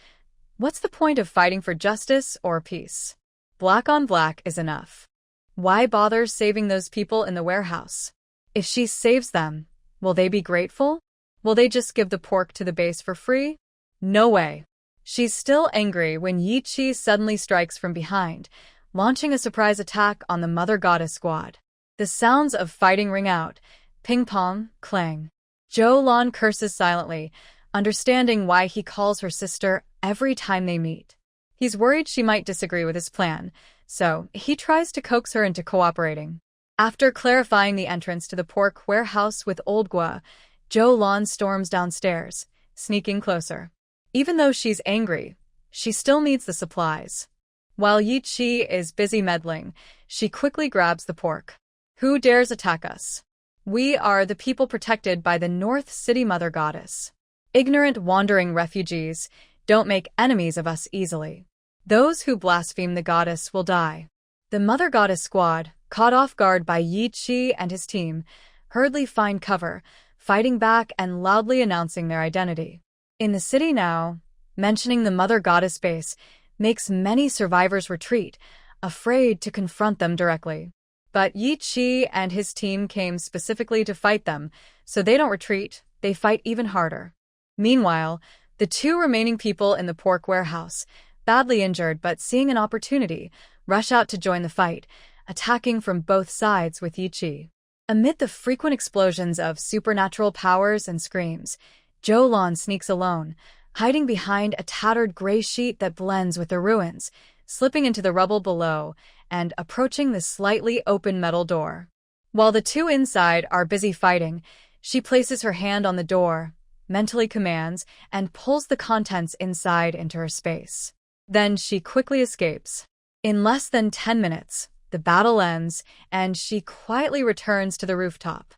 what's the point of fighting for justice or peace? Black on black is enough. Why bother saving those people in the warehouse? If she saves them, will they be grateful? Will they just give the pork to the base for free? No way. She's still angry when Yi Qi suddenly strikes from behind, launching a surprise attack on the Mother Goddess squad. The sounds of fighting ring out, ping-pong, clang. Xiaolan curses silently, understanding why he calls her sister every time they meet. He's worried she might disagree with his plan, so he tries to coax her into cooperating. After clarifying the entrance to the pork warehouse with Old Gua, Xiaolan storms downstairs, sneaking closer. Even though she's angry, she still needs the supplies. While Yi Qi is busy meddling, she quickly grabs the pork. Who dares attack us? We are the people protected by the North City Mother Goddess. Ignorant wandering refugees, Don't make enemies of us easily. Those who blaspheme the goddess will die. The Mother Goddess squad, caught off guard by Yi Qi and his team, hurriedly find cover, fighting back and loudly announcing their identity. In the city now, mentioning the Mother Goddess base makes many survivors retreat, afraid to confront them directly. But Yi Qi and his team came specifically to fight them, so they don't retreat, they fight even harder. Meanwhile, the two remaining people in the pork warehouse, badly injured but seeing an opportunity, rush out to join the fight, attacking from both sides with Yi Qi. Amid the frequent explosions of supernatural powers and screams, Xiaolan sneaks alone, hiding behind a tattered gray sheet that blends with the ruins, slipping into the rubble below and approaching the slightly open metal door. While the two inside are busy fighting, she places her hand on the door, mentally commands, and pulls the contents inside into her space. Then she quickly escapes. In less than 10 minutes, the battle ends, and she quietly returns to the rooftop.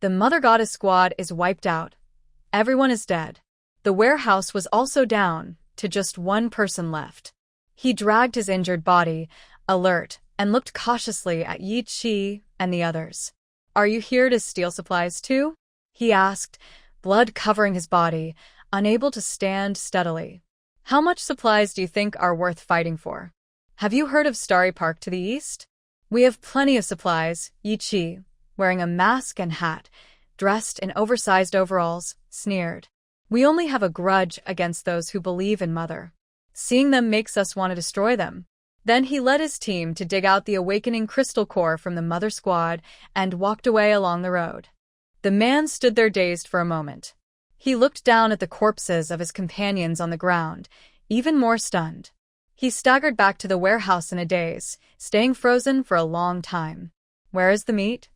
The Mother Goddess squad is wiped out. Everyone is dead. The warehouse was also down to just one person left. He dragged his injured body, alert, and looked cautiously at Yi Qi and the others. "Are you here to steal supplies too?" he asked, blood covering his body, unable to stand steadily. "How much supplies do you think are worth fighting for? Have you heard of Starry Park to the east? We have plenty of supplies," Yi Qi, wearing a mask and hat, dressed in oversized overalls, sneered. "We only have a grudge against those who believe in Mother. Seeing them makes us want to destroy them." Then he led his team to dig out the awakening crystal core from the Mother squad and walked away along the road. The man stood there dazed for a moment. He looked down at the corpses of his companions on the ground, even more stunned. He staggered back to the warehouse in a daze, staying frozen for a long time. "Where is the meat?"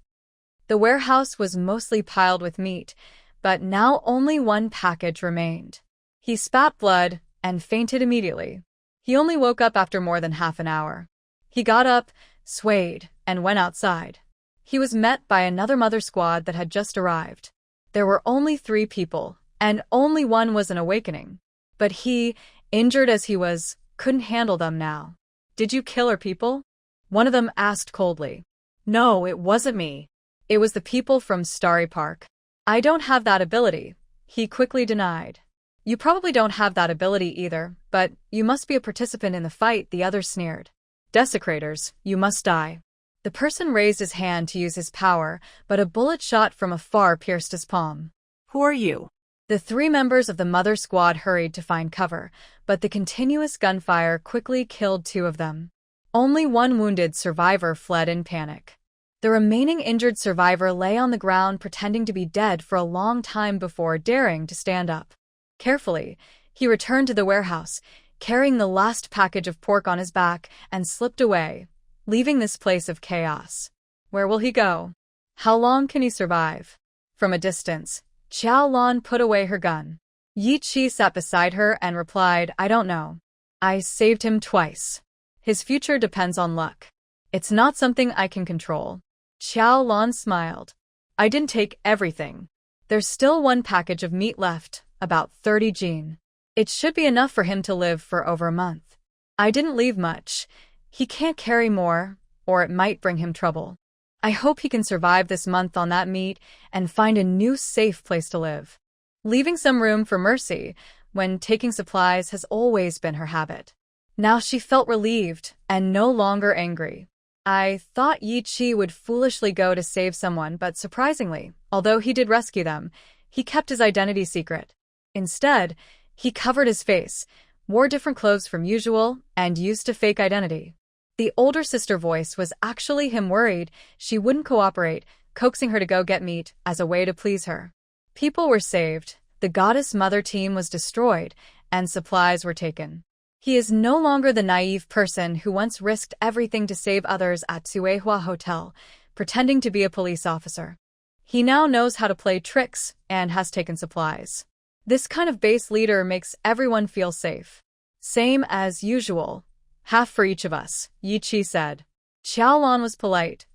The warehouse was mostly piled with meat, but now only one package remained. He spat blood and fainted immediately. He only woke up after more than half an hour. He got up, swayed, and went outside. He was met by another Mother squad that had just arrived. There were only 3 people, and only one was an awakening. But he, injured as he was, couldn't handle them now. "Did you kill our people?" one of them asked coldly. "No, it wasn't me. It was the people from Starry Park." "I don't have that ability," he quickly denied. "You probably don't have that ability either, but you must be a participant in the fight," the other sneered. "Desecrators, you must die." The person raised his hand to use his power, but a bullet shot from afar pierced his palm. Who are you? The 3 members of the Mother squad hurried to find cover, but the continuous gunfire quickly killed 2 of them. Only one wounded survivor fled in panic. The remaining injured survivor lay on the ground pretending to be dead for a long time before daring to stand up. Carefully, he returned to the warehouse, carrying the last package of pork on his back, and slipped away, leaving this place of chaos. Where will he go? How long can he survive? From a distance, Xiaolan put away her gun. Yi Qi sat beside her and replied, "I don't know. I saved him twice. His future depends on luck. It's not something I can control." Xiaolan smiled. "I didn't take everything. There's still one package of meat left, about 30 jin. It should be enough for him to live for over a month. I didn't leave much. He can't carry more, or it might bring him trouble. I hope he can survive this month on that meat and find a new safe place to live." Leaving some room for mercy when taking supplies has always been her habit. Now she felt relieved and no longer angry. "I thought Yi Qi would foolishly go to save someone, but surprisingly, although he did rescue them, he kept his identity secret. Instead, he covered his face, wore different clothes from usual, and used a fake identity." The older sister voice was actually him, worried she wouldn't cooperate, coaxing her to go get meat as a way to please her. People were saved, the Goddess Mother team was destroyed, and supplies were taken. He is no longer the naive person who once risked everything to save others at Tsuehua Hotel, pretending to be a police officer. He now knows how to play tricks and has taken supplies. This kind of base leader makes everyone feel safe. "Same as usual. Half for each of us," Yi Qi said. Xiaolan was polite.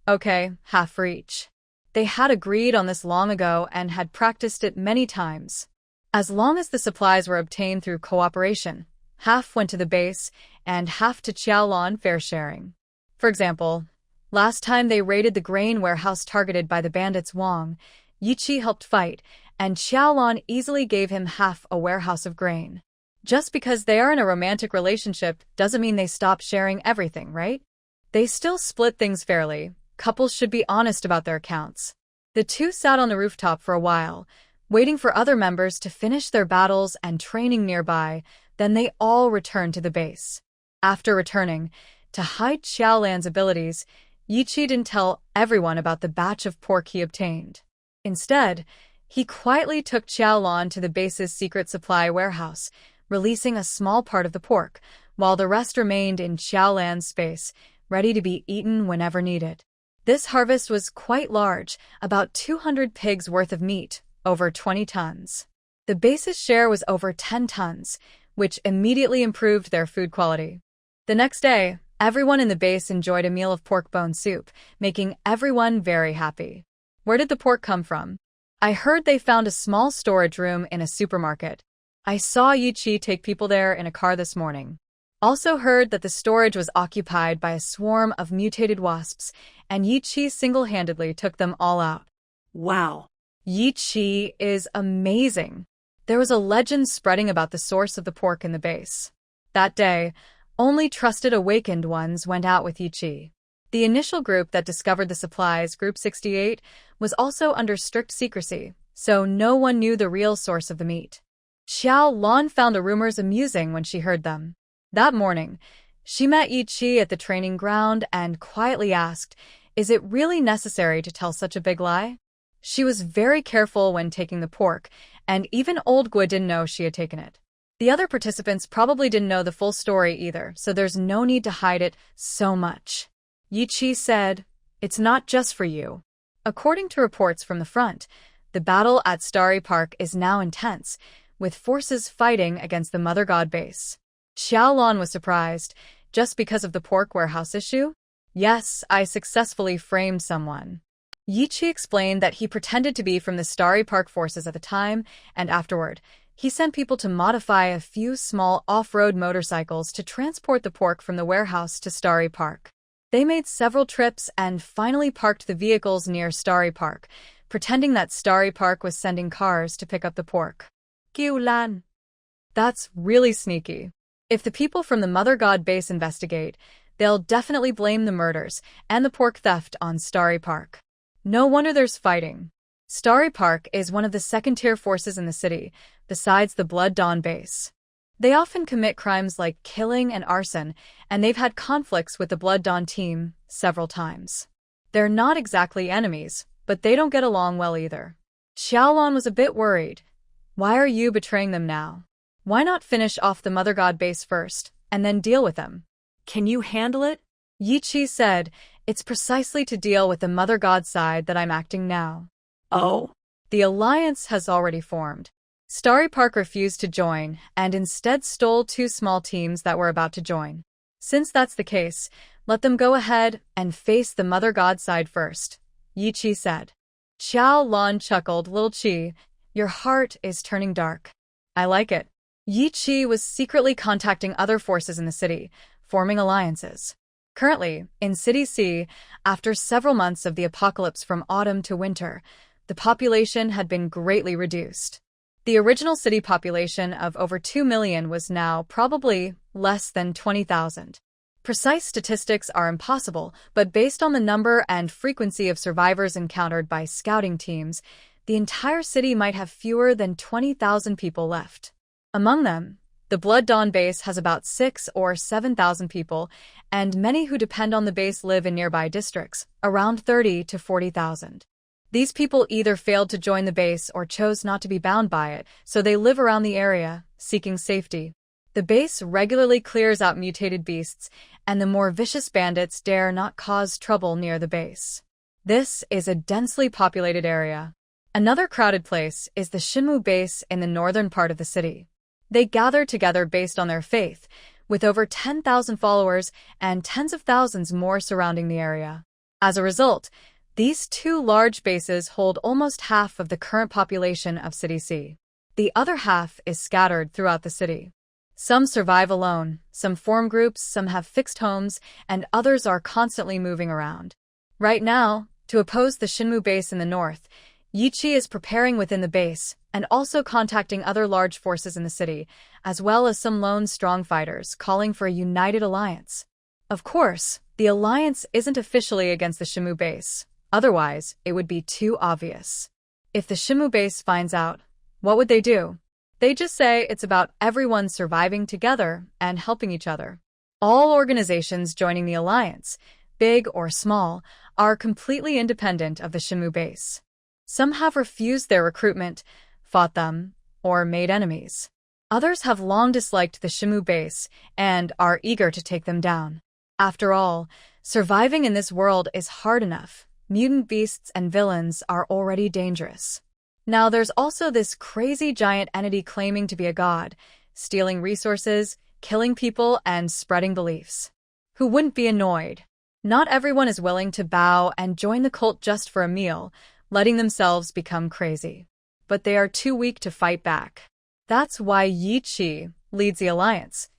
"Okay, half for each." They had agreed on this long ago and had practiced it many times. As long as the supplies were obtained through cooperation, half went to the base and half to Xiaolan fair sharing. For example, last time they raided the grain warehouse targeted by the bandits Wang, Yiqi helped fight, and Xiaolan easily gave him half a warehouse of grain. Just because they are in a romantic relationship doesn't mean they stop sharing everything, right? They still split things fairly. Couples should be honest about their accounts. The two sat on the rooftop for a while, waiting for other members to finish their battles and training nearby. Then they all returned to the base. After returning, to hide Xiaolan's abilities, Yiqi didn't tell everyone about the batch of pork he obtained. Instead, he quietly took Xiaolan to the base's secret supply warehouse, releasing a small part of the pork, while the rest remained in Xiaolan's space, ready to be eaten whenever needed. This harvest was quite large, about 200 pigs worth of meat, over 20 tons. The base's share was over 10 tons, which immediately improved their food quality. The next day, everyone in the base enjoyed a meal of pork bone soup, making everyone very happy. Where did the pork come from? I heard they found a small storage room in a supermarket. I saw Yiqi take people there in a car this morning. Also heard that the storage was occupied by a swarm of mutated wasps, and Yiqi single-handedly took them all out. Wow. Yiqi is amazing. There was a legend spreading about the source of the pork in the base. That day, only trusted awakened ones went out with Yiqi. The initial group that discovered the supplies, Group 68, was also under strict secrecy, so no one knew the real source of the meat. Xiaolan found the rumors amusing when she heard them. That morning, she met Yiqi at the training ground and quietly asked, "Is it really necessary to tell such a big lie?" She was very careful when taking the pork, and even old Gui didn't know she had taken it. The other participants probably didn't know the full story either, so there's no need to hide it so much. Yiqi said, "It's not just for you." According to reports from the front, the battle at Starry Park is now intense, with forces fighting against the Mother God base. Xiaolan was surprised, just because of the pork warehouse issue? Yes, I successfully framed someone. Yiqi explained that he pretended to be from the Starry Park forces at the time, and afterward, he sent people to modify a few small off-road motorcycles to transport the pork from the warehouse to Starry Park. They made several trips and finally parked the vehicles near Starry Park, pretending that Starry Park was sending cars to pick up the pork. Xiaolan. That's really sneaky. If the people from the Mother God base investigate, they'll definitely blame the murders and the pork theft on Starry Park. No wonder there's fighting. Starry Park is one of the second-tier forces in the city, besides the Blood Dawn base. They often commit crimes like killing and arson, and they've had conflicts with the Blood Dawn team several times. They're not exactly enemies, but they don't get along well either. Xiaolan was a bit worried. Why are you betraying them now? Why not finish off the Mother God base first, and then deal with them? Can you handle it? Yiqi said, "It's precisely to deal with the Mother God side that I'm acting now." Oh. The alliance has already formed. Starry Park refused to join and instead stole two small teams that were about to join. Since that's the case, let them go ahead and face the Mother God side first, Yiqi said. Xiaolan chuckled, "Little Qi, your heart is turning dark." I like it. Yiqi was secretly contacting other forces in the city, forming alliances. Currently, in City C, after several months of the apocalypse from autumn to winter, the population had been greatly reduced. The original city population of over 2 million was now probably less than 20,000. Precise statistics are impossible, but based on the number and frequency of survivors encountered by scouting teams, the entire city might have fewer than 20,000 people left. Among them, the Blood Dawn base has about 6,000 or 7,000 people, and many who depend on the base live in nearby districts, around 30,000 to 40,000. These people either failed to join the base or chose not to be bound by it, so they live around the area, seeking safety. The base regularly clears out mutated beasts, and the more vicious bandits dare not cause trouble near the base. This is a densely populated area. Another crowded place is the Shinmu base in the northern part of the city. They gather together based on their faith, with over 10,000 followers and tens of thousands more surrounding the area. As a result, these two large bases hold almost half of the current population of City C. The other half is scattered throughout the city. Some survive alone, some form groups, some have fixed homes, and others are constantly moving around. Right now, to oppose the Shinmu base in the north, Yichi is preparing within the base and also contacting other large forces in the city, as well as some lone strong fighters calling for a united alliance. Of course, the alliance isn't officially against the Shinmu base, otherwise it would be too obvious. If the Shinmu base finds out, what would they do? They just say it's about everyone surviving together and helping each other. All organizations joining the alliance, big or small, are completely independent of the Shinmu base. Some have refused their recruitment, fought them, or made enemies. Others have long disliked the Shinmu base and are eager to take them down. After all, surviving in this world is hard enough. Mutant beasts and villains are already dangerous. Now there's also this crazy giant entity claiming to be a god, stealing resources, killing people, and spreading beliefs. Who wouldn't be annoyed? Not everyone is willing to bow and join the cult just for a meal, letting themselves become crazy. But they are too weak to fight back. That's why Yi Qi leads the alliance.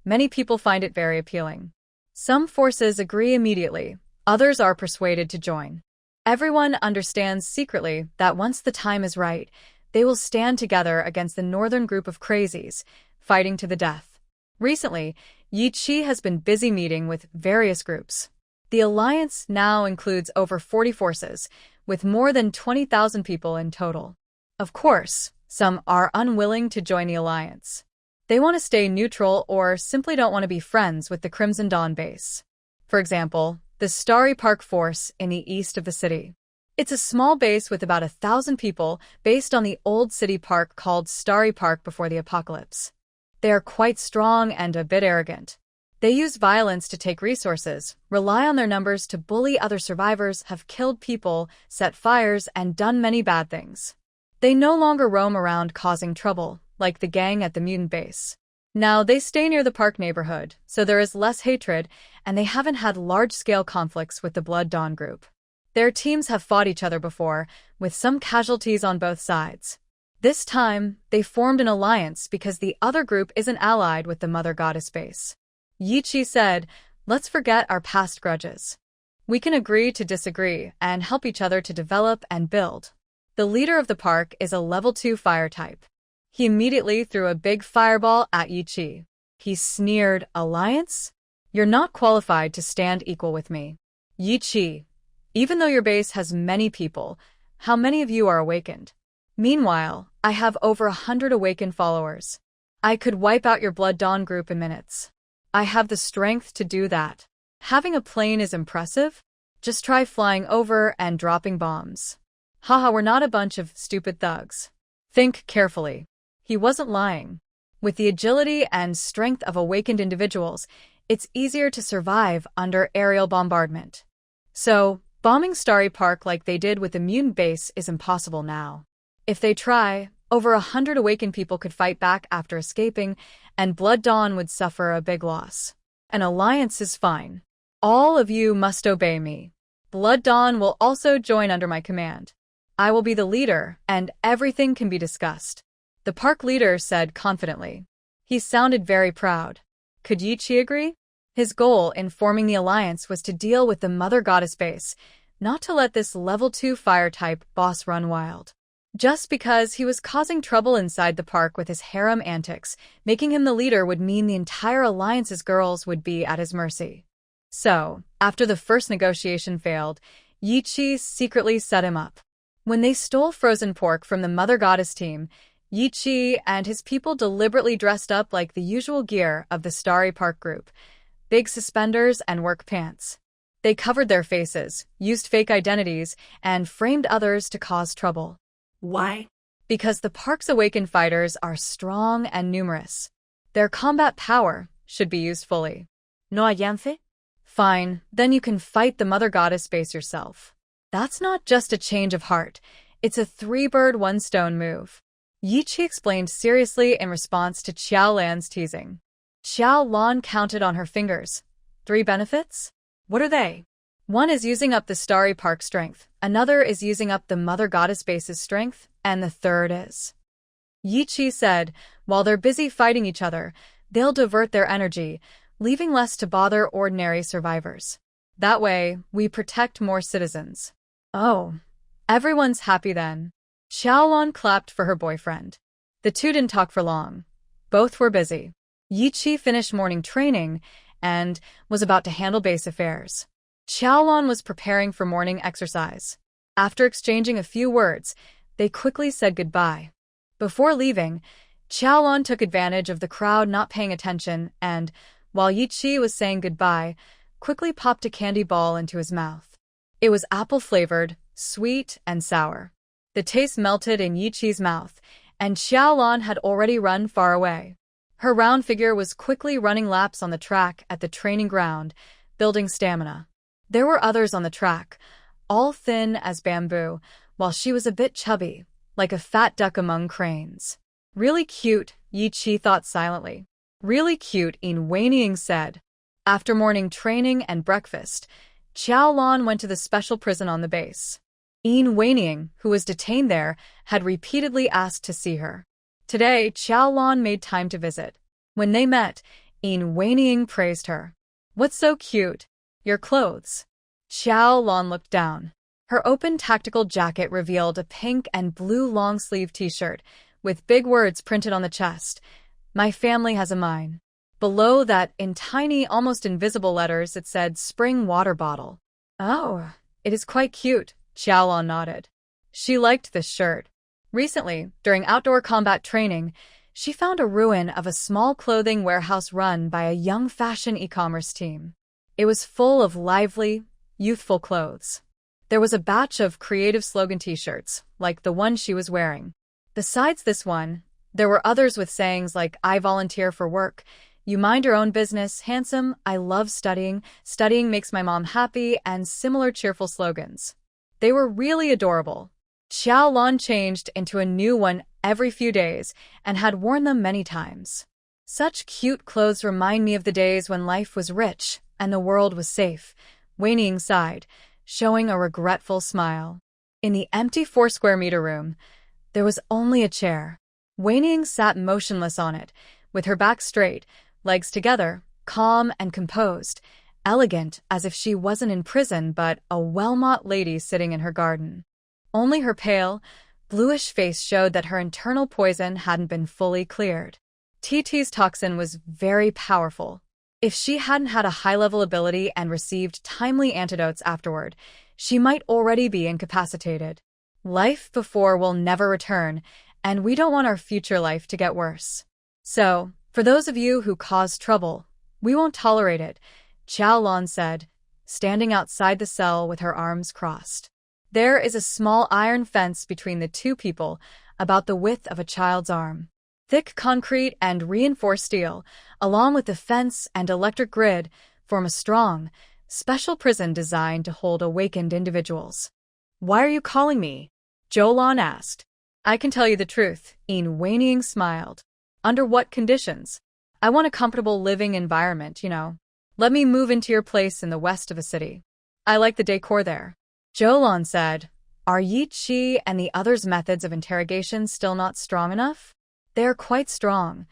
Many people find it very appealing. Some forces agree immediately, others are persuaded to join. Everyone understands secretly that once the time is right, they will stand together against the northern group of crazies, fighting to the death. Recently, Yi Qi has been busy meeting with various groups. The alliance now includes over 40 forces, with more than 20,000 people in total. Of course, some are unwilling to join the alliance. They want to stay neutral or simply don't want to be friends with the Crimson Dawn base. For example, the Starry Park Force in the east of the city. It's a small base with about 1,000 people based on the old city park called Starry Park Before the Apocalypse. They are quite strong and a bit arrogant. They use violence to take resources, rely on their numbers to bully other survivors, have killed people, set fires, and done many bad things. They no longer roam around causing trouble, like the gang at the mutant base. Now they stay near the park neighborhood, so there is less hatred, and they haven't had large-scale conflicts with the Blood Dawn group. Their teams have fought each other before, with some casualties on both sides. This time, they formed an alliance because the other group isn't allied with the Mother Goddess base. Yi Qi said, "Let's forget our past grudges. We can agree to disagree and help each other to develop and build." The leader of the park is a level 2 fire type. He immediately threw a big fireball at Yi Qi. He sneered, "Alliance? You're not qualified to stand equal with me. Yi Qi, even though your base has many people, how many of you are awakened? Meanwhile, I have over 100 awakened followers. I could wipe out your Blood Dawn group in minutes. I have the strength to do that. Having a plane is impressive. Just try flying over and dropping bombs. Haha, we're not a bunch of stupid thugs. Think carefully." He wasn't lying. With the agility and strength of awakened individuals, it's easier to survive under aerial bombardment. So, bombing Starry Park like they did with the mutant base is impossible now. If they try, over 100 awakened people could fight back after escaping, and Blood Dawn would suffer a big loss. An alliance is fine. All of you must obey me. Blood Dawn will also join under my command. I will be the leader, and everything can be discussed. The park leader said confidently. He sounded very proud. Could Yi Qi agree? His goal in forming the alliance was to deal with the Mother Goddess base, not to let this level 2 fire-type boss run wild. Just because he was causing trouble inside the park with his harem antics, making him the leader would mean the entire alliance's girls would be at his mercy. So, after the first negotiation failed, Yi Qi secretly set him up. When they stole frozen pork from the Mother Goddess team, Yi Qi and his people deliberately dressed up like the usual gear of the Starry Park group, big suspenders and work pants. They covered their faces, used fake identities, and framed others to cause trouble. Why? Because the park's awakened fighters are strong and numerous. Their combat power should be used fully. No alliance? Fine, then you can fight the Mother Goddess base yourself. That's not just a change of heart, it's a 3-bird 1-stone move. Yi Qi explained seriously in response to Xiaolan's teasing. Xiaolan counted on her fingers. 3 benefits? What are they? One is using up the Starry Park strength, another is using up the Mother Goddess base's strength, and the third is Yi Qi said, while they're busy fighting each other, they'll divert their energy, leaving less to bother ordinary survivors. That way, we protect more citizens. Oh, everyone's happy then. Xiaolan clapped for her boyfriend. The two didn't talk for long. Both were busy. Yi Qi finished morning training and was about to handle base affairs. Xiaolan was preparing for morning exercise. After exchanging a few words, they quickly said goodbye. Before leaving, Xiaolan took advantage of the crowd not paying attention and, while Yi Qi was saying goodbye, quickly popped a candy ball into his mouth. It was apple-flavored, sweet, and sour. The taste melted in Yi Qi's mouth, and Xiaolan had already run far away. Her round figure was quickly running laps on the track at the training ground, building stamina. There were others on the track, all thin as bamboo, while she was a bit chubby, like a fat duck among cranes. Really cute, Yi Qi thought silently. Really cute, Yin said. After morning training and breakfast, Xiaolan went to the special prison on the base. Yin, who was detained there, had repeatedly asked to see her. Today, Xiaolan made time to visit. When they met, Yin praised her. "What's so cute? Your clothes." Xiaolan looked down. Her open tactical jacket revealed a pink and blue long-sleeve t-shirt, with big words printed on the chest. "My family has a mine." Below that, in tiny, almost invisible letters, it said, "Spring water bottle." "Oh, it is quite cute," Xiaolan nodded. She liked this shirt. Recently, during outdoor combat training, she found a ruin of a small clothing warehouse run by a young fashion e-commerce team. It was full of lively, youthful clothes. There was a batch of creative slogan t-shirts, like the one she was wearing. Besides this one, there were others with sayings like, "I volunteer for work," "You mind your own business," "Handsome," "I love studying," "Studying makes my mom happy," and similar cheerful slogans. They were really adorable. Xiaolan changed into a new one every few days and had worn them many times. "Such cute clothes remind me of the days when life was rich and the world was safe," Weining sighed, showing a regretful smile. In the empty 4-square-meter room, there was only a chair. Weining sat motionless on it, with her back straight, legs together, calm and composed, elegant as if she wasn't in prison but a Welmont lady sitting in her garden. Only her pale, bluish face showed that her internal poison hadn't been fully cleared. TT's toxin was very powerful. If she hadn't had a high-level ability and received timely antidotes afterward, she might already be incapacitated. Life before will never return, and we don't want our future life to get worse. So, for those of you who cause trouble, we won't tolerate it, Xiaolan said, standing outside the cell with her arms crossed. There is a small iron fence between the two people, about the width of a child's arm. Thick concrete and reinforced steel, along with the fence and electric grid, form a strong, special prison designed to hold awakened individuals. "Why are you calling me?" Xiaolan asked. "I can tell you the truth," Yin smiled. "Under what conditions? I want a comfortable living environment, you know. Let me move into your place in the west of the city. I like the decor there." Xiaolan said, "Are Yi Qi and the others' methods of interrogation still not strong enough?" "They are quite strong."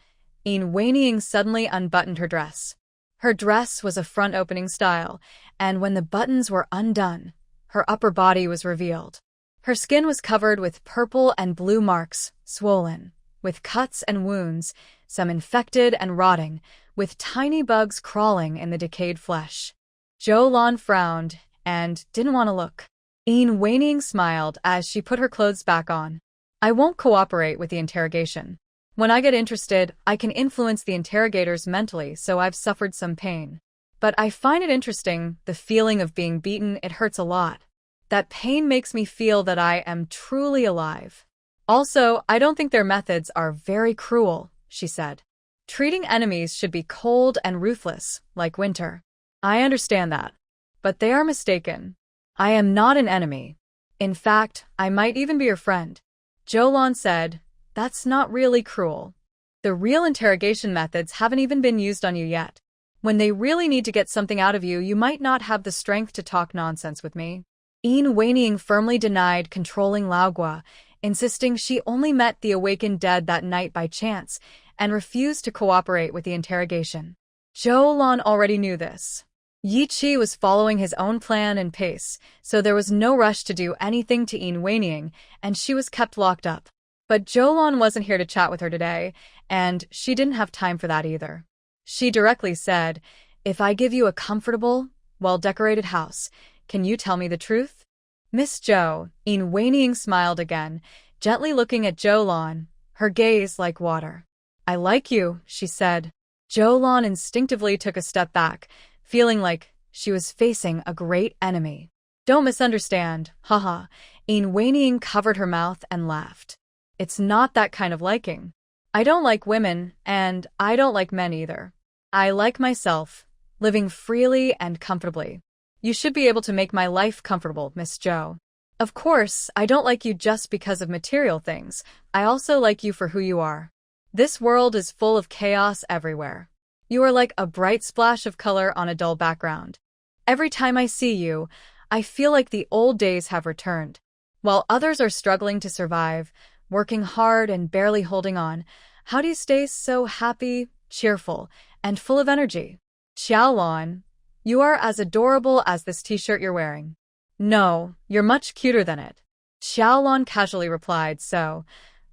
Yin suddenly unbuttoned her dress. Her dress was a front-opening style, and when the buttons were undone, her upper body was revealed. Her skin was covered with purple and blue marks, swollen, with cuts and wounds, some infected and rotting, with tiny bugs crawling in the decayed flesh. Xiaolan frowned and didn't want to look. Yin smiled as she put her clothes back on. "I won't cooperate with the interrogation. When I get interested, I can influence the interrogators mentally, so I've suffered some pain. But I find it interesting, the feeling of being beaten. It hurts a lot. That pain makes me feel that I am truly alive. Also, I don't think their methods are very cruel," she said. "Treating enemies should be cold and ruthless, like winter. I understand that. But they are mistaken. I am not an enemy. In fact, I might even be your friend." Xiaolan said, "That's not really cruel. The real interrogation methods haven't even been used on you yet. When they really need to get something out of you, you might not have the strength to talk nonsense with me." Yin firmly denied controlling Laogua, insisting she only met the awakened dead that night by chance and refused to cooperate with the interrogation. Xiaolan already knew this. Yi Qi was following his own plan and pace, so there was no rush to do anything to Yin Weining, and she was kept locked up. But Xiaolan wasn't here to chat with her today, and she didn't have time for that either. She directly said, "If I give you a comfortable, well-decorated house, can you tell me the truth?" Miss Zhou, Yin Weining smiled again, gently looking at Xiaolan, her gaze like water. "I like you," she said. Xiaolan instinctively took a step back, feeling like she was facing a great enemy. "Don't misunderstand, haha." Yin Weining covered her mouth and laughed. "It's not that kind of liking. I don't like women, and I don't like men either. I like myself, living freely and comfortably. You should be able to make my life comfortable, Miss Zhou. Of course, I don't like you just because of material things. I also like you for who you are. This world is full of chaos everywhere. You are like a bright splash of color on a dull background. Every time I see you, I feel like the old days have returned. While others are struggling to survive, working hard and barely holding on, how do you stay so happy, cheerful, and full of energy? Xiaolan, you are as adorable as this t-shirt you're wearing." "No, you're much cuter than it." Xiaolan casually replied, "So,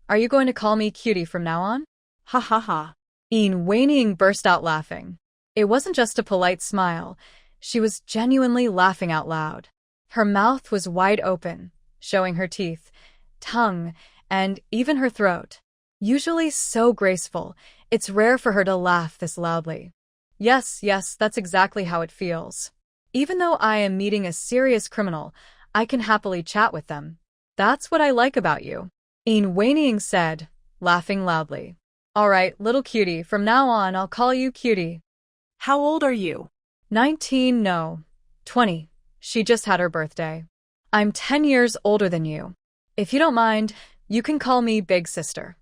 are you going to call me cutie from now on?" Ha ha ha. Yin Weining burst out laughing. It wasn't just a polite smile. She was genuinely laughing out loud. Her mouth was wide open, showing her teeth, tongue, and even her throat. Usually so graceful, it's rare for her to laugh this loudly. Yes, that's exactly how it feels. Even though I am meeting a serious criminal, I can happily chat with them. That's what I like about you," Yin Weining said, laughing loudly. "All right, little cutie, from now on I'll call you cutie." How old are you? 19, no, 20. She just had her birthday. "I'm 10 years older than you. If you don't mind, you can call me Big Sister."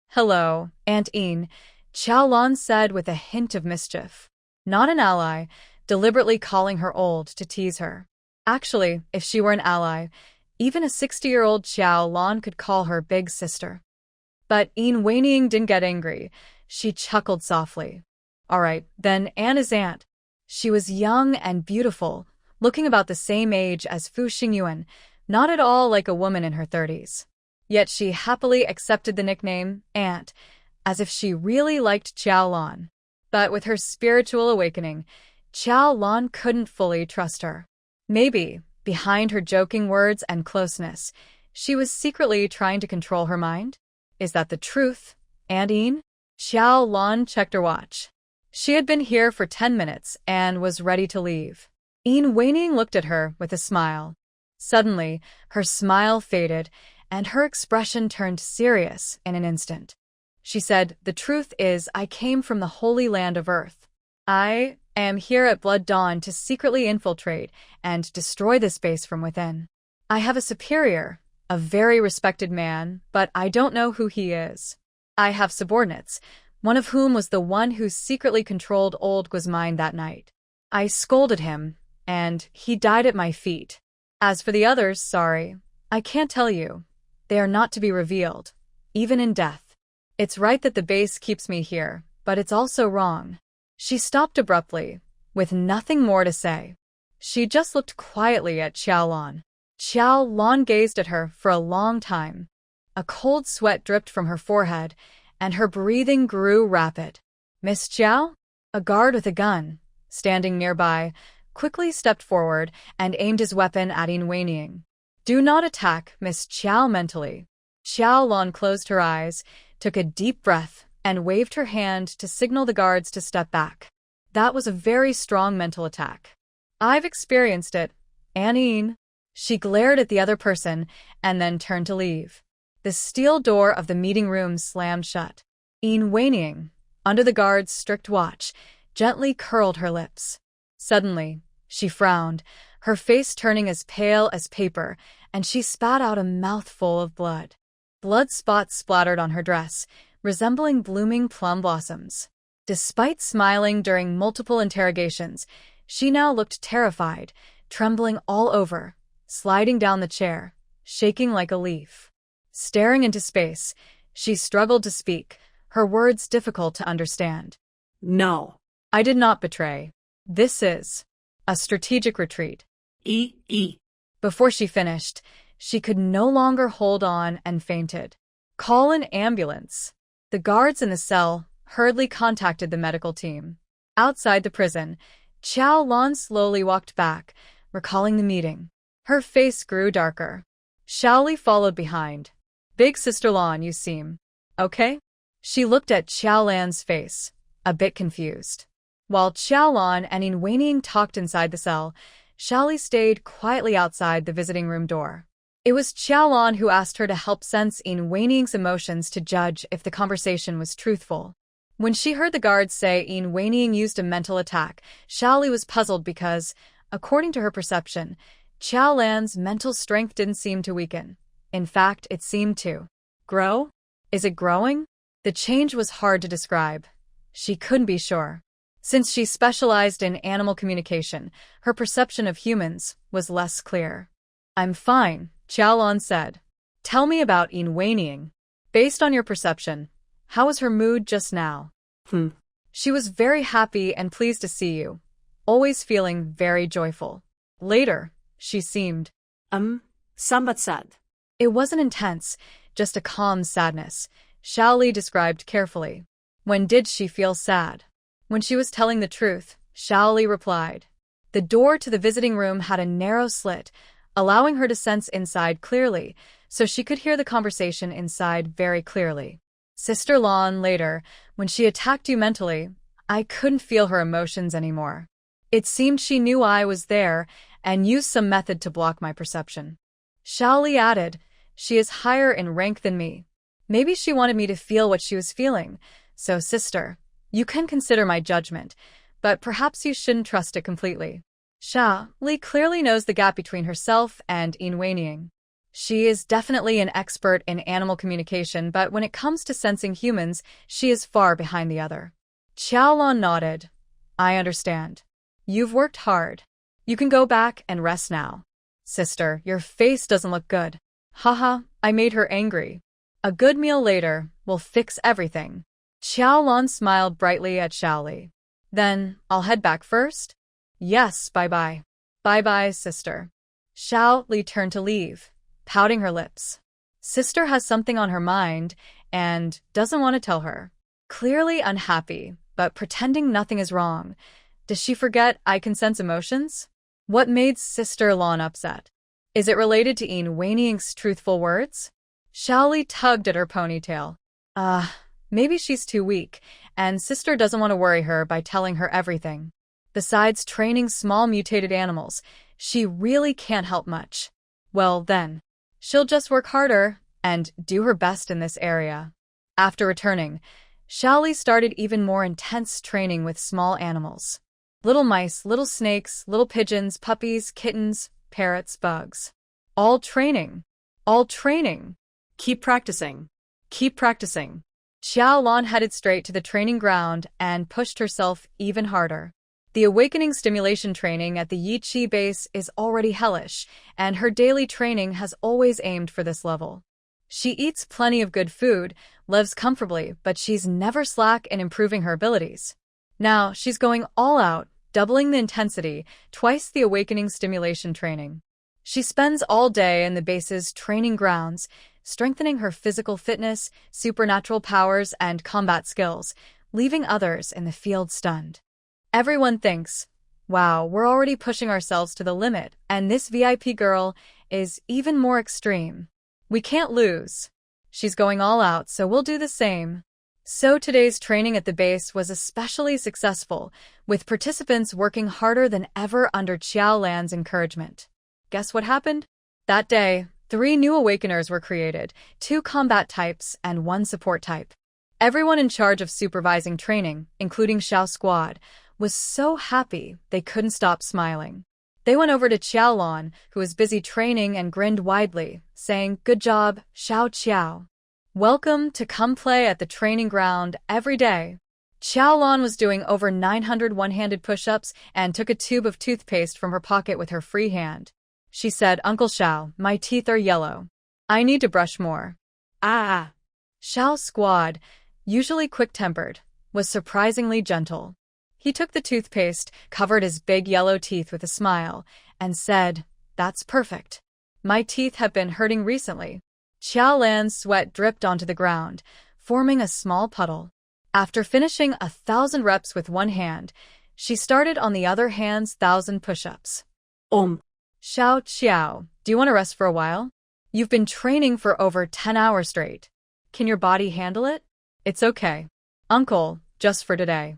"Hello, Aunt Yin," Xiaolan said with a hint of mischief. Not an ally, deliberately calling her old to tease her. Actually, if she were an ally, even a 60-year-old Xiaolan could call her Big Sister. But Yin Weining didn't get angry. She chuckled softly. "All right, then Anne is Aunt." She was young and beautiful, looking about the same age as Fu Xingyuan, not at all like a woman in her 30s. Yet she happily accepted the nickname Aunt, as if she really liked Xiaolan. But with her spiritual awakening, Xiaolan couldn't fully trust her. Maybe, behind her joking words and closeness, she was secretly trying to control her mind? Is that the truth, Aunt Yin? Xiaolan checked her watch. She had been here for 10 minutes and was ready to leave. Yin Weining looked at her with a smile. Suddenly, her smile faded, and her expression turned serious in an instant. She said, "The truth is, I came from the Holy Land of Earth. I am here at Blood Dawn to secretly infiltrate and destroy this base from within. I have a superior, a very respected man, but I don't know who he is. I have subordinates, one of whom was the one who secretly controlled Old Gua's mind that night. I scolded him, and he died at my feet. As for the others, sorry, I can't tell you. They are not to be revealed, even in death. It's right that the base keeps me here, but it's also wrong." She stopped abruptly, with nothing more to say. She just looked quietly at Xiaolan. Xiaolan gazed at her for a long time. A cold sweat dripped from her forehead, and her breathing grew rapid. "Miss Xiao?" A guard with a gun, standing nearby, quickly stepped forward and aimed his weapon at Yin Weining. "Do not attack, Miss Xiao," mentally. Xiaolan closed her eyes, took a deep breath, and waved her hand to signal the guards to step back. That was a very strong mental attack. "I've experienced it, Aunt Yin." She glared at the other person and then turned to leave. The steel door of the meeting room slammed shut. Yin Weining, under the guard's strict watch, gently curled her lips. Suddenly, she frowned, her face turning as pale as paper, and she spat out a mouthful of blood. Blood spots splattered on her dress, resembling blooming plum blossoms. Despite smiling during multiple interrogations, she now looked terrified, trembling all over, sliding down the chair, shaking like a leaf. Staring into space, she struggled to speak, her words difficult to understand. No. I did not betray. This is a strategic retreat. E. Before she finished, she could no longer hold on and fainted. Call an ambulance. The guards in the cell hurriedly contacted the medical team. Outside the prison, Xiaolan slowly walked back, recalling the meeting. Her face grew darker. Xiaoli followed behind. Big Sister Lan, you seem okay? She looked at Xiaolan's face, a bit confused. While Xiaolan and Inwaniing talked inside the cell, Xiaoli stayed quietly outside the visiting room door. It was Xiaolan who asked her to help sense Inwaniing's emotions to judge if the conversation was truthful. When she heard the guards say Inwaniing used a mental attack, Xiaoli was puzzled because, according to her perception, Xiaolan's mental strength didn't seem to weaken. In fact, it seemed to grow? Is it growing? The change was hard to describe. She couldn't be sure. Since she specialized in animal communication, her perception of humans was less clear. I'm fine, Xiaolan said. Tell me about Inwaniing. Based on your perception, how was her mood just now? She was very happy and pleased to see you, always feeling very joyful. Later, she seemed somewhat sad. It wasn't intense, just a calm sadness, Xiaoli described carefully. When did she feel sad? When she was telling the truth, Xiaoli replied. The door to the visiting room had a narrow slit, allowing her to sense inside clearly, so she could hear the conversation inside very clearly. Sister Lan, later, when she attacked you mentally, I couldn't feel her emotions anymore. It seemed she knew I was there and used some method to block my perception. Xiaoli added, she is higher in rank than me. Maybe she wanted me to feel what she was feeling. So, sister, you can consider my judgment, but perhaps you shouldn't trust it completely. Xiaoli clearly knows the gap between herself and Inwaniing. She is definitely an expert in animal communication, but when it comes to sensing humans, she is far behind the other. Xiaolan nodded. I understand. You've worked hard. You can go back and rest now. Sister, your face doesn't look good. Haha, I made her angry. A good meal later will fix everything. Xiaolan smiled brightly at Xiaoli. Then, I'll head back first? Yes, bye-bye. Bye-bye, sister. Xiaoli turned to leave, pouting her lips. Sister has something on her mind and doesn't want to tell her. Clearly unhappy, but pretending nothing is wrong. Does she forget I can sense emotions? What made Sister Lan upset? Is it related to Inwaniing's truthful words? Xiaoli tugged at her ponytail. Maybe she's too weak, and Sister doesn't want to worry her by telling her everything. Besides training small mutated animals, she really can't help much. Well then, she'll just work harder and do her best in this area. After returning, Xiaoli started even more intense training with small animals. Little mice, little snakes, little pigeons, puppies, kittens, parrots, bugs. All training. All training. Keep practicing. Keep practicing. Xiaolan headed straight to the training ground and pushed herself even harder. The awakening stimulation training at the Yiqi base is already hellish, and her daily training has always aimed for this level. She eats plenty of good food, lives comfortably, but she's never slack in improving her abilities. Now, she's going all out, doubling the intensity, twice the awakening stimulation training. She spends all day in the base's training grounds, strengthening her physical fitness, supernatural powers, and combat skills, leaving others in the field stunned. Everyone thinks, wow, we're already pushing ourselves to the limit, and this VIP girl is even more extreme. We can't lose. She's going all out, so we'll do the same. So today's training at the base was especially successful, with participants working harder than ever under Xiaolan's encouragement. Guess what happened? That day, 3 new awakeners were created, 2 combat types and 1 support type. Everyone in charge of supervising training, including Xiao Squad, was so happy they couldn't stop smiling. They went over to Xiaolan, who was busy training, and grinned widely, saying, "Good job, Xiao Qiao. Welcome to come play at the training ground every day." Xiaolan was doing over 900 one-handed push-ups and took a tube of toothpaste from her pocket with her free hand. She said, "Uncle Xiao, my teeth are yellow. I need to brush more." Ah. Xiao's squad, usually quick-tempered, was surprisingly gentle. He took the toothpaste, covered his big yellow teeth with a smile, and said, "That's perfect. My teeth have been hurting recently." Xiaolan's sweat dripped onto the ground, forming a small puddle. After finishing 1,000 reps with one hand, she started on the other hand's 1,000 push-ups. Xiao, do you want to rest for a while? You've been training for over 10 hours straight. Can your body handle it? It's okay. Uncle, just for today.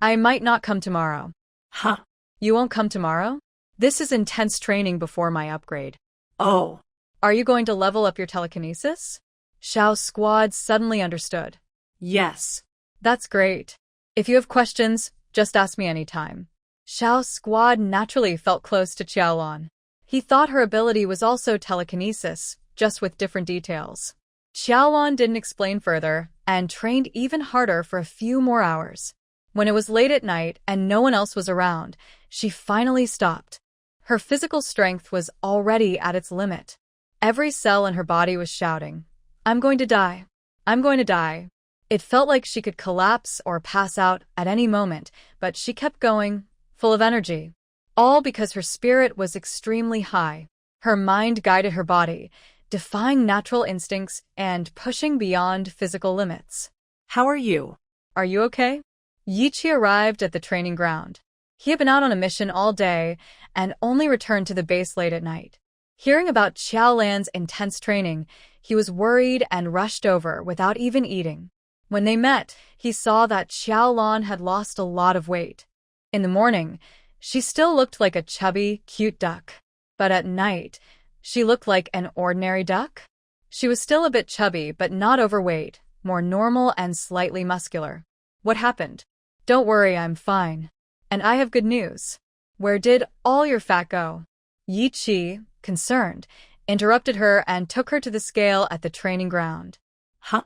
I might not come tomorrow. Huh. You won't come tomorrow? This is intense training before my upgrade. Oh. Are you going to level up your telekinesis? Xiao's squad suddenly understood. Yes. That's great. If you have questions, just ask me anytime. Xiao's squad naturally felt close to Xiaolan. He thought her ability was also telekinesis, just with different details. Xiaolan didn't explain further and trained even harder for a few more hours. When it was late at night and no one else was around, she finally stopped. Her physical strength was already at its limit. Every cell in her body was shouting, "I'm going to die. I'm going to die." It felt like she could collapse or pass out at any moment, but she kept going, full of energy. All because her spirit was extremely high. Her mind guided her body, defying natural instincts and pushing beyond physical limits. How are you? Are you okay? Yiqi arrived at the training ground. He had been out on a mission all day and only returned to the base late at night. Hearing about Xiaolan's intense training, he was worried and rushed over without even eating. When they met, he saw that Xiaolan had lost a lot of weight. In the morning, she still looked like a chubby, cute duck. But at night, she looked like an ordinary duck. She was still a bit chubby, but not overweight, more normal and slightly muscular. What happened? Don't worry, I'm fine. And I have good news. Where did all your fat go? Yiqi, concerned, interrupted her and took her to the scale at the training ground. Huh?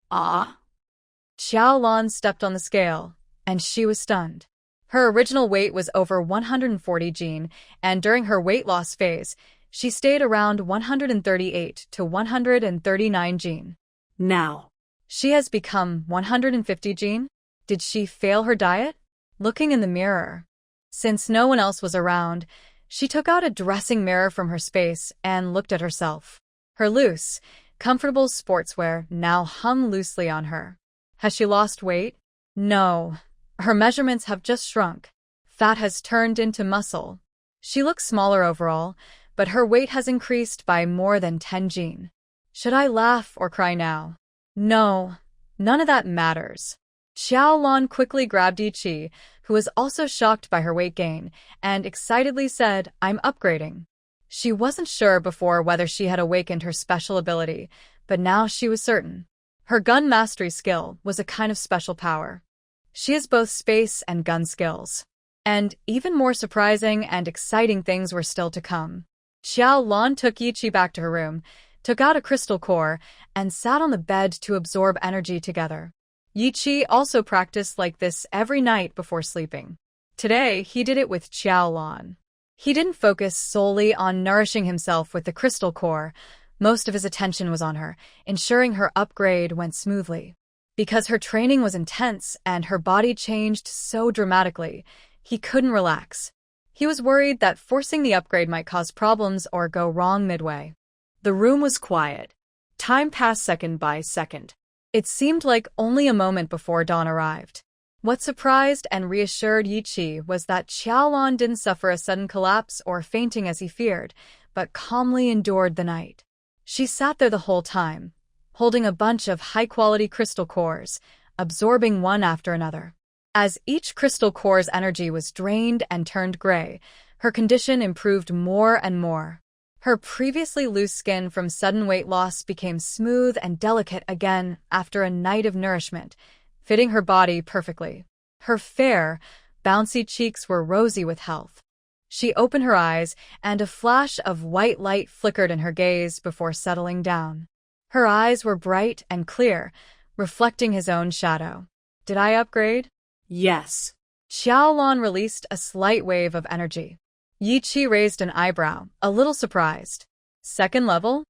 Ah? Xiaolan stepped on the scale, and she was stunned. Her original weight was over 140 jin, and during her weight loss phase, she stayed around 138 to 139 jin. Now, she has become 150 jin? Did she fail her diet? Looking in the mirror. Since no one else was around, she took out a dressing mirror from her space and looked at herself. Her loose, comfortable sportswear now hung loosely on her. Has she lost weight? No. Her measurements have just shrunk. Fat has turned into muscle. She looks smaller overall, but her weight has increased by more than 10 jin. Should I laugh or cry now? No, none of that matters. Xiaolan quickly grabbed Yiqi, who was also shocked by her weight gain, and excitedly said, "I'm upgrading." She wasn't sure before whether she had awakened her special ability, but now she was certain. Her gun mastery skill was a kind of special power. She has both space and gun skills. And even more surprising and exciting things were still to come. Xiaolan took Yiqi back to her room, took out a crystal core, and sat on the bed to absorb energy together. Yiqi also practiced like this every night before sleeping. Today, he did it with Xiaolan. He didn't focus solely on nourishing himself with the crystal core. Most of his attention was on her, ensuring her upgrade went smoothly. Because her training was intense and her body changed so dramatically, he couldn't relax. He was worried that forcing the upgrade might cause problems or go wrong midway. The room was quiet. Time passed second by second. It seemed like only a moment before dawn arrived. What surprised and reassured Yiqi was that Xiaolan didn't suffer a sudden collapse or fainting as he feared, but calmly endured the night. She sat there the whole time, holding a bunch of high-quality crystal cores, absorbing one after another. As each crystal core's energy was drained and turned gray, her condition improved more and more. Her previously loose skin from sudden weight loss became smooth and delicate again after a night of nourishment, fitting her body perfectly. Her fair, bouncy cheeks were rosy with health. She opened her eyes, and a flash of white light flickered in her gaze before settling down. Her eyes were bright and clear, reflecting his own shadow. Did I upgrade? Yes. Xiaolan released a slight wave of energy. Yiqi raised an eyebrow, a little surprised. Second level?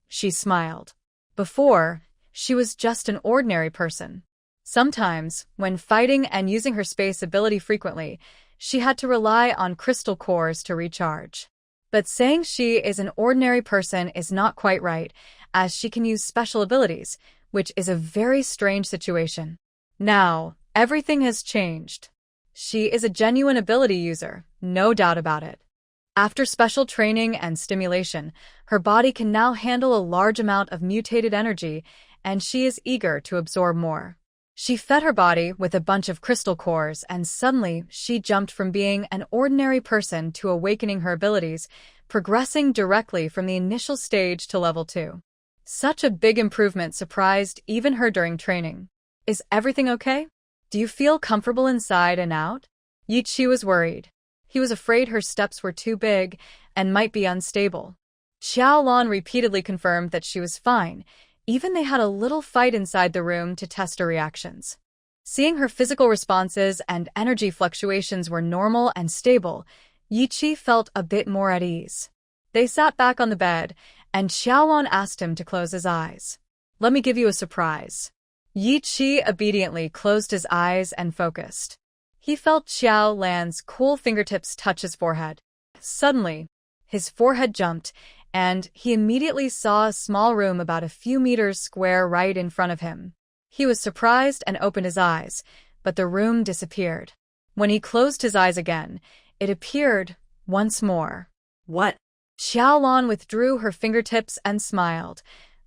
She smiled. Before, she was just an ordinary person. Sometimes, when fighting and using her space ability frequently, she had to rely on crystal cores to recharge. But saying she is an ordinary person is not quite right, as she can use special abilities, which is a very strange situation. Now, everything has changed. She is a genuine ability user, no doubt about it. After special training and stimulation, her body can now handle a large amount of mutated energy, and she is eager to absorb more. She fed her body with a bunch of crystal cores, and suddenly she jumped from being an ordinary person to awakening her abilities, progressing directly from the initial stage to level 2. Such a big improvement surprised even her during training. Is everything okay? Do you feel comfortable inside and out? Yichi was worried. He was afraid her steps were too big and might be unstable. Xiaolan repeatedly confirmed that she was fine. Even they had a little fight inside the room to test her reactions. Seeing her physical responses and energy fluctuations were normal and stable, Yichi felt a bit more at ease. They sat back on the bed, and Xiaolan asked him to close his eyes. "Let me give you a surprise." Yichi obediently closed his eyes and focused. He felt Xiaolan's cool fingertips touch his forehead. Suddenly, his forehead jumped, and he immediately saw a small room about a few meters square right in front of him. He was surprised and opened his eyes, but the room disappeared. When he closed his eyes again, it appeared once more. What? Xiaolan withdrew her fingertips and smiled.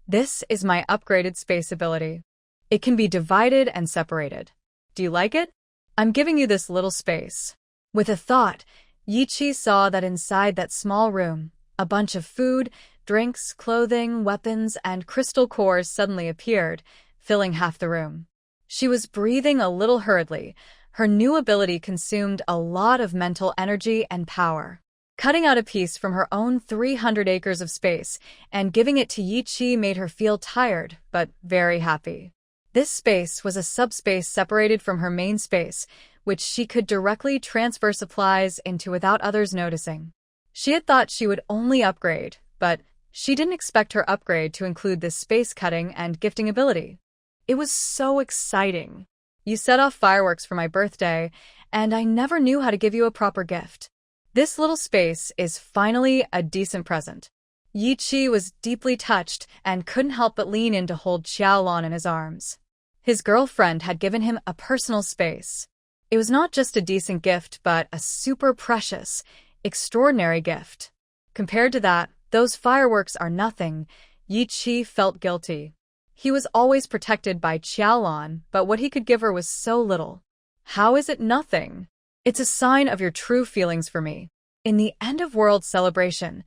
"This is my upgraded space ability. It can be divided and separated. Do you like it? I'm giving you this little space." With a thought, Yichi saw that inside that small room, a bunch of food, drinks, clothing, weapons, and crystal cores suddenly appeared, filling half the room. She was breathing a little hurriedly. Her new ability consumed a lot of mental energy and power. Cutting out a piece from her own 300 acres of space and giving it to Yichi made her feel tired, but very happy. This space was a subspace separated from her main space, which she could directly transfer supplies into without others noticing. She had thought she would only upgrade, but she didn't expect her upgrade to include this space cutting and gifting ability. It was so exciting. "You set off fireworks for my birthday, and I never knew how to give you a proper gift. This little space is finally a decent present." Yichi was deeply touched and couldn't help but lean in to hold Xiaolan in his arms. His girlfriend had given him a personal space. It was not just a decent gift, but a super precious, extraordinary gift. Compared to that, those fireworks are nothing. Yichi felt guilty. He was always protected by Xiaolan, but what he could give her was so little. "How is it nothing? It's a sign of your true feelings for me. In the end-of-world celebration,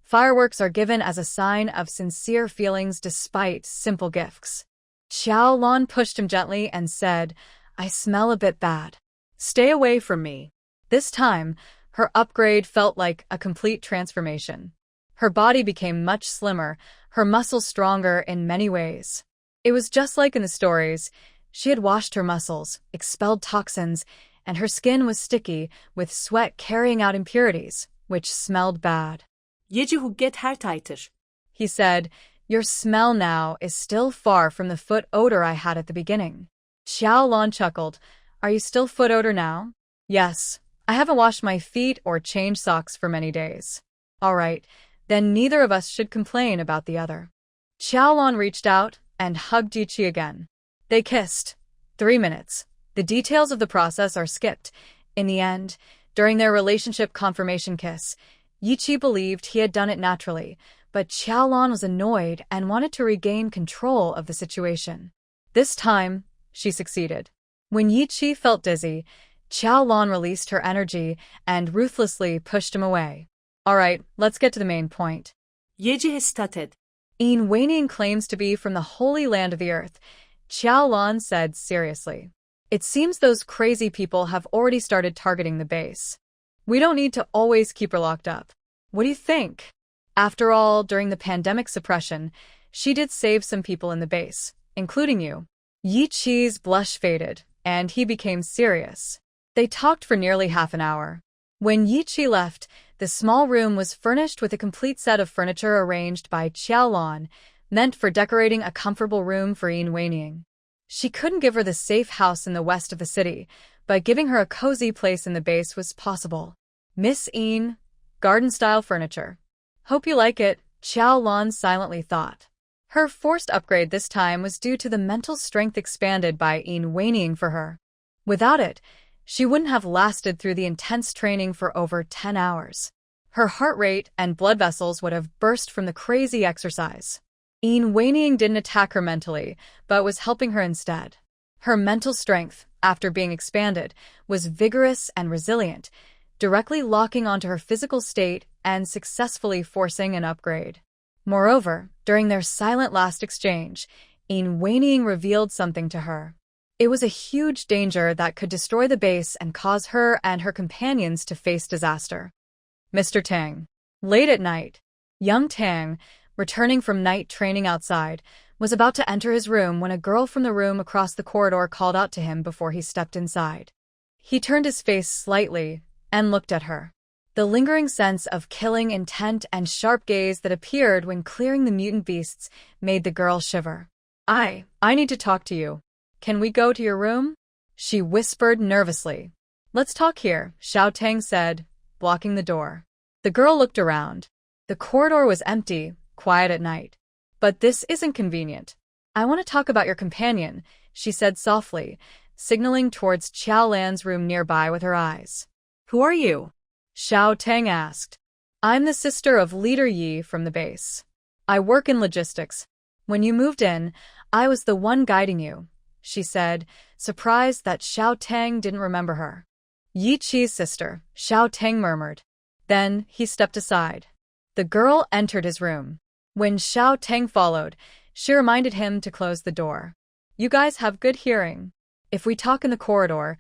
fireworks are given as a sign of sincere feelings despite simple gifts." Xiaolan pushed him gently and said, "I smell a bit bad. Stay away from me." This time, her upgrade felt like a complete transformation. Her body became much slimmer, her muscles stronger in many ways. It was just like in the stories. She had washed her muscles, expelled toxins, and her skin was sticky, with sweat carrying out impurities, which smelled bad. Yeci hugget her taytır. He said, "Your smell now is still far from the foot odor I had at the beginning." Xiaolan chuckled. "Are you still foot odor now?" "Yes. I haven't washed my feet or changed socks for many days." "All right, then neither of us should complain about the other." Xiaolan reached out and hugged Yichi again. They kissed. 3 minutes. The details of the process are skipped. In the end, during their relationship confirmation kiss, Yichi believed he had done it naturally, but Xiaolan was annoyed and wanted to regain control of the situation. This time, she succeeded. When Yichi felt dizzy, Xiaolan released her energy and ruthlessly pushed him away. "All right, let's get to the main point." Yeci hestated. Waning claims to be from the Holy Land of the Earth, Xiaolan said seriously. "It seems those crazy people have already started targeting the base. We don't need to always keep her locked up. What do you think?" After all, during the pandemic suppression, she did save some people in the base, including you. Yichi's blush faded, and he became serious. They talked for nearly half an hour. When Yichi left, the small room was furnished with a complete set of furniture arranged by Xiaolan, meant for decorating a comfortable room for Yin Weining. She couldn't give her the safe house in the west of the city, but giving her a cozy place in the base was possible. Miss Yin, garden-style furniture. Hope you like it, Xiaolan silently thought. Her forced upgrade this time was due to the mental strength expanded by Yin Weining for her. Without it, she wouldn't have lasted through the intense training for over 10 hours. Her heart rate and blood vessels would have burst from the crazy exercise. Yin Weining didn't attack her mentally, but was helping her instead. Her mental strength, after being expanded, was vigorous and resilient, directly locking onto her physical state and successfully forcing an upgrade. Moreover, during their silent last exchange, Yin Weining revealed something to her. It was a huge danger that could destroy the base and cause her and her companions to face disaster. Mr. Tang. Late at night, young Tang, returning from night training outside, was about to enter his room when a girl from the room across the corridor called out to him before he stepped inside. He turned his face slightly and looked at her. The lingering sense of killing intent and sharp gaze that appeared when clearing the mutant beasts made the girl shiver. I need to talk to you. Can we go to your room? She whispered nervously. Let's talk here, Xiao Tang said, blocking the door. The girl looked around. The corridor was empty, quiet at night. But this isn't convenient. I want to talk about your companion, she said softly, signaling towards Xiaolan's room nearby with her eyes. Who are you? Xiao Tang asked. I'm the sister of Leader Yi from the base. I work in logistics. When you moved in, I was the one guiding you, she said, surprised that Xiao Tang didn't remember her. Yi Qi's sister, Xiao Tang murmured. Then he stepped aside. The girl entered his room. When Xiao Tang followed, she reminded him to close the door. You guys have good hearing. If we talk in the corridor,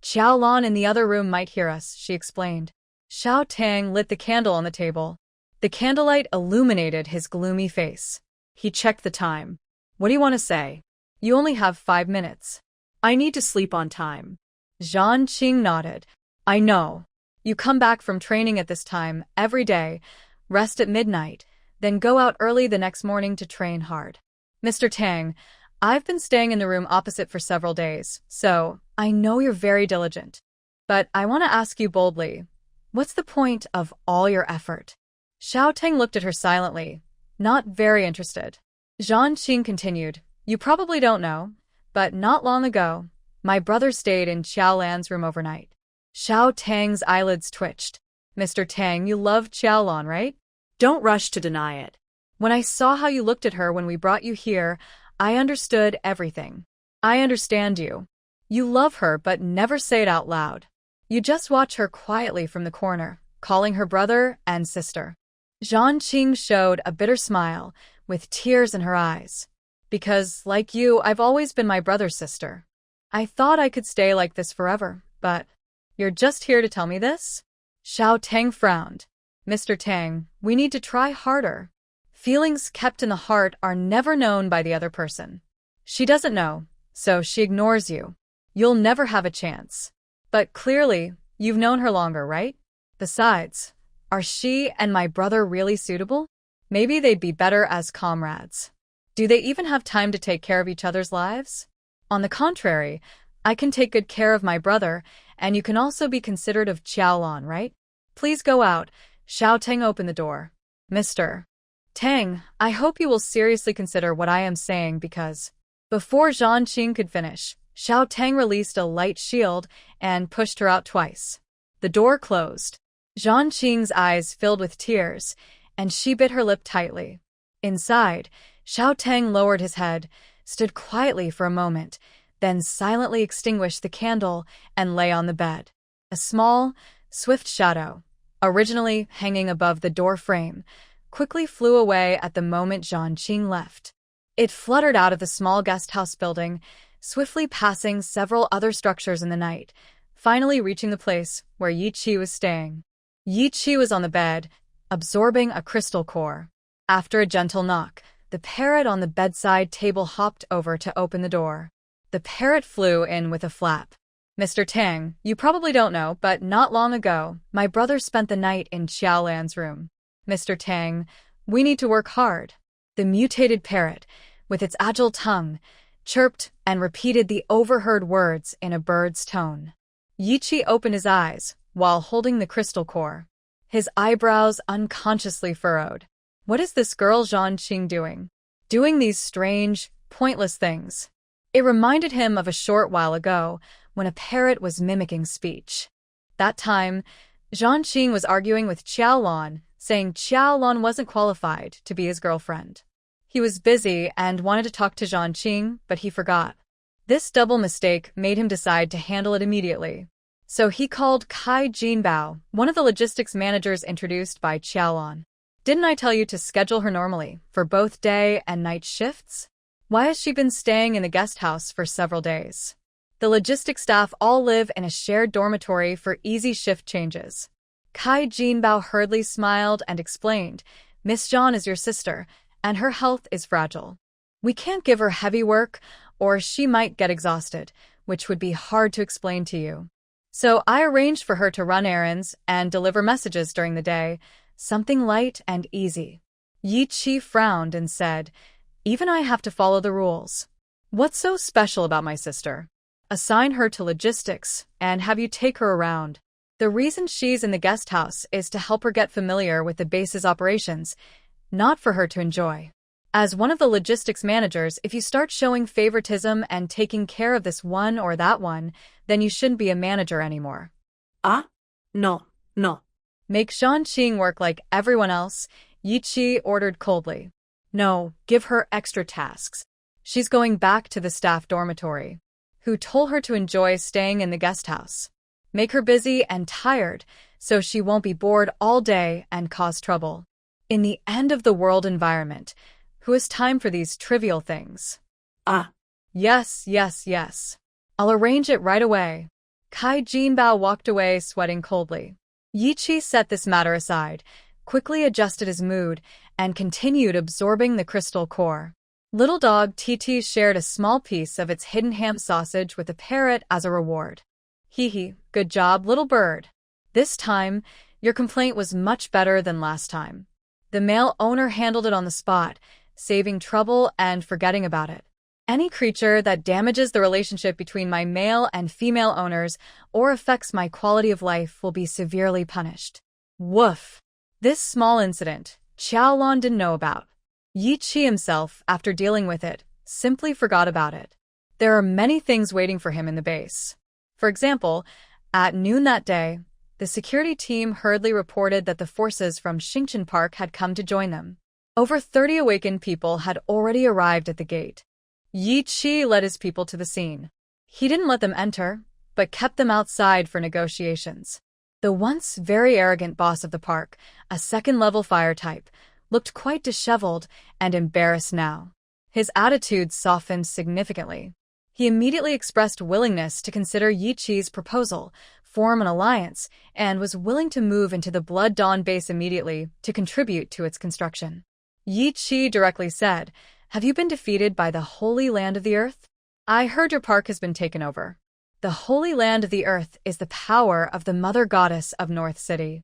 Xiaolan in the other room might hear us, she explained. Xiao Tang lit the candle on the table. The candlelight illuminated his gloomy face. He checked the time. What do you want to say? You only have 5 minutes. I need to sleep on time. Zhan Qing nodded. I know. You come back from training at this time every day, rest at midnight, then go out early the next morning to train hard. Mr. Tang, I've been staying in the room opposite for several days, so I know you're very diligent. But I want to ask you boldly, what's the point of all your effort? Xiao Tang looked at her silently, not very interested. Zhan Qing continued, you probably don't know, but not long ago, my brother stayed in Xiaolan's room overnight. Xiao Tang's eyelids twitched. Mr. Tang, you love Xiaolan, right? Don't rush to deny it. When I saw how you looked at her when we brought you here, I understood everything. I understand you. You love her but never say it out loud. You just watch her quietly from the corner, calling her brother and sister. Zhan Qing showed a bitter smile, with tears in her eyes. Because, like you, I've always been my brother's sister. I thought I could stay like this forever, but you're just here to tell me this? Xiao Tang frowned. Mr. Tang, we need to try harder. Feelings kept in the heart are never known by the other person. She doesn't know, so she ignores you. You'll never have a chance. But clearly, you've known her longer, right? Besides, are she and my brother really suitable? Maybe they'd be better as comrades. Do they even have time to take care of each other's lives? On the contrary, I can take good care of my brother, and you can also be considerate of Xiaolan, right? Please go out. Xiao Tang opened the door. Mr. Tang, I hope you will seriously consider what I am saying because... Before Zhan Qing could finish, Xiao Tang released a light shield and pushed her out twice. The door closed. Zhan Qing's eyes filled with tears, and she bit her lip tightly. Inside, Xiao Tang lowered his head, stood quietly for a moment, then silently extinguished the candle and lay on the bed. A small, swift shadow, originally hanging above the door frame, quickly flew away at the moment Zhan Qing left. It fluttered out of the small guest-house building, swiftly passing several other structures in the night, finally reaching the place where Yi Qi was staying. Yi Qi was on the bed, absorbing a crystal core. After a gentle knock, the parrot on the bedside table hopped over to open the door. The parrot flew in with a flap. Mr. Tang, you probably don't know, but not long ago, my brother spent the night in Xiaolan's room. Mr. Tang, we need to work hard. The mutated parrot, with its agile tongue, chirped and repeated the overheard words in a bird's tone. Yichi opened his eyes while holding the crystal core. His eyebrows unconsciously furrowed. What is this girl Zhang doing? Doing these strange, pointless things. It reminded him of a short while ago when a parrot was mimicking speech. That time, Zhang was arguing with Xiaolan, saying Xiaolan wasn't qualified to be his girlfriend. He was busy and wanted to talk to Zhang, but he forgot. This double mistake made him decide to handle it immediately. So he called Kai Jinbao, one of the logistics managers introduced by Xiaolan. Didn't I tell you to schedule her normally, for both day and night shifts? Why has she been staying in the guest house for several days? The logistics staff all live in a shared dormitory for easy shift changes. Kai Jinbao hurriedly smiled and explained, Miss Zhang is your sister, and her health is fragile. We can't give her heavy work, or she might get exhausted, which would be hard to explain to you. So I arranged for her to run errands and deliver messages during the day, something light and easy. Yi Qi frowned and said, Even I have to follow the rules. What's so special about my sister? Assign her to logistics and have you take her around. The reason she's in the guest house is to help her get familiar with the base's operations, not for her to enjoy. As one of the logistics managers, if you start showing favoritism and taking care of this one or that one, then you shouldn't be a manager anymore. No. Make Zhang work like everyone else, Yi Qi ordered coldly. No, give her extra tasks. She's going back to the staff dormitory. Who told her to enjoy staying in the guest house? Make her busy and tired, so she won't be bored all day and cause trouble. In the end-of-the-world environment, who has time for these trivial things? Yes. I'll arrange it right away. Kai Jinbao walked away sweating coldly. Yi Qi set this matter aside, quickly adjusted his mood, and continued absorbing the crystal core. Little dog TT shared a small piece of its hidden ham sausage with a parrot as a reward. Hee, good job, little bird. This time, your complaint was much better than last time. The male owner handled it on the spot, saving trouble and forgetting about it. Any creature that damages the relationship between my male and female owners or affects my quality of life will be severely punished. Woof! This small incident, Xiaolan didn't know about. Yi Qi himself, after dealing with it, simply forgot about it. There are many things waiting for him in the base. For example, at noon that day, the security team hurriedly reported that the forces from Xingchen Park had come to join them. Over 30 awakened people had already arrived at the gate. Yi Qi led his people to the scene. He didn't let them enter, but kept them outside for negotiations. The once very arrogant boss of the park, a second-level fire type, looked quite disheveled and embarrassed now. His attitude softened significantly. He immediately expressed willingness to consider Yi Qi's proposal, form an alliance, and was willing to move into the Blood Dawn base immediately to contribute to its construction. Yi Qi directly said, Have you been defeated by the Holy Land of the Earth? I heard your park has been taken over. The Holy Land of the Earth is the power of the Mother Goddess of North City.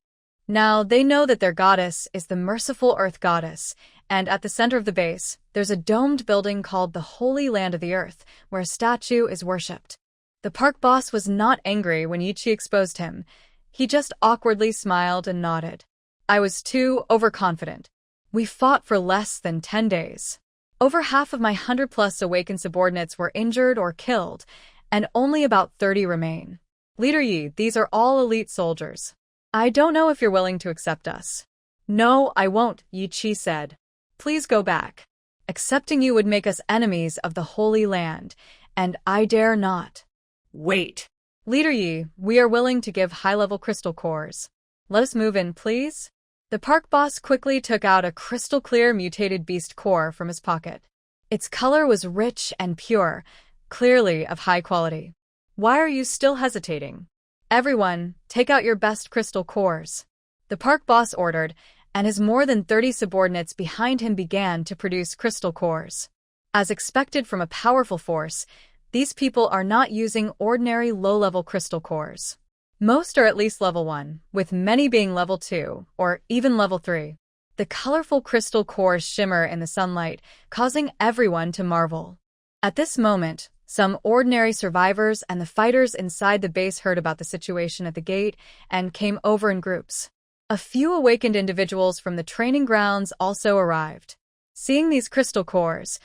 Now, they know that their goddess is the merciful Earth Goddess, and at the center of the base, there's a domed building called the Holy Land of the Earth, where a statue is worshipped. The park boss was not angry when Yi Qi exposed him. He just awkwardly smiled and nodded. I was too overconfident. We fought for less than 10 days. Over half of my 100-plus awakened subordinates were injured or killed, and only about 30 remain. Leader Yi, these are all elite soldiers. I don't know if you're willing to accept us. No, I won't, Yi Qi said. Please go back. Accepting you would make us enemies of the Holy Land, and I dare not. Wait. Leader Yi, we are willing to give high-level crystal cores. Let us move in, please. The park boss quickly took out a crystal-clear mutated beast core from his pocket. Its color was rich and pure, clearly of high quality. Why are you still hesitating? Everyone, take out your best crystal cores. The park boss ordered, and his more than 30 subordinates behind him began to produce crystal cores. As expected from a powerful force, these people are not using ordinary low-level crystal cores. Most are at least level 1, with many being level 2, or even level 3. The colorful crystal cores shimmer in the sunlight, causing everyone to marvel. At this moment, some ordinary survivors and the fighters inside the base heard about the situation at the gate and came over in groups. A few awakened individuals from the training grounds also arrived. Seeing these crystal cores,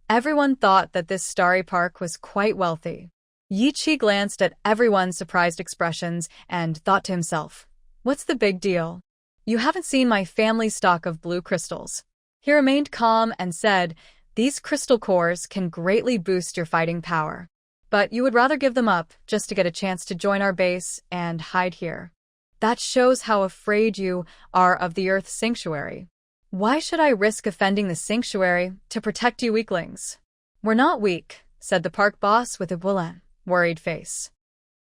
everyone thought that this starry park was quite wealthy. Yi Qi glanced at everyone's surprised expressions and thought to himself, "What's the big deal? You haven't seen my family's stock of blue crystals." He remained calm and said, "These crystal cores can greatly boost your fighting power. But you would rather give them up just to get a chance to join our base and hide here. That shows how afraid you are of the Earth's sanctuary. Why should I risk offending the sanctuary to protect you weaklings?" "We're not weak," said the park boss with a worried face.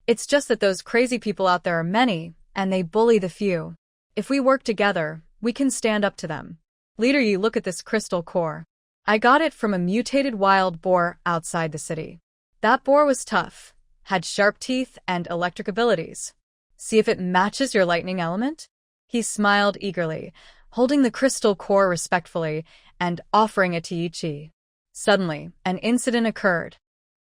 "It's just that those crazy people out there are many, and they bully the few. If we work together, we can stand up to them. Leader Yi, look at this crystal core. I got it from a mutated wild boar outside the city. That boar was tough, had sharp teeth and electric abilities. See if it matches your lightning element?" He smiled eagerly, holding the crystal core respectfully and offering it to Yi Qi. Suddenly, an incident occurred.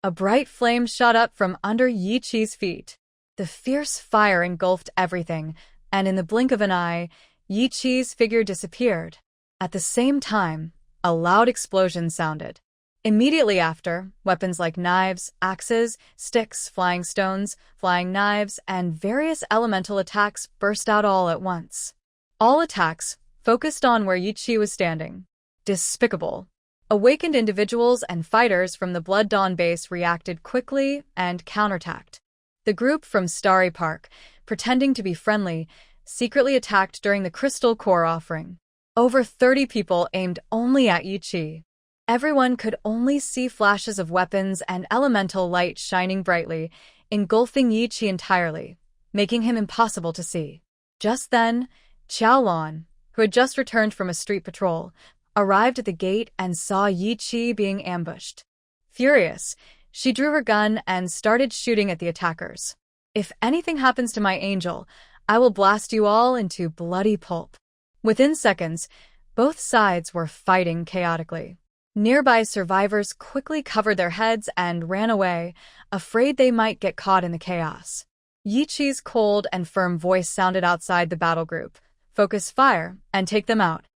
A bright flame shot up from under Yi Qi's feet. The fierce fire engulfed everything, and in the blink of an eye, Yi Qi's figure disappeared. At the same time, a loud explosion sounded. Immediately after, weapons like knives, axes, sticks, flying stones, flying knives, and various elemental attacks burst out all at once. All attacks focused on where Yi Qi was standing. Despicable. Awakened individuals and fighters from the Blood Dawn base reacted quickly and counterattacked. The group from Starry Park, pretending to be friendly, secretly attacked during the crystal core offering. Over 30 people aimed only at Yi Qi. Everyone could only see flashes of weapons and elemental light shining brightly, engulfing Yi Qi entirely, making him impossible to see. Just then, Xiaolan, who had just returned from a street patrol, arrived at the gate and saw Yi Qi being ambushed. Furious, she drew her gun and started shooting at the attackers. "If anything happens to my angel, I will blast you all into bloody pulp." Within seconds, both sides were fighting chaotically. Nearby survivors quickly covered their heads and ran away, afraid they might get caught in the chaos. Yi Qi's cold and firm voice sounded outside the battle group. "Focus fire and take them out."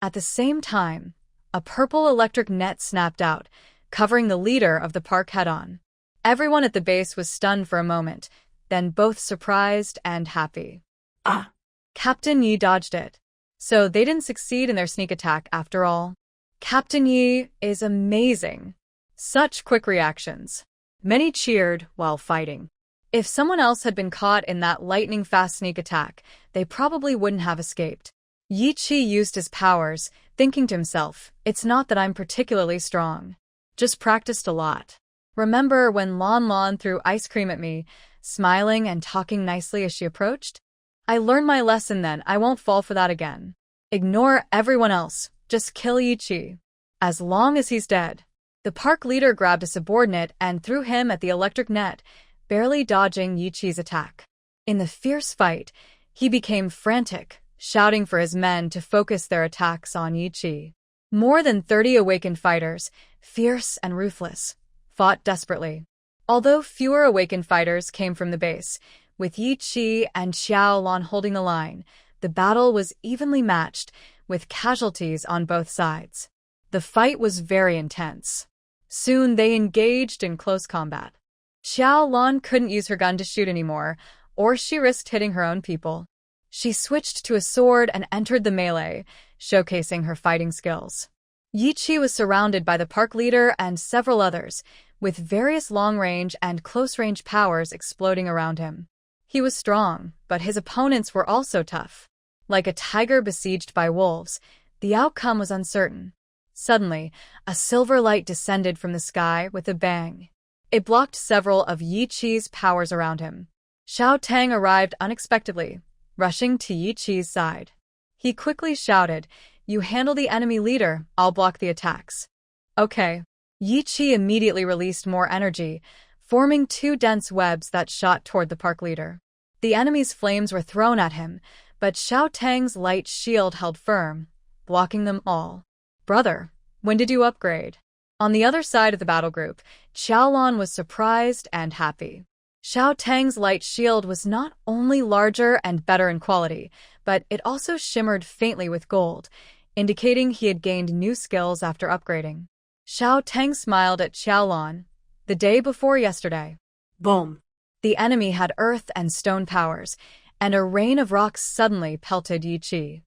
At the same time, a purple electric net snapped out, covering the leader of the park head-on. Everyone at the base was stunned for a moment, then both surprised and happy. Ah! Captain Yi dodged it. So they didn't succeed in their sneak attack after all. Captain Yi is amazing. Such quick reactions. Many cheered while fighting. If someone else had been caught in that lightning-fast sneak attack, they probably wouldn't have escaped. Yi Qi used his powers, thinking to himself, "It's not that I'm particularly strong. Just practiced a lot. Remember when Lan threw ice cream at me, smiling and talking nicely as she approached? I learned my lesson then. I won't fall for that again. Ignore everyone else. Just kill Yi Qi. As long as he's dead." The park leader grabbed a subordinate and threw him at the electric net, barely dodging Yi Qi's attack. In the fierce fight, he became frantic, shouting for his men to focus their attacks on Yi Qi. More than 30 awakened fighters, fierce and ruthless, fought desperately. Although fewer awakened fighters came from the base, with Yi Qi and Xiaolan holding the line, the battle was evenly matched, with casualties on both sides. The fight was very intense. Soon they engaged in close combat. Xiaolan couldn't use her gun to shoot anymore, or she risked hitting her own people. She switched to a sword and entered the melee, showcasing her fighting skills. Yi Qi was surrounded by the park leader and several others, with various long-range and close-range powers exploding around him. He was strong, but his opponents were also tough. Like a tiger besieged by wolves, the outcome was uncertain. Suddenly, a silver light descended from the sky with a bang. It blocked several of Yi Qi's powers around him. Xiao Tang arrived unexpectedly, rushing to Yi Qi's side. He quickly shouted, "You handle the enemy leader, I'll block the attacks." "Okay." Yi Qi immediately released more energy, forming two dense webs that shot toward the park leader. The enemy's flames were thrown at him, but Xiao Tang's light shield held firm, blocking them all. Brother, when did you upgrade? On the other side of the battle group, Xiaolan was surprised and happy. Xiao Tang's light shield was not only larger and better in quality, but it also shimmered faintly with gold, indicating he had gained new skills after upgrading. Xiao Tang smiled at Xiaolan. The day before yesterday. Boom. The enemy had earth and stone powers, and a rain of rocks suddenly pelted Yi Qi.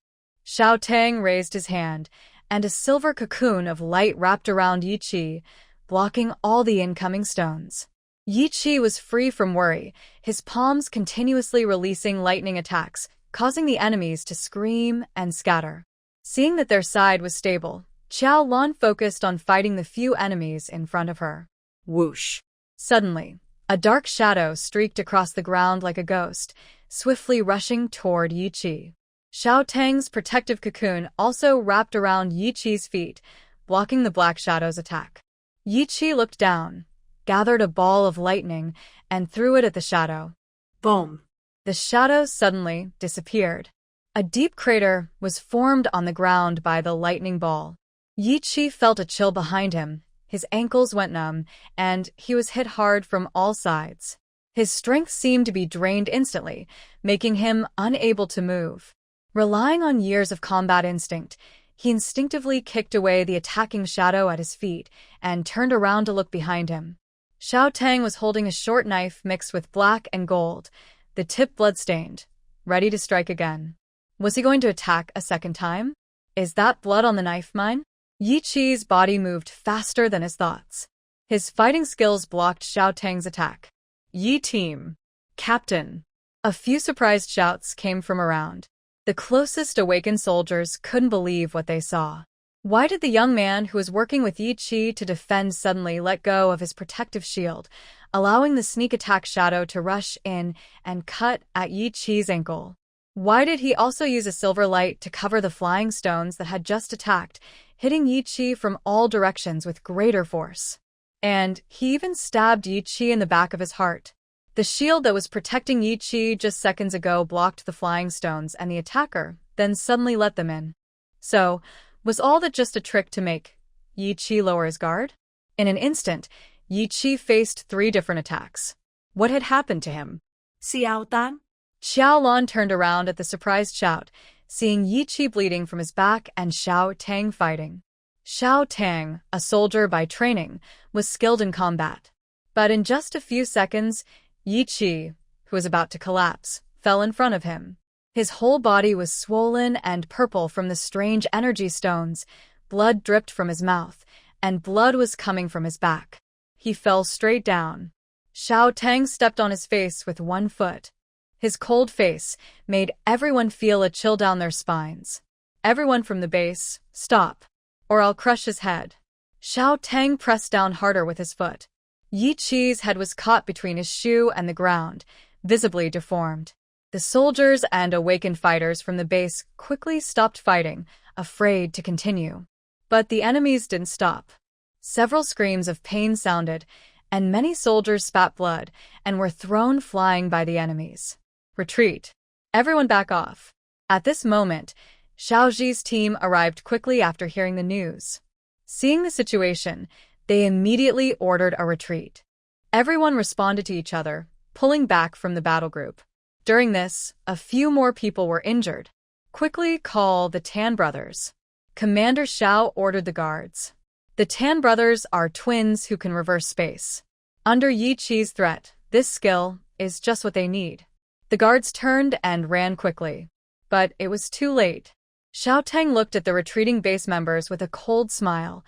Xiao Tang raised his hand, and a silver cocoon of light wrapped around Yi Qi, blocking all the incoming stones. Yi Qi was free from worry, his palms continuously releasing lightning attacks, causing the enemies to scream and scatter. Seeing that their side was stable, Xiaolan focused on fighting the few enemies in front of her. Whoosh. Suddenly, a dark shadow streaked across the ground like a ghost, swiftly rushing toward Yi Qi. Xiao Tang's protective cocoon also wrapped around Yi Qi's feet, blocking the black shadow's attack. Yi Qi looked down, gathered a ball of lightning, and threw it at the shadow. Boom. The shadow suddenly disappeared. A deep crater was formed on the ground by the lightning ball. Yi Qi felt a chill behind him, his ankles went numb, and he was hit hard from all sides. His strength seemed to be drained instantly, making him unable to move. Relying on years of combat instinct, he instinctively kicked away the attacking shadow at his feet and turned around to look behind him. Xiao Tang was holding a short knife mixed with black and gold, the tip blood-stained, ready to strike again. Was he going to attack a second time? Is that blood on the knife mine? Yi Qi's body moved faster than his thoughts. His fighting skills blocked Xiao Tang's attack. Yi team. Captain. A few surprised shouts came from around. The closest awakened soldiers couldn't believe what they saw. Why did the young man who was working with Yi Qi to defend suddenly let go of his protective shield, allowing the sneak attack shadow to rush in and cut at Yi Qi's ankle? Why did he also use a silver light to cover the flying stones that had just attacked, hitting Yi Qi from all directions with greater force? And he even stabbed Yi Qi in the back of his heart. The shield that was protecting Yi Qi just seconds ago blocked the flying stones and the attacker, then suddenly let them in. So, was all that just a trick to make Yi Qi lower his guard? In an instant, Yi Qi faced 3 different attacks. What had happened to him? Xiaolan? Xiaolan turned around at the surprised shout, seeing Yi Qi bleeding from his back and Xiao Tang fighting. Xiao Tang, a soldier by training, was skilled in combat. But in just a few seconds, Yi Qi, who was about to collapse, fell in front of him. His whole body was swollen and purple from the strange energy stones, blood dripped from his mouth, and blood was coming from his back. He fell straight down. Xiao Tang stepped on his face with one foot. His cold face made everyone feel a chill down their spines. Everyone from the base, stop, or I'll crush his head. Xiao Tang pressed down harder with his foot. Yi Qi's head was caught between his shoe and the ground, visibly deformed. The soldiers and awakened fighters from the base quickly stopped fighting, afraid to continue. But the enemies didn't stop. Several screams of pain sounded, and many soldiers spat blood and were thrown flying by the enemies. Retreat. Everyone back off. At this moment, Xiaoji's team arrived quickly after hearing the news. Seeing the situation, they immediately ordered a retreat. Everyone responded to each other, pulling back from the battle group. During this, a few more people were injured. Quickly call the Tan brothers. Commander Xiao ordered the guards. The Tan brothers are twins who can reverse space. Under Yi Qi's threat, this skill is just what they need. The guards turned and ran quickly. But it was too late. Xiao Tang looked at the retreating base members with a cold smile,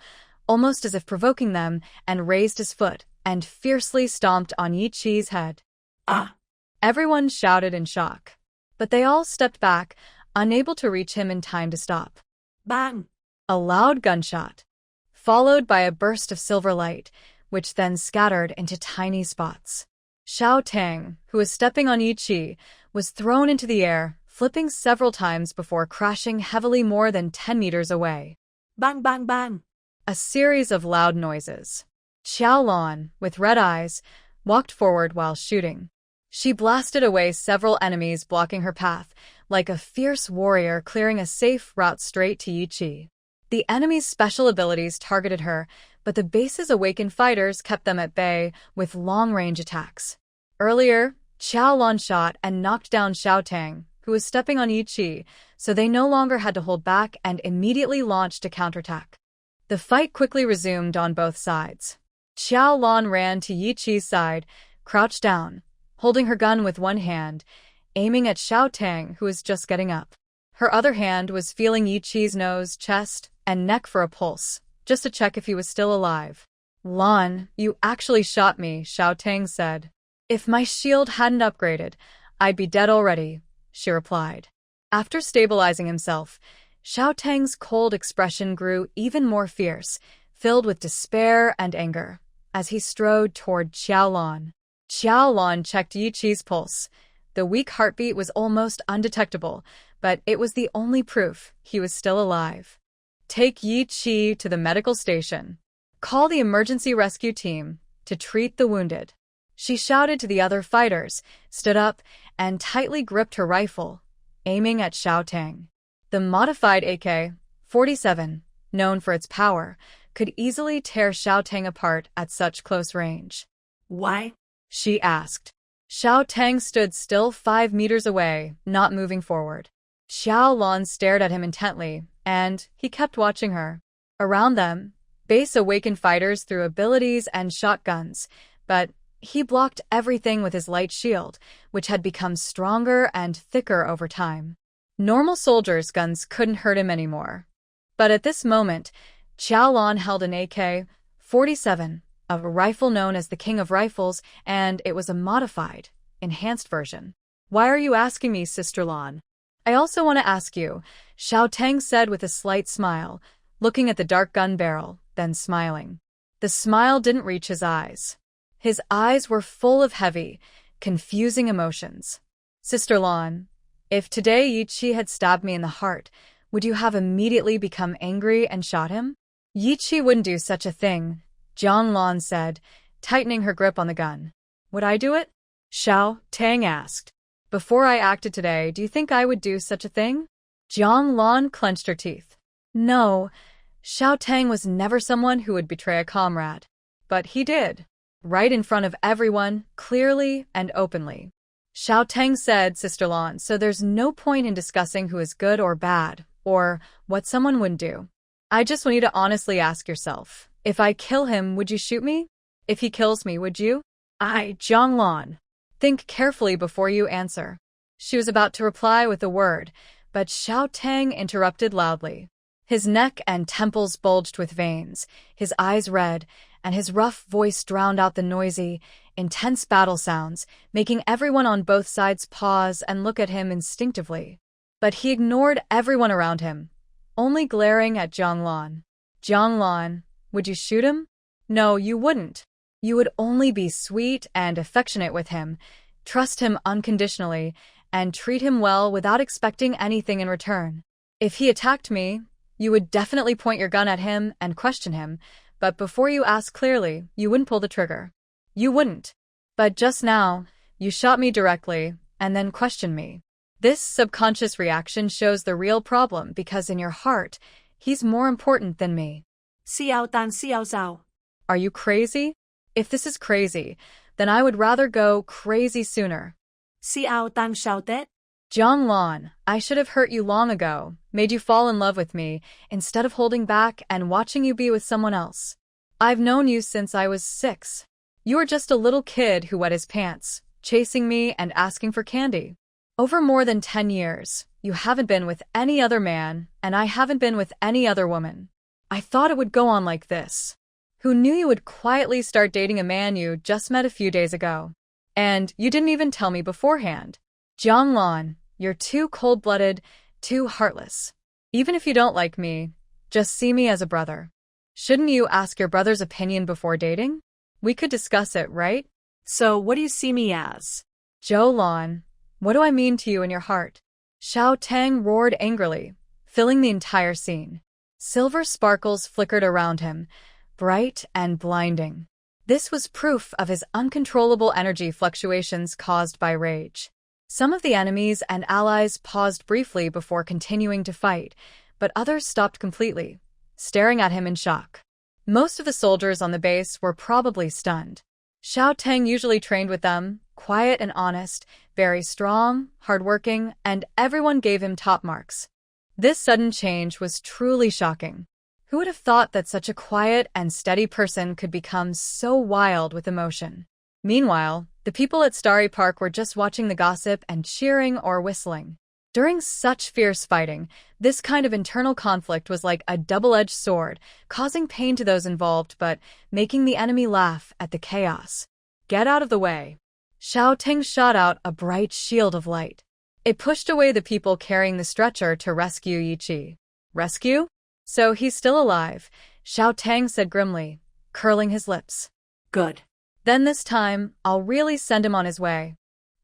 almost as if provoking them, and raised his foot and fiercely stomped on Yi Qi's head. Ah! Everyone shouted in shock. But they all stepped back, unable to reach him in time to stop. Bang! A loud gunshot, followed by a burst of silver light, which then scattered into tiny spots. Xiao Tang, who was stepping on Yi Qi, was thrown into the air, flipping several times before crashing heavily more than 10 meters away. Bang, bang, bang! A series of loud noises. Xiaolan, with red eyes, walked forward while shooting. She blasted away several enemies blocking her path, like a fierce warrior clearing a safe route straight to Yi Qi. The enemy's special abilities targeted her, but the base's awakened fighters kept them at bay with long-range attacks. Earlier, Xiaolan shot and knocked down Xiaotang, who was stepping on Yi Qi, so they no longer had to hold back and immediately launched a counterattack. The fight quickly resumed on both sides. Xiaolan ran to Yi Qi's side, crouched down, holding her gun with one hand, aiming at Xiaotang, who was just getting up. Her other hand was feeling Yi Qi's nose, chest, and neck for a pulse, just to check if he was still alive. "Lan, you actually shot me," Xiaotang said. "If my shield hadn't upgraded, I'd be dead already," she replied. After stabilizing himself, Xiaotang's cold expression grew even more fierce, filled with despair and anger, as he strode toward Xiaolan. Xiaolan checked Yi Qi's pulse. The weak heartbeat was almost undetectable, but it was the only proof he was still alive. "Take Yi Qi to the medical station. Call the emergency rescue team to treat the wounded," she shouted to the other fighters, stood up, and tightly gripped her rifle, aiming at Xiaotang. The modified AK-47, known for its power, could easily tear Xiaotang apart at such close range. "Why?" she asked. Xiaotang stood still 5 meters away, not moving forward. Xiaolan stared at him intently, and he kept watching her. Around them, base awakened fighters threw abilities and shotguns, but he blocked everything with his light shield, which had become stronger and thicker over time. Normal soldiers' guns couldn't hurt him anymore. But at this moment, Xiaolan held an AK-47, a rifle known as the King of Rifles, and it was a modified, enhanced version. "Why are you asking me, Sister Lan?" "I also want to ask you," Xiaotang said with a slight smile, looking at the dark gun barrel, then smiling. The smile didn't reach his eyes. His eyes were full of heavy, confusing emotions. "Sister Lan, if today Yi Qi had stabbed me in the heart, would you have immediately become angry and shot him?" "Yi Qi wouldn't do such a thing," Xiaolan said, tightening her grip on the gun. "Would I do it?" Xiaotang asked. "Before I acted today, do you think I would do such a thing?" Xiaolan clenched her teeth. No, Xiaotang was never someone who would betray a comrade. But he did. Right in front of everyone, clearly and openly. Xiaotang said, "Sister Lan, so there's no point in discussing who is good or bad, or what someone would do. I just want you to honestly ask yourself, if I kill him, would you shoot me? If he kills me, would you?" Xiaolan. "Think carefully before you answer." She was about to reply with a word, but Xiaotang interrupted loudly. His neck and temples bulged with veins, his eyes red, and his rough voice drowned out the noisy, intense battle sounds, making everyone on both sides pause and look at him instinctively. But he ignored everyone around him, only glaring at Xiaolan. "Xiaolan, would you shoot him?" "No, you wouldn't. You would only be sweet and affectionate with him, trust him unconditionally, and treat him well without expecting anything in return. If he attacked me, you would definitely point your gun at him and question him, but before you ask clearly, you wouldn't pull the trigger. You wouldn't. But just now, you shot me directly, and then questioned me. This subconscious reaction shows the real problem because in your heart, he's more important than me." Xiao Tan Xiao Zhao. "Are you crazy? If this is crazy, then I would rather go crazy sooner." Xiao Tan Xiao Tet. "Xiaolan, I should have hurt you long ago, made you fall in love with me, instead of holding back and watching you be with someone else. I've known you since I was 6. You were just a little kid who wet his pants, chasing me and asking for candy. Over more than 10 years, you haven't been with any other man, and I haven't been with any other woman. I thought it would go on like this. Who knew you would quietly start dating a man you just met a few days ago? And you didn't even tell me beforehand. Xiaolan, you're too cold-blooded, too heartless. Even if you don't like me, just see me as a brother. Shouldn't you ask your brother's opinion before dating? We could discuss it, right?" "So what do you see me as?" "Xiaolan, what do I mean to you in your heart?" Xiaotang roared angrily, filling the entire scene. Silver sparkles flickered around him, bright and blinding. This was proof of his uncontrollable energy fluctuations caused by rage. Some of the enemies and allies paused briefly before continuing to fight, but others stopped completely, staring at him in shock. Most of the soldiers on the base were probably stunned. Xiao Teng usually trained with them, quiet and honest, very strong, hardworking, and everyone gave him top marks. This sudden change was truly shocking. Who would have thought that such a quiet and steady person could become so wild with emotion? Meanwhile, the people at Starry Park were just watching the gossip and cheering or whistling. During such fierce fighting, this kind of internal conflict was like a double-edged sword, causing pain to those involved but making the enemy laugh at the chaos. Get out of the way. Xiao Teng shot out a bright shield of light. It pushed away the people carrying the stretcher to rescue Yi Qi. Rescue? So he's still alive, Xiao Teng said grimly, curling his lips. Good. Then this time, I'll really send him on his way.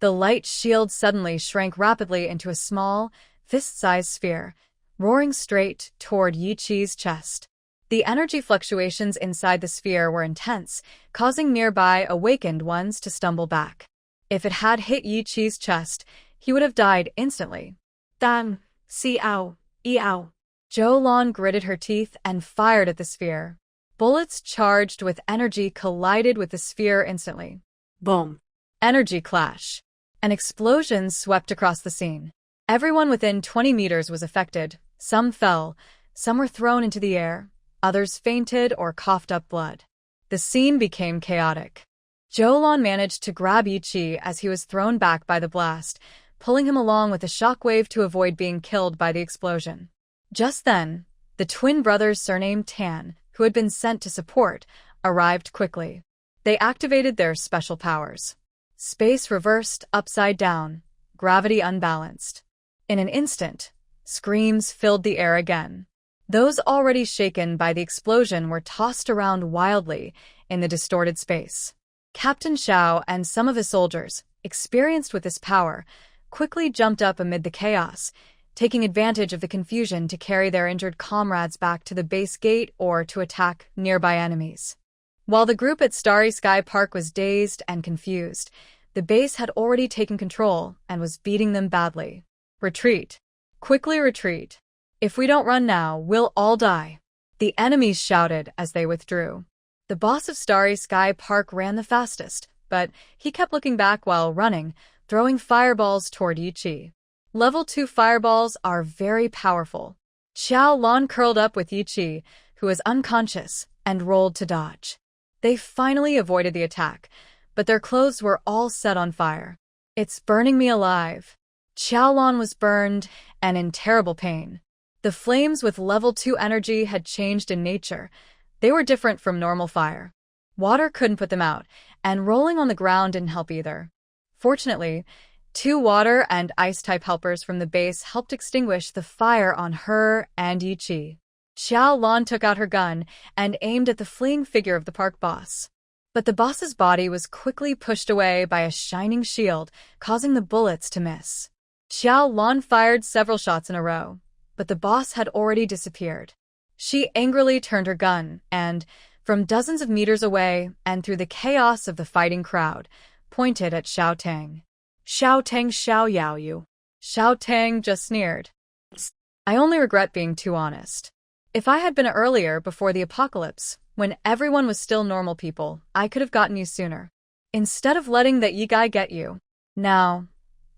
The light shield suddenly shrank rapidly into a small, fist-sized sphere, roaring straight toward Yi Qi's chest. The energy fluctuations inside the sphere were intense, causing nearby awakened ones to stumble back. If it had hit Yi Qi's chest, he would have died instantly. Dang, Xiao, Yao. Xiaolan gritted her teeth and fired at the sphere. Bullets charged with energy collided with the sphere instantly. Boom. Energy clash. An explosion swept across the scene. Everyone within 20 meters was affected. Some fell, some were thrown into the air, others fainted or coughed up blood. The scene became chaotic. Xiaolan managed to grab Yi Qi as he was thrown back by the blast, pulling him along with a shockwave to avoid being killed by the explosion. Just then, the twin brothers surnamed Tan, who had been sent to support, arrived quickly. They activated their special powers. Space reversed upside down, gravity unbalanced. In an instant, screams filled the air again. Those already shaken by the explosion were tossed around wildly in the distorted space. Captain Xiao and some of his soldiers, experienced with this power, quickly jumped up amid the chaos, taking advantage of the confusion to carry their injured comrades back to the base gate or to attack nearby enemies. While the group at Starry Sky Park was dazed and confused, the base had already taken control and was beating them badly. Retreat. Quickly retreat. If we don't run now, we'll all die. The enemies shouted as they withdrew. The boss of Starry Sky Park ran the fastest, but he kept looking back while running, throwing fireballs toward Yi Qi. Level 2 fireballs are very powerful. Xiaolan curled up with Yi Qi, who was unconscious, and rolled to dodge. They finally avoided the attack, but their clothes were all set on fire. It's burning me alive. Xiaolan was burned and in terrible pain. The flames with level 2 energy had changed in nature. They were different from normal fire. Water couldn't put them out, and rolling on the ground didn't help either. Fortunately, 2 water and ice-type helpers from the base helped extinguish the fire on her and Yi Qi. Xiaolan took out her gun and aimed at the fleeing figure of the park boss. But the boss's body was quickly pushed away by a shining shield, causing the bullets to miss. Xiaolan fired several shots in a row, but the boss had already disappeared. She angrily turned her gun and, from dozens of meters away and through the chaos of the fighting crowd, pointed at Xiao Teng. Xiao Teng Xiao Yao you. Xiao Teng just sneered. I only regret being too honest. If I had been earlier before the apocalypse, when everyone was still normal people, I could have gotten you sooner. Instead of letting that Yi guy get you. Now,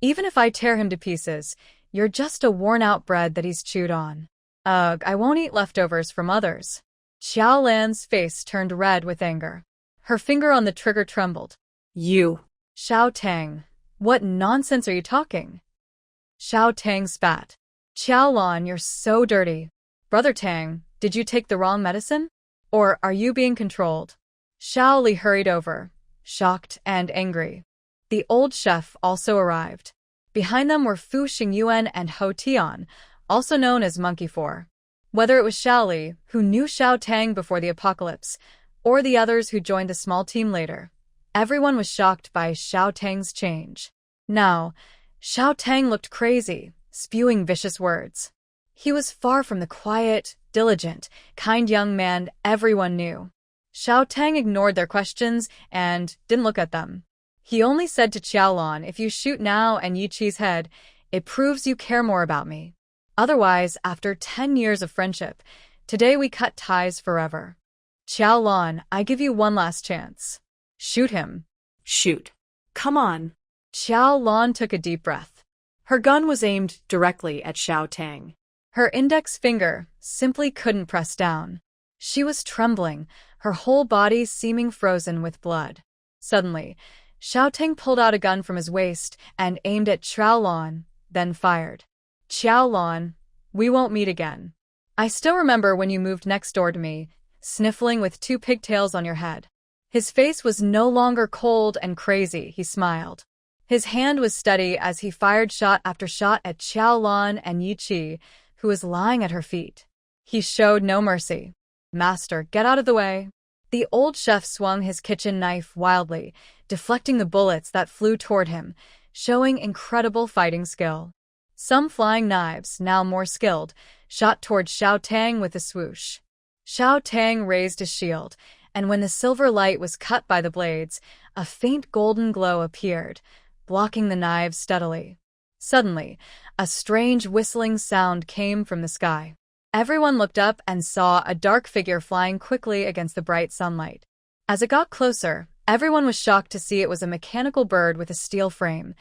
even if I tear him to pieces, you're just a worn-out bread that he's chewed on. Ugh, I won't eat leftovers from others. Xiaolan's face turned red with anger. Her finger on the trigger trembled. You. Xiao Teng. What nonsense are you talking? Xiao Teng spat. Xiaolan, you're so dirty. Brother Tang, did you take the wrong medicine? Or are you being controlled? Xiao Li hurried over, shocked and angry. The old chef also arrived. Behind them were Fu Xingyuan and Ho Tian, also known as Monkey 4. Whether it was Xiao Li, who knew Xiao Tang before the apocalypse, or the others who joined the small team later, everyone was shocked by Xiao Tang's change. Now, Xiao Tang looked crazy, spewing vicious words. He was far from the quiet, diligent, kind young man everyone knew. Xiao Tang ignored their questions and didn't look at them. He only said to Xiaolan, if you shoot now and Yi Qi's head, it proves you care more about me. Otherwise, after 10 years of friendship, today we cut ties forever. Xiaolan, I give you one last chance. Shoot him. Shoot. Come on. Xiaolan took a deep breath. Her gun was aimed directly at Xiao Tang. Her index finger simply couldn't press down. She was trembling, her whole body seeming frozen with blood. Suddenly, Xiao Tang pulled out a gun from his waist and aimed at Xiaolan, then fired. Xiaolan, we won't meet again. I still remember when you moved next door to me, sniffling with 2 pigtails on your head. His face was no longer cold and crazy, he smiled. His hand was steady as he fired shot after shot at Xiaolan and Yi Qi, who was lying at her feet. He showed no mercy. Master, get out of the way. The old chef swung his kitchen knife wildly, deflecting the bullets that flew toward him, showing incredible fighting skill. Some flying knives, now more skilled, shot toward Xiao Tang with a swoosh. Xiao Tang raised his shield, and when the silver light was cut by the blades, a faint golden glow appeared, blocking the knives steadily. Suddenly, a strange whistling sound came from the sky. Everyone looked up and saw a dark figure flying quickly against the bright sunlight. As it got closer, everyone was shocked to see it was a mechanical bird with a steel frame,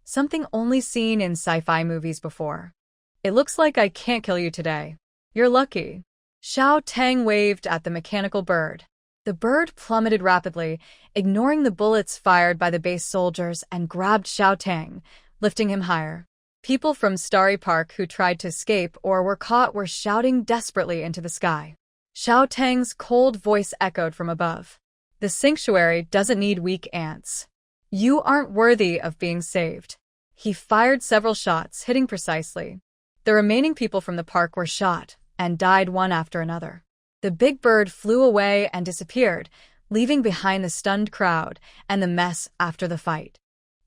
something only seen in sci-fi movies before. It looks like I can't kill you today. You're lucky. Xiao Tang waved at the mechanical bird. The bird plummeted rapidly, ignoring the bullets fired by the base soldiers, and grabbed Xiao Tang, lifting him higher. People from Starry Park who tried to escape or were caught were shouting desperately into the sky. Xiao Tang's cold voice echoed from above. The sanctuary doesn't need weak ants. You aren't worthy of being saved. He fired several shots, hitting precisely. The remaining people from the park were shot and died one after another. The big bird flew away and disappeared, leaving behind the stunned crowd and the mess after the fight.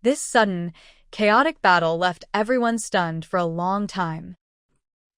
This sudden, chaotic battle left everyone stunned for a long time.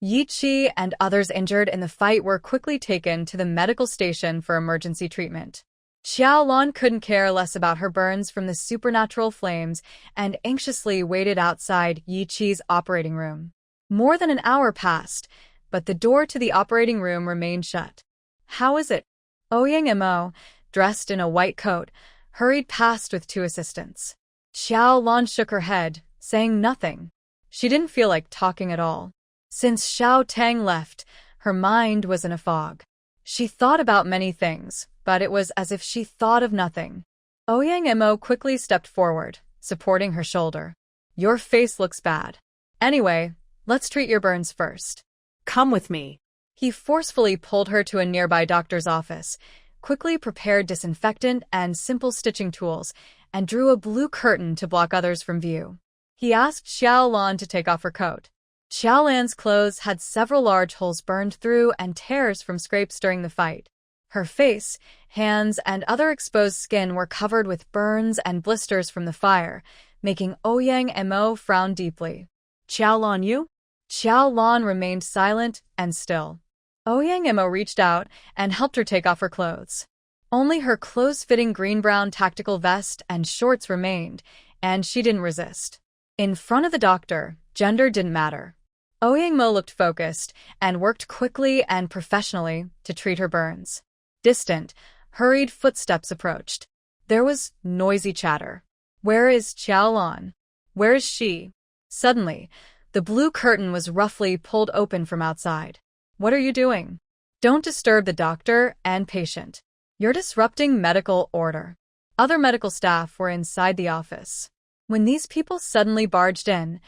Yi Qi and others injured in the fight were quickly taken to the medical station for emergency treatment. Xiaolan couldn't care less about her burns from the supernatural flames and anxiously waited outside Yi Qi's operating room. More than an hour passed, but the door to the operating room remained shut. How is it? Ouyang Mo, dressed in a white coat, hurried past with 2 assistants. Xiaolan shook her head, saying nothing. She didn't feel like talking at all. Since Xiao Tang left, her mind was in a fog. She thought about many things, but it was as if she thought of nothing. Ouyang Mo quickly stepped forward, supporting her shoulder. Your face looks bad. Anyway, let's treat your burns first. Come with me. He forcefully pulled her to a nearby doctor's office, quickly prepared disinfectant and simple stitching tools, and drew a blue curtain to block others from view. He asked Xiaolan to take off her coat. Xiaolan's clothes had several large holes burned through and tears from scrapes during the fight. Her face, hands, and other exposed skin were covered with burns and blisters from the fire, making Ouyang Mo frown deeply. Xiaolan, you? Xiaolan remained silent and still. Ouyang Mo reached out and helped her take off her clothes. Only her close-fitting green-brown tactical vest and shorts remained, and she didn't resist. In front of the doctor, gender didn't matter. Ouyang Mo looked focused and worked quickly and professionally to treat her burns. Distant, hurried footsteps approached. There was noisy chatter. Where is Xiaolan? Where is she? Suddenly, the blue curtain was roughly pulled open from outside. What are you doing? Don't disturb the doctor and patient. You're disrupting medical order. Other medical staff were inside the office. When these people suddenly barged in,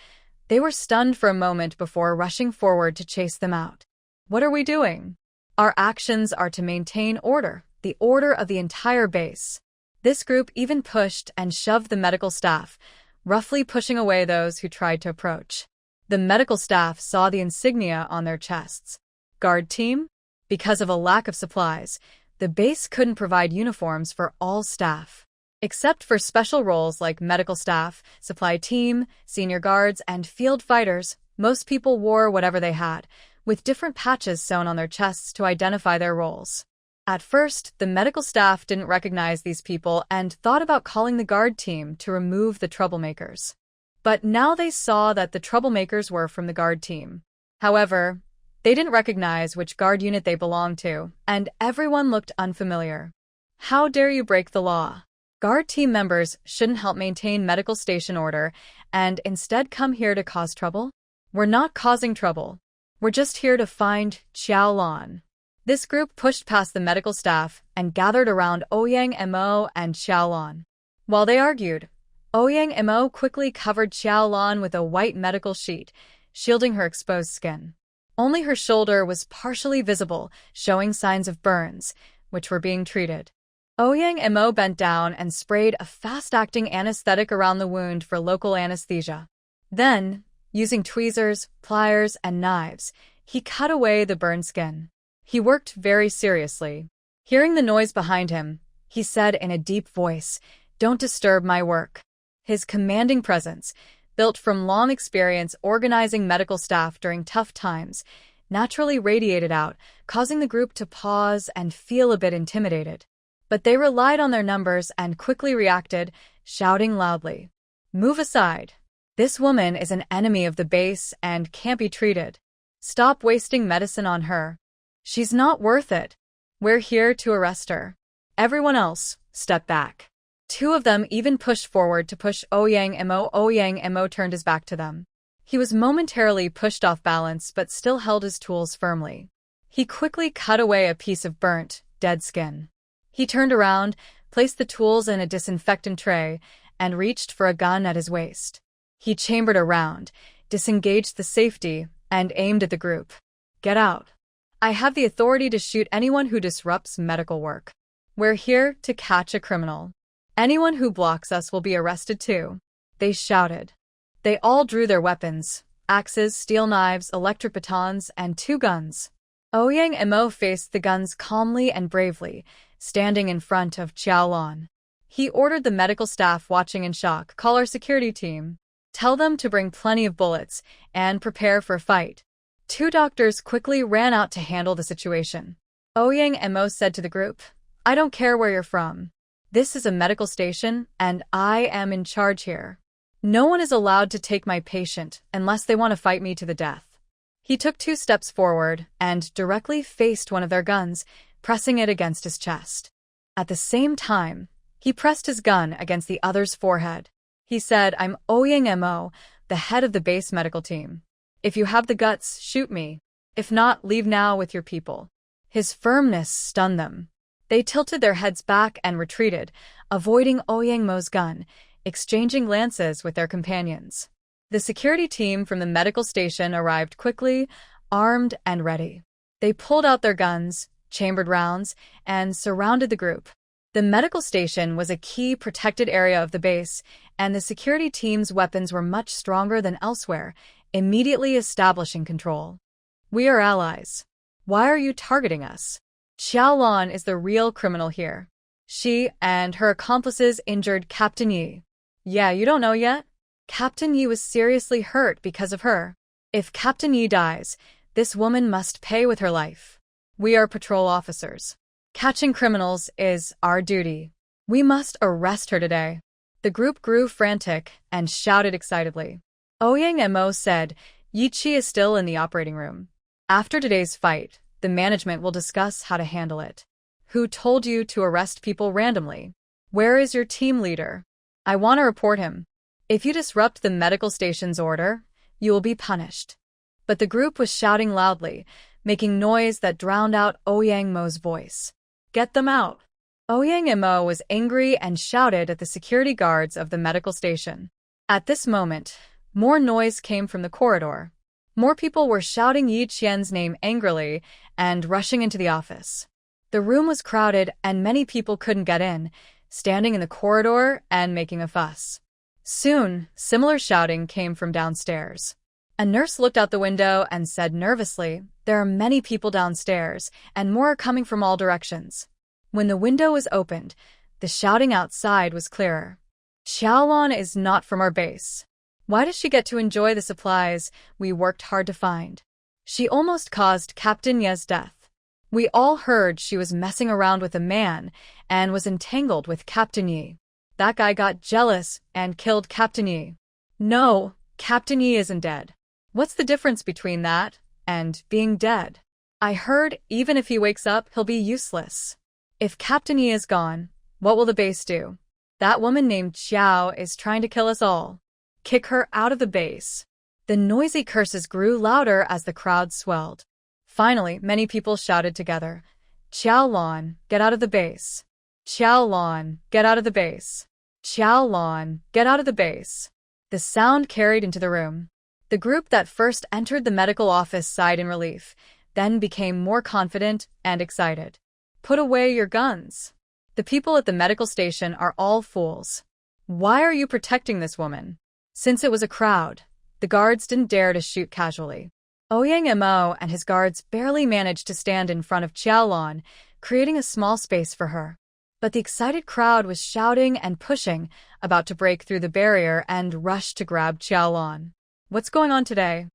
they were stunned for a moment before rushing forward to chase them out. What are we doing? Our actions are to maintain order, the order of the entire base. This group even pushed and shoved the medical staff, roughly pushing away those who tried to approach. The medical staff saw the insignia on their chests. Guard team? Because of a lack of supplies, the base couldn't provide uniforms for all staff. Except for special roles like medical staff, supply team, senior guards, and field fighters, most people wore whatever they had, with different patches sewn on their chests to identify their roles. At first, the medical staff didn't recognize these people and thought about calling the guard team to remove the troublemakers. But now they saw that the troublemakers were from the guard team. However, they didn't recognize which guard unit they belonged to, and everyone looked unfamiliar. How dare you break the law? Guard team members shouldn't help maintain medical station order and instead come here to cause trouble? We're not causing trouble. We're just here to find Xiaolan. This group pushed past the medical staff and gathered around Ouyang Mo and Xiaolan. While they argued, Ouyang Mo quickly covered Xiaolan with a white medical sheet, shielding her exposed skin. Only her shoulder was partially visible, showing signs of burns, which were being treated. Ouyang Mo bent down and sprayed a fast-acting anesthetic around the wound for local anesthesia. Then, using tweezers, pliers, and knives, he cut away the burned skin. He worked very seriously. Hearing the noise behind him, he said in a deep voice, "Don't disturb my work." His commanding presence, built from long experience organizing medical staff during tough times, naturally radiated out, causing the group to pause and feel a bit intimidated. But they relied on their numbers and quickly reacted, shouting loudly, "Move aside. This woman is an enemy of the base and can't be treated. Stop wasting medicine on her. She's not worth it. We're here to arrest her." Everyone else stepped back. Two of them even pushed forward to push Ouyang Mo. Ouyang Mo turned his back to them. He was momentarily pushed off balance but still held his tools firmly. He quickly cut away a piece of burnt, dead skin. He turned around, placed the tools in a disinfectant tray, and reached for a gun at his waist. He chambered a round, disengaged the safety, and aimed at the group. "Get out. I have the authority to shoot anyone who disrupts medical work. We're here to catch a criminal. Anyone who blocks us will be arrested too," they shouted. They all drew their weapons, axes, steel knives, electric batons, and 2 guns. Ouyang Mo faced the guns calmly and bravely, standing in front of Xiaolan. He ordered the medical staff watching in shock, "Call our security team. Tell them to bring plenty of bullets and prepare for a fight." 2 doctors quickly ran out to handle the situation. Ouyang Mo said to the group, "I don't care where you're from. This is a medical station, and I am in charge here. No one is allowed to take my patient unless they want to fight me to the death." He took 2 steps forward and directly faced one of their guns, pressing it against his chest. At the same time, he pressed his gun against the other's forehead. He said, "I'm Ouyang Mo, the head of the base medical team. If you have the guts, shoot me. If not, leave now with your people." His firmness stunned them. They tilted their heads back and retreated, avoiding Ouyang Mo's gun, exchanging glances with their companions. The security team from the medical station arrived quickly, armed and ready. They pulled out their guns, chambered rounds, and surrounded the group. The medical station was a key protected area of the base, and the security team's weapons were much stronger than elsewhere, immediately establishing control. "We are allies. Why are you targeting us? Xiaolan is the real criminal here. She and her accomplices injured Captain Yi." "Yeah, you don't know yet? Captain Yi was seriously hurt because of her. If Captain Yi dies, this woman must pay with her life. We are patrol officers. Catching criminals is our duty. We must arrest her today." The group grew frantic and shouted excitedly. Ouyang Mo said, "Yi Chi is still in the operating room. After today's fight, the management will discuss how to handle it." "Who told you to arrest people randomly? Where is your team leader? I want to report him. If you disrupt the medical station's order, you will be punished." But the group was shouting loudly, making noise that drowned out Ouyang Mo's voice. "Get them out." Ouyang Mo was angry and shouted at the security guards of the medical station. At this moment, more noise came from the corridor. More people were shouting Yi Qian's name angrily and rushing into the office. The room was crowded and many people couldn't get in, standing in the corridor and making a fuss. Soon, similar shouting came from downstairs. A nurse looked out the window and said nervously, "There are many people downstairs, and more are coming from all directions." When the window was opened, the shouting outside was clearer. "Xiaolan is not from our base. Why does she get to enjoy the supplies we worked hard to find? She almost caused Captain Ye's death. We all heard she was messing around with a man and was entangled with Captain Yi. That guy got jealous and killed Captain Yi. No, Captain Yi isn't dead. What's the difference between that and being dead? I heard even if he wakes up, he'll be useless. If Captain Yi is gone, what will the base do? That woman named Xiao is trying to kill us all. Kick her out of the base. The noisy curses grew louder as the crowd swelled. Finally, many people shouted together, Xiaolan, get out of the base. Xiaolan, get out of the base. Xiaolan, get out of the base. The sound carried into the room. The group that first entered the medical office sighed in relief, then became more confident and excited. Put away your guns. The people at the medical station are all fools. Why are you protecting this woman? Since it was a crowd, the guards didn't dare to shoot casually. Ouyang Mo and his guards barely managed to stand in front of Xiaolan, creating a small space for her. But the excited crowd was shouting and pushing, about to break through the barrier and rush to grab Xiaolan. What's going on today?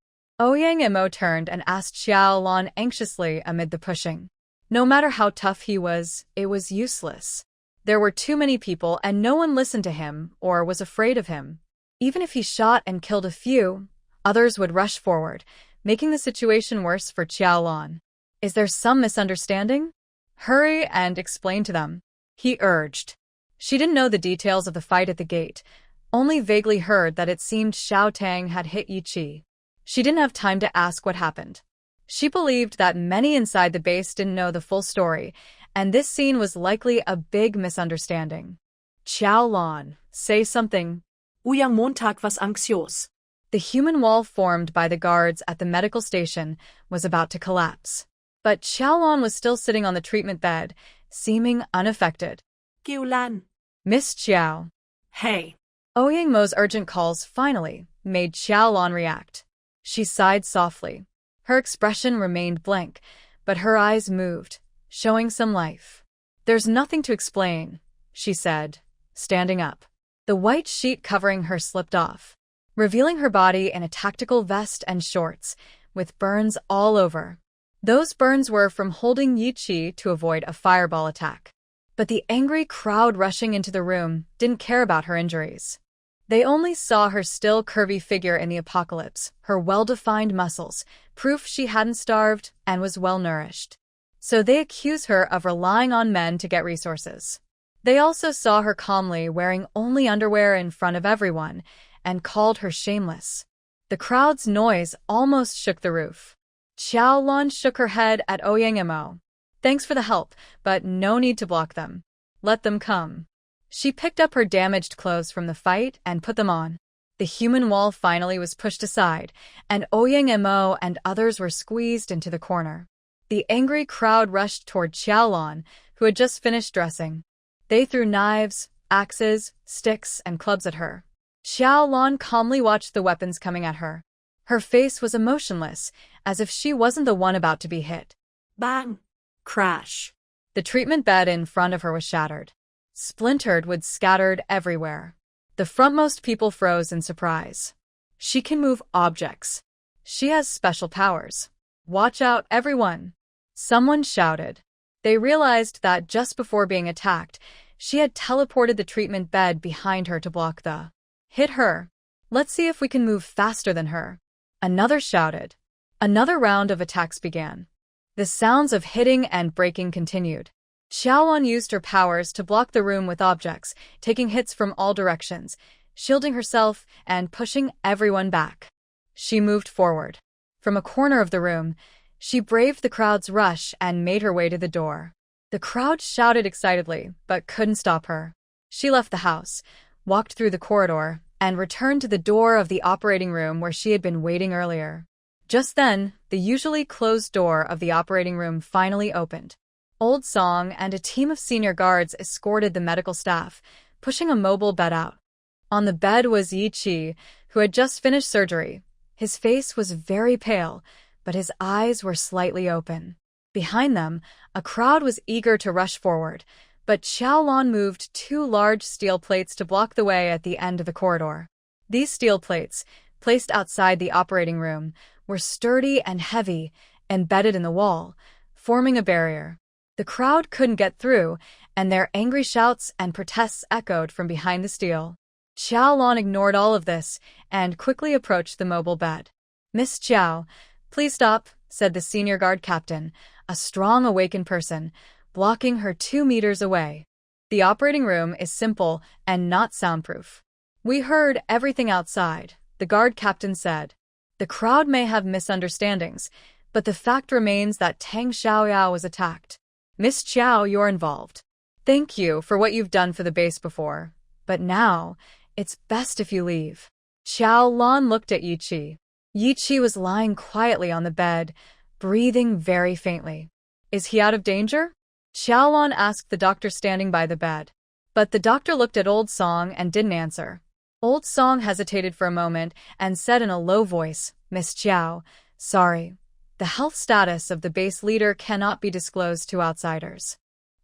Ouyang Mo turned and asked Xiaolan anxiously amid the pushing. No matter how tough he was, it was useless. There were too many people and no one listened to him or was afraid of him. Even if he shot and killed a few, others would rush forward, making the situation worse for Xiaolan. Is there some misunderstanding? Hurry and explain to them, he urged. She didn't know the details of the fight at the gate, only vaguely heard that it seemed Xiao Tang had hit Yi Qi. She didn't have time to ask what happened. She believed that many inside the base didn't know the full story, and this scene was likely a big misunderstanding. Xiaolan, say something. Ouyang Montag was anxious. The human wall formed by the guards at the medical station was about to collapse. But Xiaolan was still sitting on the treatment bed, seeming unaffected. Xiaolan. Miss Xiao. Hey. Ouyang Mo's urgent calls finally made Xiaolan react. She sighed softly. Her expression remained blank, but her eyes moved, showing some life. There's nothing to explain, she said, standing up. The white sheet covering her slipped off, revealing her body in a tactical vest and shorts, with burns all over. Those burns were from holding Yi Qi to avoid a fireball attack. But the angry crowd rushing into the room didn't care about her injuries. They only saw her still curvy figure in the apocalypse, her well-defined muscles, proof she hadn't starved and was well-nourished. So they accuse her of relying on men to get resources. They also saw her calmly wearing only underwear in front of everyone and called her shameless. The crowd's noise almost shook the roof. Xiaolan shook her head at Ouyang Mo. Thanks for the help, but no need to block them. Let them come. She picked up her damaged clothes from the fight and put them on. The human wall finally was pushed aside, and Ouyang Mo and others were squeezed into the corner. The angry crowd rushed toward Xiaolan, who had just finished dressing. They threw knives, axes, sticks, and clubs at her. Xiaolan calmly watched the weapons coming at her. Her face was emotionless, as if she wasn't the one about to be hit. Bang! Crash! The treatment bed in front of her was shattered. Splintered wood scattered everywhere. The frontmost people froze in surprise. She can move objects. She has special powers. Watch out, everyone! Someone shouted. They realized that just before being attacked, she had teleported the treatment bed behind her to block the hit her. Let's see if we can move faster than her. Another shouted. Another round of attacks began. The sounds of hitting and breaking continued. Xiaolan used her powers to block the room with objects, taking hits from all directions, shielding herself and pushing everyone back. She moved forward. From a corner of the room, she braved the crowd's rush and made her way to the door. The crowd shouted excitedly, but couldn't stop her. She left the house, walked through the corridor, and returned to the door of the operating room where she had been waiting earlier. Just then, the usually closed door of the operating room finally opened. Old Song and a team of senior guards escorted the medical staff, pushing a mobile bed out. On the bed was Yi Qi, who had just finished surgery. His face was very pale, but his eyes were slightly open. Behind them, a crowd was eager to rush forward, but Xiaolan moved 2 large steel plates to block the way at the end of the corridor. These steel plates, placed outside the operating room, were sturdy and heavy, embedded in the wall, forming a barrier. The crowd couldn't get through, and their angry shouts and protests echoed from behind the steel. Xiaolan ignored all of this and quickly approached the mobile bed. "Miss Xiao, please stop," said the senior guard captain, a strong awakened person, blocking her 2 meters away. "The operating room is simple and not soundproof." "We heard everything outside," the guard captain said. "The crowd may have misunderstandings, but the fact remains that Tang Xiaoyao was attacked. Miss Xiao, you're involved. Thank you for what you've done for the base before, but now it's best if you leave." Xiaolan looked at Yiqi. Yiqi was lying quietly on the bed, breathing very faintly. "Is he out of danger?" Xiaolan asked the doctor standing by the bed. But the doctor looked at Old Song and didn't answer. Old Song hesitated for a moment and said in a low voice, "Miss Xiao, sorry. The health status of the base leader cannot be disclosed to outsiders."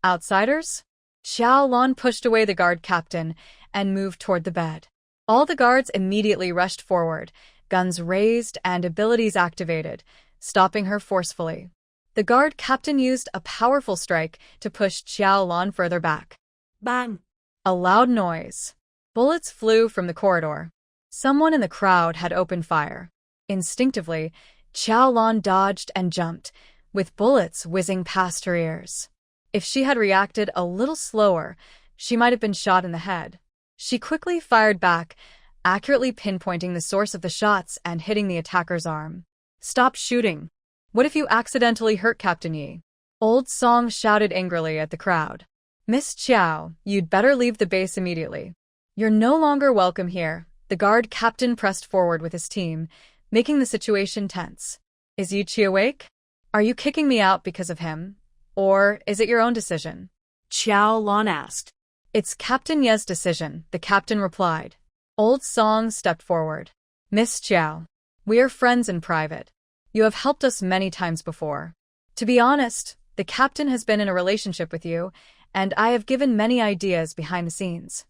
"Outsiders?" Xiaolan pushed away the guard captain and moved toward the bed. All the guards immediately rushed forward, guns raised and abilities activated, stopping her forcefully. The guard captain used a powerful strike to push Xiaolan further back. Bang! A loud noise. Bullets flew from the corridor. Someone in the crowd had opened fire. Instinctively, Xiaolan dodged and jumped, with bullets whizzing past her ears. If she had reacted a little slower, she might have been shot in the head. She quickly fired back, accurately pinpointing the source of the shots and hitting the attacker's arm. "Stop shooting. What if you accidentally hurt Captain Yi?" Old Song shouted angrily at the crowd. "Miss Xiao, you'd better leave the base immediately. You're no longer welcome here." The guard captain pressed forward with his team, making the situation tense. "Is Yiqi awake? Are you kicking me out because of him? Or is it your own decision?" Xiaolan asked. "It's Captain Ye's decision," the captain replied. Old Song stepped forward. "Miss Xiao, we are friends in private. You have helped us many times before. To be honest, the captain has been in a relationship with you, and I have given many ideas behind the scenes.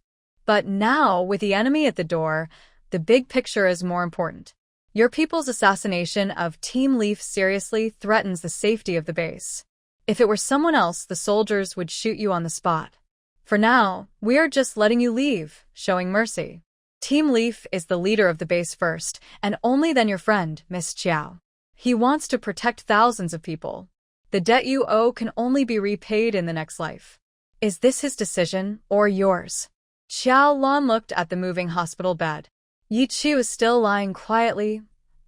But now, with the enemy at the door, the big picture is more important. Your people's assassination of Team Leaf seriously threatens the safety of the base. If it were someone else, the soldiers would shoot you on the spot. For now, we are just letting you leave, showing mercy. Team Leaf is the leader of the base first, and only then your friend, Miss Xiao. He wants to protect thousands of people. The debt you owe can only be repaid in the next life. Is this his decision, or yours?" Xiaolan looked at the moving hospital bed. Yiqi was still lying quietly,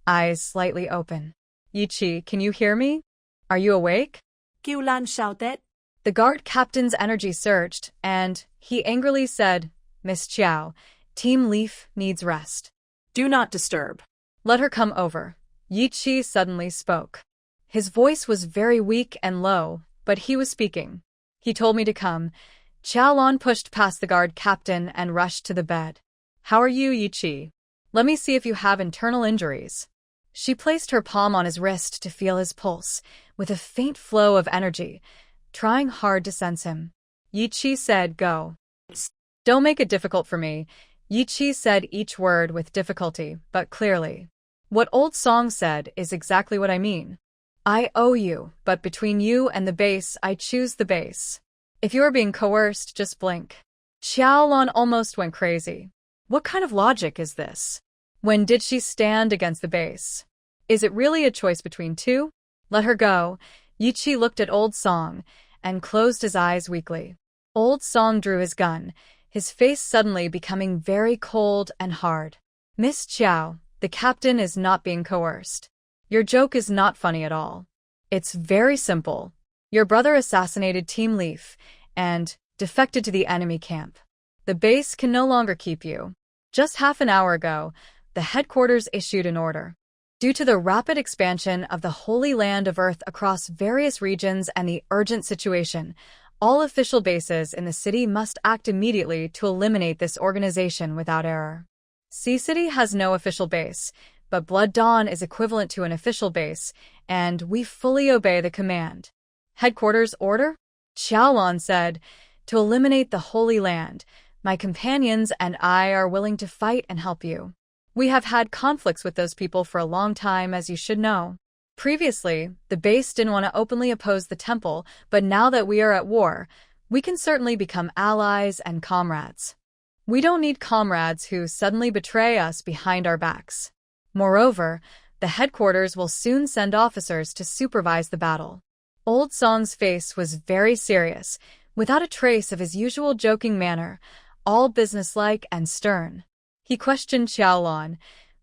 eyes slightly open. "Yiqi, can you hear me? Are you awake?" Xiaolan shouted. The guard captain's energy surged, and he angrily said, "Miss Xiao, Team Leaf needs rest. "Do not disturb." Let her come over." Yiqi suddenly spoke. His voice was very weak and low, but he was speaking. "He told me to come." Xiaolan pushed past the guard captain and rushed to the bed. "How are you, Yiqi? Let me see if you have internal injuries." She placed her palm on his wrist to feel his pulse, with a faint flow of energy, trying hard to sense him. Yiqi said, "Go. Don't make it difficult for me." Yiqi said each word with difficulty, but clearly. "What Old Song said is exactly what I mean. I owe you, but between you and the base, I choose the base. If you are being coerced, just blink." Xiaolan almost went crazy. What kind of logic is this? When did she stand against the base? Is it really a choice between two? Let her go. Yiqi looked at Old Song and closed his eyes weakly. Old Song drew his gun, his face suddenly becoming very cold and hard. "Miss Xiao, the captain is not being coerced. Your joke is not funny at all. It's very simple. Your brother assassinated Team Leaf and defected to the enemy camp. The base can no longer keep you. Just half an hour ago, the headquarters issued an order. Due to the rapid expansion of the Holy Land of Earth across various regions and the urgent situation, all official bases in the city must act immediately to eliminate this organization without error. Sea City has no official base, but Blood Dawn is equivalent to an official base, and we fully obey the command." "Headquarters order?" Xiaolan said, "To eliminate the Holy Land. My companions and I are willing to fight and help you. We have had conflicts with those people for a long time, as you should know." Previously, the base didn't want to openly oppose the temple, but now that we are at war, we can certainly become allies and comrades. We don't need comrades who suddenly betray us behind our backs. Moreover, the headquarters will soon send officers to supervise the battle. Old Song's face was very serious, without a trace of his usual joking manner, all businesslike and stern. He questioned Xiaolan,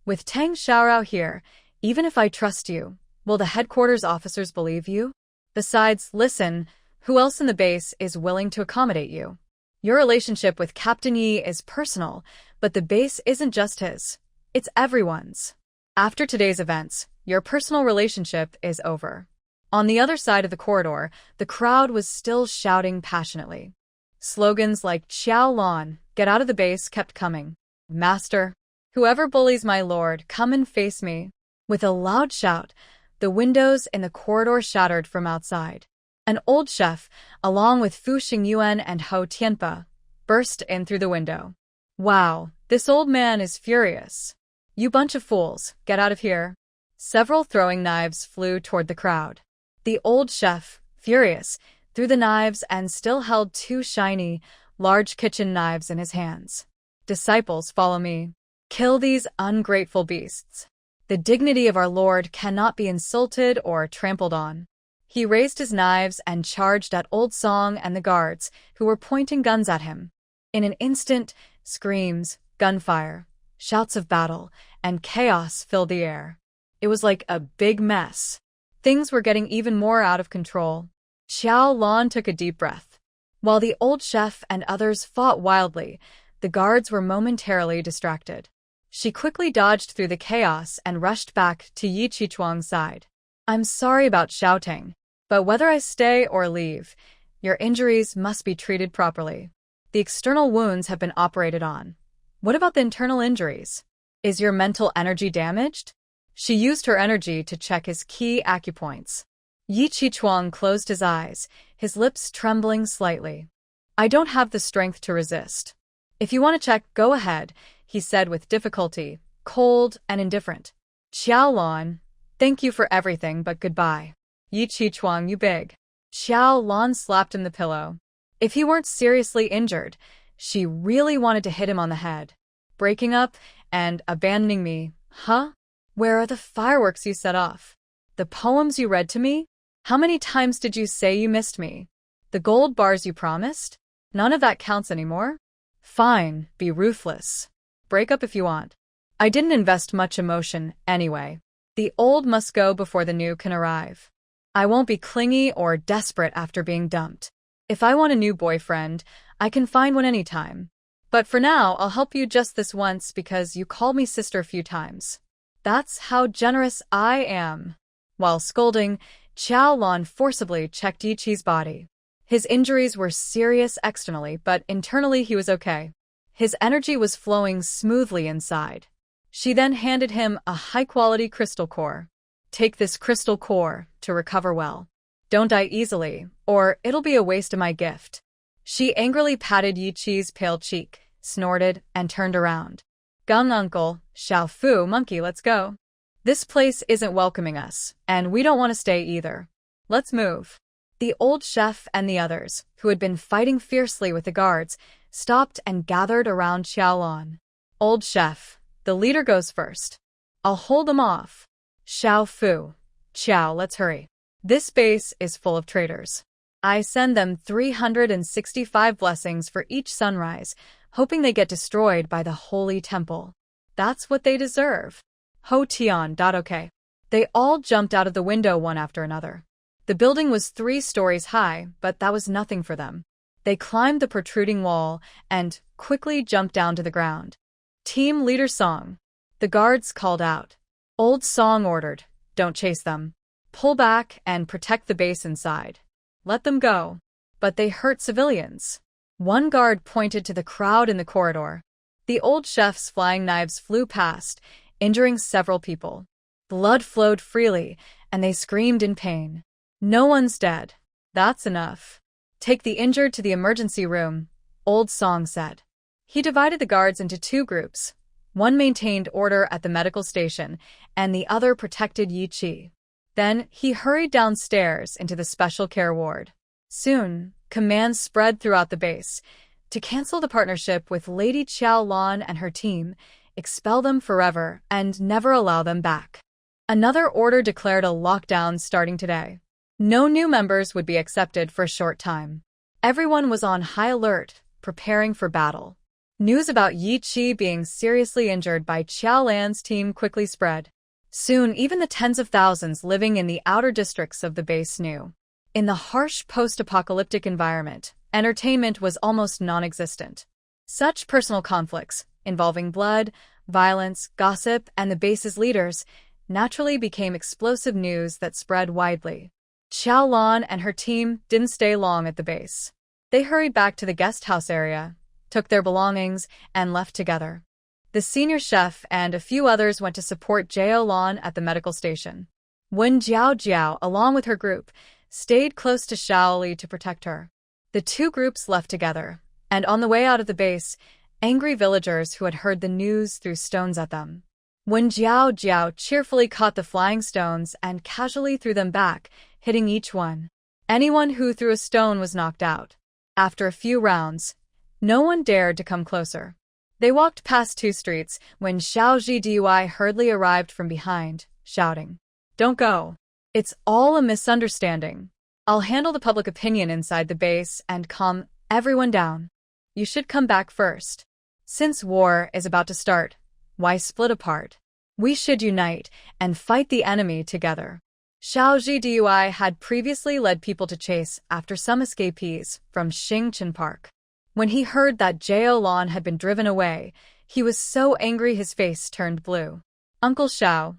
"With Tang Xiaorao here, even if I trust you, will the headquarters officers believe you? Besides, listen, who else in the base is willing to accommodate you? Your relationship with Captain Yi is personal, but the base isn't just his. It's everyone's. After today's events, your personal relationship is over." On the other side of the corridor, the crowd was still shouting passionately. Slogans like "Xiaolan, get out of the base" kept coming. "Master, whoever bullies my lord, come and face me." With a loud shout, the windows in the corridor shattered from outside. An old chef, along with Fu Xingyuan and Hou Tianpa, burst in through the window. "Wow, this old man is furious. You bunch of fools, get out of here." Several throwing knives flew toward the crowd. The old chef, furious, threw the knives and still held two shiny, large kitchen knives in his hands. "Disciples, follow me. Kill these ungrateful beasts. The dignity of our Lord cannot be insulted or trampled on." He raised his knives and charged at Old Song and the guards, who were pointing guns at him. In an instant, screams, gunfire, shouts of battle, and chaos filled the air. It was like a big mess. Things were getting even more out of control. Xiaolan took a deep breath. While the old chef and others fought wildly, the guards were momentarily distracted. She quickly dodged through the chaos and rushed back to Yi Qichuang's side. "I'm sorry about shouting, but whether I stay or leave, your injuries must be treated properly. The external wounds have been operated on. What about the internal injuries? Is your mental energy damaged?" She used her energy to check his key acupoints. Yi Qichuang closed his eyes, his lips trembling slightly. "I don't have the strength to resist. If you want to check, go ahead," he said with difficulty, cold and indifferent. "Xiaolan, thank you for everything, but goodbye." "Yi Qichuang, you big." Xiaolan slapped him the pillow. If he weren't seriously injured, she really wanted to hit him on the head. "Breaking up and abandoning me, huh? Where are the fireworks you set off? The poems you read to me? How many times did you say you missed me? The gold bars you promised? None of that counts anymore? Fine, be ruthless. Break up if you want. I didn't invest much emotion anyway. The old must go before the new can arrive. I won't be clingy or desperate after being dumped. If I want a new boyfriend, I can find one anytime. But for now, I'll help you just this once because you called me sister a few times. That's how generous I am." While scolding, Xiaolan forcibly checked Yiqi's body. His injuries were serious externally, but internally he was okay. His energy was flowing smoothly inside. She then handed him a high-quality crystal core. "Take this crystal core to recover well. Don't die easily, or it'll be a waste of my gift." She angrily patted Yiqi's pale cheek, snorted, and turned around. "Gung uncle, Xiao Fu, monkey, let's go. This place isn't welcoming us, and we don't want to stay either. Let's move." The old chef and the others, who had been fighting fiercely with the guards, stopped and gathered around Xiaolan. "Old chef, the leader goes first. I'll hold them off. Xiao Fu, Xiao, let's hurry. This base is full of traitors. I send them 365 blessings for each sunrise, hoping they get destroyed by the holy temple. That's what they deserve." Ho Tian. Okay. They all jumped out of the window one after another. The building was 3 stories high, but that was nothing for them. They climbed the protruding wall and quickly jumped down to the ground. "Team Leader Song." The guards called out. Old Song ordered, "Don't chase them. Pull back and protect the base inside. Let them go." But they hurt civilians. One guard pointed to the crowd in the corridor. The old chef's flying knives flew past, injuring several people. Blood flowed freely, and they screamed in pain. "No one's dead. That's enough. Take the injured to the emergency room," Old Song said. He divided the guards into 2 groups. One maintained order at the medical station, and the other protected Yiqi. Then he hurried downstairs into the special care ward. Soon, commands spread throughout the base to cancel the partnership with Lady Xiaolan and her team, expel them forever, and never allow them back. Another order declared a lockdown starting today. No new members would be accepted for a short time. Everyone was on high alert, preparing for battle. News about Yi Qi being seriously injured by Xiaolan's team quickly spread. Soon, even the tens of thousands living in the outer districts of the base knew. In the harsh post-apocalyptic environment, entertainment was almost non-existent. Such personal conflicts, involving blood, violence, gossip, and the base's leaders, naturally became explosive news that spread widely. Xiaolan and her team didn't stay long at the base. They hurried back to the guest house area, took their belongings, and left together. The senior chef and a few others went to support Xiaolan at the medical station. Wen Jiao, along with her group, stayed close to Xiaoli to protect her. The two groups left together, and on the way out of the base, angry villagers who had heard the news threw stones at them. Wen Jiao cheerfully caught the flying stones and casually threw them back, hitting each one. Anyone who threw a stone was knocked out. After a few rounds, no one dared to come closer. They walked past 2 streets when Xiao Zhidui hurriedly arrived from behind, shouting, "Don't go. It's all a misunderstanding. I'll handle the public opinion inside the base and calm everyone down. You should come back first. Since war is about to start, why split apart? We should unite and fight the enemy together." Xiao Zhidui had previously led people to chase after some escapees from Xingchen Park. When he heard that Xiaolan had been driven away, he was so angry his face turned blue. "Uncle Xiao,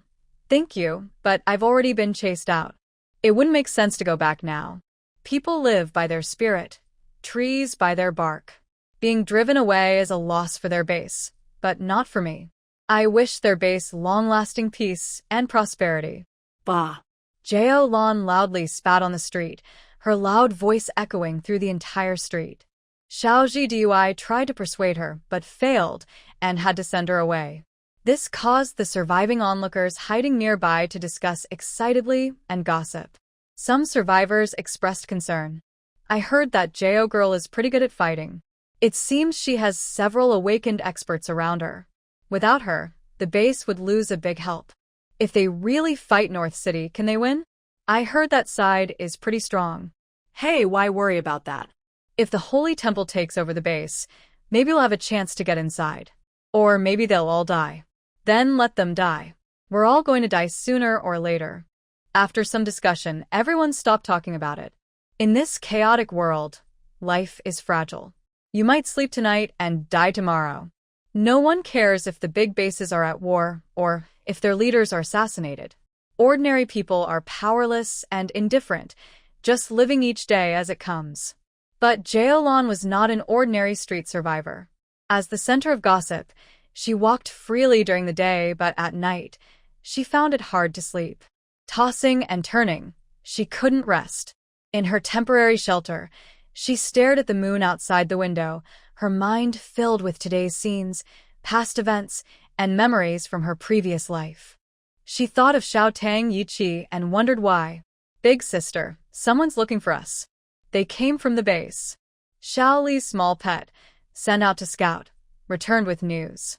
thank you, but I've already been chased out. It wouldn't make sense to go back now. People live by their spirit, trees by their bark. Being driven away is a loss for their base, but not for me. I wish their base long-lasting peace and prosperity." Bah! Xiaolan loudly spat on the street, her loud voice echoing through the entire street. Xiao Zhidui tried to persuade her, but failed and had to send her away. This caused the surviving onlookers hiding nearby to discuss excitedly and gossip. Some survivors expressed concern. "I heard that Xiao girl is pretty good at fighting. It seems she has several awakened experts around her. Without her, the base would lose a big help. If they really fight North City, can they win? I heard that side is pretty strong." Hey, why worry about that? "If the Holy Temple takes over the base, maybe we'll have a chance to get inside. Or maybe they'll all die. Then let them die. We're all going to die sooner or later." After some discussion, everyone stopped talking about it. In this chaotic world, life is fragile. You might sleep tonight and die tomorrow. No one cares if the big bases are at war or if their leaders are assassinated. Ordinary people are powerless and indifferent, just living each day as it comes. But Xiaolan was not an ordinary street survivor. As the center of gossip, she walked freely during the day, but at night, she found it hard to sleep. Tossing and turning, she couldn't rest. In her temporary shelter, she stared at the moon outside the window, her mind filled with today's scenes, past events, and memories from her previous life. She thought of Xiao Tang Yiqi and wondered why. "Big sister, someone's looking for us. They came from the base." Xiao Li's small pet, sent out to scout, returned with news.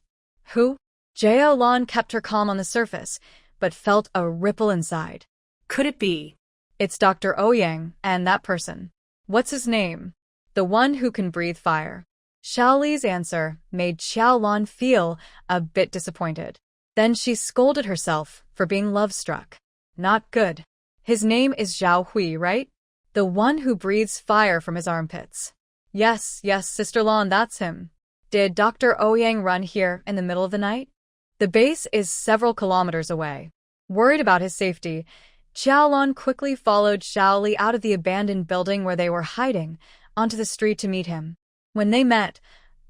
"Who?" Xiaolan kept her calm on the surface, but felt a ripple inside. Could it be? "It's Dr. Ouyang and that person." "What's his name?" "The one who can breathe fire." Xiao Li's answer made Xiaolan feel a bit disappointed. Then she scolded herself for being love-struck. Not good. "His name is Zhao Hui, right? The one who breathes fire from his armpits." Yes, Sister Lan, that's him." "Did Dr. Ouyang run here in the middle of the night?" "The base is several kilometers away." Worried about his safety, Xiaolan quickly followed Xiao Li out of the abandoned building where they were hiding, onto the street to meet him. When they met,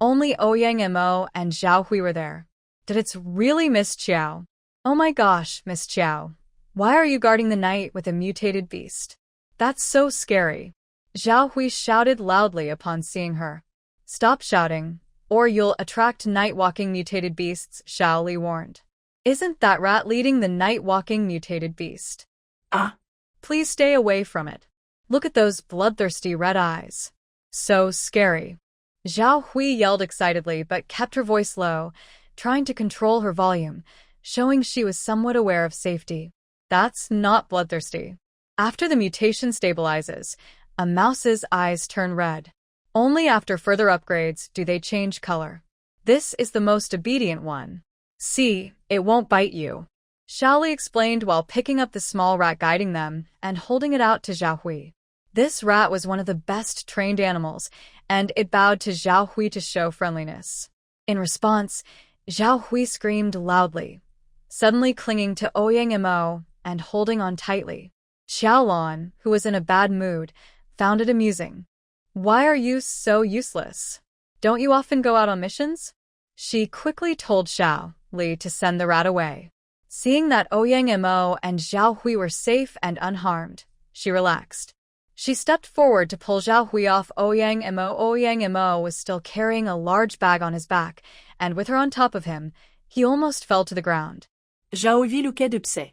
only Ouyang Mo and Zhao Hui were there. "Did it's really Miss Qiao?" "Oh my gosh, Miss Qiao. Why are you guarding the night with a mutated beast? That's so scary." Zhao Hui shouted loudly upon seeing her. "Stop shouting, or you'll attract night-walking mutated beasts," Xiao Li warned. "Isn't that rat leading the night-walking mutated beast?" Ah, Please stay away from it. Look at those bloodthirsty red eyes. So scary. Zhao Hui yelled excitedly but kept her voice low, trying to control her volume, showing she was somewhat aware of safety. That's not bloodthirsty. After the mutation stabilizes, a mouse's eyes turn red. Only after further upgrades do they change color. This is the most obedient one. See, it won't bite you. Xiaoli explained while picking up the small rat guiding them and holding it out to Zhao Hui. This rat was one of the best trained animals, and it bowed to Zhao Hui to show friendliness. In response, Zhao Hui screamed loudly, suddenly clinging to Ouyang Mo and holding on tightly. Xiaolan, who was in a bad mood, found it amusing. Why are you so useless? Don't you often go out on missions? She quickly told Xiao Li to send the rat away. Seeing that Ouyang Mo and Zhao Hui were safe and unharmed, she relaxed. She stepped forward to pull Zhao Hui off Ouyang Mo. Ouyang Mo was still carrying a large bag on his back, and with her on top of him, he almost fell to the ground. já ouvi o que de pse.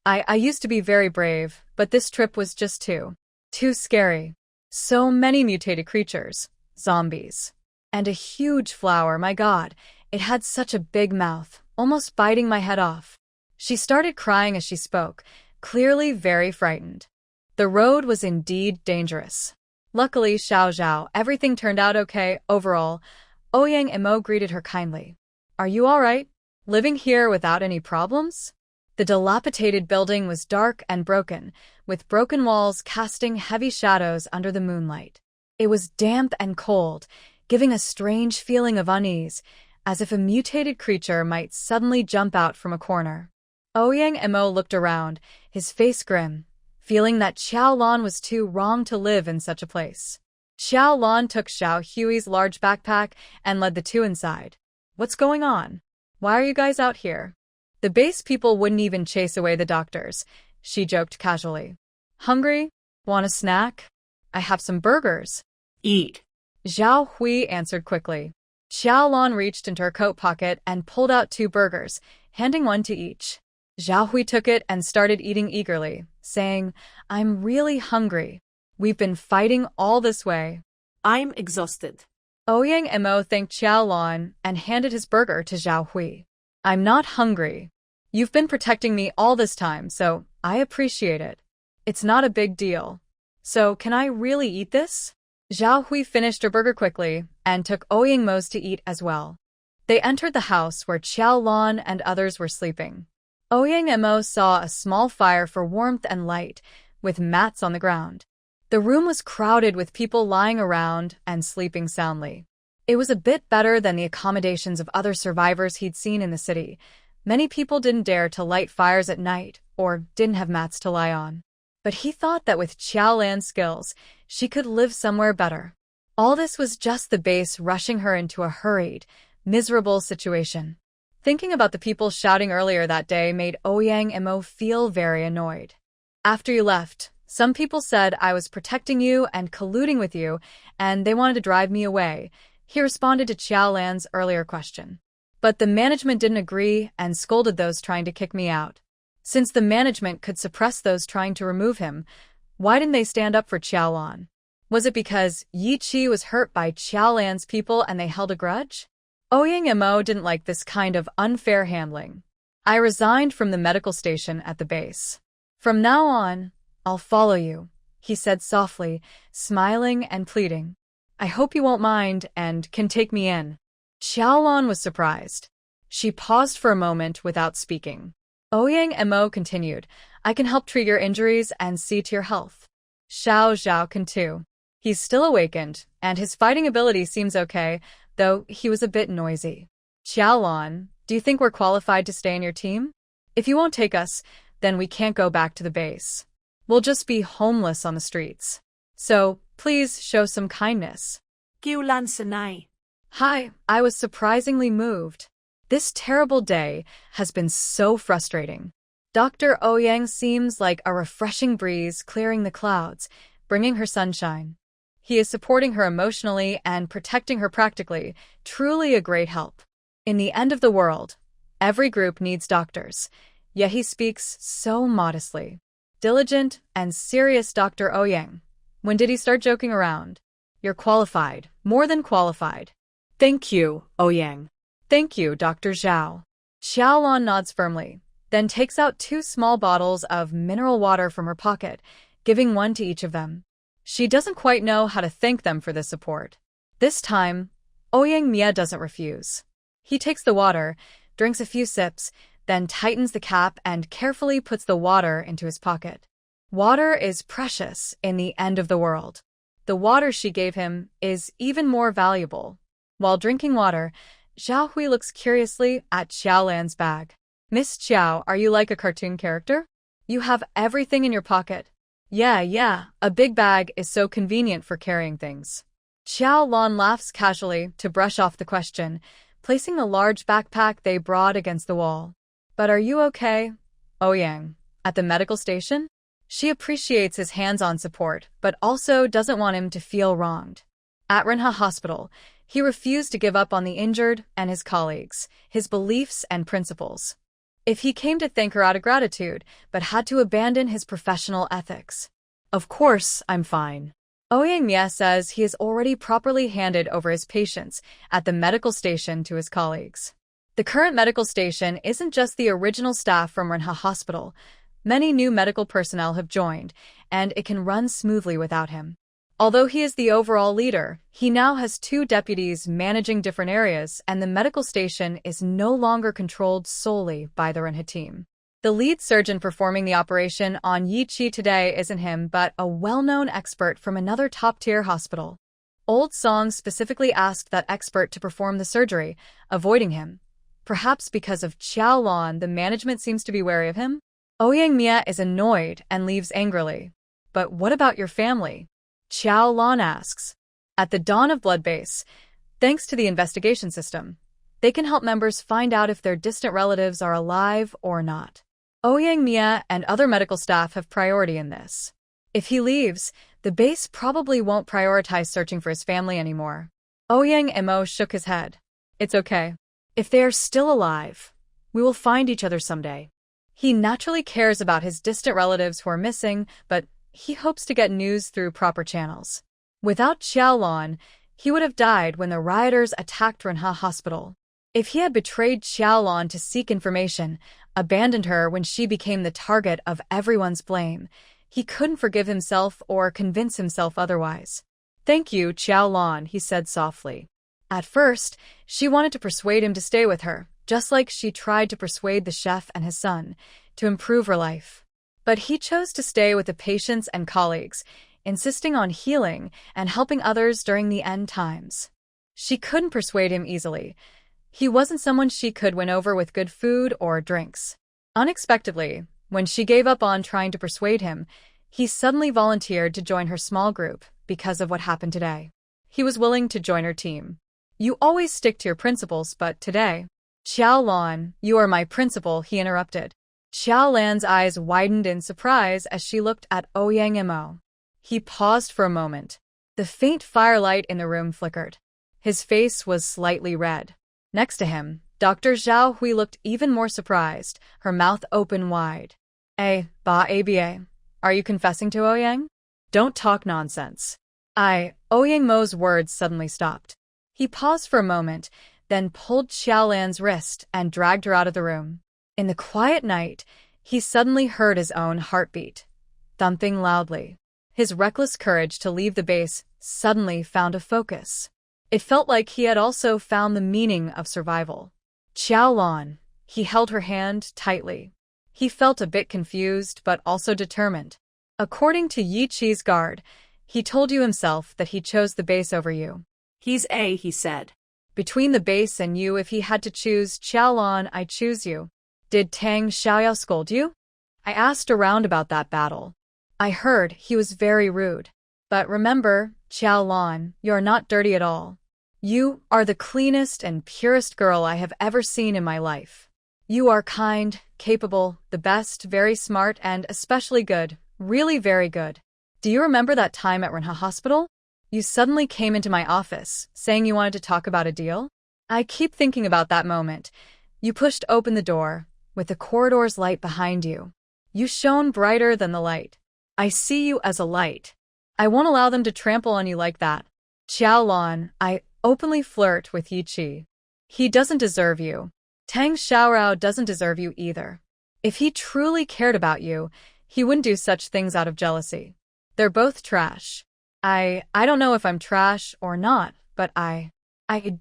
I used to be very brave, but this trip was just too scary. So many mutated creatures, zombies. And a huge flower, my god, it had such a big mouth, almost biting my head off. She started crying as she spoke, clearly very frightened. The road was indeed dangerous. Luckily, Xiao, everything turned out okay overall. Ouyang Mo greeted her kindly. Are you all right? Living here without any problems? The dilapidated building was dark and broken, with broken walls casting heavy shadows under the moonlight. It was damp and cold, giving a strange feeling of unease, as if a mutated creature might suddenly jump out from a corner. Ouyang Mo looked around, his face grim, feeling that Xiaolan was too wrong to live in such a place. Xiaolan took Xiao Hui's large backpack and led the two inside. What's going on? Why are you guys out here? The base people wouldn't even chase away the doctors, she joked casually. Hungry? Want a snack? I have some burgers. Eat. Zhao Hui answered quickly. Xiaolan reached into her coat pocket and pulled out 2 burgers, handing one to each. Zhao Hui took it and started eating eagerly, saying, I'm really hungry. We've been fighting all this way. I'm exhausted. Ouyang Mo thanked Xiaolan and handed his burger to Zhao Hui. I'm not hungry. You've been protecting me all this time, so I appreciate it. It's not a big deal. So can I really eat this? Zhao Hui finished her burger quickly and took Ouyang Mo's to eat as well. They entered the house where Xiaolan and others were sleeping. Ouyang Mo saw a small fire for warmth and light, with mats on the ground. The room was crowded with people lying around and sleeping soundly. It was a bit better than the accommodations of other survivors he'd seen in the city. Many people didn't dare to light fires at night or didn't have mats to lie on. But he thought that with Xiaolan's skills, she could live somewhere better. All this was just the base rushing her into a hurried, miserable situation. Thinking about the people shouting earlier that day made Ouyang Mo feel very annoyed. After you left, some people said I was protecting you and colluding with you, and they wanted to drive me away. He responded to Xiaolan's earlier question. But the management didn't agree and scolded those trying to kick me out. Since the management could suppress those trying to remove him, why didn't they stand up for Xiaolan? Was it because Yi Qi was hurt by Xiaolan's people and they held a grudge? Ouyang Mo didn't like this kind of unfair handling. I resigned from the medical station at the base. From now on, I'll follow you, he said softly, smiling and pleading. I hope you won't mind and can take me in. Xiaolan was surprised. She paused for a moment without speaking. Ouyang Mo continued, I can help treat your injuries and see to your health. Xiao can too. He's still awakened, and his fighting ability seems okay, though he was a bit noisy. Xiaolan, do you think we're qualified to stay in your team? If you won't take us, then we can't go back to the base. We'll just be homeless on the streets. So, please show some kindness. Xiaolan sanai. Hi, I was surprisingly moved. This terrible day has been so frustrating. Dr. Ouyang seems like a refreshing breeze clearing the clouds, bringing her sunshine. He is supporting her emotionally and protecting her practically, truly a great help. In the end of the world, every group needs doctors, yet he speaks so modestly. diligent, and serious Dr. Ouyang. When did he start joking around? You're qualified, more than qualified. Thank you, Ouyang. Thank you, Dr. Zhao. Xiaolan nods firmly, then takes out 2 small bottles of mineral water from her pocket, giving one to each of them. She doesn't quite know how to thank them for this support. This time, Ouyang Mia doesn't refuse. He takes the water, drinks a few sips, then tightens the cap and carefully puts the water into his pocket. Water is precious in the end of the world. The water she gave him is even more valuable. While drinking water, Zhao Hui looks curiously at Xiaolan's bag. Miss Xiao, are you like a cartoon character? You have everything in your pocket. Yeah, a big bag is so convenient for carrying things. Xiaolan laughs casually to brush off the question, placing a large backpack they brought against the wall. But are you okay, Ouyang? At the medical station? She appreciates his hands-on support, but also doesn't want him to feel wronged. At Renha Hospital, he refused to give up on the injured and his colleagues, his beliefs and principles. If he came to thank her out of gratitude, but had to abandon his professional ethics. Of course, I'm fine. Ouyang Mia says he has already properly handed over his patients at the medical station to his colleagues. The current medical station isn't just the original staff from Renha Hospital. Many new medical personnel have joined, and it can run smoothly without him. Although he is the overall leader, he now has 2 deputies managing different areas, and the medical station is no longer controlled solely by the Renha team. The lead surgeon performing the operation on Yi Qi today isn't him, but a well-known expert from another top-tier hospital. Old Song specifically asked that expert to perform the surgery, avoiding him. Perhaps because of Xiaolan, the management seems to be wary of him? Ouyang Mia is annoyed and leaves angrily. But what about your family? Xiaolan asks. At the dawn of Blood Base, thanks to the investigation system, they can help members find out if their distant relatives are alive or not. Ouyang Mia and other medical staff have priority in this. If he leaves, the base probably won't prioritize searching for his family anymore. Ouyang Mo shook his head. It's okay. If they are still alive, we will find each other someday. He naturally cares about his distant relatives who are missing, but he hopes to get news through proper channels. Without Xiaolan, he would have died when the rioters attacked Renha Hospital. If he had betrayed Xiaolan to seek information, abandoned her when she became the target of everyone's blame, he couldn't forgive himself or convince himself otherwise. Thank you, Xiaolan, he said softly. At first, she wanted to persuade him to stay with her, just like she tried to persuade the chef and his son to improve her life. But he chose to stay with the patients and colleagues, insisting on healing and helping others during the end times. She couldn't persuade him easily. He wasn't someone she could win over with good food or drinks. Unexpectedly, when she gave up on trying to persuade him, he suddenly volunteered to join her small group because of what happened today. He was willing to join her team. You always stick to your principles, but today... Xiaolan, you are my principal, he interrupted. Xiaolan's eyes widened in surprise as she looked at Ouyang Mo. He paused for a moment. The faint firelight in the room flickered. His face was slightly red. Next to him, Dr. Zhao Hui looked even more surprised, her mouth open wide. Aba, are you confessing to Ouyang? Don't talk nonsense. Ouyang Mo's words suddenly stopped. He paused for a moment, then pulled Xiaolan's wrist and dragged her out of the room. In the quiet night, he suddenly heard his own heartbeat, thumping loudly. His reckless courage to leave the base suddenly found a focus. It felt like he had also found the meaning of survival. Xiaolan, he held her hand tightly. He felt a bit confused but also determined. According to Yi Qi's guard, he told you himself that he chose the base over you. He said. Between the base and you, if he had to choose, Xiaolan, I choose you. Did Tang Xiaoyao scold you? I asked around about that battle. I heard he was very rude. But remember, Xiaolan, you're not dirty at all. You are the cleanest and purest girl I have ever seen in my life. You are kind, capable, the best, very smart, and especially good, really very good. Do you remember that time at Renha Hospital? You suddenly came into my office, saying you wanted to talk about a deal? I keep thinking about that moment. You pushed open the door, with the corridor's light behind you. You shone brighter than the light. I see you as a light. I won't allow them to trample on you like that. Xiaolan, I openly flirt with Yi Qi. He doesn't deserve you. Tang Xiaorao doesn't deserve you either. If he truly cared about you, he wouldn't do such things out of jealousy. They're both trash. I don't know if I'm trash or not, but I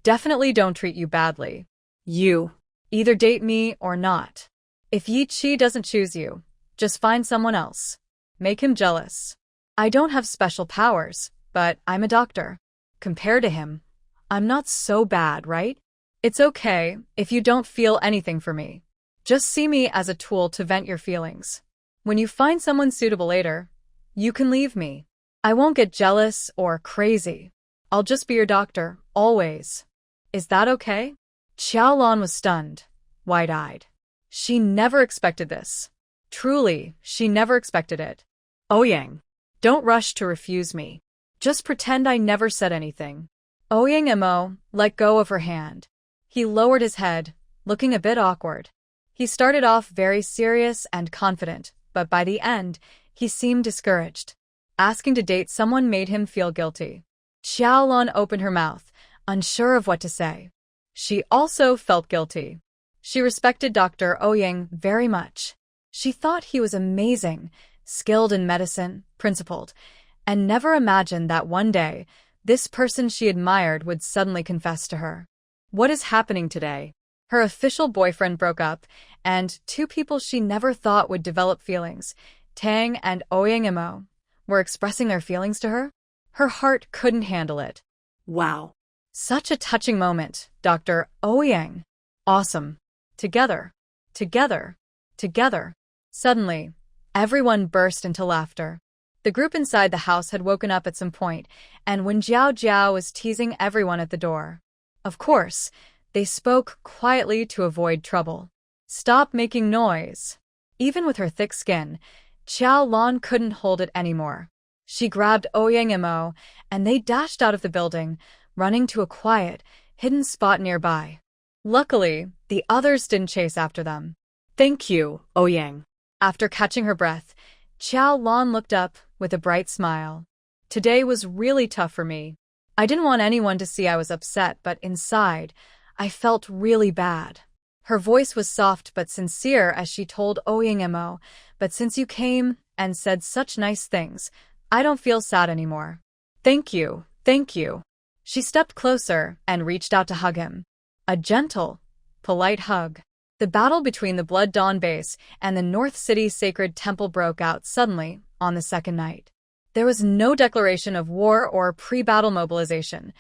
definitely don't treat you badly. You either date me or not. If Yi Qi doesn't choose you, just find someone else. Make him jealous. I don't have special powers, but I'm a doctor. Compared to him, I'm not so bad, right? It's okay if you don't feel anything for me. Just see me as a tool to vent your feelings. When you find someone suitable later, you can leave me. I won't get jealous or crazy. I'll just be your doctor, always. Is that okay? Xiaolan was stunned, wide-eyed. She never expected this. Truly, she never expected it. Ouyang, don't rush to refuse me. Just pretend I never said anything. Ouyang Mo let go of her hand. He lowered his head, looking a bit awkward. He started off very serious and confident, but by the end, he seemed discouraged. Asking to date someone made him feel guilty. Xiaolan opened her mouth, unsure of what to say. She also felt guilty. She respected Dr. Ouyang very much. She thought he was amazing, skilled in medicine, principled, and never imagined that one day, this person she admired would suddenly confess to her. What is happening today? Her official boyfriend broke up, and two people she never thought would develop feelings, Tang and Ouyang Mo, were expressing their feelings to her? Her heart couldn't handle it. Wow. Such a touching moment, Dr. Ouyang. Awesome. Together. Together. Together. Suddenly, everyone burst into laughter. The group inside the house had woken up at some point, and when Jiao Jiao was teasing everyone at the door. Of course, they spoke quietly to avoid trouble. Stop making noise. Even with her thick skin, Xiaolan couldn't hold it anymore. She grabbed Ouyang Mo, and they dashed out of the building, running to a quiet, hidden spot nearby. Luckily, the others didn't chase after them. Thank you, Ouyang. After catching her breath, Xiaolan looked up with a bright smile. Today was really tough for me. I didn't want anyone to see I was upset, but inside, I felt really bad. Her voice was soft but sincere as she told Ouyang Mo, but since you came and said such nice things, I don't feel sad anymore. Thank you, thank you. She stepped closer and reached out to hug him. A gentle, polite hug. The battle between the Blood Dawn base and the North City Sacred Temple broke out suddenly on the second night. There was no declaration of war or pre-battle mobilization.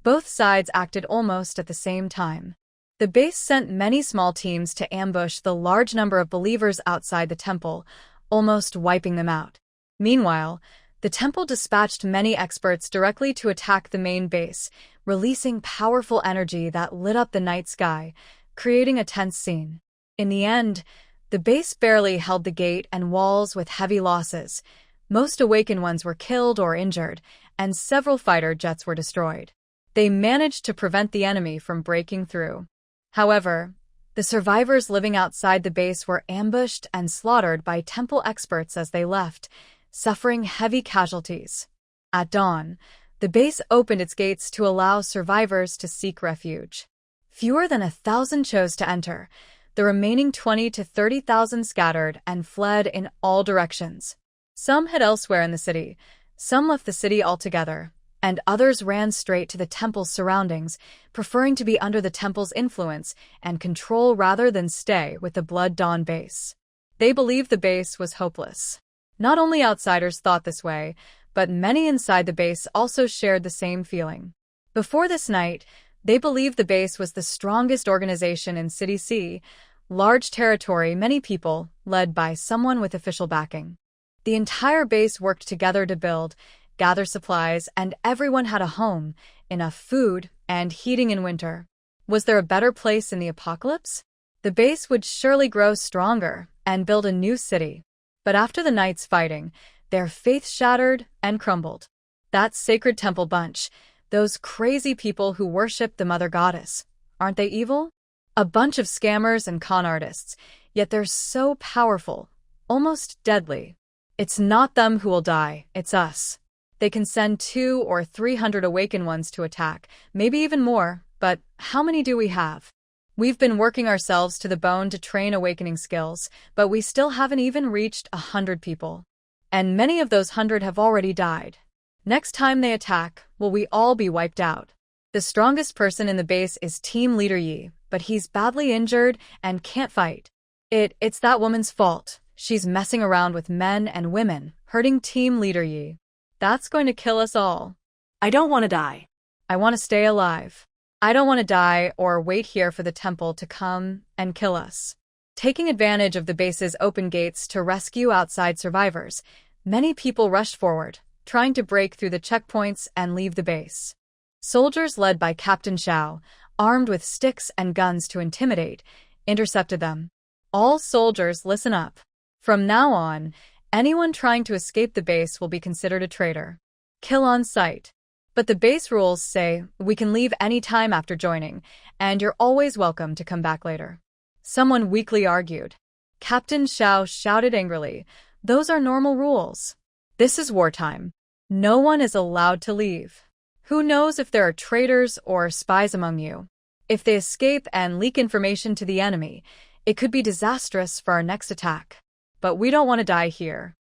Both sides acted almost at the same time. The base sent many small teams to ambush the large number of believers outside the temple, almost wiping them out. Meanwhile, the temple dispatched many experts directly to attack the main base, releasing powerful energy that lit up the night sky, creating a tense scene. In the end, the base barely held the gate and walls with heavy losses. Most awakened ones were killed or injured, and several fighter jets were destroyed. They managed to prevent the enemy from breaking through. However, the survivors living outside the base were ambushed and slaughtered by temple experts as they left, suffering heavy casualties. At dawn, the base opened its gates to allow survivors to seek refuge. Fewer than 1,000 chose to enter. The remaining 20,000 to 30,000 scattered and fled in all directions. Some hid elsewhere in the city, some left the city altogether, and others ran straight to the temple's surroundings, preferring to be under the temple's influence and control rather than stay with the Blood Dawn base. They believed the base was hopeless. Not only outsiders thought this way, but many inside the base also shared the same feeling. Before this night, they believed the base was the strongest organization in City C, large territory, many people, led by someone with official backing. The entire base worked together to build, gather supplies, and everyone had a home, enough food, and heating in winter. Was there a better place in the apocalypse? The base would surely grow stronger and build a new city. But after the night's fighting, their faith shattered and crumbled. That sacred temple bunch, those crazy people who worship the mother goddess, aren't they evil? A bunch of scammers and con artists, yet they're so powerful. almost deadly. It's not them who will die, it's us. They can send 200 or 300 awakened ones to attack, maybe even more, but how many do we have? We've been working ourselves to the bone to train awakening skills, but we still haven't even reached 100 people. And many of those 100 have already died. Next time they attack, will we all be wiped out? The strongest person in the base is Team Leader Yi, but he's badly injured and can't fight. It's that woman's fault. She's messing around with men and women, hurting Team Leader Yi. That's going to kill us all. I don't want to die. I want to stay alive. I don't want to die or wait here for the temple to come and kill us. Taking advantage of the base's open gates to rescue outside survivors, many people rushed forward, trying to break through the checkpoints and leave the base. Soldiers led by Captain Xiao, armed with sticks and guns to intimidate, intercepted them. All soldiers, listen up. From now on, anyone trying to escape the base will be considered a traitor. Kill on sight. But the base rules say we can leave any time after joining, and you're always welcome to come back later. Someone weakly argued. Captain Xiao shouted angrily, "Those are normal rules. This is wartime. No one is allowed to leave. Who knows if there are traitors or spies among you? If they escape and leak information to the enemy, it could be disastrous for our next attack. But we don't want to die here.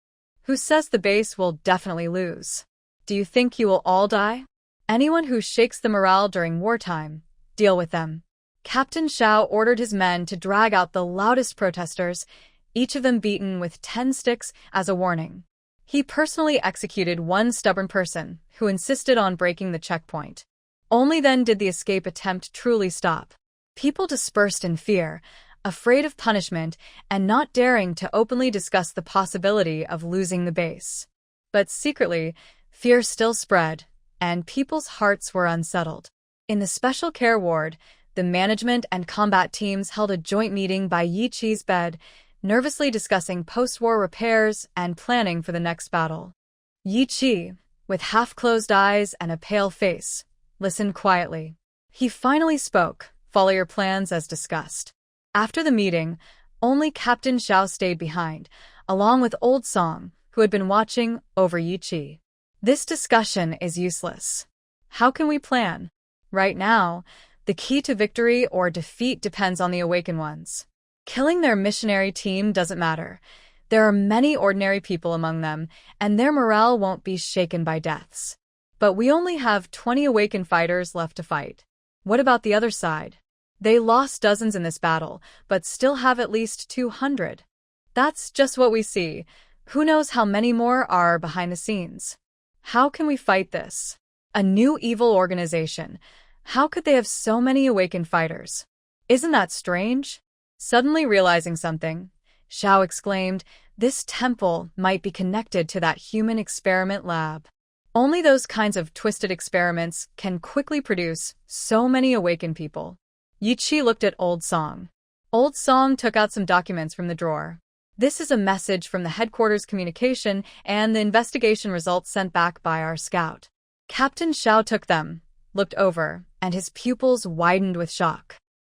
Who says the base will definitely lose? Do you think you will all die? Anyone who shakes the morale during wartime, deal with them." Captain Xiao ordered his men to drag out the loudest protesters, each of them beaten with 10 sticks as a warning. He personally executed one stubborn person who insisted on breaking the checkpoint. Only then did the escape attempt truly stop. People dispersed in fear, afraid of punishment and not daring to openly discuss the possibility of losing the base. But secretly, fear still spread, and people's hearts were unsettled. In the special care ward, the management and combat teams held a joint meeting by Yi Qi's bed, nervously discussing post-war repairs and planning for the next battle. Yi Qi, with half-closed eyes and a pale face, listened quietly. He finally spoke, "Follow your plans as discussed." After the meeting, only Captain Xiao stayed behind, along with Old Song, who had been watching over Yi Qi. This discussion is useless. How can we plan? Right now, the key to victory or defeat depends on the awakened ones. Killing their missionary team doesn't matter. There are many ordinary people among them, and their morale won't be shaken by deaths. But we only have 20 awakened fighters left to fight. What about the other side? They lost dozens in this battle, but still have at least 200. That's just what we see. Who knows how many more are behind the scenes? How can we fight this? A new evil organization. How could they have so many awakened fighters? Isn't that strange? Suddenly realizing something, Xiao exclaimed, "This temple might be connected to that human experiment lab. Only those kinds of twisted experiments can quickly produce so many awakened people." Yi Qi looked at Old Song. Old Song took out some documents from the drawer. "This is a message from the headquarters communication and the investigation results sent back by our scout." Captain Xiao took them, looked over, and his pupils widened with shock.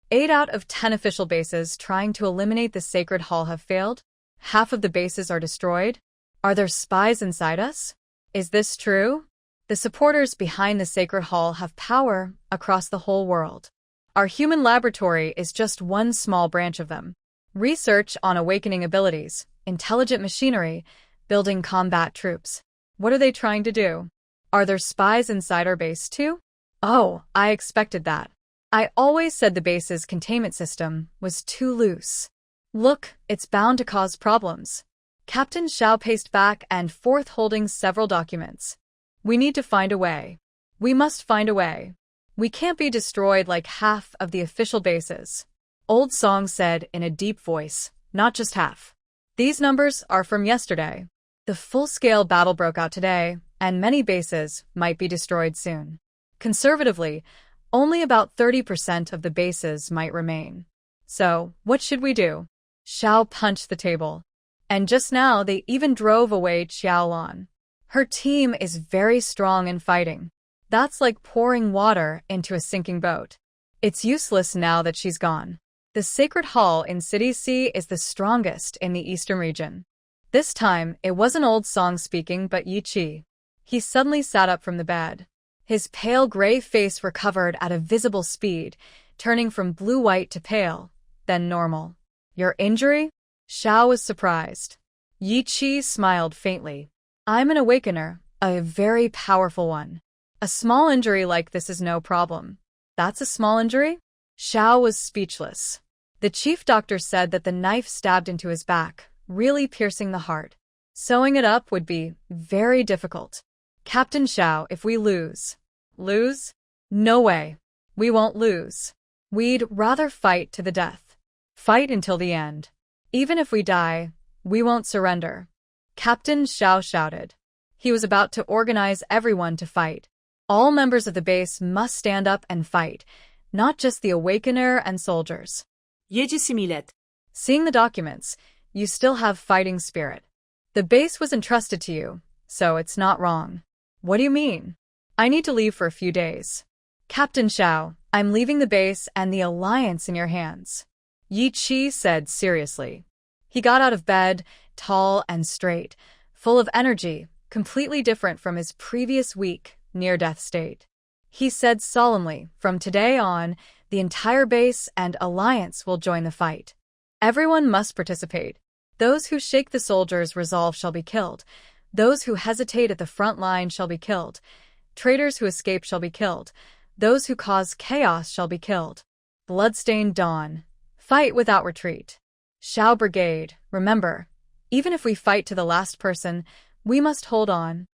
8 out of 10 official bases trying to eliminate the Sacred Hall have failed. Half of the bases are destroyed. Are there spies inside us? Is this true? The supporters behind the Sacred Hall have power across the whole world. Our human laboratory is just one small branch of them. Research on awakening abilities, intelligent machinery, building combat troops. What are they trying to do? Are there spies inside our base too? Oh, I expected that. I always said the base's containment system was too loose. Look, it's bound to cause problems. Captain Xiao paced back and forth holding several documents. We need to find a way. We must find a way. We can't be destroyed like half of the official bases. Old Song said in a deep voice, not just half. These numbers are from yesterday. The full-scale battle broke out today, and many bases might be destroyed soon. Conservatively, only about 30% of the bases might remain. So, what should we do? Xiao punched the table. And just now they even drove away Xiaolan. Her team is very strong in fighting. That's like pouring water into a sinking boat. It's useless now that she's gone. The Sacred Hall in City C is the strongest in the eastern region. This time, it wasn't old song speaking but Yi Qi. He suddenly sat up from the bed. His pale gray face recovered at a visible speed, turning from blue-white to pale, then normal. Your injury? Xiao was surprised. Yi Qi smiled faintly. I'm an awakener, a very powerful one. A small injury like this is no problem. That's a small injury? Xiao was speechless. The chief doctor said that the knife stabbed into his back, really piercing the heart. Sewing it up would be very difficult. Captain Xiao, if we lose. Lose? No way. We won't lose. We'd rather fight to the death. Fight until the end. Even if we die, we won't surrender. Captain Xiao shouted. He was about to organize everyone to fight. All members of the base must stand up and fight, not just the awakener and soldiers. Jedzie similet. Seeing the documents, you still have fighting spirit. The base was entrusted to you, so it's not wrong. What do you mean? I need to leave for a few days. Captain Xiao, I'm leaving the base and the alliance in your hands. Yi Qi said seriously. He got out of bed, tall and straight, full of energy, completely different from his previous weak, near-death state. He said solemnly, from today on, the entire base and alliance will join the fight. Everyone must participate. Those who shake the soldiers' resolve shall be killed. Those who hesitate at the front line shall be killed. Traitors who escape shall be killed. Those who cause chaos shall be killed. Bloodstained dawn. Fight without retreat. Xiao Brigade, remember, even if we fight to the last person, we must hold on.